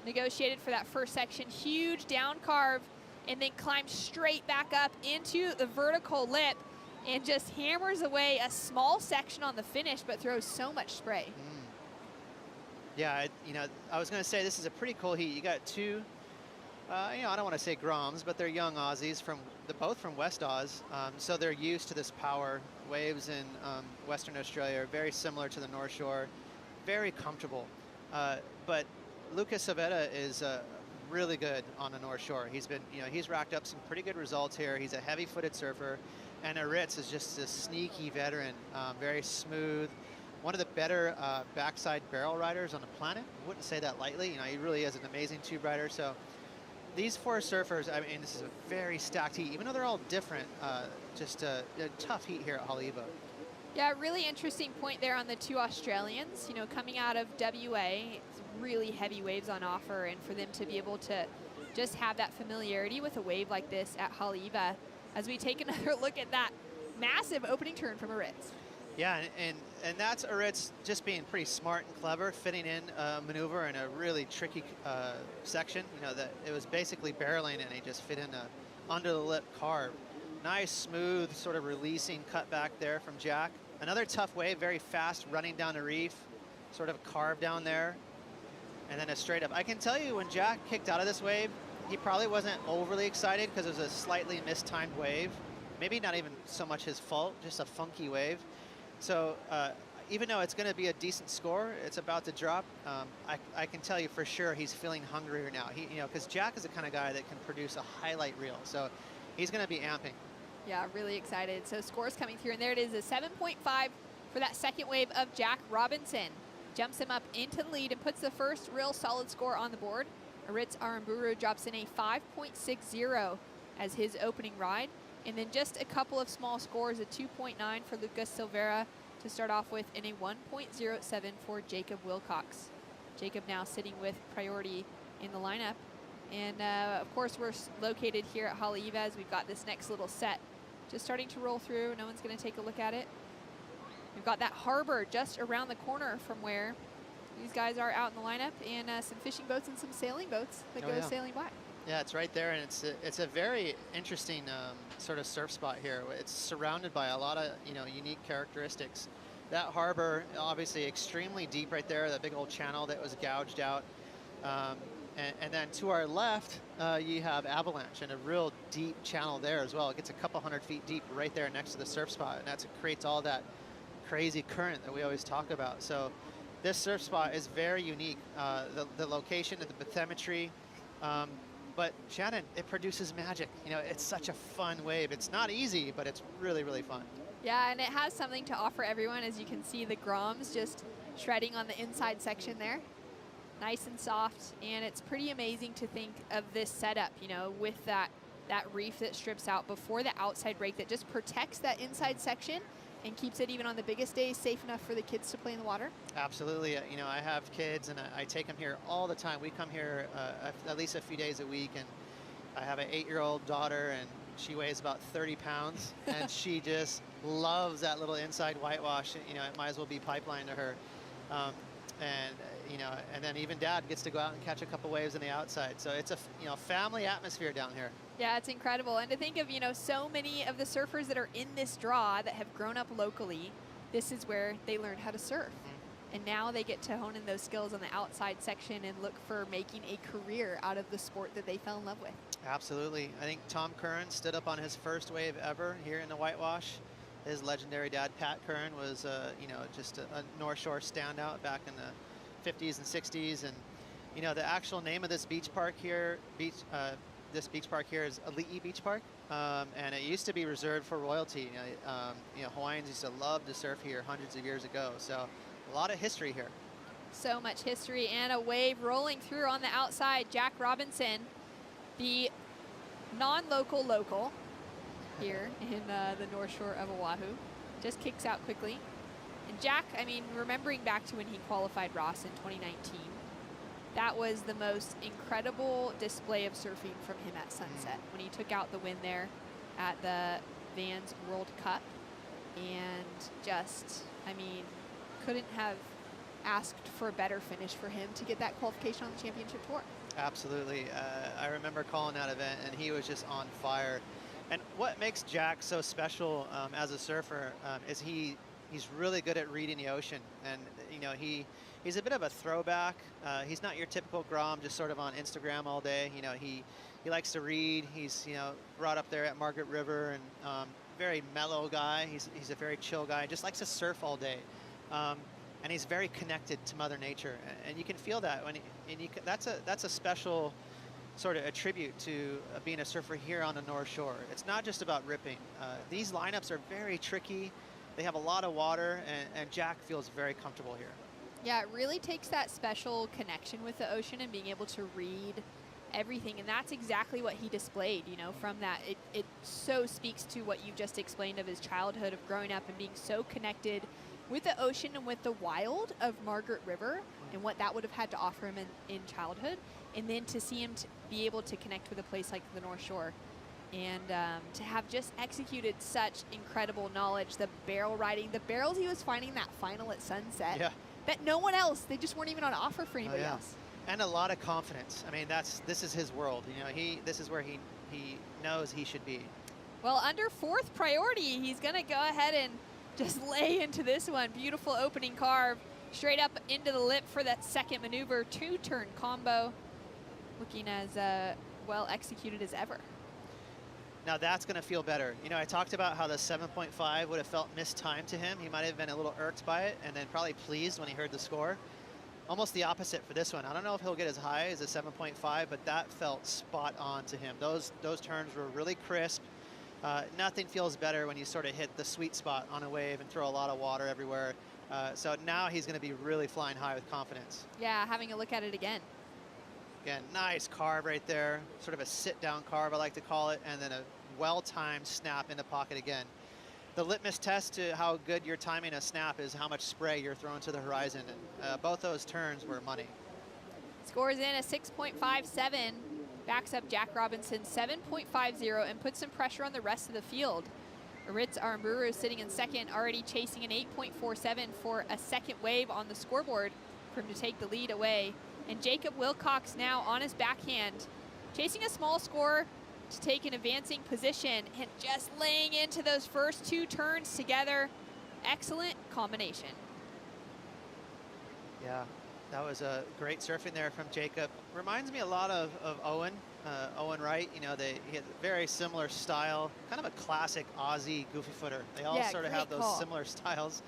negotiated for that first section. Huge down carve, and then climbs straight back up into the vertical lip and just hammers away a small section on the finish, but throws so much spray. Yeah, you know, I was going to say this is a pretty cool heat. You got two, you know, I don't want to say Groms, but they're young Aussies both from West Oz, so they're used to this power. Waves in Western Australia are very similar to the North Shore, very comfortable. But Lucas Silveira is really good on the North Shore. He's racked up some pretty good results here. He's a heavy-footed surfer, and Aritz is just a sneaky veteran, very smooth. One of the better backside barrel riders on the planet. I wouldn't say that lightly. You know, he really is an amazing tube rider. So these four surfers, I mean, this is a very stacked heat, even though they're all different. Just a tough heat here at Haleiwa. Yeah, really interesting point there on the two Australians. You know, coming out of WA, it's really heavy waves on offer, and for them to be able to just have that familiarity with a wave like this at Haleiwa, as we take another look at that massive opening turn from Aritz. Yeah, and that's Aritz just being pretty smart and clever, fitting in a maneuver in a really tricky section. You know, that it was basically barreling, and he just fit in a under the lip carve. Nice, smooth, sort of releasing cut back there from Jack. Another tough wave, very fast, running down the reef, sort of carve down there, and then a straight up. I can tell you when Jack kicked out of this wave, he probably wasn't overly excited because it was a slightly mistimed wave. Maybe not even so much his fault, just a funky wave. So even though it's going to be a decent score, it's about to drop. I can tell you for sure he's feeling hungrier now. Because Jack is the kind of guy that can produce a highlight reel, so he's going to be amping. Yeah, really excited. So scores coming through, and there it is, a 7.5 for that second wave of Jack Robinson. Jumps him up into the lead and puts the first real solid score on the board. Aritz Aramburu drops in a 5.60 as his opening ride. And then just a couple of small scores, a 2.9 for Lucas Silveira to start off with, and a 1.07 for Jacob Wilcox. Jacob now sitting with priority in the lineup. And of course, we're located here at Haleiwa as we've got this next little set just starting to roll through. No one's going to take a look at it. We've got that harbor just around the corner from where these guys are out in the lineup, and some fishing boats and some sailing boats that go sailing by. Yeah, it's right there, and it's a very interesting sort of surf spot here. It's surrounded by a lot of unique characteristics. That harbor, obviously extremely deep right there, that big old channel that was gouged out. And then to our left, you have Avalanche, and a real deep channel there as well. It gets a couple 100 feet deep right there next to the surf spot, and that creates all that crazy current that we always talk about. So this surf spot is very unique. The location, the bathymetry, but Shannon, it produces magic. You know, it's such a fun wave. It's not easy, but it's really, really fun. Yeah, and it has something to offer everyone. As you can see, the Groms just shredding on the inside section there. Nice and soft, and it's pretty amazing to think of this setup, with that reef that strips out before the outside break that just protects that inside section, and keeps it even on the biggest days safe enough for the kids to play in the water? Absolutely. You know, I have kids and I take them here all the time. We come here at least a few days a week, and I have an 8-year-old daughter, and she weighs about 30 pounds, and she just loves that little inside whitewash. You know, it might as well be pipeline to her. You know, and then even Dad gets to go out and catch a couple waves on the outside. So it's a, you know, family atmosphere down here. Yeah, it's incredible. And to think of, you know, so many of the surfers that are in this draw that have grown up locally, this is where they learn how to surf. And now they get to hone in those skills on the outside section and look for making a career out of the sport that they fell in love with. Absolutely. I think Tom Curran stood up on his first wave ever here in the whitewash. His legendary dad, Pat Curran, was, you know, just a North Shore standout back in the 50s and 60s. And, you know, the actual name of this beach park here, this beach park here is Ali'i Beach Park. And it used to be reserved for royalty. You know, Hawaiians used to love to surf here hundreds of years ago. So a lot of history here. So much history, and a wave rolling through on the outside. Jack Robinson, the non-local local here in the North Shore of Oahu, just kicks out quickly. And Jack, I mean, remembering back to when he qualified Ross in 2019, that was the most incredible display of surfing from him at Sunset when he took out the win there at the Vans World Cup. And just, I mean, couldn't have asked for a better finish for him to get that qualification on the championship tour. Absolutely. I remember calling that event, and he was just on fire. And what makes Jack so special as a surfer is he's really good at reading the ocean. And, you know, he's a bit of a throwback. He's not your typical Grom, just sort of on Instagram all day. You know, he likes to read. He's, you know, brought up there at Margaret River, and very mellow guy. He's a very chill guy, just likes to surf all day. And he's very connected to Mother Nature. And you can feel that when that's a special sort of a tribute to being a surfer here on the North Shore. It's not just about ripping. These lineups are very tricky. They have a lot of water, and Jack feels very comfortable here. Yeah, it really takes that special connection with the ocean and being able to read everything, and that's exactly what he displayed, you know, from that. It so speaks to what you just explained of his childhood, of growing up and being so connected with the ocean and with the wild of Margaret River and what that would have had to offer him in childhood. And then to see him be able to connect with a place like the North Shore, and to have just executed such incredible knowledge, the barrel riding, the barrels he was finding that final at Sunset, that no one else, they just weren't even on offer for anybody else. And a lot of confidence. I mean, this is his world. You know, this is where he knows he should be. Well, under fourth priority, he's gonna go ahead and just lay into this one. Beautiful opening carve, straight up into the lip for that second maneuver, 2-turn combo. Looking as well executed as ever. Now that's going to feel better. You know, I talked about how the 7.5 would have felt mistimed to him. He might have been a little irked by it, and then probably pleased when he heard the score. Almost the opposite for this one. I don't know if he'll get as high as a 7.5, but that felt spot on to him. Those turns were really crisp. Nothing feels better when you sort of hit the sweet spot on a wave and throw a lot of water everywhere. So now he's going to be really flying high with confidence. Yeah, having a look at it again. Again, nice carve right there. Sort of a sit-down carve, I like to call it, and then a well-timed snap in the pocket again. The litmus test to how good you're timing a snap is how much spray you're throwing to the horizon. And both those turns were money. Scores in a 6.57, backs up Jack Robinson 7.50, and puts some pressure on the rest of the field. Aritz Aramburu sitting in second, already chasing an 8.47 for a second wave on the scoreboard for him to take the lead away. And Jacob Wilcox now on his backhand, chasing a small score to take an advancing position and just laying into those first 2 turns together. Excellent combination. Yeah, that was a great surfing there from Jacob. Reminds me a lot of Owen, Owen Wright. You know, he had a very similar style, kind of a classic Aussie goofy footer. They all sort of have those similar styles.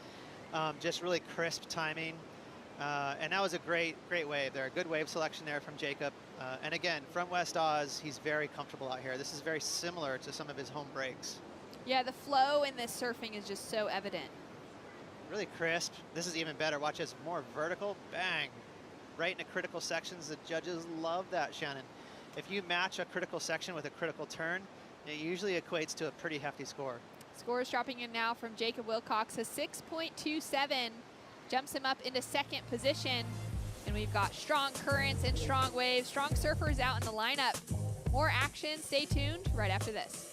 Just really crisp timing. And that was a great wave there. Good wave selection there from Jacob. And again, from West Oz, he's very comfortable out here. This is very similar to some of his home breaks. Yeah, the flow in this surfing is just so evident. Really crisp. This is even better. Watch this, more vertical, bang. Right into critical sections. The judges love that, Shannon. If you match a critical section with a critical turn, it usually equates to a pretty hefty score. Scores dropping in now from Jacob Wilcox, a 6.27, jumps him up into second position. And we've got strong currents and strong waves, strong surfers out in the lineup. More action, stay tuned right after this.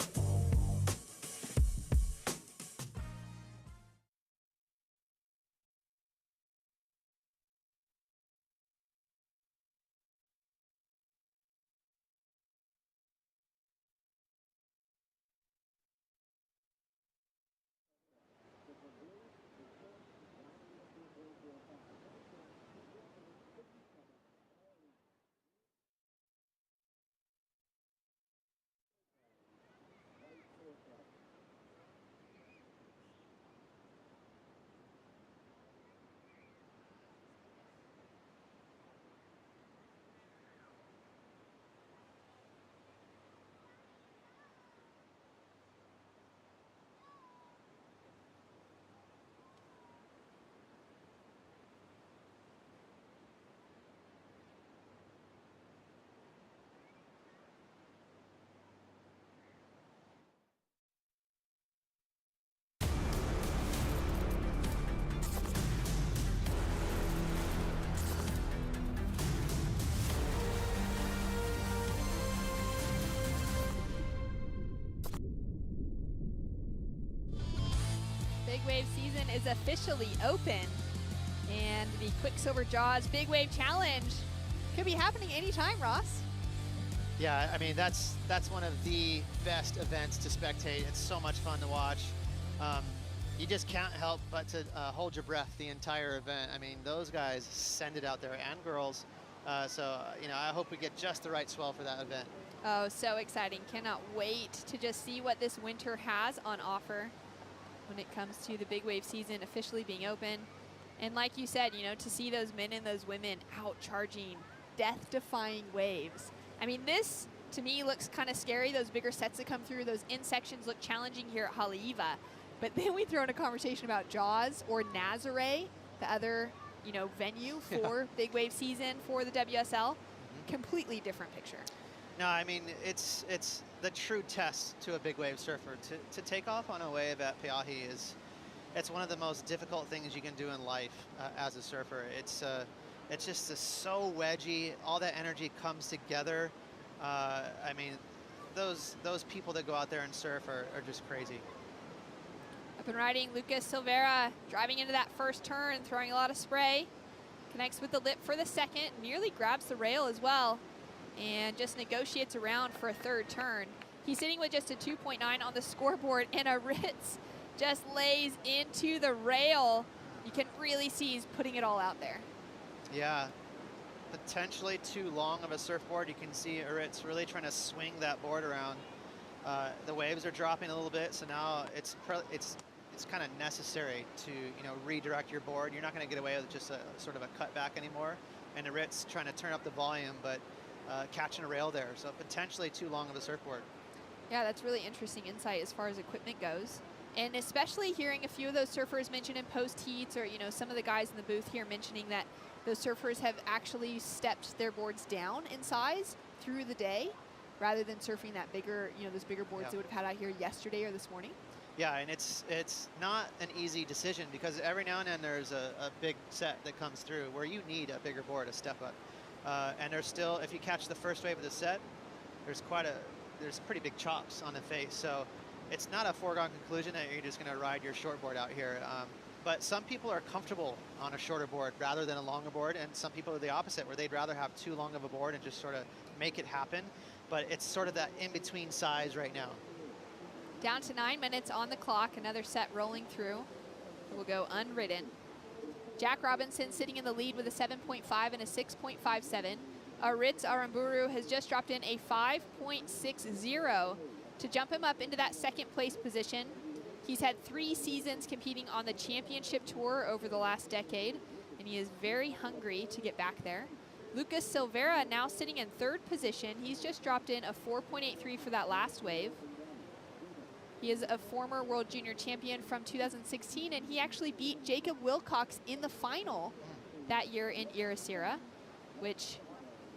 Big Wave season is officially open, and the Quicksilver Jaws Big Wave Challenge could be happening anytime, Ross. Yeah, I mean, that's one of the best events to spectate. It's so much fun to watch. You just can't help but to hold your breath the entire event. I mean, those guys send it out there, and girls. So, you know, I hope we get just the right swell for that event. Oh, so exciting. Cannot wait to just see what this winter has on offer when it comes to the Big Wave season officially being open. And like you said, you know, to see those men and those women out charging death-defying waves. I mean, this, to me, looks kind of scary. Those bigger sets that come through, those in sections look challenging here at Haleiwa. But then we throw in a conversation about Jaws or Nazare, the other, you know, venue for Big Wave season for the WSL. Completely different picture. No, I mean, it's the true test to a big wave surfer. To take off on a wave at Pe'ahi it's one of the most difficult things you can do in life as a surfer. It's just so wedgy. All that energy comes together. I mean, those people that go out there and surf are just crazy. Up and riding, Lucas Silveira driving into that first turn, throwing a lot of spray. Connects with the lip for the second, nearly grabs the rail as well, and just negotiates around for a third turn. He's sitting with just a 2.9 on the scoreboard, and a Ritz just lays into the rail. You can really see he's putting it all out there. Yeah, potentially too long of a surfboard. You can see Ritz really trying to swing that board around. The waves are dropping a little bit, so now it's kind of necessary to, you know, redirect your board. You're not going to get away with just a sort of a cutback anymore. And the Ritz trying to turn up the volume, but catching a rail there. So potentially too long of a surfboard. Yeah, that's really interesting insight as far as equipment goes. And especially hearing a few of those surfers mentioned in post heats, or, you know, some of the guys in the booth here mentioning that those surfers have actually stepped their boards down in size through the day rather than surfing that bigger, you know, those bigger boards they would have had out here yesterday or this morning. Yeah, and it's not an easy decision, because every now and then there's a big set that comes through where you need a bigger board to step up. And there's still, if you catch the first wave of the set, there's pretty big chops on the face. So it's not a foregone conclusion that you're just going to ride your short board out here. But some people are comfortable on a shorter board rather than a longer board, and some people are the opposite, where they'd rather have too long of a board and just sort of make it happen. But it's sort of that in-between size right now. Down to 9 minutes on the clock, another set rolling through. It will go unridden. Jack Robinson sitting in the lead with a 7.5 and a 6.57. Ritz Aramburu has just dropped in a 5.60 to jump him up into that second place position. He's had 3 seasons competing on the championship tour over the last decade, and he is very hungry to get back there. Lucas Silveira now sitting in third position. He's just dropped in a 4.83 for that last wave. He is a former World Junior Champion from 2016, and he actually beat Jacob Wilcox in the final that year in Ericeira, which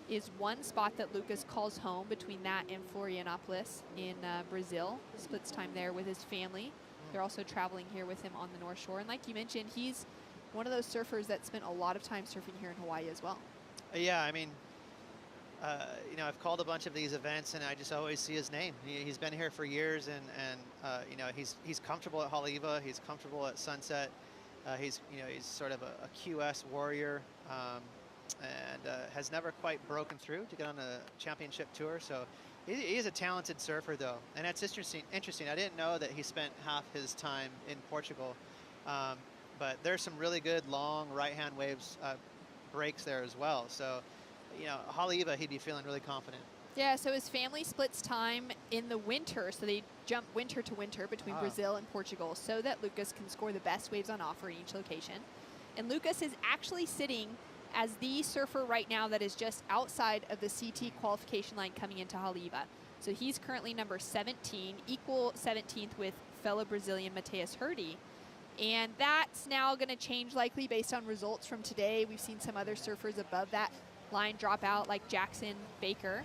is one spot that Lucas calls home between that and Florianopolis in Brazil. Splits time there with his family. They're also traveling here with him on the North Shore. And like you mentioned, he's one of those surfers that spent a lot of time surfing here in Hawaii as well. Yeah, I mean, you know, I've called a bunch of these events, and I just always see his name. He's been here for years, and you know, he's comfortable at Haleiwa. He's comfortable at Sunset. He's sort of a QS warrior, and has never quite broken through to get on a championship tour. So he's a talented surfer, though, and it's interesting. I didn't know that he spent half his time in Portugal, but there's some really good long right-hand waves breaks there as well. So, you know, Haleiwa, he'd be feeling really confident. Yeah, so his family splits time in the winter, so they jump winter to winter between Brazil and Portugal so that Lucas can score the best waves on offer in each location. And Lucas is actually sitting as the surfer right now that is just outside of the CT qualification line coming into Haleiwa. So he's currently number 17, equal 17th with fellow Brazilian Matheus Herdy. And that's now going to change likely based on results from today. We've seen some other surfers above that line drop out, like Jackson Baker,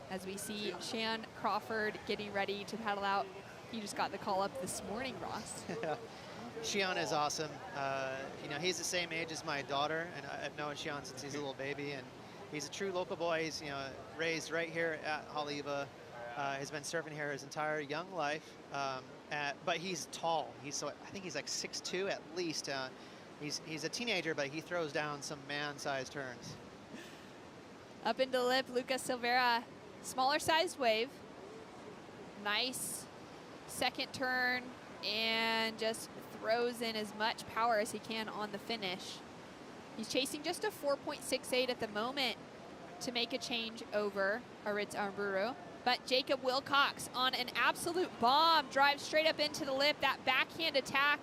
as we see Shan Crawford getting ready to paddle out. He just got the call up this morning, Ross. Shion is awesome. You know, he's the same age as my daughter, and I've known Shion since he's a little baby, and he's a true local boy. He's, you know, raised right here at Haleiwa. Has been surfing here his entire young life, but he's tall. I think he's like 6'2" at least. He's a teenager, but he throws down some man-sized turns. Up into lip, Lucas Silveira, smaller sized wave. Nice second turn, and just throws in as much power as he can on the finish. He's chasing just a 4.68 at the moment to make a change over Aritz Armburu. But Jacob Wilcox on an absolute bomb drives straight up into the lip. That backhand attack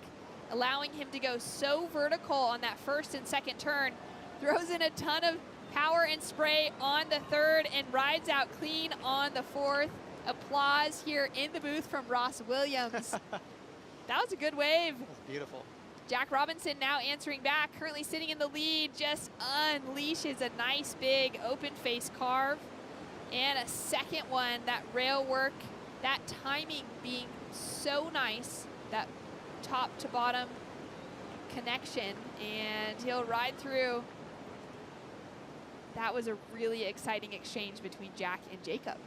allowing him to go so vertical on that first and second turn. Throws in a ton of power and spray on the third and rides out clean on the fourth. Applause here in the booth from Ross Williams. That was a good wave. Beautiful. Jack Robinson now answering back, currently sitting in the lead, just unleashes a nice big open face carve. And a second one, that rail work, that timing being so nice, that top to bottom connection, and he'll ride through. That was a really exciting exchange between Jack and Jacob.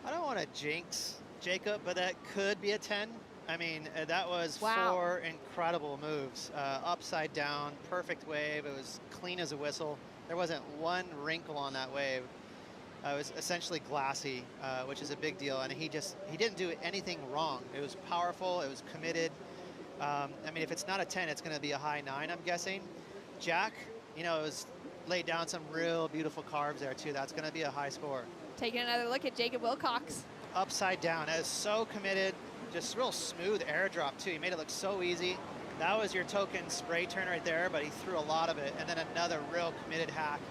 I don't want to jinx Jacob, but that could be a 10. I mean, that was 4 incredible moves. Upside down, perfect wave. It was clean as a whistle. There wasn't one wrinkle on that wave. It was essentially glassy, which is a big deal. And he didn't do anything wrong. It was powerful. It was committed. I mean, if it's not a 10, it's going to be a high 9, I'm guessing. Jack, you know, was laid down some real beautiful carves there too. That's going to be a high score. Taking another look at Jacob Wilcox. Upside down. That is so committed. Just real smooth airdrop too. He made it look so easy. That was your token spray turn right there, but he threw a lot of it. And then another real committed hack.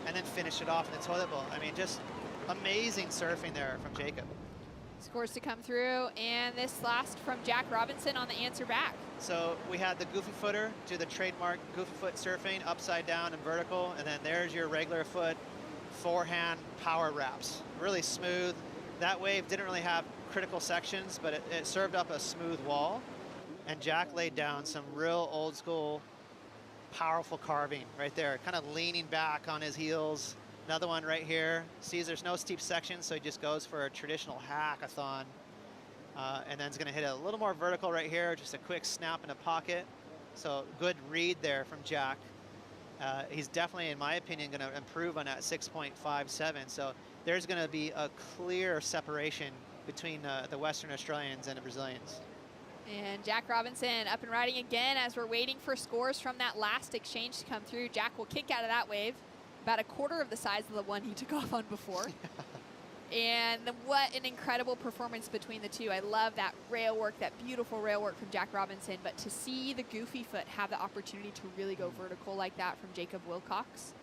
And then finished it off in the toilet bowl. I mean, just amazing surfing there from Jacob. Scores to come through, and this last from Jack Robinson on the answer back. So we had the goofy footer, do the trademark goofy foot surfing, upside down and vertical, and then there's your regular foot, forehand power wraps. Really smooth. That wave didn't really have critical sections, but it served up a smooth wall. And Jack laid down some real old school powerful carving right there, kind of leaning back on his heels. Another one right here. Sees there's no steep section, so he just goes for a traditional hackathon. And then he's going to hit a little more vertical right here, just a quick snap in a pocket. So good read there from Jack. He's definitely, in my opinion, going to improve on that 6.57. So there's going to be a clear separation between the Western Australians and the Brazilians. And Jack Robinson up and riding again as we're waiting for scores from that last exchange to come through. Jack will kick out of that wave, about a quarter of the size of the one he took off on before. And what an incredible performance between the two. I love that rail work, that beautiful rail work from Jack Robinson. But to see the goofy foot have the opportunity to really go vertical like that from Jacob Wilcox,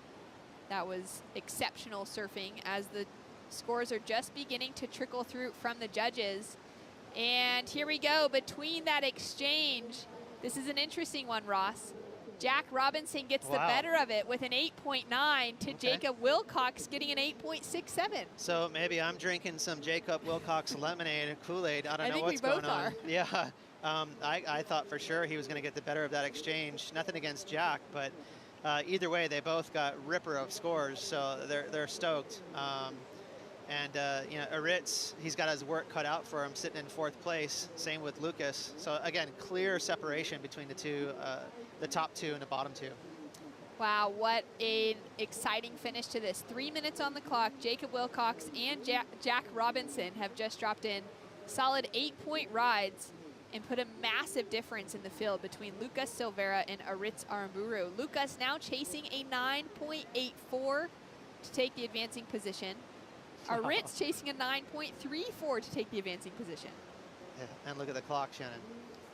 that was exceptional surfing as the scores are just beginning to trickle through from the judges. And here we go, between that exchange. This is an interesting one, Ross. Jack Robinson gets the better of it with an 8.9 to Jacob Wilcox getting an 8.67. So maybe I'm drinking some Jacob Wilcox lemonade and Kool-Aid. I don't know what's going on. I think we both are. Yeah, I thought for sure he was going to get the better of that exchange. Nothing against Jack, but either way, they both got ripper of scores, so they're stoked. You know, Aritz, he's got his work cut out for him, sitting in 4th place. Same with Lucas. So again, clear separation between the two, the top 2 and the bottom 2. Wow, what an exciting finish to this. 3 minutes on the clock. Jacob Wilcox and Jack Robinson have just dropped in solid 8-point rides and put a massive difference in the field between Lucas Silveira and Aritz Aramburu. Lucas now chasing a 9.84 to take the advancing position. Aritz chasing a 9.34 to take the advancing position. Yeah, and look at the clock, Shannon.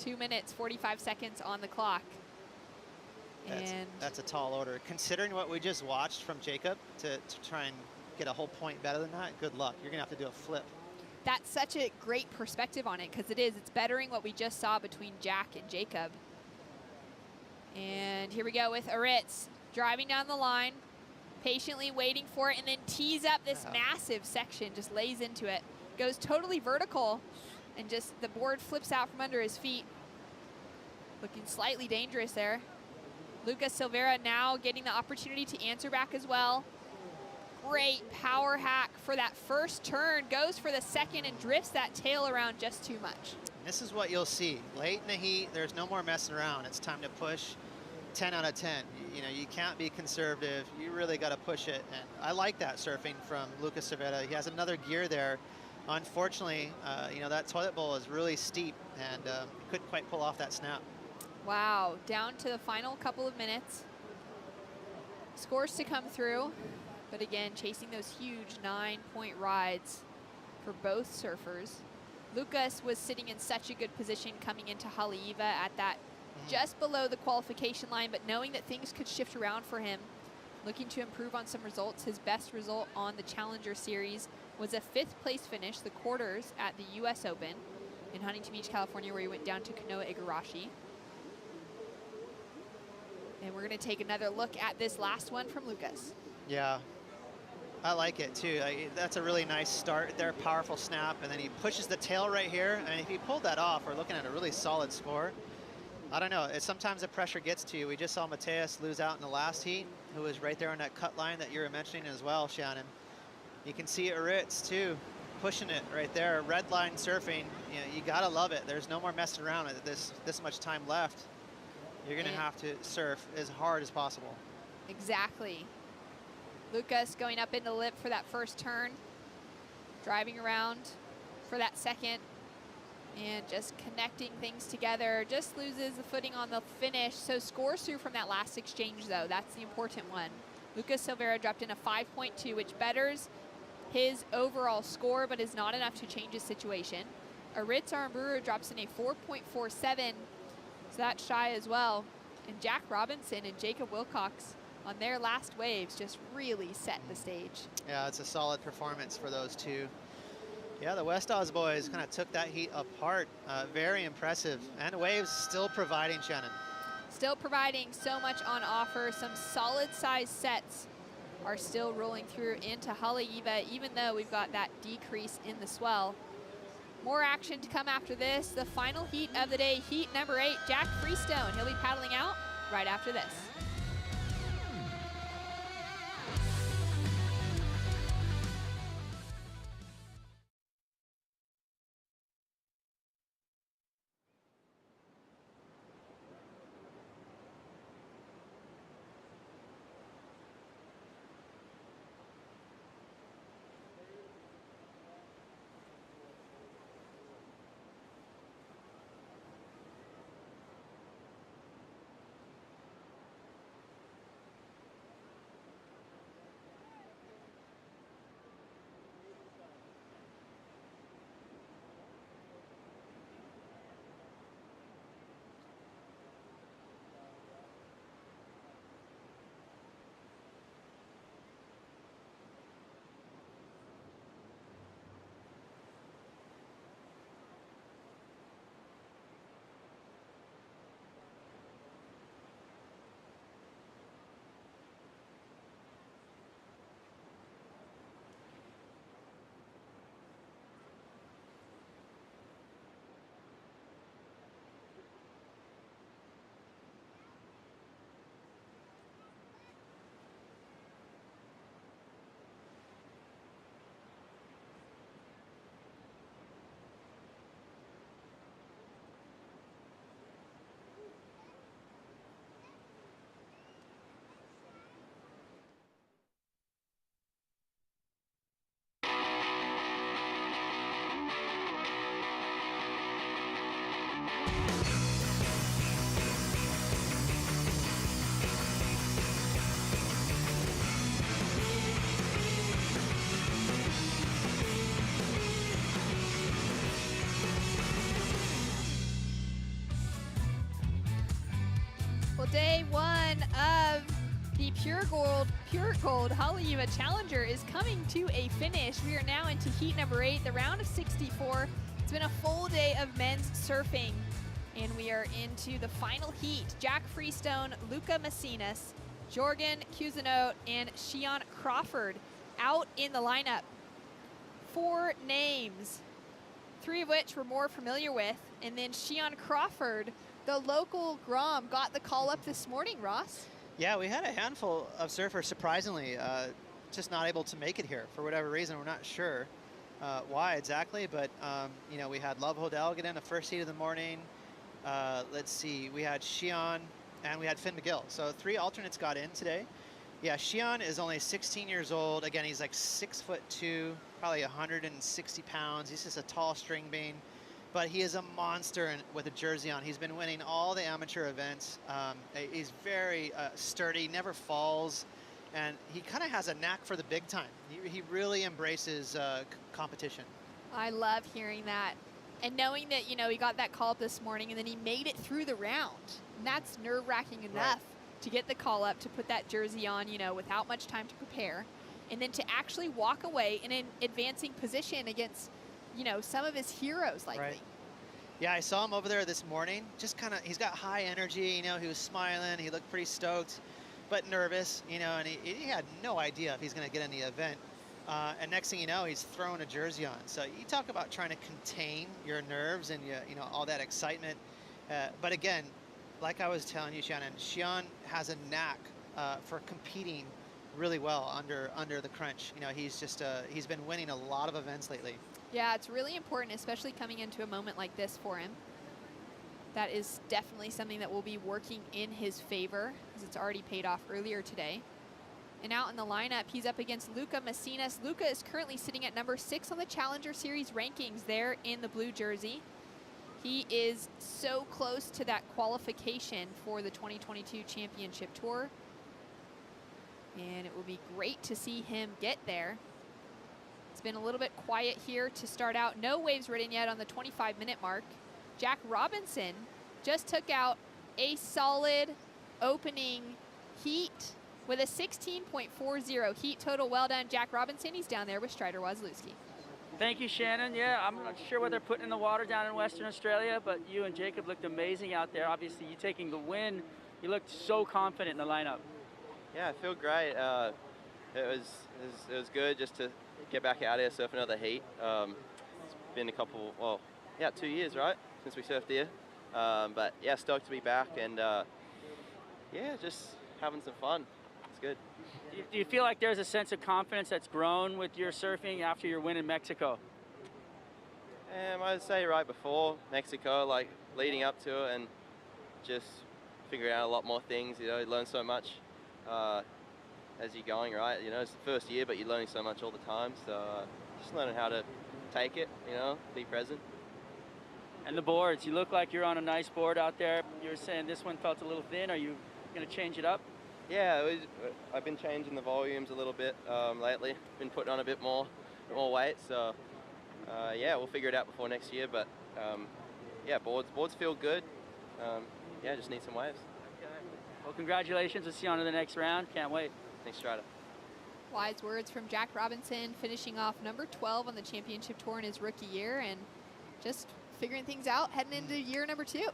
2 minutes, 45 seconds on the clock. That's a tall order. Considering what we just watched from Jacob to try and get a whole point better than that, good luck. You're going to have to do a flip. That's such a great perspective on it, because it's bettering what we just saw between Jack and Jacob. And here we go with Aritz driving down the line, patiently waiting for it, and then tees up this massive section, just lays into it, goes totally vertical, and just the board flips out from under his feet. Looking slightly dangerous there. Lucas Silveira now getting the opportunity to answer back as well. Great power hack for that first turn, goes for the second and drifts that tail around just too much. This is what you'll see. Late in the heat, there's no more messing around. It's time to push 10 out of 10. You know, you can't be conservative. You really got to push it. And I like that surfing from Lucas Silveira. He has another gear there. Unfortunately, you know, that toilet bowl is really steep and couldn't quite pull off that snap. Wow, down to the final couple of minutes. Scores to come through, but again, chasing those huge 9-point rides for both surfers. Lucas was sitting in such a good position coming into Haleiwa at that just below the qualification line, but knowing that things could shift around for him, looking to improve on some results. His best result on the Challenger Series was a 5th place finish, the quarters at the US Open in Huntington Beach, California, where he went down to Kanoa Igarashi. And we're going to take another look at this last one from Lucas. Yeah, I like it too. That's a really nice start there, powerful snap, and then he pushes the tail right here. And if he pulled that off, we're looking at a really solid score. I don't know, sometimes the pressure gets to you. We just saw Mateus lose out in the last heat, who was right there on that cut line that you were mentioning as well, Shannon. You can see Aritz too, pushing it right there. Red line surfing, you know, you gotta love it. There's no more messing around with this much time left. You're gonna have to surf as hard as possible. Exactly. Lucas going up into lip for that first turn, driving around for that second, and just connecting things together. Just loses the footing on the finish, so scores through from that last exchange though. That's the important one. Lucas Silveira dropped in a 5.2, which betters his overall score, but is not enough to change his situation. Aritz Aramburu drops in a 4.47, so that's shy as well. And Jack Robinson and Jacob Wilcox on their last waves just really set the stage. Yeah, it's a solid performance for those two. Yeah, the West Oz boys kind of took that heat apart. Very impressive. And waves still providing, Shannon. Still providing so much on offer. Some solid size sets are still rolling through into Haleiwa, even though we've got that decrease in the swell. More action to come after this. The final heat of the day, heat number 8, Jack Freestone. He'll be paddling out right after this. Pure Gold Haleiwa Challenger is coming to a finish. We are now into heat number 8, the round of 64. It's been a full day of men's surfing, and we are into the final heat. Jack Freestone, Luca Messinas, Jorgen Cousineau, and Shion Crawford out in the lineup. 4 names, 3 of which we're more familiar with, and then Shion Crawford, the local Grom, got the call up this morning, Ross. Yeah, we had a handful of surfers, surprisingly, just not able to make it here for whatever reason. We're not sure why exactly, but you know, we had Love Hodel get in the first heat of the morning. Let's see, we had Shion and we had Finn McGill. So 3 alternates got in today. Yeah, Shion is only 16 years old. Again, he's like 6'2", probably 160 pounds. He's just a tall string bean, but he is a monster with a jersey on. He's been winning all the amateur events. He's very sturdy, never falls, and he kind of has a knack for the big time. He really embraces competition. I love hearing that. And knowing that, you know, he got that call up this morning and then he made it through the round. And that's nerve-wracking enough to get the call up, to put that jersey on, you know, without much time to prepare. And then to actually walk away in an advancing position against, you know, some of his heroes likely. Right. Yeah, I saw him over there this morning. Just kind of, he's got high energy, you know, he was smiling, he looked pretty stoked, but nervous, you know, and he had no idea if he's going to get in the event. And next thing you know, he's throwing a jersey on. So you talk about trying to contain your nerves and, you know, all that excitement. But again, like I was telling you, Shannon, Shion has a knack for competing really well under the crunch. You know, he's just, he's been winning a lot of events lately. Yeah, it's really important, especially coming into a moment like this for him. That is definitely something that will be working in his favor, because it's already paid off earlier today. And out in the lineup, he's up against Luca Messinas. Luca is currently sitting at number 6 on the Challenger Series rankings there in the blue jersey. He is so close to that qualification for the 2022 Championship Tour. And it will be great to see him get there. It's been a little bit quiet here to start out. No waves ridden yet on the 25-minute mark. Jack Robinson just took out a solid opening heat with a 16.40 heat total. Well done, Jack Robinson. He's down there with Strider Wazlewski. Thank you, Shannon. Yeah, I'm not sure what they're putting in the water down in Western Australia, but you and Jacob looked amazing out there. Obviously, you taking the win. You looked so confident in the lineup. Yeah, I feel great. It was good just to get back out here, surf another heat. It's been a couple, well, yeah, 2 years, right, since we surfed here. But yeah, stoked to be back, and yeah, just having some fun. It's good. Do you feel like there's a sense of confidence that's grown with your surfing after your win in Mexico? I'd say right before Mexico, like leading up to it, and just figuring out a lot more things. You know, you learn so much as you're going, right? You know, it's the first year, but you're learning so much all the time. So just learning how to take it, you know, be present. And the boards, you look like you're on a nice board out there. You were saying this one felt a little thin. Are you going to change it up? Yeah, I've been changing the volumes a little bit lately. Been putting on a bit more weight, so yeah, we'll figure it out before next year. But yeah, boards feel good. Yeah, just need some waves. Okay. Well, congratulations. We'll see you on to the next round. Can't wait. Thanks, Strider. Wise words from Jack Robinson, finishing off number 12 on the championship tour in his rookie year, and just figuring things out heading into year number 2.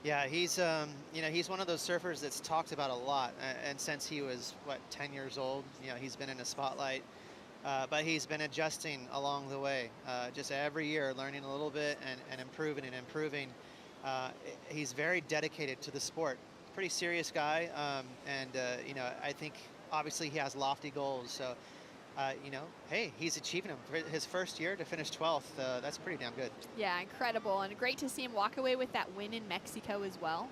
Yeah, he's you know, he's one of those surfers that's talked about a lot, and since he was, what, 10 years old, you know, he's been in the spotlight, but he's been adjusting along the way, just every year learning a little bit and improving and improving. He's very dedicated to the sport, pretty serious guy, and you know, I think obviously he has lofty goals, so you know, hey, he's achieving them. For his first year to finish 12th, that's pretty damn good. Yeah, incredible, and great to see him walk away with that win in Mexico as well.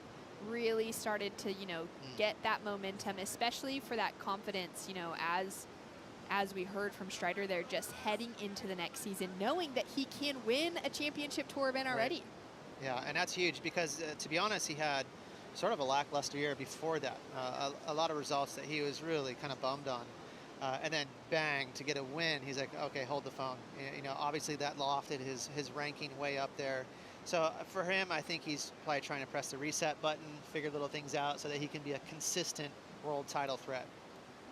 Really started to, you know, get that momentum, especially for that confidence, you know, as we heard from Strider there, just heading into the next season, knowing that he can win a championship tour event already. Right. Yeah, and that's huge because, to be honest, he had sort of a lackluster year before that. A lot of results that he was really kind of bummed on. And then bang, to get a win, he's like, okay, hold the phone. You know, obviously that lofted his ranking way up there. So for him, I think he's probably trying to press the reset button, figure little things out so that he can be a consistent world title threat.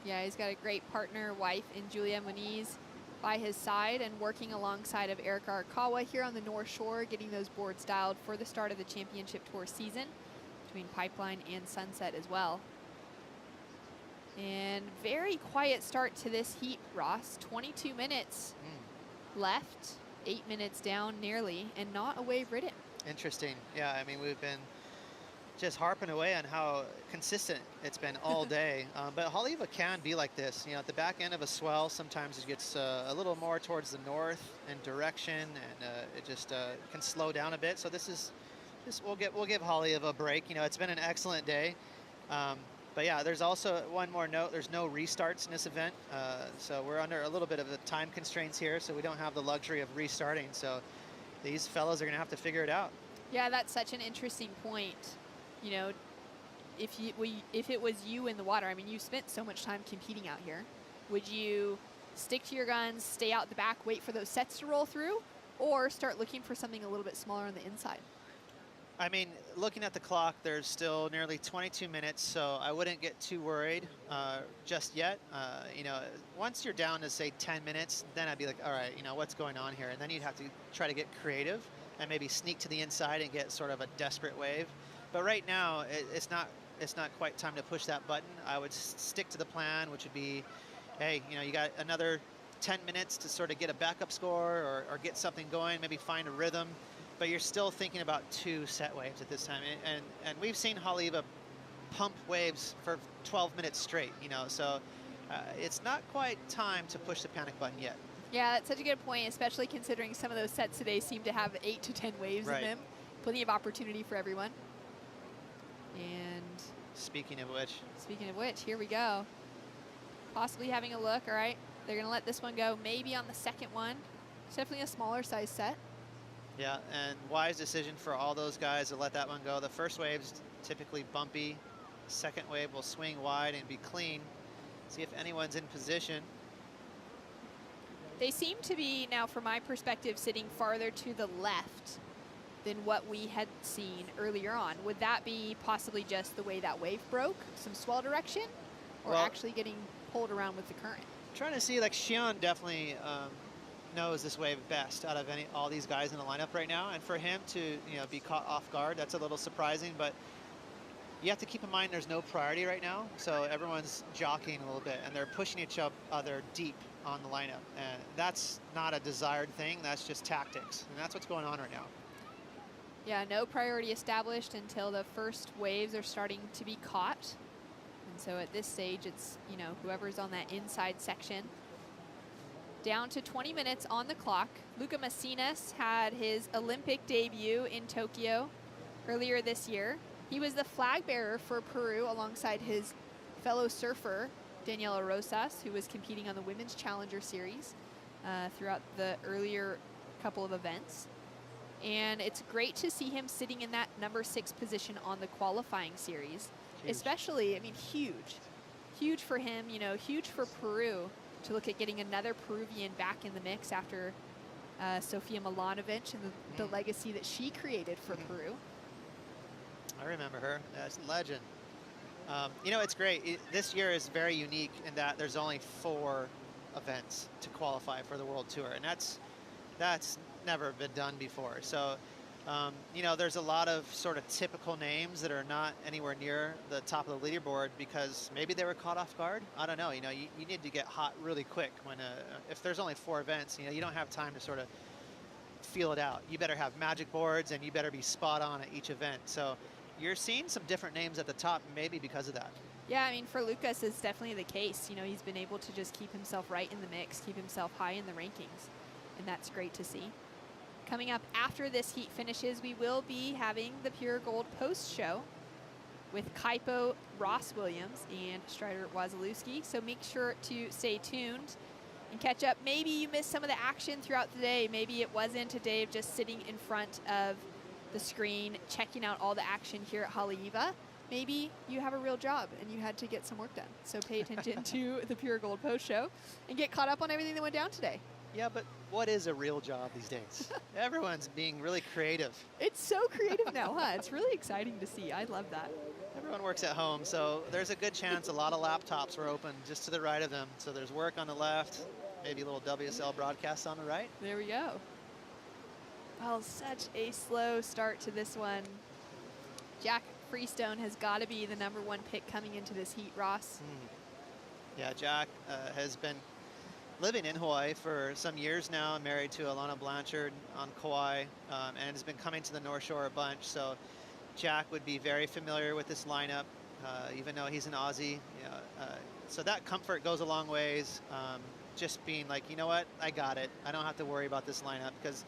Yeah, he's got a great partner, wife in Julia Moniz by his side and working alongside of Eric Arakawa here on the North Shore, getting those boards dialed for the start of the championship tour season between Pipeline and Sunset as well. And very quiet start to this heat, Ross. 22 minutes left, 8 minutes down nearly, and not a wave ridden. Interesting. Yeah, I mean, we've been just harping away on how consistent it's been all day. But Haleiwa can be like this. You know, at the back end of a swell, sometimes it gets a little more towards the north in direction, and it just can slow down a bit. So this is, we'll give Haleiwa a break. You know, it's been an excellent day. But yeah, there's also one more note. There's no restarts in this event. So we're under a little bit of the time constraints here, so we don't have the luxury of restarting. So these fellows are going to have to figure it out. Yeah, that's such an interesting point. You know, if it was you in the water, I mean, you spent so much time competing out here. Would you stick to your guns, stay out the back, wait for those sets to roll through, or start looking for something a little bit smaller on the inside? I mean, looking at the clock, there's still nearly 22 minutes, so I wouldn't get too worried just yet. You know, once you're down to, say, 10 minutes, then I'd be like, all right, you know, what's going on here? And then you'd have to try to get creative and maybe sneak to the inside and get sort of a desperate wave. But right now, it's not quite time to push that button. I would stick to the plan, which would be, hey, you know, you got another 10 minutes to sort of get a backup score or get something going, maybe find a rhythm. But you're still thinking about 2 set waves at this time. And we've seen Haleiwa pump waves for 12 minutes straight, you know, so it's not quite time to push the panic button yet. Yeah, that's such a good point, especially considering some of those sets today seem to have 8 to 10 waves in them. Plenty of opportunity for everyone. And speaking of which, here we go. Possibly having a look. All right, they're going to let this one go maybe on the second one. It's definitely a smaller size set. Yeah, and wise decision for all those guys to let that one go. The first wave's typically bumpy. Second wave will swing wide and be clean. See if anyone's in position. They seem to be, now from my perspective, sitting farther to the left than what we had seen earlier on. Would that be possibly just the way that wave broke, some swell direction, or actually getting pulled around with the current? Trying to see, like, Xian definitely knows this wave best out of all these guys in the lineup right now, and for him to, you know, be caught off guard, that's a little surprising. But you have to keep in mind there's no priority right now, so everyone's jockeying a little bit, and they're pushing each other deep on the lineup, and that's not a desired thing. That's just tactics, and that's what's going on right now. Yeah, no priority established until the first waves are starting to be caught. And so at this stage, it's, you know, whoever's on that inside section. Down to 20 minutes on the clock. Luca Macinas had his Olympic debut in Tokyo earlier this year. He was the flag bearer for Peru alongside his fellow surfer, Daniela Rosas, who was competing on the Women's Challenger Series throughout the earlier couple of events. And it's great to see him sitting in that number 6 position on the qualifying series. Huge. Especially, I mean, huge. Huge for him, you know, huge for Peru to look at getting another Peruvian back in the mix after Sofia Milanovic and the legacy that she created for Peru. I remember her. That's a legend. You know, it's great. This year is very unique in that there's only 4 events to qualify for the World Tour, and that's never been done before. So, you know, there's a lot of sort of typical names that are not anywhere near the top of the leaderboard because maybe they were caught off guard. I don't know. You know, you need to get hot really quick when if there's only 4 events, you know, you don't have time to sort of feel it out. You better have magic boards and you better be spot on at each event. So you're seeing some different names at the top maybe because of that. Yeah, I mean, for Lucas, it's definitely the case. You know, he's been able to just keep himself right in the mix, keep himself high in the rankings, and that's great to see. Coming up after this heat finishes, we will be having the Pure Gold post show with Kaipo, Ross Williams, and Strider Wazalewski. So make sure to stay tuned and catch up. Maybe you missed some of the action throughout the day. Maybe it wasn't a day of just sitting in front of the screen, checking out all the action here at Haleiwa. Maybe you have a real job and you had to get some work done. So pay attention to the Pure Gold post show and get caught up on everything that went down today. Yeah, but what is a real job these days? Everyone's being really creative. It's so creative now, huh? It's really exciting to see. I love that. Everyone works at home, so there's a good chance a lot of laptops were open just to the right of them. So there's work on the left, maybe a little WSL broadcast on the right. There we go. Well, such a slow start to this one. Jack Freestone has got to be the #1 pick coming into this heat, Ross. Yeah, Jack has been living in Hawaii for some years now, married to Alana Blanchard on Kauai, and has been coming to the North Shore a bunch. So Jack would be very familiar with this lineup, even though he's an Aussie. So that comfort goes a long ways. Just being like, you know what, I got it. I don't have to worry about this lineup, because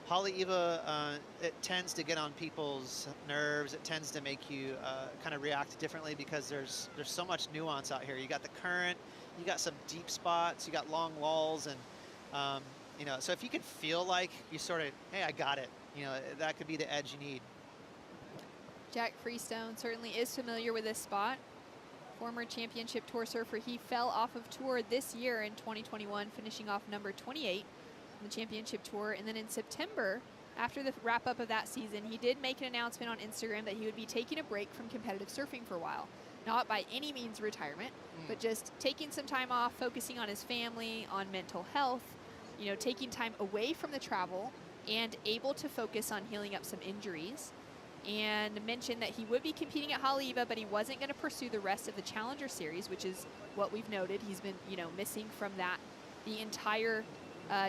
Haleiwa, it tends to get on people's nerves. It tends to make you kind of react differently, because there's so much nuance out here. You got the current, you got some deep spots, you got long walls, and so if you can feel like you sort of, hey, I got it, that could be the edge you need. Jack Freestone certainly is familiar with this spot. Former championship tour surfer, he fell off of tour this year in 2021, finishing off number 28 on the championship tour. And then in September, after the wrap up of that season, he did make an announcement on Instagram that he would be taking a break from competitive surfing for a while. Not by any means retirement, but just taking some time off, focusing on his family, on mental health, taking time away from the travel and able to focus on healing up some injuries. And mentioned that he would be competing at Haleiwa, but he wasn't going to pursue the rest of the Challenger Series, which is what we've noted. He's been, missing from that the entire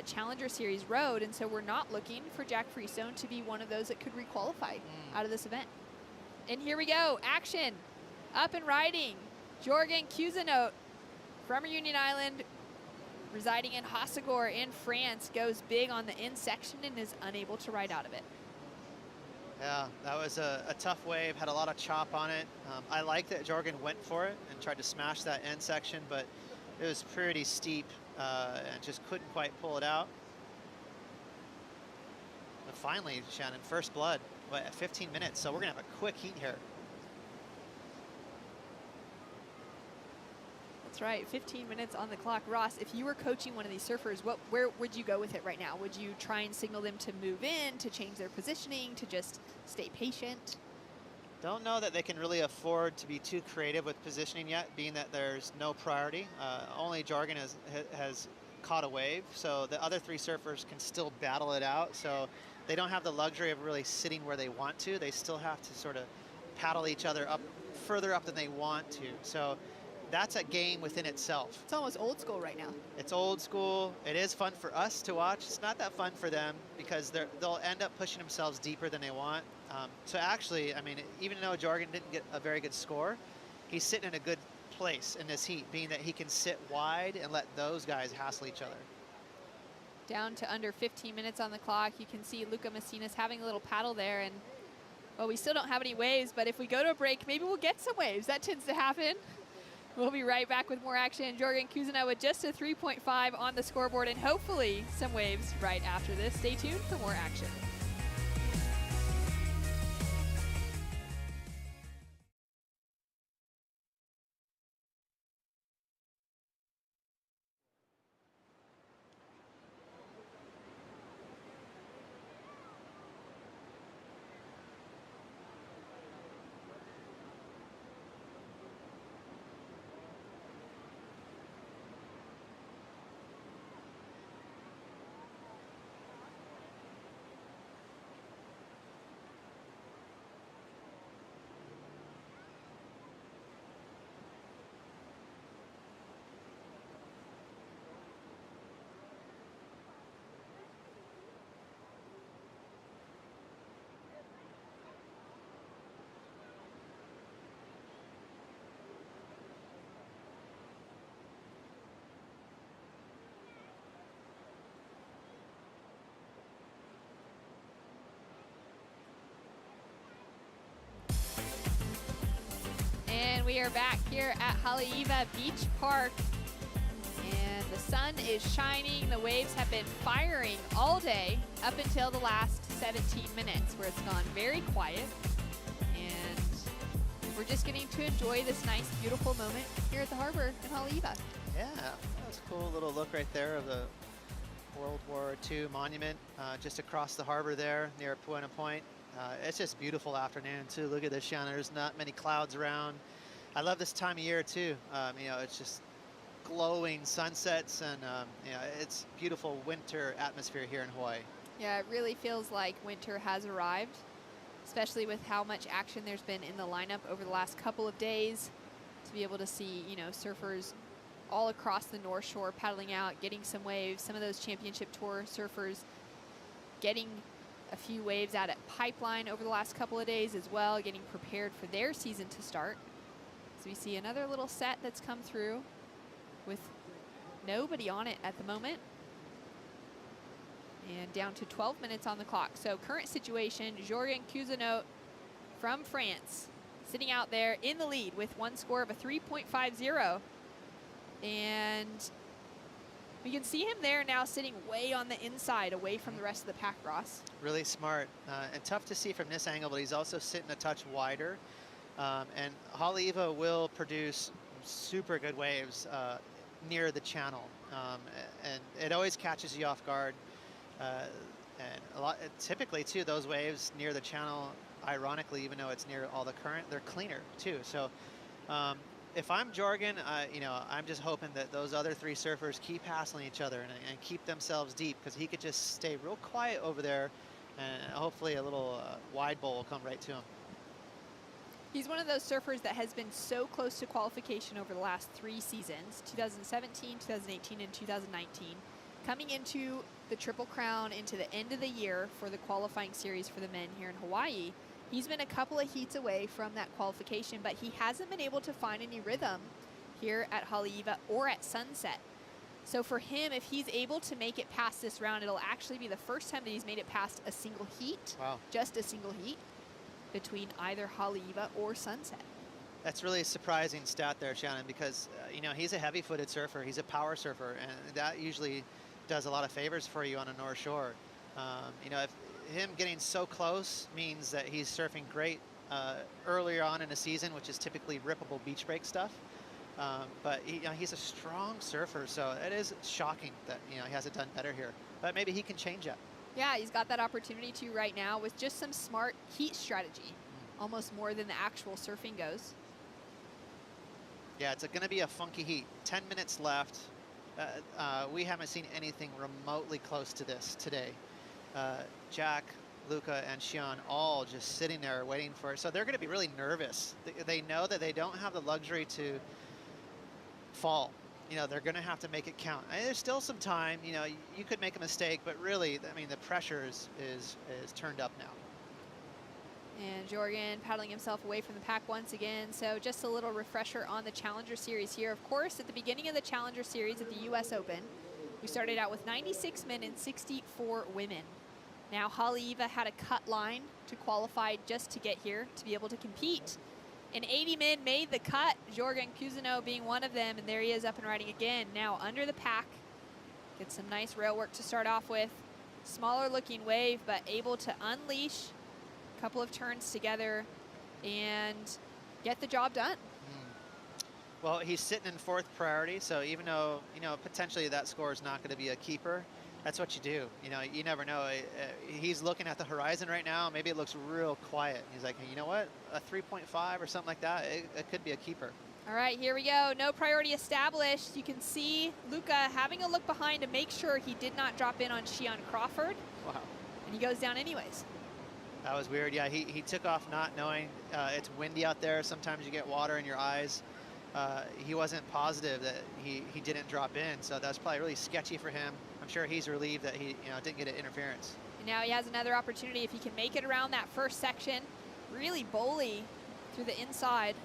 Challenger Series road, and so we're not looking for Jack Freestone to be one of those that could requalify out of this event. And here we go, action, up and riding. Jorgen Cousineau from Reunion Island, residing in Hossegor in France, goes big on the in section and is unable to ride out of it. Yeah, that was a tough wave, had a lot of chop on it. I like that Jorgen went for it and tried to smash that end section, but it was pretty steep and just couldn't quite pull it out. But finally, Shannon, first blood, at 15 minutes, so we're gonna have a quick heat here. That's right, 15 minutes on the clock. Ross, if you were coaching one of these surfers, where would you go with it right now? Would you try and signal them to move in, to change their positioning, to just stay patient? Don't know that they can really afford to be too creative with positioning yet, being that there's no priority. Only Jorgen has caught a wave, so the other 3 surfers can still battle it out. So they don't have the luxury of really sitting where they want to. They still have to sort of paddle each other up, further up than they want to. So that's a game within itself. It's almost old school right now. It's old school. It is fun for us to watch. It's not that fun for them, because they'll end up pushing themselves deeper than they want. So actually, I mean, even though Jorgen didn't get a very good score, he's sitting in a good place in this heat, being that he can sit wide and let those guys hassle each other. Down to under 15 minutes on the clock. You can see Luca Messina's having a little paddle there, and well, we still don't have any waves, but if we go to a break, maybe we'll get some waves. That tends to happen. We'll be right back with more action. Jorgen Cousineau with just a 3.5 on the scoreboard, and hopefully some waves right after this. Stay tuned for more action. And we are back here at Haleiwa Beach Park. And the sun is shining. The waves have been firing all day up until the last 17 minutes, where it's gone very quiet. And we're just getting to enjoy this nice, beautiful moment here at the harbor in Haleiwa. Yeah, that was a cool little look right there of the World War II monument just across the harbor there near Puena Point. It's just a beautiful afternoon too. Look at this, Shannon. There's not many clouds around. I love this time of year too. You know, it's just glowing sunsets and you know, it's beautiful winter atmosphere here in Hawaii. Yeah, it really feels like winter has arrived, especially with how much action there's been in the lineup over the last couple of days. To be able to see, you know, surfers all across the North Shore paddling out, getting some waves. Some of those championship tour surfers getting a few waves out at Pipeline over the last couple of days as well, getting prepared for their season to start. So we see another little set that's come through with nobody on it at the moment. And down to 12 minutes on the clock. So current situation, Jorgen Cousineau from France sitting out there in the lead with one score of a 3.50. And we can see him there now sitting way on the inside, away from the rest of the pack, Ross. Really smart and tough to see from this angle, but he's also sitting a touch wider. And Haleiwa will produce super good waves near the channel. And it always catches you off guard. And typically too, those waves near the channel, ironically, even though it's near all the current, they're cleaner too. So if I'm Jorgen, you know, I'm just hoping that those other three surfers keep hassling each other and keep themselves deep, because he could just stay real quiet over there, and hopefully a little wide bowl will come right to him. He's one of those surfers that has been so close to qualification over the last 3 seasons, 2017, 2018, and 2019. Coming into the Triple Crown, into the end of the year for the qualifying series for the men here in Hawaii, he's been a couple of heats away from that qualification, but he hasn't been able to find any rhythm here at Haleiwa or at Sunset. So for him, if he's able to make it past this round, it'll actually be the first time that he's made it past a single heat. Wow. Just a single heat between either Haleiwa or Sunset. That's really a surprising stat there, Shannon, because you know, he's a heavy-footed surfer. He's a power surfer, and that usually does a lot of favors for you on a North Shore. You know, if him getting so close means that he's surfing great earlier on in a season, which is typically rippable beach break stuff. But you know, he's a strong surfer, so it is shocking that, you know, he hasn't done better here. But maybe he can change that. Yeah, he's got that opportunity to right now with just some smart heat strategy, almost more than the actual surfing goes. Yeah, it's going to be a funky heat. 10 minutes left. We haven't seen anything remotely close to this today. Jack, Luca, and Xian all just sitting there waiting for it. So they're going to be really nervous. They know that they don't have the luxury to fall. You know, they're going to have to make it count. And there's still some time. You know, you could make a mistake, but really, I mean, the pressure is turned up now. And Jorgen paddling himself away from the pack once again. So just a little refresher on the Challenger Series here. Of course, at the beginning of the Challenger Series at the U.S. Open, we started out with 96 men and 64 women. Now, Haleiwa had a cut line to qualify just to get here, to be able to compete. And 80 men made the cut, Jorgen Cousineau being one of them, and there he is up and riding again. Now under the pack, get some nice rail work to start off with. Smaller looking wave, but able to unleash a couple of turns together and get the job done. Well, he's sitting in 4th priority, so even though, you know, potentially that score is not going to be a keeper, that's what you do. You know, you never know. He's looking at the horizon right now. Maybe it looks real quiet. He's like, hey, you know what? A 3.5 or something like that, it could be a keeper. All right, here we go. No priority established. You can see Luca having a look behind to make sure he did not drop in on Xian Crawford. Wow. And he goes down anyways. That was weird. Yeah, he took off not knowing. It's windy out there. Sometimes you get water in your eyes. He wasn't positive that he didn't drop in, so that's probably really sketchy for him. I'm sure he's relieved that he didn't get an interference. And now he has another opportunity if he can make it around that first section. Really bowly through the inside.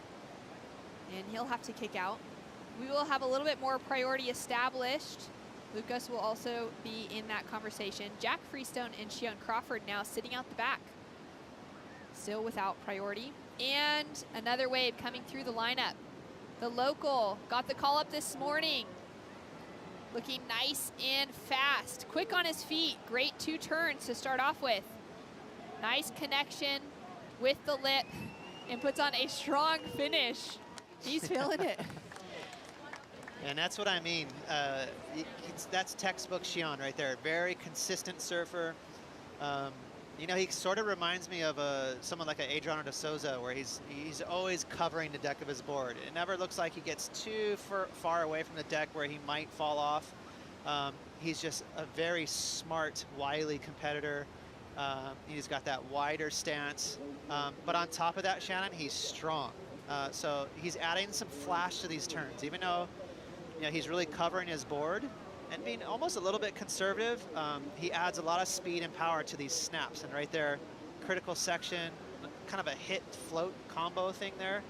And he'll have to kick out. We will have a little bit more priority established. Lucas will also be in that conversation. Jack Freestone and Xian Crawford now sitting out the back. Still without priority. And another wave coming through the lineup. The local got the call up this morning. Looking nice and fast. Quick on his feet. Great 2 turns to start off with. Nice connection with the lip and puts on a strong finish. He's feeling it. And that's what I mean. That's textbook Xian right there. Very consistent surfer. You know, he sort of reminds me of someone like an Adriano de Souza, where he's always covering the deck of his board. It never looks like he gets too far away from the deck where he might fall off. He's just a very smart, wily competitor. He's got that wider stance. But on top of that, Shannon, he's strong. So he's adding some flash to these turns, even though he's really covering his board and being almost a little bit conservative. He adds a lot of speed and power to these snaps. And right there, critical section, kind of a hit float combo thing there.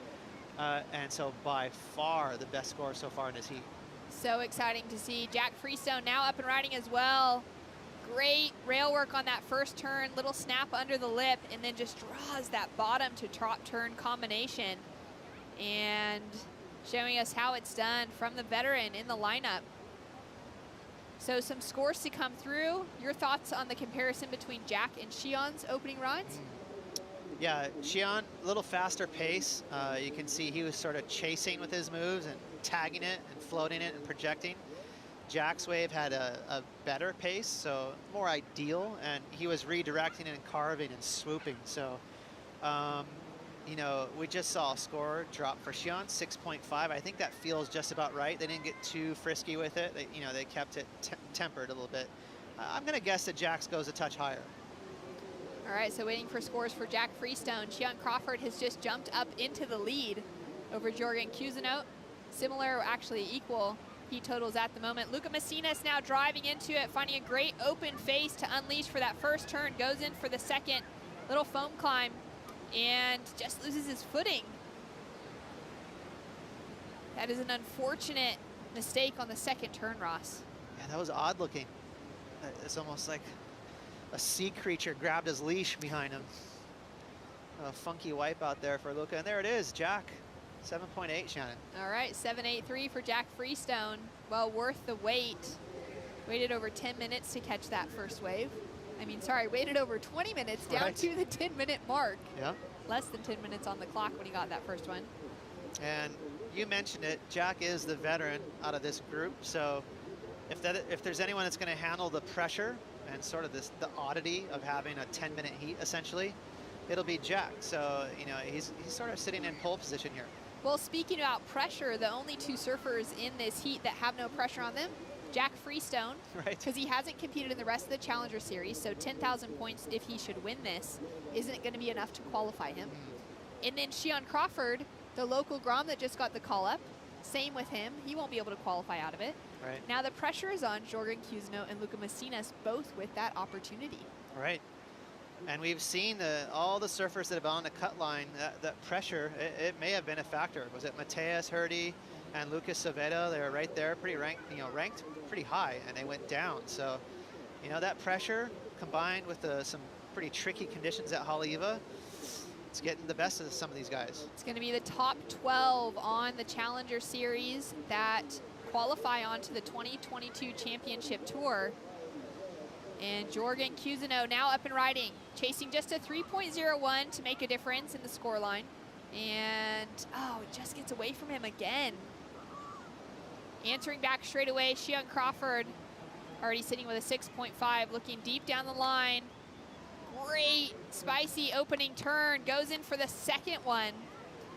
And so by far the best score so far in this heat. So exciting to see Jack Freestone now up and riding as well. Great rail work on that first turn, little snap under the lip, and then just draws that bottom to top turn combination. And showing us how it's done from the veteran in the lineup. So some scores to come through. Your thoughts on the comparison between Jack and Xian's opening rides? Yeah, Xian, a little faster pace. You can see he was sort of chasing with his moves and tagging it and floating it and projecting. Jack's wave had a better pace, so more ideal, and he was redirecting and carving and swooping. So, you know, we just saw a score drop for Xian, 6.5. I think that feels just about right. They didn't get too frisky with it. They kept it tempered a little bit. I'm going to guess that Jack's goes a touch higher. All right, so waiting for scores for Jack Freestone. Xian Crawford has just jumped up into the lead over Jorgen Cousineau. Similar, actually equal heat totals at the moment. Luca Messinas now driving into it, finding a great open face to unleash for that first turn. Goes in for the second, little foam climb, and just loses his footing. That is an unfortunate mistake on the second turn, Ross. Yeah, that was odd looking. It's almost like a sea creature grabbed his leash behind him. A funky wipe out there for Luca, and there it is, Jack. 7.8, Shannon. All right, 7.83 for Jack Freestone. Well worth the wait. Waited over 10 minutes to catch that first wave. I mean, sorry, waited over 20 minutes down to the 10-minute mark. Yeah. Less than 10 minutes on the clock when he got that first one. And you mentioned it, Jack is the veteran out of this group. So if there's anyone that's going to handle the pressure and sort of the oddity of having a 10-minute heat, essentially, it'll be Jack. So, you know, he's sort of sitting in pole position here. Well, speaking about pressure, the only two surfers in this heat that have no pressure on them, Jack Freestone, because he hasn't competed in the rest of the Challenger Series, so 10,000 points if he should win this isn't going to be enough to qualify him. And then Xian Crawford, the local Grom that just got the call up, same with him. He won't be able to qualify out of it. Right. Now the pressure is on Jorgen Cousineau and Luca Messinas, both with that opportunity. Right. And we've seen all the surfers that have been on the cut line, that pressure, it may have been a factor. Was it Mateus Hurdy and Lucas Saveda? They were right there, pretty ranked pretty high, and they went down. So, you know, that pressure combined with some pretty tricky conditions at Haleiwa, it's getting the best of some of these guys. It's going to be the top 12 on the Challenger Series that qualify onto the 2022 Championship Tour. And Jorgen Cousineau now up and riding, chasing just a 3.01 to make a difference in the scoreline. And, oh, it just gets away from him again. Answering back straight away, Xian Crawford already sitting with a 6.5, looking deep down the line. Great, spicy opening turn, goes in for the second one.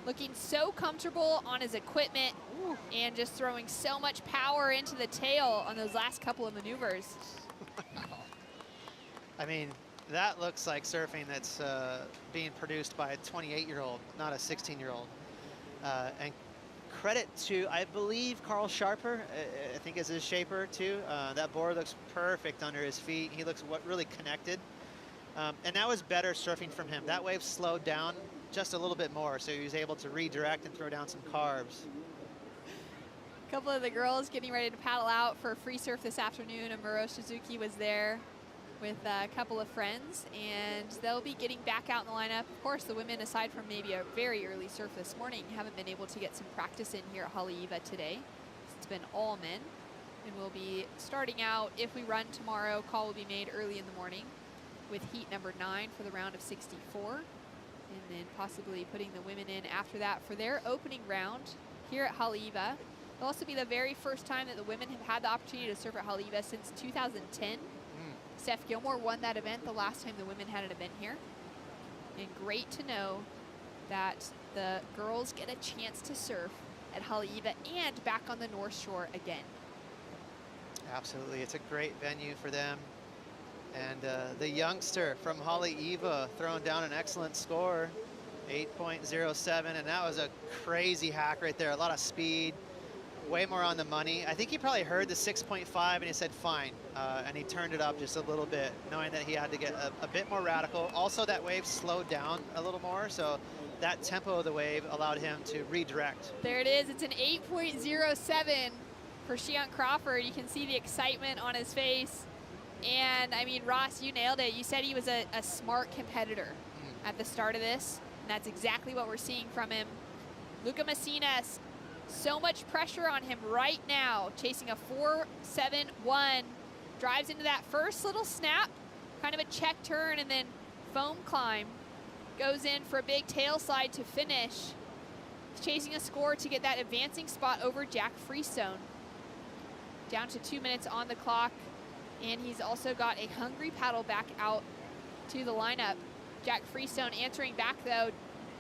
Looking so comfortable on his equipment and just throwing so much power into the tail on those last couple of maneuvers. I mean, that looks like surfing that's being produced by a 28-year-old, not a 16-year-old. And credit to, I believe, Carl Sharper, I think is his shaper too. That board looks perfect under his feet. He looks really connected. And that was better surfing from him. That wave slowed down just a little bit more, so he was able to redirect and throw down some carbs. A couple of the girls getting ready to paddle out for free surf this afternoon. Amuro Suzuki was there with a couple of friends, and they'll be getting back out in the lineup. Of course, the women, aside from maybe a very early surf this morning, haven't been able to get some practice in here at Haleiwa today. It's been all men, and we'll be starting out, if we run tomorrow, call will be made early in the morning with heat number 9 for the round of 64, and then possibly putting the women in after that for their opening round here at Haleiwa. It'll also be the very first time that the women have had the opportunity to surf at Haleiwa since 2010. Steph Gilmore won that event the last time the women had an event here. And great to know that the girls get a chance to surf at Haleiwa and back on the North Shore again. Absolutely, it's a great venue for them. And the youngster from Haleiwa throwing down an excellent score, 8.07, and that was a crazy hack right there. A lot of speed, way more on the money. I think he probably heard the 6.5 and he said fine, and he turned it up just a little bit, knowing that he had to get a bit more radical. Also, that wave slowed down a little more, so that tempo of the wave allowed him to redirect. There it is. It's an 8.07 for Shion Crawford. You can see the excitement on his face. And I mean, Ross, you nailed it. You said he was a smart competitor at the start of this. And that's exactly what we're seeing from him. Luca Messinas, so much pressure on him right now, chasing a 4.71. Drives into that first little snap, kind of a check turn, and then foam climb. Goes in for a big tail slide to finish. He's chasing a score to get that advancing spot over Jack Freestone. Down to 2 minutes on the clock. And he's also got a hungry paddle back out to the lineup. Jack Freestone answering back though.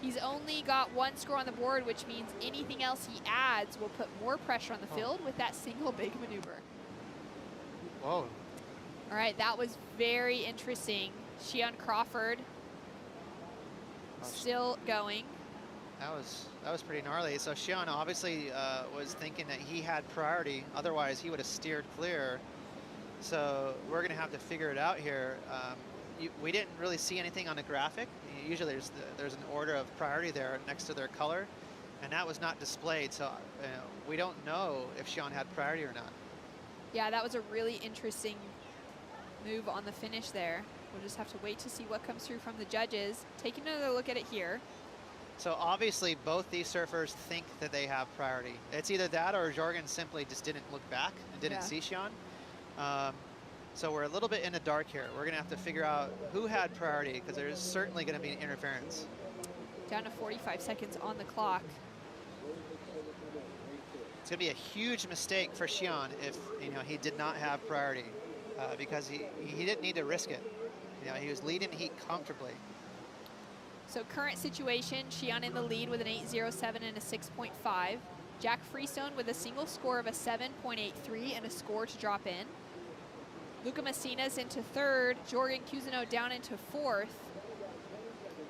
He's only got one score on the board, which means anything else he adds will put more pressure on the field with that single big maneuver. Whoa. All right, that was very interesting. Shion Crawford still going. That was pretty gnarly. So Shion obviously was thinking that he had priority. Otherwise, he would have steered clear. So we're going to have to figure it out here. We didn't really see anything on the graphic. Usually there's an order of priority there next to their color, and that was not displayed. So we don't know if Shion had priority or not. Yeah, that was a really interesting move on the finish there. We'll just have to wait to see what comes through from the judges. Taking another look at it here. So obviously both these surfers think that they have priority. It's either that or Jorgen simply just didn't look back and didn't see Shion. So we're a little bit in the dark here. We're gonna have to figure out who had priority, because there's certainly gonna be an interference. Down to 45 seconds on the clock. It's gonna be a huge mistake for Shion if he did not have priority, because he didn't need to risk it. He was leading the heat comfortably. So current situation, Shion in the lead with an 8.07 and a 6.5. Jack Freestone with a single score of a 7.83 and a score to drop in. Luca Messinas into third, Jorgen Cousineau down into fourth.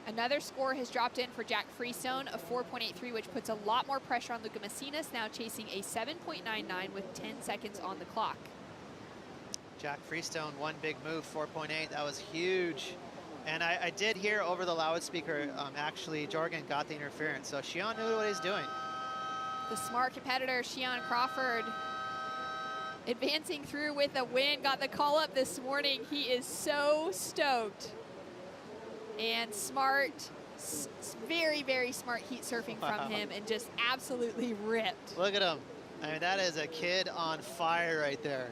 Another score has dropped in for Jack Freestone, a 4.83, which puts a lot more pressure on Luca Messinas, now chasing a 7.99 with 10 seconds on the clock. Jack Freestone, one big move, 4.8, that was huge. And I did hear over the loudspeaker, actually, Jorgen got the interference, so Shion knew what he's doing. The smart competitor, Shion Crawford, advancing through with a win, got the call up this morning. He is so stoked. And smart, very, very smart heat surfing from him, and just absolutely ripped. Look at him. I mean, that is a kid on fire right there.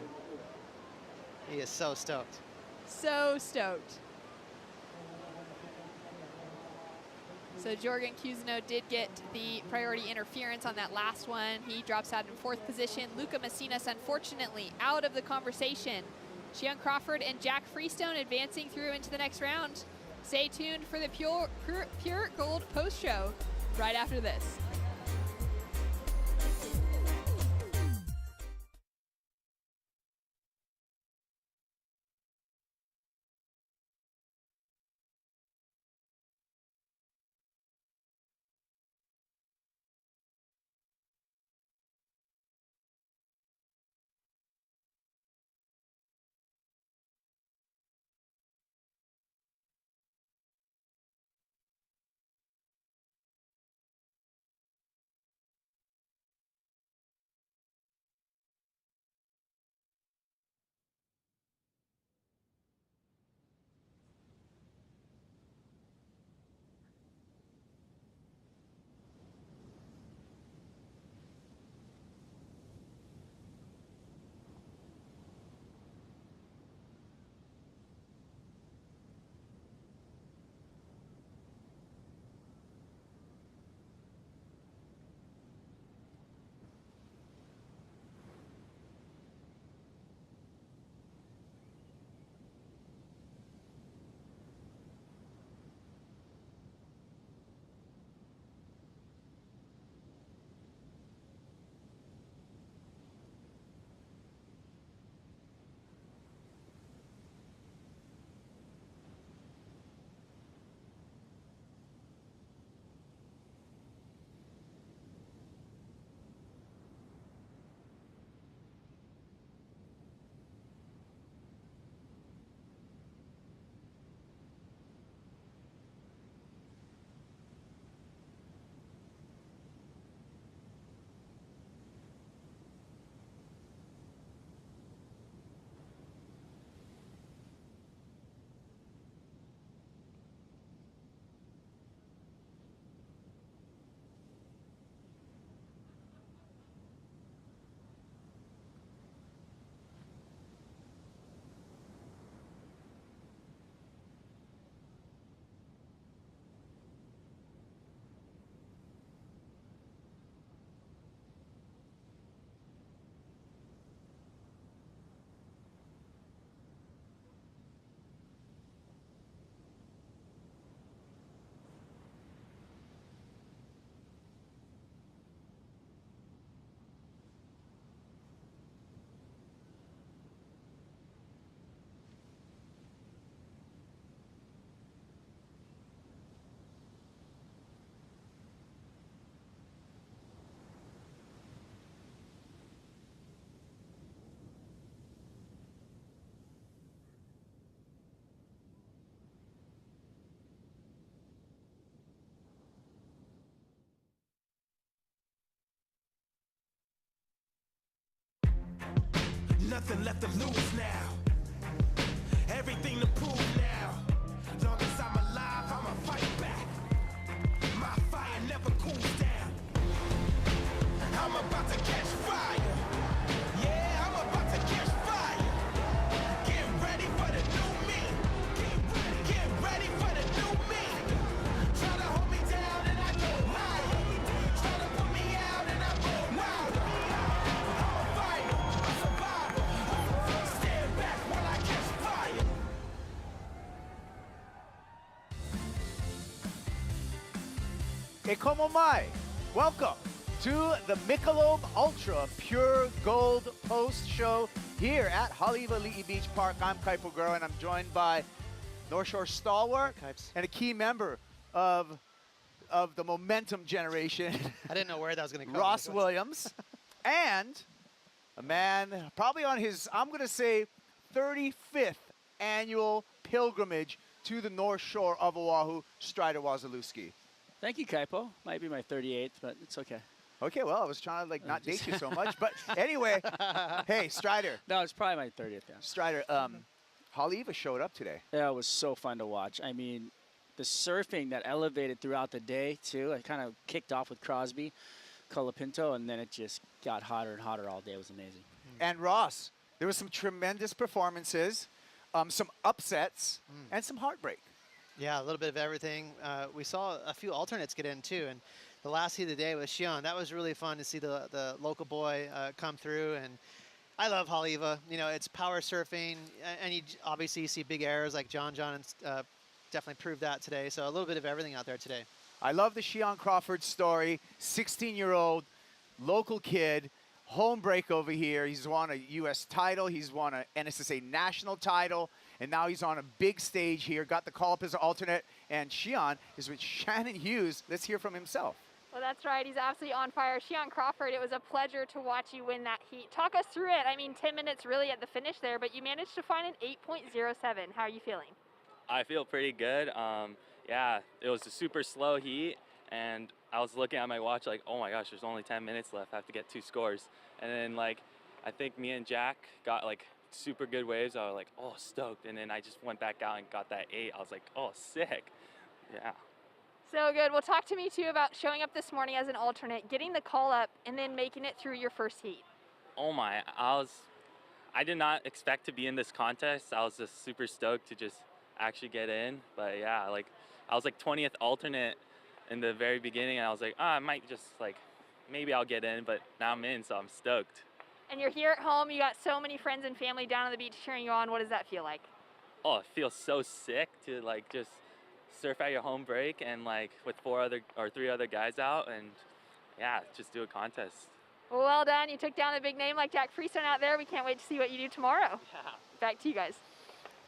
He is so stoked. So stoked. So Jorgen Cousineau did get the priority interference on that last one. He drops out in fourth position. Luca Messinas, unfortunately, out of the conversation. Shion Crawford and Jack Freestone advancing through into the next round. Stay tuned for the Pure Gold post show right after this. nothing left to lose now. Everything to prove now. Long as I'm alive, I'ma fight back. My fire never cools down. I'm about to catch fire. Yeah, I'm about to catch fire. Get ready for the new me. Get ready for the new me. Try to hold me down and I go higher. Try to put me out and I go wilder. I'm a fighter, a survivor. Stand back when I catch fire. Hey, como mai. Welcome to the Michelob Ultra Pure Gold Post Show here at Haleiwa Li'i Beach Park. I'm Kaipo Guro, and I'm joined by North Shore stalwart and a key member of the Momentum generation. I didn't know where that was going to go. Ross Williams, and a man probably on his, I'm going to say, 35th annual pilgrimage to the North Shore of Oahu, Strider Wasilewski. Thank you, Kaipo. Might be my 38th, but it's okay. Okay, well, I was trying to like not date you so much, but anyway, hey, Strider. No, it's probably my 30th, yeah. Strider, Haleiwa showed up today. Yeah, it was so fun to watch. I mean, the surfing that elevated throughout the day, too. It kind of kicked off with Crosby, Colapinto, and then it just got hotter and hotter all day. It was amazing. And Ross, there was some tremendous performances, some upsets, and some heartbreak. Yeah, a little bit of everything. We saw a few alternates get in, too, and the last heat of the day was Xian. That was really fun to see the local boy come through, and I love Haleiwa. You know, it's power surfing, and you obviously see big errors like John definitely proved that today. So a little bit of everything out there today. I love the Xian Crawford story. 16-year-old local kid, home break over here. He's won a U.S. title. He's won a NSSA national title. And now he's on a big stage here. Got the call up as an alternate. And Xian is with Shannon Hughes. Let's hear from himself. Well, that's right. He's absolutely on fire. Xian Crawford, it was a pleasure to watch you win that heat. Talk us through it. I mean, 10 minutes really at the finish there, but you managed to find an 8.07. How are you feeling? I feel pretty good. Yeah, it was a super slow heat, and I was looking at my watch like, oh my gosh, there's only 10 minutes left. I have to get 2 scores. And then, like, I think me and Jack got, like, super good waves. I was like, oh, stoked. And then I just went back out and got that 8. I was like, oh, sick. Yeah. So good. Well, talk to me, too, about showing up this morning as an alternate, getting the call up, and then making it through your first heat. Oh, my. I did not expect to be in this contest. I was just super stoked to just actually get in. But, yeah, like, I was, like, 20th alternate in the very beginning, and I was like, I might just, like, maybe I'll get in. But now I'm in, so I'm stoked. And you're here at home. You got so many friends and family down on the beach cheering you on. What does that feel like? Oh, it feels so sick to, like, just surf at your home break and like with 3 other guys out and yeah, just do a contest. Well done. You took down a big name like Jack Freestone out there. We can't wait to see what you do tomorrow. Yeah. Back to you guys.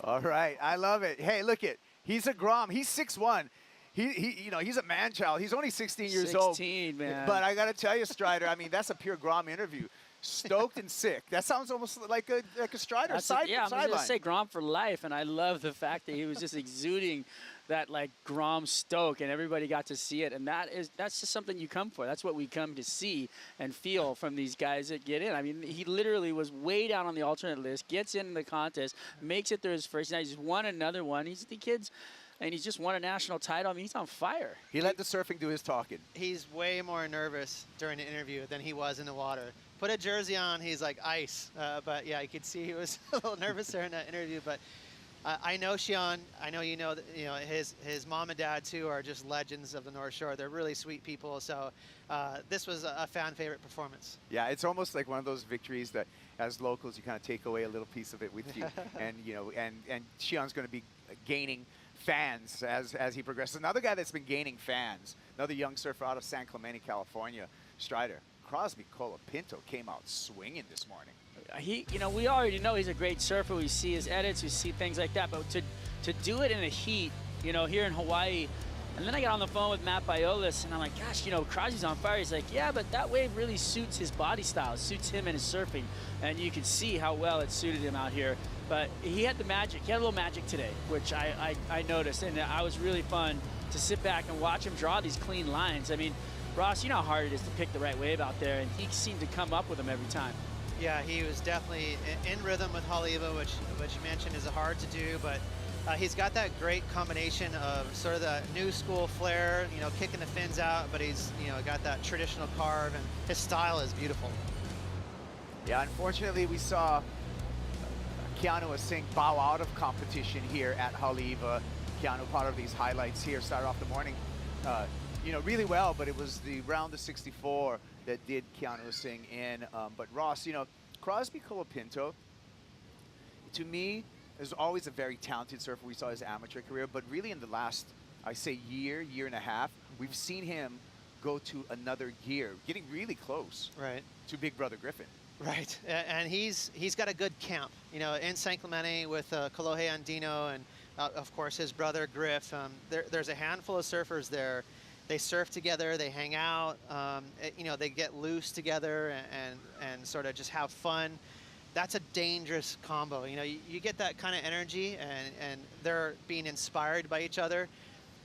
All right, I love it. Hey, look it. He's a Grom. He's 6'1". He, you know, he's a man-child. He's only 16 years old. 16, man. But I got to tell you, Strider, I mean, that's a pure Grom interview. Stoked and sick. That sounds almost like a Strider sideline. Yeah, I'm going to say Grom for life, and I love the fact that he was just exuding that like Grom stoke, and everybody got to see it, and that's just something you come for. That's what we come to see and feel from these guys that get in. I mean, he literally was way down on the alternate list, gets in the contest, makes it through his first night. He's won another one. He's the kid's. And he's just won a national title. I mean, he's on fire. He let the surfing do his talking. He's way more nervous during the interview than he was in the water. Put a jersey on, he's like ice. But yeah, you could see he was a little nervous during that interview. But I know Xian. I know you know his mom and dad too are just legends of the North Shore. They're really sweet people. So this was a fan favorite performance. Yeah, it's almost like one of those victories that, as locals, you kind of take away a little piece of it with you. And you know, and Xian's going to be gaining fans as he progresses. Another guy that's been gaining fans, another young surfer out of San Clemente, California, Strider. Crosby Colapinto came out swinging this morning. We already know he's a great surfer. We see his edits, we see things like that. But to do it in a heat, here in Hawaii, and then I got on the phone with Matt Biolis, and I'm like, gosh, Crosby's on fire. He's like, yeah, but that wave really suits his body style. It suits him and his surfing. And you can see how well it suited him out here. But he had the magic. He had a little magic today, which I noticed. And I was really fun to sit back and watch him draw these clean lines. I mean, Ross, you know how hard it is to pick the right wave out there, and he seemed to come up with them every time. Yeah, he was definitely in rhythm with Haleiwa, which you mentioned is hard to do, but he's got that great combination of sort of the new school flair, you know, kicking the fins out, but he's, you know, got that traditional carve, and his style is beautiful. Yeah, unfortunately, we saw Keanu Zeke bow out of competition here at Haleiwa. Keanu, part of these highlights here, started off the morning, you know, really well, but it was the round of 64 that did Keanu Zeke in. But Ross, you know, Crosby Colapinto, to me, is always a very talented surfer. We saw his amateur career, but really in the last, I say year and a half, we've seen him go to another gear, getting really close to Big Brother Griffin. Right, and he's got a good camp, you know, in San Clemente with Kolohe Andino and, of course, his brother Griff. There's a handful of surfers there. They surf together, they hang out, you know, they get loose together and sort of just have fun. That's a dangerous combo. You know, you get that kind of energy, and they're being inspired by each other.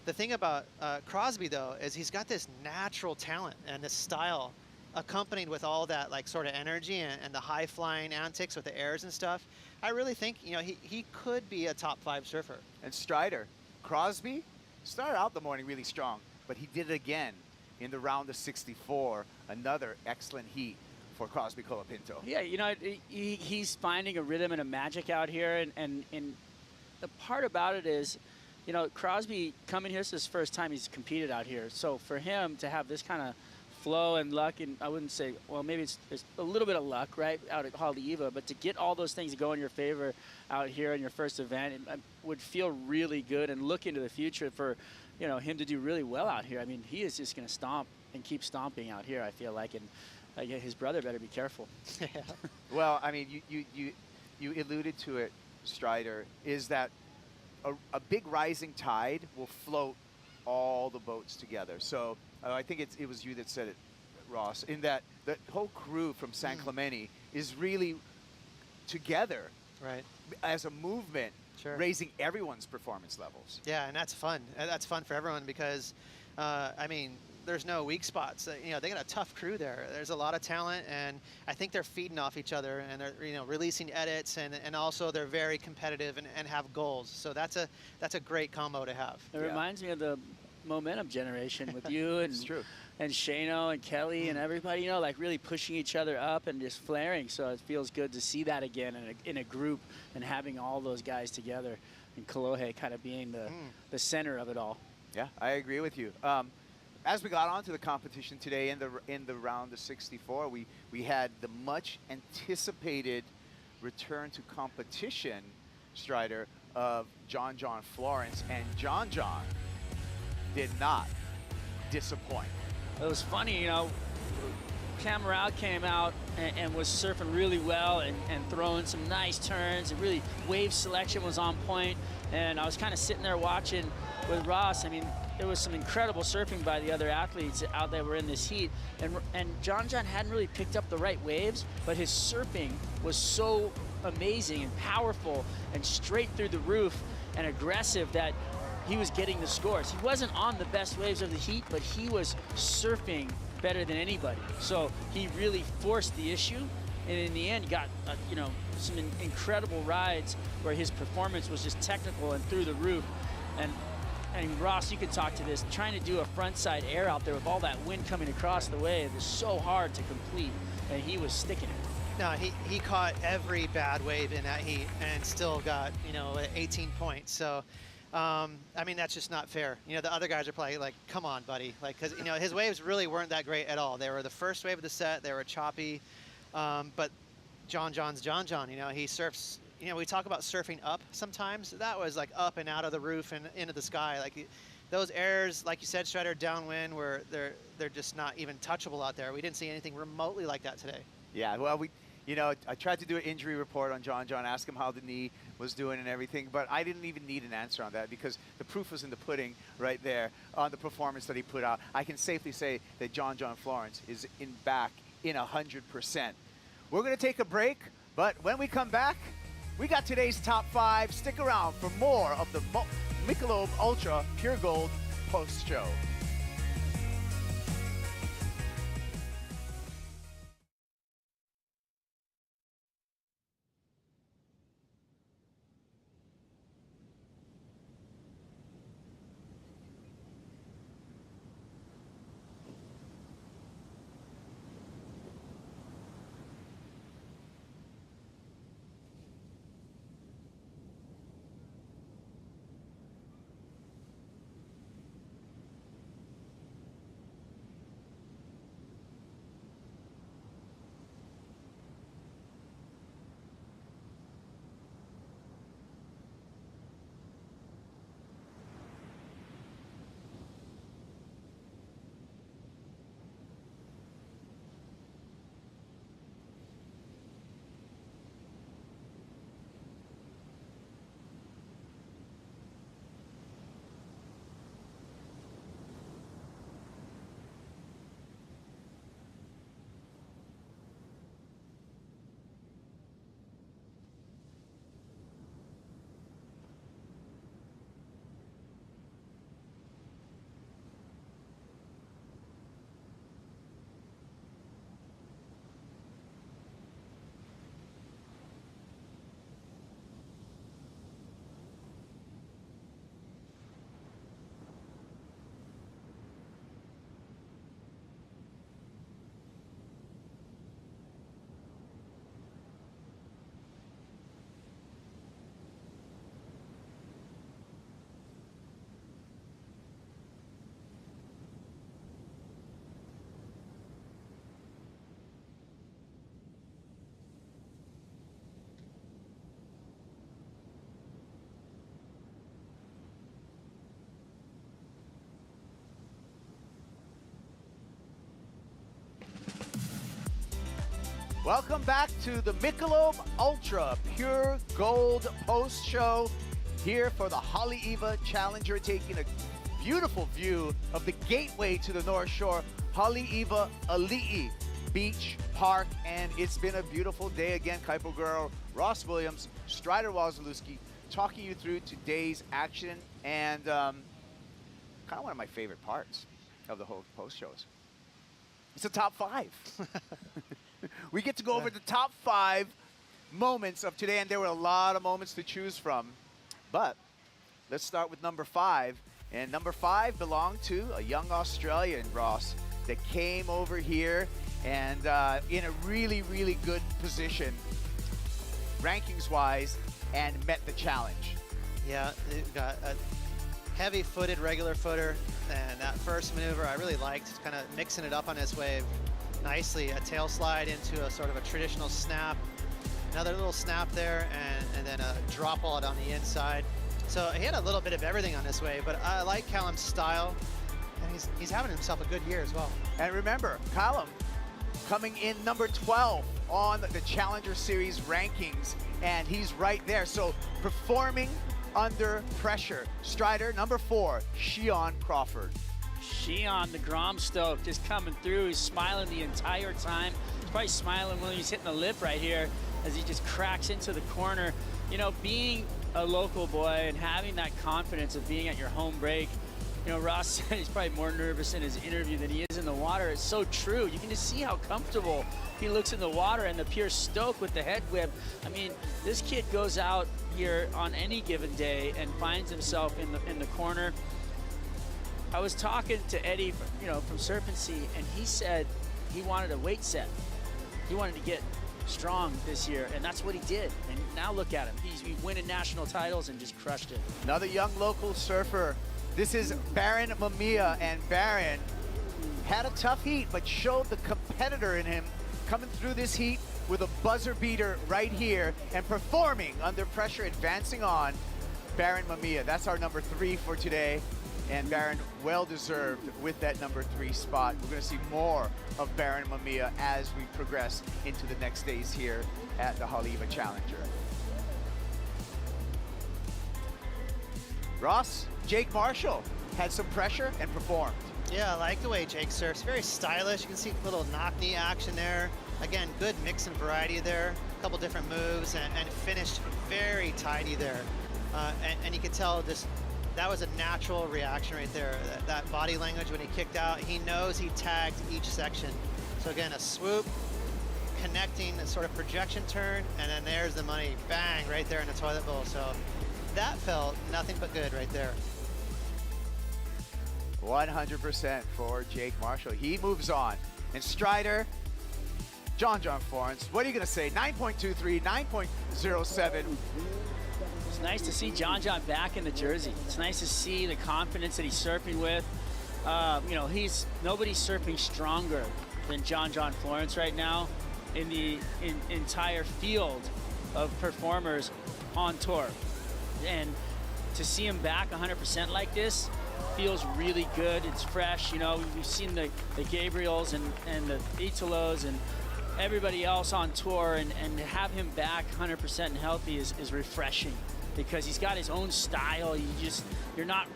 The thing about Crosby, though, is he's got this natural talent and this style accompanied with all that like sort of energy and the high flying antics with the airs and stuff. I really think, you know, he could be a top 5 surfer. And Strider, Crosby started out the morning really strong, but he did it again in the round of 64. Another excellent heat for Crosby Colapinto. Yeah, you know, he's finding a rhythm and a magic out here, and the part about it is, you know, Crosby coming here, this is his first time he's competed out here. So for him to have this kind of flow and luck, and I wouldn't say, well, maybe it's a little bit of luck, right, out at Haleiwa, but to get all those things to go in your favor out here in your first event, it would feel really good and look into the future for, you know, him to do really well out here. I mean, he is just going to stomp and keep stomping out here, I feel like, and yeah, his brother better be careful. Well, I mean, you alluded to it, Strider, is that a big rising tide will float all the boats together. So I think it was you that said it, Ross, in that the whole crew from San Clemente is really together as a movement, raising everyone's performance levels. Yeah, and that's fun. That's fun for everyone because, I mean, there's no weak spots. You know, they got a tough crew there. There's a lot of talent, and I think they're feeding off each other, and they're, you know, releasing edits, and also they're very competitive and have goals. So that's a great combo to have. It reminds me of the Momentum generation with you and Shano and Kelly and everybody, you know, like really pushing each other up and just flaring. So it feels good to see that again in a group and having all those guys together, and Kolohe kind of being the center of it all. Yeah, I agree with you. As we got onto the competition today in the round of 64, we had the much anticipated return to competition, Strider, of John Florence, and John did not disappoint. It was funny, you know, Cameron came out and was surfing really well and throwing some nice turns, and really wave selection was on point, and I was kind of sitting there watching with Ross. I mean, there was some incredible surfing by the other athletes out there were in this heat, and John hadn't really picked up the right waves, but his surfing was so amazing and powerful and straight through the roof and aggressive that he was getting the scores. He wasn't on the best waves of the heat, but he was surfing better than anybody. So he really forced the issue, and in the end got you know, some incredible rides where his performance was just technical and through the roof. And Ross, you could talk to this, trying to do a frontside air out there with all that wind coming across the wave is so hard to complete, and he was sticking it. No, he caught every bad wave in that heat and still got, you know, 18 points. So, I mean, that's just not fair. You know, the other guys are probably like, come on, buddy. Like, because, you know, his waves really weren't that great at all. They were the first wave of the set. They were choppy. But John's John. You know, he surfs. You know, we talk about surfing up sometimes. That was like up and out of the roof and into the sky. Like those airs, like you said, Strider, downwind, where they're just not even touchable out there. We didn't see anything remotely like that today. Yeah, well, you know, I tried to do an injury report on John, ask him how the knee was doing and everything, but I didn't even need an answer on that because the proof was in the pudding right there on the performance that he put out. I can safely say that John Florence is back in 100%. We're going to take a break, but when we come back, we got today's top 5. Stick around for more of the Michelob Ultra Pure Gold post-show. Welcome back to the Michelob Ultra Pure Gold post show here for the Haleiwa Challenger, taking a beautiful view of the gateway to the North Shore, Haleiwa Ali'i Beach Park. And it's been a beautiful day again. Kaipo Guerrero, Ross Williams, Strider Wazalewski talking you through today's action, and kind of one of my favorite parts of the whole post shows. It's the top 5. We get to go over the top 5 moments of today, and there were a lot of moments to choose from. But let's start with number 5. And number 5 belonged to a young Australian, Ross, that came over here and in a really, really good position, rankings-wise, and met the challenge. Yeah, they've got a heavy-footed regular footer, and that first maneuver I really liked, kind of mixing it up on his wave nicely. A tail slide into a sort of a traditional snap, another little snap there, and then a drop wallet on the inside. So he had a little bit of everything on this wave, but I like Callum's style, and he's having himself a good year as well. And remember, Callum coming in number 12 on the Challenger Series rankings, and he's right there. So performing under pressure. Strider number 4, Shion Crawford. Shion, the Grom Stoke, just coming through. He's smiling the entire time. He's probably smiling when he's hitting the lip right here as he just cracks into the corner. You know, being a local boy and having that confidence of being at your home break. You know, Ross said he's probably more nervous in his interview than he is in the water. It's so true. You can just see how comfortable he looks in the water, and the pure stoke with the head whip. I mean, this kid goes out here on any given day and finds himself in the corner. I was talking to Eddie, from Serpent Sea, and he said he wanted a weight set. He wanted to get strong this year, and that's what he did. And now look at him. He's winning national titles and just crushed it. Another young local surfer. This is Baron Mamiya, and Baron had a tough heat, but showed the competitor in him coming through this heat with a buzzer beater right here and performing under pressure, advancing on. Baron Mamiya, that's our number 3 for today. And Baron, well-deserved with that number 3 spot. We're going to see more of Baron Mamiya as we progress into the next days here at the Haleiwa Challenger. Ross, Jake Marshall had some pressure and performed. Yeah, I like the way Jake surfs. Very stylish. You can see a little knock-knee action there. Again, good mix and variety there. A couple different moves, and finished very tidy there. And you can tell that was a natural reaction right there. That body language when he kicked out, he knows he tagged each section. So again, a swoop, connecting, a sort of projection turn, and then there's the money, bang, right there in the toilet bowl. So that felt nothing but good right there. 100% for Jake Marshall. He moves on. And Strider, John Florence, what are you going to say? 9.23, 9.07. It's nice to see John back in the jersey. It's nice to see the confidence that he's surfing with. Nobody's surfing stronger than John Florence right now in the entire field of performers on tour. And to see him back 100% like this feels really good. It's fresh. We've seen the Gabriels and the Italos and everybody else on tour, and to have him back 100% and healthy is refreshing, because he's got his own style. You're not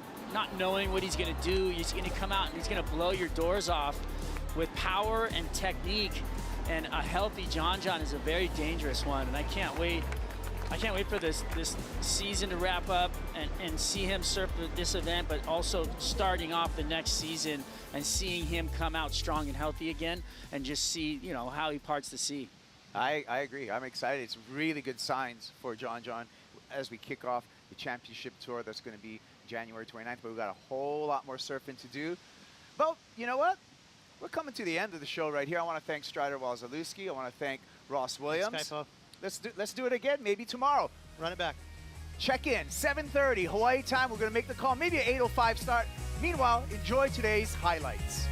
knowing what he's going to do. He's going to come out and he's going to blow your doors off with power and technique. And a healthy John is a very dangerous one, and I can't wait. I can't wait for this season to wrap up and see him surf this event, but also starting off the next season and seeing him come out strong and healthy again, and just see how he parts the sea. I agree. I'm excited. It's really good signs for John as we kick off the championship tour. That's going to be January 29th, but we've got a whole lot more surfing to do. But you know what? We're coming to the end of the show right here. I want to thank Strider Wazalewski. I want to thank Ross Williams. Thanks, Let's do it again, maybe tomorrow. Run it back. Check in, 7:30 Hawaii time. We're going to make the call, maybe an 8:05 start. Meanwhile, enjoy today's highlights.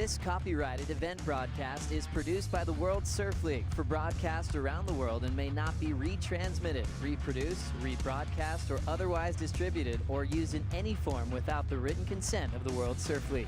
This copyrighted event broadcast is produced by the World Surf League for broadcast around the world and may not be retransmitted, reproduced, rebroadcast, or otherwise distributed or used in any form without the written consent of the World Surf League.